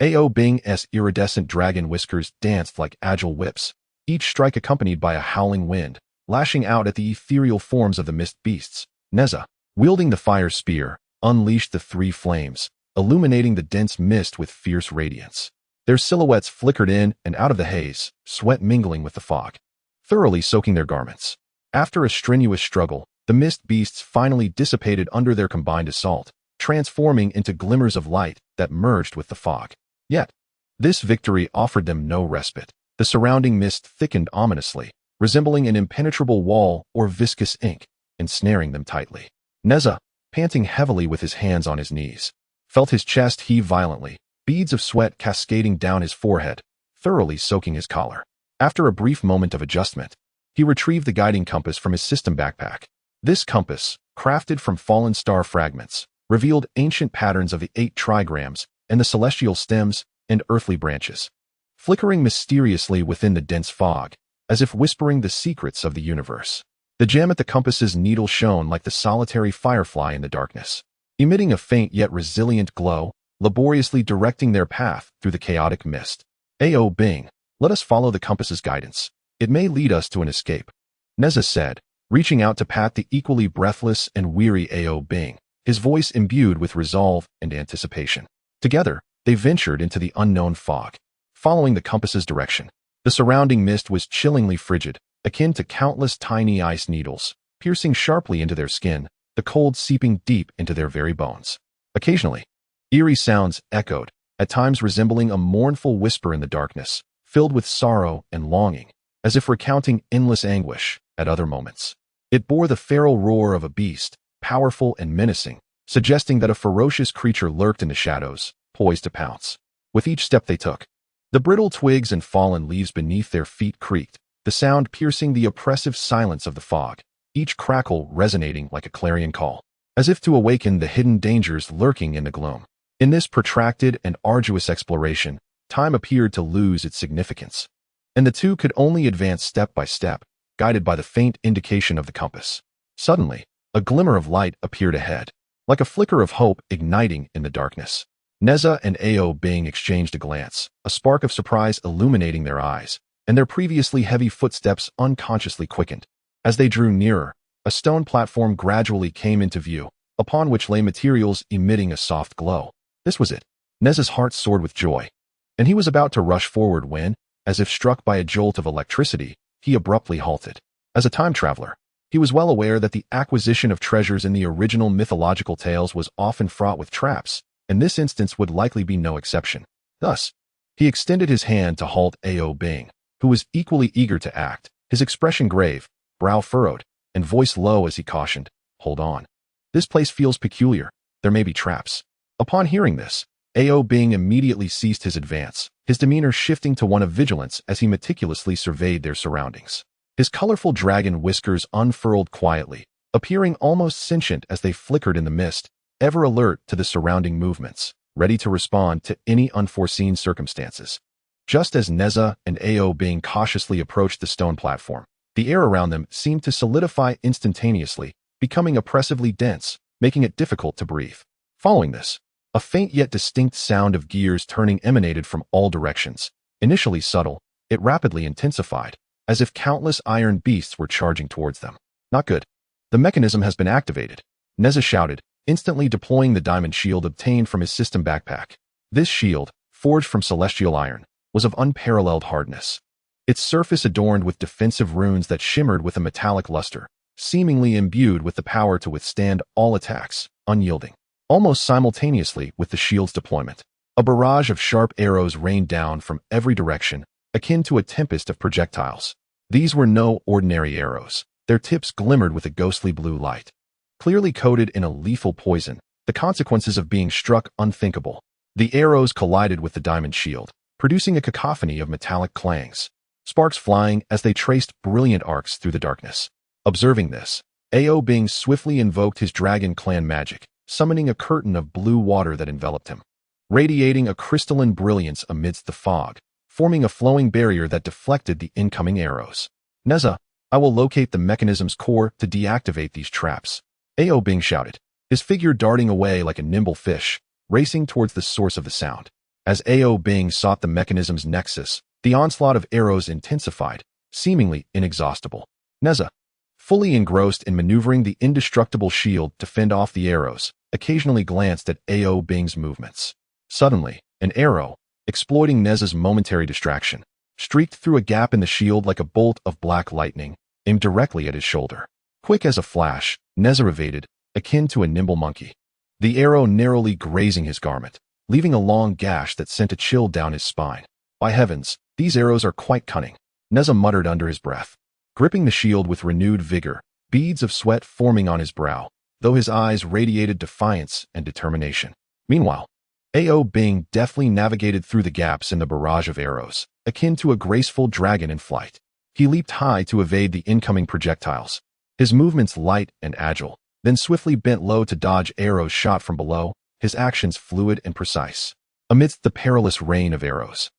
A: Ao Bing's iridescent dragon whiskers danced like agile whips, each strike accompanied by a howling wind, lashing out at the ethereal forms of the mist beasts. Nezha, wielding the fire spear, unleashed the three flames, illuminating the dense mist with fierce radiance. Their silhouettes flickered in and out of the haze, sweat mingling with the fog, thoroughly soaking their garments. After a strenuous struggle, the mist beasts finally dissipated under their combined assault, transforming into glimmers of light that merged with the fog. Yet, this victory offered them no respite. The surrounding mist thickened ominously, resembling an impenetrable wall or viscous ink, ensnaring them tightly. Nezha, panting heavily with his hands on his knees, felt his chest heave violently, beads of sweat cascading down his forehead, thoroughly soaking his collar. After a brief moment of adjustment, he retrieved the guiding compass from his system backpack. This compass, crafted from fallen star fragments, revealed ancient patterns of the 8 trigrams and the celestial stems and earthly branches, flickering mysteriously within the dense fog, as if whispering the secrets of the universe. The gem at the compass's needle shone like the solitary firefly in the darkness. emitting a faint yet resilient glow, laboriously directing their path through the chaotic mist. "Ao Bing, let us follow the compass's guidance. It may lead us to an escape," Nezha said, reaching out to pat the equally breathless and weary Ao Bing, his voice imbued with resolve and anticipation. Together, they ventured into the unknown fog, following the compass's direction. The surrounding mist was chillingly frigid, akin to countless tiny ice needles, piercing sharply into their skin, the cold seeping deep into their very bones. Occasionally, eerie sounds echoed, at times resembling a mournful whisper in the darkness, filled with sorrow and longing, as if recounting endless anguish. At other moments, it bore the feral roar of a beast, powerful and menacing, suggesting that a ferocious creature lurked in the shadows, poised to pounce. With each step they took, the brittle twigs and fallen leaves beneath their feet creaked, the sound piercing the oppressive silence of the fog, each crackle resonating like a clarion call, as if to awaken the hidden dangers lurking in the gloom. In this protracted and arduous exploration, time appeared to lose its significance, and the two could only advance step by step, guided by the faint indication of the compass. Suddenly, a glimmer of light appeared ahead, like a flicker of hope igniting in the darkness. Nezha and Ao Bing exchanged a glance, a spark of surprise illuminating their eyes, and their previously heavy footsteps unconsciously quickened. As they drew nearer, a stone platform gradually came into view, upon which lay materials emitting a soft glow. This was it. Nezha's heart soared with joy, and he was about to rush forward when, as if struck by a jolt of electricity, he abruptly halted. As a time traveler, he was well aware that the acquisition of treasures in the original mythological tales was often fraught with traps, and this instance would likely be no exception. Thus, he extended his hand to halt Ao Bing, who was equally eager to act, his expression grave, brow furrowed, and voice low as he cautioned, "Hold on. This place feels peculiar. There may be traps." Upon hearing this, Ao Bing immediately ceased his advance, his demeanor shifting to one of vigilance as he meticulously surveyed their surroundings. His colorful dragon whiskers unfurled quietly, appearing almost sentient as they flickered in the mist, ever alert to the surrounding movements, ready to respond to any unforeseen circumstances. Just as Nezha and Ao Bing cautiously approached the stone platform, the air around them seemed to solidify instantaneously, becoming oppressively dense, making it difficult to breathe. Following this, a faint yet distinct sound of gears turning emanated from all directions. Initially subtle, it rapidly intensified, as if countless iron beasts were charging towards them. "Not good. The mechanism has been activated," Nezha shouted, instantly deploying the diamond shield obtained from his system backpack. This shield, forged from celestial iron, was of unparalleled hardness, its surface adorned with defensive runes that shimmered with a metallic luster, seemingly imbued with the power to withstand all attacks, unyielding. Almost simultaneously with the shield's deployment, a barrage of sharp arrows rained down from every direction, akin to a tempest of projectiles. These were no ordinary arrows. Their tips glimmered with a ghostly blue light. Clearly coated in a lethal poison, the consequences of being struck unthinkable. The arrows collided with the diamond shield, producing a cacophony of metallic clangs, sparks flying as they traced brilliant arcs through the darkness. Observing this, Ao Bing swiftly invoked his dragon clan magic, summoning a curtain of blue water that enveloped him, radiating a crystalline brilliance amidst the fog, forming a flowing barrier that deflected the incoming arrows. "Nezha, I will locate the mechanism's core to deactivate these traps," Ao Bing shouted, his figure darting away like a nimble fish, racing towards the source of the sound. As Ao Bing sought the mechanism's nexus, the onslaught of arrows intensified, seemingly inexhaustible. Nezha, fully engrossed in maneuvering the indestructible shield to fend off the arrows, occasionally glanced at Ao Bing's movements. Suddenly, an arrow, exploiting Nezha's momentary distraction, streaked through a gap in the shield like a bolt of black lightning, aimed directly at his shoulder. Quick as a flash, Nezha evaded, akin to a nimble monkey, the arrow narrowly grazing his garment, leaving a long gash that sent a chill down his spine. "By heavens, these arrows are quite cunning," Nezha muttered under his breath, gripping the shield with renewed vigor, beads of sweat forming on his brow, though his eyes radiated defiance and determination. Meanwhile, Ao Bing deftly navigated through the gaps in the barrage of arrows, akin to a graceful dragon in flight. He leaped high to evade the incoming projectiles, his movements light and agile, then swiftly bent low to dodge arrows shot from below, his actions fluid and precise. Amidst the perilous rain of arrows,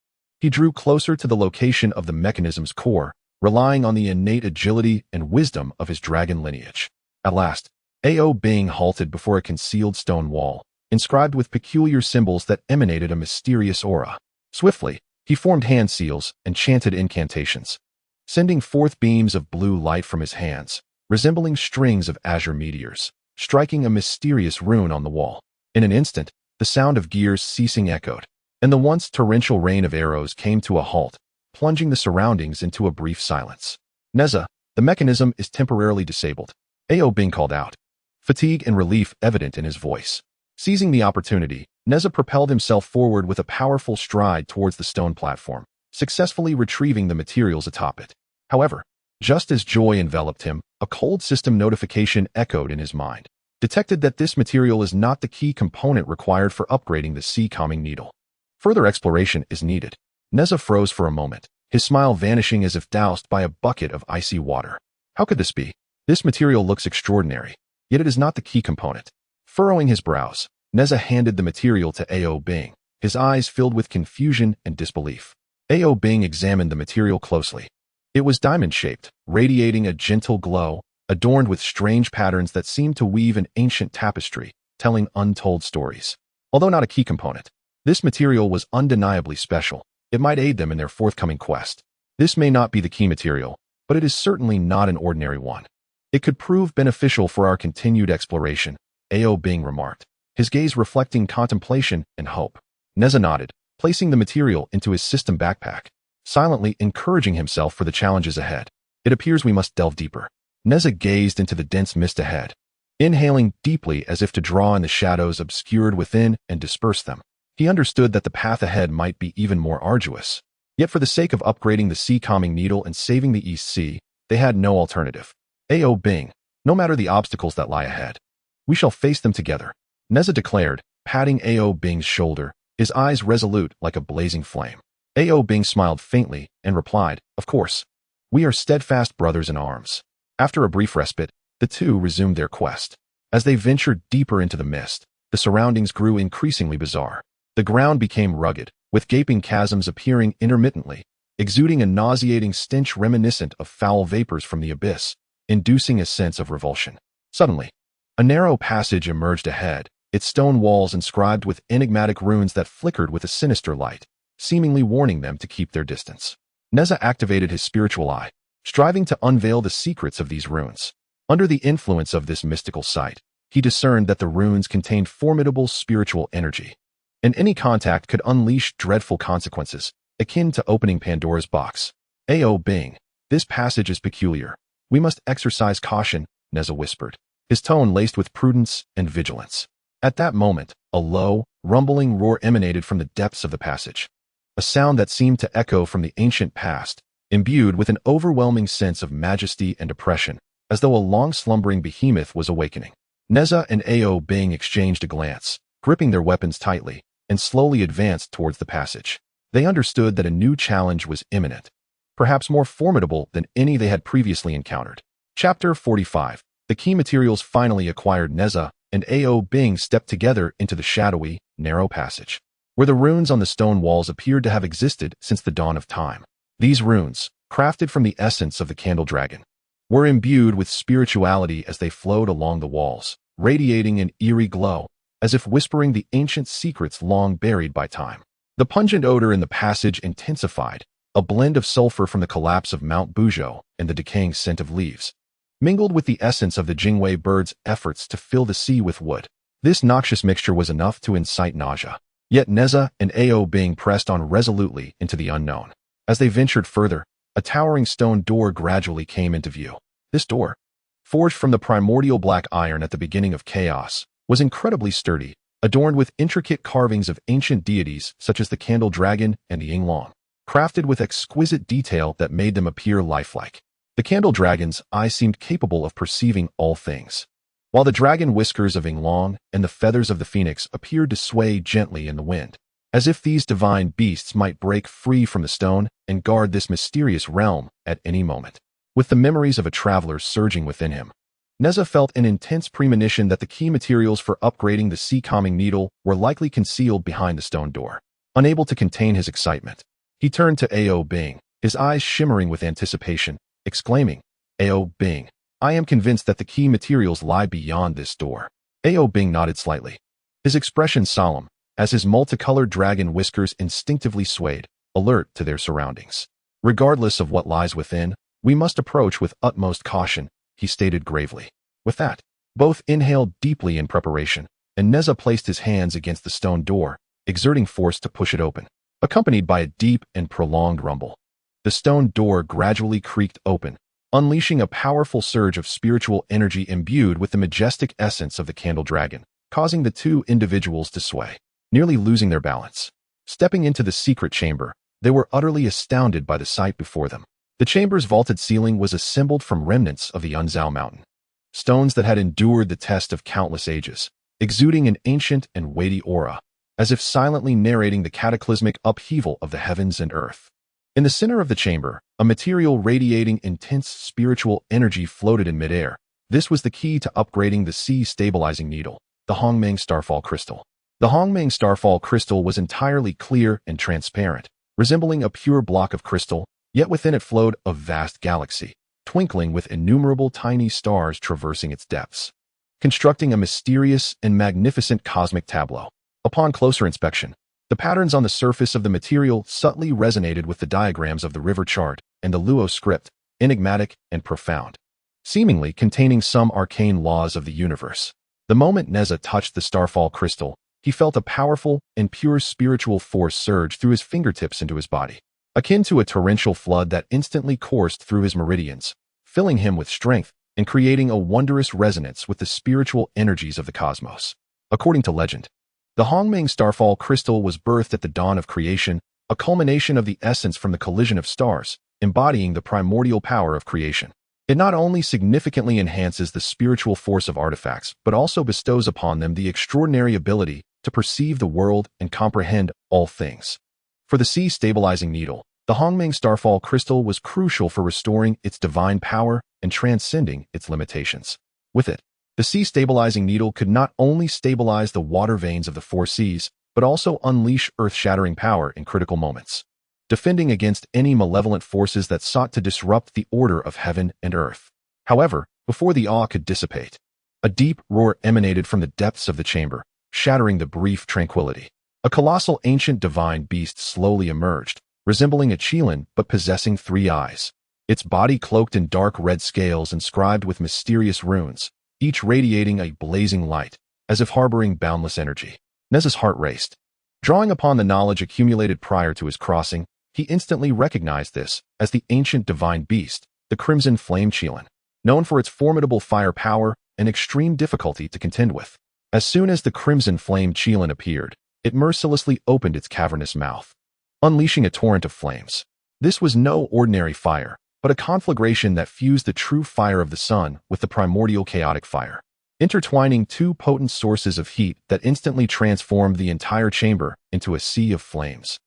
A: he drew closer to the location of the mechanism's core, relying on the innate agility and wisdom of his dragon lineage. At last, A.O. Bing halted before a concealed stone wall, inscribed with peculiar symbols that emanated a mysterious aura. Swiftly, he formed hand seals and chanted incantations, sending forth beams of blue light from his hands, resembling strings of azure meteors, striking a mysterious rune on the wall. In an instant, the sound of gears ceasing echoed, and the once torrential rain of arrows came to a halt, plunging the surroundings into a brief silence. Nezha, the mechanism is temporarily disabled. A.O. Bing called out, fatigue and relief evident in his voice. Seizing the opportunity, Nezha propelled himself forward with a powerful stride towards the stone platform, successfully retrieving the materials atop it. However, just as joy enveloped him, a cold system notification echoed in his mind, detected that this material is not the key component required for upgrading the sea calming needle. Further exploration is needed. Nezha froze for a moment, his smile vanishing as if doused by a bucket of icy water. How could this be? This material looks extraordinary, yet it is not the key component. Furrowing his brows, Nezha handed the material to A.O. Bing, his eyes filled with confusion and disbelief. A.O. Bing examined the material closely. It was diamond-shaped, radiating a gentle glow, adorned with strange patterns that seemed to weave an ancient tapestry, telling untold stories. Although not a key component, this material was undeniably special. It might aid them in their forthcoming quest. This may not be the key material, but it is certainly not an ordinary one. It could prove beneficial for our continued exploration, A.O. Bing remarked, his gaze reflecting contemplation and hope. Nezha nodded, placing the material into his system backpack, silently encouraging himself for the challenges ahead. It appears we must delve deeper. Nezha gazed into the dense mist ahead, inhaling deeply as if to draw in the shadows obscured within and disperse them. He understood that the path ahead might be even more arduous. Yet for the sake of upgrading the sea calming needle and saving the East Sea, they had no alternative. A.O. Bing, no matter the obstacles that lie ahead, we shall face them together, Nezha declared, patting A.O. Bing's shoulder, his eyes resolute like a blazing flame. A.O. Bing smiled faintly and replied, of course. We are steadfast brothers in arms. After a brief respite, the two resumed their quest. As they ventured deeper into the mist, the surroundings grew increasingly bizarre. The ground became rugged, with gaping chasms appearing intermittently, exuding a nauseating stench reminiscent of foul vapors from the abyss, inducing a sense of revulsion. Suddenly, a narrow passage emerged ahead, its stone walls inscribed with enigmatic runes that flickered with a sinister light, seemingly warning them to keep their distance. Nezha activated his spiritual eye, striving to unveil the secrets of these runes. Under the influence of this mystical sight, he discerned that the runes contained formidable spiritual energy, and any contact could unleash dreadful consequences, akin to opening Pandora's box. A.O. Bing, this passage is peculiar. We must exercise caution, Nezha whispered, his tone laced with prudence and vigilance. At that moment, a low, rumbling roar emanated from the depths of the passage, a sound that seemed to echo from the ancient past, imbued with an overwhelming sense of majesty and oppression, as though a long-slumbering behemoth was awakening. Nezha and A.O. Bing exchanged a glance, gripping their weapons tightly, and slowly advanced towards the passage. They understood that a new challenge was imminent, perhaps more formidable than any they had previously encountered. Chapter 45. The key materials finally acquired. Nezha and A.O. Bing stepped together into the shadowy, narrow passage, where the runes on the stone walls appeared to have existed since the dawn of time. These runes, crafted from the essence of the candle dragon, were imbued with spirituality as they flowed along the walls, radiating an eerie glow, as if whispering the ancient secrets long buried by time. The pungent odor in the passage intensified, a blend of sulfur from the collapse of Mount Buzhou and the decaying scent of leaves, mingled with the essence of the Jingwei bird's efforts to fill the sea with wood. This noxious mixture was enough to incite nausea. Yet Nezha and A.O. Bing pressed on resolutely into the unknown. As they ventured further, a towering stone door gradually came into view. This door, forged from the primordial black iron at the beginning of chaos, was incredibly sturdy, adorned with intricate carvings of ancient deities such as the candle dragon and the Yinglong, crafted with exquisite detail that made them appear lifelike. The candle dragon's eyes seemed capable of perceiving all things, while the dragon whiskers of Yinglong and the feathers of the phoenix appeared to sway gently in the wind, as if these divine beasts might break free from the stone and guard this mysterious realm at any moment. With the memories of a traveler surging within him, Nezha felt an intense premonition that the key materials for upgrading the sea calming needle were likely concealed behind the stone door. Unable to contain his excitement, he turned to A.O. Bing, his eyes shimmering with anticipation, exclaiming, A.O. Bing, I am convinced that the key materials lie beyond this door. Ao Bing nodded slightly. His expression solemn, as his multicolored dragon whiskers instinctively swayed, alert to their surroundings. Regardless of what lies within, we must approach with utmost caution, he stated gravely. With that, both inhaled deeply in preparation, and Nezha placed his hands against the stone door, exerting force to push it open, accompanied by a deep and prolonged rumble. The stone door gradually creaked open, unleashing a powerful surge of spiritual energy imbued with the majestic essence of the candle dragon, causing the two individuals to sway, nearly losing their balance. Stepping into the secret chamber, they were utterly astounded by the sight before them. The chamber's vaulted ceiling was assembled from remnants of the Yunzhao mountain, stones that had endured the test of countless ages, exuding an ancient and weighty aura, as if silently narrating the cataclysmic upheaval of the heavens and earth. In the center of the chamber, a material radiating intense spiritual energy floated in midair. This was the key to upgrading the sea-stabilizing needle, the Hongmeng Starfall Crystal. The Hongmeng Starfall Crystal was entirely clear and transparent, resembling a pure block of crystal, yet within it flowed a vast galaxy, twinkling with innumerable tiny stars traversing its depths, constructing a mysterious and magnificent cosmic tableau. Upon closer inspection, the patterns on the surface of the material subtly resonated with the diagrams of the river chart and the Luo script, enigmatic and profound, seemingly containing some arcane laws of the universe. The moment Nezha touched the Starfall Crystal, he felt a powerful and pure spiritual force surge through his fingertips into his body, akin to a torrential flood that instantly coursed through his meridians, filling him with strength and creating a wondrous resonance with the spiritual energies of the cosmos. According to legend, the Hongmeng Starfall Crystal was birthed at the dawn of creation, a culmination of the essence from the collision of stars, embodying the primordial power of creation. It not only significantly enhances the spiritual force of artifacts, but also bestows upon them the extraordinary ability to perceive the world and comprehend all things. For the sea-stabilizing needle, the Hongmeng Starfall Crystal was crucial for restoring its divine power and transcending its limitations. With it, the sea-stabilizing needle could not only stabilize the water veins of the four seas, but also unleash earth-shattering power in critical moments, defending against any malevolent forces that sought to disrupt the order of heaven and earth. However, before the awe could dissipate, a deep roar emanated from the depths of the chamber, shattering the brief tranquility. A colossal ancient divine beast slowly emerged, resembling a Qiankun but possessing 3 eyes. Its body cloaked in dark red scales inscribed with mysterious runes, each radiating a blazing light, as if harboring boundless energy. Nezha's heart raced. Drawing upon the knowledge accumulated prior to his crossing, he instantly recognized this as the ancient divine beast, the Crimson Flame Qiankun, known for its formidable fire power and extreme difficulty to contend with. As soon as the Crimson Flame Qiankun appeared, it mercilessly opened its cavernous mouth, unleashing a torrent of flames. This was no ordinary fire, but a conflagration that fused the true fire of the sun with the primordial chaotic fire, intertwining 2 potent sources of heat that instantly transformed the entire chamber into a sea of flames.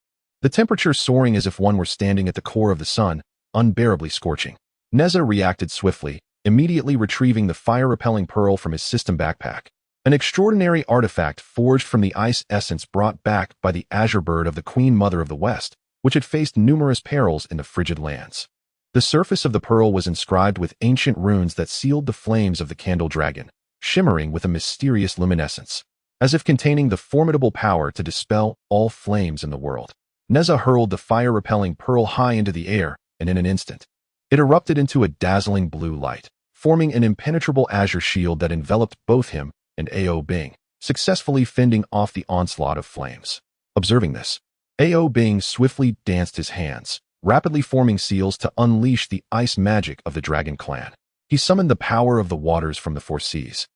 A: The temperature soaring as if one were standing at the core of the sun, unbearably scorching. Nezha reacted swiftly, immediately retrieving the fire-repelling pearl from his system backpack, an extraordinary artifact forged from the ice essence brought back by the azure bird of the Queen Mother of the West, which had faced numerous perils in the frigid lands. The surface of the pearl was inscribed with ancient runes that sealed the flames of the candle dragon, shimmering with a mysterious luminescence, as if containing the formidable power to dispel all flames in the world. Nezha hurled the fire-repelling pearl high into the air, and in an instant, it erupted into a dazzling blue light, forming an impenetrable azure shield that enveloped both him and Ao Bing, successfully fending off the onslaught of flames. Observing this, Ao Bing swiftly danced his hands, rapidly forming seals to unleash the ice magic of the dragon clan. He summoned the power of the waters from the 4 seas,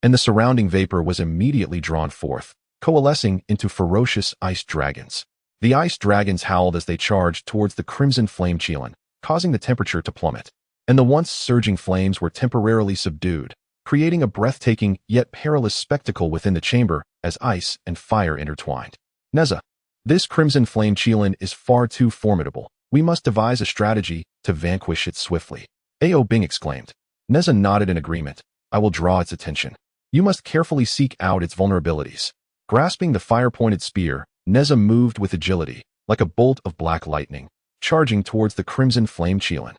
A: and the surrounding vapor was immediately drawn forth, coalescing into ferocious ice dragons. The ice dragons howled as they charged towards the Crimson Flame Qiankun, causing the temperature to plummet, and the once surging flames were temporarily subdued, creating a breathtaking yet perilous spectacle within the chamber as ice and fire intertwined. Nezha, this Crimson Flame Qiankun is far too formidable. We must devise a strategy to vanquish it swiftly. Ao Bing exclaimed. Nezha nodded in agreement. I will draw its attention. You must carefully seek out its vulnerabilities. Grasping the fire-pointed spear, Nezha moved with agility, like a bolt of black lightning, charging towards the Crimson Flame Qiankun.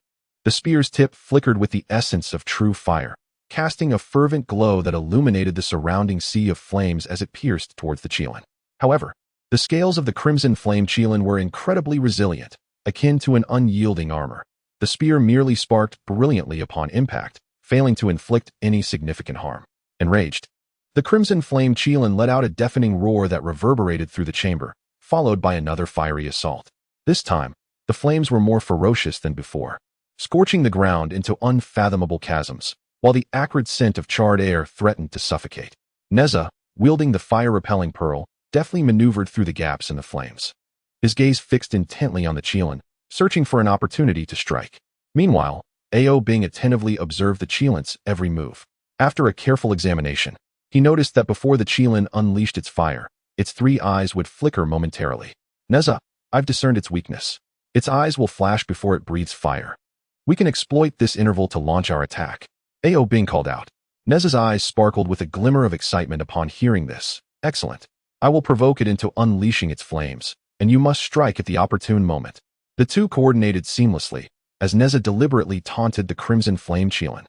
A: The spear's tip flickered with the essence of true fire, casting a fervent glow that illuminated the surrounding sea of flames as it pierced towards the Qilin. However, the scales of the crimson flame Qilin were incredibly resilient, akin to an unyielding armor. The spear merely sparked brilliantly upon impact, failing to inflict any significant harm. Enraged, the crimson flame Qilin let out a deafening roar that reverberated through the chamber, followed by another fiery assault. This time, the flames were more ferocious than before, scorching the ground into unfathomable chasms, while the acrid scent of charred air threatened to suffocate. Nezha, wielding the fire-repelling pearl, deftly maneuvered through the gaps in the flames. His gaze fixed intently on the Qilin, searching for an opportunity to strike. Meanwhile, Ao Bing attentively observed the Qilin's every move. After a careful examination, he noticed that before the Qilin unleashed its fire, its three eyes would flicker momentarily. Nezha, I've discerned its weakness. Its eyes will flash before it breathes fire. We can exploit this interval to launch our attack. Ao Bing called out. Nezha's eyes sparkled with a glimmer of excitement upon hearing this. Excellent. I will provoke it into unleashing its flames, and you must strike at the opportune moment. The two coordinated seamlessly, as Nezha deliberately taunted the crimson flame Qilin,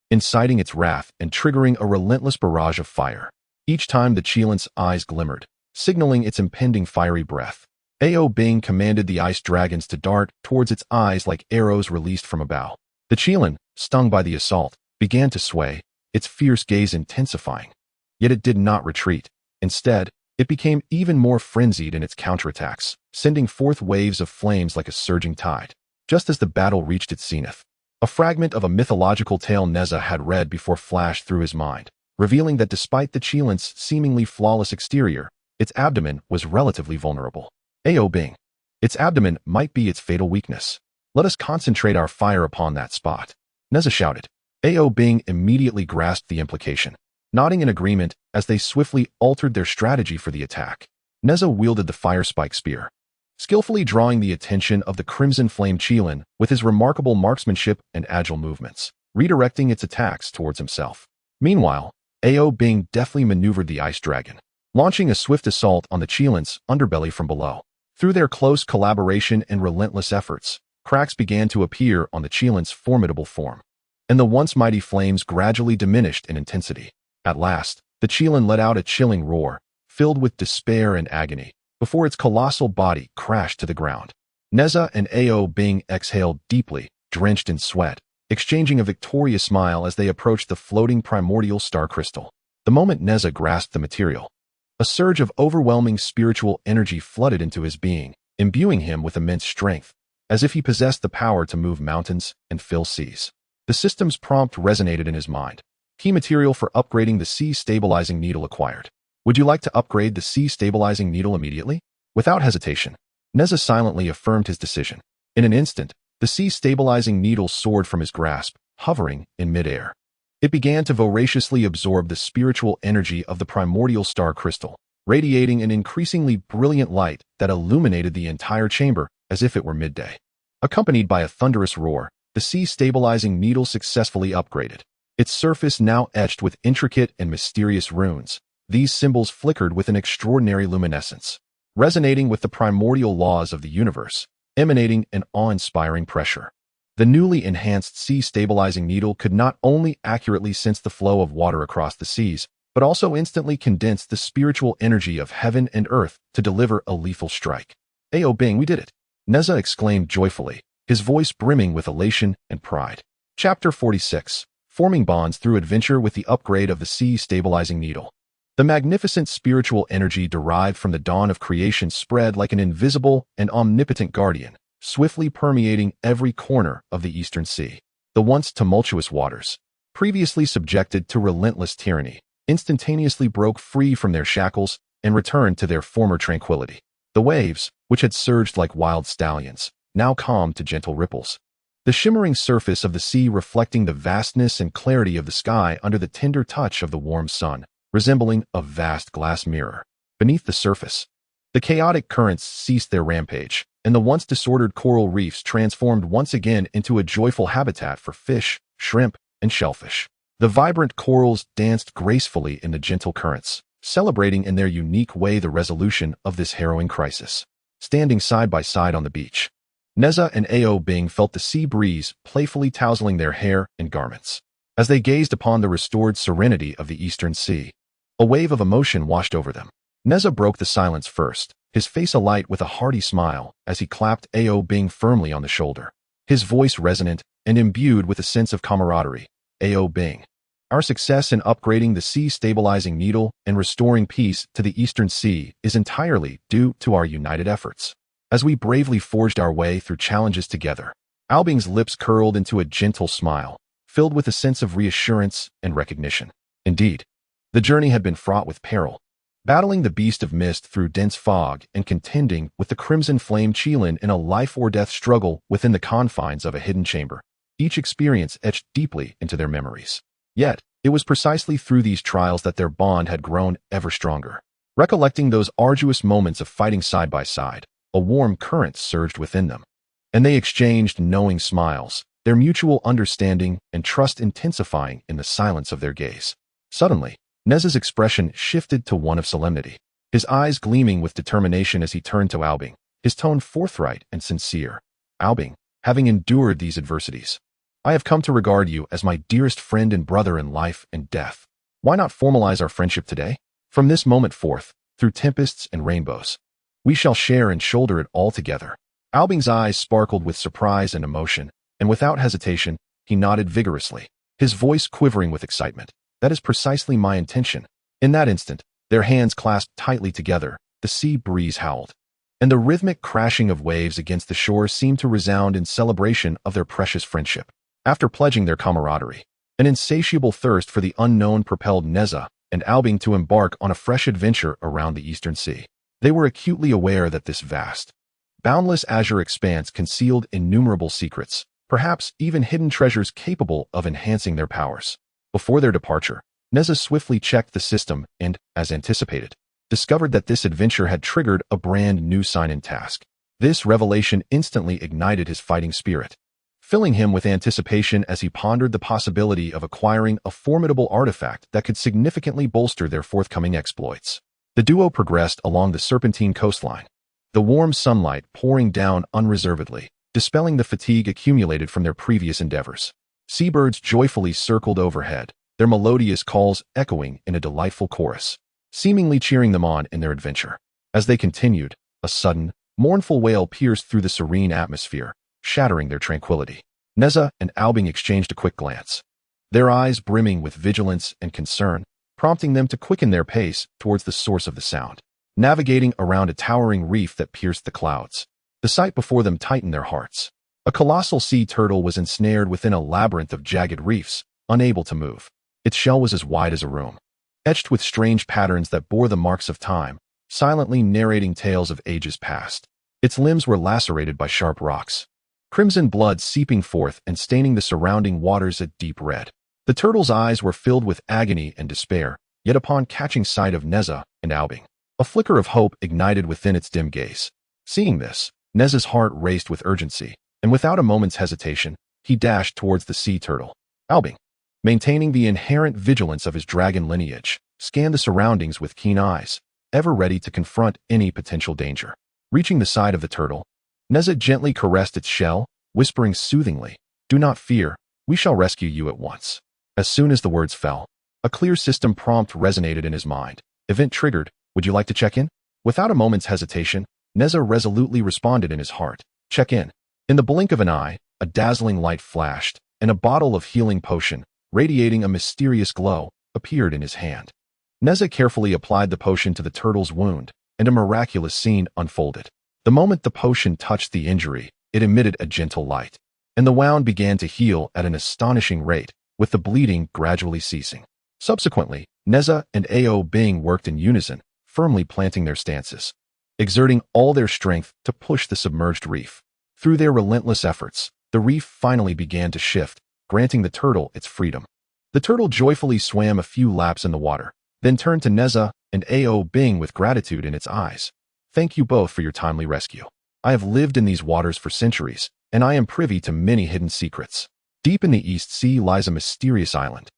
A: inciting its wrath and triggering a relentless barrage of fire. Each time the Qilin's eyes glimmered, signaling its impending fiery breath. Ao Bing commanded the ice dragons to dart towards its eyes like arrows released from a bow. The Qilin, stung by the assault, began to sway, its fierce gaze intensifying. Yet it did not retreat. Instead, it became even more frenzied in its counterattacks, sending forth waves of flames like a surging tide. Just as the battle reached its zenith, a fragment of a mythological tale Nezha had read before flashed through his mind, revealing that despite the Qilin's seemingly flawless exterior, its abdomen was relatively vulnerable. Ao Bing, its abdomen might be its fatal weakness. Let us concentrate our fire upon that spot. Nezha shouted. Ao Bing immediately grasped the implication, nodding in agreement as they swiftly altered their strategy for the attack. Nezha wielded the fire spike spear, skillfully drawing the attention of the crimson flame Qilin with his remarkable marksmanship and agile movements, redirecting its attacks towards himself. Meanwhile, Ao Bing deftly maneuvered the ice dragon, launching a swift assault on the Qilin's underbelly from below. Through their close collaboration and relentless efforts, cracks began to appear on the Qilin's formidable form, and the once mighty flames gradually diminished in intensity. At last, the Qilin let out a chilling roar, filled with despair and agony, before its colossal body crashed to the ground. Nezha and Ao Bing exhaled deeply, drenched in sweat, exchanging a victorious smile as they approached the floating primordial star crystal. The moment Nezha grasped the material, a surge of overwhelming spiritual energy flooded into his being, imbuing him with immense strength, as if he possessed the power to move mountains and fill seas. The system's prompt resonated in his mind. Key material for upgrading the sea stabilizing needle acquired. Would you like to upgrade the sea stabilizing needle immediately? Without hesitation, Nezha silently affirmed his decision. In an instant, the sea stabilizing needle soared from his grasp, hovering in midair. It began to voraciously absorb the spiritual energy of the primordial star crystal, radiating an increasingly brilliant light that illuminated the entire chamber as if it were midday. Accompanied by a thunderous roar, the sea stabilizing needle successfully upgraded, its surface now etched with intricate and mysterious runes. These symbols flickered with an extraordinary luminescence, resonating with the primordial laws of the universe, emanating an awe-inspiring pressure. The newly enhanced sea stabilizing needle could not only accurately sense the flow of water across the seas, but also instantly condense the spiritual energy of heaven and earth to deliver a lethal strike. Ao Bing, we did it! Nezha exclaimed joyfully, his voice brimming with elation and pride. Chapter 46. Forming bonds through adventure with the upgrade of the sea stabilizing needle. The magnificent spiritual energy derived from the dawn of creation spread like an invisible and omnipotent guardian, swiftly permeating every corner of the eastern sea. The once tumultuous waters, previously subjected to relentless tyranny, instantaneously broke free from their shackles and returned to their former tranquility. The waves, which had surged like wild stallions, now calmed to gentle ripples. The shimmering surface of the sea reflecting the vastness and clarity of the sky under the tender touch of the warm sun, resembling a vast glass mirror. Beneath the surface, the chaotic currents ceased their rampage, and the once disordered coral reefs transformed once again into a joyful habitat for fish, shrimp, and shellfish. The vibrant corals danced gracefully in the gentle currents, celebrating in their unique way the resolution of this harrowing crisis. Standing side by side on the beach, Nezha and Ao Bing felt the sea breeze playfully tousling their hair and garments. As they gazed upon the restored serenity of the Eastern Sea, a wave of emotion washed over them. Nezha broke the silence first, his face alight with a hearty smile as he clapped Ao Bing firmly on the shoulder. His voice resonant and imbued with a sense of camaraderie. Ao Bing, our success in upgrading the sea-stabilizing needle and restoring peace to the Eastern Sea is entirely due to our united efforts. As we bravely forged our way through challenges together, Ao Bing's lips curled into a gentle smile, filled with a sense of reassurance and recognition. Indeed, the journey had been fraught with peril. Battling the beast of mist through dense fog and contending with the crimson flame Qilin in a life-or-death struggle within the confines of a hidden chamber, each experience etched deeply into their memories. Yet, it was precisely through these trials that their bond had grown ever stronger. Recollecting those arduous moments of fighting side by side, a warm current surged within them, and they exchanged knowing smiles, their mutual understanding and trust intensifying in the silence of their gaze. Suddenly, Nezha's expression shifted to one of solemnity, his eyes gleaming with determination as he turned to Ao Bing, his tone forthright and sincere. Ao Bing, having endured these adversities, I have come to regard you as my dearest friend and brother in life and death. Why not formalize our friendship today? From this moment forth, through tempests and rainbows, we shall share and shoulder it all together. Ao Bing's eyes sparkled with surprise and emotion, and without hesitation, he nodded vigorously, his voice quivering with excitement. That is precisely my intention. In that instant, their hands clasped tightly together, the sea breeze howled, and the rhythmic crashing of waves against the shore seemed to resound in celebration of their precious friendship. After pledging their camaraderie, an insatiable thirst for the unknown propelled Nezha and Ao Bing to embark on a fresh adventure around the Eastern Sea. They were acutely aware that this vast, boundless azure expanse concealed innumerable secrets, perhaps even hidden treasures capable of enhancing their powers. Before their departure, Nezha swiftly checked the system and, as anticipated, discovered that this adventure had triggered a brand new sign-in task. This revelation instantly ignited his fighting spirit, filling him with anticipation as he pondered the possibility of acquiring a formidable artifact that could significantly bolster their forthcoming exploits. The duo progressed along the serpentine coastline, the warm sunlight pouring down unreservedly, dispelling the fatigue accumulated from their previous endeavors. Seabirds joyfully circled overhead, their melodious calls echoing in a delightful chorus, seemingly cheering them on in their adventure. As they continued, a sudden, mournful wail pierced through the serene atmosphere, shattering their tranquility. Nezha and Ao Bing exchanged a quick glance, their eyes brimming with vigilance and concern, prompting them to quicken their pace towards the source of the sound. Navigating around a towering reef that pierced the clouds, the sight before them tightened their hearts. A colossal sea turtle was ensnared within a labyrinth of jagged reefs, unable to move. Its shell was as wide as a room, etched with strange patterns that bore the marks of time, silently narrating tales of ages past. Its limbs were lacerated by sharp rocks, crimson blood seeping forth and staining the surrounding waters a deep red. The turtle's eyes were filled with agony and despair, yet upon catching sight of Nezha and Ao Bing, a flicker of hope ignited within its dim gaze. Seeing this, Nezha's heart raced with urgency, and without a moment's hesitation, he dashed towards the sea turtle. Ao Bing, maintaining the inherent vigilance of his dragon lineage, scanned the surroundings with keen eyes, ever ready to confront any potential danger. Reaching the side of the turtle, Nezha gently caressed its shell, whispering soothingly, "Do not fear, we shall rescue you at once." As soon as the words fell, a clear system prompt resonated in his mind. Event triggered, would you like to check in? Without a moment's hesitation, Nezha resolutely responded in his heart, check in. In the blink of an eye, a dazzling light flashed, and a bottle of healing potion, radiating a mysterious glow, appeared in his hand. Nezha carefully applied the potion to the turtle's wound, and a miraculous scene unfolded. The moment the potion touched the injury, it emitted a gentle light, and the wound began to heal at an astonishing rate, with the bleeding gradually ceasing. Subsequently, Nezha and Ao Bing worked in unison, firmly planting their stances, exerting all their strength to push the submerged reef. Through their relentless efforts, the reef finally began to shift, granting the turtle its freedom. The turtle joyfully swam a few laps in the water, then turned to Nezha and Ao Bing with gratitude in its eyes. Thank you both for your timely rescue. I have lived in these waters for centuries, and I am privy to many hidden secrets. Deep in the East Sea lies a mysterious island,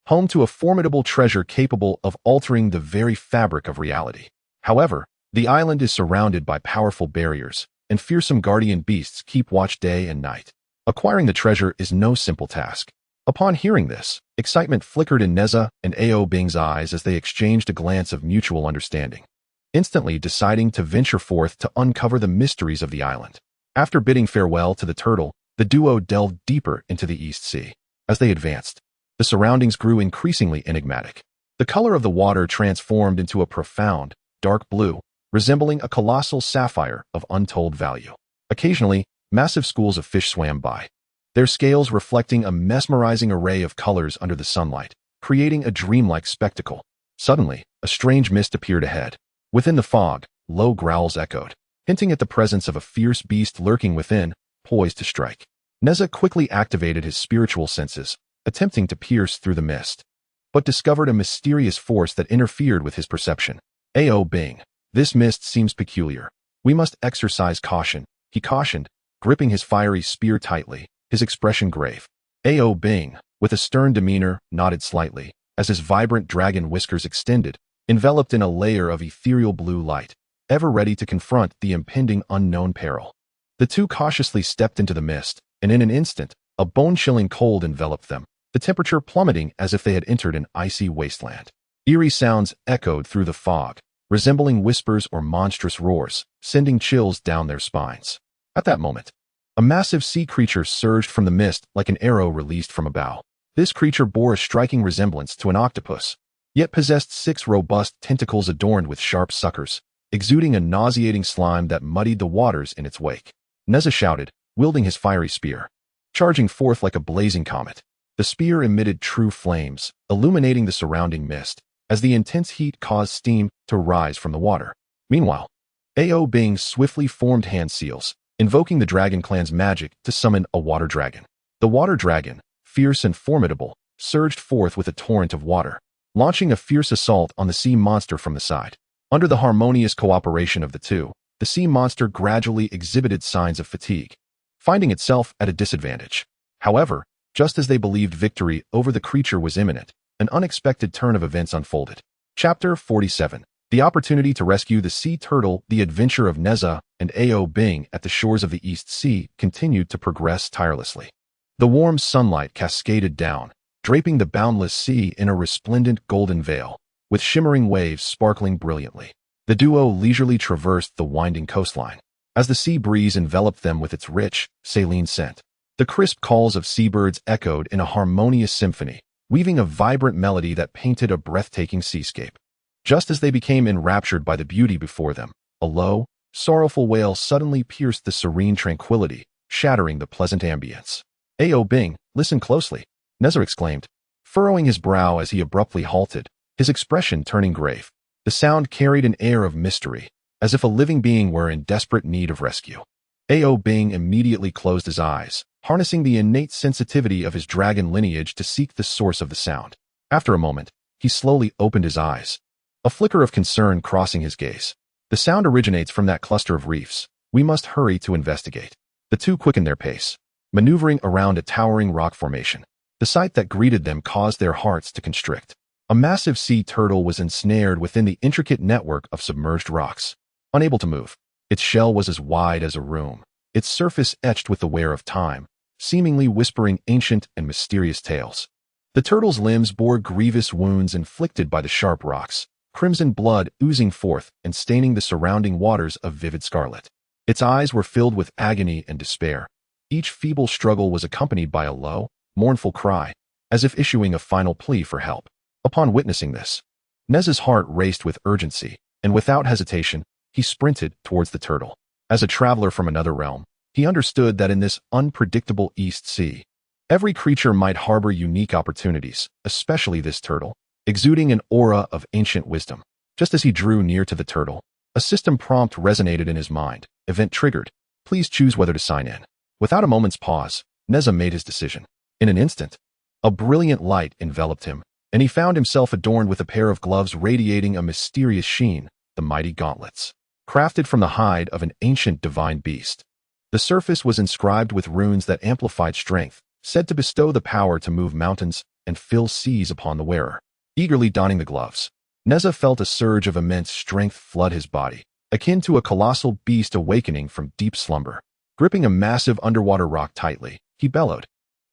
A: home to a formidable treasure capable of altering the very fabric of reality. However, the island is surrounded by powerful barriers, and fearsome guardian beasts keep watch day and night. Acquiring the treasure is no simple task. Upon hearing this, excitement flickered in Nezha and Ao Bing's eyes as they exchanged a glance of mutual understanding, instantly deciding to venture forth to uncover the mysteries of the island. After bidding farewell to the turtle, the duo delved deeper into the East Sea. As they advanced, the surroundings grew increasingly enigmatic. The color of the water transformed into a profound, dark blue, resembling a colossal sapphire of untold value. Occasionally, massive schools of fish swam by, their scales reflecting a mesmerizing array of colors under the sunlight, creating a dreamlike spectacle. Suddenly, a strange mist appeared ahead. Within the fog, low growls echoed, hinting at the presence of a fierce beast lurking within, poised to strike. Nezha quickly activated his spiritual senses, attempting to pierce through the mist, but discovered a mysterious force that interfered with his perception. Ao Bing, this mist seems peculiar. We must exercise caution, he cautioned, gripping his fiery spear tightly, his expression grave. Ao Bing, with a stern demeanor, nodded slightly, as his vibrant dragon whiskers extended, enveloped in a layer of ethereal blue light, ever ready to confront the impending unknown peril. The two cautiously stepped into the mist, and in an instant, a bone-chilling cold enveloped them, the temperature plummeting as if they had entered an icy wasteland. Eerie sounds echoed through the fog, resembling whispers or monstrous roars, sending chills down their spines. At that moment, a massive sea creature surged from the mist like an arrow released from a bow. This creature bore a striking resemblance to an octopus, yet possessed 6 robust tentacles adorned with sharp suckers, exuding a nauseating slime that muddied the waters in its wake. Nezha shouted, wielding his fiery spear, charging forth like a blazing comet. The spear emitted true flames, illuminating the surrounding mist, as the intense heat caused steam to rise from the water. Meanwhile, Ao Bing swiftly formed hand seals, invoking the Dragon Clan's magic to summon a water dragon. The water dragon, fierce and formidable, surged forth with a torrent of water, launching a fierce assault on the sea monster from the side. Under the harmonious cooperation of the two, the sea monster gradually exhibited signs of fatigue, finding itself at a disadvantage. However, just as they believed victory over the creature was imminent, an unexpected turn of events unfolded. Chapter 47. The opportunity to rescue the sea turtle. The adventure of Nezha and Ao Bing at the shores of the East Sea continued to progress tirelessly. The warm sunlight cascaded down, draping the boundless sea in a resplendent golden veil, with shimmering waves sparkling brilliantly. The duo leisurely traversed the winding coastline, as the sea breeze enveloped them with its rich, saline scent. The crisp calls of seabirds echoed in a harmonious symphony, weaving a vibrant melody that painted a breathtaking seascape. Just as they became enraptured by the beauty before them, a low, sorrowful wail suddenly pierced the serene tranquility, shattering the pleasant ambience. Ao Bing, listen closely, Nezha exclaimed, furrowing his brow as he abruptly halted, his expression turning grave. The sound carried an air of mystery, as if a living being were in desperate need of rescue. Ao Bing immediately closed his eyes, harnessing the innate sensitivity of his dragon lineage to seek the source of the sound. After a moment, he slowly opened his eyes, a flicker of concern crossing his gaze. The sound originates from that cluster of reefs. We must hurry to investigate. The two quickened their pace, maneuvering around a towering rock formation. The sight that greeted them caused their hearts to constrict. A massive sea turtle was ensnared within the intricate network of submerged rocks. Unable to move, its shell was as wide as a room, its surface etched with the wear of time, seemingly whispering ancient and mysterious tales. The turtle's limbs bore grievous wounds inflicted by the sharp rocks, crimson blood oozing forth and staining the surrounding waters of vivid scarlet. Its eyes were filled with agony and despair. Each feeble struggle was accompanied by a low, mournful cry, as if issuing a final plea for help. Upon witnessing this, Nezha's heart raced with urgency, and without hesitation, he sprinted towards the turtle. As a traveler from another realm, he understood that in this unpredictable East Sea, every creature might harbor unique opportunities, especially this turtle, exuding an aura of ancient wisdom. Just as he drew near to the turtle, a system prompt resonated in his mind. Event triggered. Please choose whether to sign in. Without a moment's pause, Nezha made his decision. In an instant, a brilliant light enveloped him, and he found himself adorned with a pair of gloves radiating a mysterious sheen, the mighty gauntlets, crafted from the hide of an ancient divine beast. The surface was inscribed with runes that amplified strength, said to bestow the power to move mountains and fill seas upon the wearer. Eagerly donning the gloves, Nezha felt a surge of immense strength flood his body, akin to a colossal beast awakening from deep slumber. Gripping a massive underwater rock tightly, he bellowed,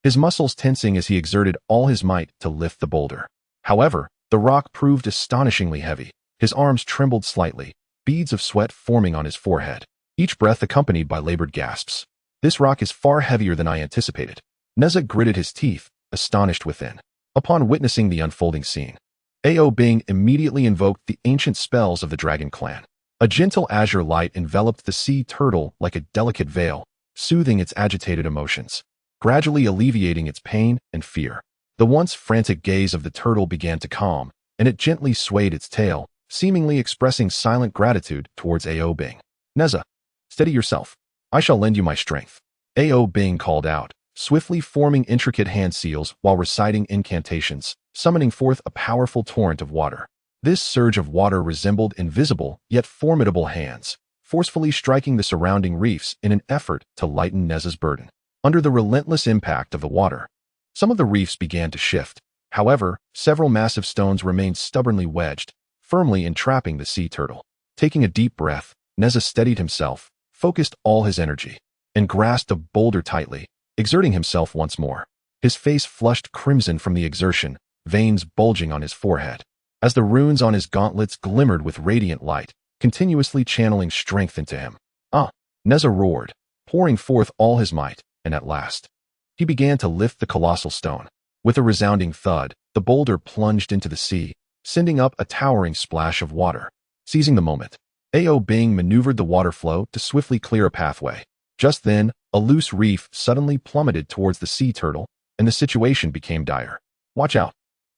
A: his muscles tensing as he exerted all his might to lift the boulder. However, the rock proved astonishingly heavy. His arms trembled slightly, beads of sweat forming on his forehead, each breath accompanied by labored gasps. This rock is far heavier than I anticipated. Nezha gritted his teeth, astonished within. Upon witnessing the unfolding scene, Ao Bing immediately invoked the ancient spells of the dragon clan. A gentle azure light enveloped the sea turtle like a delicate veil, soothing its agitated emotions, gradually alleviating its pain and fear. The once frantic gaze of the turtle began to calm, and it gently swayed its tail, seemingly expressing silent gratitude towards Ao Bing. Nezha, steady yourself. I shall lend you my strength. Ao Bing called out, swiftly forming intricate hand seals while reciting incantations, summoning forth a powerful torrent of water. This surge of water resembled invisible yet formidable hands, forcefully striking the surrounding reefs in an effort to lighten Nezha's burden. Under the relentless impact of the water, some of the reefs began to shift. However, several massive stones remained stubbornly wedged, firmly entrapping the sea turtle. Taking a deep breath, Nezha steadied himself, focused all his energy, and grasped a boulder tightly, exerting himself once more. His face flushed crimson from the exertion, veins bulging on his forehead, as the runes on his gauntlets glimmered with radiant light, continuously channeling strength into him. Ah! Nezha roared, pouring forth all his might, and at last, he began to lift the colossal stone. With a resounding thud, the boulder plunged into the sea, sending up a towering splash of water. Seizing the moment, Ao Bing maneuvered the water flow to swiftly clear a pathway. Just then, a loose reef suddenly plummeted towards the sea turtle, and the situation became dire. Watch out!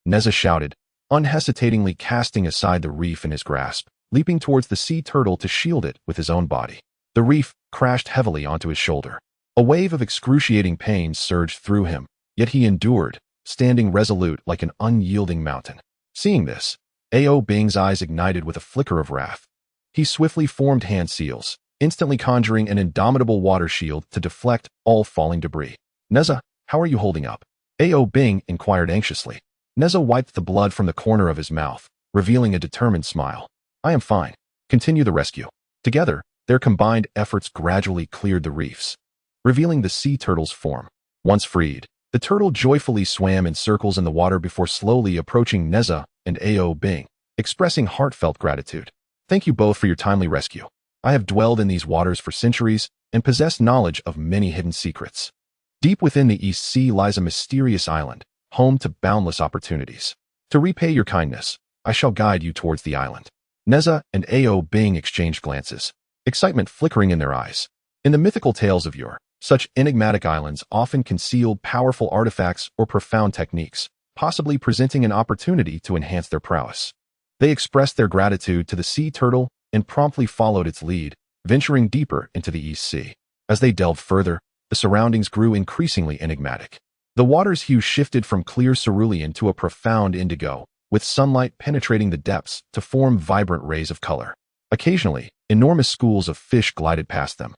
A: Nezha shouted, unhesitatingly casting aside the reef in his grasp, leaping towards the sea turtle to shield it with his own body. The reef crashed heavily onto his shoulder. A wave of excruciating pain surged through him, yet he endured, standing resolute like an unyielding mountain. Seeing this, Ao Bing's eyes ignited with a flicker of wrath. He swiftly formed hand seals, instantly conjuring an indomitable water shield to deflect all falling debris. Nezha, how are you holding up? Ao Bing inquired anxiously. Nezha wiped the blood from the corner of his mouth, revealing a determined smile. I am fine. Continue the rescue. Together, their combined efforts gradually cleared the reefs, revealing the sea turtle's form. Once freed, the turtle joyfully swam in circles in the water before slowly approaching Nezha and Ao Bing, expressing heartfelt gratitude. Thank you both for your timely rescue. I have dwelled in these waters for centuries and possess knowledge of many hidden secrets. Deep within the East Sea lies a mysterious island, home to boundless opportunities. To repay your kindness, I shall guide you towards the island. Nezha and Ao Bing exchanged glances, excitement flickering in their eyes. In the mythical tales of yore, such enigmatic islands often concealed powerful artifacts or profound techniques, possibly presenting an opportunity to enhance their prowess. They expressed their gratitude to the sea turtle and promptly followed its lead, venturing deeper into the East Sea. As they delved further, the surroundings grew increasingly enigmatic. The water's hue shifted from clear cerulean to a profound indigo, with sunlight penetrating the depths to form vibrant rays of color. Occasionally, enormous schools of fish glided past them,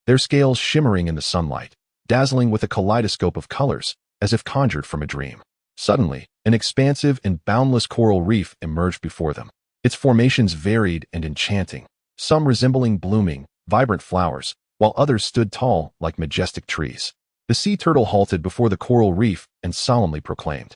A: their scales shimmering in the sunlight, dazzling with a kaleidoscope of colors, as if conjured from a dream. Suddenly, an expansive and boundless coral reef emerged before them. Its formations varied and enchanting, some resembling blooming, vibrant flowers, while others stood tall like majestic trees. The sea turtle halted before the coral reef and solemnly proclaimed,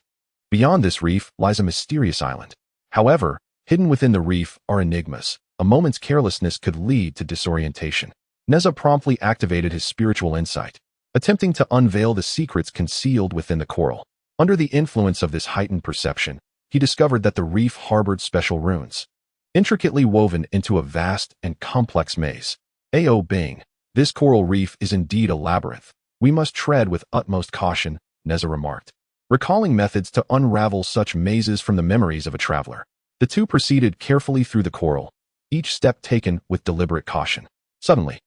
A: "Beyond this reef lies a mysterious island. However, hidden within the reef are enigmas. A moment's carelessness could lead to disorientation." Nezha promptly activated his spiritual insight, attempting to unveil the secrets concealed within the coral. Under the influence of this heightened perception, he discovered that the reef harbored special runes, intricately woven into a vast and complex maze. Ao Bing, this coral reef is indeed a labyrinth. We must tread with utmost caution, Nezha remarked, recalling methods to unravel such mazes from the memories of a traveler. The two proceeded carefully through the coral, each step taken with deliberate caution. Suddenly,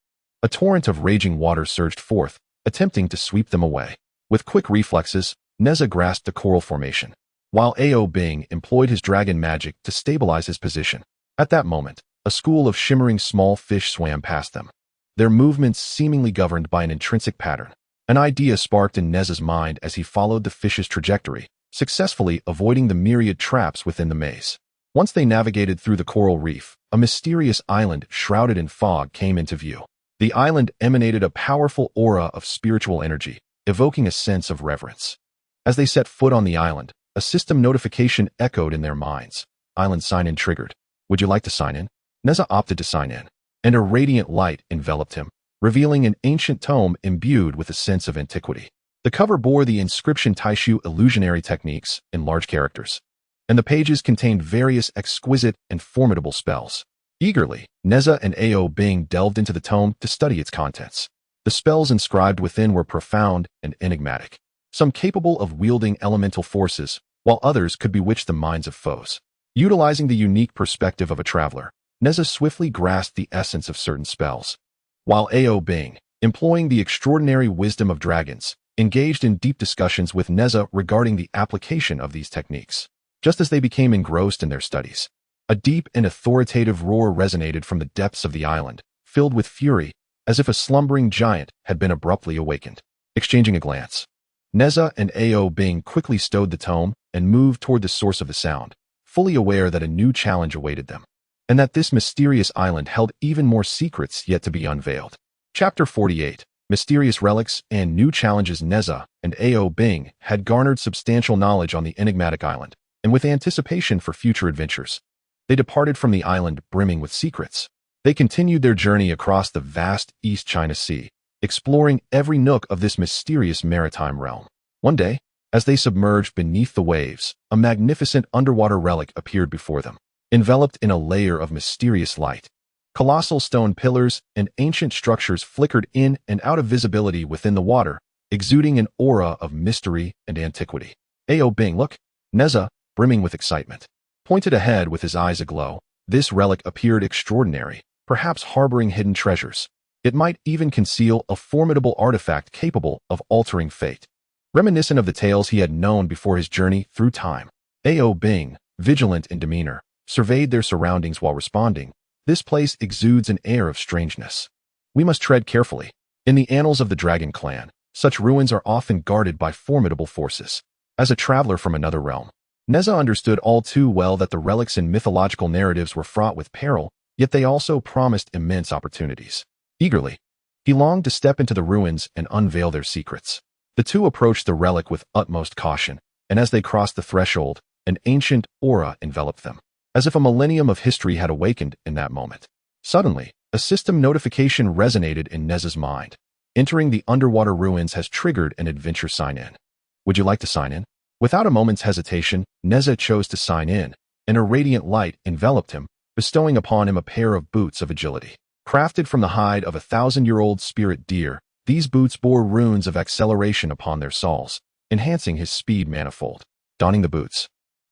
A: a torrent of raging water surged forth, attempting to sweep them away. With quick reflexes, Nezha grasped the coral formation, while Ao Bing employed his dragon magic to stabilize his position. At that moment, a school of shimmering small fish swam past them, their movements seemingly governed by an intrinsic pattern. An idea sparked in Nezha's mind as he followed the fish's trajectory, successfully avoiding the myriad traps within the maze. Once they navigated through the coral reef, a mysterious island shrouded in fog came into view. The island emanated a powerful aura of spiritual energy, evoking a sense of reverence. As they set foot on the island, a system notification echoed in their minds. Island sign-in triggered. Would you like to sign in? Nezha opted to sign in, and a radiant light enveloped him, revealing an ancient tome imbued with a sense of antiquity. The cover bore the inscription Taishu illusionary techniques in large characters, and the pages contained various exquisite and formidable spells. Eagerly, Nezha and Ao Bing delved into the tome to study its contents. The spells inscribed within were profound and enigmatic, some capable of wielding elemental forces, while others could bewitch the minds of foes. Utilizing the unique perspective of a traveler, Nezha swiftly grasped the essence of certain spells, while Ao Bing, employing the extraordinary wisdom of dragons, engaged in deep discussions with Nezha regarding the application of these techniques. Just as they became engrossed in their studies, a deep and authoritative roar resonated from the depths of the island, filled with fury, as if a slumbering giant had been abruptly awakened. Exchanging a glance, Nezha and Ao Bing quickly stowed the tome and moved toward the source of the sound, fully aware that a new challenge awaited them, and that this mysterious island held even more secrets yet to be unveiled. Chapter 48. Mysterious Relics and New Challenges. Nezha and Ao Bing had garnered substantial knowledge on the enigmatic island, and with anticipation for future adventures, they departed from the island brimming with secrets. They continued their journey across the vast East China Sea, exploring every nook of this mysterious maritime realm. One day, as they submerged beneath the waves, a magnificent underwater relic appeared before them, enveloped in a layer of mysterious light. Colossal stone pillars and ancient structures flickered in and out of visibility within the water, exuding an aura of mystery and antiquity. Ao Bing, look! Nezha, brimming with excitement, pointed ahead with his eyes aglow. This relic appeared extraordinary, perhaps harboring hidden treasures. It might even conceal a formidable artifact capable of altering fate, reminiscent of the tales he had known before his journey through time. Ao Bing, vigilant in demeanor, surveyed their surroundings while responding. This place exudes an air of strangeness. We must tread carefully. In the annals of the Dragon Clan, such ruins are often guarded by formidable forces. As a traveler from another realm, Nezha understood all too well that the relics in mythological narratives were fraught with peril, yet they also promised immense opportunities. Eagerly, he longed to step into the ruins and unveil their secrets. The two approached the relic with utmost caution, and as they crossed the threshold, an ancient aura enveloped them, as if a millennium of history had awakened in that moment. Suddenly, a system notification resonated in Nezha's mind. Entering the underwater ruins has triggered an adventure sign-in. Would you like to sign in? Without a moment's hesitation, Nezha chose to sign in, and a radiant light enveloped him, bestowing upon him a pair of boots of agility. Crafted from the hide of a 1,000-year-old spirit deer, these boots bore runes of acceleration upon their soles, enhancing his speed manifold. Donning the boots,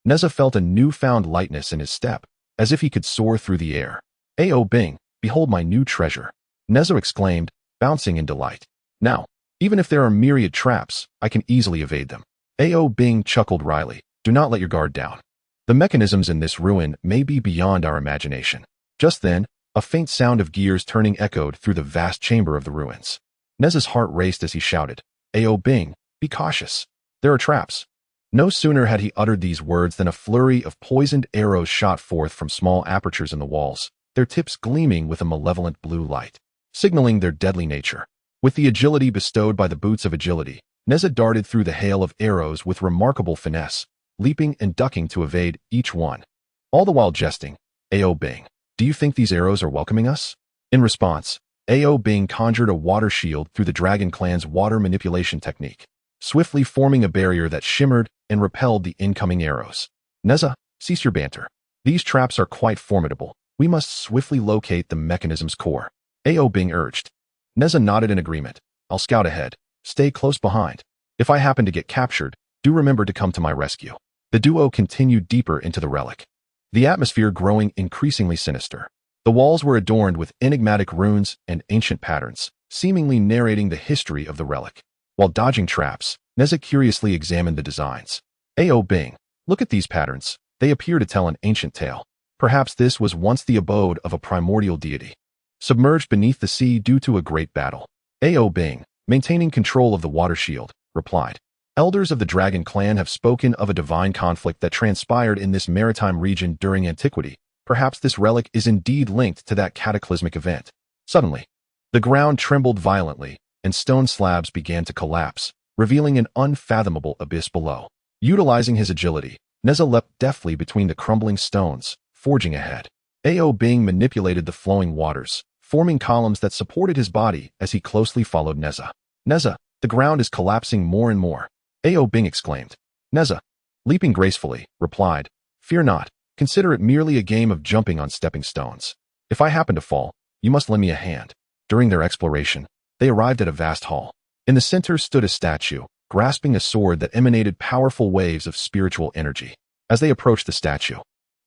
A: Nezha felt a newfound lightness in his step, as if he could soar through the air. Ao Bing, behold my new treasure! Nezha exclaimed, bouncing in delight. Now, even if there are myriad traps, I can easily evade them. Ao Bing chuckled wryly. Do not let your guard down. The mechanisms in this ruin may be beyond our imagination. Just then, a faint sound of gears turning echoed through the vast chamber of the ruins. Nezha's heart raced as he shouted, Ao Bing, be cautious. There are traps. No sooner had he uttered these words than a flurry of poisoned arrows shot forth from small apertures in the walls, their tips gleaming with a malevolent blue light, signaling their deadly nature. With the agility bestowed by the boots of agility, Nezha darted through the hail of arrows with remarkable finesse, leaping and ducking to evade each one, all the while jesting. Ao Bing, do you think these arrows are welcoming us? In response, Ao Bing conjured a water shield through the Dragon Clan's water manipulation technique, swiftly forming a barrier that shimmered and repelled the incoming arrows. Nezha, cease your banter. These traps are quite formidable. We must swiftly locate the mechanism's core. Ao Bing urged. Nezha nodded in agreement. I'll scout ahead. Stay close behind. If I happen to get captured, do remember to come to my rescue. The duo continued deeper into the relic, the atmosphere growing increasingly sinister. The walls were adorned with enigmatic runes and ancient patterns, seemingly narrating the history of the relic. While dodging traps, Nezha curiously examined the designs. Ao Bing, look at these patterns. They appear to tell an ancient tale. Perhaps this was once the abode of a primordial deity, submerged beneath the sea due to a great battle. Ao Bing, maintaining control of the water shield, replied. Elders of the Dragon Clan have spoken of a divine conflict that transpired in this maritime region during antiquity. Perhaps this relic is indeed linked to that cataclysmic event. Suddenly, the ground trembled violently, and stone slabs began to collapse, revealing an unfathomable abyss below. Utilizing his agility, Nezha leapt deftly between the crumbling stones, forging ahead. Ao Bing manipulated the flowing waters, forming columns that supported his body as he closely followed Nezha. Nezha, the ground is collapsing more and more, Ao Bing exclaimed. Nezha, leaping gracefully, replied, Fear not, consider it merely a game of jumping on stepping stones. If I happen to fall, you must lend me a hand. During their exploration, they arrived at a vast hall. In the center stood a statue, grasping a sword that emanated powerful waves of spiritual energy. As they approached the statue,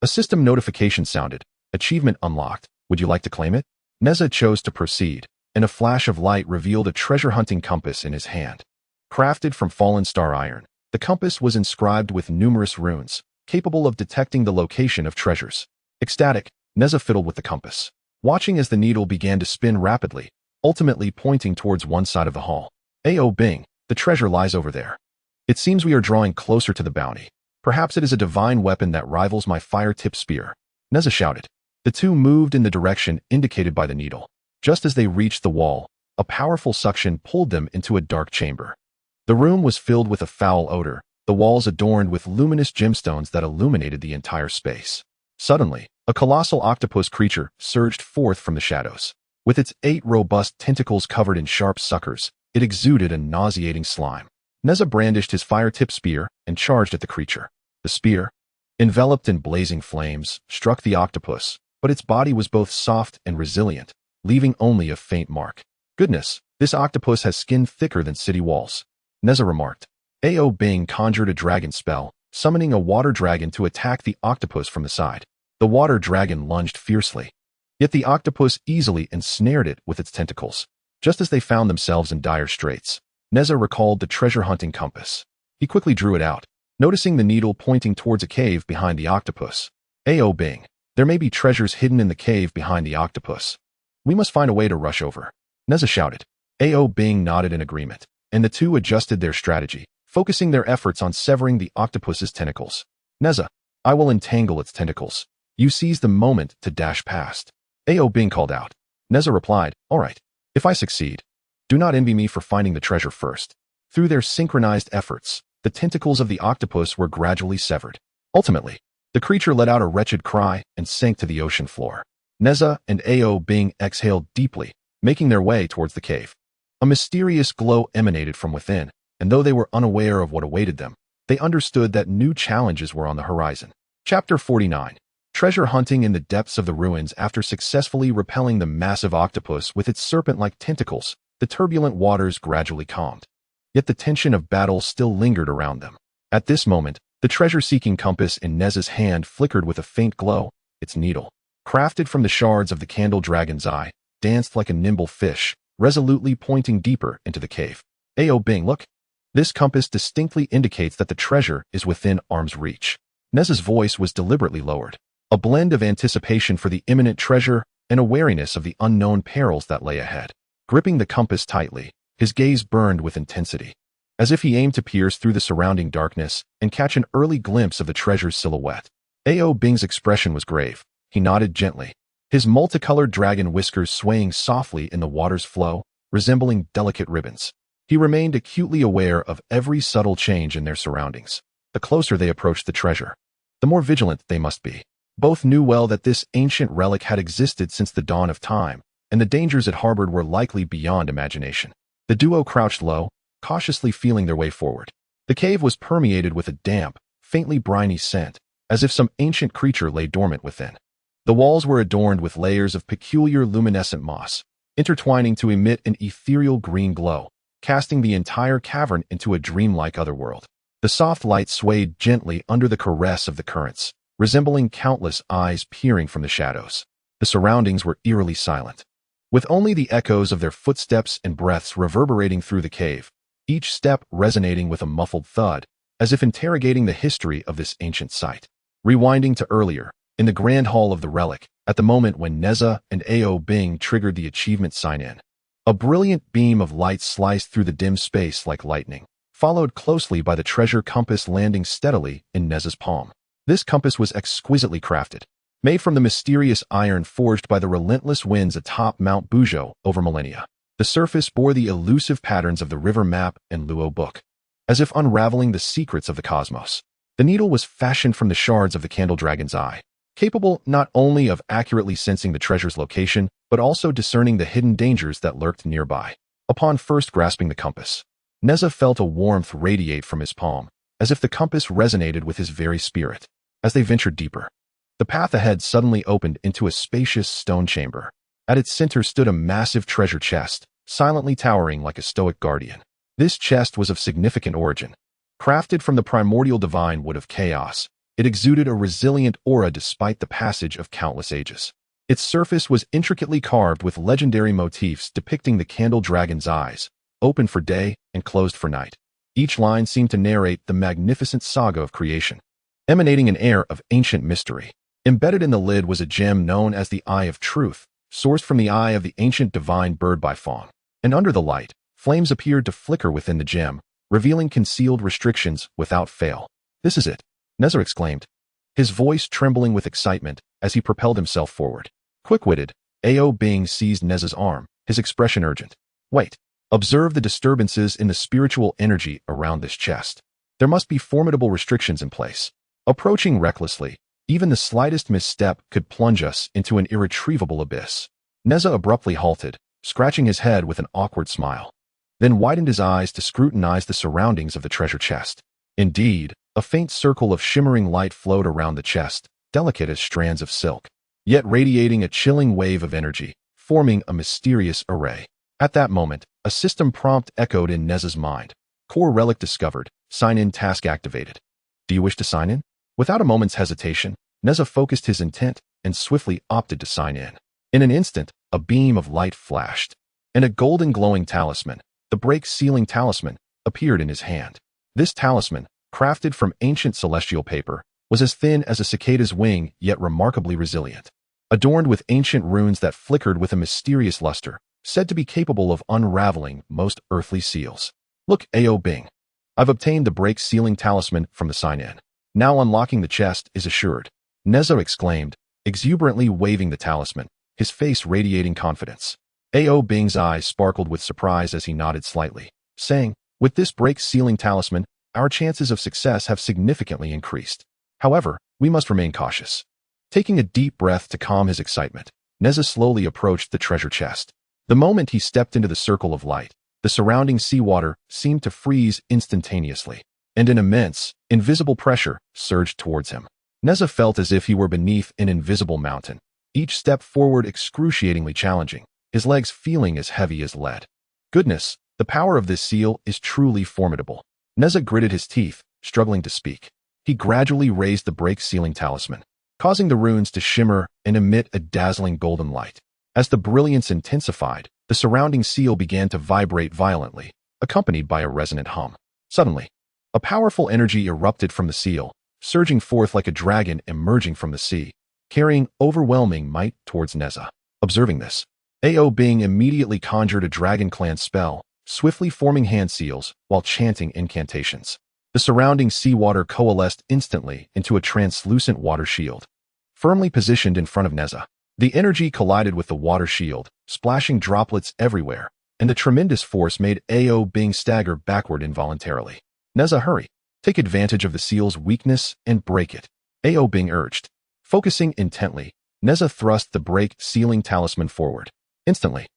A: a system notification sounded. Achievement unlocked. Would you like to claim it? Nezha chose to proceed, and a flash of light revealed a treasure-hunting compass in his hand. Crafted from fallen star iron, the compass was inscribed with numerous runes, capable of detecting the location of treasures. Ecstatic, Nezha fiddled with the compass, watching as the needle began to spin rapidly, ultimately pointing towards one side of the hall. Ao Bing, the treasure lies over there. It seems we are drawing closer to the bounty. Perhaps it is a divine weapon that rivals my fire-tipped spear. Nezha shouted. The two moved in the direction indicated by the needle. Just as they reached the wall, a powerful suction pulled them into a dark chamber. The room was filled with a foul odor, the walls adorned with luminous gemstones that illuminated the entire space. Suddenly, a colossal octopus creature surged forth from the shadows. With its 8 robust tentacles covered in sharp suckers, it exuded a nauseating slime. Nezha brandished his fire-tipped spear and charged at the creature. The spear, enveloped in blazing flames, struck the octopus, but its body was both soft and resilient, leaving only a faint mark. Goodness, this octopus has skin thicker than city walls, Nezha remarked. Ao Bing conjured a dragon spell, summoning a water dragon to attack the octopus from the side. The water dragon lunged fiercely, yet the octopus easily ensnared it with its tentacles. Just as they found themselves in dire straits, Nezha recalled the treasure-hunting compass. He quickly drew it out, noticing the needle pointing towards a cave behind the octopus. Ao Bing, there may be treasures hidden in the cave behind the octopus. We must find a way to rush over, Nezha shouted. Ao Bing nodded in agreement, and the two adjusted their strategy, focusing their efforts on severing the octopus's tentacles. Nezha, I will entangle its tentacles. You seize the moment to dash past. Ao Bing called out. Nezha replied, All right, if I succeed, do not envy me for finding the treasure first. Through their synchronized efforts, the tentacles of the octopus were gradually severed. Ultimately, the creature let out a wretched cry and sank to the ocean floor. Nezha and Ao Bing exhaled deeply, making their way towards the cave. A mysterious glow emanated from within, and though they were unaware of what awaited them, they understood that new challenges were on the horizon. Chapter 49. Treasure hunting in the depths of the ruins. After successfully repelling the massive octopus with its serpent-like tentacles, the turbulent waters gradually calmed. Yet the tension of battle still lingered around them. At this moment, the treasure-seeking compass in Nezha's hand flickered with a faint glow. Its needle, crafted from the shards of the candle dragon's eye, danced like a nimble fish, resolutely pointing deeper into the cave. Ao Bing, look. This compass distinctly indicates that the treasure is within arm's reach. Nezha's voice was deliberately lowered, a blend of anticipation for the imminent treasure and a wariness of the unknown perils that lay ahead. Gripping the compass tightly, his gaze burned with intensity, as if he aimed to pierce through the surrounding darkness and catch an early glimpse of the treasure's silhouette. Ao Bing's expression was grave. He nodded gently, his multicolored dragon whiskers swaying softly in the water's flow, resembling delicate ribbons. He remained acutely aware of every subtle change in their surroundings. The closer they approached the treasure, the more vigilant they must be. Both knew well that this ancient relic had existed since the dawn of time, and the dangers it harbored were likely beyond imagination. The duo crouched low, cautiously feeling their way forward. The cave was permeated with a damp, faintly briny scent, as if some ancient creature lay dormant within. The walls were adorned with layers of peculiar luminescent moss, intertwining to emit an ethereal green glow, casting the entire cavern into a dreamlike otherworld. The soft light swayed gently under the caress of the currents, resembling countless eyes peering from the shadows. The surroundings were eerily silent, with only the echoes of their footsteps and breaths reverberating through the cave, each step resonating with a muffled thud, as if interrogating the history of this ancient site. Rewinding to earlier, in the grand hall of the relic, at the moment when Nezha and Ao Bing triggered the achievement sign-in, a brilliant beam of light sliced through the dim space like lightning, followed closely by the treasure compass landing steadily in Nezha's palm. This compass was exquisitely crafted, made from the mysterious iron forged by the relentless winds atop Mount Buzhou over millennia. The surface bore the elusive patterns of the river map and Luo book, as if unraveling the secrets of the cosmos. The needle was fashioned from the shards of the candle dragon's eye, capable not only of accurately sensing the treasure's location, but also discerning the hidden dangers that lurked nearby. Upon first grasping the compass, Nezha felt a warmth radiate from his palm, as if the compass resonated with his very spirit. As they ventured deeper, the path ahead suddenly opened into a spacious stone chamber. At its center stood a massive treasure chest, silently towering like a stoic guardian. This chest was of significant origin. Crafted from the primordial divine wood of chaos, it exuded a resilient aura despite the passage of countless ages. Its surface was intricately carved with legendary motifs depicting the candle dragon's eyes, open for day and closed for night. Each line seemed to narrate the magnificent saga of creation, emanating an air of ancient mystery. Embedded in the lid was a gem known as the Eye of Truth, sourced from the eye of the ancient divine bird by Fawn. And under the light, flames appeared to flicker within the gem, revealing concealed restrictions without fail. "This is it," Nezha exclaimed, his voice trembling with excitement as he propelled himself forward. Quick-witted, Ao Bing seized Nezha's arm, his expression urgent. "Wait. Observe the disturbances in the spiritual energy around this chest. There must be formidable restrictions in place. Approaching recklessly, even the slightest misstep could plunge us into an irretrievable abyss." Nezha abruptly halted, scratching his head with an awkward smile, then widened his eyes to scrutinize the surroundings of the treasure chest. Indeed, a faint circle of shimmering light flowed around the chest, delicate as strands of silk, yet radiating a chilling wave of energy, forming a mysterious array. At that moment, a system prompt echoed in Nezha's mind. Core relic discovered, sign-in task activated. "Do you wish to sign in?" Without a moment's hesitation, Nezha focused his intent and swiftly opted to sign in. In an instant, a beam of light flashed, and a golden glowing talisman, the break-sealing talisman, appeared in his hand. This talisman, crafted from ancient celestial paper, was as thin as a cicada's wing yet remarkably resilient. Adorned with ancient runes that flickered with a mysterious luster, said to be capable of unraveling most earthly seals. "Look, Ao Bing. I've obtained the break-sealing talisman from the sign-in. Now unlocking the chest is assured," Nezha exclaimed, exuberantly waving the talisman, his face radiating confidence. Ao Bing's eyes sparkled with surprise as he nodded slightly, saying, "With this break-sealing talisman, our chances of success have significantly increased. However, we must remain cautious." Taking a deep breath to calm his excitement, Nezha slowly approached the treasure chest. The moment he stepped into the circle of light, the surrounding seawater seemed to freeze instantaneously, and an immense, invisible pressure surged towards him. Nezha felt as if he were beneath an invisible mountain, each step forward excruciatingly challenging, his legs feeling as heavy as lead. "Goodness, the power of this seal is truly formidable." Nezha gritted his teeth, struggling to speak. He gradually raised the break-sealing talisman, causing the runes to shimmer and emit a dazzling golden light. As the brilliance intensified, the surrounding seal began to vibrate violently, accompanied by a resonant hum. Suddenly, a powerful energy erupted from the seal, surging forth like a dragon emerging from the sea, carrying overwhelming might towards Nezha. Observing this, Ao Bing immediately conjured a Dragon Clan spell, swiftly forming hand seals while chanting incantations. The surrounding seawater coalesced instantly into a translucent water shield, firmly positioned in front of Nezha. The energy collided with the water shield, splashing droplets everywhere, and the tremendous force made Ao Bing stagger backward involuntarily. "Nezha, hurry. Take advantage of the seal's weakness and break it," Ao Bing urged. Focusing intently, Nezha thrust the break-sealing talisman forward. Instantly,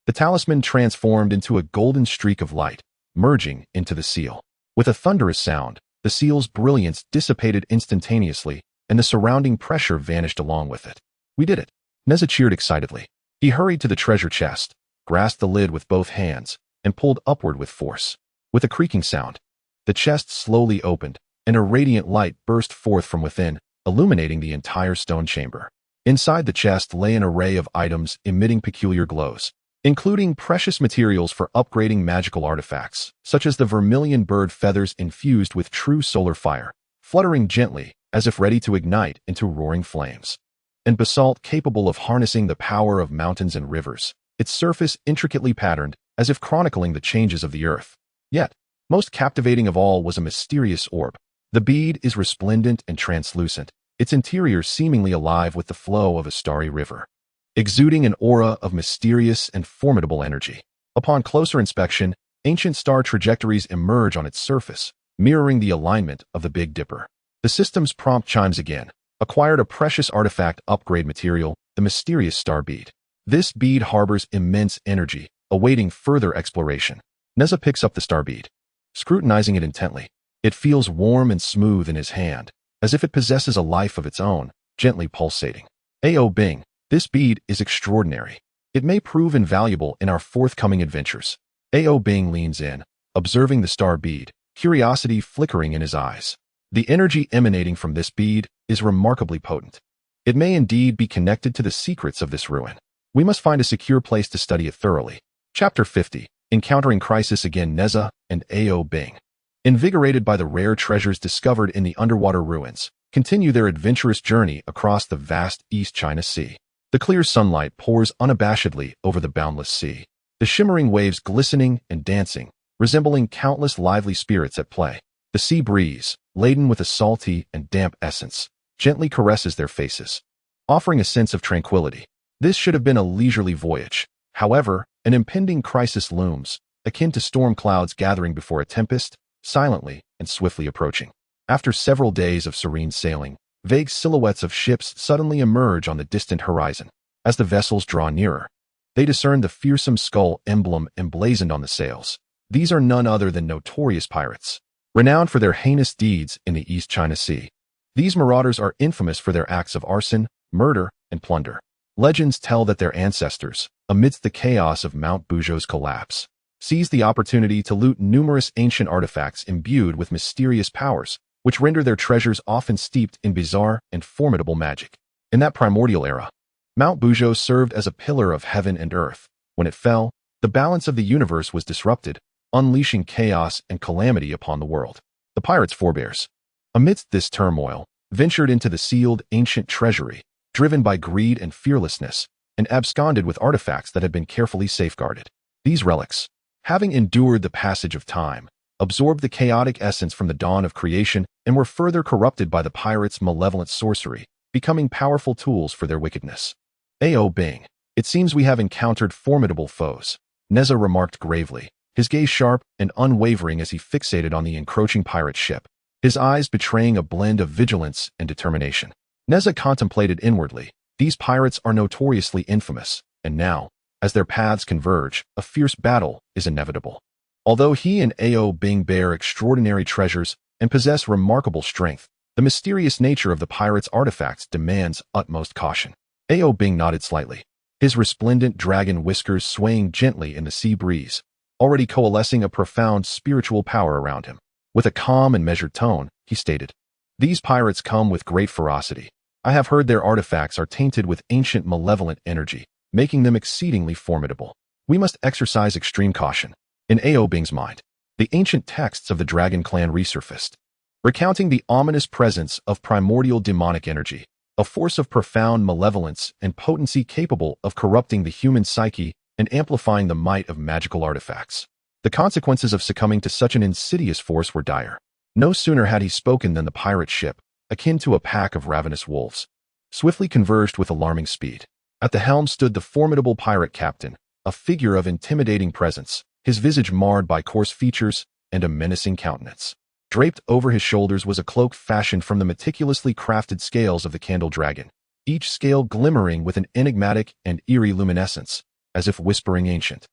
A: the talisman transformed into a golden streak of light, merging into the seal. With a thunderous sound, the seal's brilliance dissipated instantaneously, and the surrounding pressure vanished along with it. "We did it," Nezha cheered excitedly. He hurried to the treasure chest, grasped the lid with both hands, and pulled upward with force. With a creaking sound, the chest slowly opened, and a radiant light burst forth from within, illuminating the entire stone chamber. Inside the chest lay an array of items emitting peculiar glows, including precious materials for upgrading magical artifacts, such as the vermilion bird feathers infused with true solar fire, fluttering gently as if ready to ignite into roaring flames, and basalt capable of harnessing the power of mountains and rivers, its surface intricately patterned as if chronicling the changes of the earth. Yet, Most captivating of all was a mysterious orb. The bead is resplendent and translucent, its interior seemingly alive with the flow of a starry river, exuding an aura of mysterious and formidable energy. Upon closer inspection, ancient star trajectories emerge on its surface, mirroring the alignment of the Big Dipper. The system's prompt chimes again. Acquired a precious artifact upgrade material, the mysterious star bead. This bead harbors immense energy, awaiting further exploration. Nezha picks up the star bead, scrutinizing it intently. It feels warm and smooth in his hand, as if it possesses a life of its own, gently pulsating. Ao Bing, this bead is extraordinary. It may prove invaluable in our forthcoming adventures. Ao Bing leans in, observing the star bead, curiosity flickering in his eyes. The energy emanating from this bead is remarkably potent. It may indeed be connected to the secrets of this ruin. We must find a secure place to study it thoroughly. Chapter 50. Encountering Crisis Again. Nezha and Ao Bing, invigorated by the rare treasures discovered in the underwater ruins, continue their adventurous journey across the vast East China Sea. The clear sunlight pours unabashedly over the boundless sea, the shimmering waves glistening and dancing, resembling countless lively spirits at play. The sea breeze, laden with a salty and damp essence, gently caresses their faces, offering a sense of tranquility. This should have been a leisurely voyage. However, an impending crisis looms, akin to storm clouds gathering before a tempest, silently and swiftly approaching. After several days of serene sailing, vague silhouettes of ships suddenly emerge on the distant horizon. As the vessels draw nearer, they discern the fearsome skull emblem emblazoned on the sails. These are none other than notorious pirates, renowned for their heinous deeds in the East China Sea. These marauders are infamous for their acts of arson, murder, and plunder. Legends tell that their ancestors, amidst the chaos of Mount Buzhou's collapse, seized the opportunity to loot numerous ancient artifacts imbued with mysterious powers, which render their treasures often steeped in bizarre and formidable magic. In that primordial era, Mount Buzhou served as a pillar of heaven and earth. When it fell, the balance of the universe was disrupted, unleashing chaos and calamity upon the world. The pirates' forebears, amidst this turmoil, ventured into the sealed ancient treasury, driven by greed and fearlessness, and absconded with artifacts that had been carefully safeguarded. These relics, having endured the passage of time, absorbed the chaotic essence from the dawn of creation and were further corrupted by the pirates' malevolent sorcery, becoming powerful tools for their wickedness. Ao Bing, it seems we have encountered formidable foes, Nezha remarked gravely, his gaze sharp and unwavering as he fixated on the encroaching pirate ship, his eyes betraying a blend of vigilance and determination. Nezha contemplated inwardly. These pirates are notoriously infamous, and now, as their paths converge, a fierce battle is inevitable. Although he and Ao Bing bear extraordinary treasures and possess remarkable strength, the mysterious nature of the pirates' artifacts demands utmost caution. Ao Bing nodded slightly, his resplendent dragon whiskers swaying gently in the sea breeze, already coalescing a profound spiritual power around him. With a calm and measured tone, he stated, "These pirates come with great ferocity. I have heard their artifacts are tainted with ancient malevolent energy, making them exceedingly formidable. We must exercise extreme caution." In Ao Bing's mind, the ancient texts of the Dragon Clan resurfaced, recounting the ominous presence of primordial demonic energy, a force of profound malevolence and potency capable of corrupting the human psyche and amplifying the might of magical artifacts. The consequences of succumbing to such an insidious force were dire. No sooner had he spoken than the pirate ship, akin to a pack of ravenous wolves, swiftly converged with alarming speed. At the helm stood the formidable pirate captain, a figure of intimidating presence, his visage marred by coarse features and a menacing countenance. Draped over his shoulders was a cloak fashioned from the meticulously crafted scales of the candle dragon, each scale glimmering with an enigmatic and eerie luminescence, as if whispering ancient,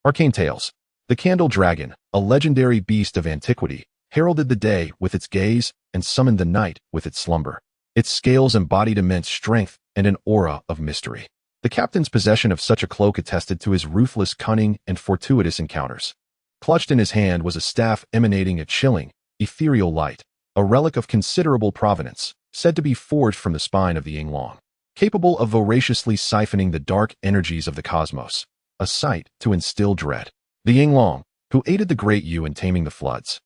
A: arcane tales. The candle dragon, a legendary beast of antiquity, heralded the day with its gaze and summoned the night with its slumber. Its scales embodied immense strength and an aura of mystery. The captain's possession of such a cloak attested to his ruthless cunning and fortuitous encounters. Clutched in his hand was a staff emanating a chilling, ethereal light, a relic of considerable provenance, said to be forged from the spine of the Yangcheng, capable of voraciously siphoning the dark energies of the cosmos, a sight to instill dread. The Yangcheng, who aided the Great Yu in taming the floods,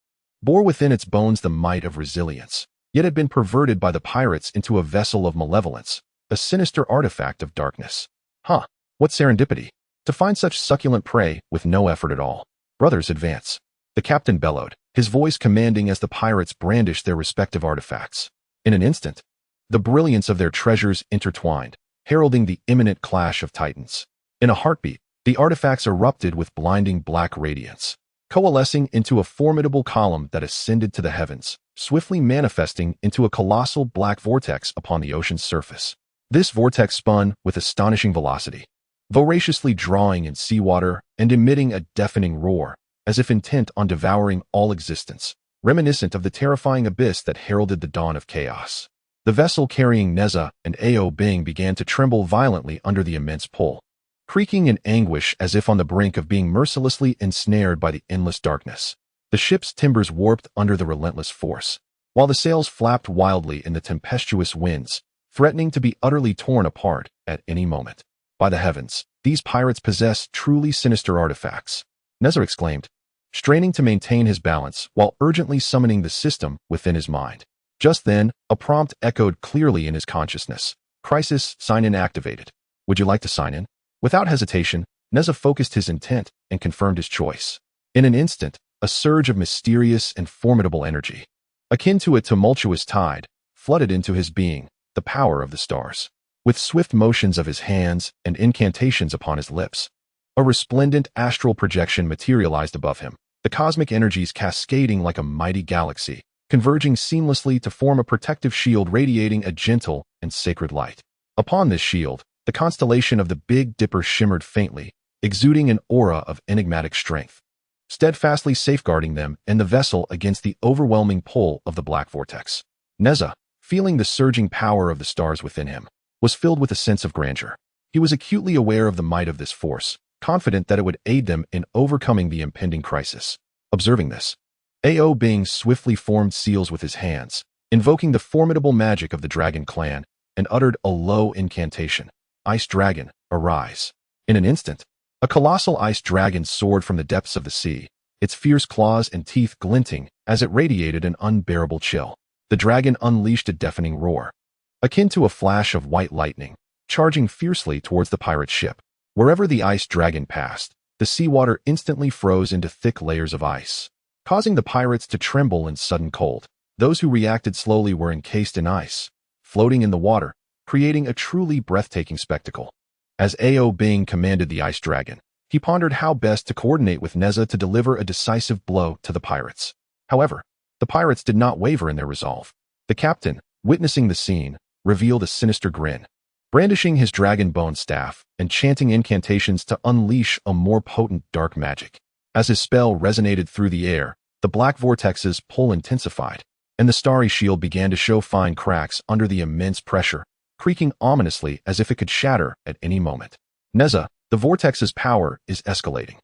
A: bore within its bones the might of resilience, yet had been perverted by the pirates into a vessel of malevolence, a sinister artifact of darkness. What serendipity, to find such succulent prey with no effort at all. Brothers, advance. The captain bellowed, his voice commanding as the pirates brandished their respective artifacts. In an instant, the brilliance of their treasures intertwined, heralding the imminent clash of titans. In a heartbeat, the artifacts erupted with blinding black radiance, coalescing into a formidable column that ascended to the heavens, swiftly manifesting into a colossal black vortex upon the ocean's surface. This vortex spun with astonishing velocity, voraciously drawing in seawater and emitting a deafening roar, as if intent on devouring all existence, reminiscent of the terrifying abyss that heralded the dawn of chaos. The vessel carrying Nezha and Ao Bing began to tremble violently under the immense pull, creaking in anguish as if on the brink of being mercilessly ensnared by the endless darkness. The ship's timbers warped under the relentless force, while the sails flapped wildly in the tempestuous winds, threatening to be utterly torn apart at any moment. By the heavens, these pirates possess truly sinister artifacts, Nezha exclaimed, straining to maintain his balance while urgently summoning the system within his mind. Just then, a prompt echoed clearly in his consciousness. Crisis, sign-in activated. Would you like to sign in? Without hesitation, Nezha focused his intent and confirmed his choice. In an instant, a surge of mysterious and formidable energy, akin to a tumultuous tide, flooded into his being, the power of the stars. With swift motions of his hands and incantations upon his lips, a resplendent astral projection materialized above him, the cosmic energies cascading like a mighty galaxy, converging seamlessly to form a protective shield radiating a gentle and sacred light. Upon this shield, the constellation of the Big Dipper shimmered faintly, exuding an aura of enigmatic strength, steadfastly safeguarding them and the vessel against the overwhelming pull of the black vortex. Nezha, feeling the surging power of the stars within him, was filled with a sense of grandeur. He was acutely aware of the might of this force, confident that it would aid them in overcoming the impending crisis. Observing this, Ao Bing swiftly formed seals with his hands, invoking the formidable magic of the dragon clan, and uttered a low incantation. Ice dragon, arise. In an instant, a colossal ice dragon soared from the depths of the sea, its fierce claws and teeth glinting as it radiated an unbearable chill. The dragon unleashed a deafening roar, akin to a flash of white lightning, charging fiercely towards the pirate ship. Wherever the ice dragon passed, the seawater instantly froze into thick layers of ice, causing the pirates to tremble in sudden cold. Those who reacted slowly were encased in ice, floating in the water, creating a truly breathtaking spectacle. As Ao Bing commanded the ice dragon, he pondered how best to coordinate with Nezha to deliver a decisive blow to the pirates. However, the pirates did not waver in their resolve. The captain, witnessing the scene, revealed a sinister grin, brandishing his dragon bone staff and chanting incantations to unleash a more potent dark magic. As his spell resonated through the air, the black vortex's pull intensified, and the starry shield began to show fine cracks under the immense pressure, creaking ominously as if it could shatter at any moment. Nezha, the vortex's power is escalating.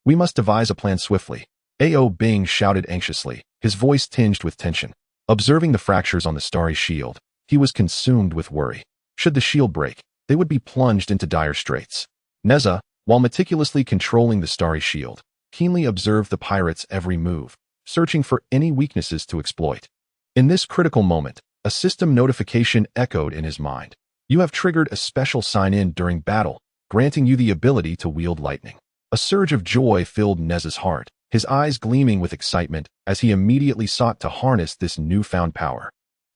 A: We must devise a plan swiftly, Ao Bing shouted anxiously, his voice tinged with tension. Observing the fractures on the starry shield, he was consumed with worry. Should the shield break, they would be plunged into dire straits. Nezha, while meticulously controlling the starry shield, keenly observed the pirates' every move, searching for any weaknesses to exploit. In this critical moment, a system notification echoed in his mind. You have triggered a special sign-in during battle, granting you the ability to wield lightning. A surge of joy filled Nezha's heart, his eyes gleaming with excitement as he immediately sought to harness this newfound power.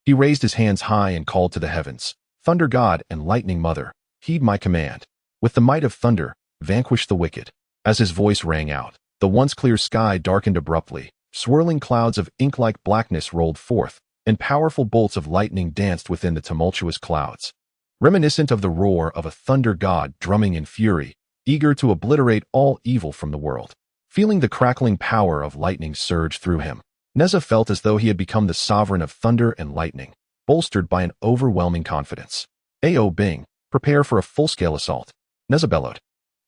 A: He raised his hands high and called to the heavens, Thunder God and Lightning Mother, heed my command. With the might of thunder, vanquish the wicked. As his voice rang out, the once clear sky darkened abruptly, swirling clouds of ink-like blackness rolled forth, and powerful bolts of lightning danced within the tumultuous clouds, reminiscent of the roar of a thunder god drumming in fury, eager to obliterate all evil from the world. Feeling the crackling power of lightning surge through him, Nezha felt as though he had become the sovereign of thunder and lightning, bolstered by an overwhelming confidence. Ao Bing, prepare for a full-scale assault, Nezha bellowed,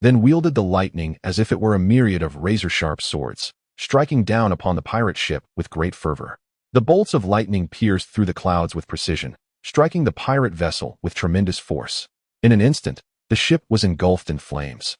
A: then wielded the lightning as if it were a myriad of razor-sharp swords, striking down upon the pirate ship with great fervor. The bolts of lightning pierced through the clouds with precision, striking the pirate vessel with tremendous force. In an instant, the ship was engulfed in flames,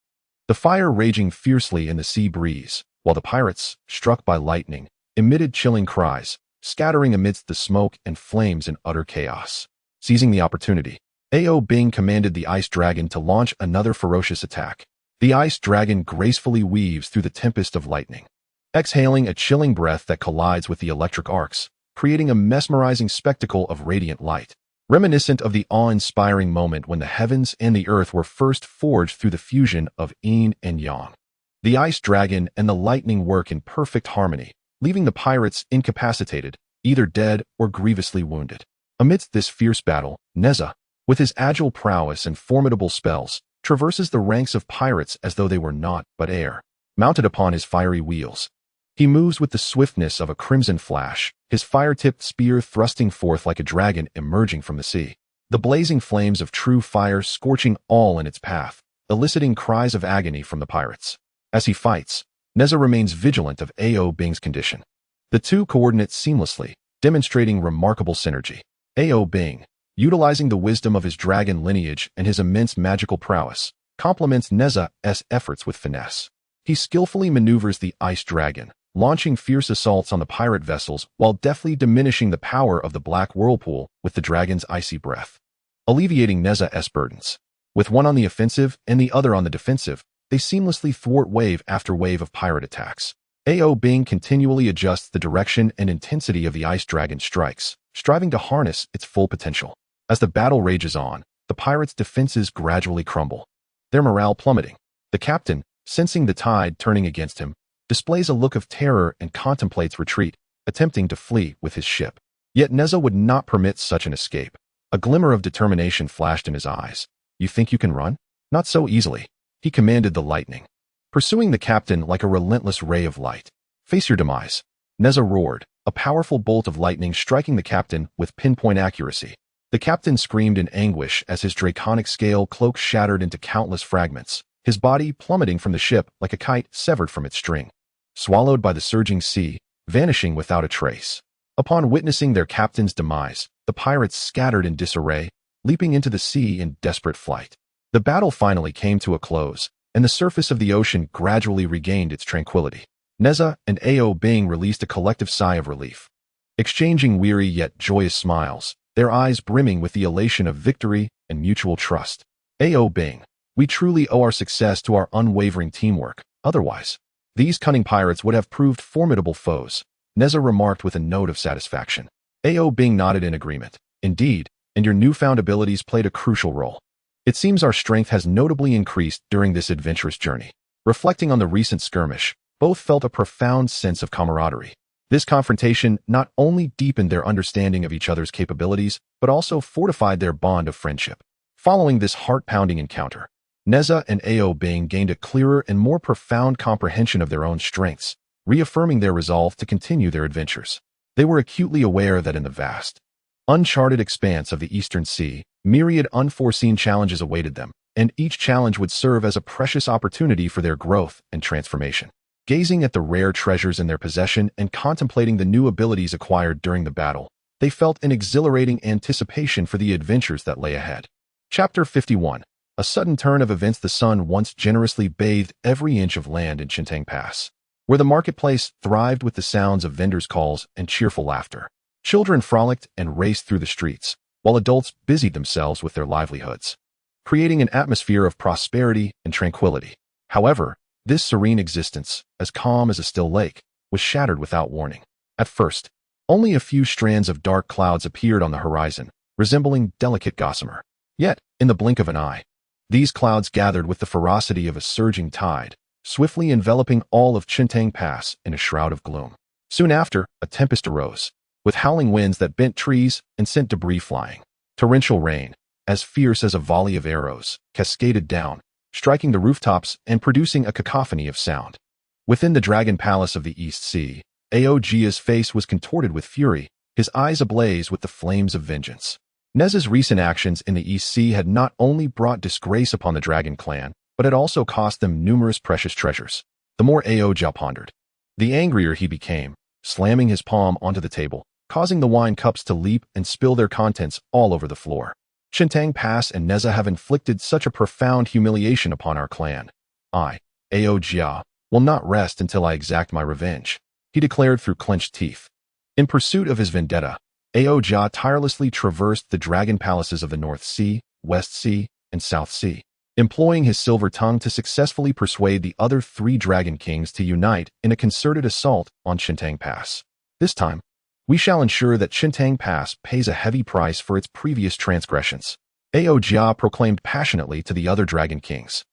A: the fire raging fiercely in the sea breeze, while the pirates, struck by lightning, emitted chilling cries, scattering amidst the smoke and flames in utter chaos. Seizing the opportunity, Ao Bing commanded the ice dragon to launch another ferocious attack. The ice dragon gracefully weaves through the tempest of lightning, exhaling a chilling breath that collides with the electric arcs, creating a mesmerizing spectacle of radiant light. Reminiscent of the awe-inspiring moment when the heavens and the earth were first forged through the fusion of yin and yang. The ice dragon and the lightning work in perfect harmony, leaving the pirates incapacitated, either dead or grievously wounded. Amidst this fierce battle, Nezha, with his agile prowess and formidable spells, traverses the ranks of pirates as though they were naught but air. Mounted upon his fiery wheels, he moves with the swiftness of a crimson flash, his fire-tipped spear thrusting forth like a dragon emerging from the sea. The blazing flames of true fire scorching all in its path, eliciting cries of agony from the pirates. As he fights, Nezha remains vigilant of Ao Bing's condition. The two coordinate seamlessly, demonstrating remarkable synergy. Ao Bing, utilizing the wisdom of his dragon lineage and his immense magical prowess, complements Nezha's efforts with finesse. He skillfully maneuvers the ice dragon, launching fierce assaults on the pirate vessels while deftly diminishing the power of the black whirlpool with the dragon's icy breath, alleviating Nezha's burdens. With one on the offensive and the other on the defensive, they seamlessly thwart wave after wave of pirate attacks. Ao Bing continually adjusts the direction and intensity of the ice dragon's strikes, striving to harness its full potential. As the battle rages on, the pirates' defenses gradually crumble, their morale plummeting. The captain, sensing the tide turning against him, displays a look of terror and contemplates retreat, attempting to flee with his ship. Yet Nezha would not permit such an escape. A glimmer of determination flashed in his eyes. "You think you can run? Not so easily," he commanded the lightning, pursuing the captain like a relentless ray of light. "Face your demise," Nezha roared, a powerful bolt of lightning striking the captain with pinpoint accuracy. The captain screamed in anguish as his draconic scale cloak shattered into countless fragments, his body plummeting from the ship like a kite severed from its string, swallowed by the surging sea, vanishing without a trace. Upon witnessing their captain's demise, the pirates scattered in disarray, leaping into the sea in desperate flight. The battle finally came to a close, and the surface of the ocean gradually regained its tranquility. Nezha and Ao Bing released a collective sigh of relief, exchanging weary yet joyous smiles, their eyes brimming with the elation of victory and mutual trust. Ao Bing, we truly owe our success to our unwavering teamwork. Otherwise, these cunning pirates would have proved formidable foes, Nezha remarked with a note of satisfaction. Ao Bing nodded in agreement. Indeed, and your newfound abilities played a crucial role. It seems our strength has notably increased during this adventurous journey. Reflecting on the recent skirmish, both felt a profound sense of camaraderie. This confrontation not only deepened their understanding of each other's capabilities, but also fortified their bond of friendship. Following this heart-pounding encounter, Nezha and Ao Bing gained a clearer and more profound comprehension of their own strengths, reaffirming their resolve to continue their adventures. They were acutely aware that in the vast, uncharted expanse of the Eastern Sea, myriad unforeseen challenges awaited them, and each challenge would serve as a precious opportunity for their growth and transformation. Gazing at the rare treasures in their possession and contemplating the new abilities acquired during the battle, they felt an exhilarating anticipation for the adventures that lay ahead. Chapter 51. A sudden turn of events. The sun once generously bathed every inch of land in Qiankun Pass, where the marketplace thrived with the sounds of vendors' calls and cheerful laughter. Children frolicked and raced through the streets, while adults busied themselves with their livelihoods, creating an atmosphere of prosperity and tranquility. However, this serene existence, as calm as a still lake, was shattered without warning. At first, only a few strands of dark clouds appeared on the horizon, resembling delicate gossamer. Yet, in the blink of an eye, these clouds gathered with the ferocity of a surging tide, swiftly enveloping all of Qiankun Pass in a shroud of gloom. Soon after, a tempest arose, with howling winds that bent trees and sent debris flying. Torrential rain, as fierce as a volley of arrows, cascaded down, striking the rooftops and producing a cacophony of sound. Within the Dragon Palace of the East Sea, Aogia's face was contorted with fury, his eyes ablaze with the flames of vengeance. Nezha's recent actions in the East Sea had not only brought disgrace upon the Dragon clan, but had also cost them numerous precious treasures. The more Aojia pondered, the angrier he became, slamming his palm onto the table, causing the wine cups to leap and spill their contents all over the floor. Qiankun Pass and Nezha have inflicted such a profound humiliation upon our clan. I, Aojia, will not rest until I exact my revenge, he declared through clenched teeth. In pursuit of his vendetta, Aojia tirelessly traversed the dragon palaces of the North Sea, West Sea, and South Sea, employing his silver tongue to successfully persuade the other 3 dragon kings to unite in a concerted assault on Qiantang Pass. This time, we shall ensure that Qiantang Pass pays a heavy price for its previous transgressions, Ao Jia proclaimed passionately to the other dragon kings.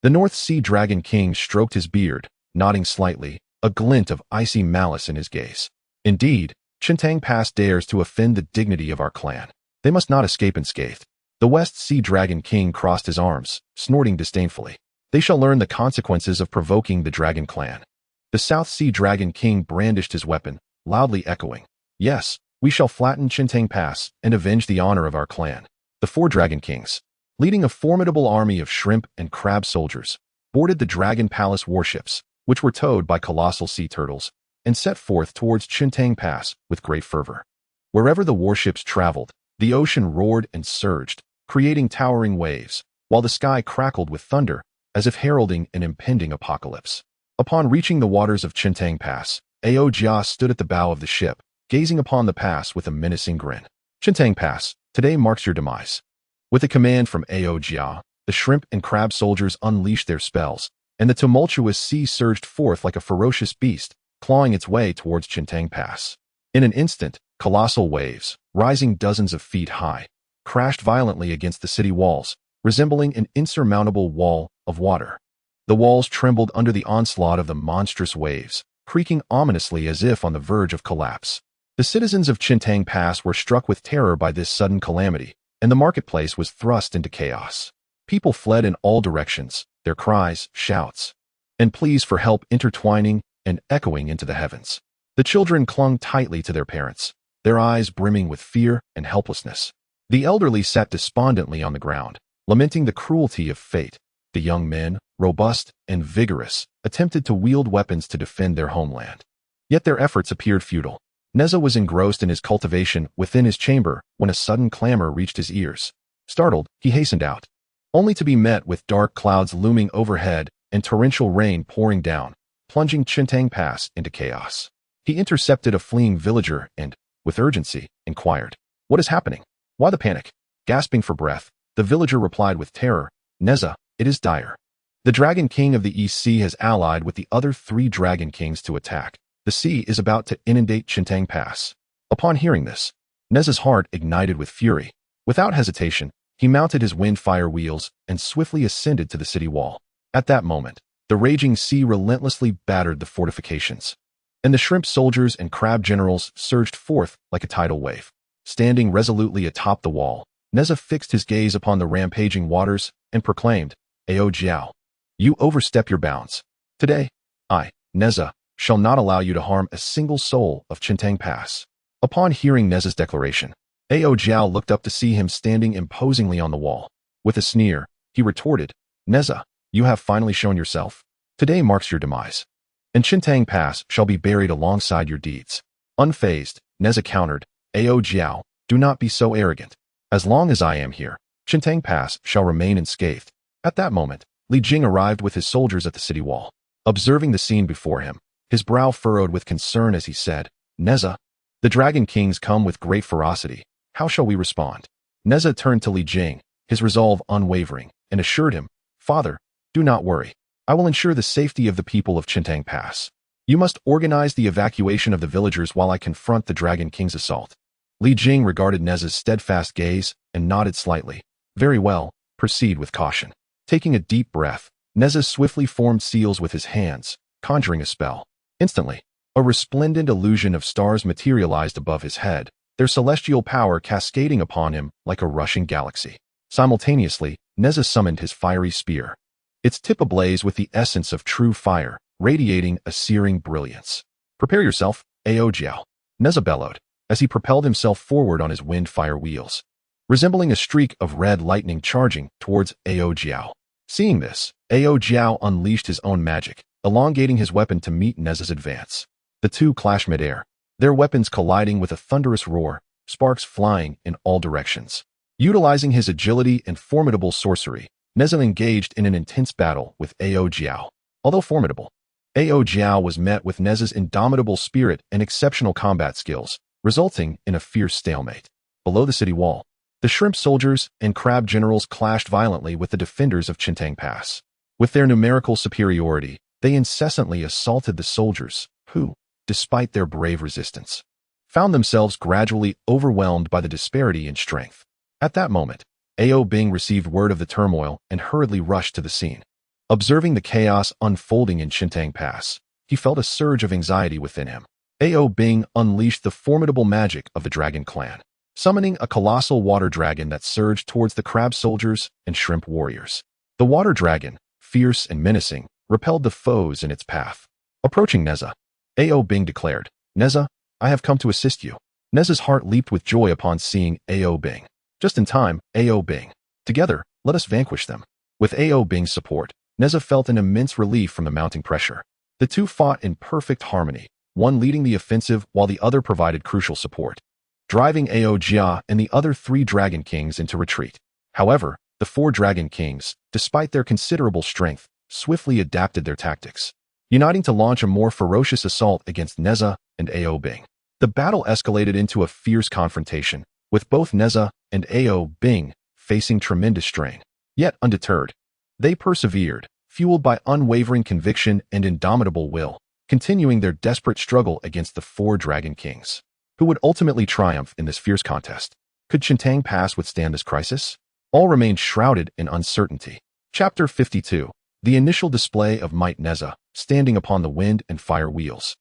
A: The North Sea Dragon King stroked his beard, nodding slightly, a glint of icy malice in his gaze. Indeed, Qiantang Pass dares to offend the dignity of our clan. They must not escape unscathed. The West Sea Dragon King crossed his arms, snorting disdainfully. They shall learn the consequences of provoking the Dragon Clan. The South Sea Dragon King brandished his weapon, loudly echoing, "Yes, we shall flatten Qiantang Pass and avenge the honor of our clan." The 4 Dragon Kings, leading a formidable army of shrimp and crab soldiers, boarded the Dragon Palace warships, which were towed by colossal sea turtles, and set forth towards Qiantang Pass with great fervor. Wherever the warships traveled, the ocean roared and surged, creating towering waves, while the sky crackled with thunder, as if heralding an impending apocalypse. Upon reaching the waters of Qiantang Pass, Ao Jia stood at the bow of the ship, gazing upon the pass with a menacing grin. "Qiantang Pass, today marks your demise." With a command from Ao Jia, the shrimp and crab soldiers unleashed their spells, and the tumultuous sea surged forth like a ferocious beast, clawing its way towards Qiantang Pass. In an instant, colossal waves, rising dozens of feet high, crashed violently against the city walls, resembling an insurmountable wall of water. The walls trembled under the onslaught of the monstrous waves, creaking ominously as if on the verge of collapse. The citizens of Qiantang Pass were struck with terror by this sudden calamity, and the marketplace was thrust into chaos. People fled in all directions, their cries, shouts, and pleas for help intertwining and echoing into the heavens. The children clung tightly to their parents, their eyes brimming with fear and helplessness. The elderly sat despondently on the ground, lamenting the cruelty of fate. The young men, robust and vigorous, attempted to wield weapons to defend their homeland. Yet their efforts appeared futile. Nezha was engrossed in his cultivation within his chamber when a sudden clamor reached his ears. Startled, he hastened out, only to be met with dark clouds looming overhead and torrential rain pouring down, plunging Qiantang Pass into chaos. He intercepted a fleeing villager and, with urgency, inquired, "What is happening? Why the panic?" Gasping for breath, the villager replied with terror, "Nezha, it is dire. The Dragon King of the East Sea has allied with the other 3 Dragon Kings to attack. The sea is about to inundate Qiantang Pass." Upon hearing this, Nezha's heart ignited with fury. Without hesitation, he mounted his wind-fire wheels and swiftly ascended to the city wall. At that moment, the raging sea relentlessly battered the fortifications, and the shrimp soldiers and crab generals surged forth like a tidal wave. Standing resolutely atop the wall, Nezha fixed his gaze upon the rampaging waters and proclaimed, "Ao Jiao, you overstep your bounds. Today, I, Nezha, shall not allow you to harm a single soul of Qiantang Pass." Upon hearing Nezha's declaration, Ao Jiao looked up to see him standing imposingly on the wall. With a sneer, he retorted, "Nezha, you have finally shown yourself. Today marks your demise, and Qiantang Pass shall be buried alongside your deeds." Unfazed, Nezha countered, "Ao Jiao, do not be so arrogant. As long as I am here, Qiantang Pass shall remain unscathed." At that moment, Jing arrived with his soldiers at the city wall. Observing the scene before him, his brow furrowed with concern as he said, "Nezha, the Dragon Kings come with great ferocity. How shall we respond?" Nezha turned to Jing, his resolve unwavering, and assured him, "Father, do not worry. I will ensure the safety of the people of Qiantang Pass. You must organize the evacuation of the villagers while I confront the Dragon King's assault." Jing regarded Nezha's steadfast gaze and nodded slightly. "Very well, proceed with caution." Taking a deep breath, Nezha swiftly formed seals with his hands, conjuring a spell. Instantly, a resplendent illusion of stars materialized above his head, their celestial power cascading upon him like a rushing galaxy. Simultaneously, Nezha summoned his fiery spear, its tip ablaze with the essence of true fire, radiating a searing brilliance. "Prepare yourself, Ao Jiao," Nezha bellowed, as he propelled himself forward on his wind-fire wheels, resembling a streak of red lightning charging towards Ao Jiao. Seeing this, Ao Jiao unleashed his own magic, elongating his weapon to meet Nezha's advance. The two clashed midair, their weapons colliding with a thunderous roar, sparks flying in all directions. Utilizing his agility and formidable sorcery, Nezha engaged in an intense battle with Ao Jiao. Although formidable, Ao Jiao was met with Nezha's indomitable spirit and exceptional combat skills, resulting in a fierce stalemate. Below the city wall, The shrimp soldiers and crab generals clashed violently with the defenders of Qiankun Pass. With their numerical superiority, they incessantly assaulted the soldiers, who, despite their brave resistance, found themselves gradually overwhelmed by the disparity in strength. At that moment, Ao Bing received word of the turmoil and hurriedly rushed to the scene. Observing the chaos unfolding in Qiankun Pass, he felt a surge of anxiety within him. Ao Bing unleashed the formidable magic of the Dragon Clan, summoning a colossal water dragon that surged towards the crab soldiers and shrimp warriors. The water dragon, fierce and menacing, repelled the foes in its path. Approaching Nezha, Ao Bing declared, "Nezha, I have come to assist you." Nezha's heart leaped with joy upon seeing Ao Bing. Just in time, Ao Bing. Together, let us vanquish them. With Ao Bing's support, Nezha felt an immense relief from the mounting pressure. The two fought in perfect harmony, one leading the offensive while the other provided crucial support, driving Ao Jia and the other 3 Dragon Kings into retreat. However, the 4 Dragon Kings, despite their considerable strength, swiftly adapted their tactics, uniting to launch a more ferocious assault against Nezha and Ao Bing. The battle escalated into a fierce confrontation, with both Nezha and Ao Bing facing tremendous strain. Yet undeterred, they persevered, fueled by unwavering conviction and indomitable will, continuing their desperate struggle against the 4 Dragon Kings. Who would ultimately triumph in this fierce contest? Could Qiankun Pass withstand this crisis? All remained shrouded in uncertainty. Chapter 52. The initial display of might. Nezha, standing upon the wind and fire wheels,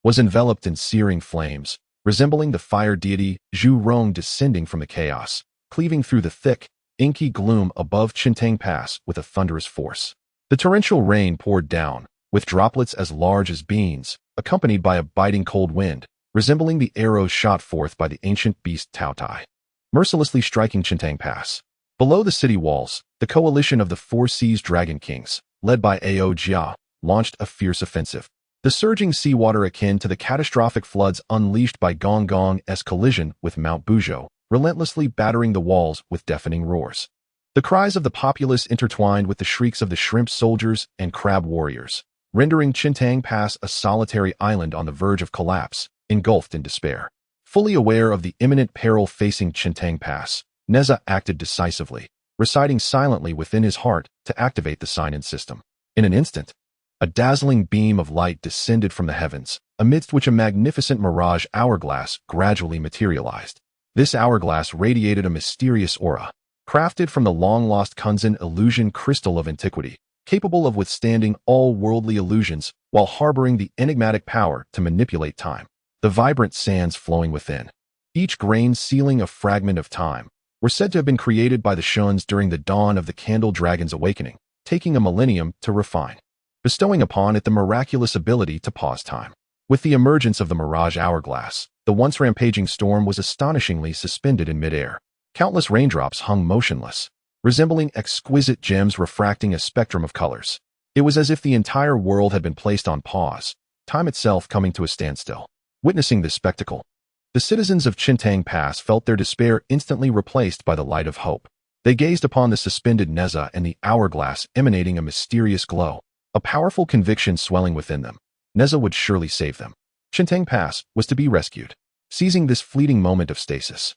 A: was enveloped in searing flames, resembling the fire deity Zhu Rong descending from the chaos, cleaving through the thick, inky gloom above Qiankun Pass with a thunderous force. The torrential rain poured down, with droplets as large as beans, accompanied by a biting cold wind, resembling the arrows shot forth by the ancient beast Tao Tai, mercilessly striking Qiankun Pass. Below the city walls, the coalition of the 4 Seas Dragon Kings, led by Ao Jia, launched a fierce offensive. The surging seawater akin to the catastrophic floods unleashed by Gong Gong's collision with Mount Buzhou, relentlessly battering the walls with deafening roars. The cries of the populace intertwined with the shrieks of the shrimp soldiers and crab warriors, rendering Qiankun Pass a solitary island on the verge of collapse, engulfed in despair. Fully aware of the imminent peril facing Qiankun Pass, Nezha acted decisively, reciting silently within his heart to activate the sign-in system. In an instant, a dazzling beam of light descended from the heavens, amidst which a magnificent mirage hourglass gradually materialized. This hourglass radiated a mysterious aura, crafted from the long-lost Kunzin illusion crystal of antiquity, capable of withstanding all worldly illusions while harboring the enigmatic power to manipulate time. The vibrant sands flowing within, each grain sealing a fragment of time, were said to have been created by the Shuns during the dawn of the Candle Dragon's awakening, taking a millennium to refine, bestowing upon it the miraculous ability to pause time. With the emergence of the mirage hourglass, the once rampaging storm was astonishingly suspended in midair. Countless raindrops hung motionless, resembling exquisite gems refracting a spectrum of colors. It was as if the entire world had been placed on pause, time itself coming to a standstill. Witnessing this spectacle, the citizens of Qiankun Pass felt their despair instantly replaced by the light of hope. They gazed upon the suspended Nezha and the hourglass emanating a mysterious glow, a powerful conviction swelling within them. Nezha would surely save them. Qiankun Pass was to be rescued. Seizing this fleeting moment of stasis,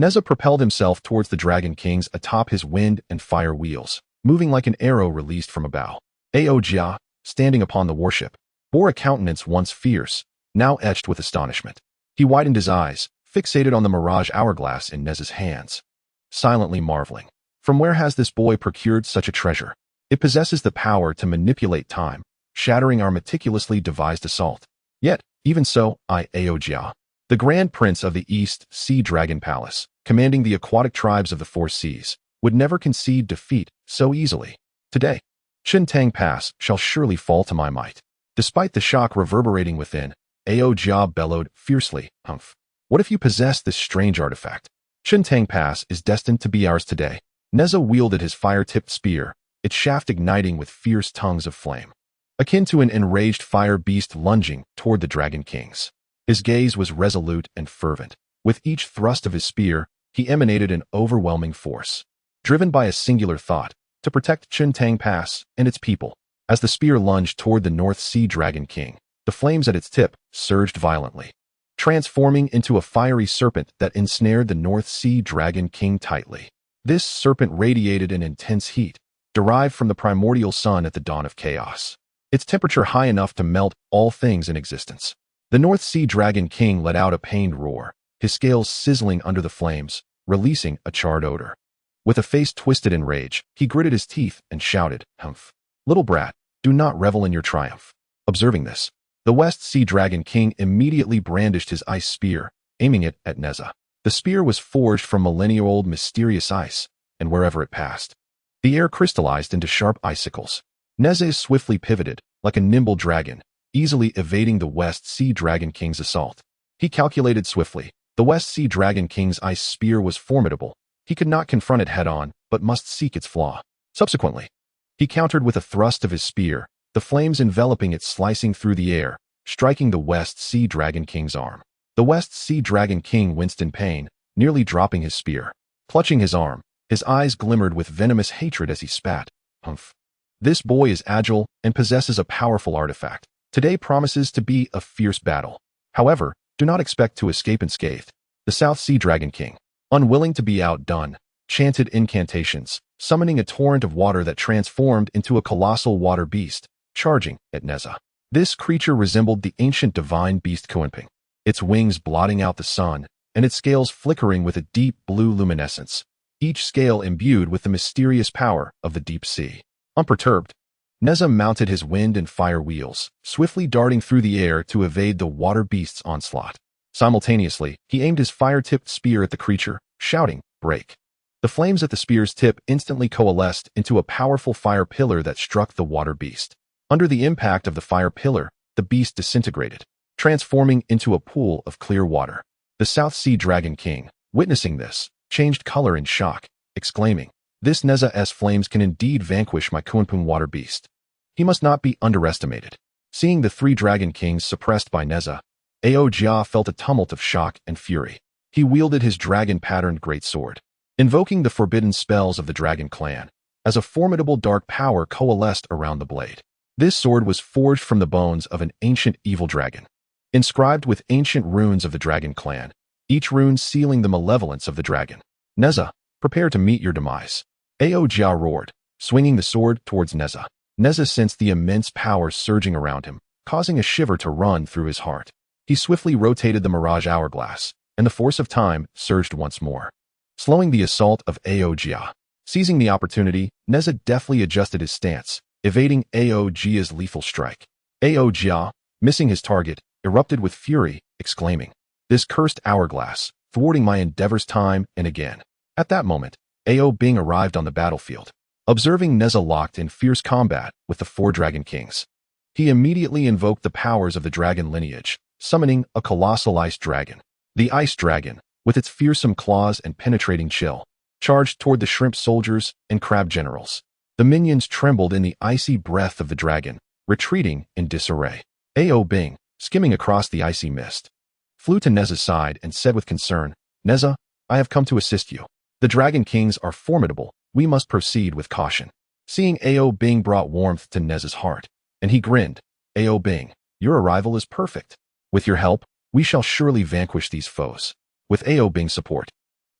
A: Nezha propelled himself towards the Dragon Kings atop his wind and fire wheels, moving like an arrow released from a bow. Ao Jia, standing upon the warship, bore a countenance once fierce, now etched with astonishment. He widened his eyes, fixated on the mirage hourglass in Nezha's hands, silently marveling. From where has this boy procured such a treasure? It possesses the power to manipulate time, shattering our meticulously devised assault. Yet, even so, Ao Jia, the Grand Prince of the East Sea Dragon Palace, commanding the aquatic tribes of the 4 seas, would never concede defeat so easily. Today, Qiankun Pass shall surely fall to my might. Despite the shock reverberating within, Ao Jia bellowed fiercely, "Humph! What if you possess this strange artifact? Qiankun Pass is destined to be ours today." Nezha wielded his fire-tipped spear, its shaft igniting with fierce tongues of flame, akin to an enraged fire beast lunging toward the Dragon Kings. His gaze was resolute and fervent. With each thrust of his spear, he emanated an overwhelming force, driven by a singular thought, to protect Qiankun Pass and its people. As the spear lunged toward the North Sea Dragon King, the flames at its tip surged violently, transforming into a fiery serpent that ensnared the North Sea Dragon King tightly. This serpent radiated an intense heat, derived from the primordial sun at the dawn of chaos. Its temperature high enough to melt all things in existence. The North Sea Dragon King let out a pained roar, his scales sizzling under the flames, releasing a charred odor. With a face twisted in rage, he gritted his teeth and shouted, "Humph! Little brat, do not revel in your triumph." Observing this, the West Sea Dragon King immediately brandished his ice spear, aiming it at Nezha. The spear was forged from millennia-old mysterious ice, and wherever it passed, the air crystallized into sharp icicles. Nezha swiftly pivoted, like a nimble dragon, easily evading the West Sea Dragon King's assault. He calculated swiftly. The West Sea Dragon King's ice spear was formidable. He could not confront it head-on, but must seek its flaw. Subsequently, he countered with a thrust of his spear, the flames enveloping it slicing through the air, striking the West Sea Dragon King's arm. The West Sea Dragon King winced in pain, nearly dropping his spear. Clutching his arm, his eyes glimmered with venomous hatred as he spat. "Humph! This boy is agile and possesses a powerful artifact. Today promises to be a fierce battle. However, do not expect to escape unscathed." The South Sea Dragon King, unwilling to be outdone, chanted incantations, summoning a torrent of water that transformed into a colossal water beast, charging at Nezha. This creature resembled the ancient divine beast Qiankun, its wings blotting out the sun, and its scales flickering with a deep blue luminescence, each scale imbued with the mysterious power of the deep sea. Unperturbed, Nezha mounted his wind and fire wheels, swiftly darting through the air to evade the water beast's onslaught. Simultaneously, he aimed his fire-tipped spear at the creature, shouting, "Break!" The flames at the spear's tip instantly coalesced into a powerful fire pillar that struck the water beast. Under the impact of the fire pillar, the beast disintegrated, transforming into a pool of clear water. The South Sea Dragon King, witnessing this, changed color in shock, exclaiming, "This Nezha's flames can indeed vanquish my Qiankun water beast. He must not be underestimated." Seeing the three Dragon Kings suppressed by Nezha, Jia felt a tumult of shock and fury. He wielded his dragon-patterned greatsword, invoking the forbidden spells of the Dragon Clan, as a formidable dark power coalesced around the blade. This sword was forged from the bones of an ancient evil dragon, inscribed with ancient runes of the Dragon Clan, each rune sealing the malevolence of the dragon. "Nezha, prepare to meet your demise." Jia roared, swinging the sword towards Nezha. Nezha sensed the immense power surging around him, causing a shiver to run through his heart. He swiftly rotated the mirage hourglass, and the force of time surged once more, slowing the assault of Jia. Seizing the opportunity, Nezha deftly adjusted his stance, evading Jia's lethal strike. Jia, missing his target, erupted with fury, exclaiming, "This cursed hourglass, thwarting my endeavors time and again." At that moment, Bing arrived on the battlefield. Observing Nezha locked in fierce combat with the four Dragon Kings, he immediately invoked the powers of the dragon lineage, summoning a colossal ice dragon. The ice dragon, with its fearsome claws and penetrating chill, charged toward the shrimp soldiers and crab generals. The minions trembled in the icy breath of the dragon, retreating in disarray. Bing, skimming across the icy mist, flew to Nezha's side and said with concern, "Nezha, I have come to assist you. The Dragon Kings are formidable. We must proceed with caution." Seeing Bing brought warmth to Nezha's heart, and he grinned. Bing, your arrival is perfect. With your help, we shall surely vanquish these foes." With Bing's support,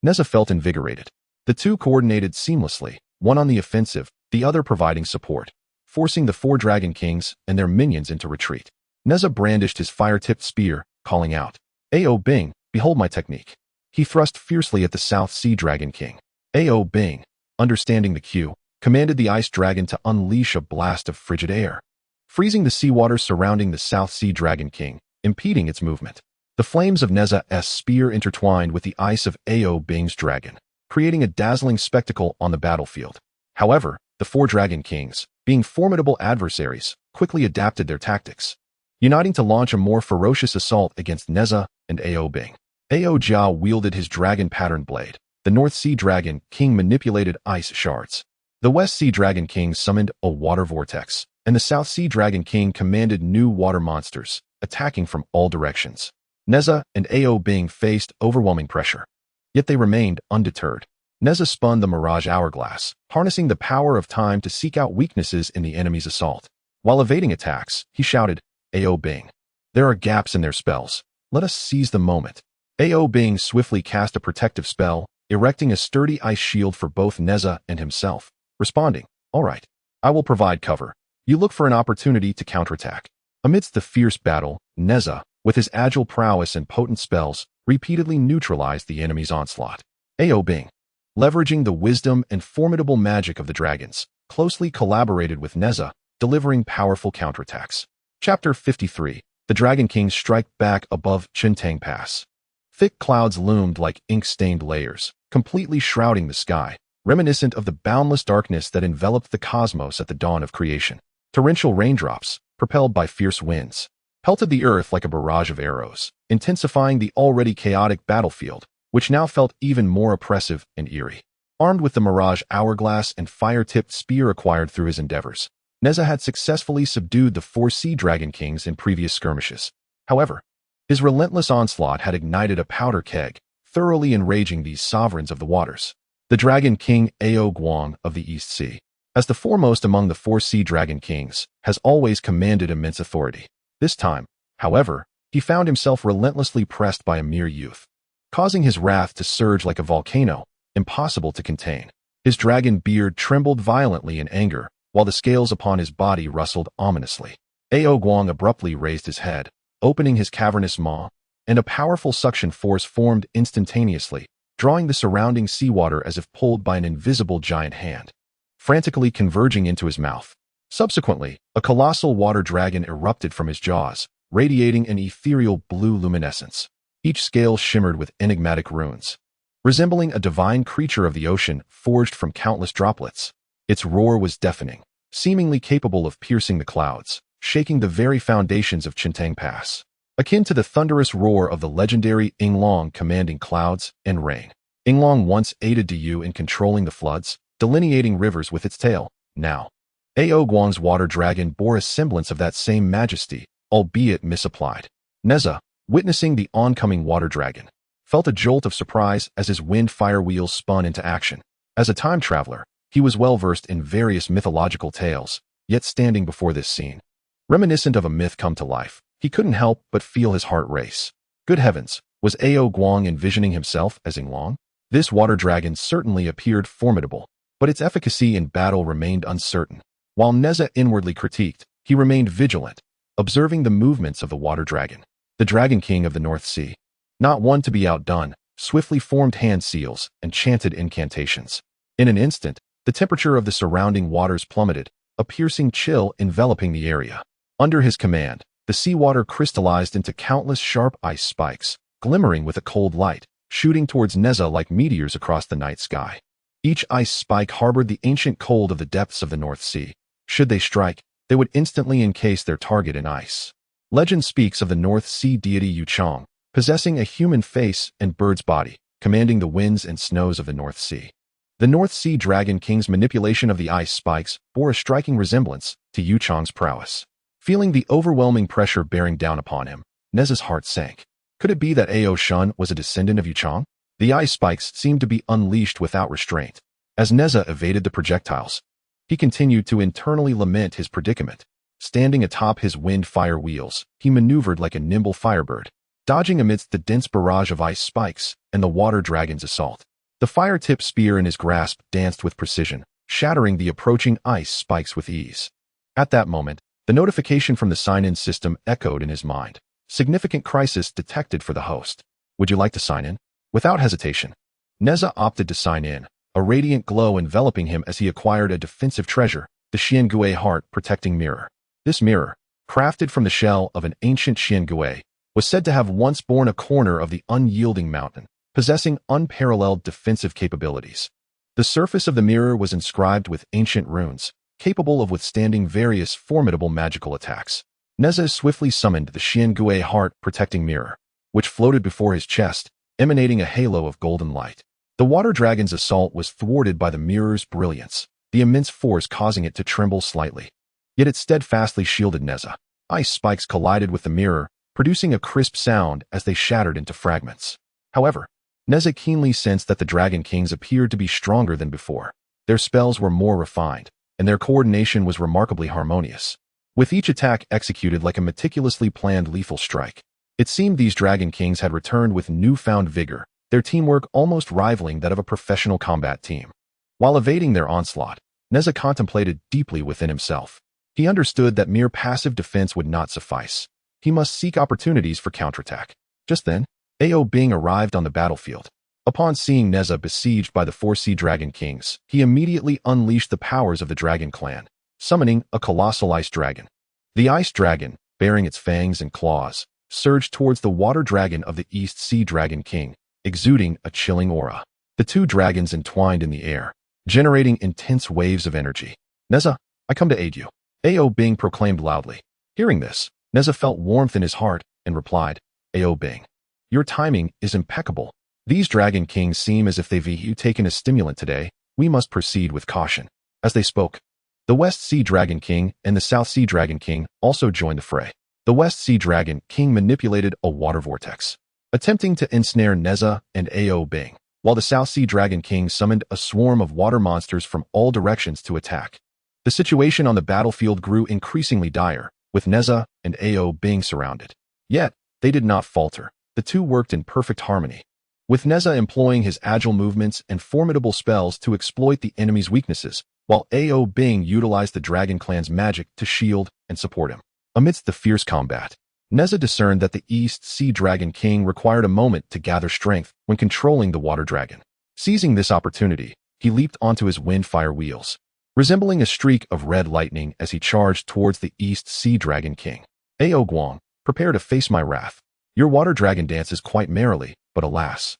A: Nezha felt invigorated. The two coordinated seamlessly, one on the offensive, the other providing support, forcing the four Dragon Kings and their minions into retreat. Nezha brandished his fire-tipped spear, calling out, Bing, behold my technique." He thrust fiercely at the South Sea Dragon King. Bing, understanding the cue, commanded the ice dragon to unleash a blast of frigid air, freezing the seawater surrounding the South Sea Dragon King, impeding its movement. The flames of Nezha's spear intertwined with the ice of Bing's dragon, creating a dazzling spectacle on the battlefield. However, the four Dragon Kings, being formidable adversaries, quickly adapted their tactics, uniting to launch a more ferocious assault against Nezha and Bing. Jia wielded his dragon-patterned blade. The North Sea Dragon King manipulated ice shards. The West Sea Dragon King summoned a water vortex, and the South Sea Dragon King commanded new water monsters, attacking from all directions. Nezha and Bing faced overwhelming pressure, yet they remained undeterred. Nezha spun the mirage hourglass, harnessing the power of time to seek out weaknesses in the enemy's assault. While evading attacks, he shouted, Bing, there are gaps in their spells. Let us seize the moment. Ao Bing swiftly cast a protective spell, erecting a sturdy ice shield for both Nezha and himself, responding, "All right, I will provide cover. You look for an opportunity to counterattack." Amidst the fierce battle, Nezha, with his agile prowess and potent spells, repeatedly neutralized the enemy's onslaught. Ao Bing, leveraging the wisdom and formidable magic of the dragons, closely collaborated with Nezha, delivering powerful counterattacks. Chapter 53. The Dragon Kings strike back above Qiankun Pass. Thick clouds loomed like ink-stained layers, completely shrouding the sky, reminiscent of the boundless darkness that enveloped the cosmos at the dawn of creation. Torrential raindrops, propelled by fierce winds, pelted the earth like a barrage of arrows, intensifying the already chaotic battlefield, which now felt even more oppressive and eerie. Armed with the Mirage Hourglass and fire-tipped spear acquired through his endeavors, Nezha had successfully subdued the 4 Sea Dragon Kings in previous skirmishes. However, his relentless onslaught had ignited a powder keg, thoroughly enraging these sovereigns of the waters. The Dragon King Ao Guang of the East Sea, as the foremost among the 4 Sea Dragon Kings, has always commanded immense authority. This time, however, he found himself relentlessly pressed by a mere youth, causing his wrath to surge like a volcano, impossible to contain. His dragon beard trembled violently in anger, while the scales upon his body rustled ominously. Ao Guang abruptly raised his head, opening his cavernous maw, and a powerful suction force formed instantaneously, drawing the surrounding seawater as if pulled by an invisible giant hand, frantically converging into his mouth. Subsequently, a colossal water dragon erupted from his jaws, radiating an ethereal blue luminescence. Each scale shimmered with enigmatic runes, resembling a divine creature of the ocean forged from countless droplets. Its roar was deafening, seemingly capable of piercing the clouds, shaking the very foundations of Qiankun Pass, akin to the thunderous roar of the legendary Yinglong commanding clouds and rain. Yinglong once aided Diyu in controlling the floods, delineating rivers with its tail. Now, Ao Guang's water dragon bore a semblance of that same majesty, albeit misapplied. Nezha, witnessing the oncoming water dragon, felt a jolt of surprise as his wind fire wheels spun into action. As a time traveler, he was well versed in various mythological tales, yet standing before this scene, reminiscent of a myth come to life, he couldn't help but feel his heart race. Good heavens, was Ao Guang envisioning himself as Yinglong? This water dragon certainly appeared formidable, but its efficacy in battle remained uncertain. While Nezha inwardly critiqued, he remained vigilant, observing the movements of the water dragon. The Dragon King of the North Sea, not one to be outdone, swiftly formed hand seals and chanted incantations. In an instant, the temperature of the surrounding waters plummeted, a piercing chill enveloping the area. Under his command, the seawater crystallized into countless sharp ice spikes, glimmering with a cold light, shooting towards Nezha like meteors across the night sky. Each ice spike harbored the ancient cold of the depths of the North Sea. Should they strike, they would instantly encase their target in ice. Legend speaks of the North Sea deity Yangcheng, possessing a human face and bird's body, commanding the winds and snows of the North Sea. The North Sea Dragon King's manipulation of the ice spikes bore a striking resemblance to Yangcheng's prowess. Feeling the overwhelming pressure bearing down upon him, Nezha's heart sank. Could it be that Ao Shun was a descendant of Yangcheng? The ice spikes seemed to be unleashed without restraint. As Nezha evaded the projectiles, he continued to internally lament his predicament. Standing atop his wind fire wheels, he maneuvered like a nimble firebird, dodging amidst the dense barrage of ice spikes and the water dragon's assault. The fire-tipped spear in his grasp danced with precision, shattering the approaching ice spikes with ease. At that moment, the notification from the sign-in system echoed in his mind. Significant crisis detected for the host. Would you like to sign in? Without hesitation, Nezha opted to sign in, a radiant glow enveloping him as he acquired a defensive treasure, the Xiangui heart-protecting mirror. This mirror, crafted from the shell of an ancient Xiangui, was said to have once borne a corner of the unyielding mountain, possessing unparalleled defensive capabilities. The surface of the mirror was inscribed with ancient runes, capable of withstanding various formidable magical attacks. Nezha swiftly summoned the Xiangui heart-protecting mirror, which floated before his chest, emanating a halo of golden light. The water dragon's assault was thwarted by the mirror's brilliance, the immense force causing it to tremble slightly. Yet it steadfastly shielded Nezha. Ice spikes collided with the mirror, producing a crisp sound as they shattered into fragments. However, Nezha keenly sensed that the Dragon Kings appeared to be stronger than before. Their spells were more refined, and their coordination was remarkably harmonious, with each attack executed like a meticulously planned lethal strike. It seemed these Dragon Kings had returned with newfound vigor, their teamwork almost rivaling that of a professional combat team. While evading their onslaught, Nezha contemplated deeply within himself. He understood that mere passive defense would not suffice. He must seek opportunities for counterattack. Just then, Ao Bing arrived on the battlefield. Upon seeing Nezha besieged by the 4 Sea Dragon Kings, he immediately unleashed the powers of the Dragon Clan, summoning a colossal ice dragon. The ice dragon, bearing its fangs and claws, surged towards the water dragon of the East Sea Dragon King, exuding a chilling aura. The 2 dragons entwined in the air, generating intense waves of energy. Nezha, I come to aid you, Ao Bing proclaimed loudly. Hearing this, Nezha felt warmth in his heart and replied, Ao Bing, your timing is impeccable. These Dragon Kings seem as if they've taken a stimulant today. We must proceed with caution. As they spoke, the West Sea Dragon King and the South Sea Dragon King also joined the fray. The West Sea Dragon King manipulated a water vortex, attempting to ensnare Nezha and Ao Bing, while the South Sea Dragon King summoned a swarm of water monsters from all directions to attack. The situation on the battlefield grew increasingly dire, with Nezha and Ao Bing surrounded. Yet, they did not falter. The two worked in perfect harmony, with Nezha employing his agile movements and formidable spells to exploit the enemy's weaknesses, while Ao Bing utilized the Dragon Clan's magic to shield and support him. Amidst the fierce combat, Nezha discerned that the East Sea Dragon King required a moment to gather strength when controlling the water dragon. Seizing this opportunity, he leaped onto his wind-fire wheels, resembling a streak of red lightning as he charged towards the East Sea Dragon King. Ao Guang, prepare to face my wrath. Your water dragon dances quite merrily, but alas,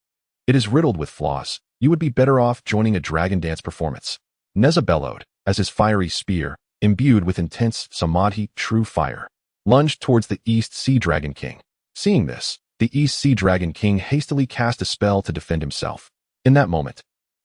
A: it is riddled with flaws. You would be better off joining a dragon dance performance. Nezha bellowed, as his fiery spear, imbued with intense samadhi, true fire, lunged towards the East Sea Dragon King. Seeing this, the East Sea Dragon King hastily cast a spell to defend himself. In that moment,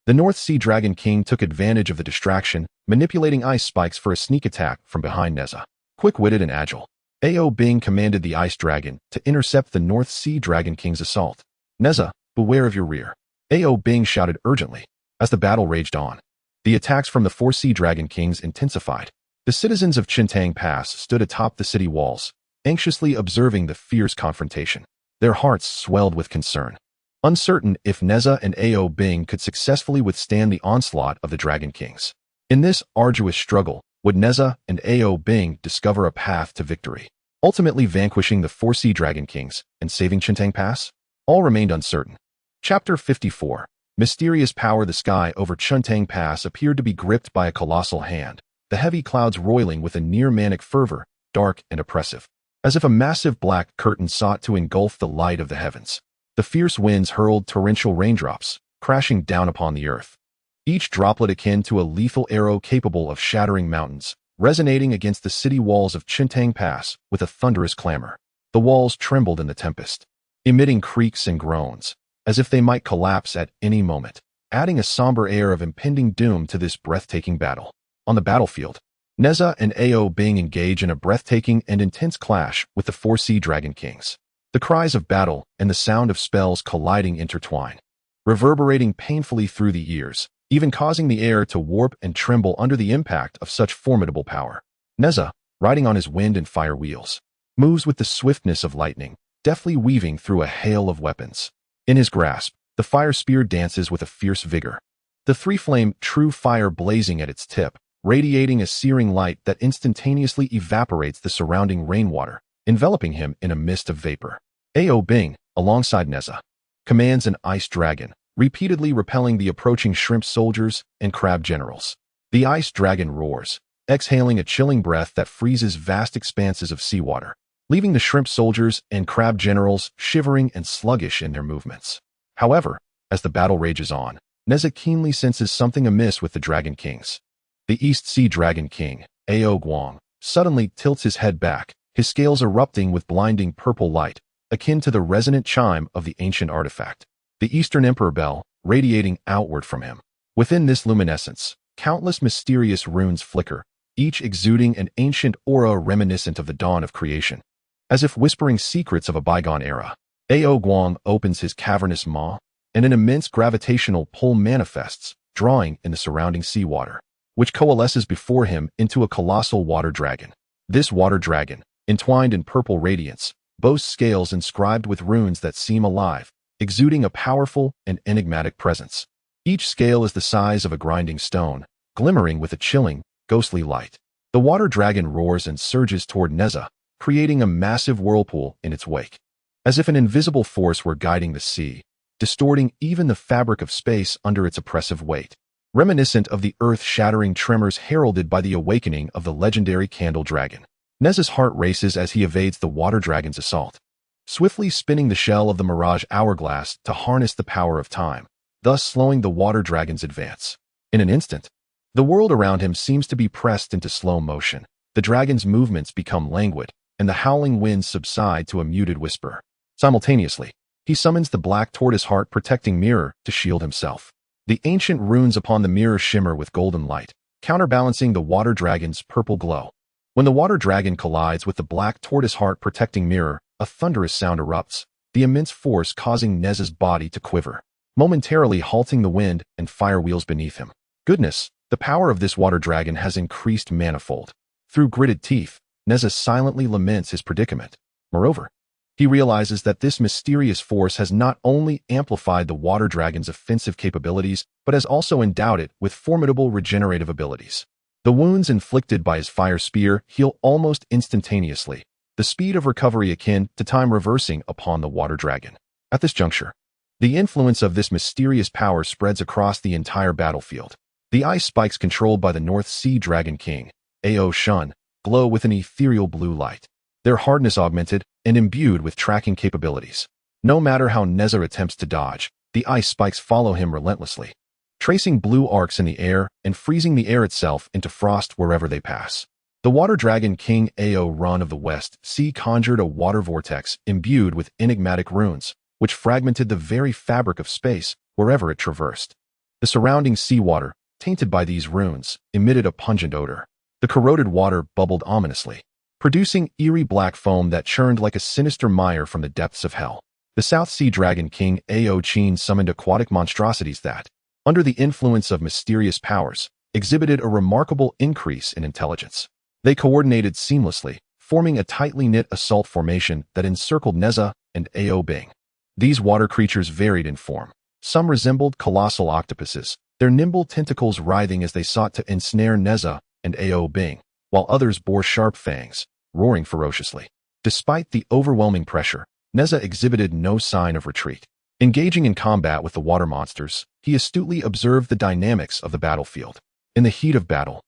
A: the North Sea Dragon King took advantage of the distraction, manipulating ice spikes for a sneak attack from behind Nezha. Quick-witted and agile, Ao Bing commanded the ice dragon to intercept the North Sea Dragon King's assault. Nezha, beware of your rear, Ao Bing shouted urgently. As the battle raged on, the attacks from the 4 Sea Dragon Kings intensified. The citizens of Qiankun Pass stood atop the city walls, anxiously observing the fierce confrontation. Their hearts swelled with concern, uncertain if Nezha and Ao Bing could successfully withstand the onslaught of the Dragon Kings. In this arduous struggle, would Nezha and Ao Bing discover a path to victory, ultimately vanquishing the 4 Sea Dragon Kings and saving Qiankun Pass? All remained uncertain. Chapter 54. Mysterious power. The sky over Qiankun Pass appeared to be gripped by a colossal hand, the heavy clouds roiling with a near-manic fervor, dark and oppressive, as if a massive black curtain sought to engulf the light of the heavens. The fierce winds hurled torrential raindrops, crashing down upon the earth, each droplet akin to a lethal arrow capable of shattering mountains, resonating against the city walls of Qiankun Pass with a thunderous clamor. The walls trembled in the tempest, emitting creaks and groans, as if they might collapse at any moment, adding a somber air of impending doom to this breathtaking battle. On the battlefield, Nezha and Ao Bing engage in a breathtaking and intense clash with the 4 Sea Dragon Kings. The cries of battle and the sound of spells colliding intertwine, reverberating painfully through the ears, even causing the air to warp and tremble under the impact of such formidable power. Nezha, riding on his wind and fire wheels, moves with the swiftness of lightning, deftly weaving through a hail of weapons. In his grasp, the fire spear dances with a fierce vigor, the three-flame true fire blazing at its tip, radiating a searing light that instantaneously evaporates the surrounding rainwater, enveloping him in a mist of vapor. Ao Bing, alongside Nezha, commands an ice dragon, repeatedly repelling the approaching shrimp soldiers and crab generals. The ice dragon roars, exhaling a chilling breath that freezes vast expanses of seawater, leaving the shrimp soldiers and crab generals shivering and sluggish in their movements. However, as the battle rages on, Nezha keenly senses something amiss with the Dragon Kings. The East Sea Dragon King, Ao Guang, suddenly tilts his head back, his scales erupting with blinding purple light, akin to the resonant chime of the ancient artifact, the Eastern Emperor Bell, radiating outward from him. Within this luminescence, countless mysterious runes flicker, each exuding an ancient aura reminiscent of the dawn of creation. As if whispering secrets of a bygone era, Ao Guang opens his cavernous maw, and an immense gravitational pull manifests, drawing in the surrounding seawater, which coalesces before him into a colossal water dragon. This water dragon, entwined in purple radiance, boasts scales inscribed with runes that seem alive, exuding a powerful and enigmatic presence. Each scale is the size of a grinding stone, glimmering with a chilling, ghostly light. The water dragon roars and surges toward Nezha, creating a massive whirlpool in its wake. As if an invisible force were guiding the sea, distorting even the fabric of space under its oppressive weight. Reminiscent of the earth-shattering tremors heralded by the awakening of the legendary candle dragon. Nezha's heart races as he evades the water dragon's assault, swiftly spinning the shell of the mirage hourglass to harness the power of time, thus slowing the water dragon's advance. In an instant, the world around him seems to be pressed into slow motion. The dragon's movements become languid, and the howling winds subside to a muted whisper. Simultaneously, he summons the black tortoise heart protecting mirror to shield himself. The ancient runes upon the mirror shimmer with golden light, counterbalancing the water dragon's purple glow. When the water dragon collides with the black tortoise heart protecting mirror, a thunderous sound erupts, the immense force causing Nezha's body to quiver, momentarily halting the wind and fire wheels beneath him. Goodness, the power of this water dragon has increased manifold. Through gritted teeth, Nezha silently laments his predicament. Moreover, he realizes that this mysterious force has not only amplified the water dragon's offensive capabilities, but has also endowed it with formidable regenerative abilities. The wounds inflicted by his fire spear heal almost instantaneously, the speed of recovery akin to time reversing upon the water dragon. At this juncture, the influence of this mysterious power spreads across the entire battlefield. The ice spikes controlled by the North Sea Dragon King, Ao Shun, glow with an ethereal blue light, their hardness augmented and imbued with tracking capabilities. No matter how Nezha attempts to dodge, the ice spikes follow him relentlessly, tracing blue arcs in the air and freezing the air itself into frost wherever they pass. The Water Dragon King Ao Run of the West Sea conjured a water vortex imbued with enigmatic runes, which fragmented the very fabric of space wherever it traversed. The surrounding seawater, tainted by these runes, emitted a pungent odor. The corroded water bubbled ominously, producing eerie black foam that churned like a sinister mire from the depths of hell. The South Sea Dragon King Ao Qin summoned aquatic monstrosities that, under the influence of mysterious powers, exhibited a remarkable increase in intelligence. They coordinated seamlessly, forming a tightly knit assault formation that encircled Nezha and Ao Bing. These water creatures varied in form. Some resembled colossal octopuses, their nimble tentacles writhing as they sought to ensnare Nezha and Ao Bing, while others bore sharp fangs, roaring ferociously. Despite the overwhelming pressure, Nezha exhibited no sign of retreat. Engaging in combat with the water monsters, he astutely observed the dynamics of the battlefield. In the heat of battle,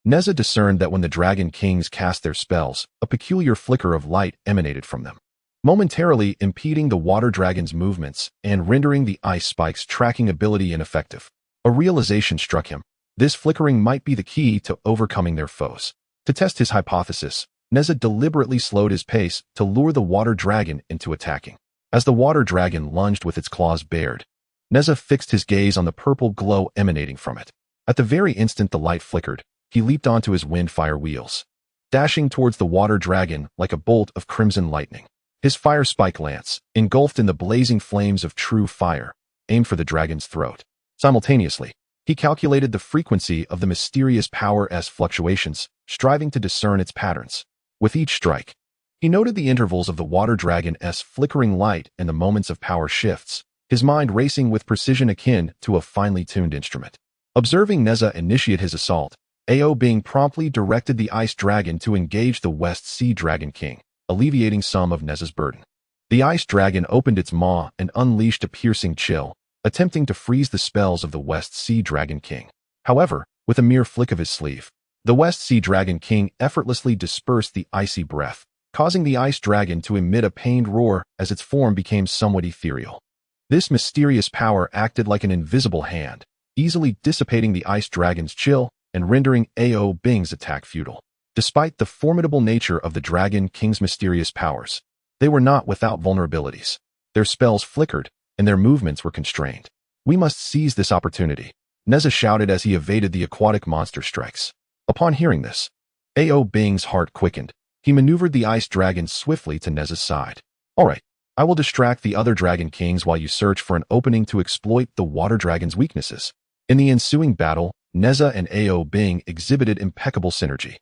A: Nezha discerned that when the Dragon Kings cast their spells, a peculiar flicker of light emanated from them, momentarily impeding the water dragon's movements and rendering the ice spike's tracking ability ineffective. A realization struck him. This flickering might be the key to overcoming their foes. To test his hypothesis, Nezha deliberately slowed his pace to lure the water dragon into attacking. As the water dragon lunged with its claws bared, Nezha fixed his gaze on the purple glow emanating from it. At the very instant the light flickered, he leaped onto his windfire wheels, dashing towards the water dragon like a bolt of crimson lightning. His fire spike lance, engulfed in the blazing flames of true fire, aimed for the dragon's throat. Simultaneously, he calculated the frequency of the mysterious power's fluctuations, striving to discern its patterns. With each strike, he noted the intervals of the water dragon's flickering light and the moments of power shifts, his mind racing with precision akin to a finely tuned instrument. Observing Nezha initiate his assault, Ao Bing promptly directed the ice dragon to engage the West Sea Dragon King, alleviating some of Nezha's burden. The ice dragon opened its maw and unleashed a piercing chill, attempting to freeze the spells of the West Sea Dragon King. However, with a mere flick of his sleeve, the West Sea Dragon King effortlessly dispersed the icy breath, causing the ice dragon to emit a pained roar as its form became somewhat ethereal. This mysterious power acted like an invisible hand, easily dissipating the ice dragon's chill and rendering Ao Bing's attack futile. Despite the formidable nature of the Dragon King's mysterious powers, they were not without vulnerabilities. Their spells flickered, and their movements were constrained. "We must seize this opportunity," Nezha shouted as he evaded the aquatic monster strikes. Upon hearing this, Ao Bing's heart quickened. He maneuvered the ice dragon swiftly to Nezha's side. "All right, I will distract the other Dragon Kings while you search for an opening to exploit the water dragon's weaknesses." In the ensuing battle, Nezha and Ao Bing exhibited impeccable synergy.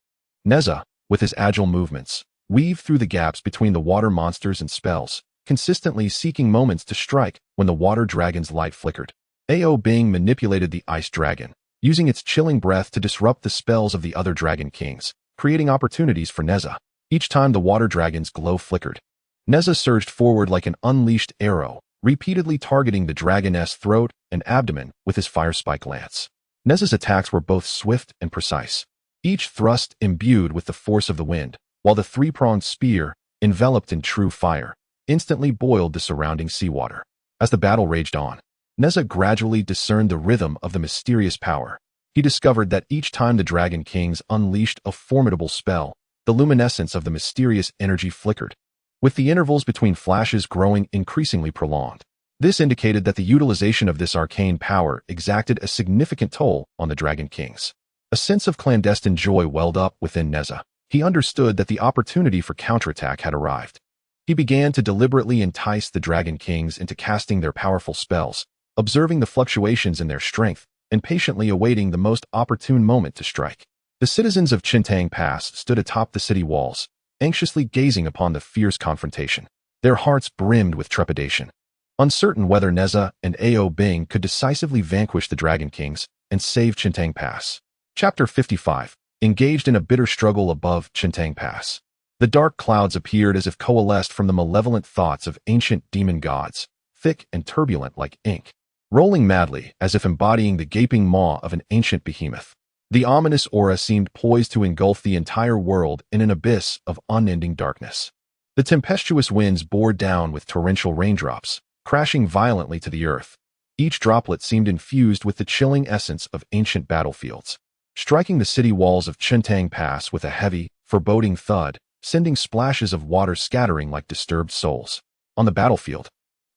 A: Nezha, with his agile movements, weaved through the gaps between the water monsters and spells, consistently seeking moments to strike when the water dragon's light flickered. Ao Bing manipulated the ice dragon, using its chilling breath to disrupt the spells of the other dragon kings, creating opportunities for Nezha. Each time the water dragon's glow flickered, Nezha surged forward like an unleashed arrow, repeatedly targeting the dragoness throat and abdomen with his fire spike lance. Nezha's attacks were both swift and precise, each thrust imbued with the force of the wind, while the three-pronged spear, enveloped in true fire, instantly boiled the surrounding seawater. As the battle raged on, Nezha gradually discerned the rhythm of the mysterious power. He discovered that each time the Dragon Kings unleashed a formidable spell, the luminescence of the mysterious energy flickered, with the intervals between flashes growing increasingly prolonged. This indicated that the utilization of this arcane power exacted a significant toll on the Dragon Kings. A sense of clandestine joy welled up within Nezha. He understood that the opportunity for counterattack had arrived. He began to deliberately entice the Dragon Kings into casting their powerful spells, observing the fluctuations in their strength, and patiently awaiting the most opportune moment to strike. The citizens of Qiankun Pass stood atop the city walls, anxiously gazing upon the fierce confrontation. Their hearts brimmed with trepidation, uncertain whether Nezha and Ao Bing could decisively vanquish the Dragon Kings and save Qiankun Pass. Chapter 55. Engaged in a bitter struggle above Qiankun Pass. The dark clouds appeared as if coalesced from the malevolent thoughts of ancient demon gods, thick and turbulent like ink, rolling madly as if embodying the gaping maw of an ancient behemoth. The ominous aura seemed poised to engulf the entire world in an abyss of unending darkness. The tempestuous winds bore down with torrential raindrops, crashing violently to the earth. Each droplet seemed infused with the chilling essence of ancient battlefields, striking the city walls of Qiankun Pass with a heavy, foreboding thud, sending splashes of water scattering like disturbed souls. On the battlefield,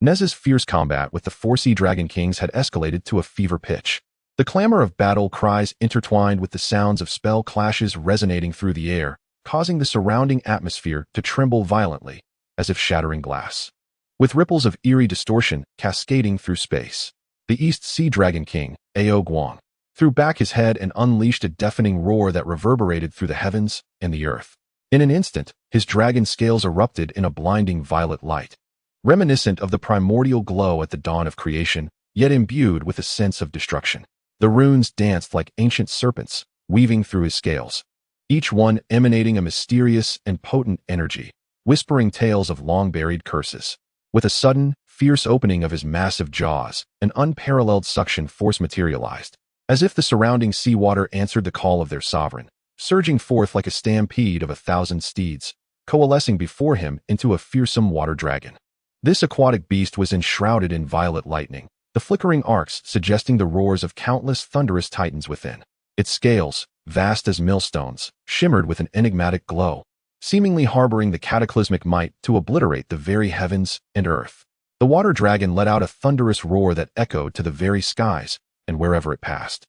A: Nezha's fierce combat with the 4 Sea Dragon Kings had escalated to a fever pitch. The clamor of battle cries intertwined with the sounds of spell clashes resonating through the air, causing the surrounding atmosphere to tremble violently, as if shattering glass. With ripples of eerie distortion cascading through space, the East Sea Dragon King, Ao Guang, threw back his head and unleashed a deafening roar that reverberated through the heavens and the earth. In an instant, his dragon scales erupted in a blinding violet light, reminiscent of the primordial glow at the dawn of creation, yet imbued with a sense of destruction. The runes danced like ancient serpents, weaving through his scales, each one emanating a mysterious and potent energy, whispering tales of long-buried curses. With a sudden, fierce opening of his massive jaws, an unparalleled suction force materialized, as if the surrounding seawater answered the call of their sovereign, surging forth like a stampede of 1,000 steeds, coalescing before him into a fearsome water dragon. This aquatic beast was enshrouded in violet lightning, the flickering arcs suggesting the roars of countless thunderous titans within. Its scales, vast as millstones, shimmered with an enigmatic glow, seemingly harboring the cataclysmic might to obliterate the very heavens and earth. The water dragon let out a thunderous roar that echoed to the very skies and wherever it passed.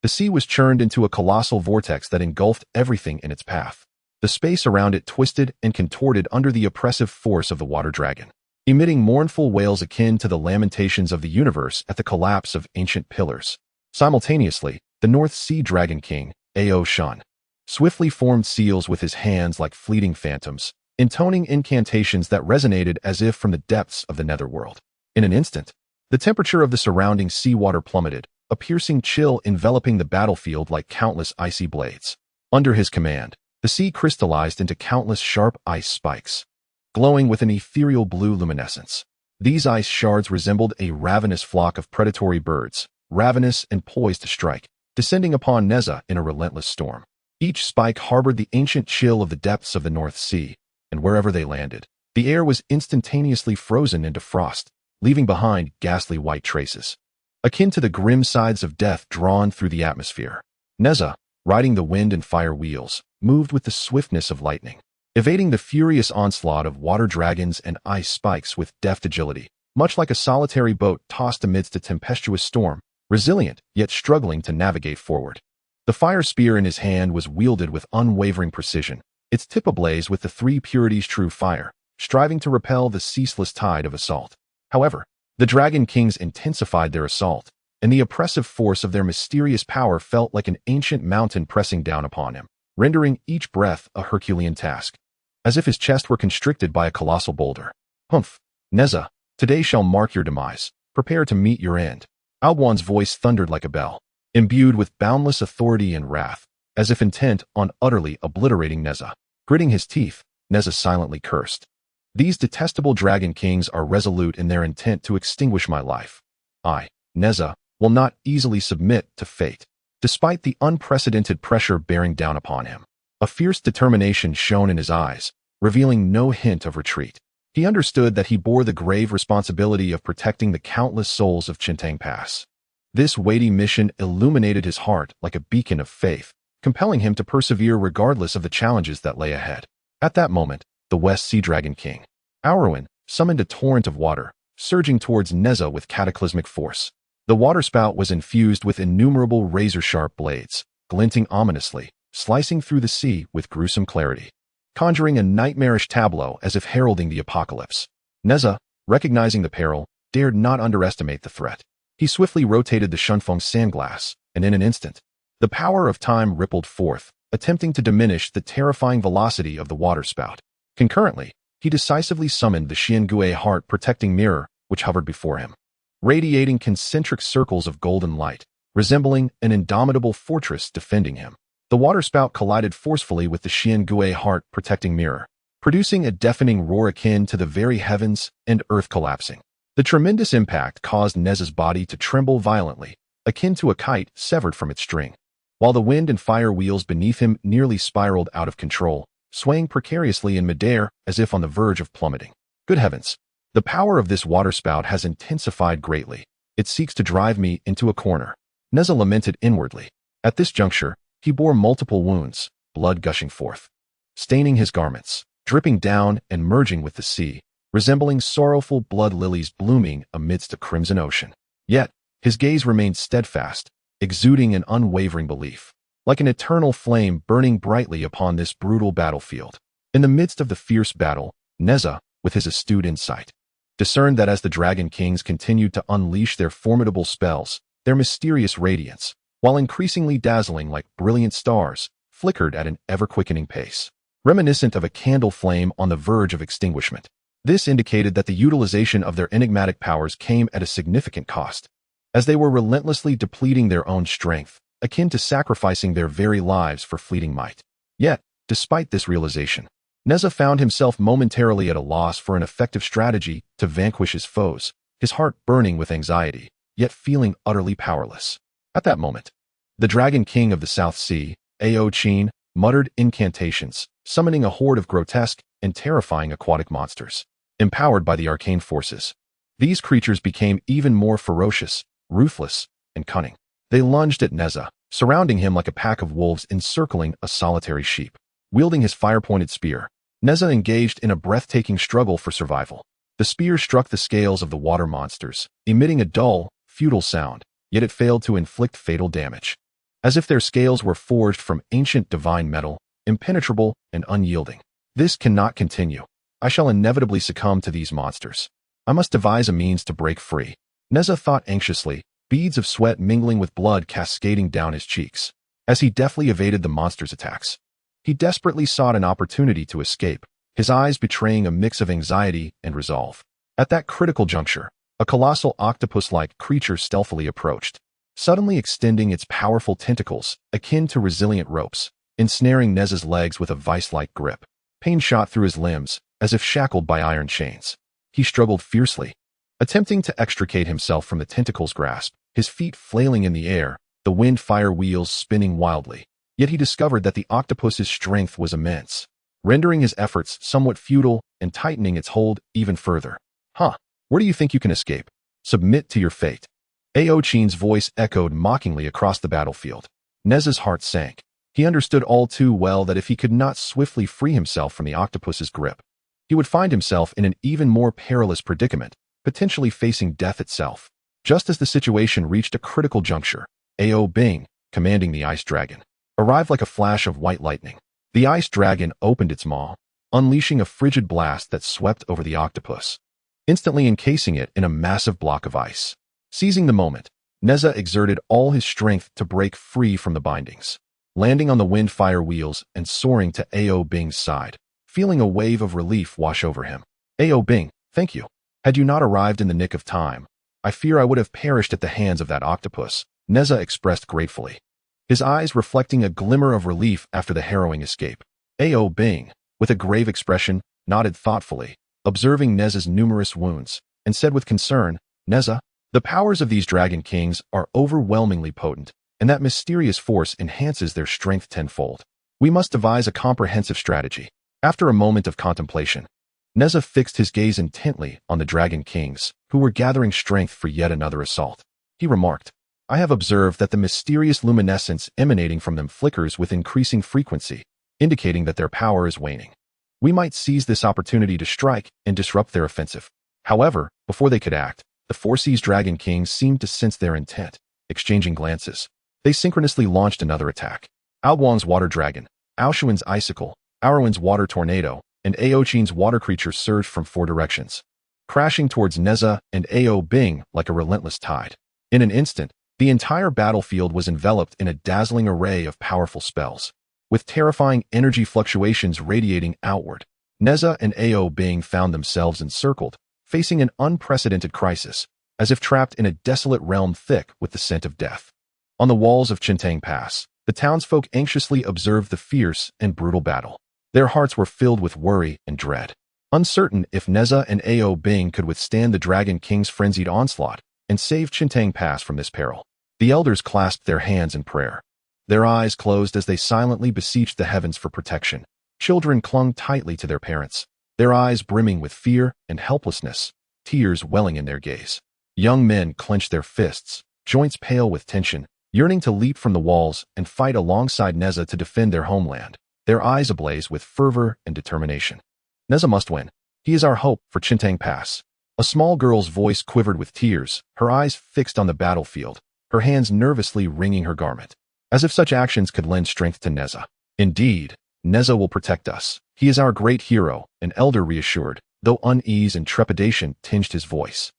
A: The sea was churned into a colossal vortex that engulfed everything in its path. The space around it twisted and contorted under the oppressive force of the water dragon, emitting mournful wails akin to the lamentations of the universe at the collapse of ancient pillars. Simultaneously, the North Sea Dragon King, Ao Shun, swiftly formed seals with his hands like fleeting phantoms, intoning incantations that resonated as if from the depths of the netherworld. In an instant, the temperature of the surrounding seawater plummeted, a piercing chill enveloping the battlefield like countless icy blades. Under his command, the sea crystallized into countless sharp ice spikes, glowing with an ethereal blue luminescence. These ice shards resembled a ravenous flock of predatory birds, ravenous and poised to strike, descending upon Nezha in a relentless storm. Each spike harbored the ancient chill of the depths of the North Sea, and wherever they landed, the air was instantaneously frozen into frost, leaving behind ghastly white traces, akin to the grim sides of death drawn through the atmosphere. Nezha, riding the wind and fire wheels, moved with the swiftness of lightning, evading the furious onslaught of water dragons and ice spikes with deft agility, much like a solitary boat tossed amidst a tempestuous storm, resilient yet struggling to navigate forward. The fire spear in his hand was wielded with unwavering precision, its tip ablaze with the 3 purities true fire, striving to repel the ceaseless tide of assault. However, the Dragon Kings intensified their assault, and the oppressive force of their mysterious power felt like an ancient mountain pressing down upon him, rendering each breath a Herculean task. as if his chest were constricted by a colossal boulder. Humph, Nezha, today shall mark your demise. Prepare to meet your end. Albuan's voice thundered like a bell, imbued with boundless authority and wrath, as if intent on utterly obliterating Nezha. Gritting his teeth, Nezha silently cursed. These detestable dragon kings are resolute in their intent to extinguish my life. I, Nezha, will not easily submit to fate. Despite the unprecedented pressure bearing down upon him, a fierce determination shone in his eyes, revealing no hint of retreat. He understood that he bore the grave responsibility of protecting the countless souls of Yangcheng Pass. This weighty mission illuminated his heart like a beacon of faith, compelling him to persevere regardless of the challenges that lay ahead. At that moment, the West Sea Dragon King, Auruin, summoned a torrent of water, surging towards Nezha with cataclysmic force. The waterspout was infused with innumerable razor-sharp blades, glinting ominously, slicing through the sea with gruesome clarity, conjuring a nightmarish tableau as if heralding the apocalypse. Nezha, recognizing the peril, dared not underestimate the threat. He swiftly rotated the Shunfeng sandglass, and in an instant, the power of time rippled forth, attempting to diminish the terrifying velocity of the waterspout. Concurrently, he decisively summoned the Xiangui heart protecting mirror, which hovered before him, radiating concentric circles of golden light, resembling an indomitable fortress defending him. The waterspout collided forcefully with the Xiangui heart protecting mirror, producing a deafening roar akin to the very heavens and earth collapsing. The tremendous impact caused Nezha's body to tremble violently, akin to a kite severed from its string, while the wind and fire wheels beneath him nearly spiraled out of control, swaying precariously in midair as if on the verge of plummeting. Good heavens! The power of this waterspout has intensified greatly. It seeks to drive me into a corner. Nezha lamented inwardly. At this juncture, he bore multiple wounds, blood gushing forth, staining his garments, dripping down and merging with the sea, resembling sorrowful blood lilies blooming amidst a crimson ocean. Yet, his gaze remained steadfast, exuding an unwavering belief, like an eternal flame burning brightly upon this brutal battlefield. In the midst of the fierce battle, Nezha, with his astute insight, discerned that as the Dragon Kings continued to unleash their formidable spells, their mysterious radiance, while increasingly dazzling like brilliant stars, flickered at an ever-quickening pace, reminiscent of a candle flame on the verge of extinguishment. This indicated that the utilization of their enigmatic powers came at a significant cost, as they were relentlessly depleting their own strength, akin to sacrificing their very lives for fleeting might. Yet, despite this realization, Nezha found himself momentarily at a loss for an effective strategy to vanquish his foes, his heart burning with anxiety, yet feeling utterly powerless. At that moment, the Dragon King of the South Sea, Qin, muttered incantations, summoning a horde of grotesque and terrifying aquatic monsters. Empowered by the arcane forces, these creatures became even more ferocious, ruthless, and cunning. They lunged at Nezha, surrounding him like a pack of wolves encircling a solitary sheep. Wielding his fire-pointed spear, Nezha engaged in a breathtaking struggle for survival. The spear struck the scales of the water monsters, emitting a dull, futile sound, yet it failed to inflict fatal damage. As if their scales were forged from ancient divine metal, impenetrable and unyielding. This cannot continue. I shall inevitably succumb to these monsters. I must devise a means to break free. Nezha thought anxiously, beads of sweat mingling with blood cascading down his cheeks, as he deftly evaded the monsters' attacks. He desperately sought an opportunity to escape, his eyes betraying a mix of anxiety and resolve. At that critical juncture, a colossal octopus-like creature stealthily approached, suddenly extending its powerful tentacles, akin to resilient ropes, ensnaring Nezha's legs with a vice-like grip. Pain shot through his limbs, as if shackled by iron chains. He struggled fiercely, attempting to extricate himself from the tentacle's grasp, his feet flailing in the air, the wind-fire wheels spinning wildly. Yet he discovered that the octopus's strength was immense, rendering his efforts somewhat futile and tightening its hold even further. Where do you think you can escape? Submit to your fate. Qin's voice echoed mockingly across the battlefield. Nezha's heart sank. He understood all too well that if he could not swiftly free himself from the octopus's grip, he would find himself in an even more perilous predicament, potentially facing death itself. Just as the situation reached a critical juncture, Bing, commanding the ice dragon, arrived like a flash of white lightning. The ice dragon opened its maw, unleashing a frigid blast that swept over the octopus, instantly encasing it in a massive block of ice. Seizing the moment, Nezha exerted all his strength to break free from the bindings, landing on the wind-fire wheels and soaring to Bing's side. feeling a wave of relief wash over him. Ao Bing, thank you. Had you not arrived in the nick of time, I fear I would have perished at the hands of that octopus, Nezha expressed gratefully, his eyes reflecting a glimmer of relief after the harrowing escape. Ao Bing, with a grave expression, nodded thoughtfully, observing Nezha's numerous wounds, and said with concern, Nezha, the powers of these dragon kings are overwhelmingly potent, and that mysterious force enhances their strength tenfold. We must devise a comprehensive strategy. After a moment of contemplation, Nezha fixed his gaze intently on the dragon kings, who were gathering strength for yet another assault. He remarked, I have observed that the mysterious luminescence emanating from them flickers with increasing frequency, indicating that their power is waning. We might seize this opportunity to strike and disrupt their offensive. However, before they could act, the Four Seas Dragon Kings seemed to sense their intent. Exchanging glances, they synchronously launched another attack. Aoguang's Water Dragon, Aoshuan's Icicle, Aoruan's Water Tornado, and Aochin's Water Creature surged from four directions, crashing towards Nezha and Ao Bing like a relentless tide. In an instant, the entire battlefield was enveloped in a dazzling array of powerful spells, with terrifying energy fluctuations radiating outward. Nezha and Ao Bing found themselves encircled, facing an unprecedented crisis, as if trapped in a desolate realm thick with the scent of death. On the walls of Qiankun Pass, the townsfolk anxiously observed the fierce and brutal battle. Their hearts were filled with worry and dread, uncertain if Nezha and Ao Bing could withstand the Dragon King's frenzied onslaught and save Qiankun Pass from this peril. The elders clasped their hands in prayer. Their eyes closed as they silently beseeched the heavens for protection. Children clung tightly to their parents, their eyes brimming with fear and helplessness, tears welling in their gaze. Young men clenched their fists, joints pale with tension, yearning to leap from the walls and fight alongside Nezha to defend their homeland, their eyes ablaze with fervor and determination. Nezha must win. He is our hope for Qiankun Pass. A small girl's voice quivered with tears, her eyes fixed on the battlefield, her hands nervously wringing her garment, as if such actions could lend strength to Nezha. Indeed, Nezha will protect us. He is our great hero, an elder reassured, though unease and trepidation tinged his voice.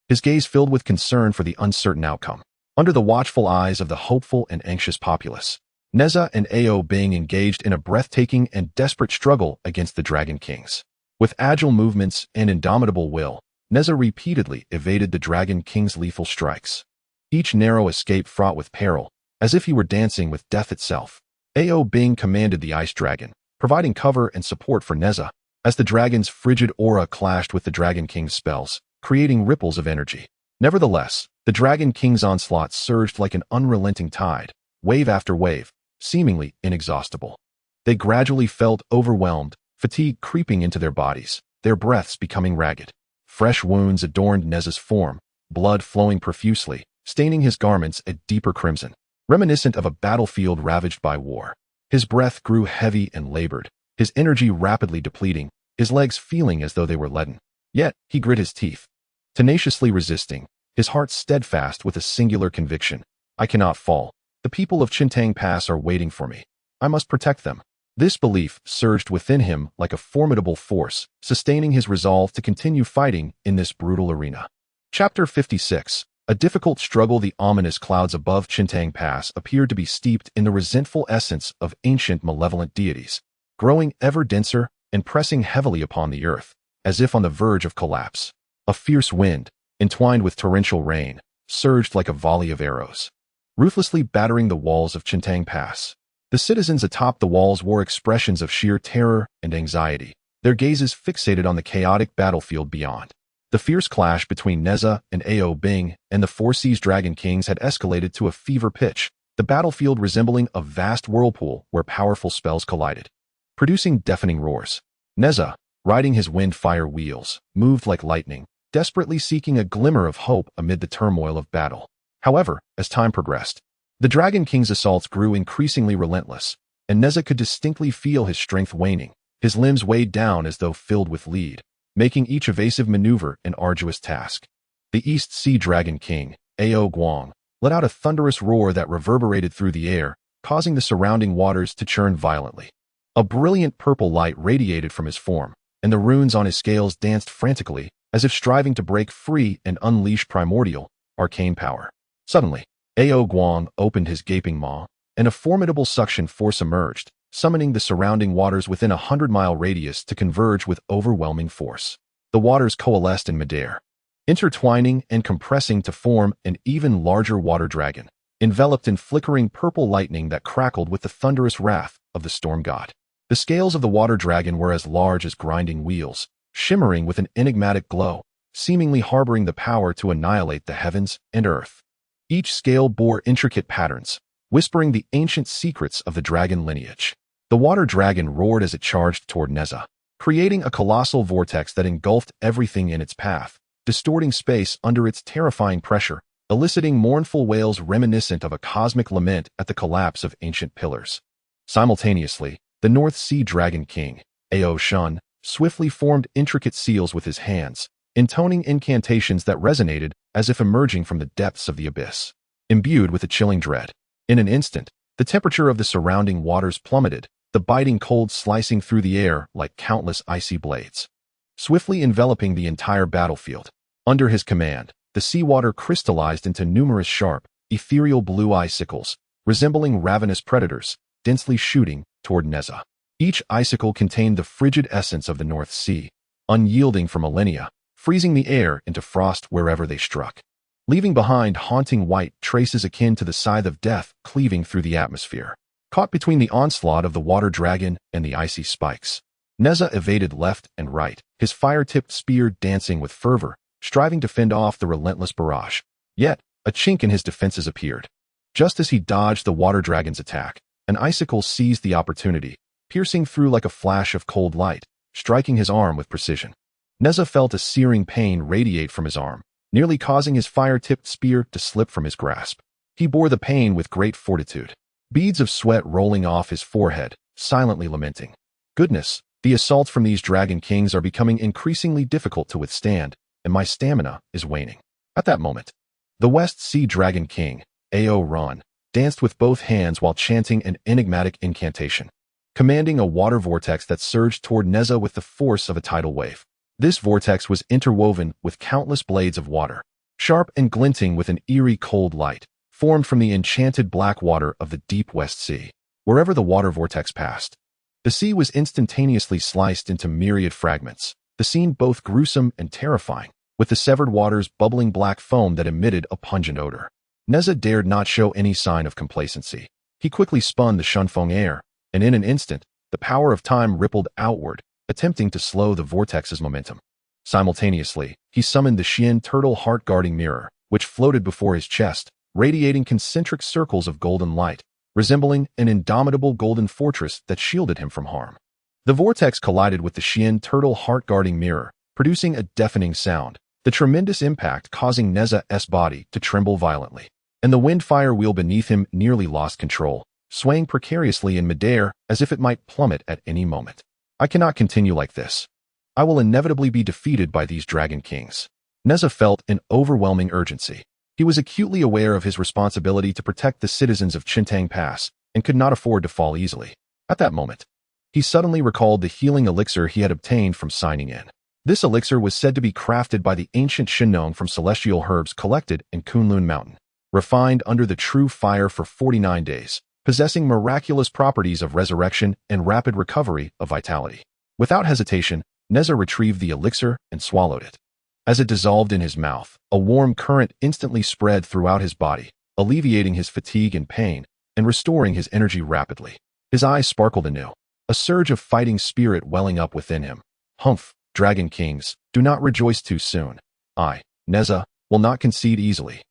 A: His gaze filled with concern for the uncertain outcome. Under the watchful eyes of the hopeful and anxious populace, Nezha and Ao Bing engaged in a breathtaking and desperate struggle against the Dragon Kings. With agile movements and indomitable will, Nezha repeatedly evaded the Dragon King's lethal strikes, each narrow escape fraught with peril, as if he were dancing with death itself. Ao Bing commanded the Ice Dragon, providing cover and support for Nezha, as the dragon's frigid aura clashed with the Dragon King's spells, creating ripples of energy. Nevertheless, the Dragon King's onslaught surged like an unrelenting tide, wave after wave, seemingly inexhaustible. They gradually felt overwhelmed, fatigue creeping into their bodies, their breaths becoming ragged. Fresh wounds adorned Nezha's form, blood flowing profusely, staining his garments a deeper crimson, reminiscent of a battlefield ravaged by war. His breath grew heavy and labored, his energy rapidly depleting, his legs feeling as though they were leaden. Yet, he grit his teeth, tenaciously resisting, his heart steadfast with a singular conviction. I cannot fall. The people of Qiankun Pass are waiting for me. I must protect them. This belief surged within him like a formidable force, sustaining his resolve to continue fighting in this brutal arena. Chapter 56. A difficult struggle. The ominous clouds above Qiankun Pass appeared to be steeped in the resentful essence of ancient malevolent deities, growing ever denser and pressing heavily upon the earth, as if on the verge of collapse. A fierce wind, entwined with torrential rain, surged like a volley of arrows, ruthlessly battering the walls of Qiankun Pass. The citizens atop the walls wore expressions of sheer terror and anxiety, their gazes fixated on the chaotic battlefield beyond. The fierce clash between Nezha and Ao Bing and the Four Seas Dragon Kings had escalated to a fever pitch, the battlefield resembling a vast whirlpool where powerful spells collided, producing deafening roars. Nezha, riding his wind-fire wheels, moved like lightning, desperately seeking a glimmer of hope amid the turmoil of battle. However, as time progressed, the Dragon King's assaults grew increasingly relentless, and Nezha could distinctly feel his strength waning, his limbs weighed down as though filled with lead, making each evasive maneuver an arduous task. The East Sea Dragon King, Ao Guang, let out a thunderous roar that reverberated through the air, causing the surrounding waters to churn violently. A brilliant purple light radiated from his form, and the runes on his scales danced frantically, as if striving to break free and unleash primordial, arcane power. Suddenly, Ao Guang opened his gaping maw, and a formidable suction force emerged, summoning the surrounding waters within a 100-mile radius to converge with overwhelming force. The waters coalesced in midair, intertwining and compressing to form an even larger water dragon, enveloped in flickering purple lightning that crackled with the thunderous wrath of the storm god. The scales of the water dragon were as large as grinding wheels, shimmering with an enigmatic glow, seemingly harboring the power to annihilate the heavens and earth. Each scale bore intricate patterns, whispering the ancient secrets of the dragon lineage. The water dragon roared as it charged toward Nezha, creating a colossal vortex that engulfed everything in its path, distorting space under its terrifying pressure, eliciting mournful wails reminiscent of a cosmic lament at the collapse of ancient pillars. Simultaneously, the North Sea Dragon King, Ao Shun, swiftly formed intricate seals with his hands, intoning incantations that resonated as if emerging from the depths of the abyss. Imbued with a chilling dread, in an instant, the temperature of the surrounding waters plummeted, the biting cold slicing through the air like countless icy blades, swiftly enveloping the entire battlefield. Under his command, the seawater crystallized into numerous sharp, ethereal blue icicles, resembling ravenous predators, densely shooting toward Nezha. Each icicle contained the frigid essence of the North Sea, unyielding for millennia, freezing the air into frost wherever they struck, leaving behind haunting white traces akin to the scythe of death cleaving through the atmosphere. Caught between the onslaught of the water dragon and the icy spikes, Nezha evaded left and right, his fire-tipped spear dancing with fervor, striving to fend off the relentless barrage. Yet, a chink in his defenses appeared. Just as he dodged the water dragon's attack, an icicle seized the opportunity, piercing through like a flash of cold light, striking his arm with precision. Nezha felt a searing pain radiate from his arm, nearly causing his fire-tipped spear to slip from his grasp. He bore the pain with great fortitude, beads of sweat rolling off his forehead, silently lamenting. Goodness, the assaults from these dragon kings are becoming increasingly difficult to withstand, and my stamina is waning. At that moment, the West Sea Dragon King, Ao Ron, danced with both hands while chanting an enigmatic incantation, commanding a water vortex that surged toward Nezha with the force of a tidal wave. This vortex was interwoven with countless blades of water, sharp and glinting with an eerie cold light, formed from the enchanted black water of the deep West Sea. Wherever the water vortex passed, the sea was instantaneously sliced into myriad fragments, the scene both gruesome and terrifying, with the severed waters bubbling black foam that emitted a pungent odor. Nezha dared not show any sign of complacency. He quickly spun the Shunfeng air, and in an instant, the power of time rippled outward, attempting to slow the vortex's momentum. Simultaneously, he summoned the Xian turtle heart-guarding mirror, which floated before his chest, radiating concentric circles of golden light, resembling an indomitable golden fortress that shielded him from harm. The vortex collided with the Xian turtle heart-guarding mirror, producing a deafening sound, the tremendous impact causing Nezha's body to tremble violently, and the wind-fire wheel beneath him nearly lost control, swaying precariously in midair as if it might plummet at any moment. I cannot continue like this. I will inevitably be defeated by these dragon kings. Nezha felt an overwhelming urgency. He was acutely aware of his responsibility to protect the citizens of Qintang Pass and could not afford to fall easily. At that moment, he suddenly recalled the healing elixir he had obtained from signing in. This elixir was said to be crafted by the ancient Shinong from celestial herbs collected in Kunlun Mountain, refined under the true fire for 49 days, possessing miraculous properties of resurrection and rapid recovery of vitality. Without hesitation, Nezha retrieved the elixir and swallowed it. As it dissolved in his mouth, a warm current instantly spread throughout his body, alleviating his fatigue and pain, and restoring his energy rapidly. His eyes sparkled anew, a surge of fighting spirit welling up within him. Humph, dragon kings, do not rejoice too soon. I, Nezha, will not concede easily.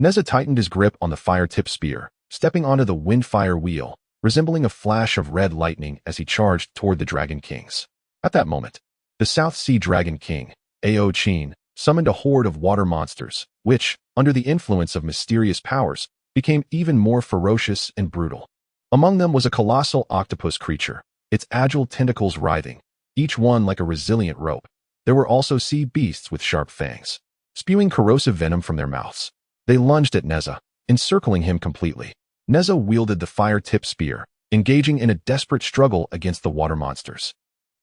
A: Nezha tightened his grip on the fire-tipped spear, stepping onto the wind-fire wheel, resembling a flash of red lightning as he charged toward the dragon kings. At that moment, the South Sea Dragon King, Ao Qin, summoned a horde of water monsters, which, under the influence of mysterious powers, became even more ferocious and brutal. Among them was a colossal octopus creature, its agile tentacles writhing, each one like a resilient rope. There were also sea beasts with sharp fangs, spewing corrosive venom from their mouths. They lunged at Nezha, encircling him completely. Nezha wielded the fire-tipped spear, engaging in a desperate struggle against the water monsters.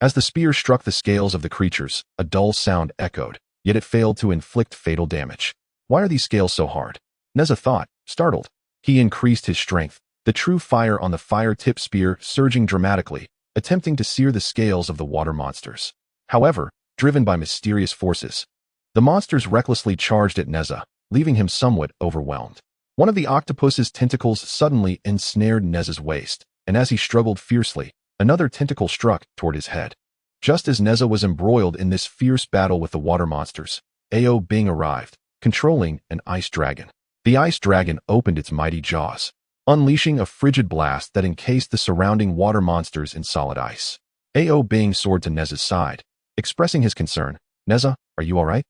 A: As the spear struck the scales of the creatures, a dull sound echoed, yet it failed to inflict fatal damage. Why are these scales so hard? Nezha thought, startled. He increased his strength, the true fire on the fire-tip spear surging dramatically, attempting to sear the scales of the water monsters. However, driven by mysterious forces, the monsters recklessly charged at Nezha, leaving him somewhat overwhelmed. One of the octopus's tentacles suddenly ensnared Nezha's waist, and as he struggled fiercely, another tentacle struck toward his head. Just as Nezha was embroiled in this fierce battle with the water monsters, Ao Bing arrived, controlling an ice dragon. The ice dragon opened its mighty jaws, unleashing a frigid blast that encased the surrounding water monsters in solid ice. Ao Bing soared to Nezha's side, expressing his concern. "Nezha, are you all right?"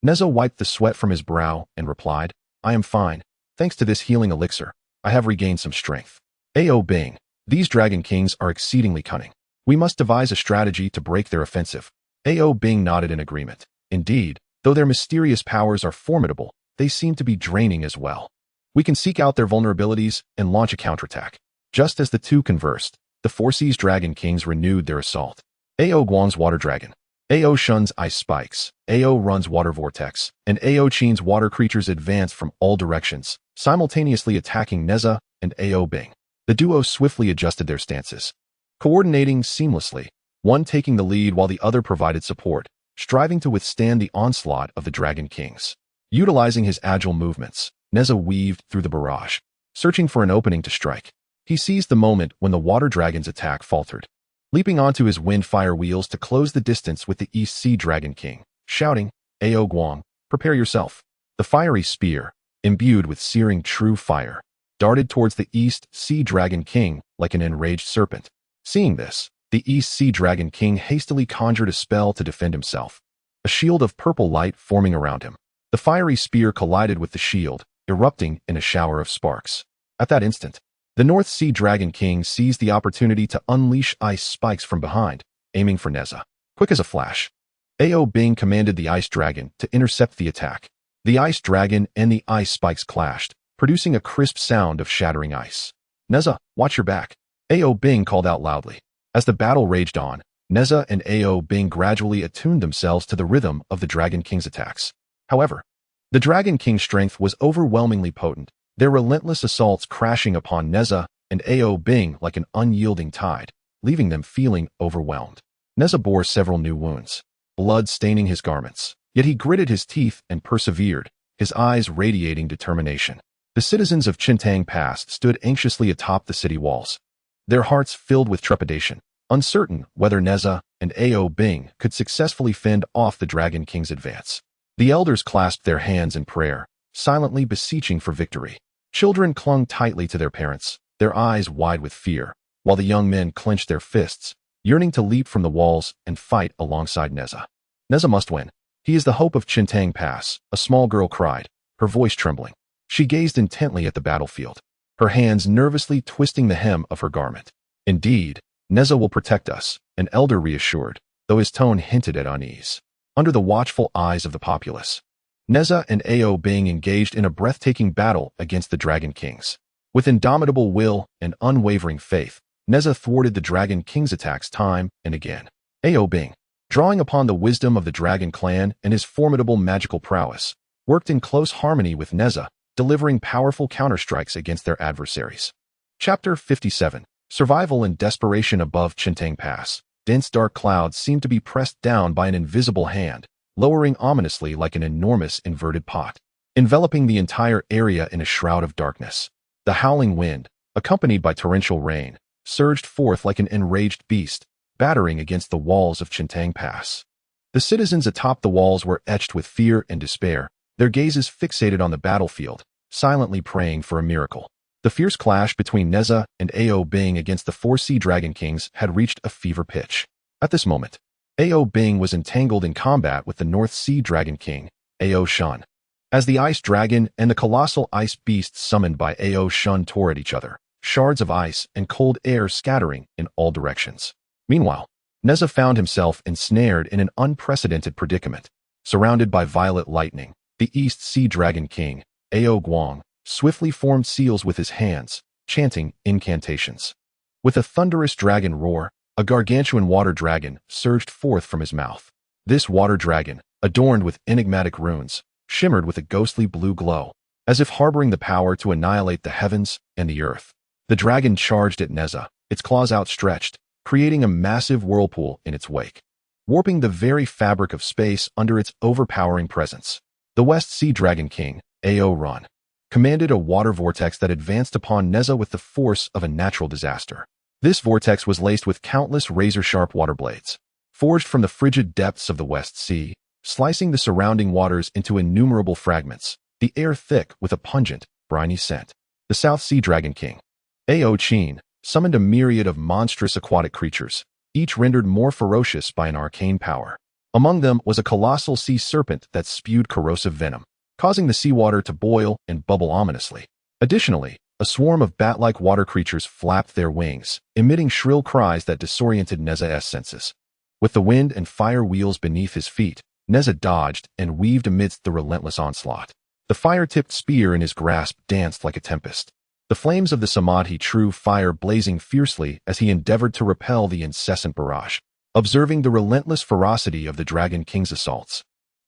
A: Nezha wiped the sweat from his brow and replied, "I am fine. Thanks to this healing elixir, I have regained some strength." Ao Bing, these dragon kings are exceedingly cunning. We must devise a strategy to break their offensive. Ao Bing nodded in agreement. Indeed, though their mysterious powers are formidable, they seem to be draining as well. We can seek out their vulnerabilities and launch a counterattack. Just as the two conversed, the Four Seas Dragon Kings renewed their assault. Ao Guang's Water Dragon, Ao Shun's Ice Spikes, Ao Run's Water Vortex, and Ao Qin's water creatures advanced from all directions, simultaneously attacking Nezha and Ao Bing. The duo swiftly adjusted their stances, coordinating seamlessly, one taking the lead while the other provided support, striving to withstand the onslaught of the Dragon Kings. Utilizing his agile movements, Nezha weaved through the barrage, searching for an opening to strike. He seized the moment when the water dragon's attack faltered, leaping onto his wind-fire wheels to close the distance with the East Sea Dragon King, shouting, "Ao Guang, prepare yourself." The fiery spear, imbued with searing true fire, darted towards the East Sea Dragon King like an enraged serpent. Seeing this, the East Sea Dragon King hastily conjured a spell to defend himself, a shield of purple light forming around him. The fiery spear collided with the shield, erupting in a shower of sparks. At that instant, the North Sea Dragon King seized the opportunity to unleash ice spikes from behind, aiming for Nezha. Quick as a flash, Ao Bing commanded the ice dragon to intercept the attack. The ice dragon and the ice spikes clashed, producing a crisp sound of shattering ice. "Nezha, watch your back," Ao Bing called out loudly. As the battle raged on, Nezha and Ao Bing gradually attuned themselves to the rhythm of the Dragon King's attacks. However, the Dragon King's strength was overwhelmingly potent, their relentless assaults crashing upon Nezha and Ao Bing like an unyielding tide, leaving them feeling overwhelmed. Nezha bore several new wounds, blood staining his garments, yet he gritted his teeth and persevered, his eyes radiating determination. The citizens of Qiankun Pass stood anxiously atop the city walls, their hearts filled with trepidation, uncertain whether Nezha and Ao Bing could successfully fend off the Dragon King's advance. The elders clasped their hands in prayer, silently beseeching for victory. Children clung tightly to their parents, their eyes wide with fear, while the young men clenched their fists, yearning to leap from the walls and fight alongside Nezha. "Nezha must win. He is the hope of Qiankun Pass," a small girl cried, her voice trembling. She gazed intently at the battlefield, her hands nervously twisting the hem of her garment. "Indeed, Nezha will protect us," an elder reassured, though his tone hinted at unease. Under the watchful eyes of the populace, Nezha and Ao Bing engaged in a breathtaking battle against the Dragon Kings. With indomitable will and unwavering faith, Nezha thwarted the Dragon King's attacks time and again. Ao Bing, drawing upon the wisdom of the Dragon Clan and his formidable magical prowess, worked in close harmony with Nezha, delivering powerful counterstrikes against their adversaries. Chapter 57. Survival and Desperation Above Qiankun Pass. Dense dark clouds seemed to be pressed down by an invisible hand, lowering ominously like an enormous inverted pot, enveloping the entire area in a shroud of darkness. The howling wind, accompanied by torrential rain, surged forth like an enraged beast, battering against the walls of Qiankun Pass. The citizens atop the walls were etched with fear and despair, their gazes fixated on the battlefield, silently praying for a miracle. The fierce clash between Nezha and Ao Bing against the Four Sea Dragon Kings had reached a fever pitch. At this moment, Ao Bing was entangled in combat with the North Sea Dragon King, Ao Shun. As the Ice Dragon and the colossal ice beast summoned by Ao Shun tore at each other, shards of ice and cold air scattering in all directions. Meanwhile, Nezha found himself ensnared in an unprecedented predicament. Surrounded by violet lightning, the East Sea Dragon King, Ao Guang, swiftly formed seals with his hands, chanting incantations. With a thunderous dragon roar, a gargantuan water dragon surged forth from his mouth. This water dragon, adorned with enigmatic runes, shimmered with a ghostly blue glow, as if harboring the power to annihilate the heavens and the earth. The dragon charged at Nezha, its claws outstretched, creating a massive whirlpool in its wake, warping the very fabric of space under its overpowering presence. The West Sea Dragon King, Ao Run, commanded a water vortex that advanced upon Nezha with the force of a natural disaster. This vortex was laced with countless razor-sharp water blades, forged from the frigid depths of the West Sea, slicing the surrounding waters into innumerable fragments, the air thick with a pungent, briny scent. The South Sea Dragon King, Ao Qin, summoned a myriad of monstrous aquatic creatures, each rendered more ferocious by an arcane power. Among them was a colossal sea serpent that spewed corrosive venom, causing the seawater to boil and bubble ominously. Additionally, a swarm of bat-like water creatures flapped their wings, emitting shrill cries that disoriented Nezha's senses. With the wind and fire wheels beneath his feet, Nezha dodged and weaved amidst the relentless onslaught. The fire-tipped spear in his grasp danced like a tempest, the flames of the Samadhi true fire blazing fiercely as he endeavored to repel the incessant barrage. Observing the relentless ferocity of the Dragon King's assaults,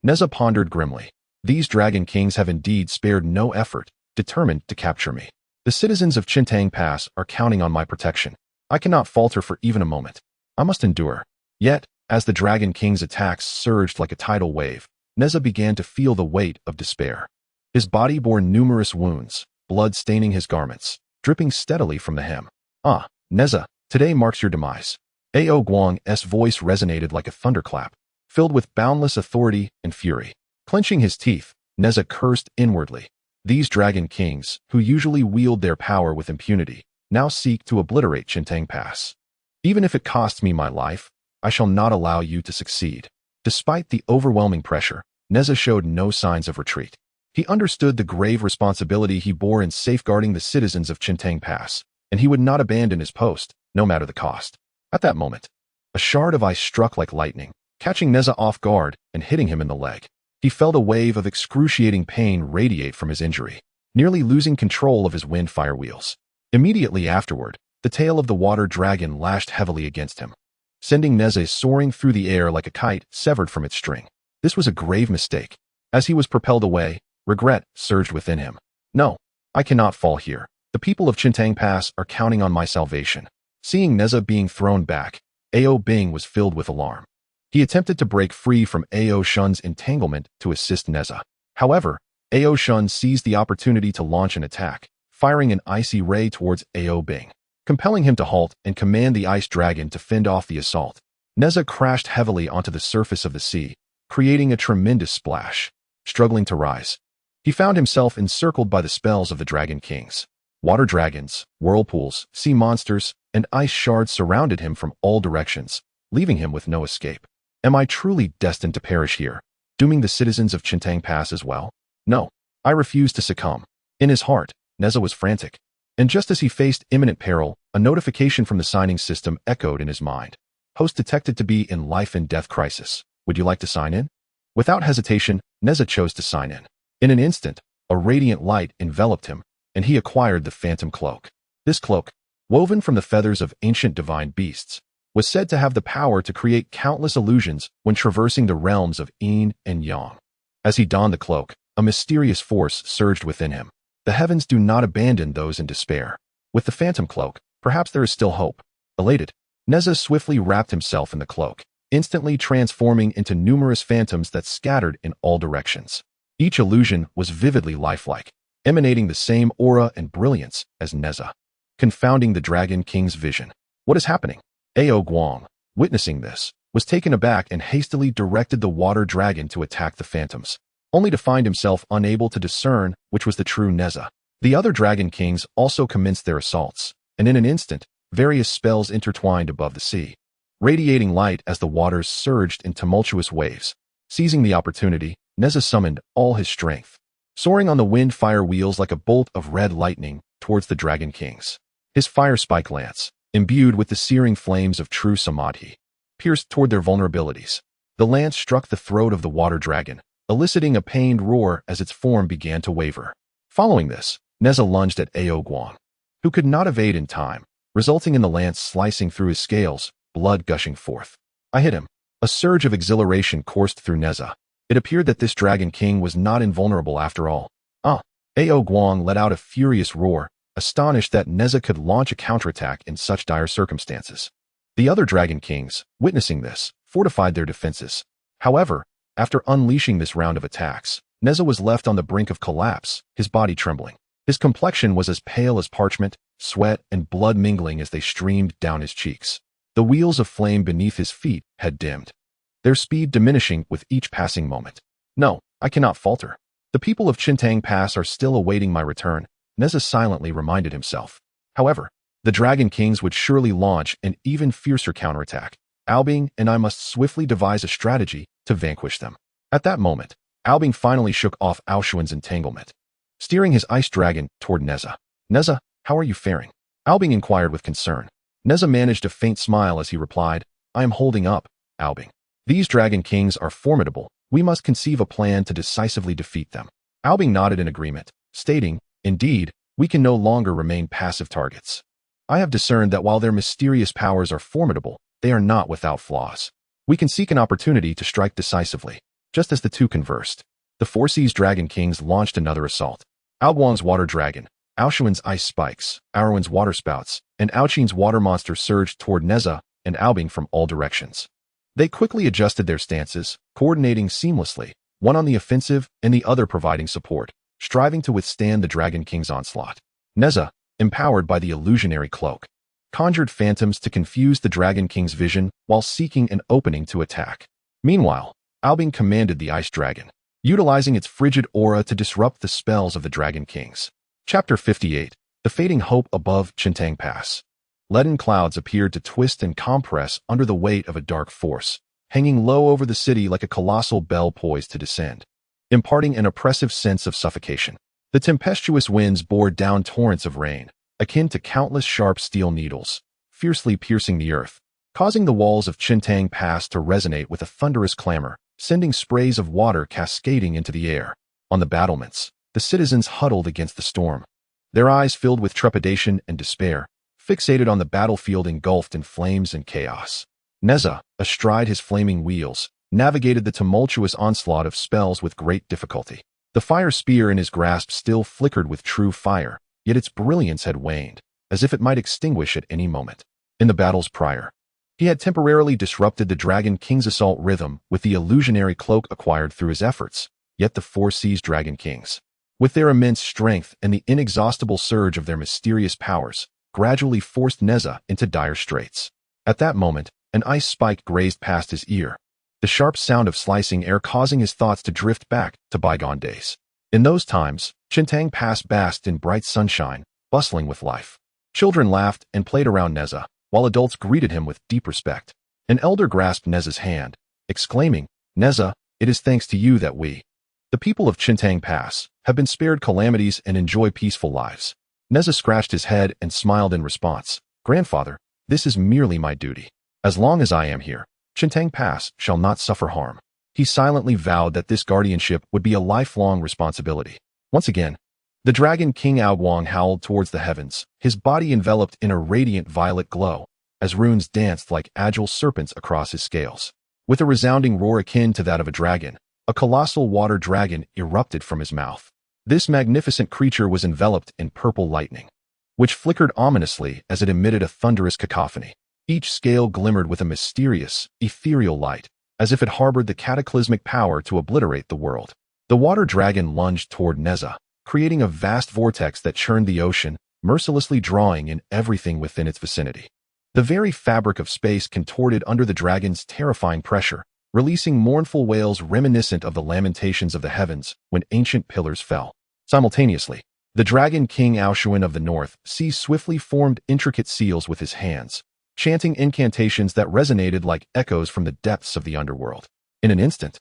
A: Nezha pondered grimly. These Dragon Kings have indeed spared no effort, determined to capture me. The citizens of Qiankun Pass are counting on my protection. I cannot falter for even a moment. I must endure. Yet, as the Dragon King's attacks surged like a tidal wave, Nezha began to feel the weight of despair. His body bore numerous wounds, blood staining his garments, dripping steadily from the hem. Ah, Nezha, today marks your demise. Ao Guang's voice resonated like a thunderclap, filled with boundless authority and fury. Clenching his teeth, Nezha cursed inwardly. These Dragon Kings, who usually wield their power with impunity, now seek to obliterate Qiankun Pass. Even if it costs me my life, I shall not allow you to succeed. Despite the overwhelming pressure, Nezha showed no signs of retreat. He understood the grave responsibility he bore in safeguarding the citizens of Qiankun Pass, and he would not abandon his post, no matter the cost. At that moment, a shard of ice struck like lightning, catching Nezha off guard and hitting him in the leg. He felt a wave of excruciating pain radiate from his injury, nearly losing control of his wind fire wheels. Immediately afterward, the tail of the water dragon lashed heavily against him, sending Nezha soaring through the air like a kite severed from its string. This was a grave mistake. As he was propelled away, regret surged within him. No, I cannot fall here. The people of Qiankun Pass are counting on my salvation. Seeing Nezha being thrown back, Ao Bing was filled with alarm. He attempted to break free from Ao Shun's entanglement to assist Nezha. However, Ao Shun seized the opportunity to launch an attack, firing an icy ray towards Ao Bing, compelling him to halt and command the ice dragon to fend off the assault. Nezha crashed heavily onto the surface of the sea, creating a tremendous splash. Struggling to rise, he found himself encircled by the spells of the Dragon Kings. Water dragons, whirlpools, sea monsters, and ice shards surrounded him from all directions, leaving him with no escape. Am I truly destined to perish here, dooming the citizens of Qiankun Pass as well? No, I refuse to succumb. In his heart, Nezha was frantic. And just as he faced imminent peril, a notification from the signing system echoed in his mind. Host detected to be in life and death crisis. Would you like to sign in? Without hesitation, Nezha chose to sign in. In an instant, a radiant light enveloped him, and he acquired the Phantom Cloak. This cloak, woven from the feathers of ancient divine beasts, was said to have the power to create countless illusions when traversing the realms of Yin and Yang. As he donned the cloak, a mysterious force surged within him. The heavens do not abandon those in despair. With the Phantom Cloak, perhaps there is still hope. Elated, Nezha swiftly wrapped himself in the cloak, instantly transforming into numerous phantoms that scattered in all directions. Each illusion was vividly lifelike, emanating the same aura and brilliance as Nezha, confounding the Dragon King's vision. What is happening? Ao Guang, witnessing this, was taken aback and hastily directed the water dragon to attack the phantoms, only to find himself unable to discern which was the true Nezha. The other Dragon Kings also commenced their assaults, and in an instant, various spells intertwined above the sea, radiating light as the waters surged in tumultuous waves. Seizing the opportunity, Nezha summoned all his strength, soaring on the wind fire wheels like a bolt of red lightning towards the Dragon Kings. His fire spike lance, imbued with the searing flames of true Samadhi, pierced toward their vulnerabilities. The lance struck the throat of the water dragon, eliciting a pained roar as its form began to waver. Following this, Nezha lunged at Ao Guang, who could not evade in time, resulting in the lance slicing through his scales, blood gushing forth. I hit him. A surge of exhilaration coursed through Nezha. It appeared that this Dragon King was not invulnerable after all. Ao Guang let out a furious roar, astonished that Nezha could launch a counterattack in such dire circumstances. The other Dragon Kings, witnessing this, fortified their defenses. However, after unleashing this round of attacks, Nezha was left on the brink of collapse, his body trembling. His complexion was as pale as parchment, sweat and blood mingling as they streamed down his cheeks. The wheels of flame beneath his feet had dimmed, their speed diminishing with each passing moment. No, I cannot falter. The people of Qiankun Pass are still awaiting my return, Nezha silently reminded himself. However, the Dragon Kings would surely launch an even fiercer counterattack. Albing and I must swiftly devise a strategy to vanquish them. At that moment, Albing finally shook off Aoshuan's entanglement, steering his ice dragon toward Nezha. Nezha, how are you faring? Albing inquired with concern. Nezha managed a faint smile as he replied, I am holding up, Albing. These Dragon Kings are formidable. We must conceive a plan to decisively defeat them. Albing nodded in agreement, stating, Indeed, we can no longer remain passive targets. I have discerned that while their mysterious powers are formidable, they are not without flaws. We can seek an opportunity to strike decisively. Just as the two conversed, the Four Seas Dragon Kings launched another assault. Aoguang's water dragon, Aoshuan's ice spikes, Arwen's water spouts, and Aoqin's water monster surged toward Nezha and Albing from all directions. They quickly adjusted their stances, coordinating seamlessly, one on the offensive and the other providing support, striving to withstand the Dragon King's onslaught. Nezha, empowered by the illusionary cloak, conjured phantoms to confuse the Dragon King's vision while seeking an opening to attack. Meanwhile, Albing commanded the ice dragon, utilizing its frigid aura to disrupt the spells of the Dragon Kings. Chapter 58. The Fading Hope Above Qiankun Pass. Leaden clouds appeared to twist and compress under the weight of a dark force, hanging low over the city like a colossal bell poised to descend, imparting an oppressive sense of suffocation. The tempestuous winds bore down torrents of rain, akin to countless sharp steel needles, fiercely piercing the earth, causing the walls of Qiankun Pass to resonate with a thunderous clamor, sending sprays of water cascading into the air. On the battlements, the citizens huddled against the storm, their eyes filled with trepidation and despair, fixated on the battlefield engulfed in flames and chaos. Nezha, astride his flaming wheels, navigated the tumultuous onslaught of spells with great difficulty. The fire spear in his grasp still flickered with true fire, yet its brilliance had waned, as if it might extinguish at any moment. In the battles prior, he had temporarily disrupted the Dragon King's assault rhythm with the illusionary cloak acquired through his efforts, yet the Four Seas Dragon Kings, with their immense strength and the inexhaustible surge of their mysterious powers, gradually forced Nezha into dire straits. At that moment, an ice spike grazed past his ear, the sharp sound of slicing air causing his thoughts to drift back to bygone days. In those times, Qiankun Pass basked in bright sunshine, bustling with life. Children laughed and played around Nezha, while adults greeted him with deep respect. An elder grasped Nezha's hand, exclaiming, Nezha, it is thanks to you that we, the people of Qiankun Pass, have been spared calamities and enjoy peaceful lives. Nezha scratched his head and smiled in response. Grandfather, this is merely my duty. As long as I am here, Qiankun Pass shall not suffer harm. He silently vowed that this guardianship would be a lifelong responsibility. Once again, the Dragon King Aoguang howled towards the heavens, his body enveloped in a radiant violet glow, as runes danced like agile serpents across his scales. With a resounding roar akin to that of a dragon, a colossal water dragon erupted from his mouth. This magnificent creature was enveloped in purple lightning, which flickered ominously as it emitted a thunderous cacophony. Each scale glimmered with a mysterious, ethereal light, as if it harbored the cataclysmic power to obliterate the world. The water dragon lunged toward Nezha, creating a vast vortex that churned the ocean, mercilessly drawing in everything within its vicinity. The very fabric of space contorted under the dragon's terrifying pressure, releasing mournful wails reminiscent of the lamentations of the heavens when ancient pillars fell. Simultaneously, the Dragon King Aoshuan of the North seized swiftly formed intricate seals with his hands, chanting incantations that resonated like echoes from the depths of the underworld. In an instant,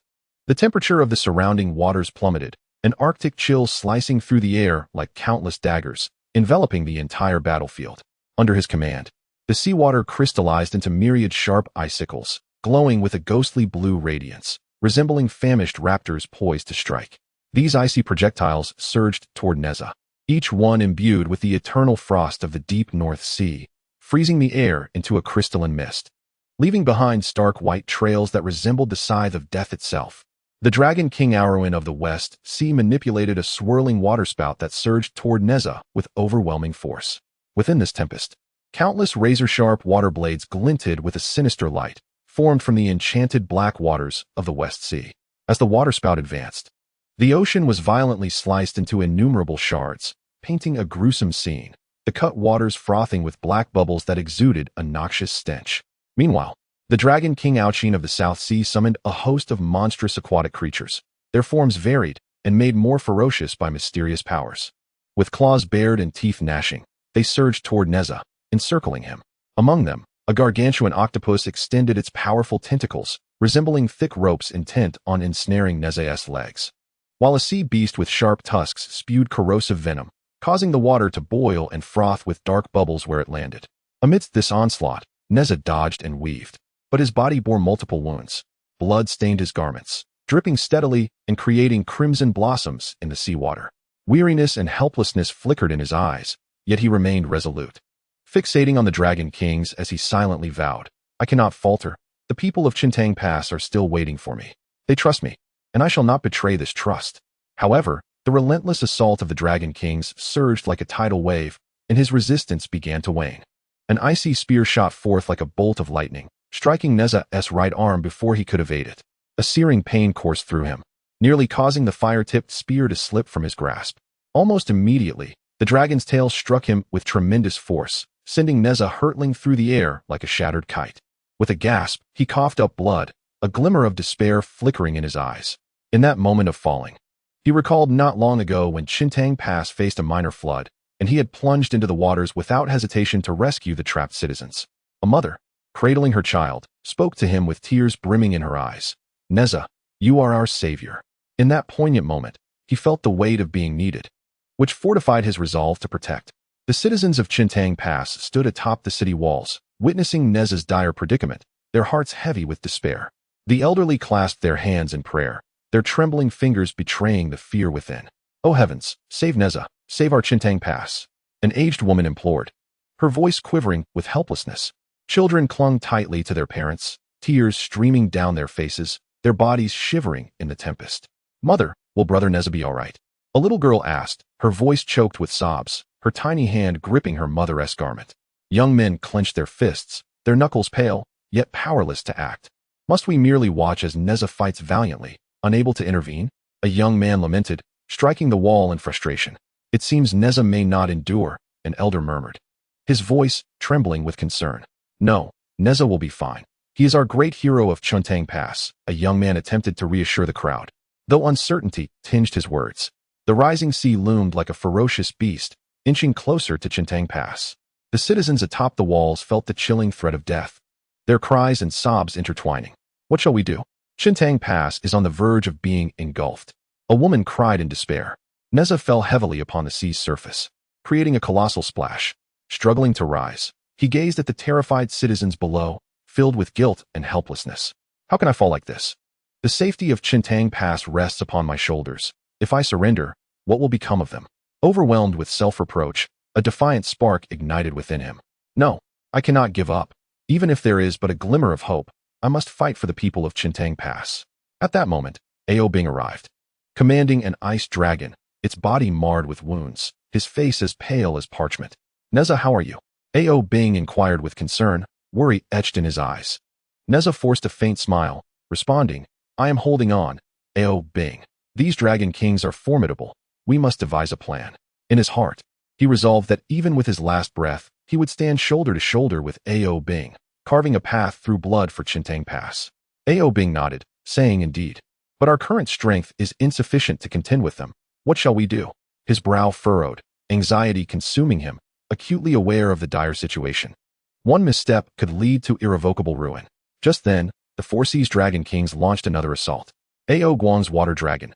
A: the temperature of the surrounding waters plummeted, an arctic chill slicing through the air like countless daggers, enveloping the entire battlefield. Under his command, the seawater crystallized into myriad sharp icicles, glowing with a ghostly blue radiance, resembling famished raptors poised to strike. These icy projectiles surged toward Nezha, each one imbued with the eternal frost of the deep North Sea, freezing the air into a crystalline mist, leaving behind stark white trails that resembled the scythe of death itself. The Dragon King Arwen of the West Sea manipulated a swirling waterspout that surged toward Nezha with overwhelming force. Within this tempest, countless razor-sharp water blades glinted with a sinister light, formed from the enchanted black waters of the West Sea. As the waterspout advanced, the ocean was violently sliced into innumerable shards, painting a gruesome scene, the cut waters frothing with black bubbles that exuded a noxious stench. Meanwhile, the Dragon King Xiang of the South Sea summoned a host of monstrous aquatic creatures, their forms varied and made more ferocious by mysterious powers. With claws bared and teeth gnashing, they surged toward Nezha, encircling him. Among them, a gargantuan octopus extended its powerful tentacles, resembling thick ropes intent on ensnaring Nezha's legs, while a sea beast with sharp tusks spewed corrosive venom, causing the water to boil and froth with dark bubbles where it landed. Amidst this onslaught, Nezha dodged and weaved, but his body bore multiple wounds. Blood stained his garments, dripping steadily and creating crimson blossoms in the seawater. Weariness and helplessness flickered in his eyes, yet he remained resolute. Fixating on the Dragon Kings as he silently vowed, "I cannot falter. The people of Qiankun Pass are still waiting for me. They trust me, and I shall not betray this trust." However, the relentless assault of the Dragon Kings surged like a tidal wave, and his resistance began to wane. An icy spear shot forth like a bolt of lightning, striking Nezha's right arm before he could evade it. A searing pain coursed through him, nearly causing the fire-tipped spear to slip from his grasp. Almost immediately, the dragon's tail struck him with tremendous force, sending Nezha hurtling through the air like a shattered kite. With a gasp, he coughed up blood, a glimmer of despair flickering in his eyes. In that moment of falling, he recalled not long ago when Qiankun Pass faced a minor flood, and he had plunged into the waters without hesitation to rescue the trapped citizens. A mother, cradling her child, spoke to him with tears brimming in her eyes. "Nezha, you are our savior." In that poignant moment, he felt the weight of being needed, which fortified his resolve to protect. The citizens of Qiankun Pass stood atop the city walls, witnessing Nezha's dire predicament, their hearts heavy with despair. The elderly clasped their hands in prayer, their trembling fingers betraying the fear within. "Oh heavens, save Nezha, save our Qiankun Pass," an aged woman implored, her voice quivering with helplessness. Children clung tightly to their parents, tears streaming down their faces, their bodies shivering in the tempest. "Mother, will Brother Nezha be all right?" a little girl asked, her voice choked with sobs, her tiny hand gripping her mother's garment. Young men clenched their fists, their knuckles pale, yet powerless to act. "Must we merely watch as Nezha fights valiantly, unable to intervene?" a young man lamented, striking the wall in frustration. "It seems Nezha may not endure," an elder murmured, his voice trembling with concern. "No, Nezha will be fine. He is our great hero of Qiankun Pass," a young man attempted to reassure the crowd, though uncertainty tinged his words. The rising sea loomed like a ferocious beast, inching closer to Qiankun Pass. The citizens atop the walls felt the chilling threat of death, their cries and sobs intertwining. "What shall we do? Qiankun Pass is on the verge of being engulfed," a woman cried in despair. Nezha fell heavily upon the sea's surface, creating a colossal splash. Struggling to rise, he gazed at the terrified citizens below, filled with guilt and helplessness. "How can I fall like this? The safety of Qiankun Pass rests upon my shoulders. If I surrender, what will become of them?" Overwhelmed with self-reproach, a defiant spark ignited within him. "No, I cannot give up. Even if there is but a glimmer of hope, I must fight for the people of Qiankun Pass." At that moment, Bing arrived, commanding an ice dragon, its body marred with wounds, his face as pale as parchment. "Nezha, how are you?" Bing inquired with concern, worry etched in his eyes. Nezha forced a faint smile, responding, "I am holding on, Bing. These Dragon Kings are formidable. We must devise a plan." In his heart, he resolved that even with his last breath, he would stand shoulder to shoulder with Bing, carving a path through blood for Qiankun Pass. Bing nodded, saying, "Indeed. But our current strength is insufficient to contend with them. What shall we do?" His brow furrowed, anxiety consuming him, acutely aware of the dire situation. One misstep could lead to irrevocable ruin. Just then, the Four Seas Dragon Kings launched another assault. Guang's Water Dragon,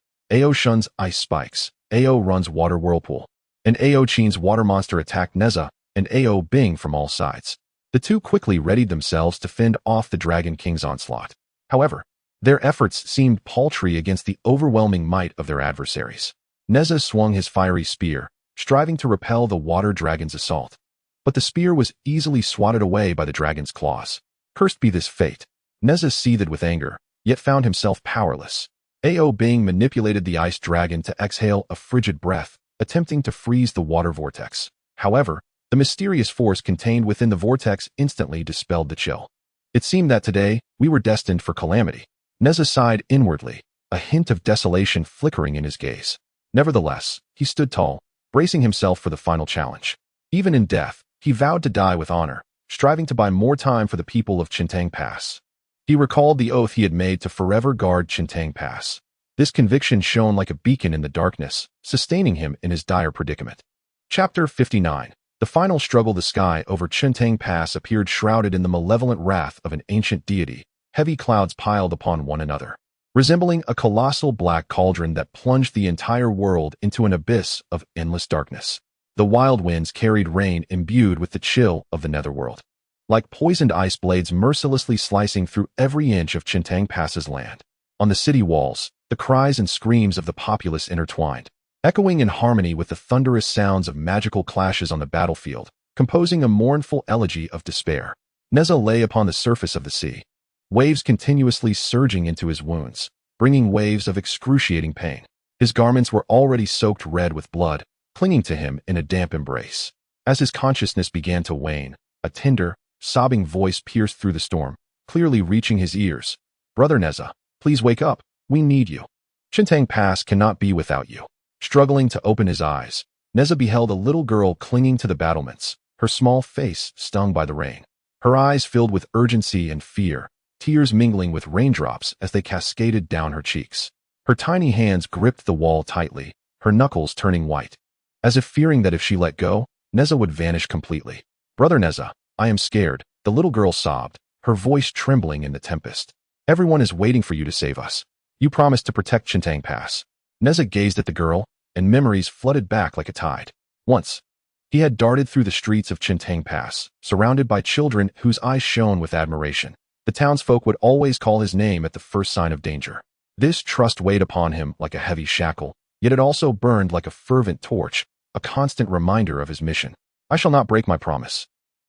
A: Shun's Ice Spikes, Run's Water Whirlpool, and Qin's Water Monster attacked Nezha and Bing from all sides. The two quickly readied themselves to fend off the Dragon King's onslaught. However, their efforts seemed paltry against the overwhelming might of their adversaries. Nezha swung his fiery spear, striving to repel the Water Dragon's assault. But the spear was easily swatted away by the dragon's claws. Cursed be this fate. Nezha seethed with anger, yet found himself powerless. Ao Bing manipulated the ice dragon to exhale a frigid breath, attempting to freeze the water vortex. However, the mysterious force contained within the vortex instantly dispelled the chill. It seemed that today, we were destined for calamity. Nezha sighed inwardly, a hint of desolation flickering in his gaze. Nevertheless, he stood tall, bracing himself for the final challenge. Even in death, he vowed to die with honor, striving to buy more time for the people of Qiankun Pass. He recalled the oath he had made to forever guard Qiankun Pass. This conviction shone like a beacon in the darkness, sustaining him in his dire predicament. Chapter 59. The final struggle. The sky over Qiankun Pass appeared shrouded in the malevolent wrath of an ancient deity, heavy clouds piled upon one another, resembling a colossal black cauldron that plunged the entire world into an abyss of endless darkness. The wild winds carried rain imbued with the chill of the netherworld, like poisoned ice blades mercilessly slicing through every inch of Qiankun Pass's land. On the city walls, the cries and screams of the populace intertwined, echoing in harmony with the thunderous sounds of magical clashes on the battlefield, composing a mournful elegy of despair. Nezha lay upon the surface of the sea, waves continuously surging into his wounds, bringing waves of excruciating pain. His garments were already soaked red with blood, clinging to him in a damp embrace. As his consciousness began to wane, a tender, sobbing voice pierced through the storm, clearly reaching his ears. "Brother Nezha, please wake up. We need you. Qiankun Pass cannot be without you." Struggling to open his eyes, Nezha beheld a little girl clinging to the battlements, her small face stung by the rain. Her eyes filled with urgency and fear, tears mingling with raindrops as they cascaded down her cheeks. Her tiny hands gripped the wall tightly, her knuckles turning white, as if fearing that if she let go, Nezha would vanish completely. "Brother Nezha, I am scared," the little girl sobbed, her voice trembling in the tempest. "Everyone is waiting for you to save us. You promised to protect Qiankun Pass." Nezha gazed at the girl, and memories flooded back like a tide. Once, he had darted through the streets of Qiankun Pass, surrounded by children whose eyes shone with admiration. The townsfolk would always call his name at the first sign of danger. This trust weighed upon him like a heavy shackle, yet it also burned like a fervent torch, a constant reminder of his mission. "I shall not break my promise."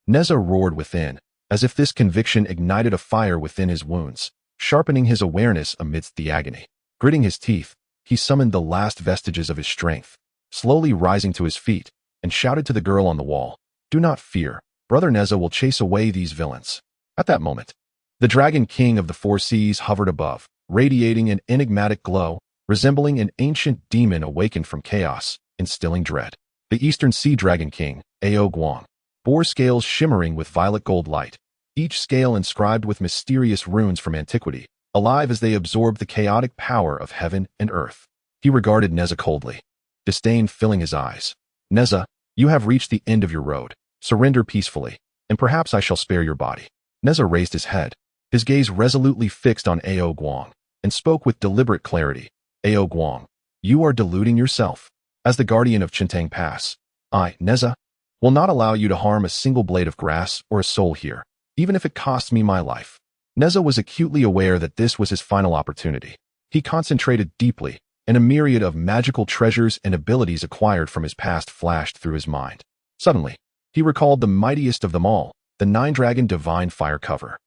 A: Nezha roared within, as if this conviction ignited a fire within his wounds, sharpening his awareness amidst the agony. Gritting his teeth, he summoned the last vestiges of his strength, slowly rising to his feet, and shouted to the girl on the wall, "Do not fear. Brother Nezha will chase away these villains." At that moment, the Dragon King of the Four Seas hovered above, radiating an enigmatic glow, resembling an ancient demon awakened from chaos, instilling dread. The Eastern Sea Dragon King, Ao Guang, bore scales shimmering with violet gold light, each scale inscribed with mysterious runes from antiquity, alive as they absorbed the chaotic power of heaven and earth. He regarded Nezha coldly, disdain filling his eyes. "Nezha, you have reached the end of your road. Surrender peacefully, and perhaps I shall spare your body." Nezha raised his head, his gaze resolutely fixed on Ao Guang, and spoke with deliberate clarity. "Ao Guang, you are deluding yourself. As the guardian of Qiankun Pass, I, Nezha, will not allow you to harm a single blade of grass or a soul here, even if it costs me my life." Nezha was acutely aware that this was his final opportunity. He concentrated deeply, and a myriad of magical treasures and abilities acquired from his past flashed through his mind. Suddenly, he recalled the mightiest of them all, the nine-dragon divine fire cover.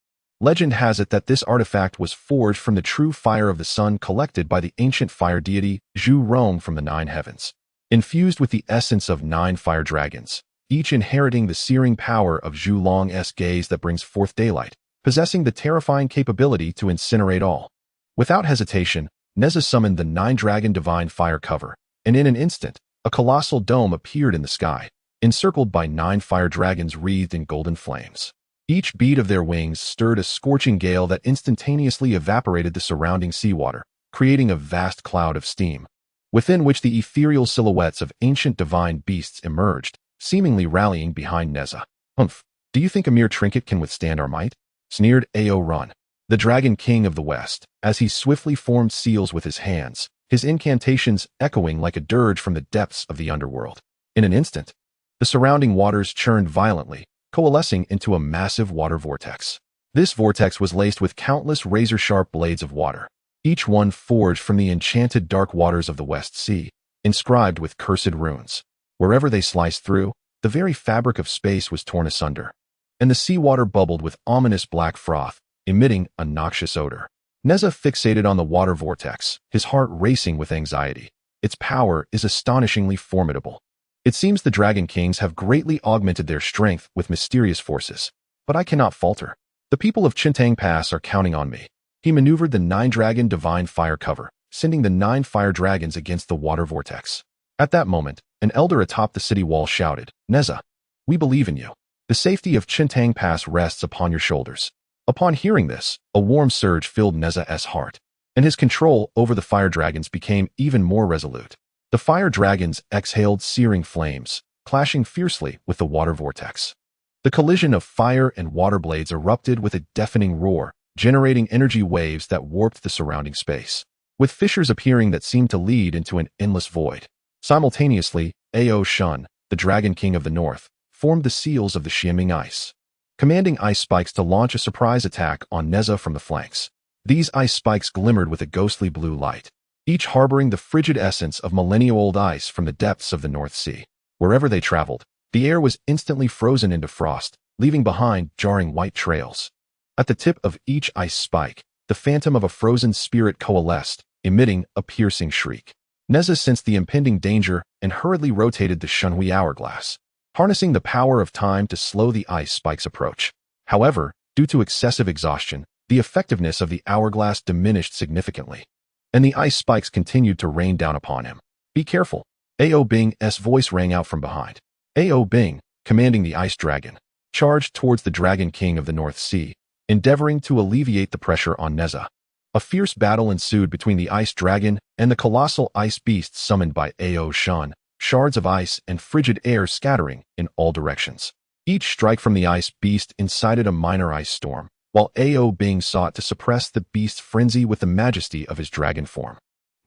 A: Legend has it that this artifact was forged from the true fire of the sun collected by the ancient fire deity Zhu Rong from the nine heavens. Infused with the essence of 9 fire dragons, each inheriting the searing power of Zhu Long's gaze that brings forth daylight, possessing the terrifying capability to incinerate all. Without hesitation, Nezha summoned the 9-dragon divine fire cover, and in an instant, a colossal dome appeared in the sky, encircled by 9 fire dragons wreathed in golden flames. Each beat of their wings stirred a scorching gale that instantaneously evaporated the surrounding seawater, creating a vast cloud of steam, within which the ethereal silhouettes of ancient divine beasts emerged, seemingly rallying behind Nezha. "Humph, do you think a mere trinket can withstand our might?" sneered Ao Run, the Dragon King of the West, as he swiftly formed seals with his hands, his incantations echoing like a dirge from the depths of the underworld. In an instant, the surrounding waters churned violently, coalescing into a massive water vortex. This vortex was laced with countless razor-sharp blades of water, each one forged from the enchanted dark waters of the West Sea, inscribed with cursed runes. Wherever they sliced through, the very fabric of space was torn asunder, and the seawater bubbled with ominous black froth, emitting a noxious odor. Nezha fixated on the water vortex, his heart racing with anxiety. Its power is astonishingly formidable. It seems the Dragon Kings have greatly augmented their strength with mysterious forces. But I cannot falter. The people of Qiankun Pass are counting on me. He maneuvered the 9-dragon divine fire cover, sending the 9 fire dragons against the water vortex. At that moment, an elder atop the city wall shouted, "Nezha, we believe in you. The safety of Qiankun Pass rests upon your shoulders." Upon hearing this, a warm surge filled Nezha's heart, and his control over the fire dragons became even more resolute. The fire dragons exhaled searing flames, clashing fiercely with the water vortex. The collision of fire and water blades erupted with a deafening roar, generating energy waves that warped the surrounding space, with fissures appearing that seemed to lead into an endless void. Simultaneously, Ao Shun, the Dragon King of the North, formed the seals of the Xiaming ice, commanding ice spikes to launch a surprise attack on Nezha from the flanks. These ice spikes glimmered with a ghostly blue light, each harboring the frigid essence of millennia-old ice from the depths of the North Sea. Wherever they traveled, the air was instantly frozen into frost, leaving behind jarring white trails. At the tip of each ice spike, the phantom of a frozen spirit coalesced, emitting a piercing shriek. Nezha sensed the impending danger and hurriedly rotated the Shunhui hourglass, harnessing the power of time to slow the ice spike's approach. However, due to excessive exhaustion, the effectiveness of the hourglass diminished significantly, and the ice spikes continued to rain down upon him. "Be careful." Ao Bing's voice rang out from behind. Ao Bing, commanding the ice dragon, charged towards the Dragon King of the North Sea, endeavoring to alleviate the pressure on Nezha. A fierce battle ensued between the ice dragon and the colossal ice beast summoned by Ao Shun, shards of ice and frigid air scattering in all directions. Each strike from the ice beast incited a minor ice storm, while Ao Bing sought to suppress the beast's frenzy with the majesty of his dragon form.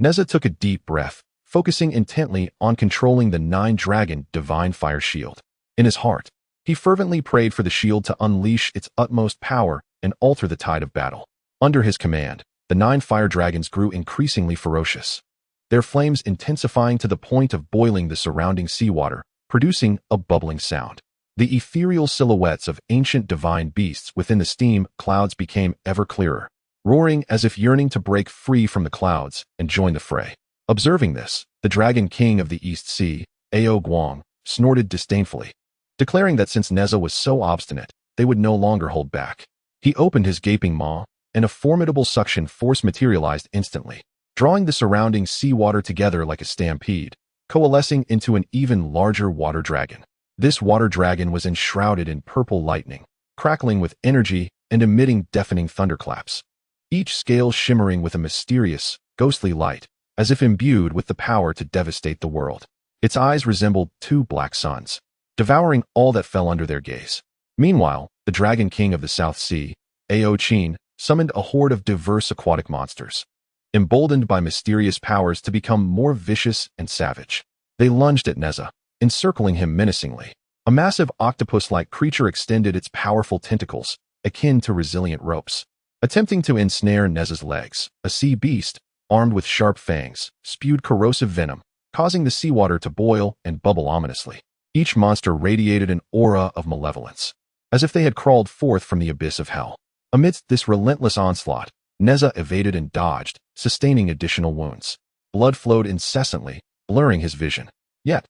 A: Nezha took a deep breath, focusing intently on controlling the 9-dragon divine fire shield. In his heart, he fervently prayed for the shield to unleash its utmost power and alter the tide of battle. Under his command, the 9 fire dragons grew increasingly ferocious, their flames intensifying to the point of boiling the surrounding seawater, producing a bubbling sound. The ethereal silhouettes of ancient divine beasts within the steam clouds became ever clearer, roaring as if yearning to break free from the clouds and join the fray. Observing this, the Dragon King of the East Sea, Ao Guang, snorted disdainfully, declaring that since Nezha was so obstinate, they would no longer hold back. He opened his gaping maw, and a formidable suction force materialized instantly, drawing the surrounding seawater together like a stampede, coalescing into an even larger water dragon. This water dragon was enshrouded in purple lightning, crackling with energy and emitting deafening thunderclaps, each scale shimmering with a mysterious, ghostly light, as if imbued with the power to devastate the world. Its eyes resembled 2 black suns, devouring all that fell under their gaze. Meanwhile, the Dragon King of the South Sea, Ao Qin, summoned a horde of diverse aquatic monsters, emboldened by mysterious powers to become more vicious and savage. They lunged at Nezha, encircling him menacingly. A massive octopus-like creature extended its powerful tentacles, akin to resilient ropes, attempting to ensnare Nezha's legs. A sea beast, armed with sharp fangs, spewed corrosive venom, causing the seawater to boil and bubble ominously. Each monster radiated an aura of malevolence, as if they had crawled forth from the abyss of hell. Amidst this relentless onslaught, Nezha evaded and dodged, sustaining additional wounds. Blood flowed incessantly, blurring his vision. Yet,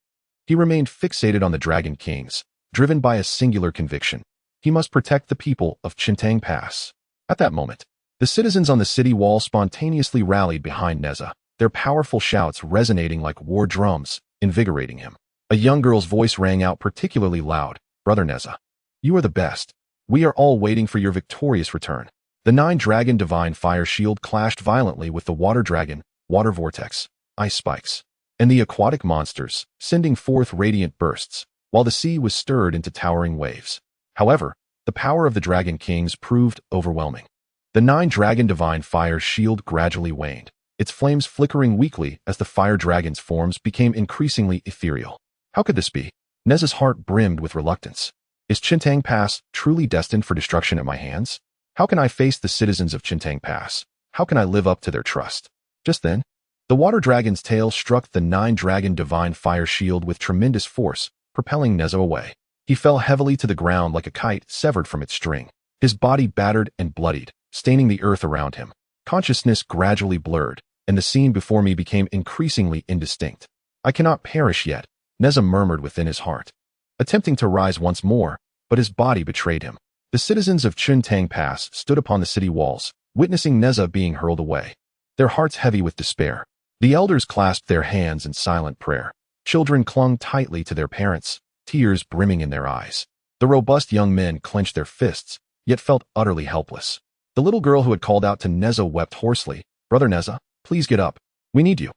A: he remained fixated on the Dragon Kings, driven by a singular conviction. He must protect the people of Qiankun Pass. At that moment, the citizens on the city wall spontaneously rallied behind Nezha, their powerful shouts resonating like war drums, invigorating him. A young girl's voice rang out particularly loud. "Brother Nezha, you are the best. We are all waiting for your victorious return." The 9-dragon divine fire shield clashed violently with the water dragon, water vortex, ice spikes, and the aquatic monsters, sending forth radiant bursts, while the sea was stirred into towering waves. However, the power of the Dragon Kings proved overwhelming. The 9-dragon divine fire shield gradually waned, its flames flickering weakly as the fire dragon's forms became increasingly ethereal. How could this be? Nezha's heart brimmed with reluctance. Is Qiankun Pass truly destined for destruction at my hands? How can I face the citizens of Qiankun Pass? How can I live up to their trust? Just then, the water dragon's tail struck the 9-dragon divine fire shield with tremendous force, propelling Nezha away. He fell heavily to the ground like a kite severed from its string, his body battered and bloodied, staining the earth around him. Consciousness gradually blurred, and the scene before me became increasingly indistinct. I cannot perish yet, Nezha murmured within his heart, attempting to rise once more, but his body betrayed him. The citizens of Qiankun Pass stood upon the city walls, witnessing Nezha being hurled away, their hearts heavy with despair. The elders clasped their hands in silent prayer. Children clung tightly to their parents, tears brimming in their eyes. The robust young men clenched their fists, yet felt utterly helpless. The little girl who had called out to Nezha wept hoarsely, "Brother Nezha, please get up. We need you."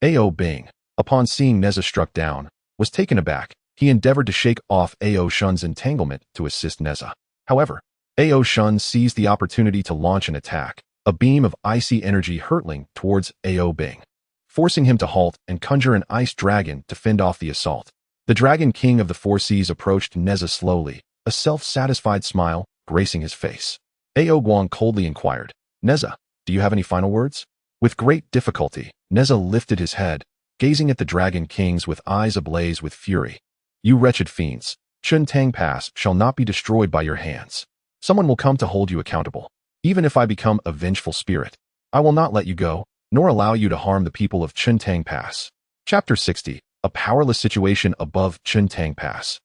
A: Ao Bing, upon seeing Nezha struck down, was taken aback. He endeavored to shake off Ao Shun's entanglement to assist Nezha. However, Ao Shun seized the opportunity to launch an attack, a beam of icy energy hurtling towards Ao Bing, forcing him to halt and conjure an ice dragon to fend off the assault. The Dragon King of the Four Seas approached Nezha slowly, a self-satisfied smile gracing his face. Ao Guang coldly inquired, "Nezha, do you have any final words?" With great difficulty, Nezha lifted his head, gazing at the Dragon Kings with eyes ablaze with fury. "You wretched fiends, Qiankun Pass shall not be destroyed by your hands. Someone will come to hold you accountable. Even if I become a vengeful spirit, I will not let you go, nor allow you to harm the people of Qiankun Pass." Chapter 60. A powerless situation above Qiankun Pass.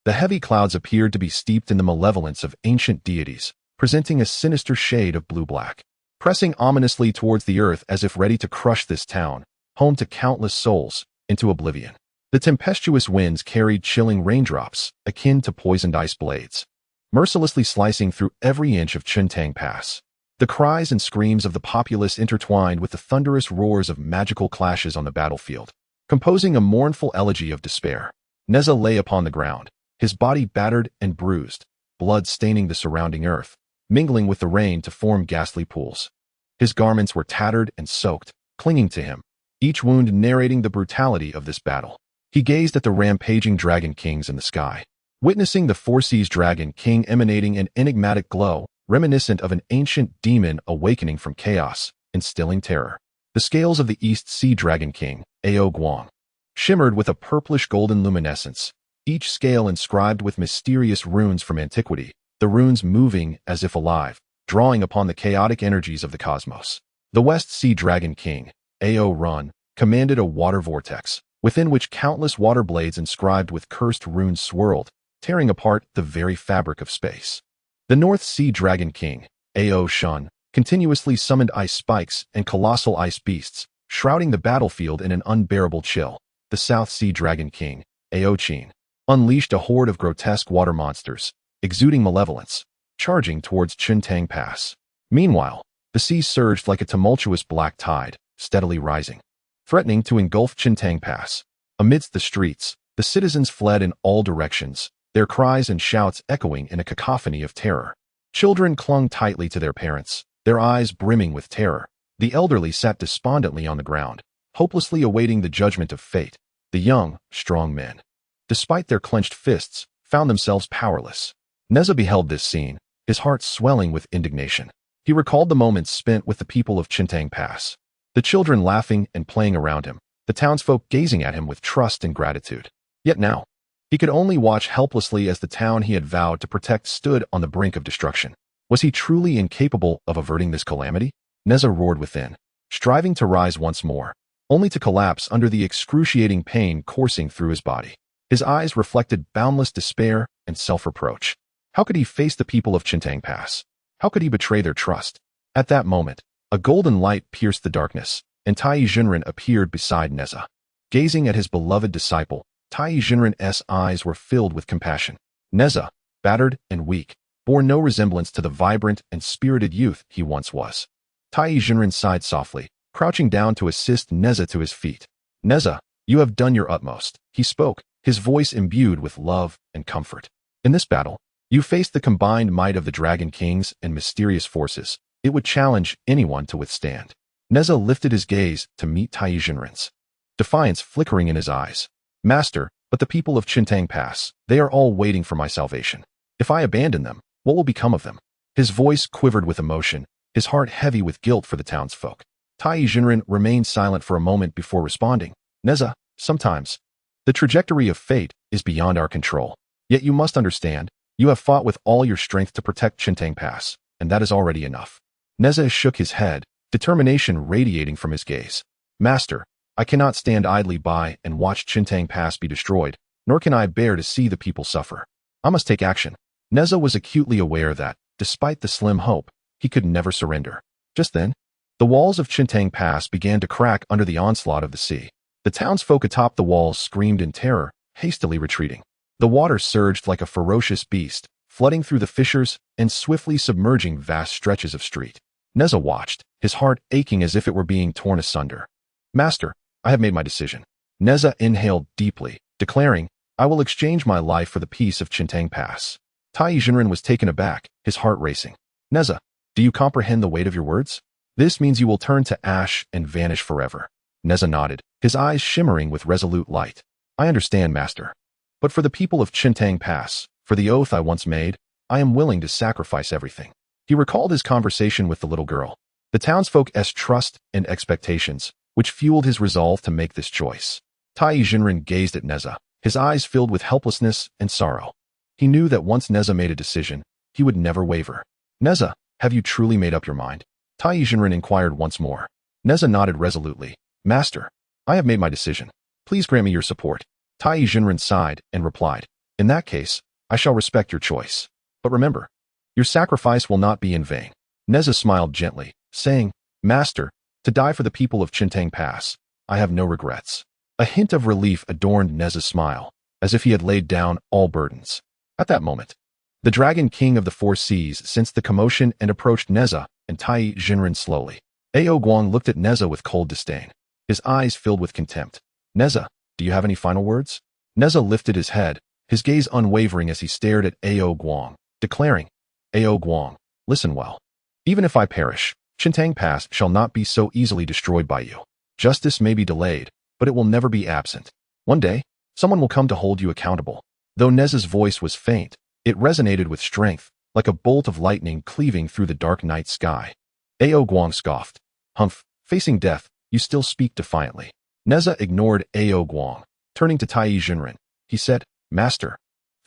A: The heavy clouds appeared to be steeped in the malevolence of ancient deities, presenting a sinister shade of blue-black, pressing ominously towards the earth as if ready to crush this town, home to countless souls, into oblivion. The tempestuous winds carried chilling raindrops, akin to poisoned ice blades, mercilessly slicing through every inch of Qiankun Pass. The cries and screams of the populace intertwined with the thunderous roars of magical clashes on the battlefield, composing a mournful elegy of despair. Nezha lay upon the ground, his body battered and bruised, blood staining the surrounding earth, mingling with the rain to form ghastly pools. His garments were tattered and soaked, clinging to him, each wound narrating the brutality of this battle. He gazed at the rampaging Dragon Kings in the sky, witnessing the Four Seas Dragon King emanating an enigmatic glow, reminiscent of an ancient demon awakening from chaos, instilling terror. The scales of the East Sea Dragon King, Ao Guang, shimmered with a purplish golden luminescence, each scale inscribed with mysterious runes from antiquity, the runes moving as if alive, drawing upon the chaotic energies of the cosmos. The West Sea Dragon King, Ao Run, commanded a water vortex, within which countless water blades inscribed with cursed runes swirled, tearing apart the very fabric of space. The North Sea Dragon King, Ao Shun, continuously summoned ice spikes and colossal ice beasts, shrouding the battlefield in an unbearable chill. The South Sea Dragon King, Ao Qin, unleashed a horde of grotesque water monsters, exuding malevolence, charging towards Qiankun Pass. Meanwhile, the sea surged like a tumultuous black tide, steadily rising, threatening to engulf Qiankun Pass. Amidst the streets, the citizens fled in all directions, their cries and shouts echoing in a cacophony of terror. Children clung tightly to their parents, their eyes brimming with terror. The elderly sat despondently on the ground, hopelessly awaiting the judgment of fate. The young, strong men, despite their clenched fists, found themselves powerless. Nezha beheld this scene, his heart swelling with indignation. He recalled the moments spent with the people of Qiankun Pass, the children laughing and playing around him, the townsfolk gazing at him with trust and gratitude. Yet now, he could only watch helplessly as the town he had vowed to protect stood on the brink of destruction. Was he truly incapable of averting this calamity? Nezha roared within, striving to rise once more, only to collapse under the excruciating pain coursing through his body. His eyes reflected boundless despair and self-reproach. How could he face the people of Qiankun Pass? How could he betray their trust? At that moment, a golden light pierced the darkness, and Tai Junren appeared beside Nezha. Gazing at his beloved disciple, Tai Junren's eyes were filled with compassion. Nezha, battered and weak, bore no resemblance to the vibrant and spirited youth he once was. Tai Junren sighed softly, crouching down to assist Nezha to his feet. "Nezha, you have done your utmost," he spoke, his voice imbued with love and comfort. "In this battle, you faced the combined might of the Dragon Kings and mysterious forces it would challenge anyone to withstand." Nezha lifted his gaze to meet Tai Junren's, defiance flickering in his eyes. "Master, but the people of Qiankun Pass, they are all waiting for my salvation. If I abandon them, what will become of them?" His voice quivered with emotion, his heart heavy with guilt for the townsfolk. Tai Junren remained silent for a moment before responding. "Nezha, sometimes the trajectory of fate is beyond our control. Yet you must understand, you have fought with all your strength to protect Qiankun Pass, and that is already enough." Nezha shook his head, determination radiating from his gaze. Master, I cannot stand idly by and watch Qiankun Pass be destroyed, nor can I bear to see the people suffer. I must take action. Nezha was acutely aware that, despite the slim hope, he could never surrender. Just then, the walls of Qiankun Pass began to crack under the onslaught of the sea. The townsfolk atop the walls screamed in terror, hastily retreating. The water surged like a ferocious beast, flooding through the fissures and swiftly submerging vast stretches of street. Nezha watched, his heart aching as if it were being torn asunder. Master, I have made my decision. Nezha inhaled deeply, declaring, I will exchange my life for the peace of Qiankun Pass. Tai Jinren was taken aback, his heart racing. Nezha, do you comprehend the weight of your words? This means you will turn to ash and vanish forever. Nezha nodded, his eyes shimmering with resolute light. I understand, Master. But for the people of Qiankun Pass, for the oath I once made, I am willing to sacrifice everything. He recalled his conversation with the little girl. The townsfolk's trust and expectations, which fueled his resolve to make this choice. Tai Jinren gazed at Nezha, his eyes filled with helplessness and sorrow. He knew that once Nezha made a decision, he would never waver. Nezha, have you truly made up your mind? Tai Jinren inquired once more. Nezha nodded resolutely. Master, I have made my decision. Please grant me your support. Tai Jinren sighed and replied, in that case, I shall respect your choice. But remember, your sacrifice will not be in vain. Nezha smiled gently, saying, Master, to die for the people of Qiankun Pass, I have no regrets. A hint of relief adorned Nezha's smile, as if he had laid down all burdens. At that moment, the Dragon King of the Four Seas sensed the commotion and approached Nezha and Tai Jinren slowly. Ao Guang looked at Nezha with cold disdain, his eyes filled with contempt. Nezha, do you have any final words? Nezha lifted his head, his gaze unwavering as he stared at Ao Guang, declaring, Ao Guang, listen well. Even if I perish, Qiankun Pass shall not be so easily destroyed by you. Justice may be delayed, but it will never be absent. One day, someone will come to hold you accountable. Though Nezha's voice was faint, it resonated with strength, like a bolt of lightning cleaving through the dark night sky. Ao Guang scoffed. Humph, facing death, you still speak defiantly. Nezha ignored Ao Guang. Turning to Tai Jinren, he said, Master,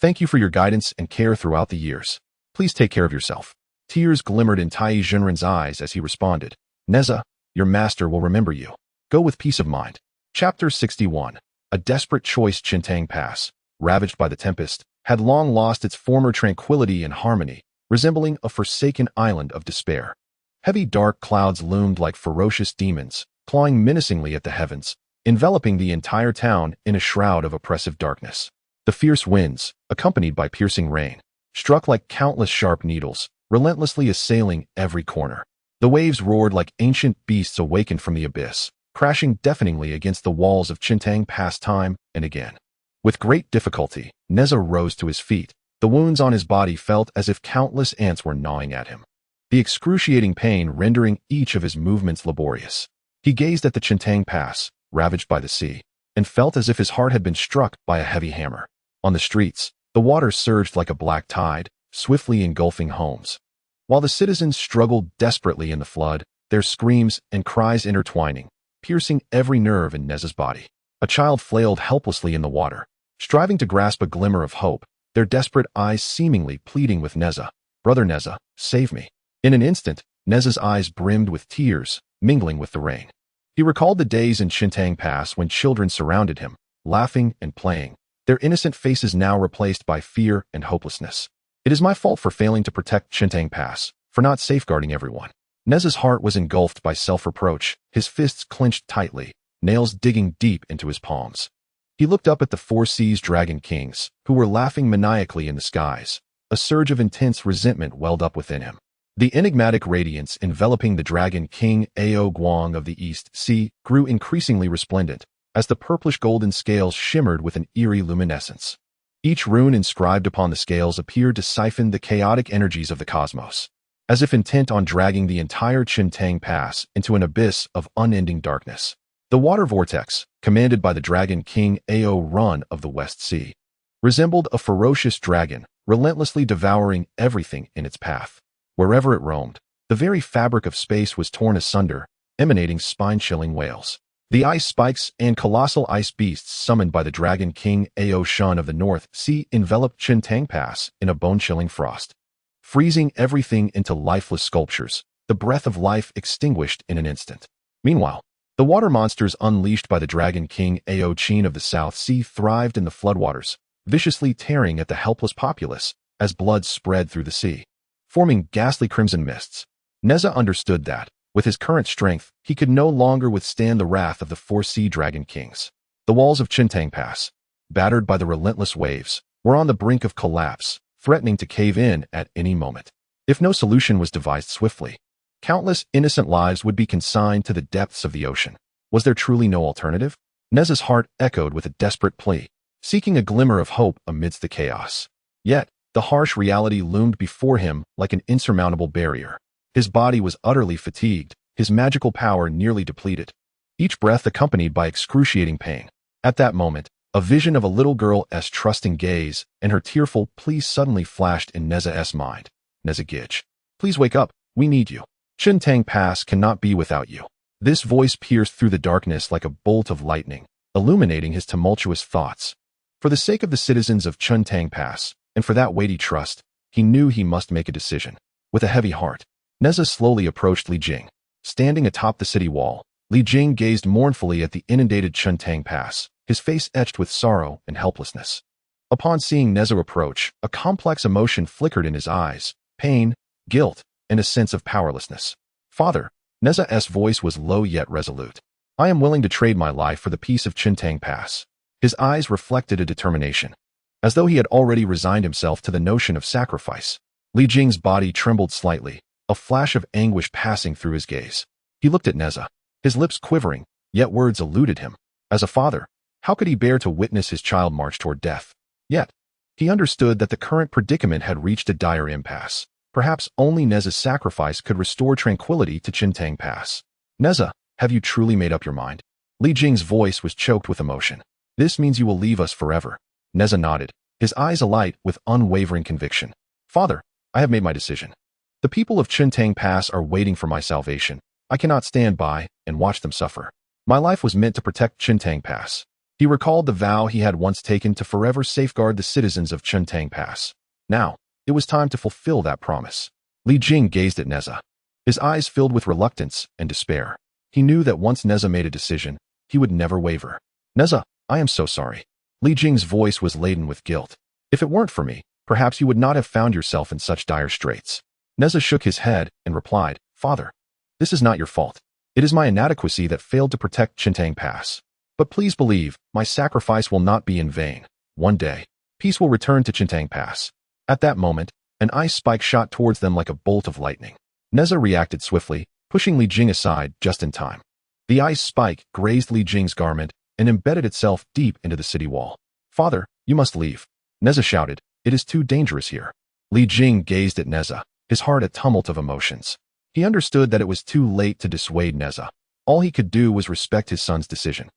A: thank you for your guidance and care throughout the years. Please take care of yourself. Tears glimmered in Tai Jinren's eyes as he responded, Nezha, your master will remember you. Go with peace of mind. Chapter 61. A desperate choice. Qiankun Pass, ravaged by the tempest, had long lost its former tranquility and harmony, resembling a forsaken island of despair. Heavy dark clouds loomed like ferocious demons, clawing menacingly at the heavens, enveloping the entire town in a shroud of oppressive darkness. The fierce winds, accompanied by piercing rain, struck like countless sharp needles, relentlessly assailing every corner. The waves roared like ancient beasts awakened from the abyss, crashing deafeningly against the walls of Qiankun Pass time and again. With great difficulty, Nezha rose to his feet. The wounds on his body felt as if countless ants were gnawing at him, the excruciating pain rendering each of his movements laborious. He gazed at the Qiankun Pass, ravaged by the sea, and felt as if his heart had been struck by a heavy hammer. On the streets, the water surged like a black tide, swiftly engulfing homes. While the citizens struggled desperately in the flood, their screams and cries intertwining, piercing every nerve in Nezha's body. A child flailed helplessly in the water, striving to grasp a glimmer of hope, their desperate eyes seemingly pleading with Nezha, Brother Nezha, save me. In an instant, Nezha's eyes brimmed with tears, mingling with the rain. He recalled the days in Qiankun Pass when children surrounded him, laughing and playing, their innocent faces now replaced by fear and hopelessness. It is my fault for failing to protect Qiankun Pass, for not safeguarding everyone. Nezha's heart was engulfed by self-reproach, his fists clenched tightly, nails digging deep into his palms. He looked up at the Four Seas Dragon Kings, who were laughing maniacally in the skies. A surge of intense resentment welled up within him. The enigmatic radiance enveloping the Dragon King Ao Guang of the East Sea grew increasingly resplendent, as the purplish-golden scales shimmered with an eerie luminescence. Each rune inscribed upon the scales appeared to siphon the chaotic energies of the cosmos, as if intent on dragging the entire Qiankun Pass into an abyss of unending darkness. The water vortex, commanded by the Dragon King Ao Run of the West Sea, resembled a ferocious dragon, relentlessly devouring everything in its path. Wherever it roamed, the very fabric of space was torn asunder, emanating spine-chilling wails. The ice spikes and colossal ice beasts summoned by the Dragon King Ao Shun of the North Sea enveloped Qiankun Pass in a bone-chilling frost, freezing everything into lifeless sculptures, the breath of life extinguished in an instant. Meanwhile, the water monsters unleashed by the Dragon King Yangcheng of the South Sea thrived in the floodwaters, viciously tearing at the helpless populace as blood spread through the sea, forming ghastly crimson mists. Nezha understood that, with his current strength, he could no longer withstand the wrath of the four sea dragon kings. The walls of Qiankun Pass, battered by the relentless waves, were on the brink of collapse, threatening to cave in at any moment. If no solution was devised swiftly, countless innocent lives would be consigned to the depths of the ocean. Was there truly no alternative? Nezha's heart echoed with a desperate plea, seeking a glimmer of hope amidst the chaos. Yet, the harsh reality loomed before him like an insurmountable barrier. His body was utterly fatigued, his magical power nearly depleted, each breath accompanied by excruciating pain. At that moment, a vision of a little girl's trusting gaze and her tearful plea suddenly flashed in Nezha's mind. Nezha Gij, please wake up, we need you. Qiankun Pass cannot be without you. This voice pierced through the darkness like a bolt of lightning, illuminating his tumultuous thoughts. For the sake of the citizens of Qiankun Pass, and for that weighty trust, he knew he must make a decision. With a heavy heart, Nezha slowly approached Li Jing. Standing atop the city wall, Li Jing gazed mournfully at the inundated Qiankun Pass, his face etched with sorrow and helplessness. Upon seeing Nezha approach, a complex emotion flickered in his eyes: pain, guilt, and a sense of powerlessness. Father, Nezha's voice was low yet resolute. I am willing to trade my life for the peace of Qiankun Pass. His eyes reflected a determination, as though he had already resigned himself to the notion of sacrifice. Li Jing's body trembled slightly, a flash of anguish passing through his gaze. He looked at Nezha, his lips quivering, yet words eluded him. As a father, how could he bear to witness his child march toward death? Yet, he understood that the current predicament had reached a dire impasse. Perhaps only Nezha's sacrifice could restore tranquility to Qiankun Pass. Nezha, have you truly made up your mind? Li Jing's voice was choked with emotion. This means you will leave us forever. Nezha nodded, his eyes alight with unwavering conviction. Father, I have made my decision. The people of Qiankun Pass are waiting for my salvation. I cannot stand by and watch them suffer. My life was meant to protect Qiankun Pass. He recalled the vow he had once taken to forever safeguard the citizens of Qiankun Pass. Now, it was time to fulfill that promise. Li Jing gazed at Nezha, his eyes filled with reluctance and despair. He knew that once Nezha made a decision, he would never waver. Nezha, I am so sorry. Li Jing's voice was laden with guilt. If it weren't for me, perhaps you would not have found yourself in such dire straits. Nezha shook his head and replied, Father, this is not your fault. It is my inadequacy that failed to protect Qiankun Pass. But please believe, my sacrifice will not be in vain. One day, peace will return to Qiankun Pass. At that moment, an ice spike shot towards them like a bolt of lightning. Nezha reacted swiftly, pushing Li Jing aside just in time. The ice spike grazed Li Jing's garment and embedded itself deep into the city wall. Father, you must leave. Nezha shouted, it is too dangerous here. Li Jing gazed at Nezha, his heart a tumult of emotions. He understood that it was too late to dissuade Nezha. All he could do was respect his son's decision.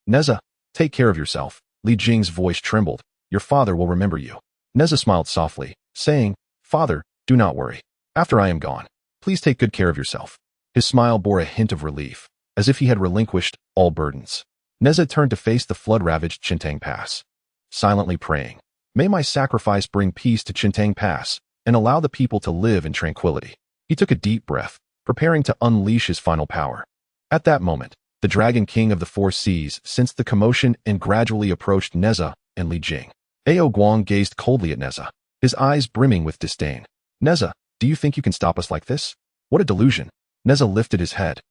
A: Nezha, take care of yourself. Li Jing's voice trembled. Your father will remember you. Nezha smiled softly, saying, Father, do not worry. After I am gone, please take good care of yourself. His smile bore a hint of relief, as if he had relinquished all burdens. Nezha turned to face the flood-ravaged Qiankun Pass, silently praying, may my sacrifice bring peace to Qiankun Pass and allow the people to live in tranquility. He took a deep breath, preparing to unleash his final power. At that moment, the Dragon King of the Four Seas sensed the commotion and gradually approached Nezha and Li Jing. Ao Guang gazed coldly at Nezha, his eyes brimming with disdain. Nezha, do you think you can stop us like this? What a delusion. Nezha lifted his head,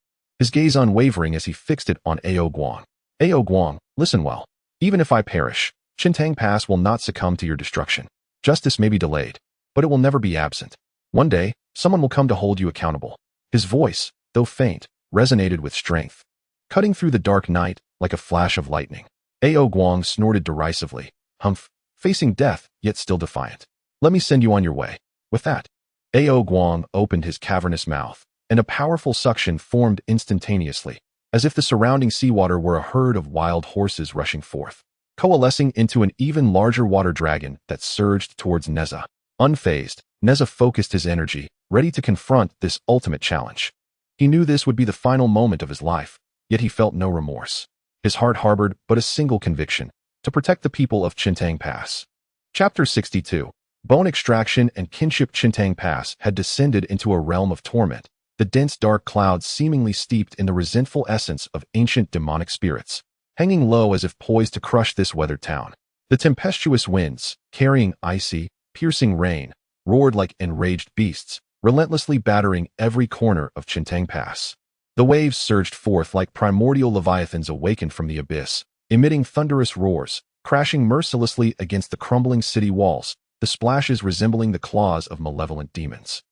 A: his gaze unwavering as he fixed it on Ao Guang. Ao Guang, listen well. Even if I perish, Qiankun Pass will not succumb to your destruction. Justice may be delayed, but it will never be absent. One day, someone will come to hold you accountable. His voice, though faint, resonated with strength, cutting through the dark night like a flash of lightning. Ao Guang snorted derisively, humph, facing death, yet still defiant. Let me send you on your way. With that, Ao Guang opened his cavernous mouth, and a powerful suction formed instantaneously, as if the surrounding seawater were a herd of wild horses rushing forth, coalescing into an even larger water dragon that surged towards Nezha. Unfazed, Nezha focused his energy, ready to confront this ultimate challenge. He knew this would be the final moment of his life, yet he felt no remorse. His heart harbored but a single conviction: to protect the people of Qiankun Pass. Chapter 62. Bone extraction and kinship. Qiankun Pass had descended into a realm of torment, the dense dark clouds seemingly steeped in the resentful essence of ancient demonic spirits, hanging low as if poised to crush this weathered town. The tempestuous winds, carrying icy, piercing rain, roared like enraged beasts, relentlessly battering every corner of Qiankun Pass. The waves surged forth like primordial leviathans awakened from the abyss, emitting thunderous roars, crashing mercilessly against the crumbling city walls, the splashes resembling the claws of malevolent demons.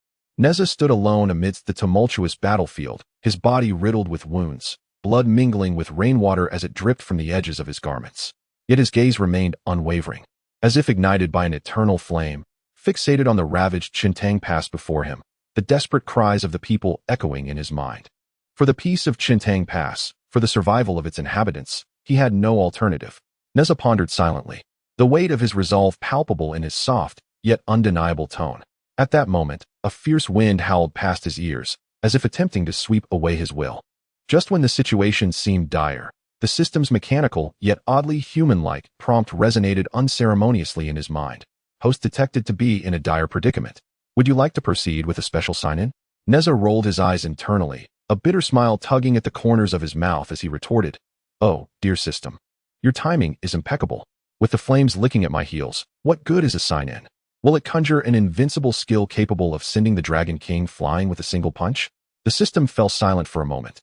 A: Nezha stood alone amidst the tumultuous battlefield, his body riddled with wounds, blood mingling with rainwater as it dripped from the edges of his garments. Yet his gaze remained unwavering, as if ignited by an eternal flame, fixated on the ravaged Qiankun Pass before him, the desperate cries of the people echoing in his mind. For the peace of Qiankun Pass, for the survival of its inhabitants, he had no alternative. Nezha pondered silently, the weight of his resolve palpable in his soft, yet undeniable tone. At that moment, a fierce wind howled past his ears, as if attempting to sweep away his will. Just when the situation seemed dire, the system's mechanical, yet oddly human-like, prompt resonated unceremoniously in his mind. Host detected to be in a dire predicament. Would you like to proceed with a special sign-in? Nezha rolled his eyes internally, a bitter smile tugging at the corners of his mouth as he retorted, "Oh, dear system. Your timing is impeccable. With the flames licking at my heels, what good is a sign-in? Will it conjure an invincible skill capable of sending the Dragon King flying with a single punch?" The system fell silent for a moment,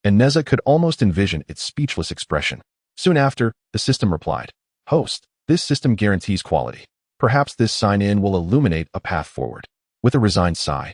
A: and Nezha could almost envision its speechless expression. Soon after, the system replied, "Host, this system guarantees quality. Perhaps this sign-in will illuminate a path forward." With a resigned sigh,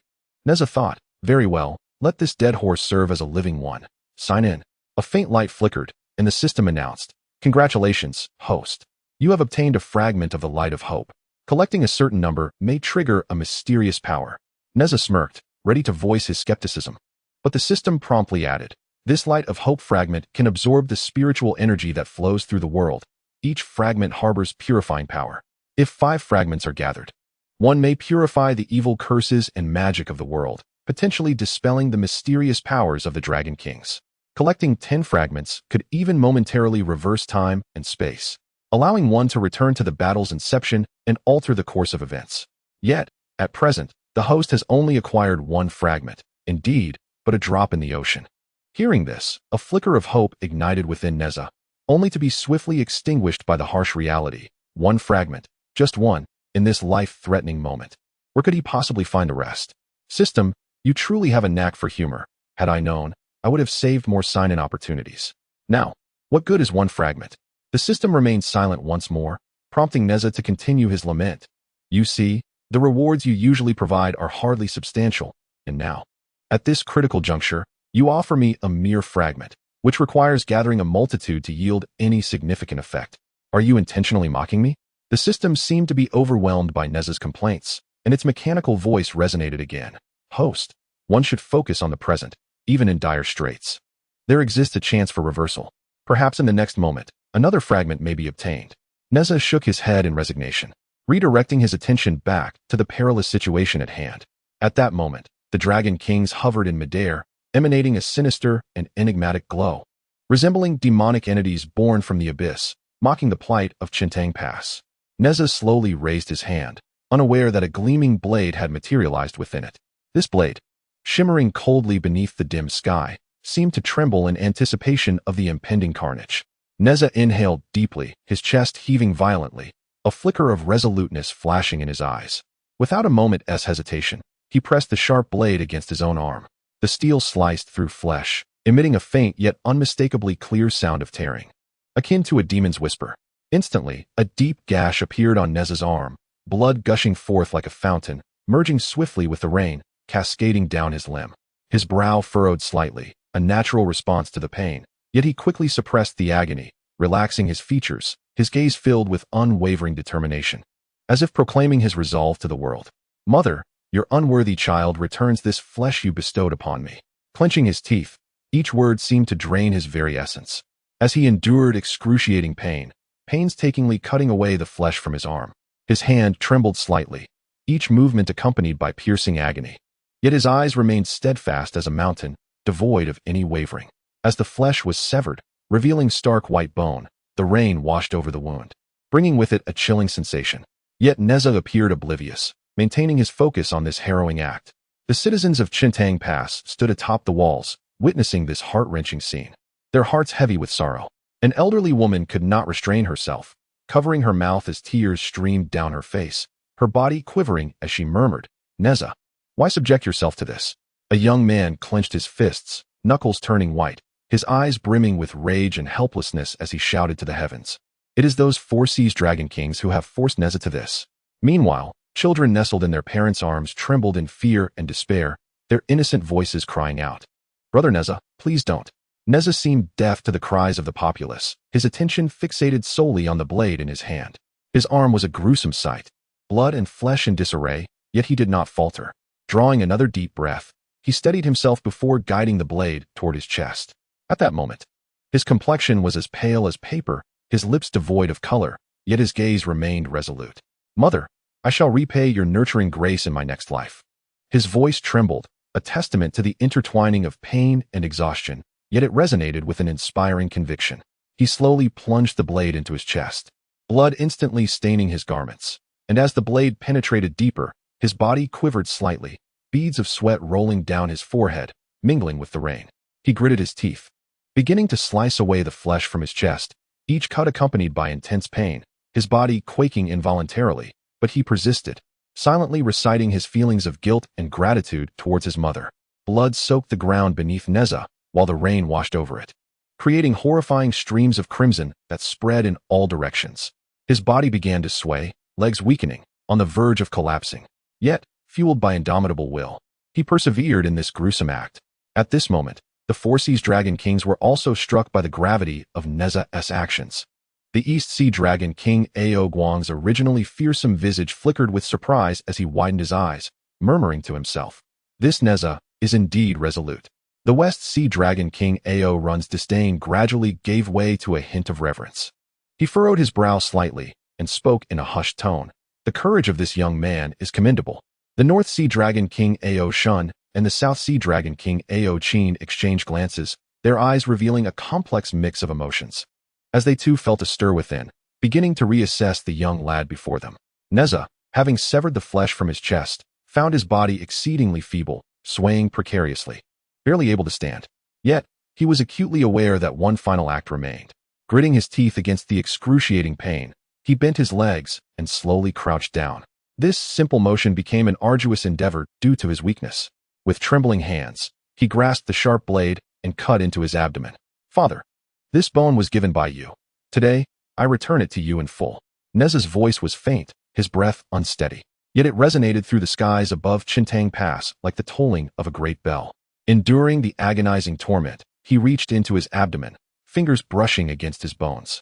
A: Nezha thought, "Very well, let this dead horse serve as a living one. Sign in." A faint light flickered, and the system announced, "Congratulations, host. You have obtained a fragment of the light of hope. Collecting a certain number may trigger a mysterious power." Nezha smirked, ready to voice his skepticism. But the system promptly added, "This light of hope fragment can absorb the spiritual energy that flows through the world. Each fragment harbors purifying power. If 5 fragments are gathered, one may purify the evil curses and magic of the world, potentially dispelling the mysterious powers of the Dragon Kings. Collecting 10 fragments could even momentarily reverse time and space, allowing one to return to the battle's inception and alter the course of events. Yet, at present, the host has only acquired 1 fragment, indeed, but a drop in the ocean." Hearing this, a flicker of hope ignited within Nezha, only to be swiftly extinguished by the harsh reality. 1 fragment, just 1, in this life-threatening moment. Where could he possibly find the rest? System, you truly have a knack for humor. Had I known, I would have saved more sign-in opportunities. Now, what good is 1 fragment? The system remained silent once more, prompting Nezha to continue his lament. "You see, the rewards you usually provide are hardly substantial, and now, at this critical juncture, you offer me a mere fragment, which requires gathering a multitude to yield any significant effect. Are you intentionally mocking me?" The system seemed to be overwhelmed by Nezha's complaints, and its mechanical voice resonated again. "Host, one should focus on the present, even in dire straits. There exists a chance for reversal. Perhaps in the next moment, another fragment may be obtained." Nezha shook his head in resignation, redirecting his attention back to the perilous situation at hand. At that moment, the Dragon Kings hovered in midair, emanating a sinister and enigmatic glow, resembling demonic entities born from the abyss, mocking the plight of Qiankun Pass. Nezha slowly raised his hand, unaware that a gleaming blade had materialized within it. This blade, shimmering coldly beneath the dim sky, seemed to tremble in anticipation of the impending carnage. Nezha inhaled deeply, his chest heaving violently, a flicker of resoluteness flashing in his eyes. Without a moment's hesitation, he pressed the sharp blade against his own arm. The steel sliced through flesh, emitting a faint yet unmistakably clear sound of tearing, akin to a demon's whisper. Instantly, a deep gash appeared on Nezha's arm, blood gushing forth like a fountain, merging swiftly with the rain, cascading down his limb. His brow furrowed slightly, a natural response to the pain, yet he quickly suppressed the agony, relaxing his features, his gaze filled with unwavering determination, as if proclaiming his resolve to the world. "Mother, your unworthy child returns this flesh you bestowed upon me." Clenching his teeth, each word seemed to drain his very essence. As he endured excruciating pain, painstakingly cutting away the flesh from his arm, his hand trembled slightly, each movement accompanied by piercing agony. Yet his eyes remained steadfast as a mountain, devoid of any wavering. As the flesh was severed, revealing stark white bone, the rain washed over the wound, bringing with it a chilling sensation. Yet Nezha appeared oblivious, maintaining his focus on this harrowing act. The The citizens of Qiankun Pass stood atop the walls, witnessing this heart-wrenching scene. Their hearts heavy with sorrow. An elderly woman could not restrain herself, covering her mouth as tears streamed down her face, her body quivering as she murmured, "Nezha, why subject yourself to this?" A young man clenched his fists, knuckles turning white, his eyes brimming with rage and helplessness as he shouted to the heavens. "It is those four seas dragon kings who have forced Nezha to this." Meanwhile, children nestled in their parents' arms trembled in fear and despair, their innocent voices crying out, "Brother Nezha, please don't." Nezha seemed deaf to the cries of the populace, his attention fixated solely on the blade in his hand. His arm was a gruesome sight, blood and flesh in disarray, yet he did not falter. Drawing another deep breath, he steadied himself before guiding the blade toward his chest. At that moment, his complexion was as pale as paper, his lips devoid of color, yet his gaze remained resolute. "Mother, I shall repay your nurturing grace in my next life." His voice trembled, a testament to the intertwining of pain and exhaustion, yet it resonated with an inspiring conviction. He slowly plunged the blade into his chest, blood instantly staining his garments. And as the blade penetrated deeper, his body quivered slightly, beads of sweat rolling down his forehead, mingling with the rain. He gritted his teeth, beginning to slice away the flesh from his chest, each cut accompanied by intense pain, his body quaking involuntarily, but he persisted, silently reciting his feelings of guilt and gratitude towards his mother. Blood soaked the ground beneath Nezha, while the rain washed over it, creating horrifying streams of crimson that spread in all directions. His body began to sway, legs weakening, on the verge of collapsing. Yet, fueled by indomitable will, he persevered in this gruesome act. At this moment, the Four Seas Dragon Kings were also struck by the gravity of Nezha's actions. The East Sea Dragon King Ao Guang's originally fearsome visage flickered with surprise as he widened his eyes, murmuring to himself, "This Nezha is indeed resolute." The West Sea Dragon King Ao Run's disdain gradually gave way to a hint of reverence. He furrowed his brow slightly and spoke in a hushed tone, "The courage of this young man is commendable." The North Sea Dragon King Ao Shun and the South Sea Dragon King Ao Qin exchanged glances, their eyes revealing a complex mix of emotions. As they too felt a stir within, beginning to reassess the young lad before them. Nezha, having severed the flesh from his chest, found his body exceedingly feeble, swaying precariously, barely able to stand. Yet, he was acutely aware that one final act remained. Gritting his teeth against the excruciating pain, he bent his legs and slowly crouched down. This simple motion became an arduous endeavor due to his weakness. With trembling hands, he grasped the sharp blade and cut into his abdomen. "Father, this bone was given by you. Today, I return it to you in full." Nezha's voice was faint, his breath unsteady. Yet it resonated through the skies above Qiankun Pass like the tolling of a great bell. Enduring the agonizing torment, he reached into his abdomen, fingers brushing against his bones.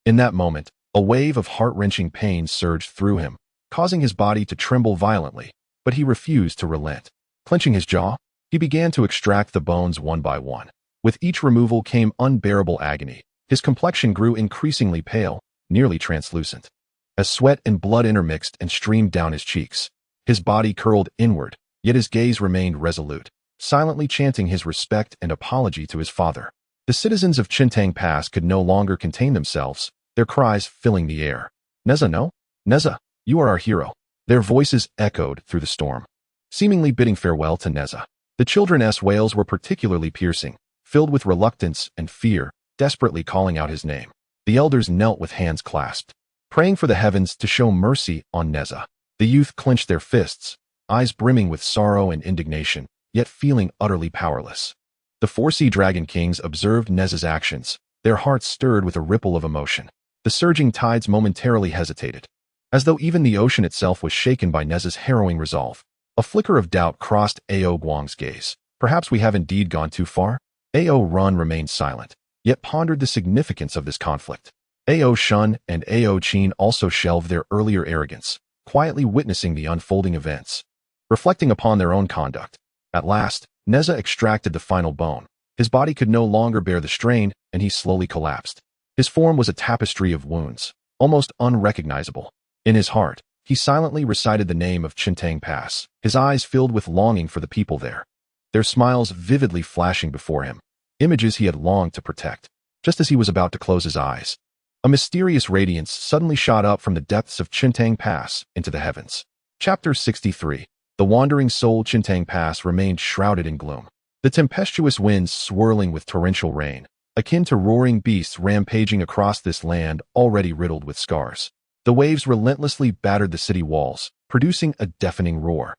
A: In that moment, a wave of heart-wrenching pain surged through him, causing his body to tremble violently, but he refused to relent. Clenching his jaw, he began to extract the bones one by one. With each removal came unbearable agony. His complexion grew increasingly pale, nearly translucent. As sweat and blood intermixed and streamed down his cheeks, his body curled inward, yet his gaze remained resolute, silently chanting his respect and apology to his father. The citizens of Qiankun Pass could no longer contain themselves, their cries filling the air. "Nezha, no? Nezha, you are our hero." Their voices echoed through the storm, seemingly bidding farewell to Nezha. The children's wails were particularly piercing, filled with reluctance and fear, desperately calling out his name. The elders knelt with hands clasped, praying for the heavens to show mercy on Nezha. The youth clenched their fists, eyes brimming with sorrow and indignation, yet feeling utterly powerless. The Four Sea Dragon Kings observed Nezha's actions, their hearts stirred with a ripple of emotion. The surging tides momentarily hesitated, as though even the ocean itself was shaken by Nezha's harrowing resolve. A flicker of doubt crossed Ao Guang's gaze. Perhaps we have indeed gone too far? Ao Run remained silent, yet pondered the significance of this conflict. Ao Shun and Ao Qin also shelved their earlier arrogance, quietly witnessing the unfolding events, reflecting upon their own conduct. At last, Nezha extracted the final bone. His body could no longer bear the strain, and he slowly collapsed. His form was a tapestry of wounds, almost unrecognizable. In his heart, he silently recited the name of Qiankun Pass, his eyes filled with longing for the people there, their smiles vividly flashing before him, images he had longed to protect. Just as he was about to close his eyes, a mysterious radiance suddenly shot up from the depths of Qiankun Pass into the heavens. Chapter 63. The wandering soul Qiankun Pass remained shrouded in gloom. The tempestuous winds swirling with torrential rain, akin to roaring beasts rampaging across this land already riddled with scars. The waves relentlessly battered the city walls, producing a deafening roar,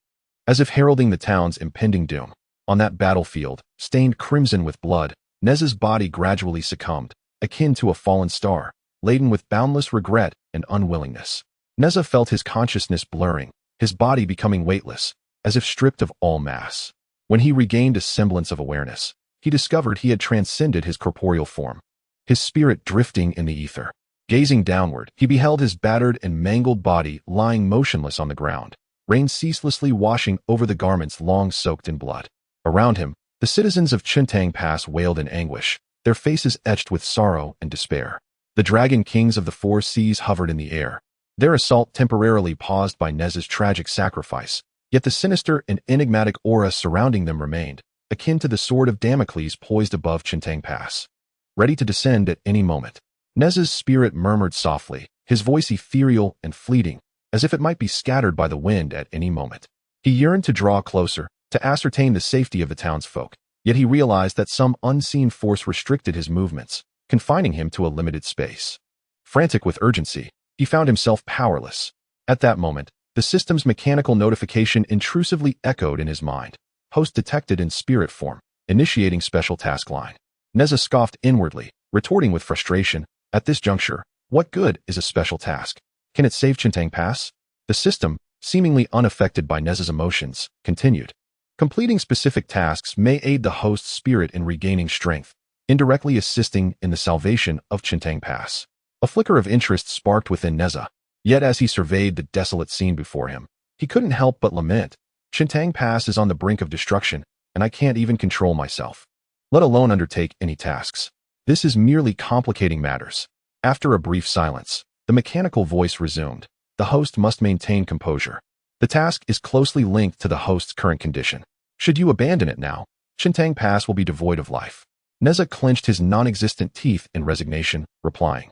A: as if heralding the town's impending doom. On that battlefield, stained crimson with blood, Nezha's body gradually succumbed, akin to a fallen star, laden with boundless regret and unwillingness. Nezha felt his consciousness blurring, his body becoming weightless, as if stripped of all mass. When he regained a semblance of awareness, he discovered he had transcended his corporeal form, his spirit drifting in the ether. Gazing downward, he beheld his battered and mangled body lying motionless on the ground, rain ceaselessly washing over the garments long soaked in blood. Around him, the citizens of Qiankun Pass wailed in anguish, their faces etched with sorrow and despair. The dragon kings of the four seas hovered in the air, their assault temporarily paused by Nezha's tragic sacrifice, yet the sinister and enigmatic aura surrounding them remained, akin to the sword of Damocles poised above Qiankun Pass, ready to descend at any moment. Nezha's spirit murmured softly, his voice ethereal and fleeting, as if it might be scattered by the wind at any moment. He yearned to draw closer, to ascertain the safety of the townsfolk, yet he realized that some unseen force restricted his movements, confining him to a limited space. Frantic with urgency, he found himself powerless. At that moment, the system's mechanical notification intrusively echoed in his mind. Host detected in spirit form, initiating special task line. Nezha scoffed inwardly, retorting with frustration, at this juncture, what good is a special task? Can it save Qiankun Pass? The system, seemingly unaffected by Nezha's emotions, continued. Completing specific tasks may aid the host's spirit in regaining strength, indirectly assisting in the salvation of Qiankun Pass. A flicker of interest sparked within Nezha, yet as he surveyed the desolate scene before him, he couldn't help but lament, Qiankun Pass is on the brink of destruction, and I can't even control myself, let alone undertake any tasks. This is merely complicating matters. After a brief silence, the mechanical voice resumed. The host must maintain composure. The task is closely linked to the host's current condition. Should you abandon it now, Qiankun Pass will be devoid of life. Nezha clenched his non-existent teeth in resignation, replying,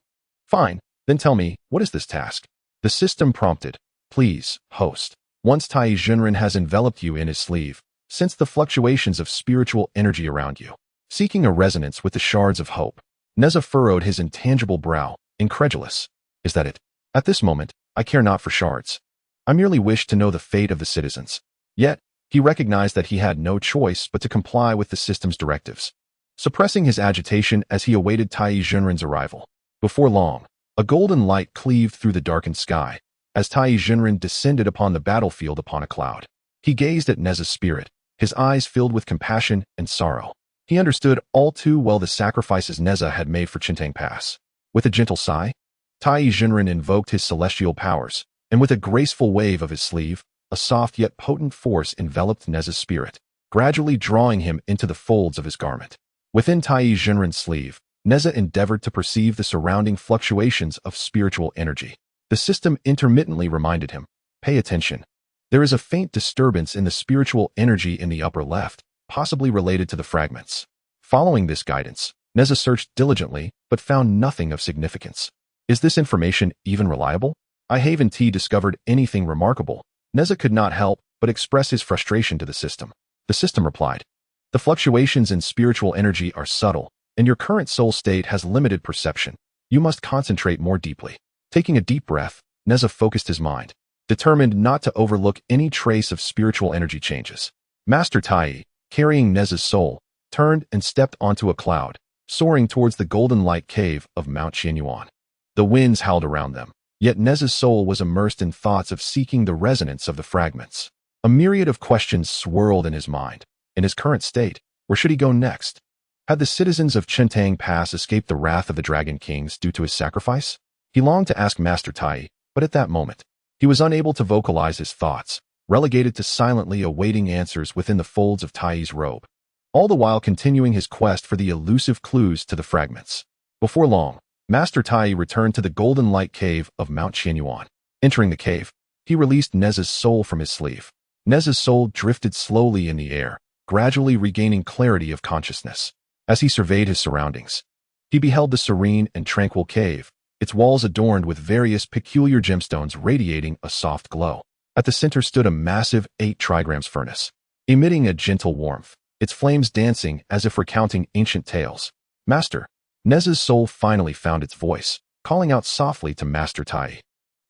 A: Fine, then tell me, what is this task? The system prompted, Please, host. Once Tai Junren has enveloped you in his sleeve, sense the fluctuations of spiritual energy around you, seeking a resonance with the shards of hope. Nezha furrowed his intangible brow, incredulous. Is that it? At this moment, I care not for shards. I merely wish to know the fate of the citizens. Yet, he recognized that he had no choice but to comply with the system's directives, suppressing his agitation as he awaited Tai Junren's arrival. Before long, a golden light cleaved through the darkened sky, as Tai Junren descended upon the battlefield upon a cloud. He gazed at Nezha's spirit, his eyes filled with compassion and sorrow. He understood all too well the sacrifices Nezha had made for Qiankun Pass. With a gentle sigh, Tai Junren invoked his celestial powers, and with a graceful wave of his sleeve, a soft yet potent force enveloped Nezha's spirit, gradually drawing him into the folds of his garment. Within Tai Junren's sleeve, Nezha endeavored to perceive the surrounding fluctuations of spiritual energy. The system intermittently reminded him, Pay attention. There is a faint disturbance in the spiritual energy in the upper left, possibly related to the fragments. Following this guidance, Nezha searched diligently, but found nothing of significance. Is this information even reliable? I haven't discovered anything remarkable. Nezha could not help but express his frustration to the system. The system replied, The fluctuations in spiritual energy are subtle, and your current soul state has limited perception. You must concentrate more deeply. Taking a deep breath, Nezha focused his mind, determined not to overlook any trace of spiritual energy changes. Master Tai, carrying Nezha's soul, turned and stepped onto a cloud, soaring towards the golden light cave of Mount Qianyuan. The winds howled around them, yet Nezha's soul was immersed in thoughts of seeking the resonance of the fragments. A myriad of questions swirled in his mind. In his current state, where should he go next? Had the citizens of Qiankun Pass escaped the wrath of the Dragon Kings due to his sacrifice? He longed to ask Master Tai, but at that moment, he was unable to vocalize his thoughts, relegated to silently awaiting answers within the folds of Tai's robe, all the while continuing his quest for the elusive clues to the fragments. Before long, Master Tai returned to the golden light cave of Mount Qianyuan. Entering the cave, he released Nezha's soul from his sleeve. Nezha's soul drifted slowly in the air, gradually regaining clarity of consciousness. As he surveyed his surroundings, he beheld the serene and tranquil cave, its walls adorned with various peculiar gemstones radiating a soft glow. At the center stood a massive 8 trigrams furnace, emitting a gentle warmth, its flames dancing as if recounting ancient tales. Master. Nezha's soul finally found its voice, calling out softly to Master Tai.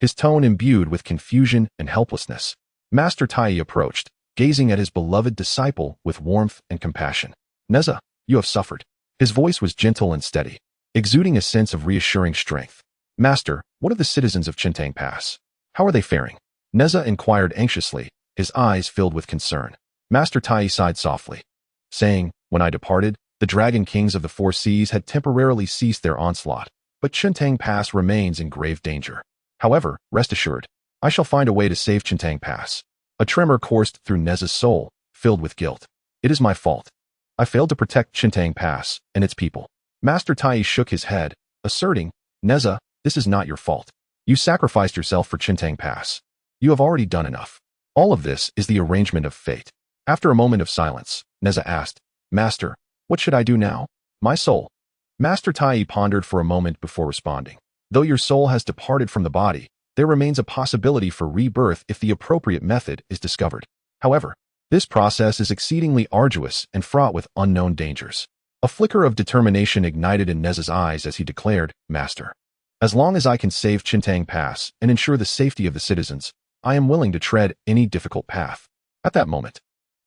A: His tone imbued with confusion and helplessness. Master Tai approached, gazing at his beloved disciple with warmth and compassion. Nezha, you have suffered. His voice was gentle and steady, exuding a sense of reassuring strength. Master, what of the citizens of Qiankun Pass? How are they faring? Nezha inquired anxiously, his eyes filled with concern. Master Tai sighed softly, saying, when I departed, the dragon kings of the 4 seas had temporarily ceased their onslaught, but Qiankun Pass remains in grave danger. However, rest assured, I shall find a way to save Qiankun Pass. A tremor coursed through Nezha's soul, filled with guilt. It is my fault. I failed to protect Qiankun Pass and its people. Master Tai shook his head, asserting, Nezha, this is not your fault. You sacrificed yourself for Qiankun Pass. You have already done enough. All of this is the arrangement of fate. After a moment of silence, Nezha asked, Master, what should I do now? My soul. Master Tai pondered for a moment before responding. Though your soul has departed from the body, there remains a possibility for rebirth if the appropriate method is discovered. However, this process is exceedingly arduous and fraught with unknown dangers. A flicker of determination ignited in Nezha's eyes as he declared, Master. As long as I can save Qiankun Pass and ensure the safety of the citizens, I am willing to tread any difficult path. At that moment,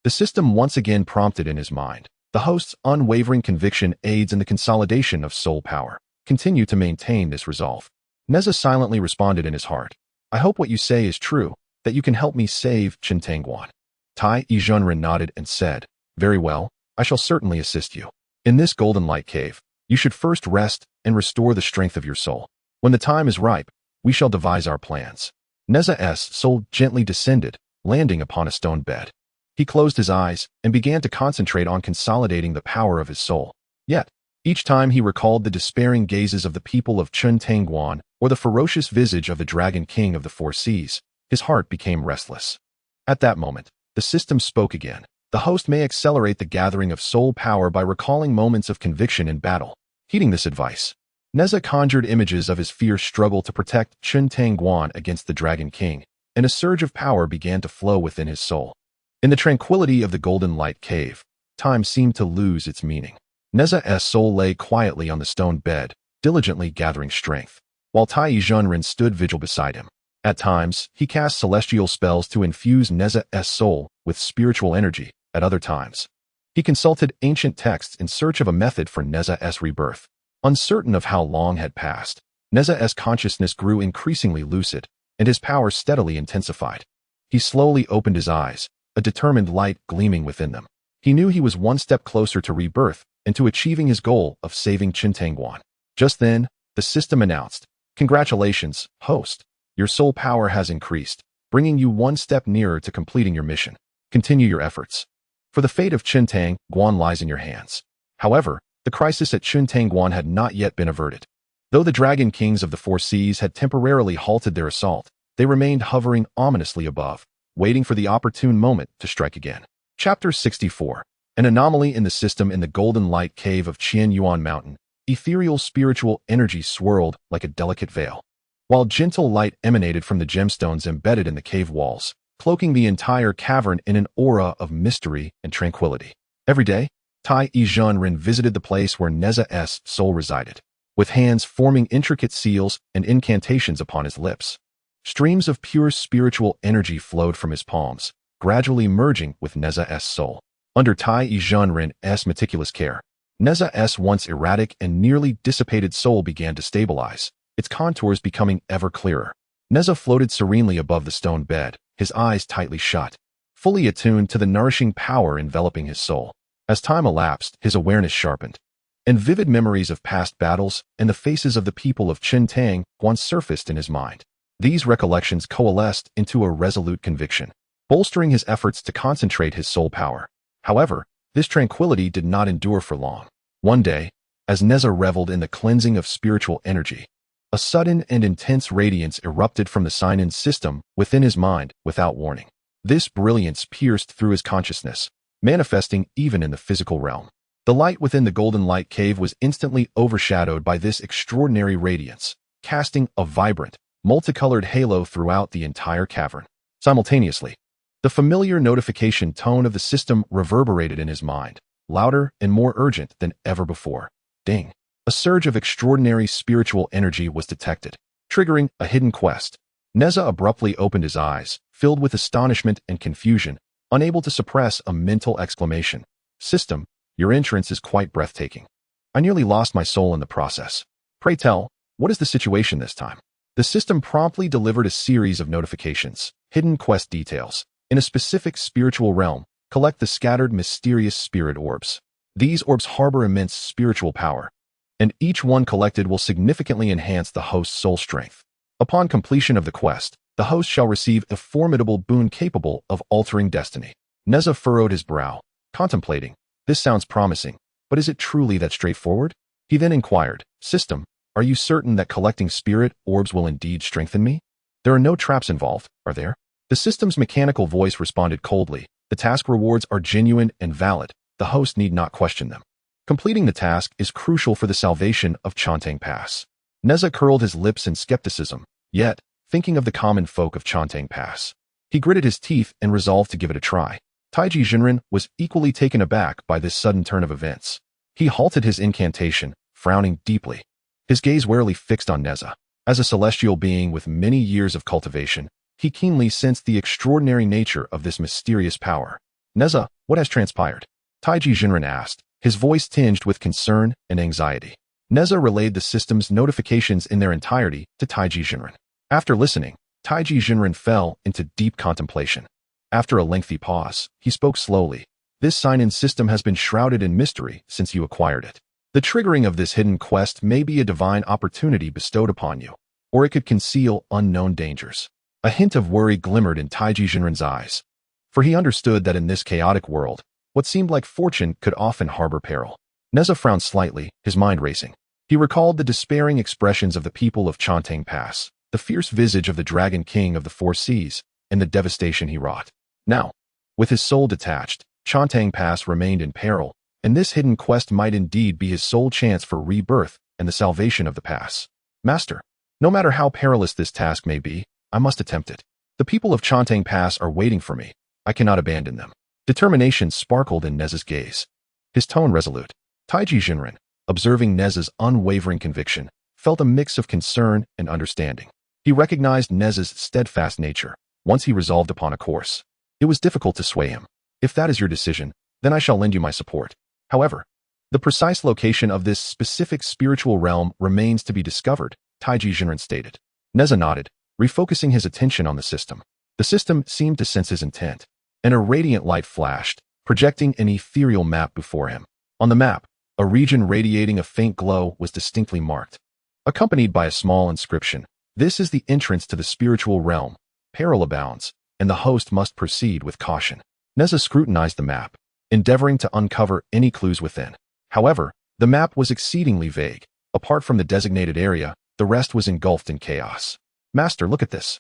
A: the system once again prompted in his mind. The host's unwavering conviction aids in the consolidation of soul power. Continue to maintain this resolve. Nezha silently responded in his heart. I hope what you say is true, that you can help me save Qiankun. Tai Yizhenren nodded and said, very well, I shall certainly assist you. In this golden light cave, you should first rest and restore the strength of your soul. When the time is ripe, we shall devise our plans. Nezha's soul gently descended, landing upon a stone bed. He closed his eyes and began to concentrate on consolidating the power of his soul. Yet, each time he recalled the despairing gazes of the people of Qiankun or the ferocious visage of the Dragon King of the 4 seas, his heart became restless. At that moment, the system spoke again. The host may accelerate the gathering of soul power by recalling moments of conviction in battle. Heeding this advice, Nezha conjured images of his fierce struggle to protect Qiankun against the Dragon King, and a surge of power began to flow within his soul. In the tranquility of the golden light cave, time seemed to lose its meaning. Nezha's soul lay quietly on the stone bed, diligently gathering strength, while Tai Yizhenren stood vigil beside him. At times, he cast celestial spells to infuse Nezha's soul with spiritual energy. At other times, he consulted ancient texts in search of a method for Nezha's rebirth. Uncertain of how long had passed, Nezha's consciousness grew increasingly lucid, and his power steadily intensified. He slowly opened his eyes, a determined light gleaming within them. He knew he was one step closer to rebirth and to achieving his goal of saving Qiankun. Just then, the system announced, congratulations, host. Your soul power has increased, bringing you one step nearer to completing your mission. Continue your efforts. For the fate of Qiankun lies in your hands. However, the crisis at Qiankun had not yet been averted. Though the dragon kings of the 4 seas had temporarily halted their assault, they remained hovering ominously above, waiting for the opportune moment to strike again. Chapter 64. An anomaly in the system. In the golden light cave of Qianyuan Mountain, ethereal spiritual energy swirled like a delicate veil, while gentle light emanated from the gemstones embedded in the cave walls, cloaking the entire cavern in an aura of mystery and tranquility. Every day, Tai Yizhenren visited the place where Nezha's soul resided, with hands forming intricate seals and incantations upon his lips. Streams of pure spiritual energy flowed from his palms, gradually merging with Nezha's soul. Under Tai Yizhenren's meticulous care, Nezha's once erratic and nearly dissipated soul began to stabilize, its contours becoming ever clearer. Nezha floated serenely above the stone bed, his eyes tightly shut, fully attuned to the nourishing power enveloping his soul. As time elapsed, his awareness sharpened, and vivid memories of past battles and the faces of the people of Qiankun once surfaced in his mind. These recollections coalesced into a resolute conviction, bolstering his efforts to concentrate his soul power. However, this tranquility did not endure for long. One day, as Nezha reveled in the cleansing of spiritual energy, a sudden and intense radiance erupted from the sign-in system within his mind without warning. This brilliance pierced through his consciousness, manifesting even in the physical realm. The light within the golden light cave was instantly overshadowed by this extraordinary radiance, casting a vibrant, multicolored halo throughout the entire cavern. Simultaneously, the familiar notification tone of the system reverberated in his mind, louder and more urgent than ever before. Ding! A surge of extraordinary spiritual energy was detected, triggering a hidden quest. Nezha abruptly opened his eyes, filled with astonishment and confusion, unable to suppress a mental exclamation. System, your entrance is quite breathtaking. I nearly lost my soul in the process. Pray tell, what is the situation this time? The system promptly delivered a series of notifications, hidden quest details. In a specific spiritual realm, collect the scattered mysterious spirit orbs. These orbs harbor immense spiritual power, and each one collected will significantly enhance the host's soul strength. Upon completion of the quest, the host shall receive a formidable boon capable of altering destiny. Nezha furrowed his brow, contemplating. This sounds promising, but is it truly that straightforward? He then inquired, System, are you certain that collecting spirit orbs will indeed strengthen me? There are no traps involved, are there? The system's mechanical voice responded coldly. The task rewards are genuine and valid. The host need not question them. Completing the task is crucial for the salvation of Qiankun Pass. Nezha curled his lips in skepticism, yet, thinking of the common folk of Qiankun Pass, he gritted his teeth and resolved to give it a try. Taiji Jinren was equally taken aback by this sudden turn of events. He halted his incantation, frowning deeply, his gaze warily fixed on Nezha. As a celestial being with many years of cultivation, he keenly sensed the extraordinary nature of this mysterious power. Nezha, what has transpired? Taiji Jinren asked, his voice tinged with concern and anxiety. Nezha relayed the system's notifications in their entirety to Taiji Jinren. After listening, Taiji Jinren fell into deep contemplation. After a lengthy pause, he spoke slowly. This sign-in system has been shrouded in mystery since you acquired it. The triggering of this hidden quest may be a divine opportunity bestowed upon you, or it could conceal unknown dangers. A hint of worry glimmered in Taiji Jinren's eyes, for he understood that in this chaotic world, what seemed like fortune could often harbor peril. Nezha frowned slightly, his mind racing. He recalled the despairing expressions of the people of Qiankun Pass, the fierce visage of the Dragon King of the Four Seas, and the devastation he wrought. Now, with his soul detached, Qiankun Pass remained in peril, and this hidden quest might indeed be his sole chance for rebirth and the salvation of the pass. Master, no matter how perilous this task may be, I must attempt it. The people of Qiankun Pass are waiting for me. I cannot abandon them. Determination sparkled in Nezha's gaze, his tone resolute. Taiji Jinren, observing Nezha's unwavering conviction, felt a mix of concern and understanding. He recognized Nezha's steadfast nature. Once he resolved upon a course, it was difficult to sway him. If that is your decision, then I shall lend you my support. However, the precise location of this specific spiritual realm remains to be discovered, Taiji Jinren stated. Nezha nodded, refocusing his attention on the system. The system seemed to sense his intent, and a radiant light flashed, projecting an ethereal map before him. On the map, a region radiating a faint glow was distinctly marked, accompanied by a small inscription. This is the entrance to the spiritual realm. Peril abounds, and the host must proceed with caution. Nezha scrutinized the map, endeavoring to uncover any clues within. However, the map was exceedingly vague. Apart from the designated area, the rest was engulfed in chaos. Master, look at this.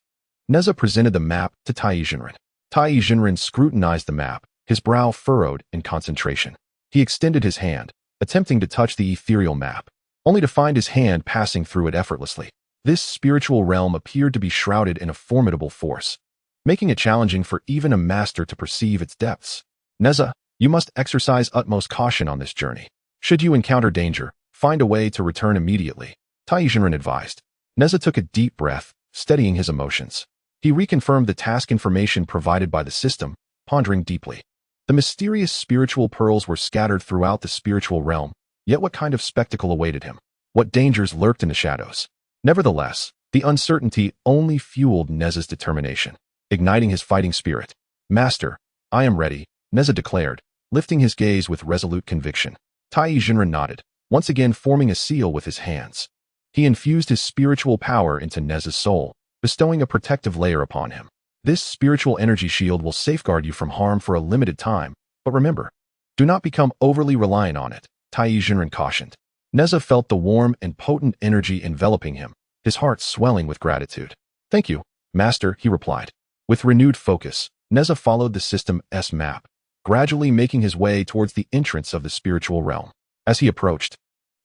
A: Nezha presented the map to Taiji Jinren. Taiji Jinren scrutinized the map, his brow furrowed in concentration. He extended his hand, attempting to touch the ethereal map, only to find his hand passing through it effortlessly. This spiritual realm appeared to be shrouded in a formidable force, making it challenging for even a master to perceive its depths. Nezha, you must exercise utmost caution on this journey. Should you encounter danger, find a way to return immediately, Taiji Jinren advised. Nezha took a deep breath, steadying his emotions. He reconfirmed the task information provided by the system, pondering deeply. The mysterious spiritual pearls were scattered throughout the spiritual realm, yet what kind of spectacle awaited him? What dangers lurked in the shadows? Nevertheless, the uncertainty only fueled Nezha's determination, igniting his fighting spirit. Master, I am ready, Nezha declared, lifting his gaze with resolute conviction. Taiji Jinren nodded, once again forming a seal with his hands. He infused his spiritual power into Nezha's soul, bestowing a protective layer upon him. This spiritual energy shield will safeguard you from harm for a limited time, but remember, do not become overly reliant on it, Taiji Jinren cautioned. Nezha felt the warm and potent energy enveloping him, his heart swelling with gratitude. Thank you, Master, he replied. With renewed focus, Nezha followed the system's map, gradually making his way towards the entrance of the spiritual realm. As he approached,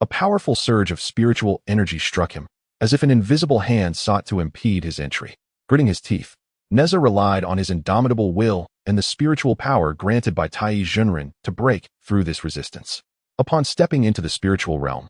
A: a powerful surge of spiritual energy struck him, as if an invisible hand sought to impede his entry. Gritting his teeth, Nezha relied on his indomitable will and the spiritual power granted by Tai Junren to break through this resistance. Upon stepping into the spiritual realm,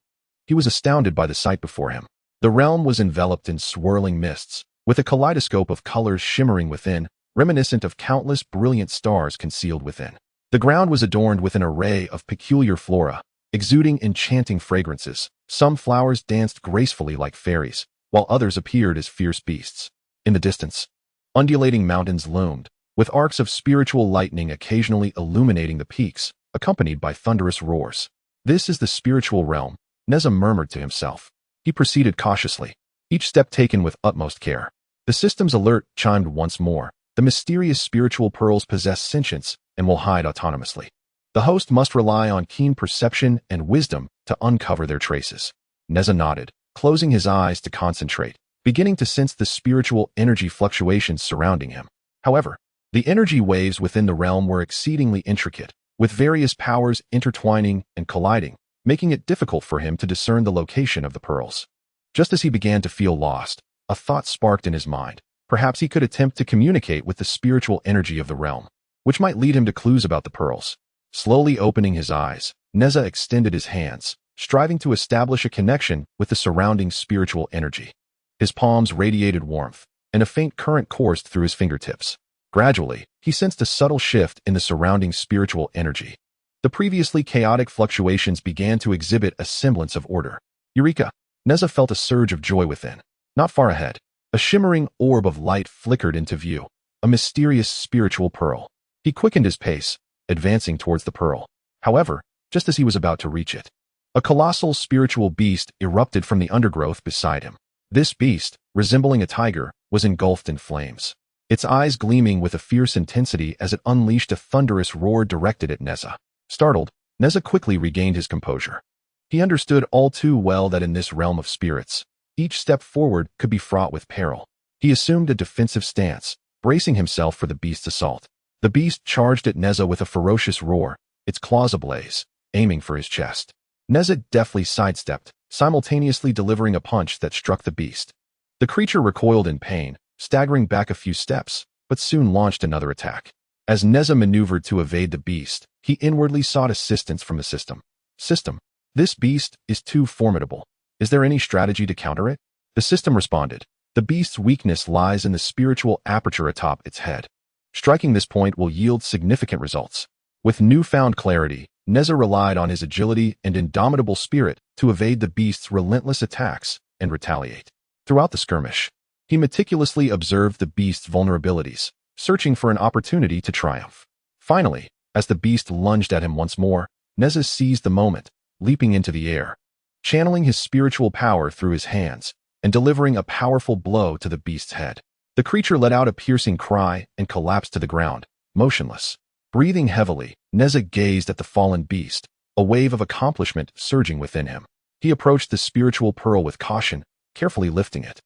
A: he was astounded by the sight before him. The realm was enveloped in swirling mists, with a kaleidoscope of colors shimmering within, reminiscent of countless brilliant stars concealed within. The ground was adorned with an array of peculiar flora, exuding enchanting fragrances. Some flowers danced gracefully like fairies, while others appeared as fierce beasts. In the distance, undulating mountains loomed, with arcs of spiritual lightning occasionally illuminating the peaks, accompanied by thunderous roars. This is the spiritual realm, Nezha murmured to himself. He proceeded cautiously, each step taken with utmost care. The system's alert chimed once more. The mysterious spiritual pearls possess sentience and will hide autonomously. The host must rely on keen perception and wisdom to uncover their traces. Nezha nodded, closing his eyes to concentrate, beginning to sense the spiritual energy fluctuations surrounding him. However, the energy waves within the realm were exceedingly intricate, with various powers intertwining and colliding, making it difficult for him to discern the location of the pearls. Just as he began to feel lost, a thought sparked in his mind. Perhaps he could attempt to communicate with the spiritual energy of the realm, which might lead him to clues about the pearls. Slowly opening his eyes, Nezha extended his hands, striving to establish a connection with the surrounding spiritual energy. His palms radiated warmth, and a faint current coursed through his fingertips. Gradually, he sensed a subtle shift in the surrounding spiritual energy. The previously chaotic fluctuations began to exhibit a semblance of order. Eureka! Nezha felt a surge of joy within. Not far ahead, a shimmering orb of light flickered into view, a mysterious spiritual pearl. He quickened his pace, advancing towards the pearl. However, just as he was about to reach it, a colossal spiritual beast erupted from the undergrowth beside him. This beast, resembling a tiger, was engulfed in flames, its eyes gleaming with a fierce intensity as it unleashed a thunderous roar directed at Nezha. Startled, Nezha quickly regained his composure. He understood all too well that in this realm of spirits, each step forward could be fraught with peril. He assumed a defensive stance, bracing himself for the beast's assault. The beast charged at Nezha with a ferocious roar, its claws ablaze, aiming for his chest. Nezha deftly sidestepped, simultaneously delivering a punch that struck the beast. The creature recoiled in pain, staggering back a few steps, but soon launched another attack. As Nezha maneuvered to evade the beast, he inwardly sought assistance from the system. System, this beast is too formidable. Is there any strategy to counter it? The system responded. The beast's weakness lies in the spiritual aperture atop its head. Striking this point will yield significant results. With newfound clarity, Nezha relied on his agility and indomitable spirit to evade the beast's relentless attacks and retaliate. Throughout the skirmish, he meticulously observed the beast's vulnerabilities, searching for an opportunity to triumph. Finally, as the beast lunged at him once more, Nezha seized the moment, leaping into the air, channeling his spiritual power through his hands, and delivering a powerful blow to the beast's head. The creature let out a piercing cry and collapsed to the ground, motionless. Breathing heavily, Nezha gazed at the fallen beast, a wave of accomplishment surging within him. He approached the spiritual pearl with caution, carefully lifting it.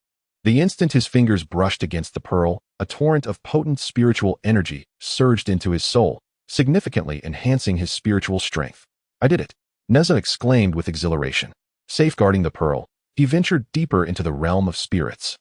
A: The instant his fingers brushed against the pearl, a torrent of potent spiritual energy surged into his soul, significantly enhancing his spiritual strength. I did it, Nezha exclaimed with exhilaration. Safeguarding the pearl, he ventured deeper into the realm of spirits.